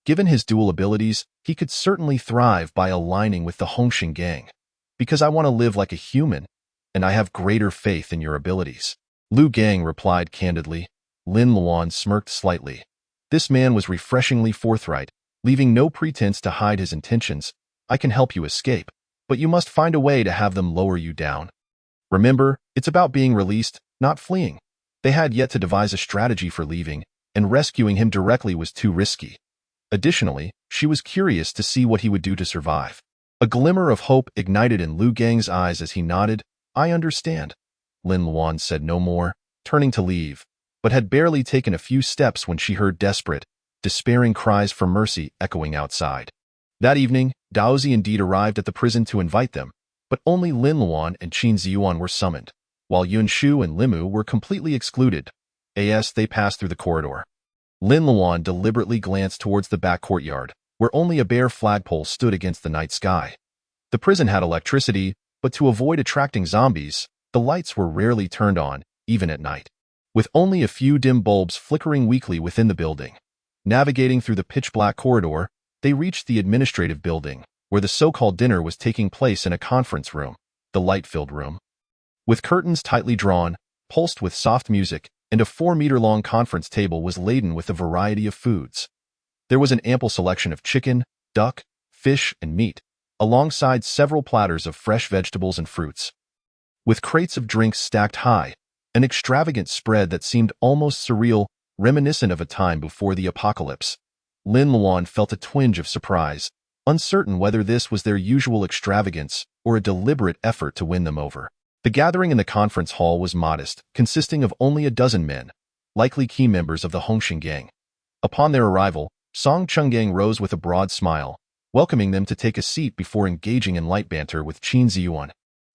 Given his dual abilities, he could certainly thrive by aligning with the Hongxing gang. Because I want to live like a human, and I have greater faith in your abilities. Lu Gang replied candidly. Lin Luan smirked slightly. This man was refreshingly forthright, leaving no pretense to hide his intentions. I can help you escape, but you must find a way to have them lower you down. Remember, it's about being released, not fleeing. They had yet to devise a strategy for leaving, and rescuing him directly was too risky. Additionally, she was curious to see what he would do to survive. A glimmer of hope ignited in Lu Gang's eyes as he nodded. I understand. Lin Luan said no more, turning to leave, but had barely taken a few steps when she heard desperate, despairing cries for mercy echoing outside. That evening, Daozi indeed arrived at the prison to invite them, but only Lin Luan and Qin Ziyuan were summoned, while Yun Shu and Limu were completely excluded. As they passed through the corridor, Lin Luan deliberately glanced towards the back courtyard, where only a bare flagpole stood against the night sky. The prison had electricity, but to avoid attracting zombies, the lights were rarely turned on, even at night, with only a few dim bulbs flickering weakly within the building. Navigating through the pitch-black corridor, they reached the administrative building, where where the so-called dinner was taking place in a conference room, the light-filled room. With curtains tightly drawn, pulsed with soft music, and a 4-meter-long conference table was laden with a variety of foods. There was an ample selection of chicken, duck, fish, and meat, alongside several platters of fresh vegetables and fruits. With crates of drinks stacked high, an extravagant spread that seemed almost surreal, reminiscent of a time before the apocalypse. Lin Luan felt a twinge of surprise, uncertain whether this was their usual extravagance or a deliberate effort to win them over. The gathering in the conference hall was modest, consisting of only a dozen men, likely key members of the Hongxing gang. Upon their arrival, Song Chungang rose with a broad smile, welcoming them to take a seat before engaging in light banter with Qin Ziyuan.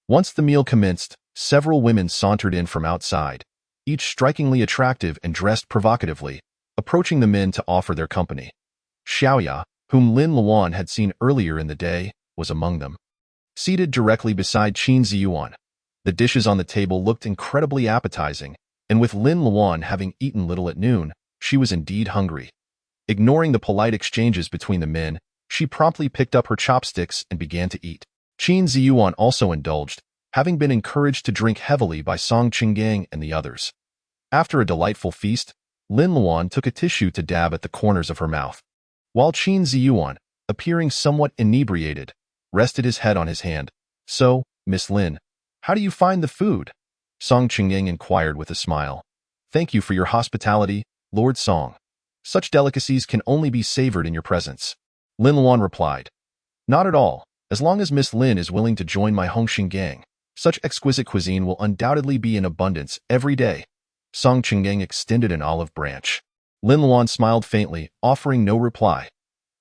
Once the meal commenced, several women sauntered in from outside, each strikingly attractive and dressed provocatively, approaching the men to offer their company. Xiaoya, whom Lin Luan had seen earlier in the day, was among them. Seated directly beside Qin Ziyuan, the dishes on the table looked incredibly appetizing, and with Lin Luan having eaten little at noon, she was indeed hungry. Ignoring the polite exchanges between the men, she promptly picked up her chopsticks and began to eat. Qin Ziyuan also indulged, having been encouraged to drink heavily by Song Qinggang and the others. After a delightful feast, Lin Luan took a tissue to dab at the corners of her mouth, while Qin Ziyuan, appearing somewhat inebriated, rested his head on his hand. "So, Miss Lin, how do you find the food?" Song Qinggang inquired with a smile. "Thank you for your hospitality, Lord Song. Such delicacies can only be savored in your presence." Lin Luan replied, "Not at all. As long as Miss Lin is willing to join my Hongxing gang, such exquisite cuisine will undoubtedly be in abundance every day." Song Qinggang extended an olive branch. Lin Luan smiled faintly, offering no reply.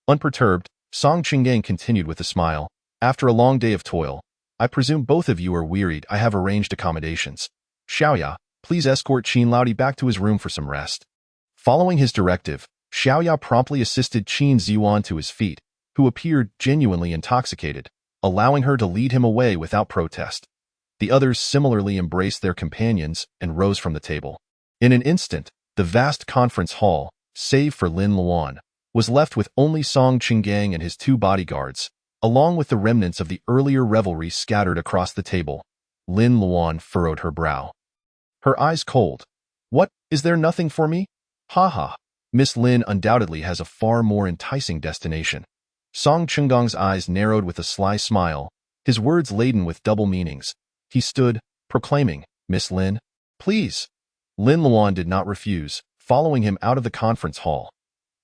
Unperturbed, Song Qinggang continued with a smile. "After a long day of toil, I presume both of you are wearied. I have arranged accommodations. Xiaoya, please escort Qin Laodi back to his room for some rest." Following his directive, Xiaoya promptly assisted Qin Ziyuan to his feet, who appeared genuinely intoxicated, allowing her to lead him away without protest. The others similarly embraced their companions and rose from the table. In an instant, the vast conference hall, save for Lin Luan, was left with only Song Qinggang and his 2 bodyguards, along with the remnants of the earlier revelry scattered across the table. Lin Luan furrowed her brow. Her eyes cold. "What, is there nothing for me? Ha ha. Miss Lin undoubtedly has a far more enticing destination." Song Qinggang's eyes narrowed with a sly smile, his words laden with double meanings. He stood, proclaiming, "Miss Lin, please." Lin Luan did not refuse, following him out of the conference hall.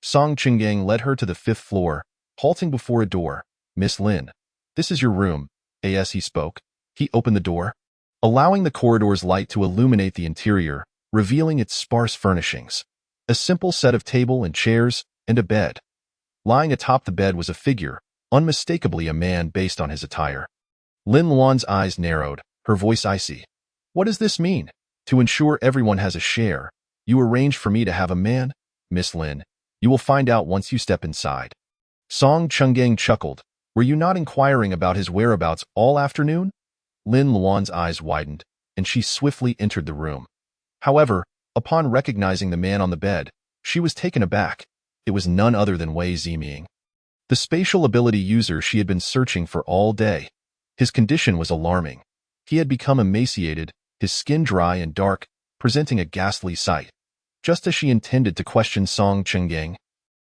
Song Qinggang led her to the 5th floor, halting before a door. "Miss Lin, this is your room." As he spoke, he opened the door, allowing the corridor's light to illuminate the interior, revealing its sparse furnishings. A simple set of table and chairs, and a bed. Lying atop the bed was a figure, unmistakably a man based on his attire. Lin Luan's eyes narrowed, her voice icy. "What does this mean? To ensure everyone has a share, you arranged for me to have a man? Miss Lin, you will find out once you step inside." Song Qinggang chuckled. "Were you not inquiring about his whereabouts all afternoon?" Lin Luan's eyes widened, and she swiftly entered the room. However, upon recognizing the man on the bed, she was taken aback. It was none other than Wei Ziming, the spatial ability user she had been searching for all day. His condition was alarming. He had become emaciated, his skin dry and dark, presenting a ghastly sight. Just as she intended to question Song Qinggang,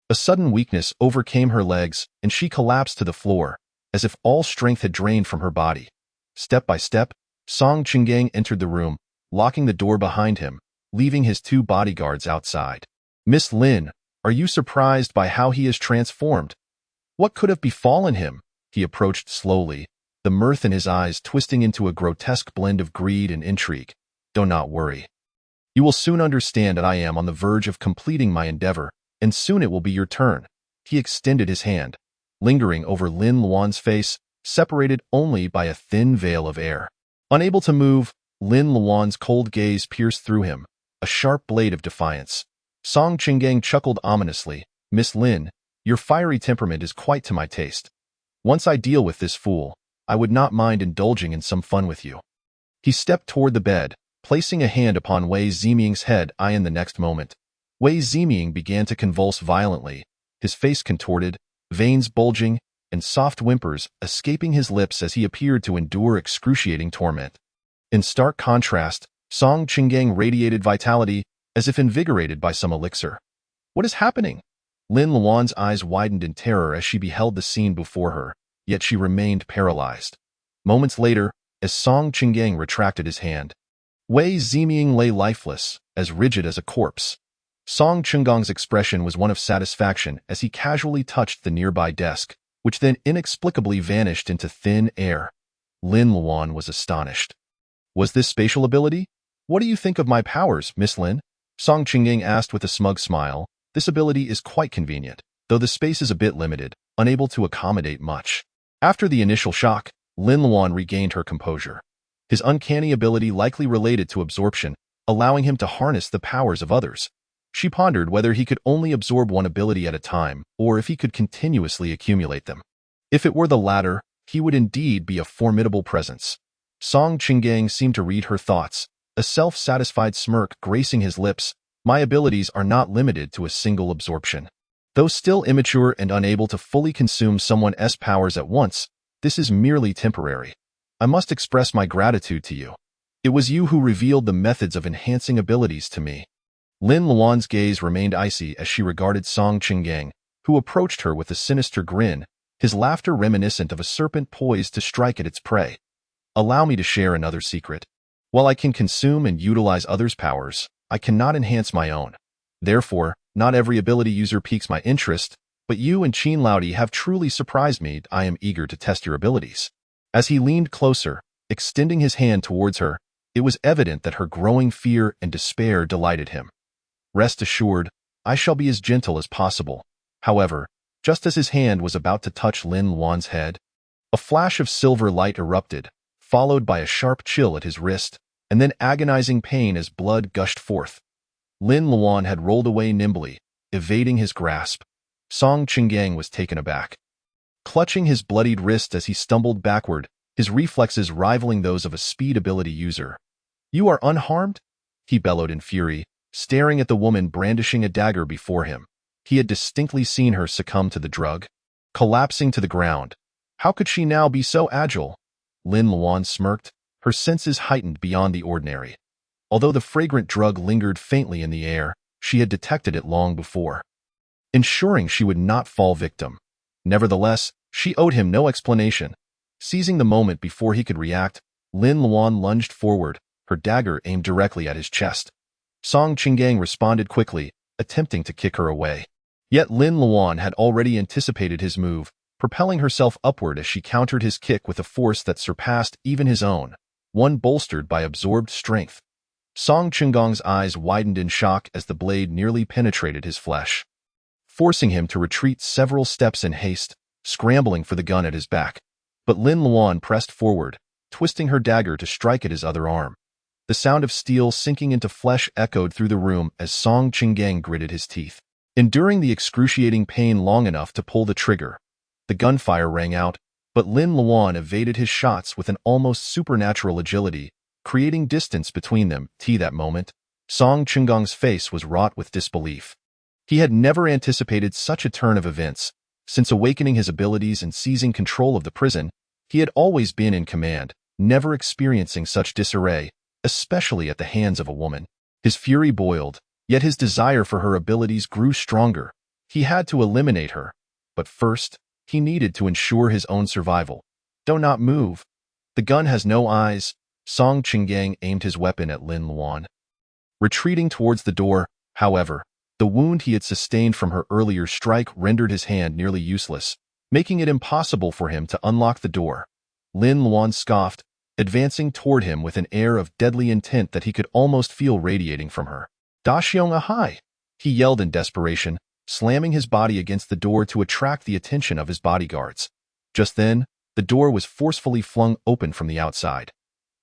a sudden weakness overcame her legs, and she collapsed to the floor, as if all strength had drained from her body. Step by step, Song Qinggang entered the room, locking the door behind him, leaving his 2 bodyguards outside. "Miss Lin, are you surprised by how he is transformed? What could have befallen him?" He approached slowly, the mirth in his eyes twisting into a grotesque blend of greed and intrigue. "Do not worry. You will soon understand that I am on the verge of completing my endeavor, and soon it will be your turn." He extended his hand, lingering over Lin Luan's face, separated only by a thin veil of air. Unable to move, Lin Luan's cold gaze pierced through him, a sharp blade of defiance. Song Qinggang chuckled ominously. "Miss Lin, your fiery temperament is quite to my taste. Once I deal with this fool, I would not mind indulging in some fun with you." He stepped toward the bed, placing a hand upon Wei Ziming's head. In the next moment, Wei Ziming began to convulse violently, his face contorted, veins bulging, and soft whimpers escaping his lips as he appeared to endure excruciating torment. In stark contrast, Song Qinggang radiated vitality as if invigorated by some elixir. What is happening? Lin Luan's eyes widened in terror as she beheld the scene before her, yet she remained paralyzed. Moments later, as Song Qinggang retracted his hand, Wei Ziming lay lifeless, as rigid as a corpse. Song Qinggang's expression was one of satisfaction as he casually touched the nearby desk, which then inexplicably vanished into thin air. Lin Luan was astonished. Was this spatial ability? What do you think of my powers, Miss Lin? Song Qinggang asked with a smug smile. This ability is quite convenient, though the space is a bit limited, unable to accommodate much. After the initial shock, Lin Luan regained her composure. His uncanny ability likely related to absorption, allowing him to harness the powers of others. She pondered whether he could only absorb one ability at a time, or if he could continuously accumulate them. If it were the latter, he would indeed be a formidable presence. Song Qinggang seemed to read her thoughts, a self-satisfied smirk gracing his lips. My abilities are not limited to a single absorption. Though still immature and unable to fully consume someone's powers at once, this is merely temporary. I must express my gratitude to you. It was you who revealed the methods of enhancing abilities to me. Lin Luan's gaze remained icy as she regarded Song Qinggang, who approached her with a sinister grin, his laughter reminiscent of a serpent poised to strike at its prey. Allow me to share another secret. While I can consume and utilize others' powers, I cannot enhance my own. Therefore, not every ability user piques my interest, but you and Qin Laodi have truly surprised me. I am eager to test your abilities. As he leaned closer, extending his hand towards her, it was evident that her growing fear and despair delighted him. Rest assured, I shall be as gentle as possible. However, just as his hand was about to touch Lin Luan's head, a flash of silver light erupted, followed by a sharp chill at his wrist, and then agonizing pain as blood gushed forth. Lin Luan had rolled away nimbly, evading his grasp. Song Qinggang was taken aback. Clutching his bloodied wrist as he stumbled backward, his reflexes rivaling those of a speed ability user. You are unharmed? He bellowed in fury, staring at the woman brandishing a dagger before him. He had distinctly seen her succumb to the drug, collapsing to the ground. How could she now be so agile? Lin Luan smirked, her senses heightened beyond the ordinary. Although the fragrant drug lingered faintly in the air, she had detected it long before, ensuring she would not fall victim. Nevertheless, she owed him no explanation. Seizing the moment before he could react, Lin Luan lunged forward, her dagger aimed directly at his chest. Song Qinggang responded quickly, attempting to kick her away. Yet Lin Luan had already anticipated his move, propelling herself upward as she countered his kick with a force that surpassed even his own, one bolstered by absorbed strength. Song Qinggang's eyes widened in shock as the blade nearly penetrated his flesh, forcing him to retreat several steps in haste, scrambling for the gun at his back. But Lin Luan pressed forward, twisting her dagger to strike at his other arm. The sound of steel sinking into flesh echoed through the room as Song Qinggang gritted his teeth. Enduring the excruciating pain long enough to pull the trigger, the gunfire rang out, but Lin Luan evaded his shots with an almost supernatural agility, creating distance between them. That moment, Song Qinggang's face was wrought with disbelief. He had never anticipated such a turn of events. Since awakening his abilities and seizing control of the prison, he had always been in command, never experiencing such disarray, especially at the hands of a woman. His fury boiled, yet his desire for her abilities grew stronger. He had to eliminate her, but first, he needed to ensure his own survival. Do not move. The gun has no eyes. Song Qinggang aimed his weapon at Lin Luan. Retreating towards the door, however, the wound he had sustained from her earlier strike rendered his hand nearly useless, making it impossible for him to unlock the door. Lin Luan scoffed, advancing toward him with an air of deadly intent that he could almost feel radiating from her. Da Xiong Ahai! He yelled in desperation, slamming his body against the door to attract the attention of his bodyguards. Just then, the door was forcefully flung open from the outside.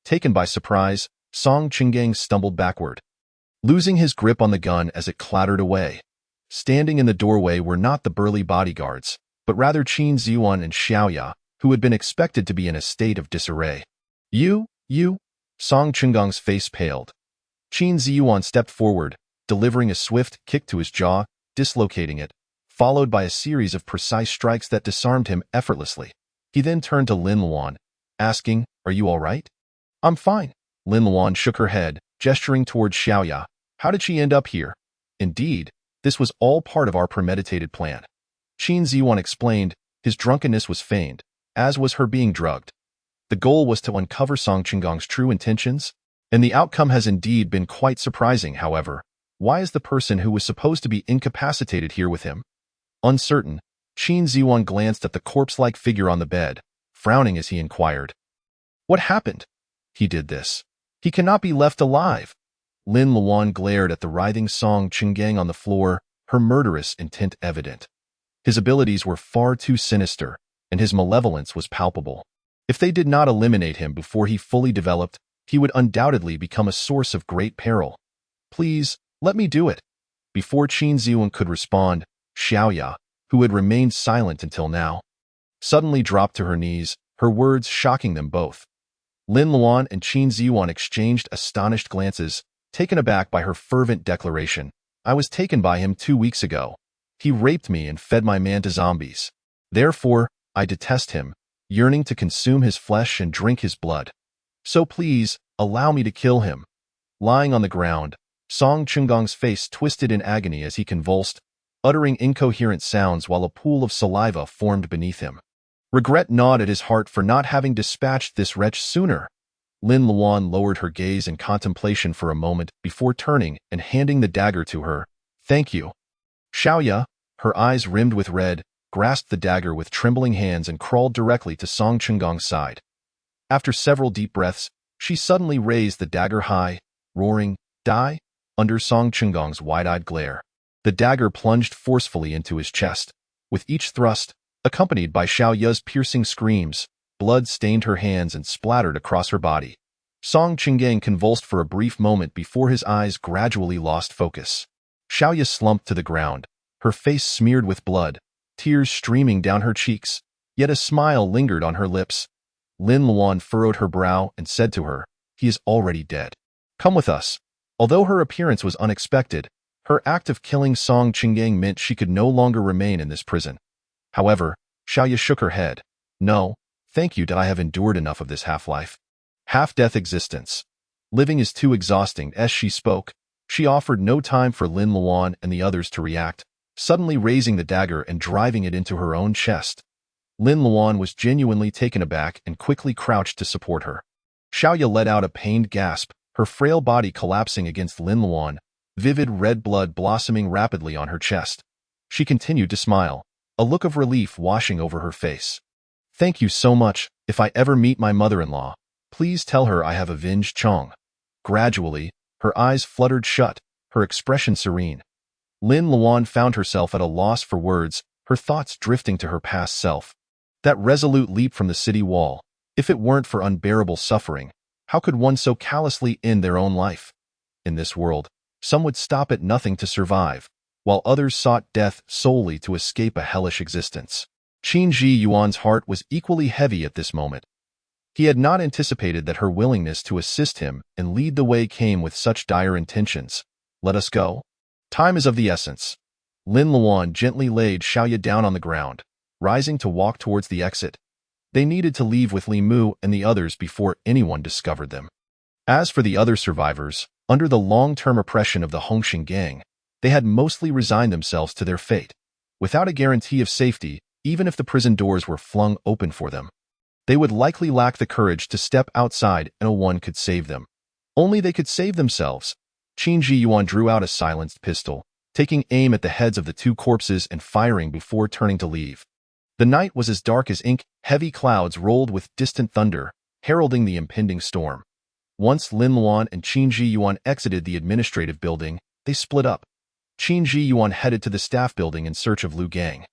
Taken by surprise, Song Qinggang stumbled backward, losing his grip on the gun as it clattered away. Standing in the doorway were not the burly bodyguards, but rather Qin Ziyuan and Xiaoya, who had been expected to be in a state of disarray. You? Song Qinggang's face paled. Qin Ziyuan stepped forward, delivering a swift kick to his jaw, dislocating it, followed by a series of precise strikes that disarmed him effortlessly. He then turned to Lin Luan, asking, "Are you all right?" "I'm fine." Lin Luan shook her head, gesturing towards Xiaoya. "How did she end up here?" "Indeed, this was all part of our premeditated plan." Qin Ziyuan explained. His drunkenness was feigned, as was her being drugged. The goal was to uncover Song Qinggong's true intentions, and the outcome has indeed been quite surprising. However, why is the person who was supposed to be incapacitated here with him? Uncertain, Qin Ziyuan glanced at the corpse-like figure on the bed, frowning as he inquired, "What happened?" "He did this. He cannot be left alive." Lin Luan glared at the writhing Song Qinggong on the floor, her murderous intent evident. His abilities were far too sinister, and his malevolence was palpable. If they did not eliminate him before he fully developed, he would undoubtedly become a source of great peril. "Please, let me do it." Before Qin Ziyuan could respond, Xiaoya, who had remained silent until now, suddenly dropped to her knees, her words shocking them both. Lin Luan and Qin Ziyuan exchanged astonished glances, taken aback by her fervent declaration. "I was taken by him 2 weeks ago. He raped me and fed my man to zombies. Therefore, I detest him, yearning to consume his flesh and drink his blood. So please, allow me to kill him." Lying on the ground, Song Qinggong's face twisted in agony as he convulsed, uttering incoherent sounds while a pool of saliva formed beneath him. Regret gnawed at his heart for not having dispatched this wretch sooner. Lin Luan lowered her gaze in contemplation for a moment before turning and handing the dagger to her. "Thank you." Xiaoya, her eyes rimmed with red, grasped the dagger with trembling hands and crawled directly to Song Qinggong's side. After several deep breaths, she suddenly raised the dagger high, roaring, "Die!" under Song Qinggong's wide-eyed glare. The dagger plunged forcefully into his chest. With each thrust, accompanied by Xiaoya's piercing screams, blood stained her hands and splattered across her body. Song Qinggong convulsed for a brief moment before his eyes gradually lost focus. Xiaoya slumped to the ground, her face smeared with blood, tears streaming down her cheeks, yet a smile lingered on her lips. Lin Luan furrowed her brow and said to her, "He is already dead. Come with us." Although her appearance was unexpected, her act of killing Song Qinggong meant she could no longer remain in this prison. However, Xiaoya shook her head. "No, thank you that I have endured enough of this half-life. Half-death existence. Living is too exhausting." As she spoke, she offered no time for Lin Luan and the others to react, suddenly raising the dagger and driving it into her own chest. Lin Luan was genuinely taken aback and quickly crouched to support her. Xiaoya let out a pained gasp, her frail body collapsing against Lin Luan, vivid red blood blossoming rapidly on her chest. She continued to smile, a look of relief washing over her face. "Thank you so much. If I ever meet my mother-in-law, please tell her I have avenged Chong." Gradually, her eyes fluttered shut, her expression serene. Lin Luan found herself at a loss for words, her thoughts drifting to her past self. That resolute leap from the city wall. If it weren't for unbearable suffering, how could one so callously end their own life? In this world, some would stop at nothing to survive, while others sought death solely to escape a hellish existence. Qin Ziyuan's heart was equally heavy at this moment. He had not anticipated that her willingness to assist him and lead the way came with such dire intentions. "Let us go. Time is of the essence." Lin Luan gently laid Xiaoya down on the ground, rising to walk towards the exit. They needed to leave with Li Mu and the others before anyone discovered them. As for the other survivors, under the long-term oppression of the Hongxing gang, they had mostly resigned themselves to their fate, without a guarantee of safety, even if the prison doors were flung open for them. They would likely lack the courage to step outside and no one could save them. Only they could save themselves. Qin Ziyuan drew out a silenced pistol, taking aim at the heads of the two corpses and firing before turning to leave. The night was as dark as ink, heavy clouds rolled with distant thunder, heralding the impending storm. Once Lin Luan and Qin Ziyuan exited the administrative building, they split up. Qin Ziyuan headed to the staff building in search of Lu Gang,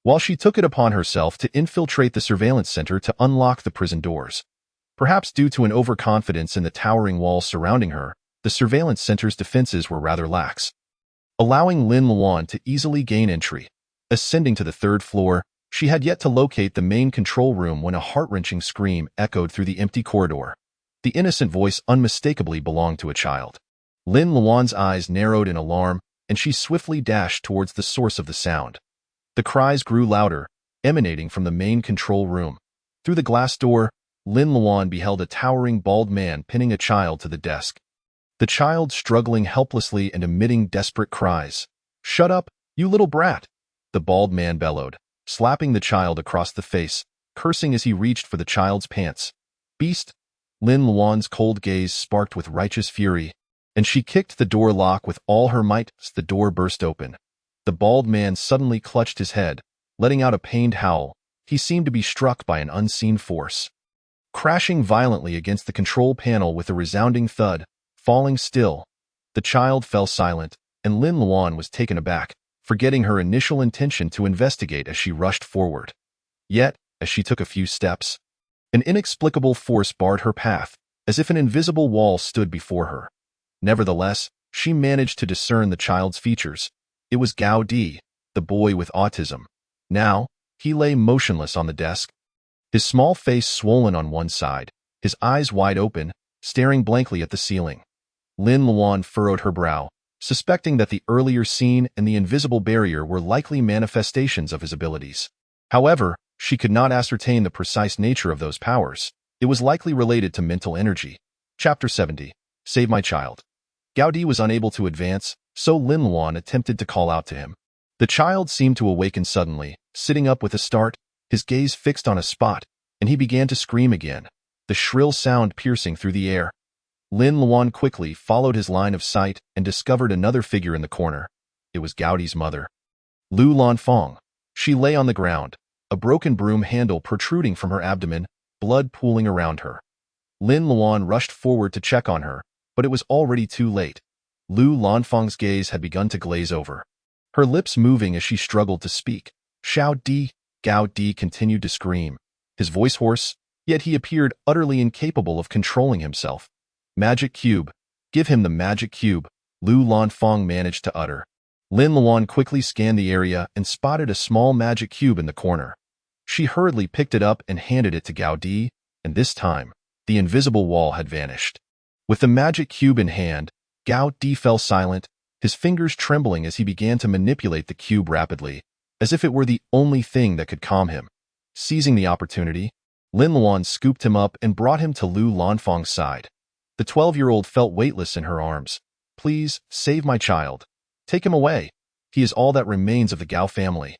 while she took it upon herself to infiltrate the surveillance center to unlock the prison doors. Perhaps due to an overconfidence in the towering walls surrounding her, the surveillance center's defenses were rather lax, allowing Lin Luan to easily gain entry. Ascending to the third floor, she had yet to locate the main control room when a heart-wrenching scream echoed through the empty corridor. The innocent voice unmistakably belonged to a child. Lin Luan's eyes narrowed in alarm, and she swiftly dashed towards the source of the sound. The cries grew louder, emanating from the main control room. Through the glass door, Lin Luan beheld a towering bald man pinning a child to the desk. The child struggling helplessly and emitting desperate cries. "Shut up, you little brat!" the bald man bellowed, slapping the child across the face, cursing as he reached for the child's pants. "Beast!" Lin Luan's cold gaze sparked with righteous fury, and she kicked the door lock with all her might as the door burst open. The bald man suddenly clutched his head, letting out a pained howl. He seemed to be struck by an unseen force. Crashing violently against the control panel with a resounding thud, falling still, the child fell silent, and Lin Luan was taken aback, forgetting her initial intention to investigate as she rushed forward. Yet, as she took a few steps, an inexplicable force barred her path, as if an invisible wall stood before her. Nevertheless, she managed to discern the child's features. It was Gao Di, the boy with autism. Now, he lay motionless on the desk, his small face swollen on one side, his eyes wide open, staring blankly at the ceiling. Lin Luan furrowed her brow, suspecting that the earlier scene and the invisible barrier were likely manifestations of his abilities. However, she could not ascertain the precise nature of those powers. It was likely related to mental energy. Chapter 70. Save my child. Gao Di was unable to advance, so Lin Luan attempted to call out to him. The child seemed to awaken suddenly, sitting up with a start, his gaze fixed on a spot, and he began to scream again, the shrill sound piercing through the air. Lin Luan quickly followed his line of sight and discovered another figure in the corner. It was Gao Di's mother, Lu Lanfang. She lay on the ground, a broken broom handle protruding from her abdomen, blood pooling around her. Lin Luan rushed forward to check on her, but it was already too late. Lu Lanfang's gaze had begun to glaze over, her lips moving as she struggled to speak. "Xiao Di!" Gao Di continued to scream, his voice hoarse, yet he appeared utterly incapable of controlling himself. "Magic cube. Give him the magic cube," Lu Lanfang managed to utter. Lin Luan quickly scanned the area and spotted a small magic cube in the corner. She hurriedly picked it up and handed it to Gao Di, and this time, the invisible wall had vanished. With the magic cube in hand, Gao Di fell silent, his fingers trembling as he began to manipulate the cube rapidly, as if it were the only thing that could calm him. Seizing the opportunity, Lin Luan scooped him up and brought him to Lu Lanfang's side. The 12-year-old felt weightless in her arms. "Please, save my child. Take him away. He is all that remains of the Gao family."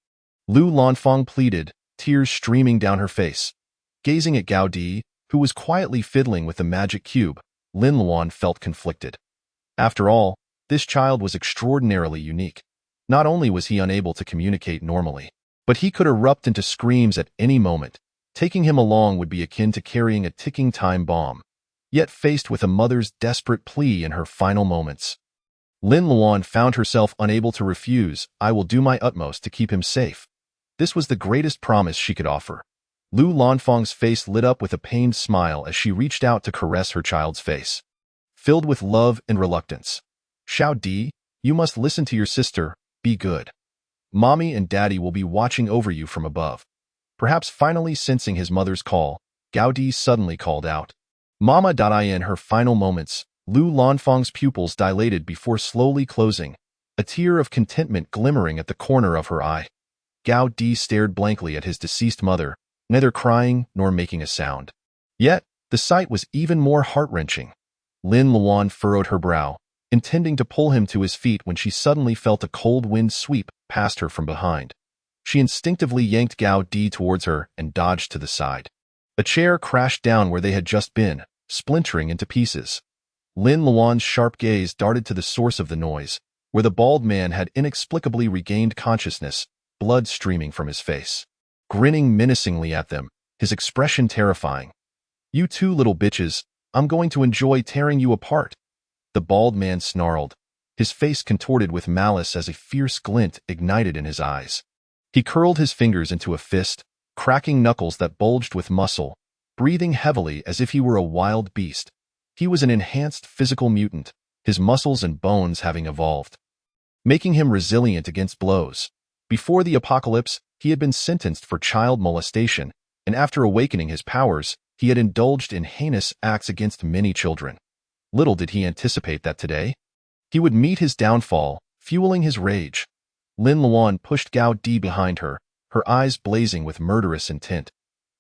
Lu Lanfang pleaded, tears streaming down her face. Gazing at Gao Di, who was quietly fiddling with the magic cube, Lin Luan felt conflicted. After all, this child was extraordinarily unique. Not only was he unable to communicate normally, but he could erupt into screams at any moment. Taking him along would be akin to carrying a ticking time bomb. Yet faced with a mother's desperate plea in her final moments, Lin Luan found herself unable to refuse. "I will do my utmost to keep him safe." This was the greatest promise she could offer. Lu Lanfang's face lit up with a pained smile as she reached out to caress her child's face, filled with love and reluctance. "Xiao Di, you must listen to your sister. Be good. Mommy and Daddy will be watching over you from above." Perhaps finally sensing his mother's call, Gao Di suddenly called out, "Mama." In her final moments, Lu Lanfang's pupils dilated before slowly closing, a tear of contentment glimmering at the corner of her eye. Gao Di stared blankly at his deceased mother, neither crying nor making a sound. Yet, the sight was even more heart-wrenching. Lin Luan furrowed her brow, intending to pull him to his feet when she suddenly felt a cold wind sweep past her from behind. She instinctively yanked Gao Di towards her and dodged to the side. A chair crashed down where they had just been, splintering into pieces. Lin Luan's sharp gaze darted to the source of the noise, where the bald man had inexplicably regained consciousness, blood streaming from his face. Grinning menacingly at them, his expression terrifying. "You two little bitches, I'm going to enjoy tearing you apart," the bald man snarled, his face contorted with malice as a fierce glint ignited in his eyes. He curled his fingers into a fist, cracking knuckles that bulged with muscle, breathing heavily as if he were a wild beast. He was an enhanced physical mutant, his muscles and bones having evolved, making him resilient against blows. Before the apocalypse, he had been sentenced for child molestation, and after awakening his powers, he had indulged in heinous acts against many children. Little did he anticipate that today he would meet his downfall, fueling his rage. Lin Luan pushed Gao Di behind her, her eyes blazing with murderous intent.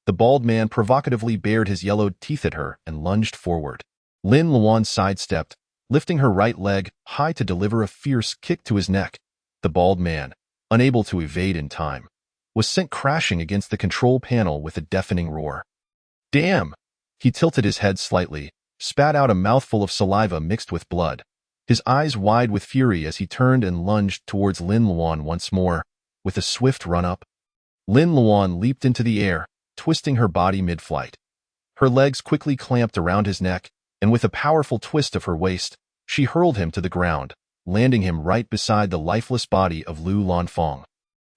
The bald man provocatively bared his yellowed teeth at her and lunged forward. Lin Luan sidestepped, lifting her right leg high to deliver a fierce kick to his neck. The bald man, unable to evade in time, was sent crashing against the control panel with a deafening roar. Damn! He tilted his head slightly, spat out a mouthful of saliva mixed with blood, his eyes wide with fury as he turned and lunged towards Lin Luan once more, with a swift run-up. Lin Luan leaped into the air, twisting her body mid-flight. Her legs quickly clamped around his neck, and with a powerful twist of her waist, she hurled him to the ground, landing him right beside the lifeless body of Lu Lanfang.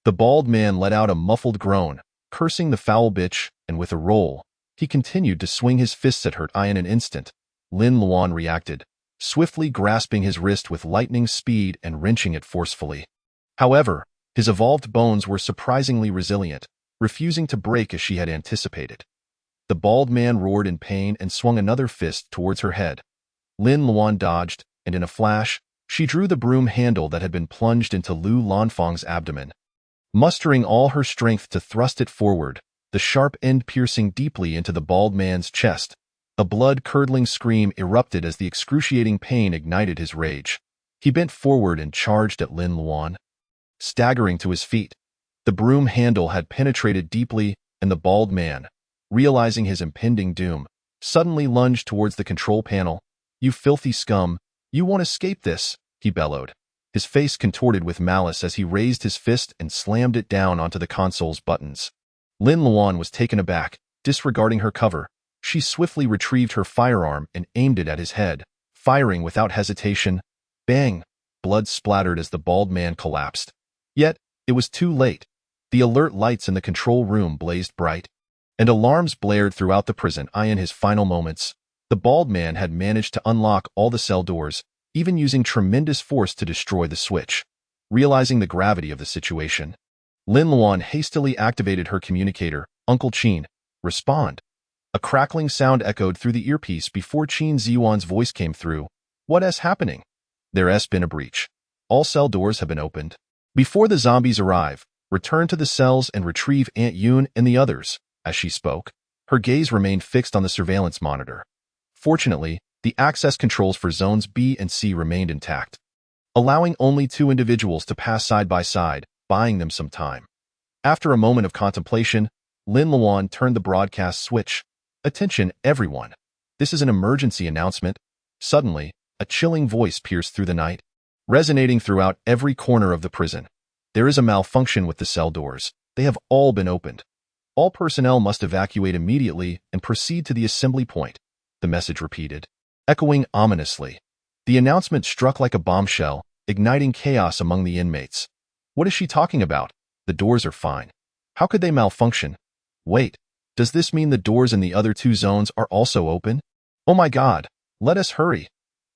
The bald man let out a muffled groan, cursing the foul bitch, and with a roll, he continued to swing his fists at her. In an instant, Lin Luan reacted, swiftly grasping his wrist with lightning speed and wrenching it forcefully. However, his evolved bones were surprisingly resilient, refusing to break as she had anticipated. The bald man roared in pain and swung another fist towards her head. Lin Luan dodged, and in a flash, she drew the broom handle that had been plunged into Lu Lanfang's abdomen. Mustering all her strength to thrust it forward, the sharp end piercing deeply into the bald man's chest, a blood-curdling scream erupted as the excruciating pain ignited his rage. He bent forward and charged at Lin Luan. Staggering to his feet, the broom handle had penetrated deeply, and the bald man, realizing his impending doom, suddenly lunged towards the control panel. "You filthy scum, you won't escape this," he bellowed, his face contorted with malice as he raised his fist and slammed it down onto the console's buttons. Lin Luan was taken aback, disregarding her cover. She swiftly retrieved her firearm and aimed it at his head, firing without hesitation. Bang! Blood splattered as the bald man collapsed. Yet, it was too late. The alert lights in the control room blazed bright, and alarms blared throughout the prison. In his final moments, the bald man had managed to unlock all the cell doors, even using tremendous force to destroy the switch. Realizing the gravity of the situation, Lin Luan hastily activated her communicator. "Uncle Qin, respond." A crackling sound echoed through the earpiece before Qin Ziyuan's voice came through. "What is happening?" "There's been a breach. All cell doors have been opened. Before the zombies arrive, return to the cells and retrieve Aunt Yun and the others." As she spoke, her gaze remained fixed on the surveillance monitor. Fortunately, the access controls for zones B and C remained intact, allowing only 2 individuals to pass side by side, buying them some time. After a moment of contemplation, Lin Luan turned the broadcast switch. "Attention, everyone. This is an emergency announcement." Suddenly, a chilling voice pierced through the night, resonating throughout every corner of the prison. "There is a malfunction with the cell doors. They have all been opened. All personnel must evacuate immediately and proceed to the assembly point," the message repeated, echoing ominously. The announcement struck like a bombshell, igniting chaos among the inmates. "What is she talking about? The doors are fine. How could they malfunction? Wait, does this mean the doors in the other 2 zones are also open? Oh my God, let us hurry.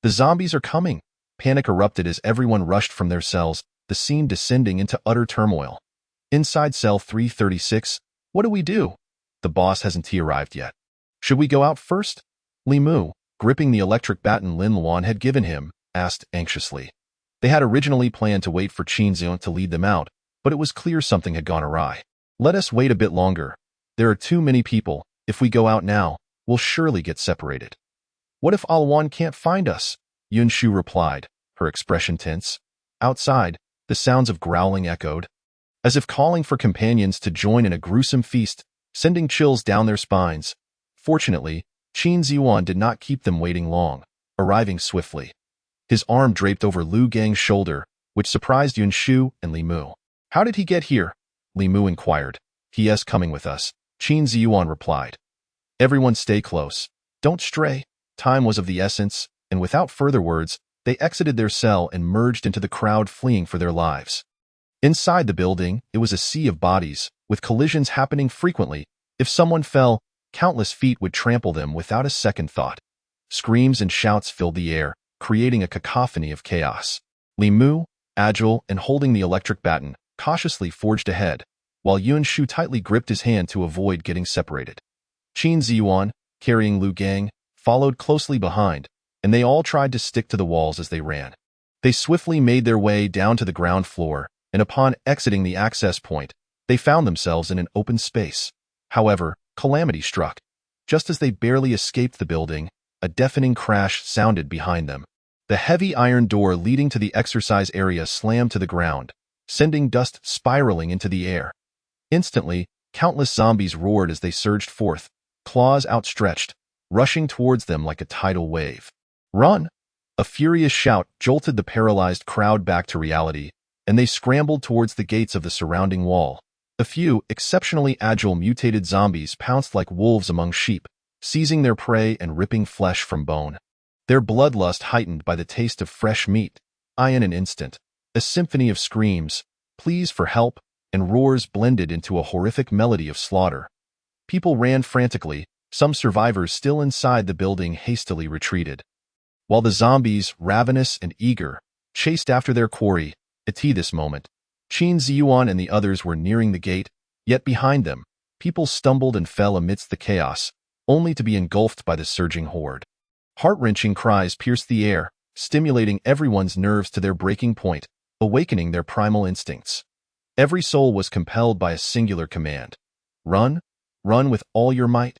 The zombies are coming." Panic erupted as everyone rushed from their cells, the scene descending into utter turmoil. Inside cell 336, "What do we do? The boss hasn't arrived yet. Should we go out first?" Li Mu, gripping the electric baton Lin Luan had given him, asked anxiously. They had originally planned to wait for Qin Ziyuan to lead them out, but it was clear something had gone awry. "Let us wait a bit longer. There are too many people. If we go out now, we'll surely get separated." "What if Alwan can't find us?" Yun Shu replied, her expression tense. Outside, the sounds of growling echoed, as if calling for companions to join in a gruesome feast, sending chills down their spines. Fortunately, Qin Ziyuan did not keep them waiting long, arriving swiftly. His arm draped over Lu Gang's shoulder, which surprised Yun Shu and Li Mu. "How did he get here?" Li Mu inquired. "He is coming with us," Qin Ziyuan replied. "Everyone stay close. Don't stray." Time was of the essence, and without further words, they exited their cell and merged into the crowd fleeing for their lives. Inside the building, it was a sea of bodies, with collisions happening frequently. If someone fell, countless feet would trample them without a second thought. Screams and shouts filled the air, creating a cacophony of chaos. Li Mu, agile and holding the electric baton, cautiously forged ahead, while Yun Shu tightly gripped his hand to avoid getting separated. Qin Ziyuan, carrying Lu Gang, followed closely behind, and they all tried to stick to the walls as they ran. They swiftly made their way down to the ground floor, and upon exiting the access point, they found themselves in an open space. However, calamity struck. Just as they barely escaped the building, a deafening crash sounded behind them. The heavy iron door leading to the exercise area slammed to the ground, sending dust spiraling into the air. Instantly, countless zombies roared as they surged forth, claws outstretched, rushing towards them like a tidal wave. "Run!" A furious shout jolted the paralyzed crowd back to reality, and they scrambled towards the gates of the surrounding wall. A few exceptionally agile mutated zombies pounced like wolves among sheep, seizing their prey and ripping flesh from bone. Their bloodlust heightened by the taste of fresh meat. In an instant, a symphony of screams, pleas for help, and roars blended into a horrific melody of slaughter. People ran frantically, some survivors still inside the building hastily retreated. While the zombies, ravenous and eager, chased after their quarry, at this moment, Qin Ziyuan and the others were nearing the gate, yet behind them, people stumbled and fell amidst the chaos, only to be engulfed by the surging horde. Heart-wrenching cries pierced the air, stimulating everyone's nerves to their breaking point, awakening their primal instincts. Every soul was compelled by a singular command. Run, run with all your might.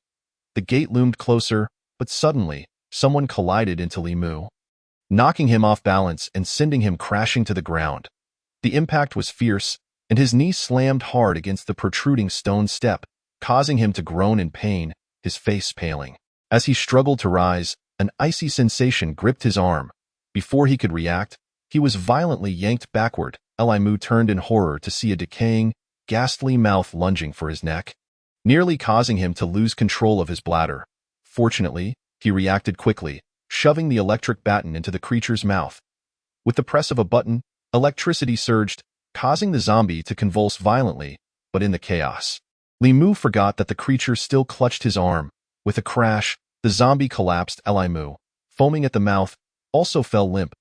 The gate loomed closer, but suddenly, someone collided into Li Mu, knocking him off balance and sending him crashing to the ground. The impact was fierce, and his knee slammed hard against the protruding stone step, causing him to groan in pain, his face paling. As he struggled to rise, an icy sensation gripped his arm. Before he could react, he was violently yanked backward. Li Mu turned in horror to see a decaying, ghastly mouth lunging for his neck, nearly causing him to lose control of his bladder. Fortunately, he reacted quickly, shoving the electric baton into the creature's mouth. With the press of a button, electricity surged, causing the zombie to convulse violently, but in the chaos, Li Mu forgot that the creature still clutched his arm. With a crash, the zombie collapsed. Li Mu, foaming at the mouth, also fell limp.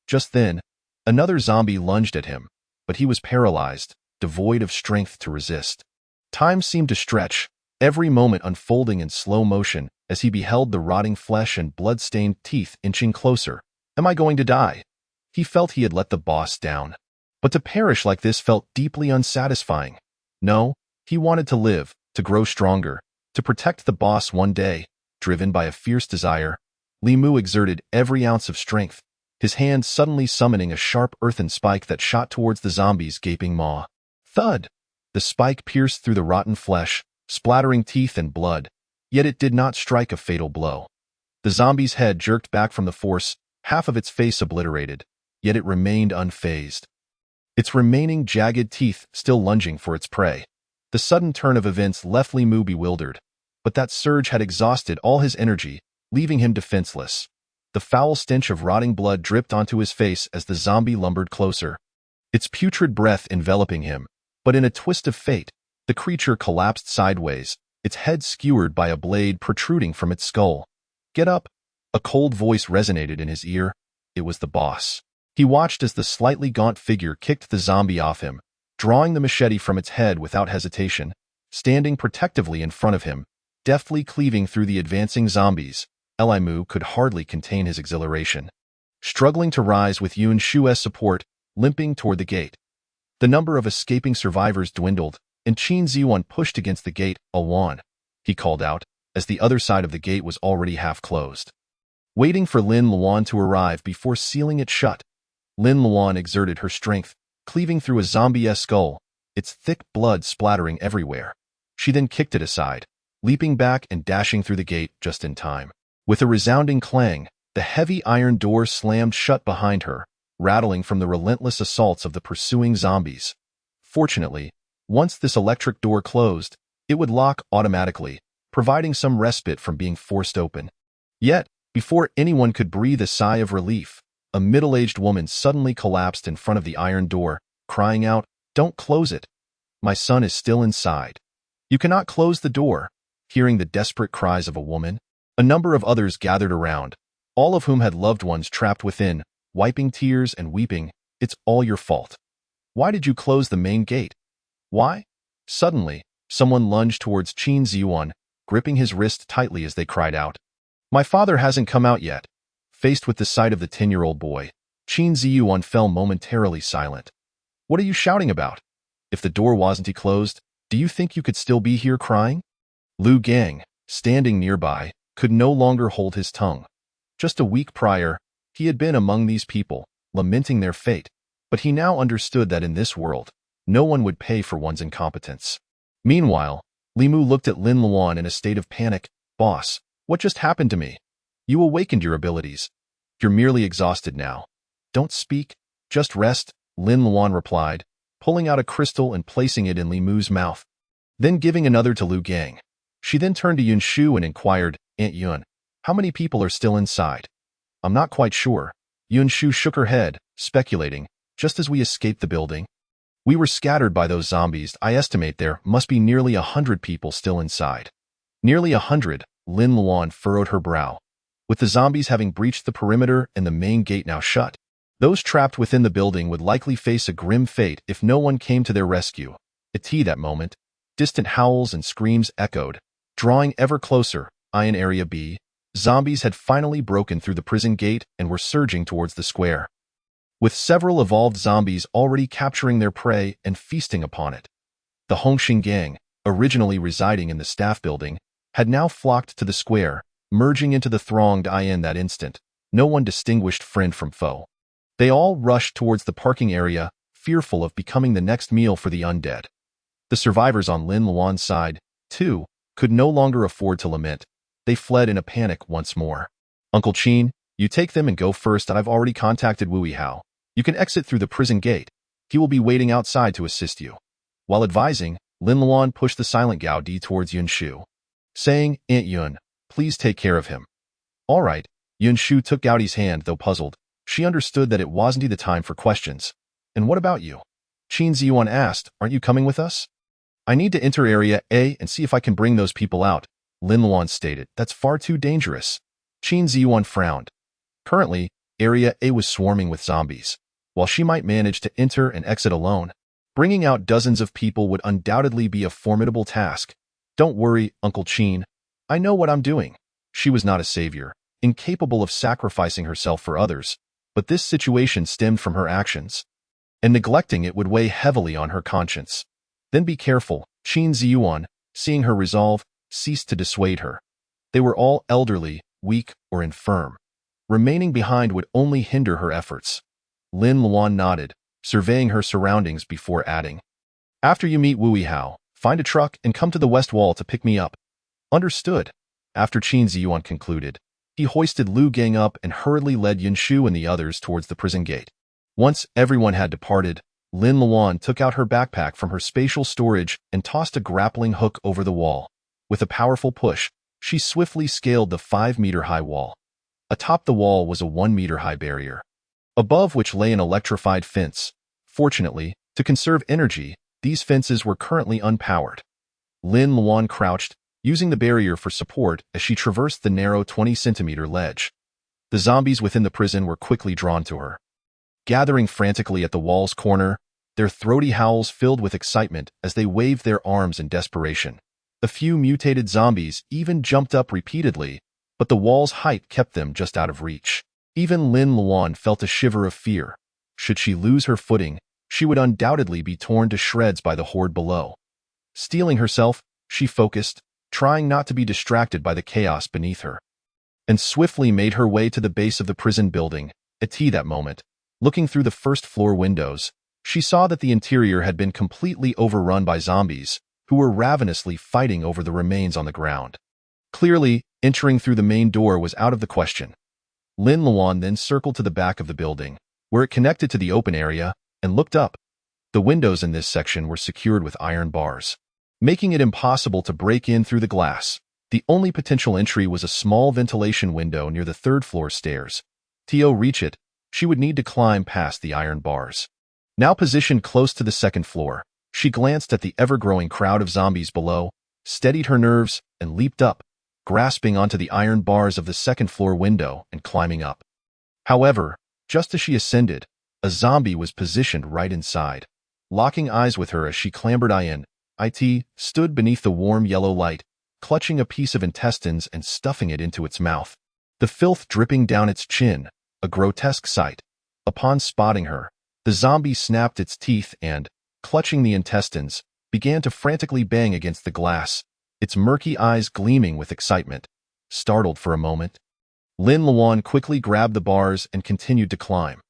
Just then, another zombie lunged at him, but he was paralyzed, devoid of strength to resist. Time seemed to stretch, every moment unfolding in slow motion as he beheld the rotting flesh and blood-stained teeth inching closer. Am I going to die? He felt he had let the boss down. But to perish like this felt deeply unsatisfying. No, he wanted to live, to grow stronger, to protect the boss one day. Driven by a fierce desire, Li Mu exerted every ounce of strength, his hand suddenly summoning a sharp earthen spike that shot towards the zombie's gaping maw. Thud! The spike pierced through the rotten flesh, splattering teeth and blood, yet it did not strike a fatal blow. The zombie's head jerked back from the force, half of its face obliterated, yet it remained unfazed, its remaining jagged teeth still lunging for its prey. The sudden turn of events left Li Mu bewildered, but that surge had exhausted all his energy, leaving him defenseless. The foul stench of rotting blood dripped onto his face as the zombie lumbered closer, its putrid breath enveloping him. But in a twist of fate, the creature collapsed sideways, its head skewered by a blade protruding from its skull. Get up! A cold voice resonated in his ear. It was the boss. He watched as the slightly gaunt figure kicked the zombie off him, drawing the machete from its head without hesitation. Standing protectively in front of him, deftly cleaving through the advancing zombies, Li Mu could hardly contain his exhilaration. Struggling to rise with Yun Shue's support, limping toward the gate. The number of escaping survivors dwindled, and Qin Ziyuan pushed against the gate. Alwan, he called out, as the other side of the gate was already half closed. Waiting for Lin Luan to arrive before sealing it shut, Lin Luan exerted her strength, cleaving through a zombie-esque skull, its thick blood splattering everywhere. She then kicked it aside, leaping back and dashing through the gate just in time. With a resounding clang, the heavy iron door slammed shut behind her, rattling from the relentless assaults of the pursuing zombies. Fortunately, once this electric door closed, it would lock automatically, providing some respite from being forced open. Yet, before anyone could breathe a sigh of relief, a middle-aged woman suddenly collapsed in front of the iron door, crying out, "Don't close it. My son is still inside. You cannot close the door." Hearing the desperate cries of a woman, a number of others gathered around, all of whom had loved ones trapped within, wiping tears and weeping. "It's all your fault. Why did you close the main gate? Why?" Suddenly, someone lunged towards Qin Ziyuan, gripping his wrist tightly as they cried out, "My father hasn't come out yet." Faced with the sight of the 10-year-old boy, Qin Ziyuan fell momentarily silent. What are you shouting about? If the door wasn't closed, do you think you could still be here crying? Lu Gang, standing nearby, could no longer hold his tongue. Just a week prior, he had been among these people, lamenting their fate, but he now understood that in this world, no one would pay for one's incompetence. Meanwhile, Limu looked at Lin Luan in a state of panic. Boss, what just happened to me? You awakened your abilities. You're merely exhausted now. Don't speak, just rest, Lin Luan replied, pulling out a crystal and placing it in Limu's mouth, then giving another to Lu Gang. She then turned to Yun Shu and inquired, Aunt Yun, how many people are still inside? I'm not quite sure. Yun Shu shook her head, speculating, just as we escaped the building. We were scattered by those zombies. I estimate there must be nearly 100 people still inside. Nearly 100, Lin Luan furrowed her brow. With the zombies having breached the perimeter and the main gate now shut, those trapped within the building would likely face a grim fate if no one came to their rescue. At that moment, distant howls and screams echoed, drawing ever closer. In Area B, zombies had finally broken through the prison gate and were surging towards the square, with several evolved zombies already capturing their prey and feasting upon it. The Hongxing gang, originally residing in the staff building, had now flocked to the square, merging into the thronged in that instant. No one distinguished friend from foe. They all rushed towards the parking area, fearful of becoming the next meal for the undead. The survivors on Lin Luan's side, too, could no longer afford to lament. They fled in a panic once more. Uncle Qin, you take them and go first. I've already contacted Wu Yihao. You can exit through the prison gate. He will be waiting outside to assist you. While advising, Lin Luan pushed the silent Gao Di towards Yun Shu, saying, Aunt Yun, please take care of him. All right. Yun Shu took Gao Di's hand, though puzzled. She understood that it wasn't the time for questions. And what about you? Qin Ziyuan asked, aren't you coming with us? I need to enter Area A and see if I can bring those people out, Lin Luan stated. That's far too dangerous. Qin Ziyuan frowned. Currently, Area A was swarming with zombies. While she might manage to enter and exit alone, bringing out dozens of people would undoubtedly be a formidable task. Don't worry, Uncle Qin. I know what I'm doing. She was not a savior, incapable of sacrificing herself for others, but this situation stemmed from her actions, and neglecting it would weigh heavily on her conscience. Then be careful, Qin Ziyuan, seeing her resolve, ceased to dissuade her. They were all elderly, weak, or infirm. Remaining behind would only hinder her efforts. Lin Luan nodded, surveying her surroundings before adding, after you meet Wu Yihao, find a truck and come to the west wall to pick me up. Understood. After Qin Ziyuan concluded, he hoisted Lu Gang up and hurriedly led Yun Shu and the others towards the prison gate. Once everyone had departed, Lin Luan took out her backpack from her spatial storage and tossed a grappling hook over the wall. With a powerful push, she swiftly scaled the 5-meter-high wall. Atop the wall was a 1-meter-high barrier, above which lay an electrified fence. Fortunately, to conserve energy, these fences were currently unpowered. Lin Luan crouched, using the barrier for support as she traversed the narrow 20-centimeter ledge. The zombies within the prison were quickly drawn to her, gathering frantically at the wall's corner, their throaty howls filled with excitement as they waved their arms in desperation. A few mutated zombies even jumped up repeatedly, but the wall's height kept them just out of reach. Even Lin Luan felt a shiver of fear. Should she lose her footing, she would undoubtedly be torn to shreds by the horde below. Steeling herself, she focused, trying not to be distracted by the chaos beneath her, and swiftly made her way to the base of the prison building. At that moment, looking through the first-floor windows, she saw that the interior had been completely overrun by zombies, who were ravenously fighting over the remains on the ground. Clearly, entering through the main door was out of the question. Lin Luan then circled to the back of the building, where it connected to the open area, and looked up. The windows in this section were secured with iron bars, making it impossible to break in through the glass. The only potential entry was a small ventilation window near the third-floor stairs. To reach it, she would need to climb past the iron bars. Now positioned close to the second floor, she glanced at the ever-growing crowd of zombies below, steadied her nerves, and leaped up, grasping onto the iron bars of the second-floor window and climbing up. However, just as she ascended, a zombie was positioned right inside. Locking eyes with her as she clambered in, it stood beneath the warm yellow light, clutching a piece of intestines and stuffing it into its mouth, the filth dripping down its chin, a grotesque sight. Upon spotting her, The zombie snapped its teeth and, clutching the intestines, began to frantically bang against the glass, its murky eyes gleaming with excitement. Startled for a moment, Lin Luan quickly grabbed the bars and continued to climb.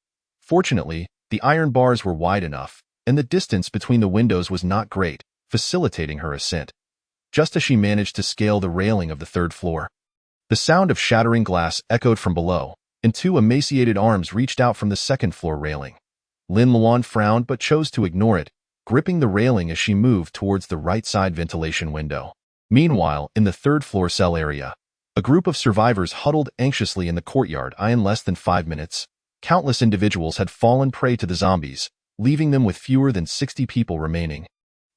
Fortunately, the iron bars were wide enough, and the distance between the windows was not great, facilitating her ascent. Just as she managed to scale the railing of the third floor, the sound of shattering glass echoed from below, and two emaciated arms reached out from the second-floor railing. Lin Luan frowned but chose to ignore it, gripping the railing as she moved towards the right-side ventilation window. Meanwhile, in the third-floor cell area, a group of survivors huddled anxiously in the courtyard. In less than 5 minutes, countless individuals had fallen prey to the zombies, leaving them with fewer than 60 people remaining.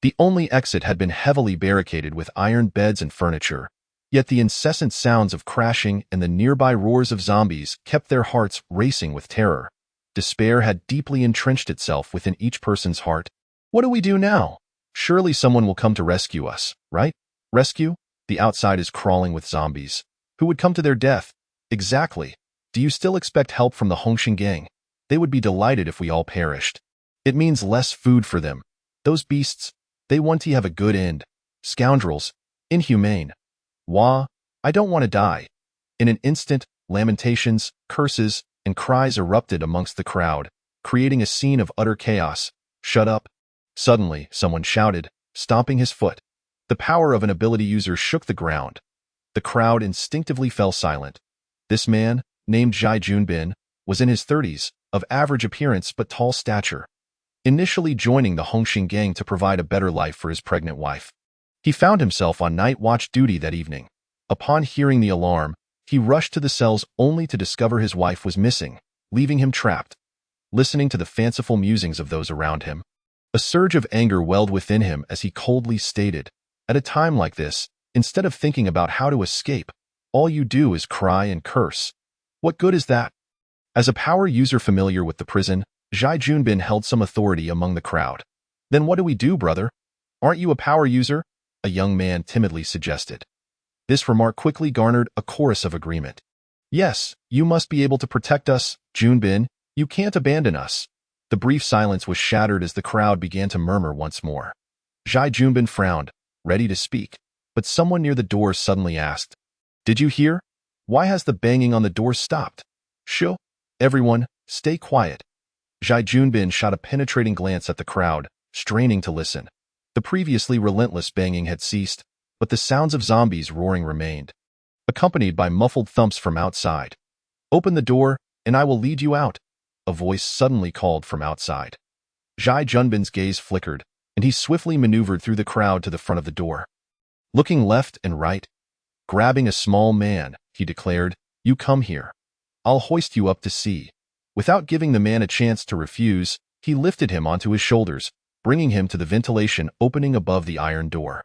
The only exit had been heavily barricaded with iron beds and furniture, yet the incessant sounds of crashing and the nearby roars of zombies kept their hearts racing with terror. Despair had deeply entrenched itself within each person's heart. What do we do now? Surely someone will come to rescue us, right? Rescue? The outside is crawling with zombies. Who would come to their death? Exactly. Do you still expect help from the Hongxing gang? They would be delighted if we all perished. It means less food for them. Those beasts, they want to have a good end. Scoundrels. Inhumane. Wah, I don't want to die. In an instant, lamentations, curses, and cries erupted amongst the crowd, creating a scene of utter chaos. Shut up. Suddenly, someone shouted, stomping his foot. The power of an ability user shook the ground. The crowd instinctively fell silent. This man, named Zhai Junbin, was in his 30s, of average appearance but tall stature. Initially joining the Hongxing gang to provide a better life for his pregnant wife, he found himself on night watch duty that evening. Upon hearing the alarm, he rushed to the cells only to discover his wife was missing, leaving him trapped. Listening to the fanciful musings of those around him, a surge of anger welled within him as he coldly stated, "At a time like this, instead of thinking about how to escape, all you do is cry and curse. What good is that?" As a power user familiar with the prison, Zhai Junbin held some authority among the crowd. "Then what do we do, brother? Aren't you a power user?" a young man timidly suggested. This remark quickly garnered a chorus of agreement. "Yes, you must be able to protect us, Junbin. You can't abandon us." The brief silence was shattered as the crowd began to murmur once more. Zhai Junbin frowned, ready to speak, but someone near the door suddenly asked, "Did you hear? Why has the banging on the door stopped?" "Shoo! Everyone, stay quiet." Zhai Junbin shot a penetrating glance at the crowd, straining to listen. The previously relentless banging had ceased, but the sounds of zombies roaring remained, accompanied by muffled thumps from outside. "Open the door, and I will lead you out," a voice suddenly called from outside. Zhai Junbin's gaze flickered, and he swiftly maneuvered through the crowd to the front of the door. Looking left and right, grabbing a small man, he declared, "You come here. I'll hoist you up to sea." Without giving the man a chance to refuse, he lifted him onto his shoulders, bringing him to the ventilation opening above the iron door.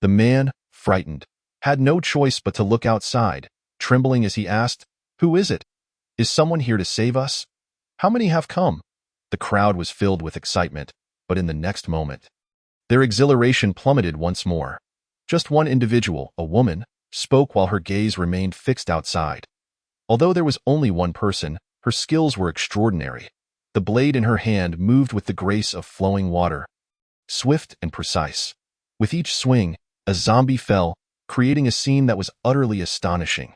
The man, frightened, had no choice but to look outside, trembling as he asked, "Who is it? Is someone here to save us? How many have come?" The crowd was filled with excitement, but in the next moment, their exhilaration plummeted once more. Just one individual, a woman, spoke while her gaze remained fixed outside. Although there was only one person, her skills were extraordinary. The blade in her hand moved with the grace of flowing water, swift and precise. With each swing, a zombie fell, creating a scene that was utterly astonishing.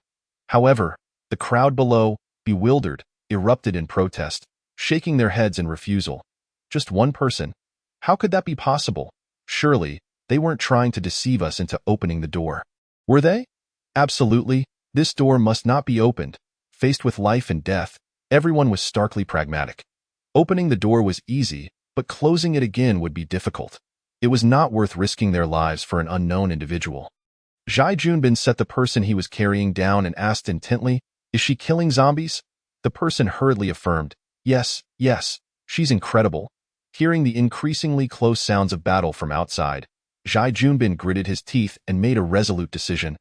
However, the crowd below, bewildered, erupted in protest, shaking their heads in refusal. Just one person? How could that be possible? Surely, they weren't trying to deceive us into opening the door. Were they? Absolutely, this door must not be opened. Faced with life and death, everyone was starkly pragmatic. Opening the door was easy, but closing it again would be difficult. It was not worth risking their lives for an unknown individual. Zhai Junbin set the person he was carrying down and asked intently, "Is she killing zombies?" The person hurriedly affirmed, Yes, she's incredible." Hearing the increasingly close sounds of battle from outside, Zhai Junbin gritted his teeth and made a resolute decision.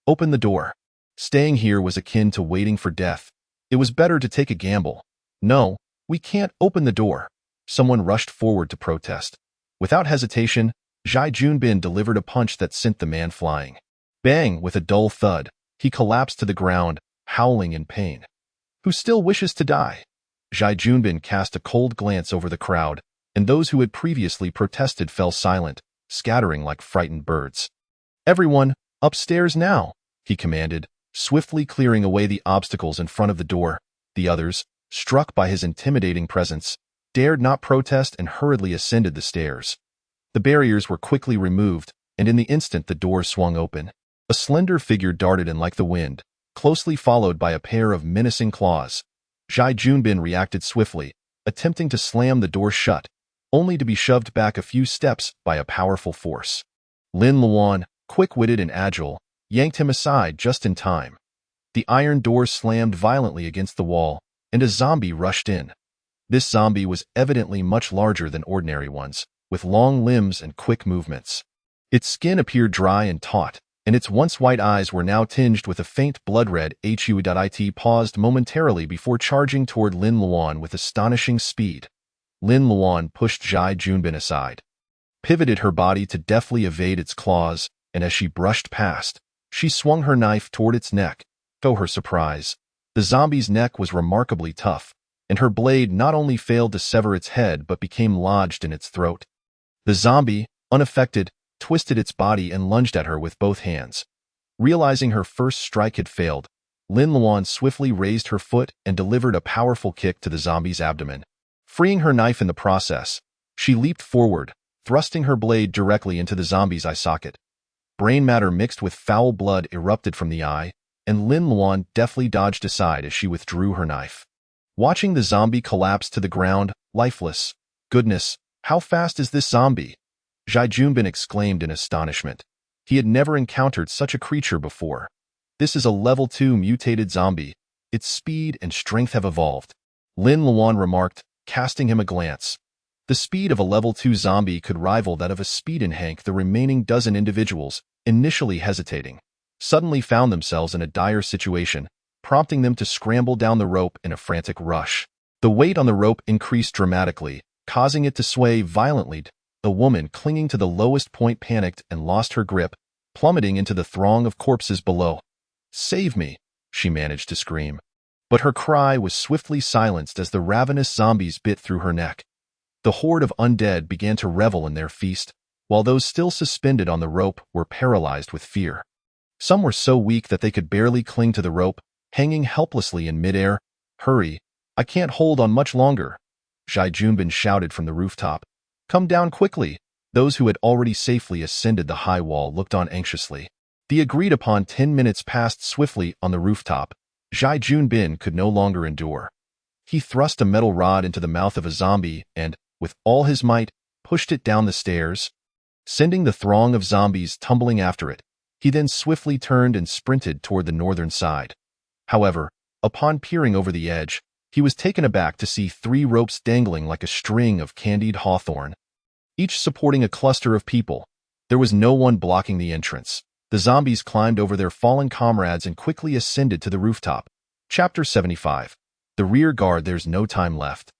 Open the door. Staying here was akin to waiting for death. It was better to take a gamble. "No, we can't open the door." Someone rushed forward to protest. Without hesitation, Zhai Junbin delivered a punch that sent the man flying. Bang! With a dull thud, he collapsed to the ground, howling in pain. "Who still wishes to die?" Zhai Junbin cast a cold glance over the crowd, and those who had previously protested fell silent, scattering like frightened birds. "Everyone, upstairs now," he commanded, swiftly clearing away the obstacles in front of the door. The others, struck by his intimidating presence, dared not protest and hurriedly ascended the stairs. The barriers were quickly removed, and in the instant the door swung open. A slender figure darted in like the wind, closely followed by a pair of menacing claws. Zhai Junbin reacted swiftly, attempting to slam the door shut, only to be shoved back a few steps by a powerful force. Lin Luan, quick-witted and agile, yanked him aside just in time. The iron door slammed violently against the wall, and a zombie rushed in. This zombie was evidently much larger than ordinary ones, with long limbs and quick movements. Its skin appeared dry and taut, and its once white eyes were now tinged with a faint blood red. It paused momentarily before charging toward Lin Luan with astonishing speed. Lin Luan pushed Zhai Junbin aside, pivoted her body to deftly evade its claws, and as she brushed past, she swung her knife toward its neck. To her surprise, the zombie's neck was remarkably tough, and her blade not only failed to sever its head but became lodged in its throat. The zombie, unaffected, twisted its body and lunged at her with both hands. Realizing her first strike had failed, Lin Luan swiftly raised her foot and delivered a powerful kick to the zombie's abdomen. Freeing her knife in the process, she leaped forward, thrusting her blade directly into the zombie's eye socket. Brain matter mixed with foul blood erupted from the eye, and Lin Luan deftly dodged aside as she withdrew her knife. Watching the zombie collapse to the ground, lifeless. "Goodness, how fast is this zombie?" Zhai Junbin exclaimed in astonishment. He had never encountered such a creature before. "This is a level 2 mutated zombie. Its speed and strength have evolved," Lin Luan remarked, casting him a glance. The speed of a level 2 zombie could rival that of a speed in Hank. The remaining dozen individuals, initially hesitating, suddenly found themselves in a dire situation, prompting them to scramble down the rope in a frantic rush. The weight on the rope increased dramatically, causing it to sway violently. The woman clinging to the lowest point panicked and lost her grip, plummeting into the throng of corpses below. "Save me," she managed to scream. But her cry was swiftly silenced as the ravenous zombies bit through her neck. The horde of undead began to revel in their feast, while those still suspended on the rope were paralyzed with fear. Some were so weak that they could barely cling to the rope, hanging helplessly in midair. "Hurry, I can't hold on much longer," Zhai Junbin shouted from the rooftop. "Come down quickly." Those who had already safely ascended the high wall looked on anxiously. The agreed-upon 10 minutes passed swiftly on the rooftop. Zhai Junbin could no longer endure. He thrust a metal rod into the mouth of a zombie and, with all his might, pushed it down the stairs, sending the throng of zombies tumbling after it. He then swiftly turned and sprinted toward the northern side. However, upon peering over the edge, he was taken aback to see 3 ropes dangling like a string of candied hawthorn, each supporting a cluster of people. There was no one blocking the entrance. The zombies climbed over their fallen comrades and quickly ascended to the rooftop. Chapter 75. The rear guard. There's no time left.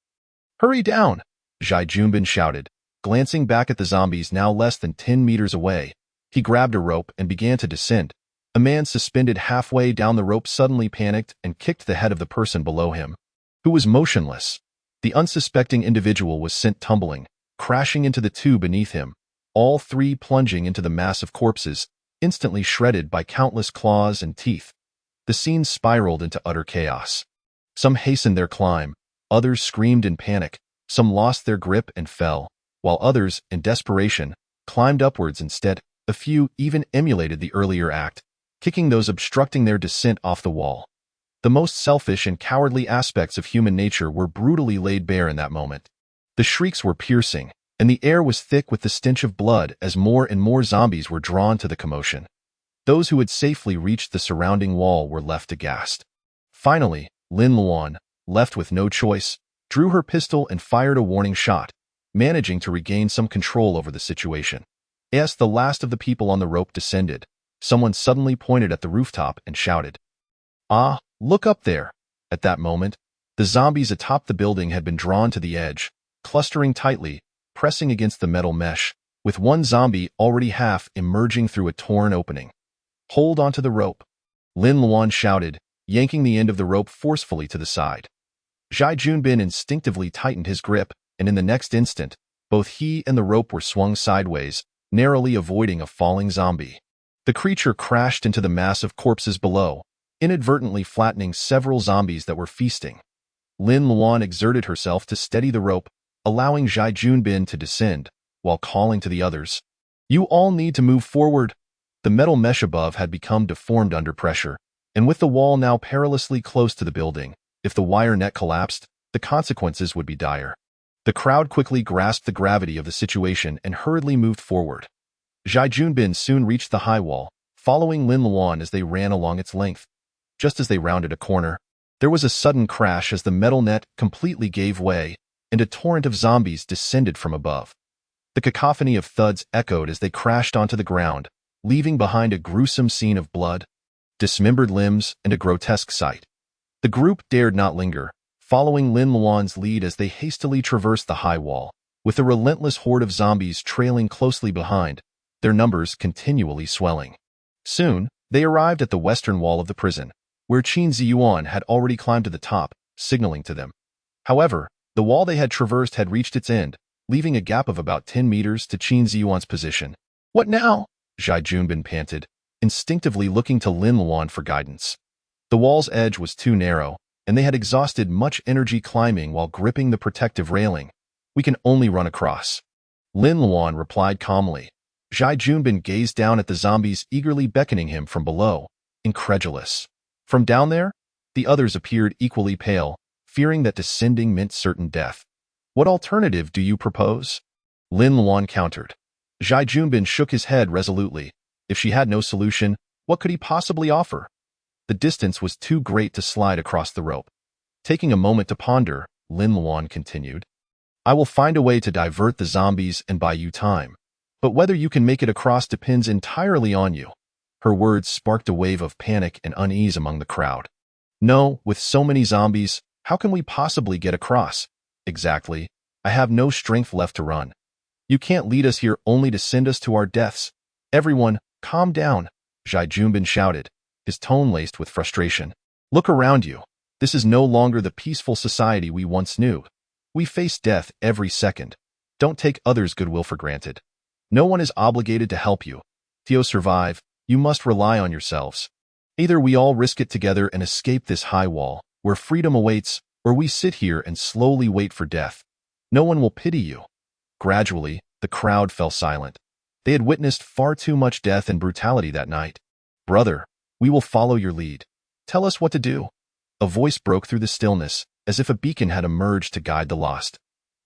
"Hurry down," Zhai Junbin shouted, glancing back at the zombies now less than 10 meters away. He grabbed a rope and began to descend. A man suspended halfway down the rope suddenly panicked and kicked the head of the person below him, who was motionless. The unsuspecting individual was sent tumbling, crashing into the 2 beneath him, all 3 plunging into the mass of corpses, instantly shredded by countless claws and teeth. The scene spiraled into utter chaos. Some hastened their climb, others screamed in panic, some lost their grip and fell, while others, in desperation, climbed upwards instead. A few even emulated the earlier act, kicking those obstructing their descent off the wall. The most selfish and cowardly aspects of human nature were brutally laid bare in that moment. The shrieks were piercing, and the air was thick with the stench of blood as more and more zombies were drawn to the commotion. Those who had safely reached the surrounding wall were left aghast. Finally, Lin Luan, left with no choice, drew her pistol and fired a warning shot, managing to regain some control over the situation. As the last of the people on the rope descended, someone suddenly pointed at the rooftop and shouted, "Ah, look up there!" At that moment, the zombies atop the building had been drawn to the edge, clustering tightly, pressing against the metal mesh, with one zombie already half emerging through a torn opening. "Hold onto the rope," Lin Luan shouted, yanking the end of the rope forcefully to the side. Zhai Junbin instinctively tightened his grip, and in the next instant, both he and the rope were swung sideways, narrowly avoiding a falling zombie. The creature crashed into the mass of corpses below, inadvertently flattening several zombies that were feasting. Lin Luan exerted herself to steady the rope, allowing Zhai Junbin to descend, while calling to the others. "You all need to move forward." The metal mesh above had become deformed under pressure, and with the wall now perilously close to the building, if the wire net collapsed, the consequences would be dire. The crowd quickly grasped the gravity of the situation and hurriedly moved forward. Zhai Junbin soon reached the high wall, following Lin Luan as they ran along its length. Just as they rounded a corner, there was a sudden crash as the metal net completely gave way, and a torrent of zombies descended from above. The cacophony of thuds echoed as they crashed onto the ground, leaving behind a gruesome scene of blood, dismembered limbs, and a grotesque sight. The group dared not linger, following Lin Luan's lead as they hastily traversed the high wall, with a relentless horde of zombies trailing closely behind, their numbers continually swelling. Soon, they arrived at the western wall of the prison, where Qin Ziyuan had already climbed to the top, signaling to them. However, the wall they had traversed had reached its end, leaving a gap of about 10 meters to Qin Ziyuan's position. "What now?" Zhai Junbin panted, instinctively looking to Lin Luan for guidance. The wall's edge was too narrow, and they had exhausted much energy climbing while gripping the protective railing. "We can only run across." Lin Luan replied calmly. Zhai Junbin gazed down at the zombies eagerly beckoning him from below, incredulous. From down there, the others appeared equally pale, fearing that descending meant certain death. "What alternative do you propose?" Lin Luan countered. Zhai Junbin shook his head resolutely. If she had no solution, what could he possibly offer? The distance was too great to slide across the rope. Taking a moment to ponder, Lin Luan continued. "I will find a way to divert the zombies and buy you time. But whether you can make it across depends entirely on you." Her words sparked a wave of panic and unease among the crowd. "No, with so many zombies, how can we possibly get across?" "Exactly. I have no strength left to run. You can't lead us here only to send us to our deaths." "Everyone, calm down," Zhai Junbin shouted, his tone laced with frustration. "Look around you. This is no longer the peaceful society we once knew. We face death every second. Don't take others' goodwill for granted. No one is obligated to help you. To survive, you must rely on yourselves. Either we all risk it together and escape this high wall, where freedom awaits, or we sit here and slowly wait for death. No one will pity you." Gradually, the crowd fell silent. They had witnessed far too much death and brutality that night. "Brother, we will follow your lead. Tell us what to do." A voice broke through the stillness, as if a beacon had emerged to guide the lost.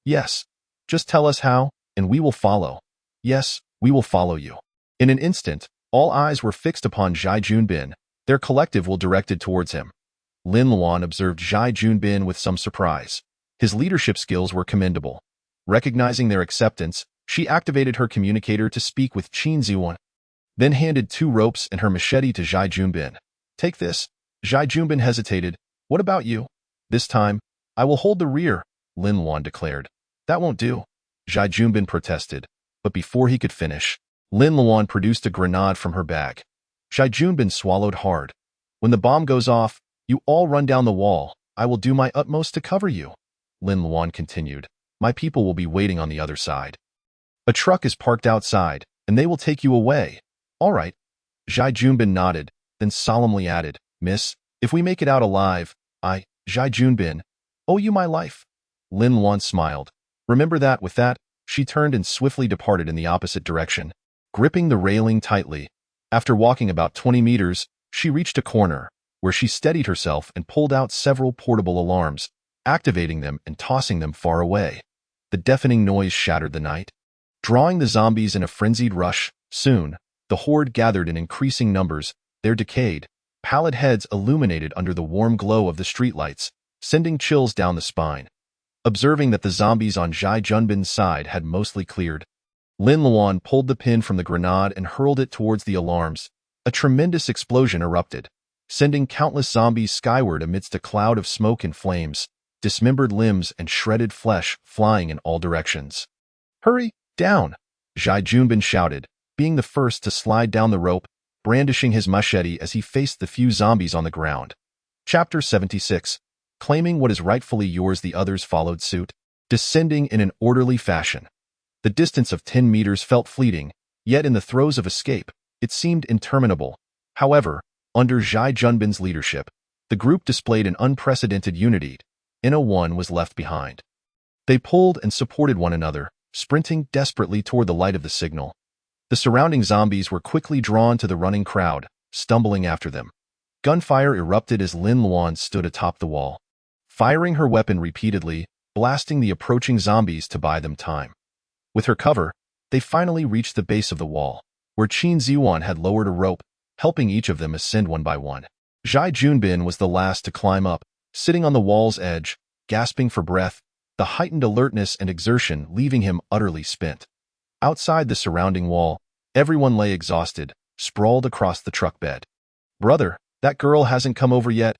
"Yes, just tell us how, and we will follow." "Yes, we will follow you." In an instant, all eyes were fixed upon Zhai Junbin, their collective will directed towards him. Lin Luan observed Zhai Junbin with some surprise. His leadership skills were commendable. Recognizing their acceptance, she activated her communicator to speak with Qin Ziyuan, then handed 2 ropes and her machete to Zhai Junbin. "Take this." Zhai Junbin hesitated. "What about you?" "This time, I will hold the rear," Lin Luan declared. "That won't do," Zhai Junbin protested, but before he could finish, Lin Luan produced a grenade from her bag. Zhai Junbin swallowed hard. "When the bomb goes off, you all run down the wall. I will do my utmost to cover you," Lin Luan continued. "My people will be waiting on the other side. A truck is parked outside, and they will take you away." "All right." Zhai Junbin nodded, then solemnly added, "Miss, if we make it out alive, I, Zhai Junbin, owe you my life." Lin Luan smiled. "Remember that." With that, she turned and swiftly departed in the opposite direction, gripping the railing tightly. After walking about 20 meters, she reached a corner, where she steadied herself and pulled out several portable alarms, activating them and tossing them far away. The deafening noise shattered the night, drawing the zombies in a frenzied rush. Soon, the horde gathered in increasing numbers, their decayed, pallid heads illuminated under the warm glow of the streetlights, sending chills down the spine. Observing that the zombies on Zhai Junbin's side had mostly cleared, Lin Luan pulled the pin from the grenade and hurled it towards the alarms. A tremendous explosion erupted, sending countless zombies skyward amidst a cloud of smoke and flames, dismembered limbs and shredded flesh flying in all directions. "Hurry, down!" Zhai Junbin shouted, being the first to slide down the rope, brandishing his machete as he faced the few zombies on the ground. Chapter 76. Claiming what is rightfully yours, the others followed suit, descending in an orderly fashion. The distance of 10 meters felt fleeting, yet in the throes of escape, it seemed interminable. However, under Zhai Junbin's leadership, the group displayed an unprecedented unity. No one was left behind. They pulled and supported one another, sprinting desperately toward the light of the signal. The surrounding zombies were quickly drawn to the running crowd, stumbling after them. Gunfire erupted as Lin Luan stood atop the wall, firing her weapon repeatedly, blasting the approaching zombies to buy them time. With her cover, they finally reached the base of the wall, where Qin Ziyuan had lowered a rope, helping each of them ascend one by one. Zhai Junbin was the last to climb up, sitting on the wall's edge, gasping for breath, the heightened alertness and exertion leaving him utterly spent. Outside the surrounding wall, everyone lay exhausted, sprawled across the truck bed. "Brother, that girl hasn't come over yet,"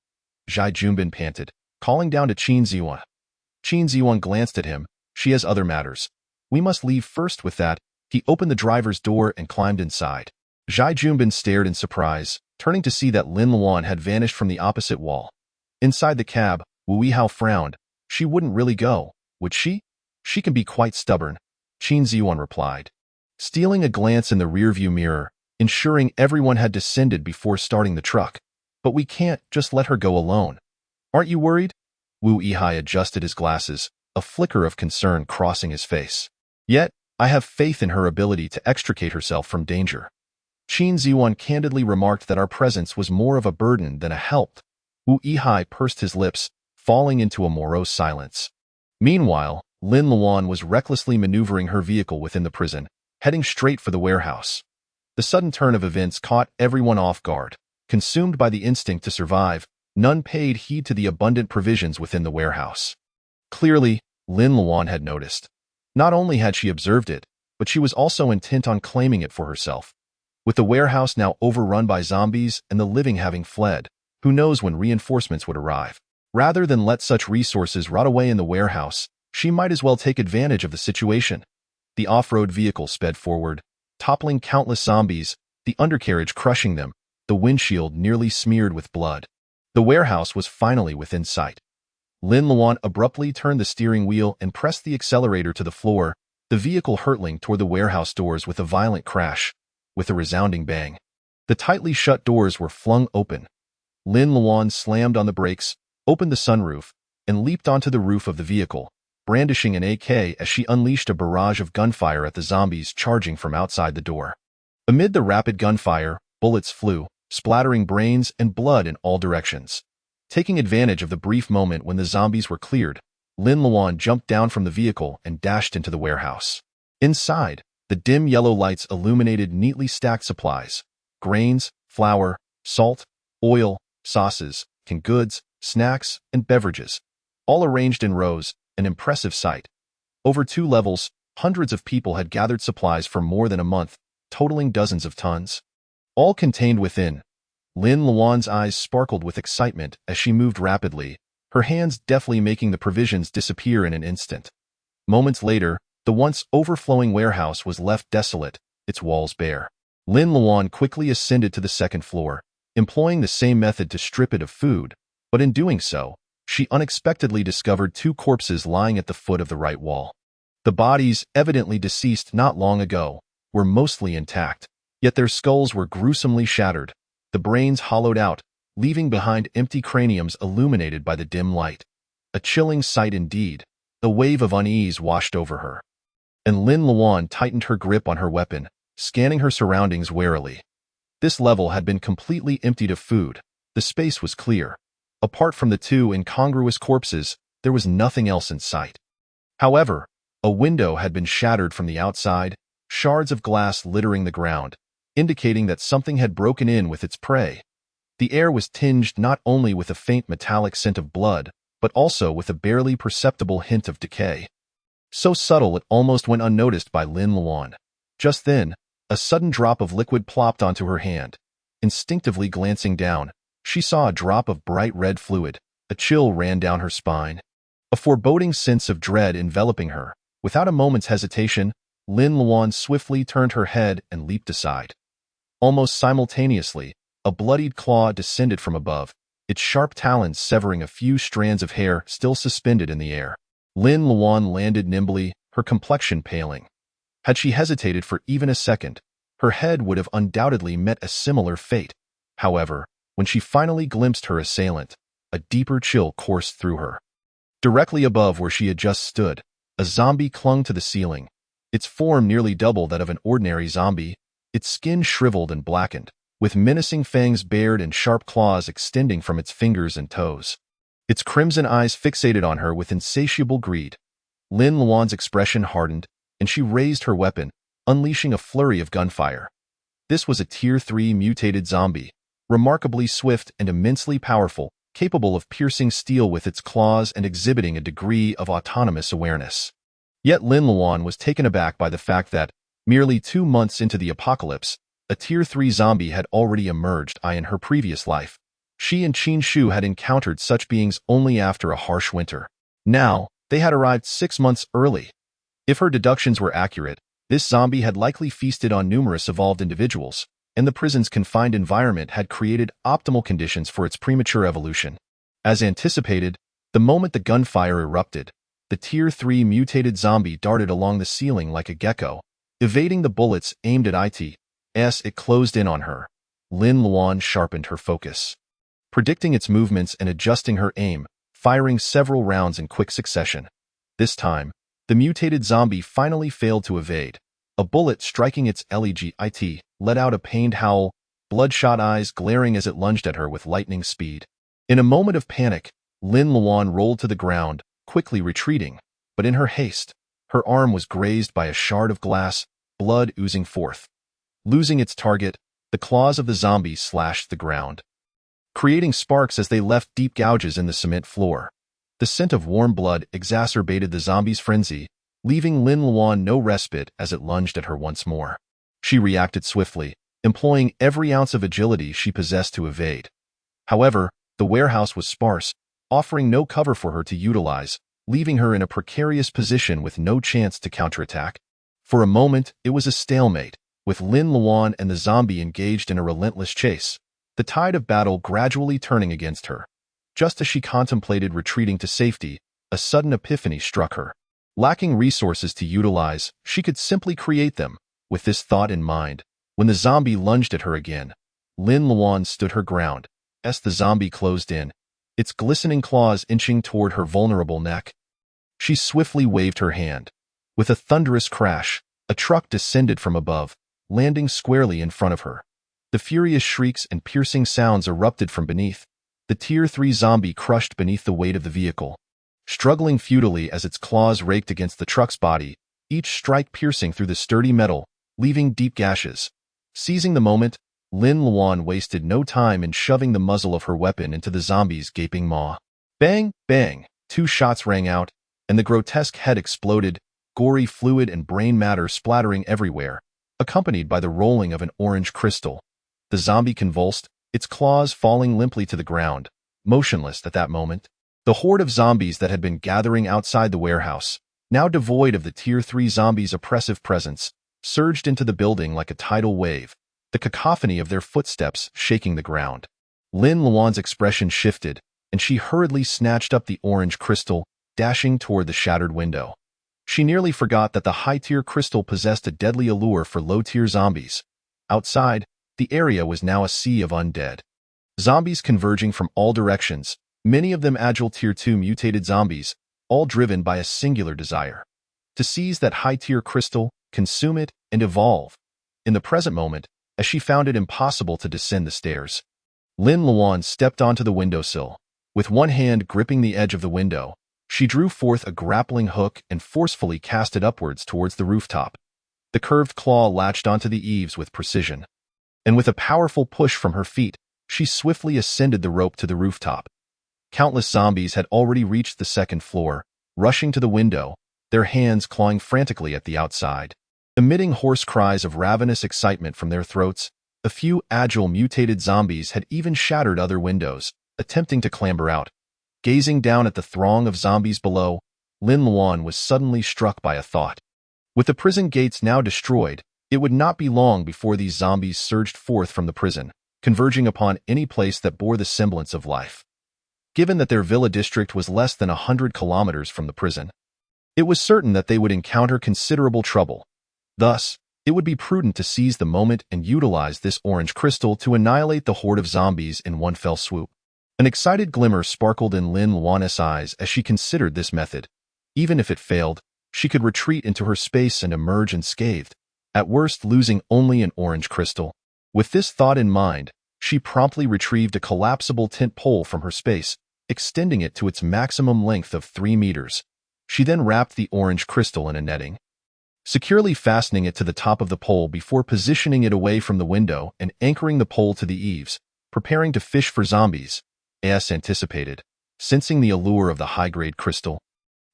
Zhai Junbin panted, calling down to Qin Ziyuan. Qin Ziyuan glanced at him. "She has other matters. We must leave first." With that, he opened the driver's door and climbed inside. Zhai Junbin stared in surprise, turning to see that Lin Luan had vanished from the opposite wall. Inside the cab, Wu Yihao frowned. "She wouldn't really go, would she?" "She can be quite stubborn," Qin Ziyuan replied, stealing a glance in the rearview mirror, ensuring everyone had descended before starting the truck. "But we can't just let her go alone. Aren't you worried?" Wu Yihai adjusted his glasses, a flicker of concern crossing his face. "Yet, I have faith in her ability to extricate herself from danger." Qin Ziyuan candidly remarked that our presence was more of a burden than a help. Wu Yihai pursed his lips, falling into a morose silence. Meanwhile, Lin Luan was recklessly maneuvering her vehicle within the prison, heading straight for the warehouse. The sudden turn of events caught everyone off guard. Consumed by the instinct to survive, none paid heed to the abundant provisions within the warehouse. Clearly, Lin Luan had noticed. Not only had she observed it, but she was also intent on claiming it for herself. With the warehouse now overrun by zombies and the living having fled, who knows when reinforcements would arrive? Rather than let such resources rot away in the warehouse, she might as well take advantage of the situation. The off-road vehicle sped forward, toppling countless zombies, the undercarriage crushing them, the windshield nearly smeared with blood. The warehouse was finally within sight. Lin Luan abruptly turned the steering wheel and pressed the accelerator to the floor, the vehicle hurtling toward the warehouse doors with a violent crash. With a resounding bang, the tightly shut doors were flung open. Lin Luan slammed on the brakes, opened the sunroof, and leaped onto the roof of the vehicle, brandishing an AK as she unleashed a barrage of gunfire at the zombies charging from outside the door. Amid the rapid gunfire, bullets flew, splattering brains and blood in all directions. Taking advantage of the brief moment when the zombies were cleared, Lin Luan jumped down from the vehicle and dashed into the warehouse. Inside, the dim yellow lights illuminated neatly stacked supplies: grains, flour, salt, oil, sauces, canned goods, snacks, and beverages, all arranged in rows, an impressive sight. Over 2 levels, hundreds of people had gathered supplies for more than a month, totaling dozens of tons. All contained within. Lin Luan's eyes sparkled with excitement as she moved rapidly, her hands deftly making the provisions disappear in an instant. Moments later, the once overflowing warehouse was left desolate, its walls bare. Lin Luan quickly ascended to the second floor, employing the same method to strip it of food, but in doing so, she unexpectedly discovered 2 corpses lying at the foot of the right wall. The bodies, evidently deceased not long ago, were mostly intact, yet their skulls were gruesomely shattered, the brains hollowed out, leaving behind empty craniums illuminated by the dim light. A chilling sight indeed. A wave of unease washed over her, and Lin Luan tightened her grip on her weapon, scanning her surroundings warily. This level had been completely emptied of food. The space was clear. Apart from the 2 incongruous corpses, there was nothing else in sight. However, a window had been shattered from the outside, shards of glass littering the ground, indicating that something had broken in with its prey. The air was tinged not only with a faint metallic scent of blood, but also with a barely perceptible hint of decay. So subtle it almost went unnoticed by Lin Luan. Just then, a sudden drop of liquid plopped onto her hand. Instinctively glancing down, she saw a drop of bright red fluid. A chill ran down her spine. A foreboding sense of dread enveloping her. Without a moment's hesitation, Lin Luan swiftly turned her head and leaped aside. Almost simultaneously, a bloodied claw descended from above, its sharp talons severing a few strands of hair still suspended in the air. Lin Luan landed nimbly, her complexion paling. Had she hesitated for even a second, her head would have undoubtedly met a similar fate. However, when she finally glimpsed her assailant, a deeper chill coursed through her. Directly above where she had just stood, a zombie clung to the ceiling, its form nearly double that of an ordinary zombie, its skin shriveled and blackened, with menacing fangs bared and sharp claws extending from its fingers and toes. Its crimson eyes fixated on her with insatiable greed. Lin Luan's expression hardened, and she raised her weapon, unleashing a flurry of gunfire. This was a Tier 3 mutated zombie, remarkably swift and immensely powerful, capable of piercing steel with its claws and exhibiting a degree of autonomous awareness. Yet Lin Luan was taken aback by the fact that, merely 2 months into the apocalypse, a Tier 3 zombie had already emerged in her previous life. She and Qin Shu had encountered such beings only after a harsh winter. Now, they had arrived 6 months early. If her deductions were accurate, this zombie had likely feasted on numerous evolved individuals, and the prison's confined environment had created optimal conditions for its premature evolution. As anticipated, the moment the gunfire erupted, the Tier 3 mutated zombie darted along the ceiling like a gecko, evading the bullets aimed at it. As it closed in on her, Lin Luan sharpened her focus, predicting its movements and adjusting her aim, firing several rounds in quick succession. This time, the mutated zombie finally failed to evade. A bullet striking its leg let out a pained howl, bloodshot eyes glaring as it lunged at her with lightning speed. In a moment of panic, Lin Luan rolled to the ground, quickly retreating, but in her haste, her arm was grazed by a shard of glass, blood oozing forth. Losing its target, the claws of the zombie slashed the ground, creating sparks as they left deep gouges in the cement floor. The scent of warm blood exacerbated the zombie's frenzy, leaving Lin Luan no respite as it lunged at her once more. She reacted swiftly, employing every ounce of agility she possessed to evade. However, the warehouse was sparse, offering no cover for her to utilize, leaving her in a precarious position with no chance to counterattack. For a moment, it was a stalemate, with Lin Luan and the zombie engaged in a relentless chase, the tide of battle gradually turning against her. Just as she contemplated retreating to safety, a sudden epiphany struck her. Lacking resources to utilize, she could simply create them. With this thought in mind, when the zombie lunged at her again, Lin Luan stood her ground, as the zombie closed in, its glistening claws inching toward her vulnerable neck. She swiftly waved her hand. With a thunderous crash, a truck descended from above, landing squarely in front of her. The furious shrieks and piercing sounds erupted from beneath. The Tier 3 zombie crushed beneath the weight of the vehicle, struggling futilely as its claws raked against the truck's body, each strike piercing through the sturdy metal, leaving deep gashes. Seizing the moment, Lin Luan wasted no time in shoving the muzzle of her weapon into the zombie's gaping maw. Bang, bang, 2 shots rang out, and the grotesque head exploded, gory fluid and brain matter splattering everywhere, accompanied by the rolling of an orange crystal. The zombie convulsed, its claws falling limply to the ground, motionless at that moment. The horde of zombies that had been gathering outside the warehouse, now devoid of the Tier 3 zombies' oppressive presence, surged into the building like a tidal wave, the cacophony of their footsteps shaking the ground. Lin Luan's expression shifted, and she hurriedly snatched up the orange crystal, dashing toward the shattered window. She nearly forgot that the high-tier crystal possessed a deadly allure for low-tier zombies. Outside, the area was now a sea of undead. Zombies converging from all directions, many of them agile Tier 2 mutated zombies, all driven by a singular desire: to seize that high-tier crystal, consume it, and evolve. In the present moment, as she found it impossible to descend the stairs, Lin Luan stepped onto the windowsill. With one hand gripping the edge of the window, she drew forth a grappling hook and forcefully cast it upwards towards the rooftop. The curved claw latched onto the eaves with precision, and with a powerful push from her feet, she swiftly ascended the rope to the rooftop. Countless zombies had already reached the second floor, rushing to the window, their hands clawing frantically at the outside. Emitting hoarse cries of ravenous excitement from their throats, a few agile mutated zombies had even shattered other windows, attempting to clamber out. Gazing down at the throng of zombies below, Lin Luan was suddenly struck by a thought. With the prison gates now destroyed, it would not be long before these zombies surged forth from the prison, converging upon any place that bore the semblance of life. Given that their villa district was less than 100 kilometers from the prison, it was certain that they would encounter considerable trouble. Thus, it would be prudent to seize the moment and utilize this orange crystal to annihilate the horde of zombies in one fell swoop. An excited glimmer sparkled in Nirvana's eyes as she considered this method. Even if it failed, she could retreat into her space and emerge unscathed, at worst losing only an orange crystal. With this thought in mind, she promptly retrieved a collapsible tent pole from her space, extending it to its maximum length of 3 meters. She then wrapped the orange crystal in a netting, securely fastening it to the top of the pole before positioning it away from the window and anchoring the pole to the eaves, preparing to fish for zombies, as anticipated. Sensing the allure of the high-grade crystal,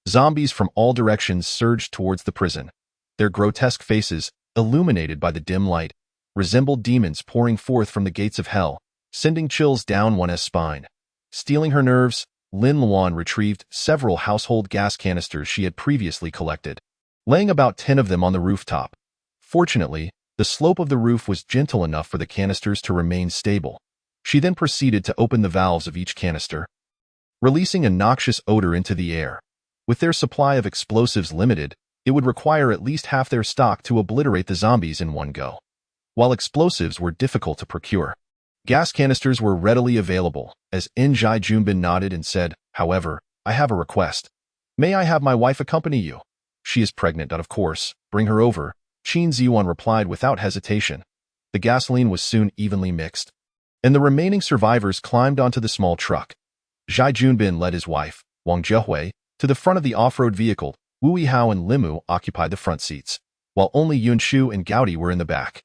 zombies from all directions surged towards the prison. Their grotesque faces, illuminated by the dim light, resembled demons pouring forth from the gates of hell, sending chills down one's spine. Stealing her nerves, Lin Luan retrieved several household gas canisters she had previously collected, laying about 10 of them on the rooftop. Fortunately, the slope of the roof was gentle enough for the canisters to remain stable. She then proceeded to open the valves of each canister, releasing a noxious odor into the air. With their supply of explosives limited, it would require at least half their stock to obliterate the zombies in one go. While explosives were difficult to procure, gas canisters were readily available. As Jai Junbin nodded and said, "However, I have a request. May I have my wife accompany you?" "She is pregnant, of course. Bring her over," Qin Ziyuan replied without hesitation. The gasoline was soon evenly mixed, and the remaining survivors climbed onto the small truck. Zhai Junbin led his wife, Wang Zhehui, to the front of the off-road vehicle. Wu Yihao and Limu occupied the front seats, while only Yunshu and Gaudi were in the back.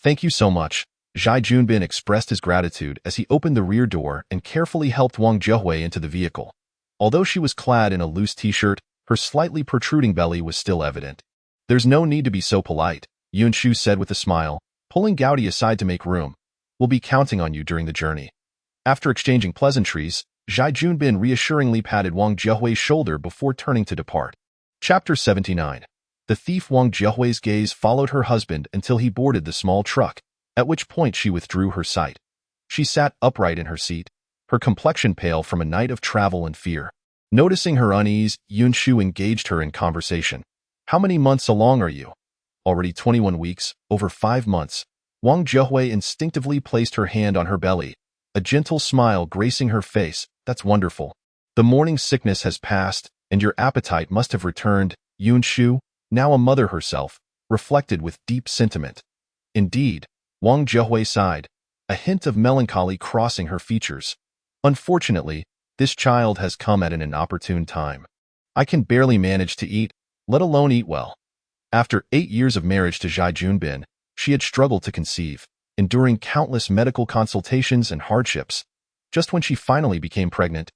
"Thank you so much." Zhai Junbin expressed his gratitude as he opened the rear door and carefully helped Wang Zhehui into the vehicle. Although she was clad in a loose t-shirt, her slightly protruding belly was still evident. "There's no need to be so polite," Yunshu said with a smile, pulling Gaudi aside to make room. "We'll be counting on you during the journey." After exchanging pleasantries, Zhai Junbin reassuringly patted Wang Zhehui's shoulder before turning to depart. Chapter 79. The thief. Wang Zhehui's gaze followed her husband until he boarded the small truck, at which point she withdrew her sight. She sat upright in her seat, her complexion pale from a night of travel and fear. Noticing her unease, Yunshu engaged her in conversation. "How many months along are you?" "Already 21 weeks, over 5 months. Wang Zhehui instinctively placed her hand on her belly, a gentle smile gracing her face. "That's wonderful. The morning sickness has passed, and your appetite must have returned," Yunshu, now a mother herself, reflected with deep sentiment. "Indeed," Wang Zhehui sighed, a hint of melancholy crossing her features. "Unfortunately, this child has come at an inopportune time. I can barely manage to eat, let alone eat well." After 8 years of marriage to Zhai Junbin, she had struggled to conceive, enduring countless medical consultations and hardships. Just when she finally became pregnant,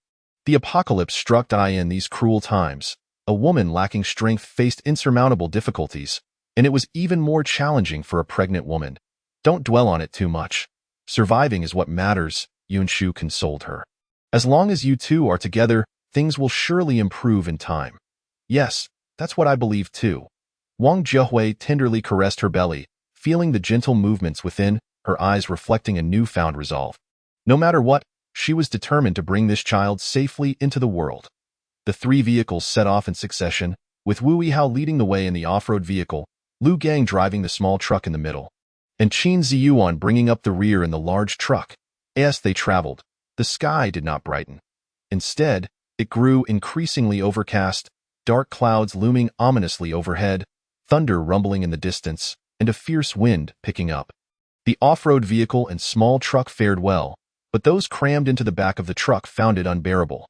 the apocalypse struck. In these cruel times, a woman lacking strength faced insurmountable difficulties, and it was even more challenging for a pregnant woman. "Don't dwell on it too much. Surviving is what matters," Yunshu consoled her. "As long as you two are together, things will surely improve in time." "Yes, that's what I believe too." Wang Zhehui tenderly caressed her belly, feeling the gentle movements within, her eyes reflecting a newfound resolve. No matter what, she was determined to bring this child safely into the world. The 3 vehicles set off in succession, with Wu Yihao leading the way in the off-road vehicle, Lu Gang driving the small truck in the middle, and Qin Ziyuan bringing up the rear in the large truck. As they traveled, the sky did not brighten. Instead, it grew increasingly overcast, dark clouds looming ominously overhead, thunder rumbling in the distance, and a fierce wind picking up. The off-road vehicle and small truck fared well, but those crammed into the back of the truck found it unbearable.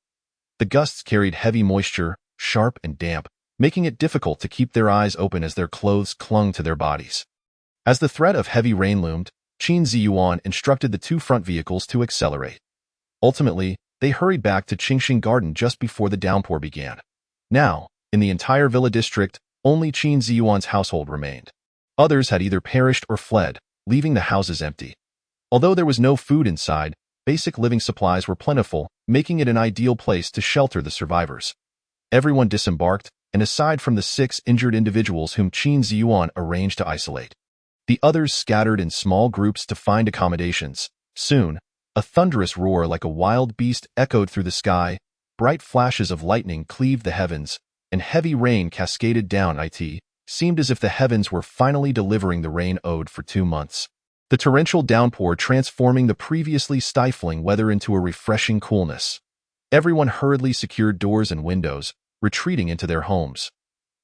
The gusts carried heavy moisture, sharp and damp, making it difficult to keep their eyes open as their clothes clung to their bodies. As the threat of heavy rain loomed, Qin Ziyuan instructed the 2 front vehicles to accelerate. Ultimately, they hurried back to Qingxing Garden just before the downpour began. Now, in the entire villa district, only Qin Ziyuan's household remained. Others had either perished or fled, leaving the houses empty. Although there was no food inside, basic living supplies were plentiful, making it an ideal place to shelter the survivors. Everyone disembarked, and aside from the 6 injured individuals whom Qin Ziyuan arranged to isolate, the others scattered in small groups to find accommodations. Soon, a thunderous roar like a wild beast echoed through the sky, bright flashes of lightning cleaved the heavens, and heavy rain cascaded down. It seemed as if the heavens were finally delivering the rain owed for 2 months. The torrential downpour transforming the previously stifling weather into a refreshing coolness. Everyone hurriedly secured doors and windows, retreating into their homes.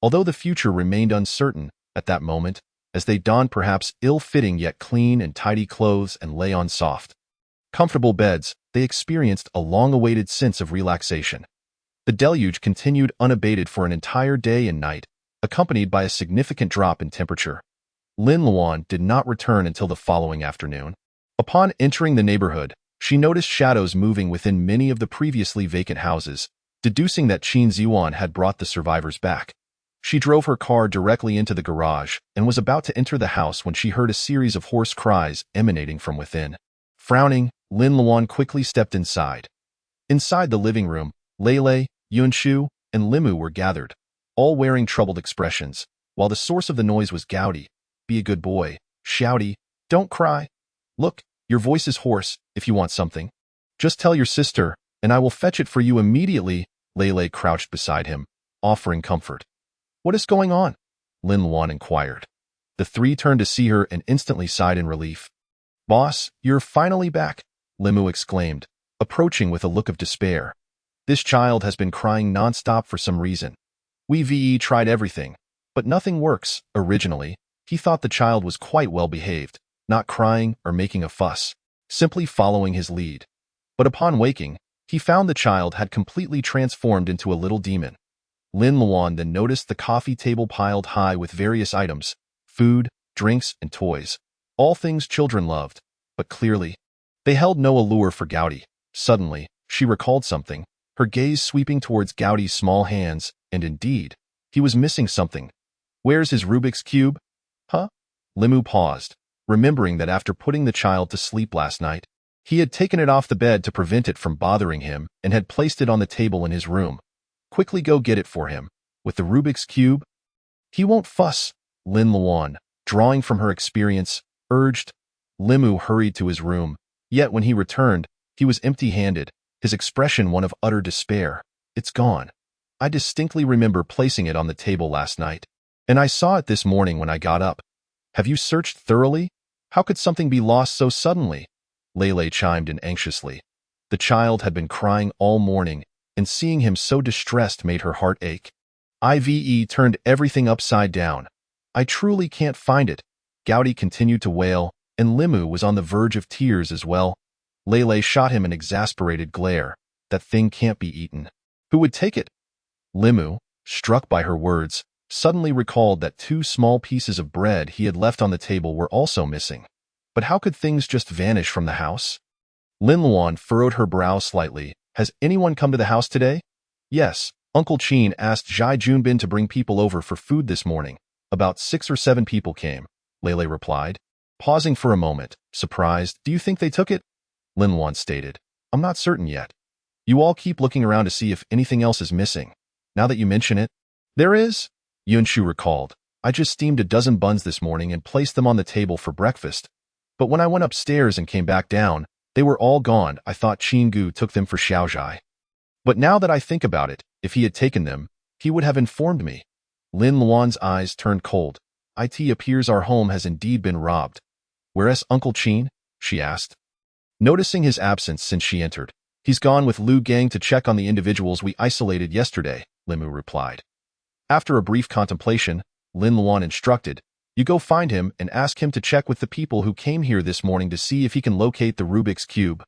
Although the future remained uncertain at that moment, as they donned perhaps ill-fitting yet clean and tidy clothes and lay on soft, comfortable beds, they experienced a long-awaited sense of relaxation. The deluge continued unabated for an entire day and night, accompanied by a significant drop in temperature. Lin Luan did not return until the following afternoon. Upon entering the neighborhood, she noticed shadows moving within many of the previously vacant houses, deducing that Qin Ziwan had brought the survivors back. She drove her car directly into the garage and was about to enter the house when she heard a series of hoarse cries emanating from within. Frowning, Lin Luan quickly stepped inside. Inside the living room, Lei, Yunshu, and Limu were gathered, all wearing troubled expressions, while the source of the noise was Gowdy. Be a good boy, shouty, don't cry. Look, your voice is hoarse, if you want something. Just tell your sister, and I will fetch it for you immediately. Lei crouched beside him, offering comfort. What is going on? Lin Luan inquired. The three turned to see her and instantly sighed in relief. Boss, you're finally back, Limu exclaimed, approaching with a look of despair. This child has been crying non-stop for some reason. We tried everything, but nothing works. Originally, he thought the child was quite well behaved, not crying or making a fuss, simply following his lead. But upon waking, he found the child had completely transformed into a little demon. Lin Luan then noticed the coffee table piled high with various items, food, drinks, and toys, all things children loved, but clearly, they held no allure for Gowdy. Suddenly, she recalled something, her gaze sweeping towards Gowdy's small hands, and indeed, he was missing something. Where's his Rubik's Cube? Huh? Limu paused, remembering that after putting the child to sleep last night, he had taken it off the bed to prevent it from bothering him and had placed it on the table in his room. Quickly go get it for him. With the Rubik's Cube? He won't fuss, Lin Luan, drawing from her experience, urged. Limu hurried to his room, yet when he returned, he was empty-handed, his expression one of utter despair. It's gone. I distinctly remember placing it on the table last night, and I saw it this morning when I got up. Have you searched thoroughly? How could something be lost so suddenly? Lei chimed in anxiously. The child had been crying all morning, and seeing him so distressed made her heart ache. Ive turned everything upside down. I truly can't find it. Gowdy continued to wail, and Limu was on the verge of tears as well. Lei shot him an exasperated glare. That thing can't be eaten. Who would take it? Limu, struck by her words, suddenly recalled that 2 small pieces of bread he had left on the table were also missing. But how could things just vanish from the house? Lin Luan furrowed her brow slightly. Has anyone come to the house today? Yes, Uncle Qin asked Zhai Junbin to bring people over for food this morning. About 6 or 7 people came, Lei replied. Pausing for a moment, surprised, do you think they took it? Lin Luan stated. I'm not certain yet. You all keep looking around to see if anything else is missing. Now that you mention it, there is, Yunshu recalled. I just steamed a dozen buns this morning and placed them on the table for breakfast. But when I went upstairs and came back down, they were all gone. I thought Qinggu took them for Xiaozhai. But now that I think about it, if he had taken them, he would have informed me. Lin Luan's eyes turned cold. It appears our home has indeed been robbed. Where's Uncle Qin? She asked. Noticing his absence since she entered, he's gone with Lu Gang to check on the individuals we isolated yesterday, Limu replied. After a brief contemplation, Lin Luan instructed, you go find him and ask him to check with the people who came here this morning to see if he can locate the Rubik's Cube.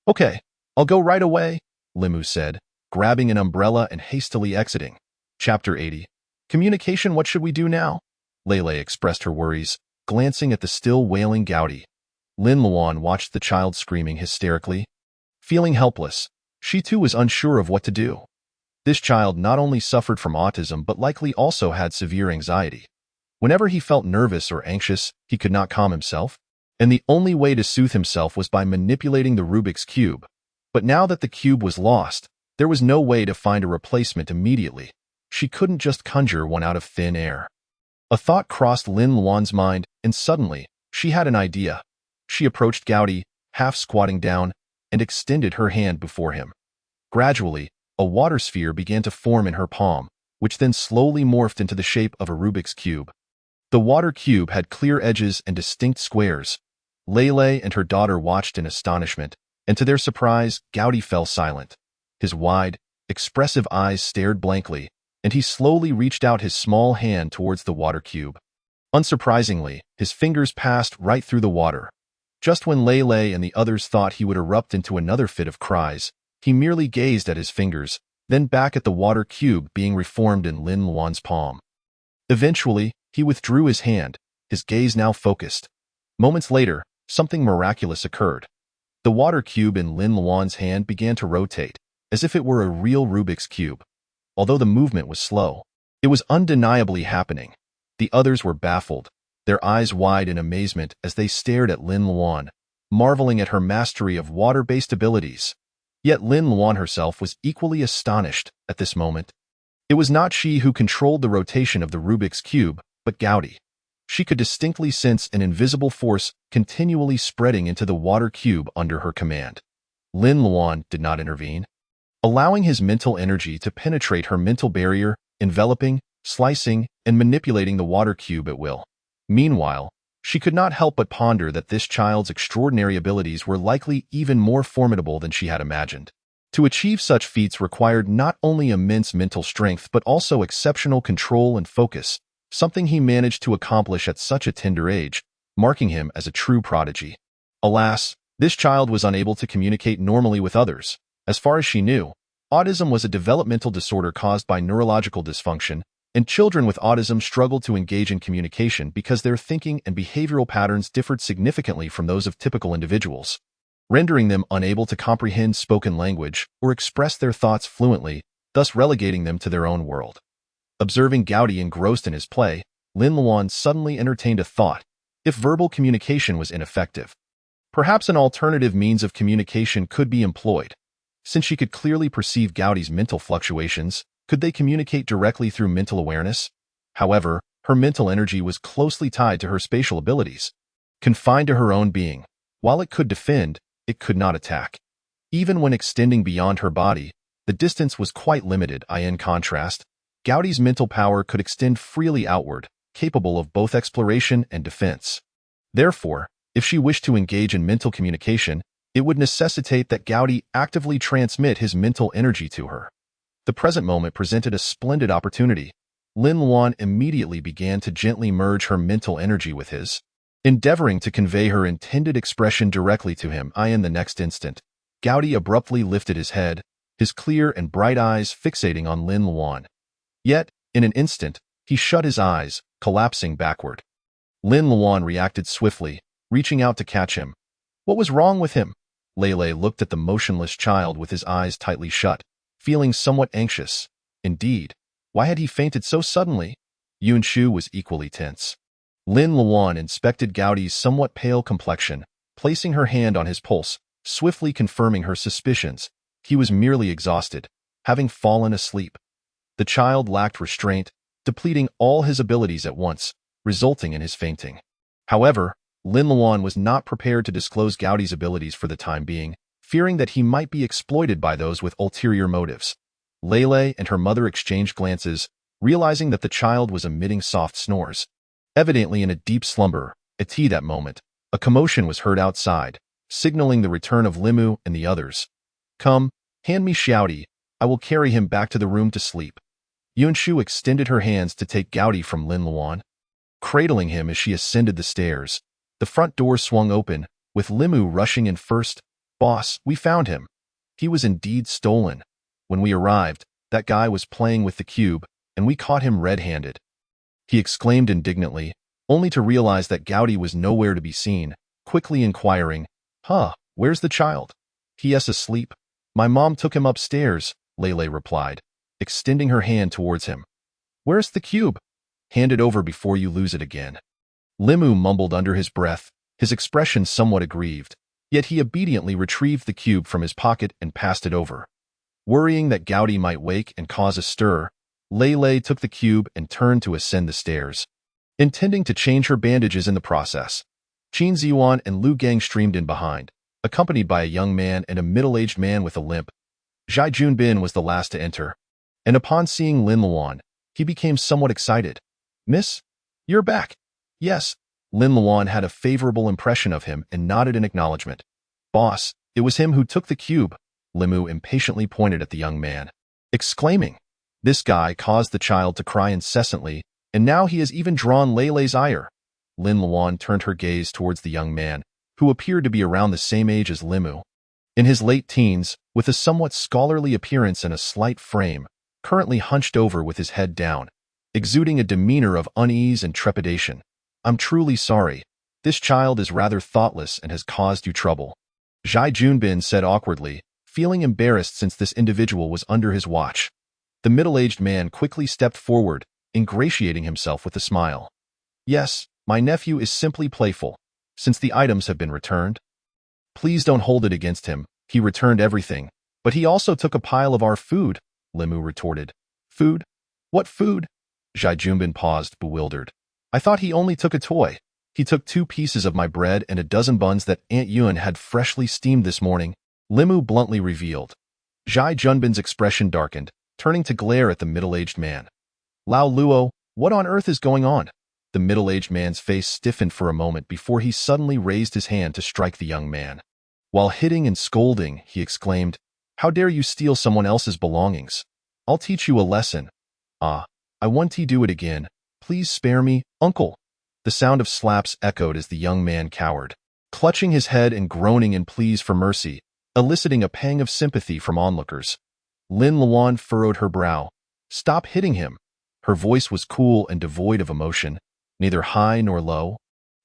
Okay, I'll go right away, Limu said, grabbing an umbrella and hastily exiting. Chapter 80. Communication. What should we do now? Lei expressed her worries, glancing at the still wailing Gowdy. Lin Luan watched the child screaming hysterically. Feeling helpless, she too was unsure of what to do. This child not only suffered from autism but likely also had severe anxiety. Whenever he felt nervous or anxious, he could not calm himself, and the only way to soothe himself was by manipulating the Rubik's Cube. But now that the cube was lost, there was no way to find a replacement immediately. She couldn't just conjure one out of thin air. A thought crossed Lin Luan's mind, and suddenly, she had an idea. She approached Gowdy, half squatting down, and extended her hand before him. Gradually, a water sphere began to form in her palm, which then slowly morphed into the shape of a Rubik's Cube. The water cube had clear edges and distinct squares. Lele and her daughter watched in astonishment, and to their surprise, Gowdy fell silent. His wide, expressive eyes stared blankly, and he slowly reached out his small hand towards the water cube. Unsurprisingly, his fingers passed right through the water. Just when Lele and the others thought he would erupt into another fit of cries, he merely gazed at his fingers, then back at the water cube being reformed in Lin Luan's palm. Eventually, he withdrew his hand, his gaze now focused. Moments later, something miraculous occurred. The water cube in Lin Luan's hand began to rotate, as if it were a real Rubik's Cube. Although the movement was slow, it was undeniably happening. The others were baffled, their eyes wide in amazement as they stared at Lin Luan, marveling at her mastery of water-based abilities. Yet Lin Luan herself was equally astonished at this moment. It was not she who controlled the rotation of the Rubik's Cube, but Gowdy. She could distinctly sense an invisible force continually spreading into the water cube under her command. Lin Luan did not intervene, allowing his mental energy to penetrate her mental barrier, enveloping, slicing, and manipulating the water cube at will. Meanwhile, she could not help but ponder that this child's extraordinary abilities were likely even more formidable than she had imagined. To achieve such feats required not only immense mental strength but also exceptional control and focus, something he managed to accomplish at such a tender age, marking him as a true prodigy. Alas, this child was unable to communicate normally with others. As far as she knew, autism was a developmental disorder caused by neurological dysfunction, and children with autism struggled to engage in communication because their thinking and behavioral patterns differed significantly from those of typical individuals, rendering them unable to comprehend spoken language or express their thoughts fluently, thus relegating them to their own world. Observing Gowdy engrossed in his play, Lin Luan suddenly entertained a thought. If verbal communication was ineffective, perhaps an alternative means of communication could be employed. Since she could clearly perceive Gowdy's mental fluctuations, could they communicate directly through mental awareness? However, her mental energy was closely tied to her spatial abilities. Confined to her own being, while it could defend, it could not attack. Even when extending beyond her body, the distance was quite limited. In contrast, Gowdy's mental power could extend freely outward, capable of both exploration and defense. Therefore, if she wished to engage in mental communication, it would necessitate that Gowdy actively transmit his mental energy to her. The present moment presented a splendid opportunity. Lin Luan immediately began to gently merge her mental energy with his, endeavoring to convey her intended expression directly to him. In the next instant, Gowdy abruptly lifted his head, his clear and bright eyes fixating on Lin Luan. Yet, in an instant, he shut his eyes, collapsing backward. Lin Luan reacted swiftly, reaching out to catch him. What was wrong with him? Lele looked at the motionless child with his eyes tightly shut, feeling somewhat anxious. Indeed, why had he fainted so suddenly? Yunshu was equally tense. Lin Luan inspected Gowdy's somewhat pale complexion, placing her hand on his pulse, swiftly confirming her suspicions. He was merely exhausted, having fallen asleep. The child lacked restraint, depleting all his abilities at once, resulting in his fainting. However, Lin Luan was not prepared to disclose Gowdy's abilities for the time being, fearing that he might be exploited by those with ulterior motives. Lele and her mother exchanged glances, realizing that the child was emitting soft snores. Evidently in a deep slumber, at that moment, a commotion was heard outside, signaling the return of Limu and the others. Come, hand me Xiaodi, I will carry him back to the room to sleep. Yunshu extended her hands to take Gowdy from Lin Luan. Cradling him as she ascended the stairs, the front door swung open, with Limu rushing in first. Boss, we found him. He was indeed stolen. When we arrived, that guy was playing with the cube, and we caught him red-handed. He exclaimed indignantly, only to realize that Gowdy was nowhere to be seen, quickly inquiring, where's the child? He's asleep. My mom took him upstairs, Lele replied, extending her hand towards him. Where's the cube? Hand it over before you lose it again. Limu mumbled under his breath, his expression somewhat aggrieved, yet he obediently retrieved the cube from his pocket and passed it over. Worrying that Gowdy might wake and cause a stir, Lele took the cube and turned to ascend the stairs, intending to change her bandages in the process. Qin Ziyuan and Lu Gang streamed in behind, accompanied by a young man and a middle-aged man with a limp. Zhai Junbin was the last to enter, and upon seeing Lin Luan, he became somewhat excited. "Miss, you're back." "Yes." Lin Luan had a favorable impression of him and nodded in acknowledgement. "Boss, it was him who took the cube." Limu impatiently pointed at the young man, exclaiming, "This guy caused the child to cry incessantly, and now he has even drawn Leilei's ire." Lin Luan turned her gaze towards the young man, who appeared to be around the same age as Limu. In his late teens, with a somewhat scholarly appearance and a slight frame, currently hunched over with his head down, exuding a demeanor of unease and trepidation. "I'm truly sorry. This child is rather thoughtless and has caused you trouble," Zhai Junbin said awkwardly, feeling embarrassed since this individual was under his watch. The middle-aged man quickly stepped forward, ingratiating himself with a smile. "Yes, my nephew is simply playful, since the items have been returned." "Please don't hold it against him. He returned everything, but he also took a pile of our food," Limu retorted. "Food? What food?" Zhai Junbin paused, bewildered. "I thought he only took a toy. He took 2 pieces of my bread and a dozen buns that Aunt Yun had freshly steamed this morning," Limu bluntly revealed. Zhai Junbin's expression darkened, turning to glare at the middle-aged man. "Lao Luo, what on earth is going on?" The middle-aged man's face stiffened for a moment before he suddenly raised his hand to strike the young man. While hitting and scolding, he exclaimed, "How dare you steal someone else's belongings? I'll teach you a lesson." "Ah, I want to do it again. Please spare me, uncle." The sound of slaps echoed as the young man cowered, clutching his head and groaning in pleas for mercy, eliciting a pang of sympathy from onlookers. Lin Luan furrowed her brow. "Stop hitting him." Her voice was cool and devoid of emotion, neither high nor low,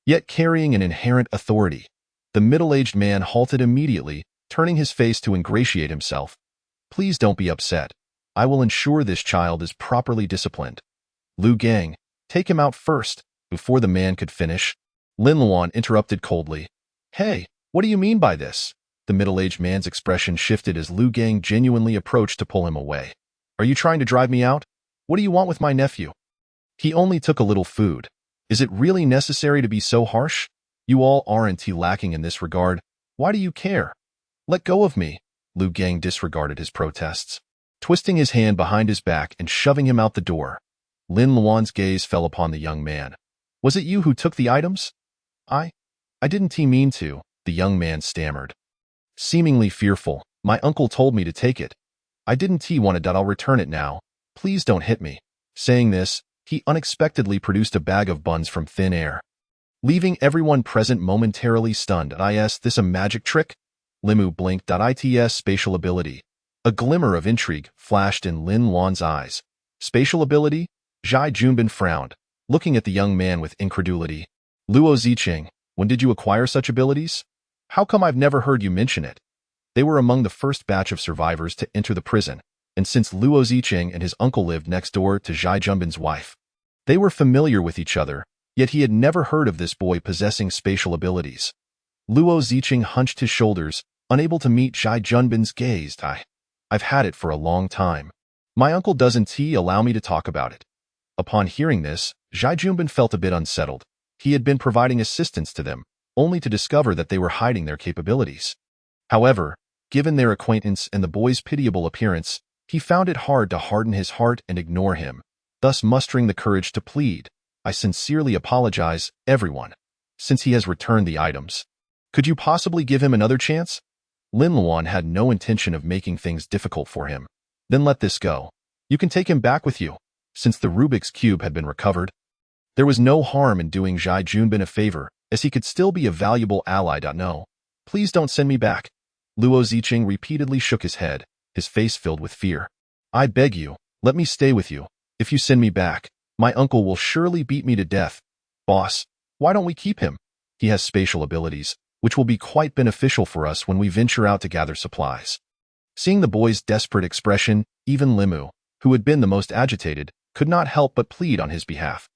yet carrying an inherent authority. The middle-aged man halted immediately, turning his face to ingratiate himself. "Please don't be upset. I will ensure this child is properly disciplined." "Lu Gang, take him out first." Before the man could finish, Lin Luan interrupted coldly. "Hey, what do you mean by this?" The middle-aged man's expression shifted as Lu Gang genuinely approached to pull him away. "Are you trying to drive me out? What do you want with my nephew? He only took a little food. Is it really necessary to be so harsh? You all aren't lacking in this regard. Why do you care? Let go of me." Lu Gang disregarded his protests, twisting his hand behind his back and shoving him out the door. Lin Luan's gaze fell upon the young man. "Was it you who took the items?" I didn't mean to," the young man stammered. Seemingly fearful, "My uncle told me to take it. I didn't want it. I'll return it now. Please don't hit me." Saying this, he unexpectedly produced a bag of buns from thin air, leaving everyone present momentarily stunned. "Is this a magic trick?" Limu blinked. "Its spatial ability." A glimmer of intrigue flashed in Lin Luan's eyes. "Spatial ability?" Zhai Junbin frowned, looking at the young man with incredulity. "Luo Ziqing, when did you acquire such abilities? How come I've never heard you mention it?" They were among the first batch of survivors to enter the prison, and since Luo Ziqing and his uncle lived next door to Zhai Junbin's wife, they were familiar with each other, yet he had never heard of this boy possessing spatial abilities. Luo Ziqing hunched his shoulders, unable to meet Zhai Junbin's gaze. I've had it for a long time. My uncle doesn't allow me to talk about it." Upon hearing this, Zhai Junbin felt a bit unsettled. He had been providing assistance to them, only to discover that they were hiding their capabilities. However, given their acquaintance and the boy's pitiable appearance, he found it hard to harden his heart and ignore him, thus mustering the courage to plead, "I sincerely apologize, everyone. Since he has returned the items, could you possibly give him another chance?" Lin Luan had no intention of making things difficult for him. "Then let this go. You can take him back with you." Since the Rubik's Cube had been recovered, there was no harm in doing Zhai Junbin a favor, as he could still be a valuable ally. "No, please don't send me back." Luo Ziqing repeatedly shook his head, his face filled with fear. "I beg you, let me stay with you. If you send me back, my uncle will surely beat me to death." "Boss, why don't we keep him? He has spatial abilities, which will be quite beneficial for us when we venture out to gather supplies." Seeing the boy's desperate expression, even Limu, who had been the most agitated, could not help but plead on his behalf.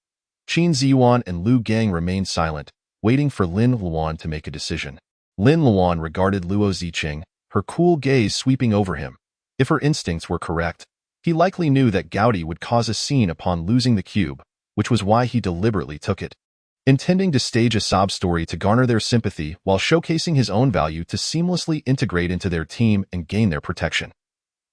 Qin Ziyuan and Lu Gang remained silent, waiting for Lin Luan to make a decision. Lin Luan regarded Luo Ziqing, her cool gaze sweeping over him. If her instincts were correct, he likely knew that Gaudi would cause a scene upon losing the cube, which was why he deliberately took it. intending to stage a sob story to garner their sympathy while showcasing his own value to seamlessly integrate into their team and gain their protection.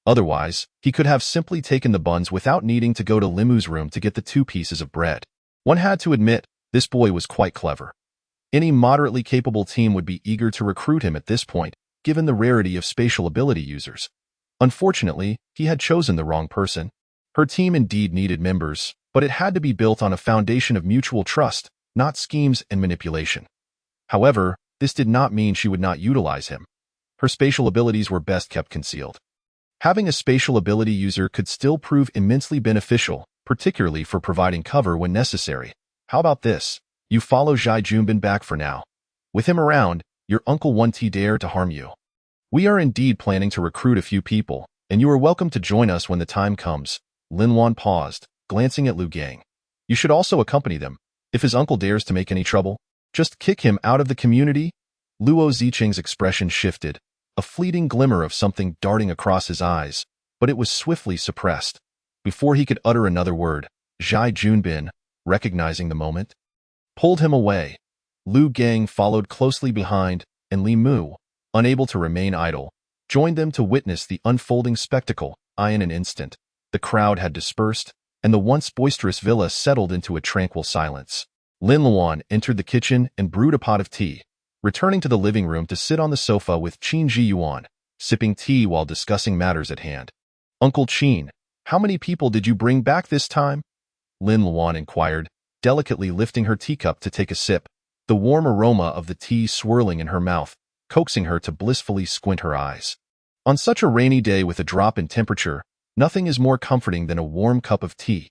Otherwise, he could have simply taken the buns without needing to go to Limu's room to get the 2 pieces of bread. One had to admit, this boy was quite clever. Any moderately capable team would be eager to recruit him at this point, given the rarity of spatial ability users. Unfortunately, he had chosen the wrong person. Her team indeed needed members, but it had to be built on a foundation of mutual trust, not schemes and manipulation. However, this did not mean she would not utilize him. Her spatial abilities were best kept concealed. Having a spatial ability user could still prove immensely beneficial, particularly for providing cover when necessary. How about this? You follow Zhai Junbin back for now. With him around, your uncle won't dare to harm you. We are indeed planning to recruit a few people, and you are welcome to join us when the time comes. Lin Luan paused, glancing at Lu Gang. You should also accompany them. If his uncle dares to make any trouble, just kick him out of the community. Luo Zicheng's expression shifted, a fleeting glimmer of something darting across his eyes, but it was swiftly suppressed. Before he could utter another word, Zhai Junbin, recognizing the moment, pulled him away. Lu Gang followed closely behind, and Li Mu, unable to remain idle, joined them to witness the unfolding spectacle. In an instant, the crowd had dispersed, and the once boisterous villa settled into a tranquil silence. Lin Luan entered the kitchen and brewed a pot of tea, returning to the living room to sit on the sofa with Qin Ji Yuan, sipping tea while discussing matters at hand. Uncle Qin, how many people did you bring back this time? Lin Luan inquired, delicately lifting her teacup to take a sip, the warm aroma of the tea swirling in her mouth, coaxing her to blissfully squint her eyes. On such a rainy day with a drop in temperature, nothing is more comforting than a warm cup of tea.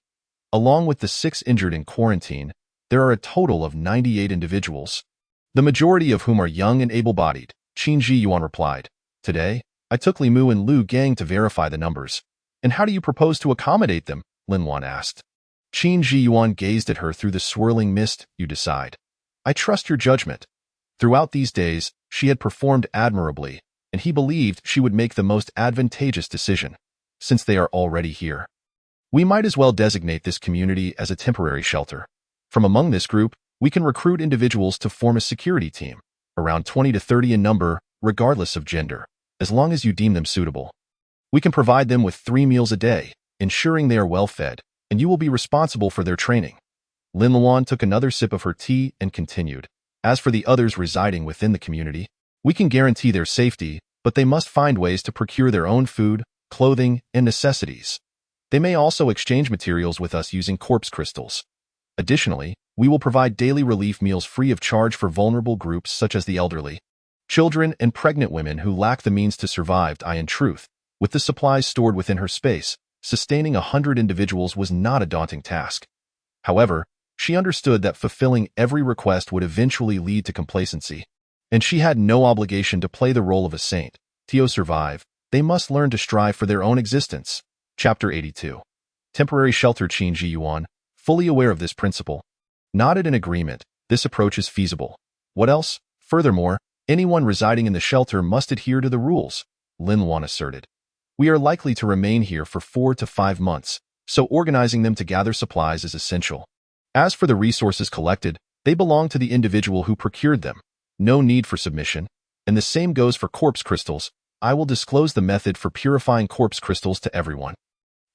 Along with the 6 injured in quarantine, there are a total of 98 individuals, the majority of whom are young and able-bodied, Qin Ji Yuan replied. Today, I took Li Mu and Lu Gang to verify the numbers. And how do you propose to accommodate them? Lin Luan asked. Qin Ji Yuan gazed at her through the swirling mist. You decide. I trust your judgment. Throughout these days, she had performed admirably, and he believed she would make the most advantageous decision. Since they are already here, we might as well designate this community as a temporary shelter. From among this group, we can recruit individuals to form a security team, around 20 to 30 in number, regardless of gender, as long as you deem them suitable. We can provide them with 3 meals a day, ensuring they are well fed, and you will be responsible for their training. Lin Luan took another sip of her tea and continued. As for the others residing within the community, we can guarantee their safety, but they must find ways to procure their own food, clothing, and necessities. They may also exchange materials with us using corpse crystals. Additionally, we will provide daily relief meals free of charge for vulnerable groups such as the elderly, children, and pregnant women who lack the means to survive. In truth, with the supplies stored within her space, sustaining 100 individuals was not a daunting task. However, she understood that fulfilling every request would eventually lead to complacency, and she had no obligation to play the role of a saint. To survive, they must learn to strive for their own existence. Chapter 82. Temporary shelter. Qin Ji Yuan, fully aware of this principle, nodded in agreement. This approach is feasible. What else? Furthermore, anyone residing in the shelter must adhere to the rules, Lin Luan asserted. We are likely to remain here for 4 to 5 months, so organizing them to gather supplies is essential. As for the resources collected, they belong to the individual who procured them. No need for submission, and the same goes for corpse crystals. I will disclose the method for purifying corpse crystals to everyone,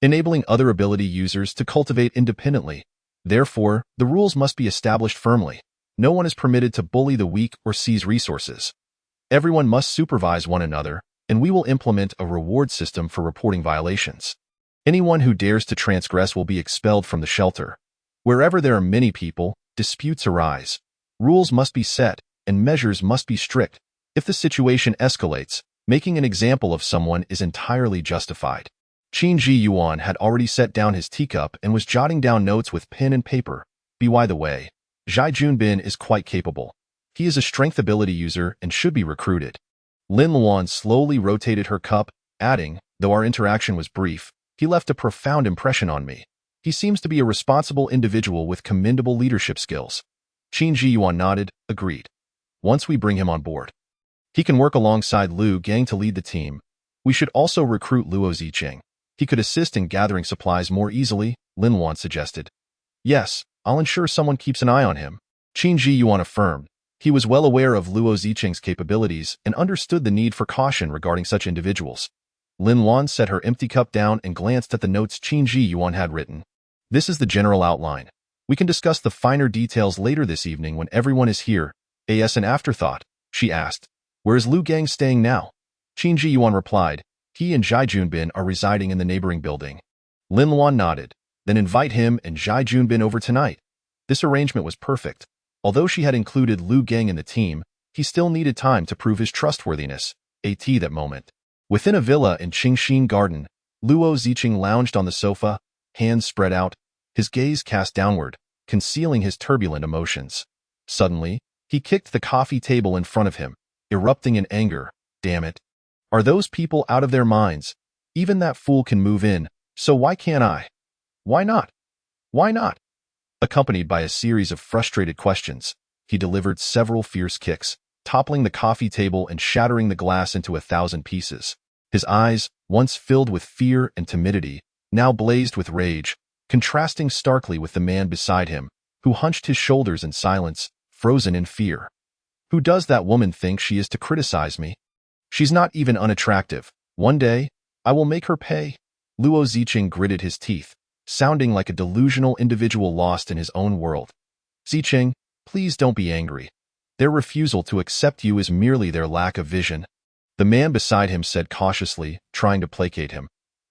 enabling other ability users to cultivate independently. Therefore, the rules must be established firmly. No one is permitted to bully the weak or seize resources. Everyone must supervise one another, and we will implement a reward system for reporting violations. Anyone who dares to transgress will be expelled from the shelter. Wherever there are many people, disputes arise. Rules must be set, and measures must be strict. If the situation escalates, making an example of someone is entirely justified. Qin Ji Yuan had already set down his teacup and was jotting down notes with pen and paper. By the way, Zhai Junbin is quite capable. He is a strength ability user and should be recruited. Lin Luan slowly rotated her cup, adding, though our interaction was brief, he left a profound impression on me. He seems to be a responsible individual with commendable leadership skills. Qin Ji Yuan nodded, agreed. Once we bring him on board, he can work alongside Lu Gang to lead the team. We should also recruit Luo Zicheng. He could assist in gathering supplies more easily, Lin Luan suggested. Yes, I'll ensure someone keeps an eye on him. Qin Ji Yuan affirmed. He was well aware of Luo Ziqing's capabilities and understood the need for caution regarding such individuals. Lin Luan set her empty cup down and glanced at the notes Qin Ji Yuan had written. This is the general outline. We can discuss the finer details later this evening when everyone is here. As an afterthought, she asked, where is Lu Gang staying now? Qin Ji Yuan replied, he and Zhai Junbin are residing in the neighboring building. Lin Luan nodded, then invite him and Zhai Junbin over tonight. This arrangement was perfect. Although she had included Lu Gang in the team, he still needed time to prove his trustworthiness. That moment. Within a villa in Qingxin Garden, Luo Ziqing lounged on the sofa, hands spread out, his gaze cast downward, concealing his turbulent emotions. Suddenly, he kicked the coffee table in front of him, erupting in anger. Damn it. Are those people out of their minds? Even that fool can move in, so why can't I? Why not? Why not? Accompanied by a series of frustrated questions, he delivered several fierce kicks, toppling the coffee table and shattering the glass into 1,000 pieces. His eyes, once filled with fear and timidity, now blazed with rage, contrasting starkly with the man beside him, who hunched his shoulders in silence, frozen in fear. Who does that woman think she is to criticize me? She's not even unattractive. One day, I will make her pay. Luo Ziqing gritted his teeth, sounding like a delusional individual lost in his own world. Ziqing, please don't be angry. Their refusal to accept you is merely their lack of vision. The man beside him said cautiously, trying to placate him.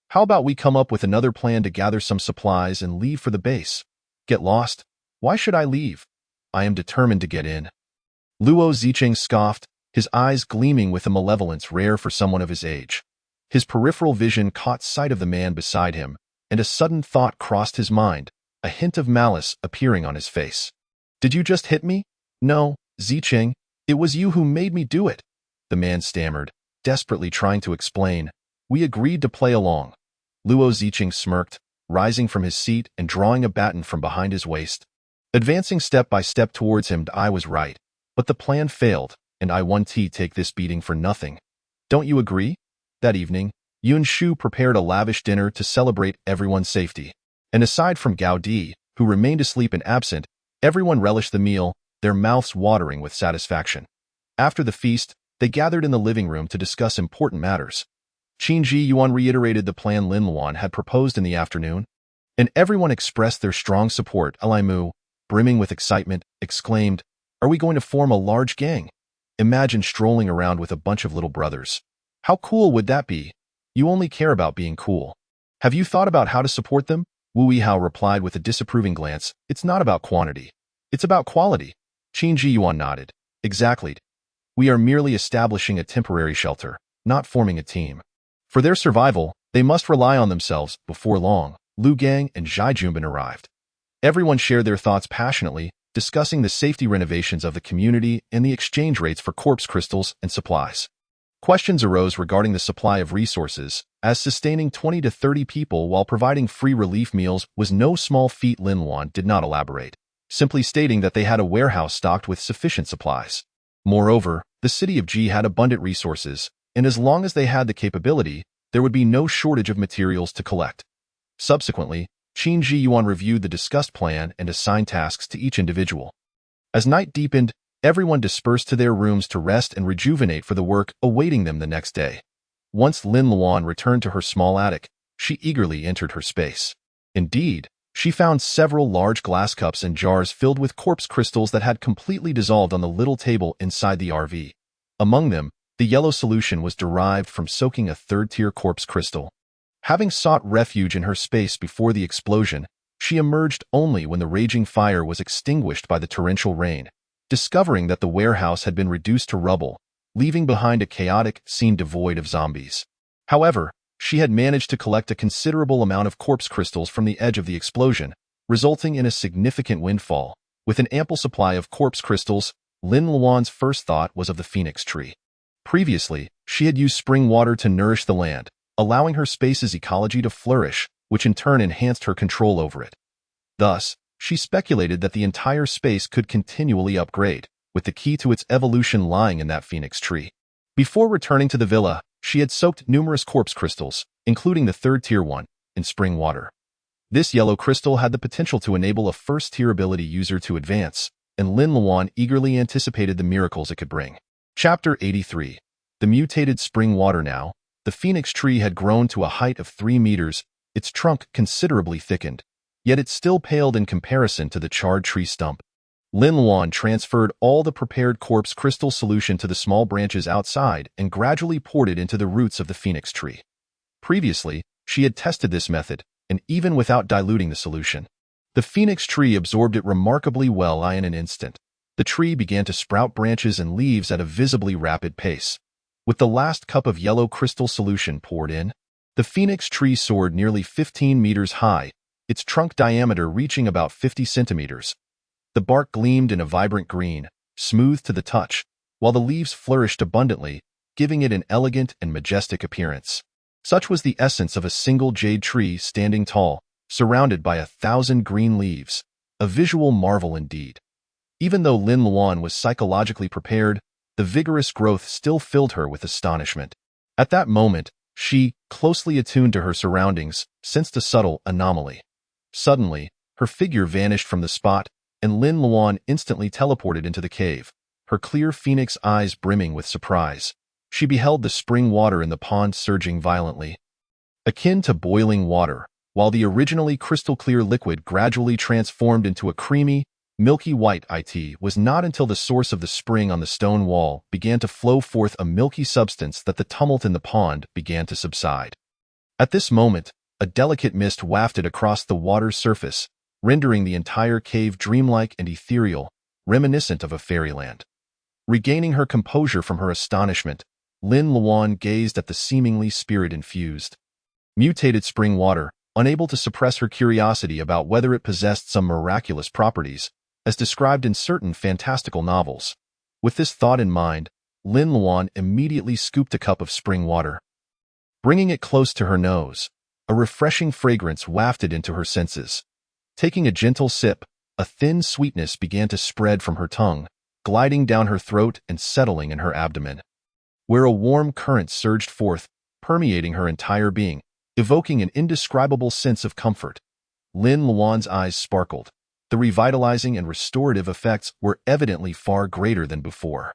How about we come up with another plan to gather some supplies and leave for the base? Get lost? Why should I leave? I am determined to get in. Luo Ziqing scoffed, his eyes gleaming with a malevolence rare for someone of his age. His peripheral vision caught sight of the man beside him, and a sudden thought crossed his mind, a hint of malice appearing on his face. Did you just hit me? No, Ziqing, it was you who made me do it. The man stammered, desperately trying to explain. We agreed to play along. Luo Ziqing smirked, rising from his seat and drawing a baton from behind his waist. Advancing step by step towards him, I was right, but the plan failed, and I won. Take this beating for nothing. Don't you agree? That evening, Yun Shu prepared a lavish dinner to celebrate everyone's safety. And aside from Gao Di, who remained asleep and absent, everyone relished the meal, their mouths watering with satisfaction. After the feast, they gathered in the living room to discuss important matters. Qin Ji Yuan reiterated the plan Lin Luan had proposed in the afternoon, and everyone expressed their strong support. Mu, brimming with excitement, exclaimed, are we going to form a large gang? Imagine strolling around with a bunch of little brothers. How cool would that be? You only care about being cool. Have you thought about how to support them? Wu Yihao replied with a disapproving glance. It's not about quantity. It's about quality. Qin Ji Yuan nodded. Exactly. We are merely establishing a temporary shelter, not forming a team. For their survival, they must rely on themselves. Before long, Lu Gang and Zhai Junbin arrived. Everyone shared their thoughts passionately, discussing the safety renovations of the community and the exchange rates for corpse crystals and supplies. Questions arose regarding the supply of resources, as sustaining 20 to 30 people while providing free relief meals was no small feat. Lin Luan did not elaborate, simply stating that they had a warehouse stocked with sufficient supplies. Moreover, the city of Ji had abundant resources, and as long as they had the capability, there would be no shortage of materials to collect. Subsequently, Qin Ji Yuan reviewed the discussed plan and assigned tasks to each individual. As night deepened, everyone dispersed to their rooms to rest and rejuvenate for the work awaiting them the next day. Once Lin Luan returned to her small attic, she eagerly entered her space. Indeed, she found several large glass cups and jars filled with corpse crystals that had completely dissolved on the little table inside the RV. Among them, the yellow solution was derived from soaking a third-tier corpse crystal. Having sought refuge in her space before the explosion, she emerged only when the raging fire was extinguished by the torrential rain, discovering that the warehouse had been reduced to rubble, leaving behind a chaotic scene devoid of zombies. However, she had managed to collect a considerable amount of corpse crystals from the edge of the explosion, resulting in a significant windfall. With an ample supply of corpse crystals, Lin Luan's first thought was of the phoenix tree. Previously, she had used spring water to nourish the land, allowing her space's ecology to flourish, which in turn enhanced her control over it. Thus, she speculated that the entire space could continually upgrade, with the key to its evolution lying in that phoenix tree. Before returning to the villa, she had soaked numerous corpse crystals, including the third-tier one, in spring water. This yellow crystal had the potential to enable a first-tier ability user to advance, and Lin Luan eagerly anticipated the miracles it could bring. Chapter 83. The mutated spring water. Now, the phoenix tree had grown to a height of 3 meters, its trunk considerably thickened, yet it still paled in comparison to the charred tree stump. Lin Luan transferred all the prepared corpse crystal solution to the small branches outside and gradually poured it into the roots of the phoenix tree. Previously, she had tested this method, and even without diluting the solution, the phoenix tree absorbed it remarkably well. In an instant, the tree began to sprout branches and leaves at a visibly rapid pace. With the last cup of yellow crystal solution poured in, the phoenix tree soared nearly 15 meters high, its trunk diameter reaching about 50 centimeters. The bark gleamed in a vibrant green, smooth to the touch, while the leaves flourished abundantly, giving it an elegant and majestic appearance. Such was the essence of a single jade tree standing tall, surrounded by 1,000 green leaves, a visual marvel indeed. Even though Lin Luan was psychologically prepared, the vigorous growth still filled her with astonishment. At that moment, she, closely attuned to her surroundings, sensed a subtle anomaly. Suddenly, her figure vanished from the spot, and Lin Luan instantly teleported into the cave, her clear phoenix eyes brimming with surprise. She beheld the spring water in the pond surging violently, akin to boiling water, while the originally crystal-clear liquid gradually transformed into a creamy, milky white. It was not until the source of the spring on the stone wall began to flow forth a milky substance that the tumult in the pond began to subside. At this moment, a delicate mist wafted across the water's surface, rendering the entire cave dreamlike and ethereal, reminiscent of a fairyland. Regaining her composure from her astonishment, Lin Luan gazed at the seemingly spirit-infused, mutated spring water, unable to suppress her curiosity about whether it possessed some miraculous properties, as described in certain fantastical novels. With this thought in mind, Lin Luan immediately scooped a cup of spring water. Bringing it close to her nose, a refreshing fragrance wafted into her senses. Taking a gentle sip, a thin sweetness began to spread from her tongue, gliding down her throat and settling in her abdomen, where a warm current surged forth, permeating her entire being, evoking an indescribable sense of comfort. Lin Luan's eyes sparkled. The revitalizing and restorative effects were evidently far greater than before.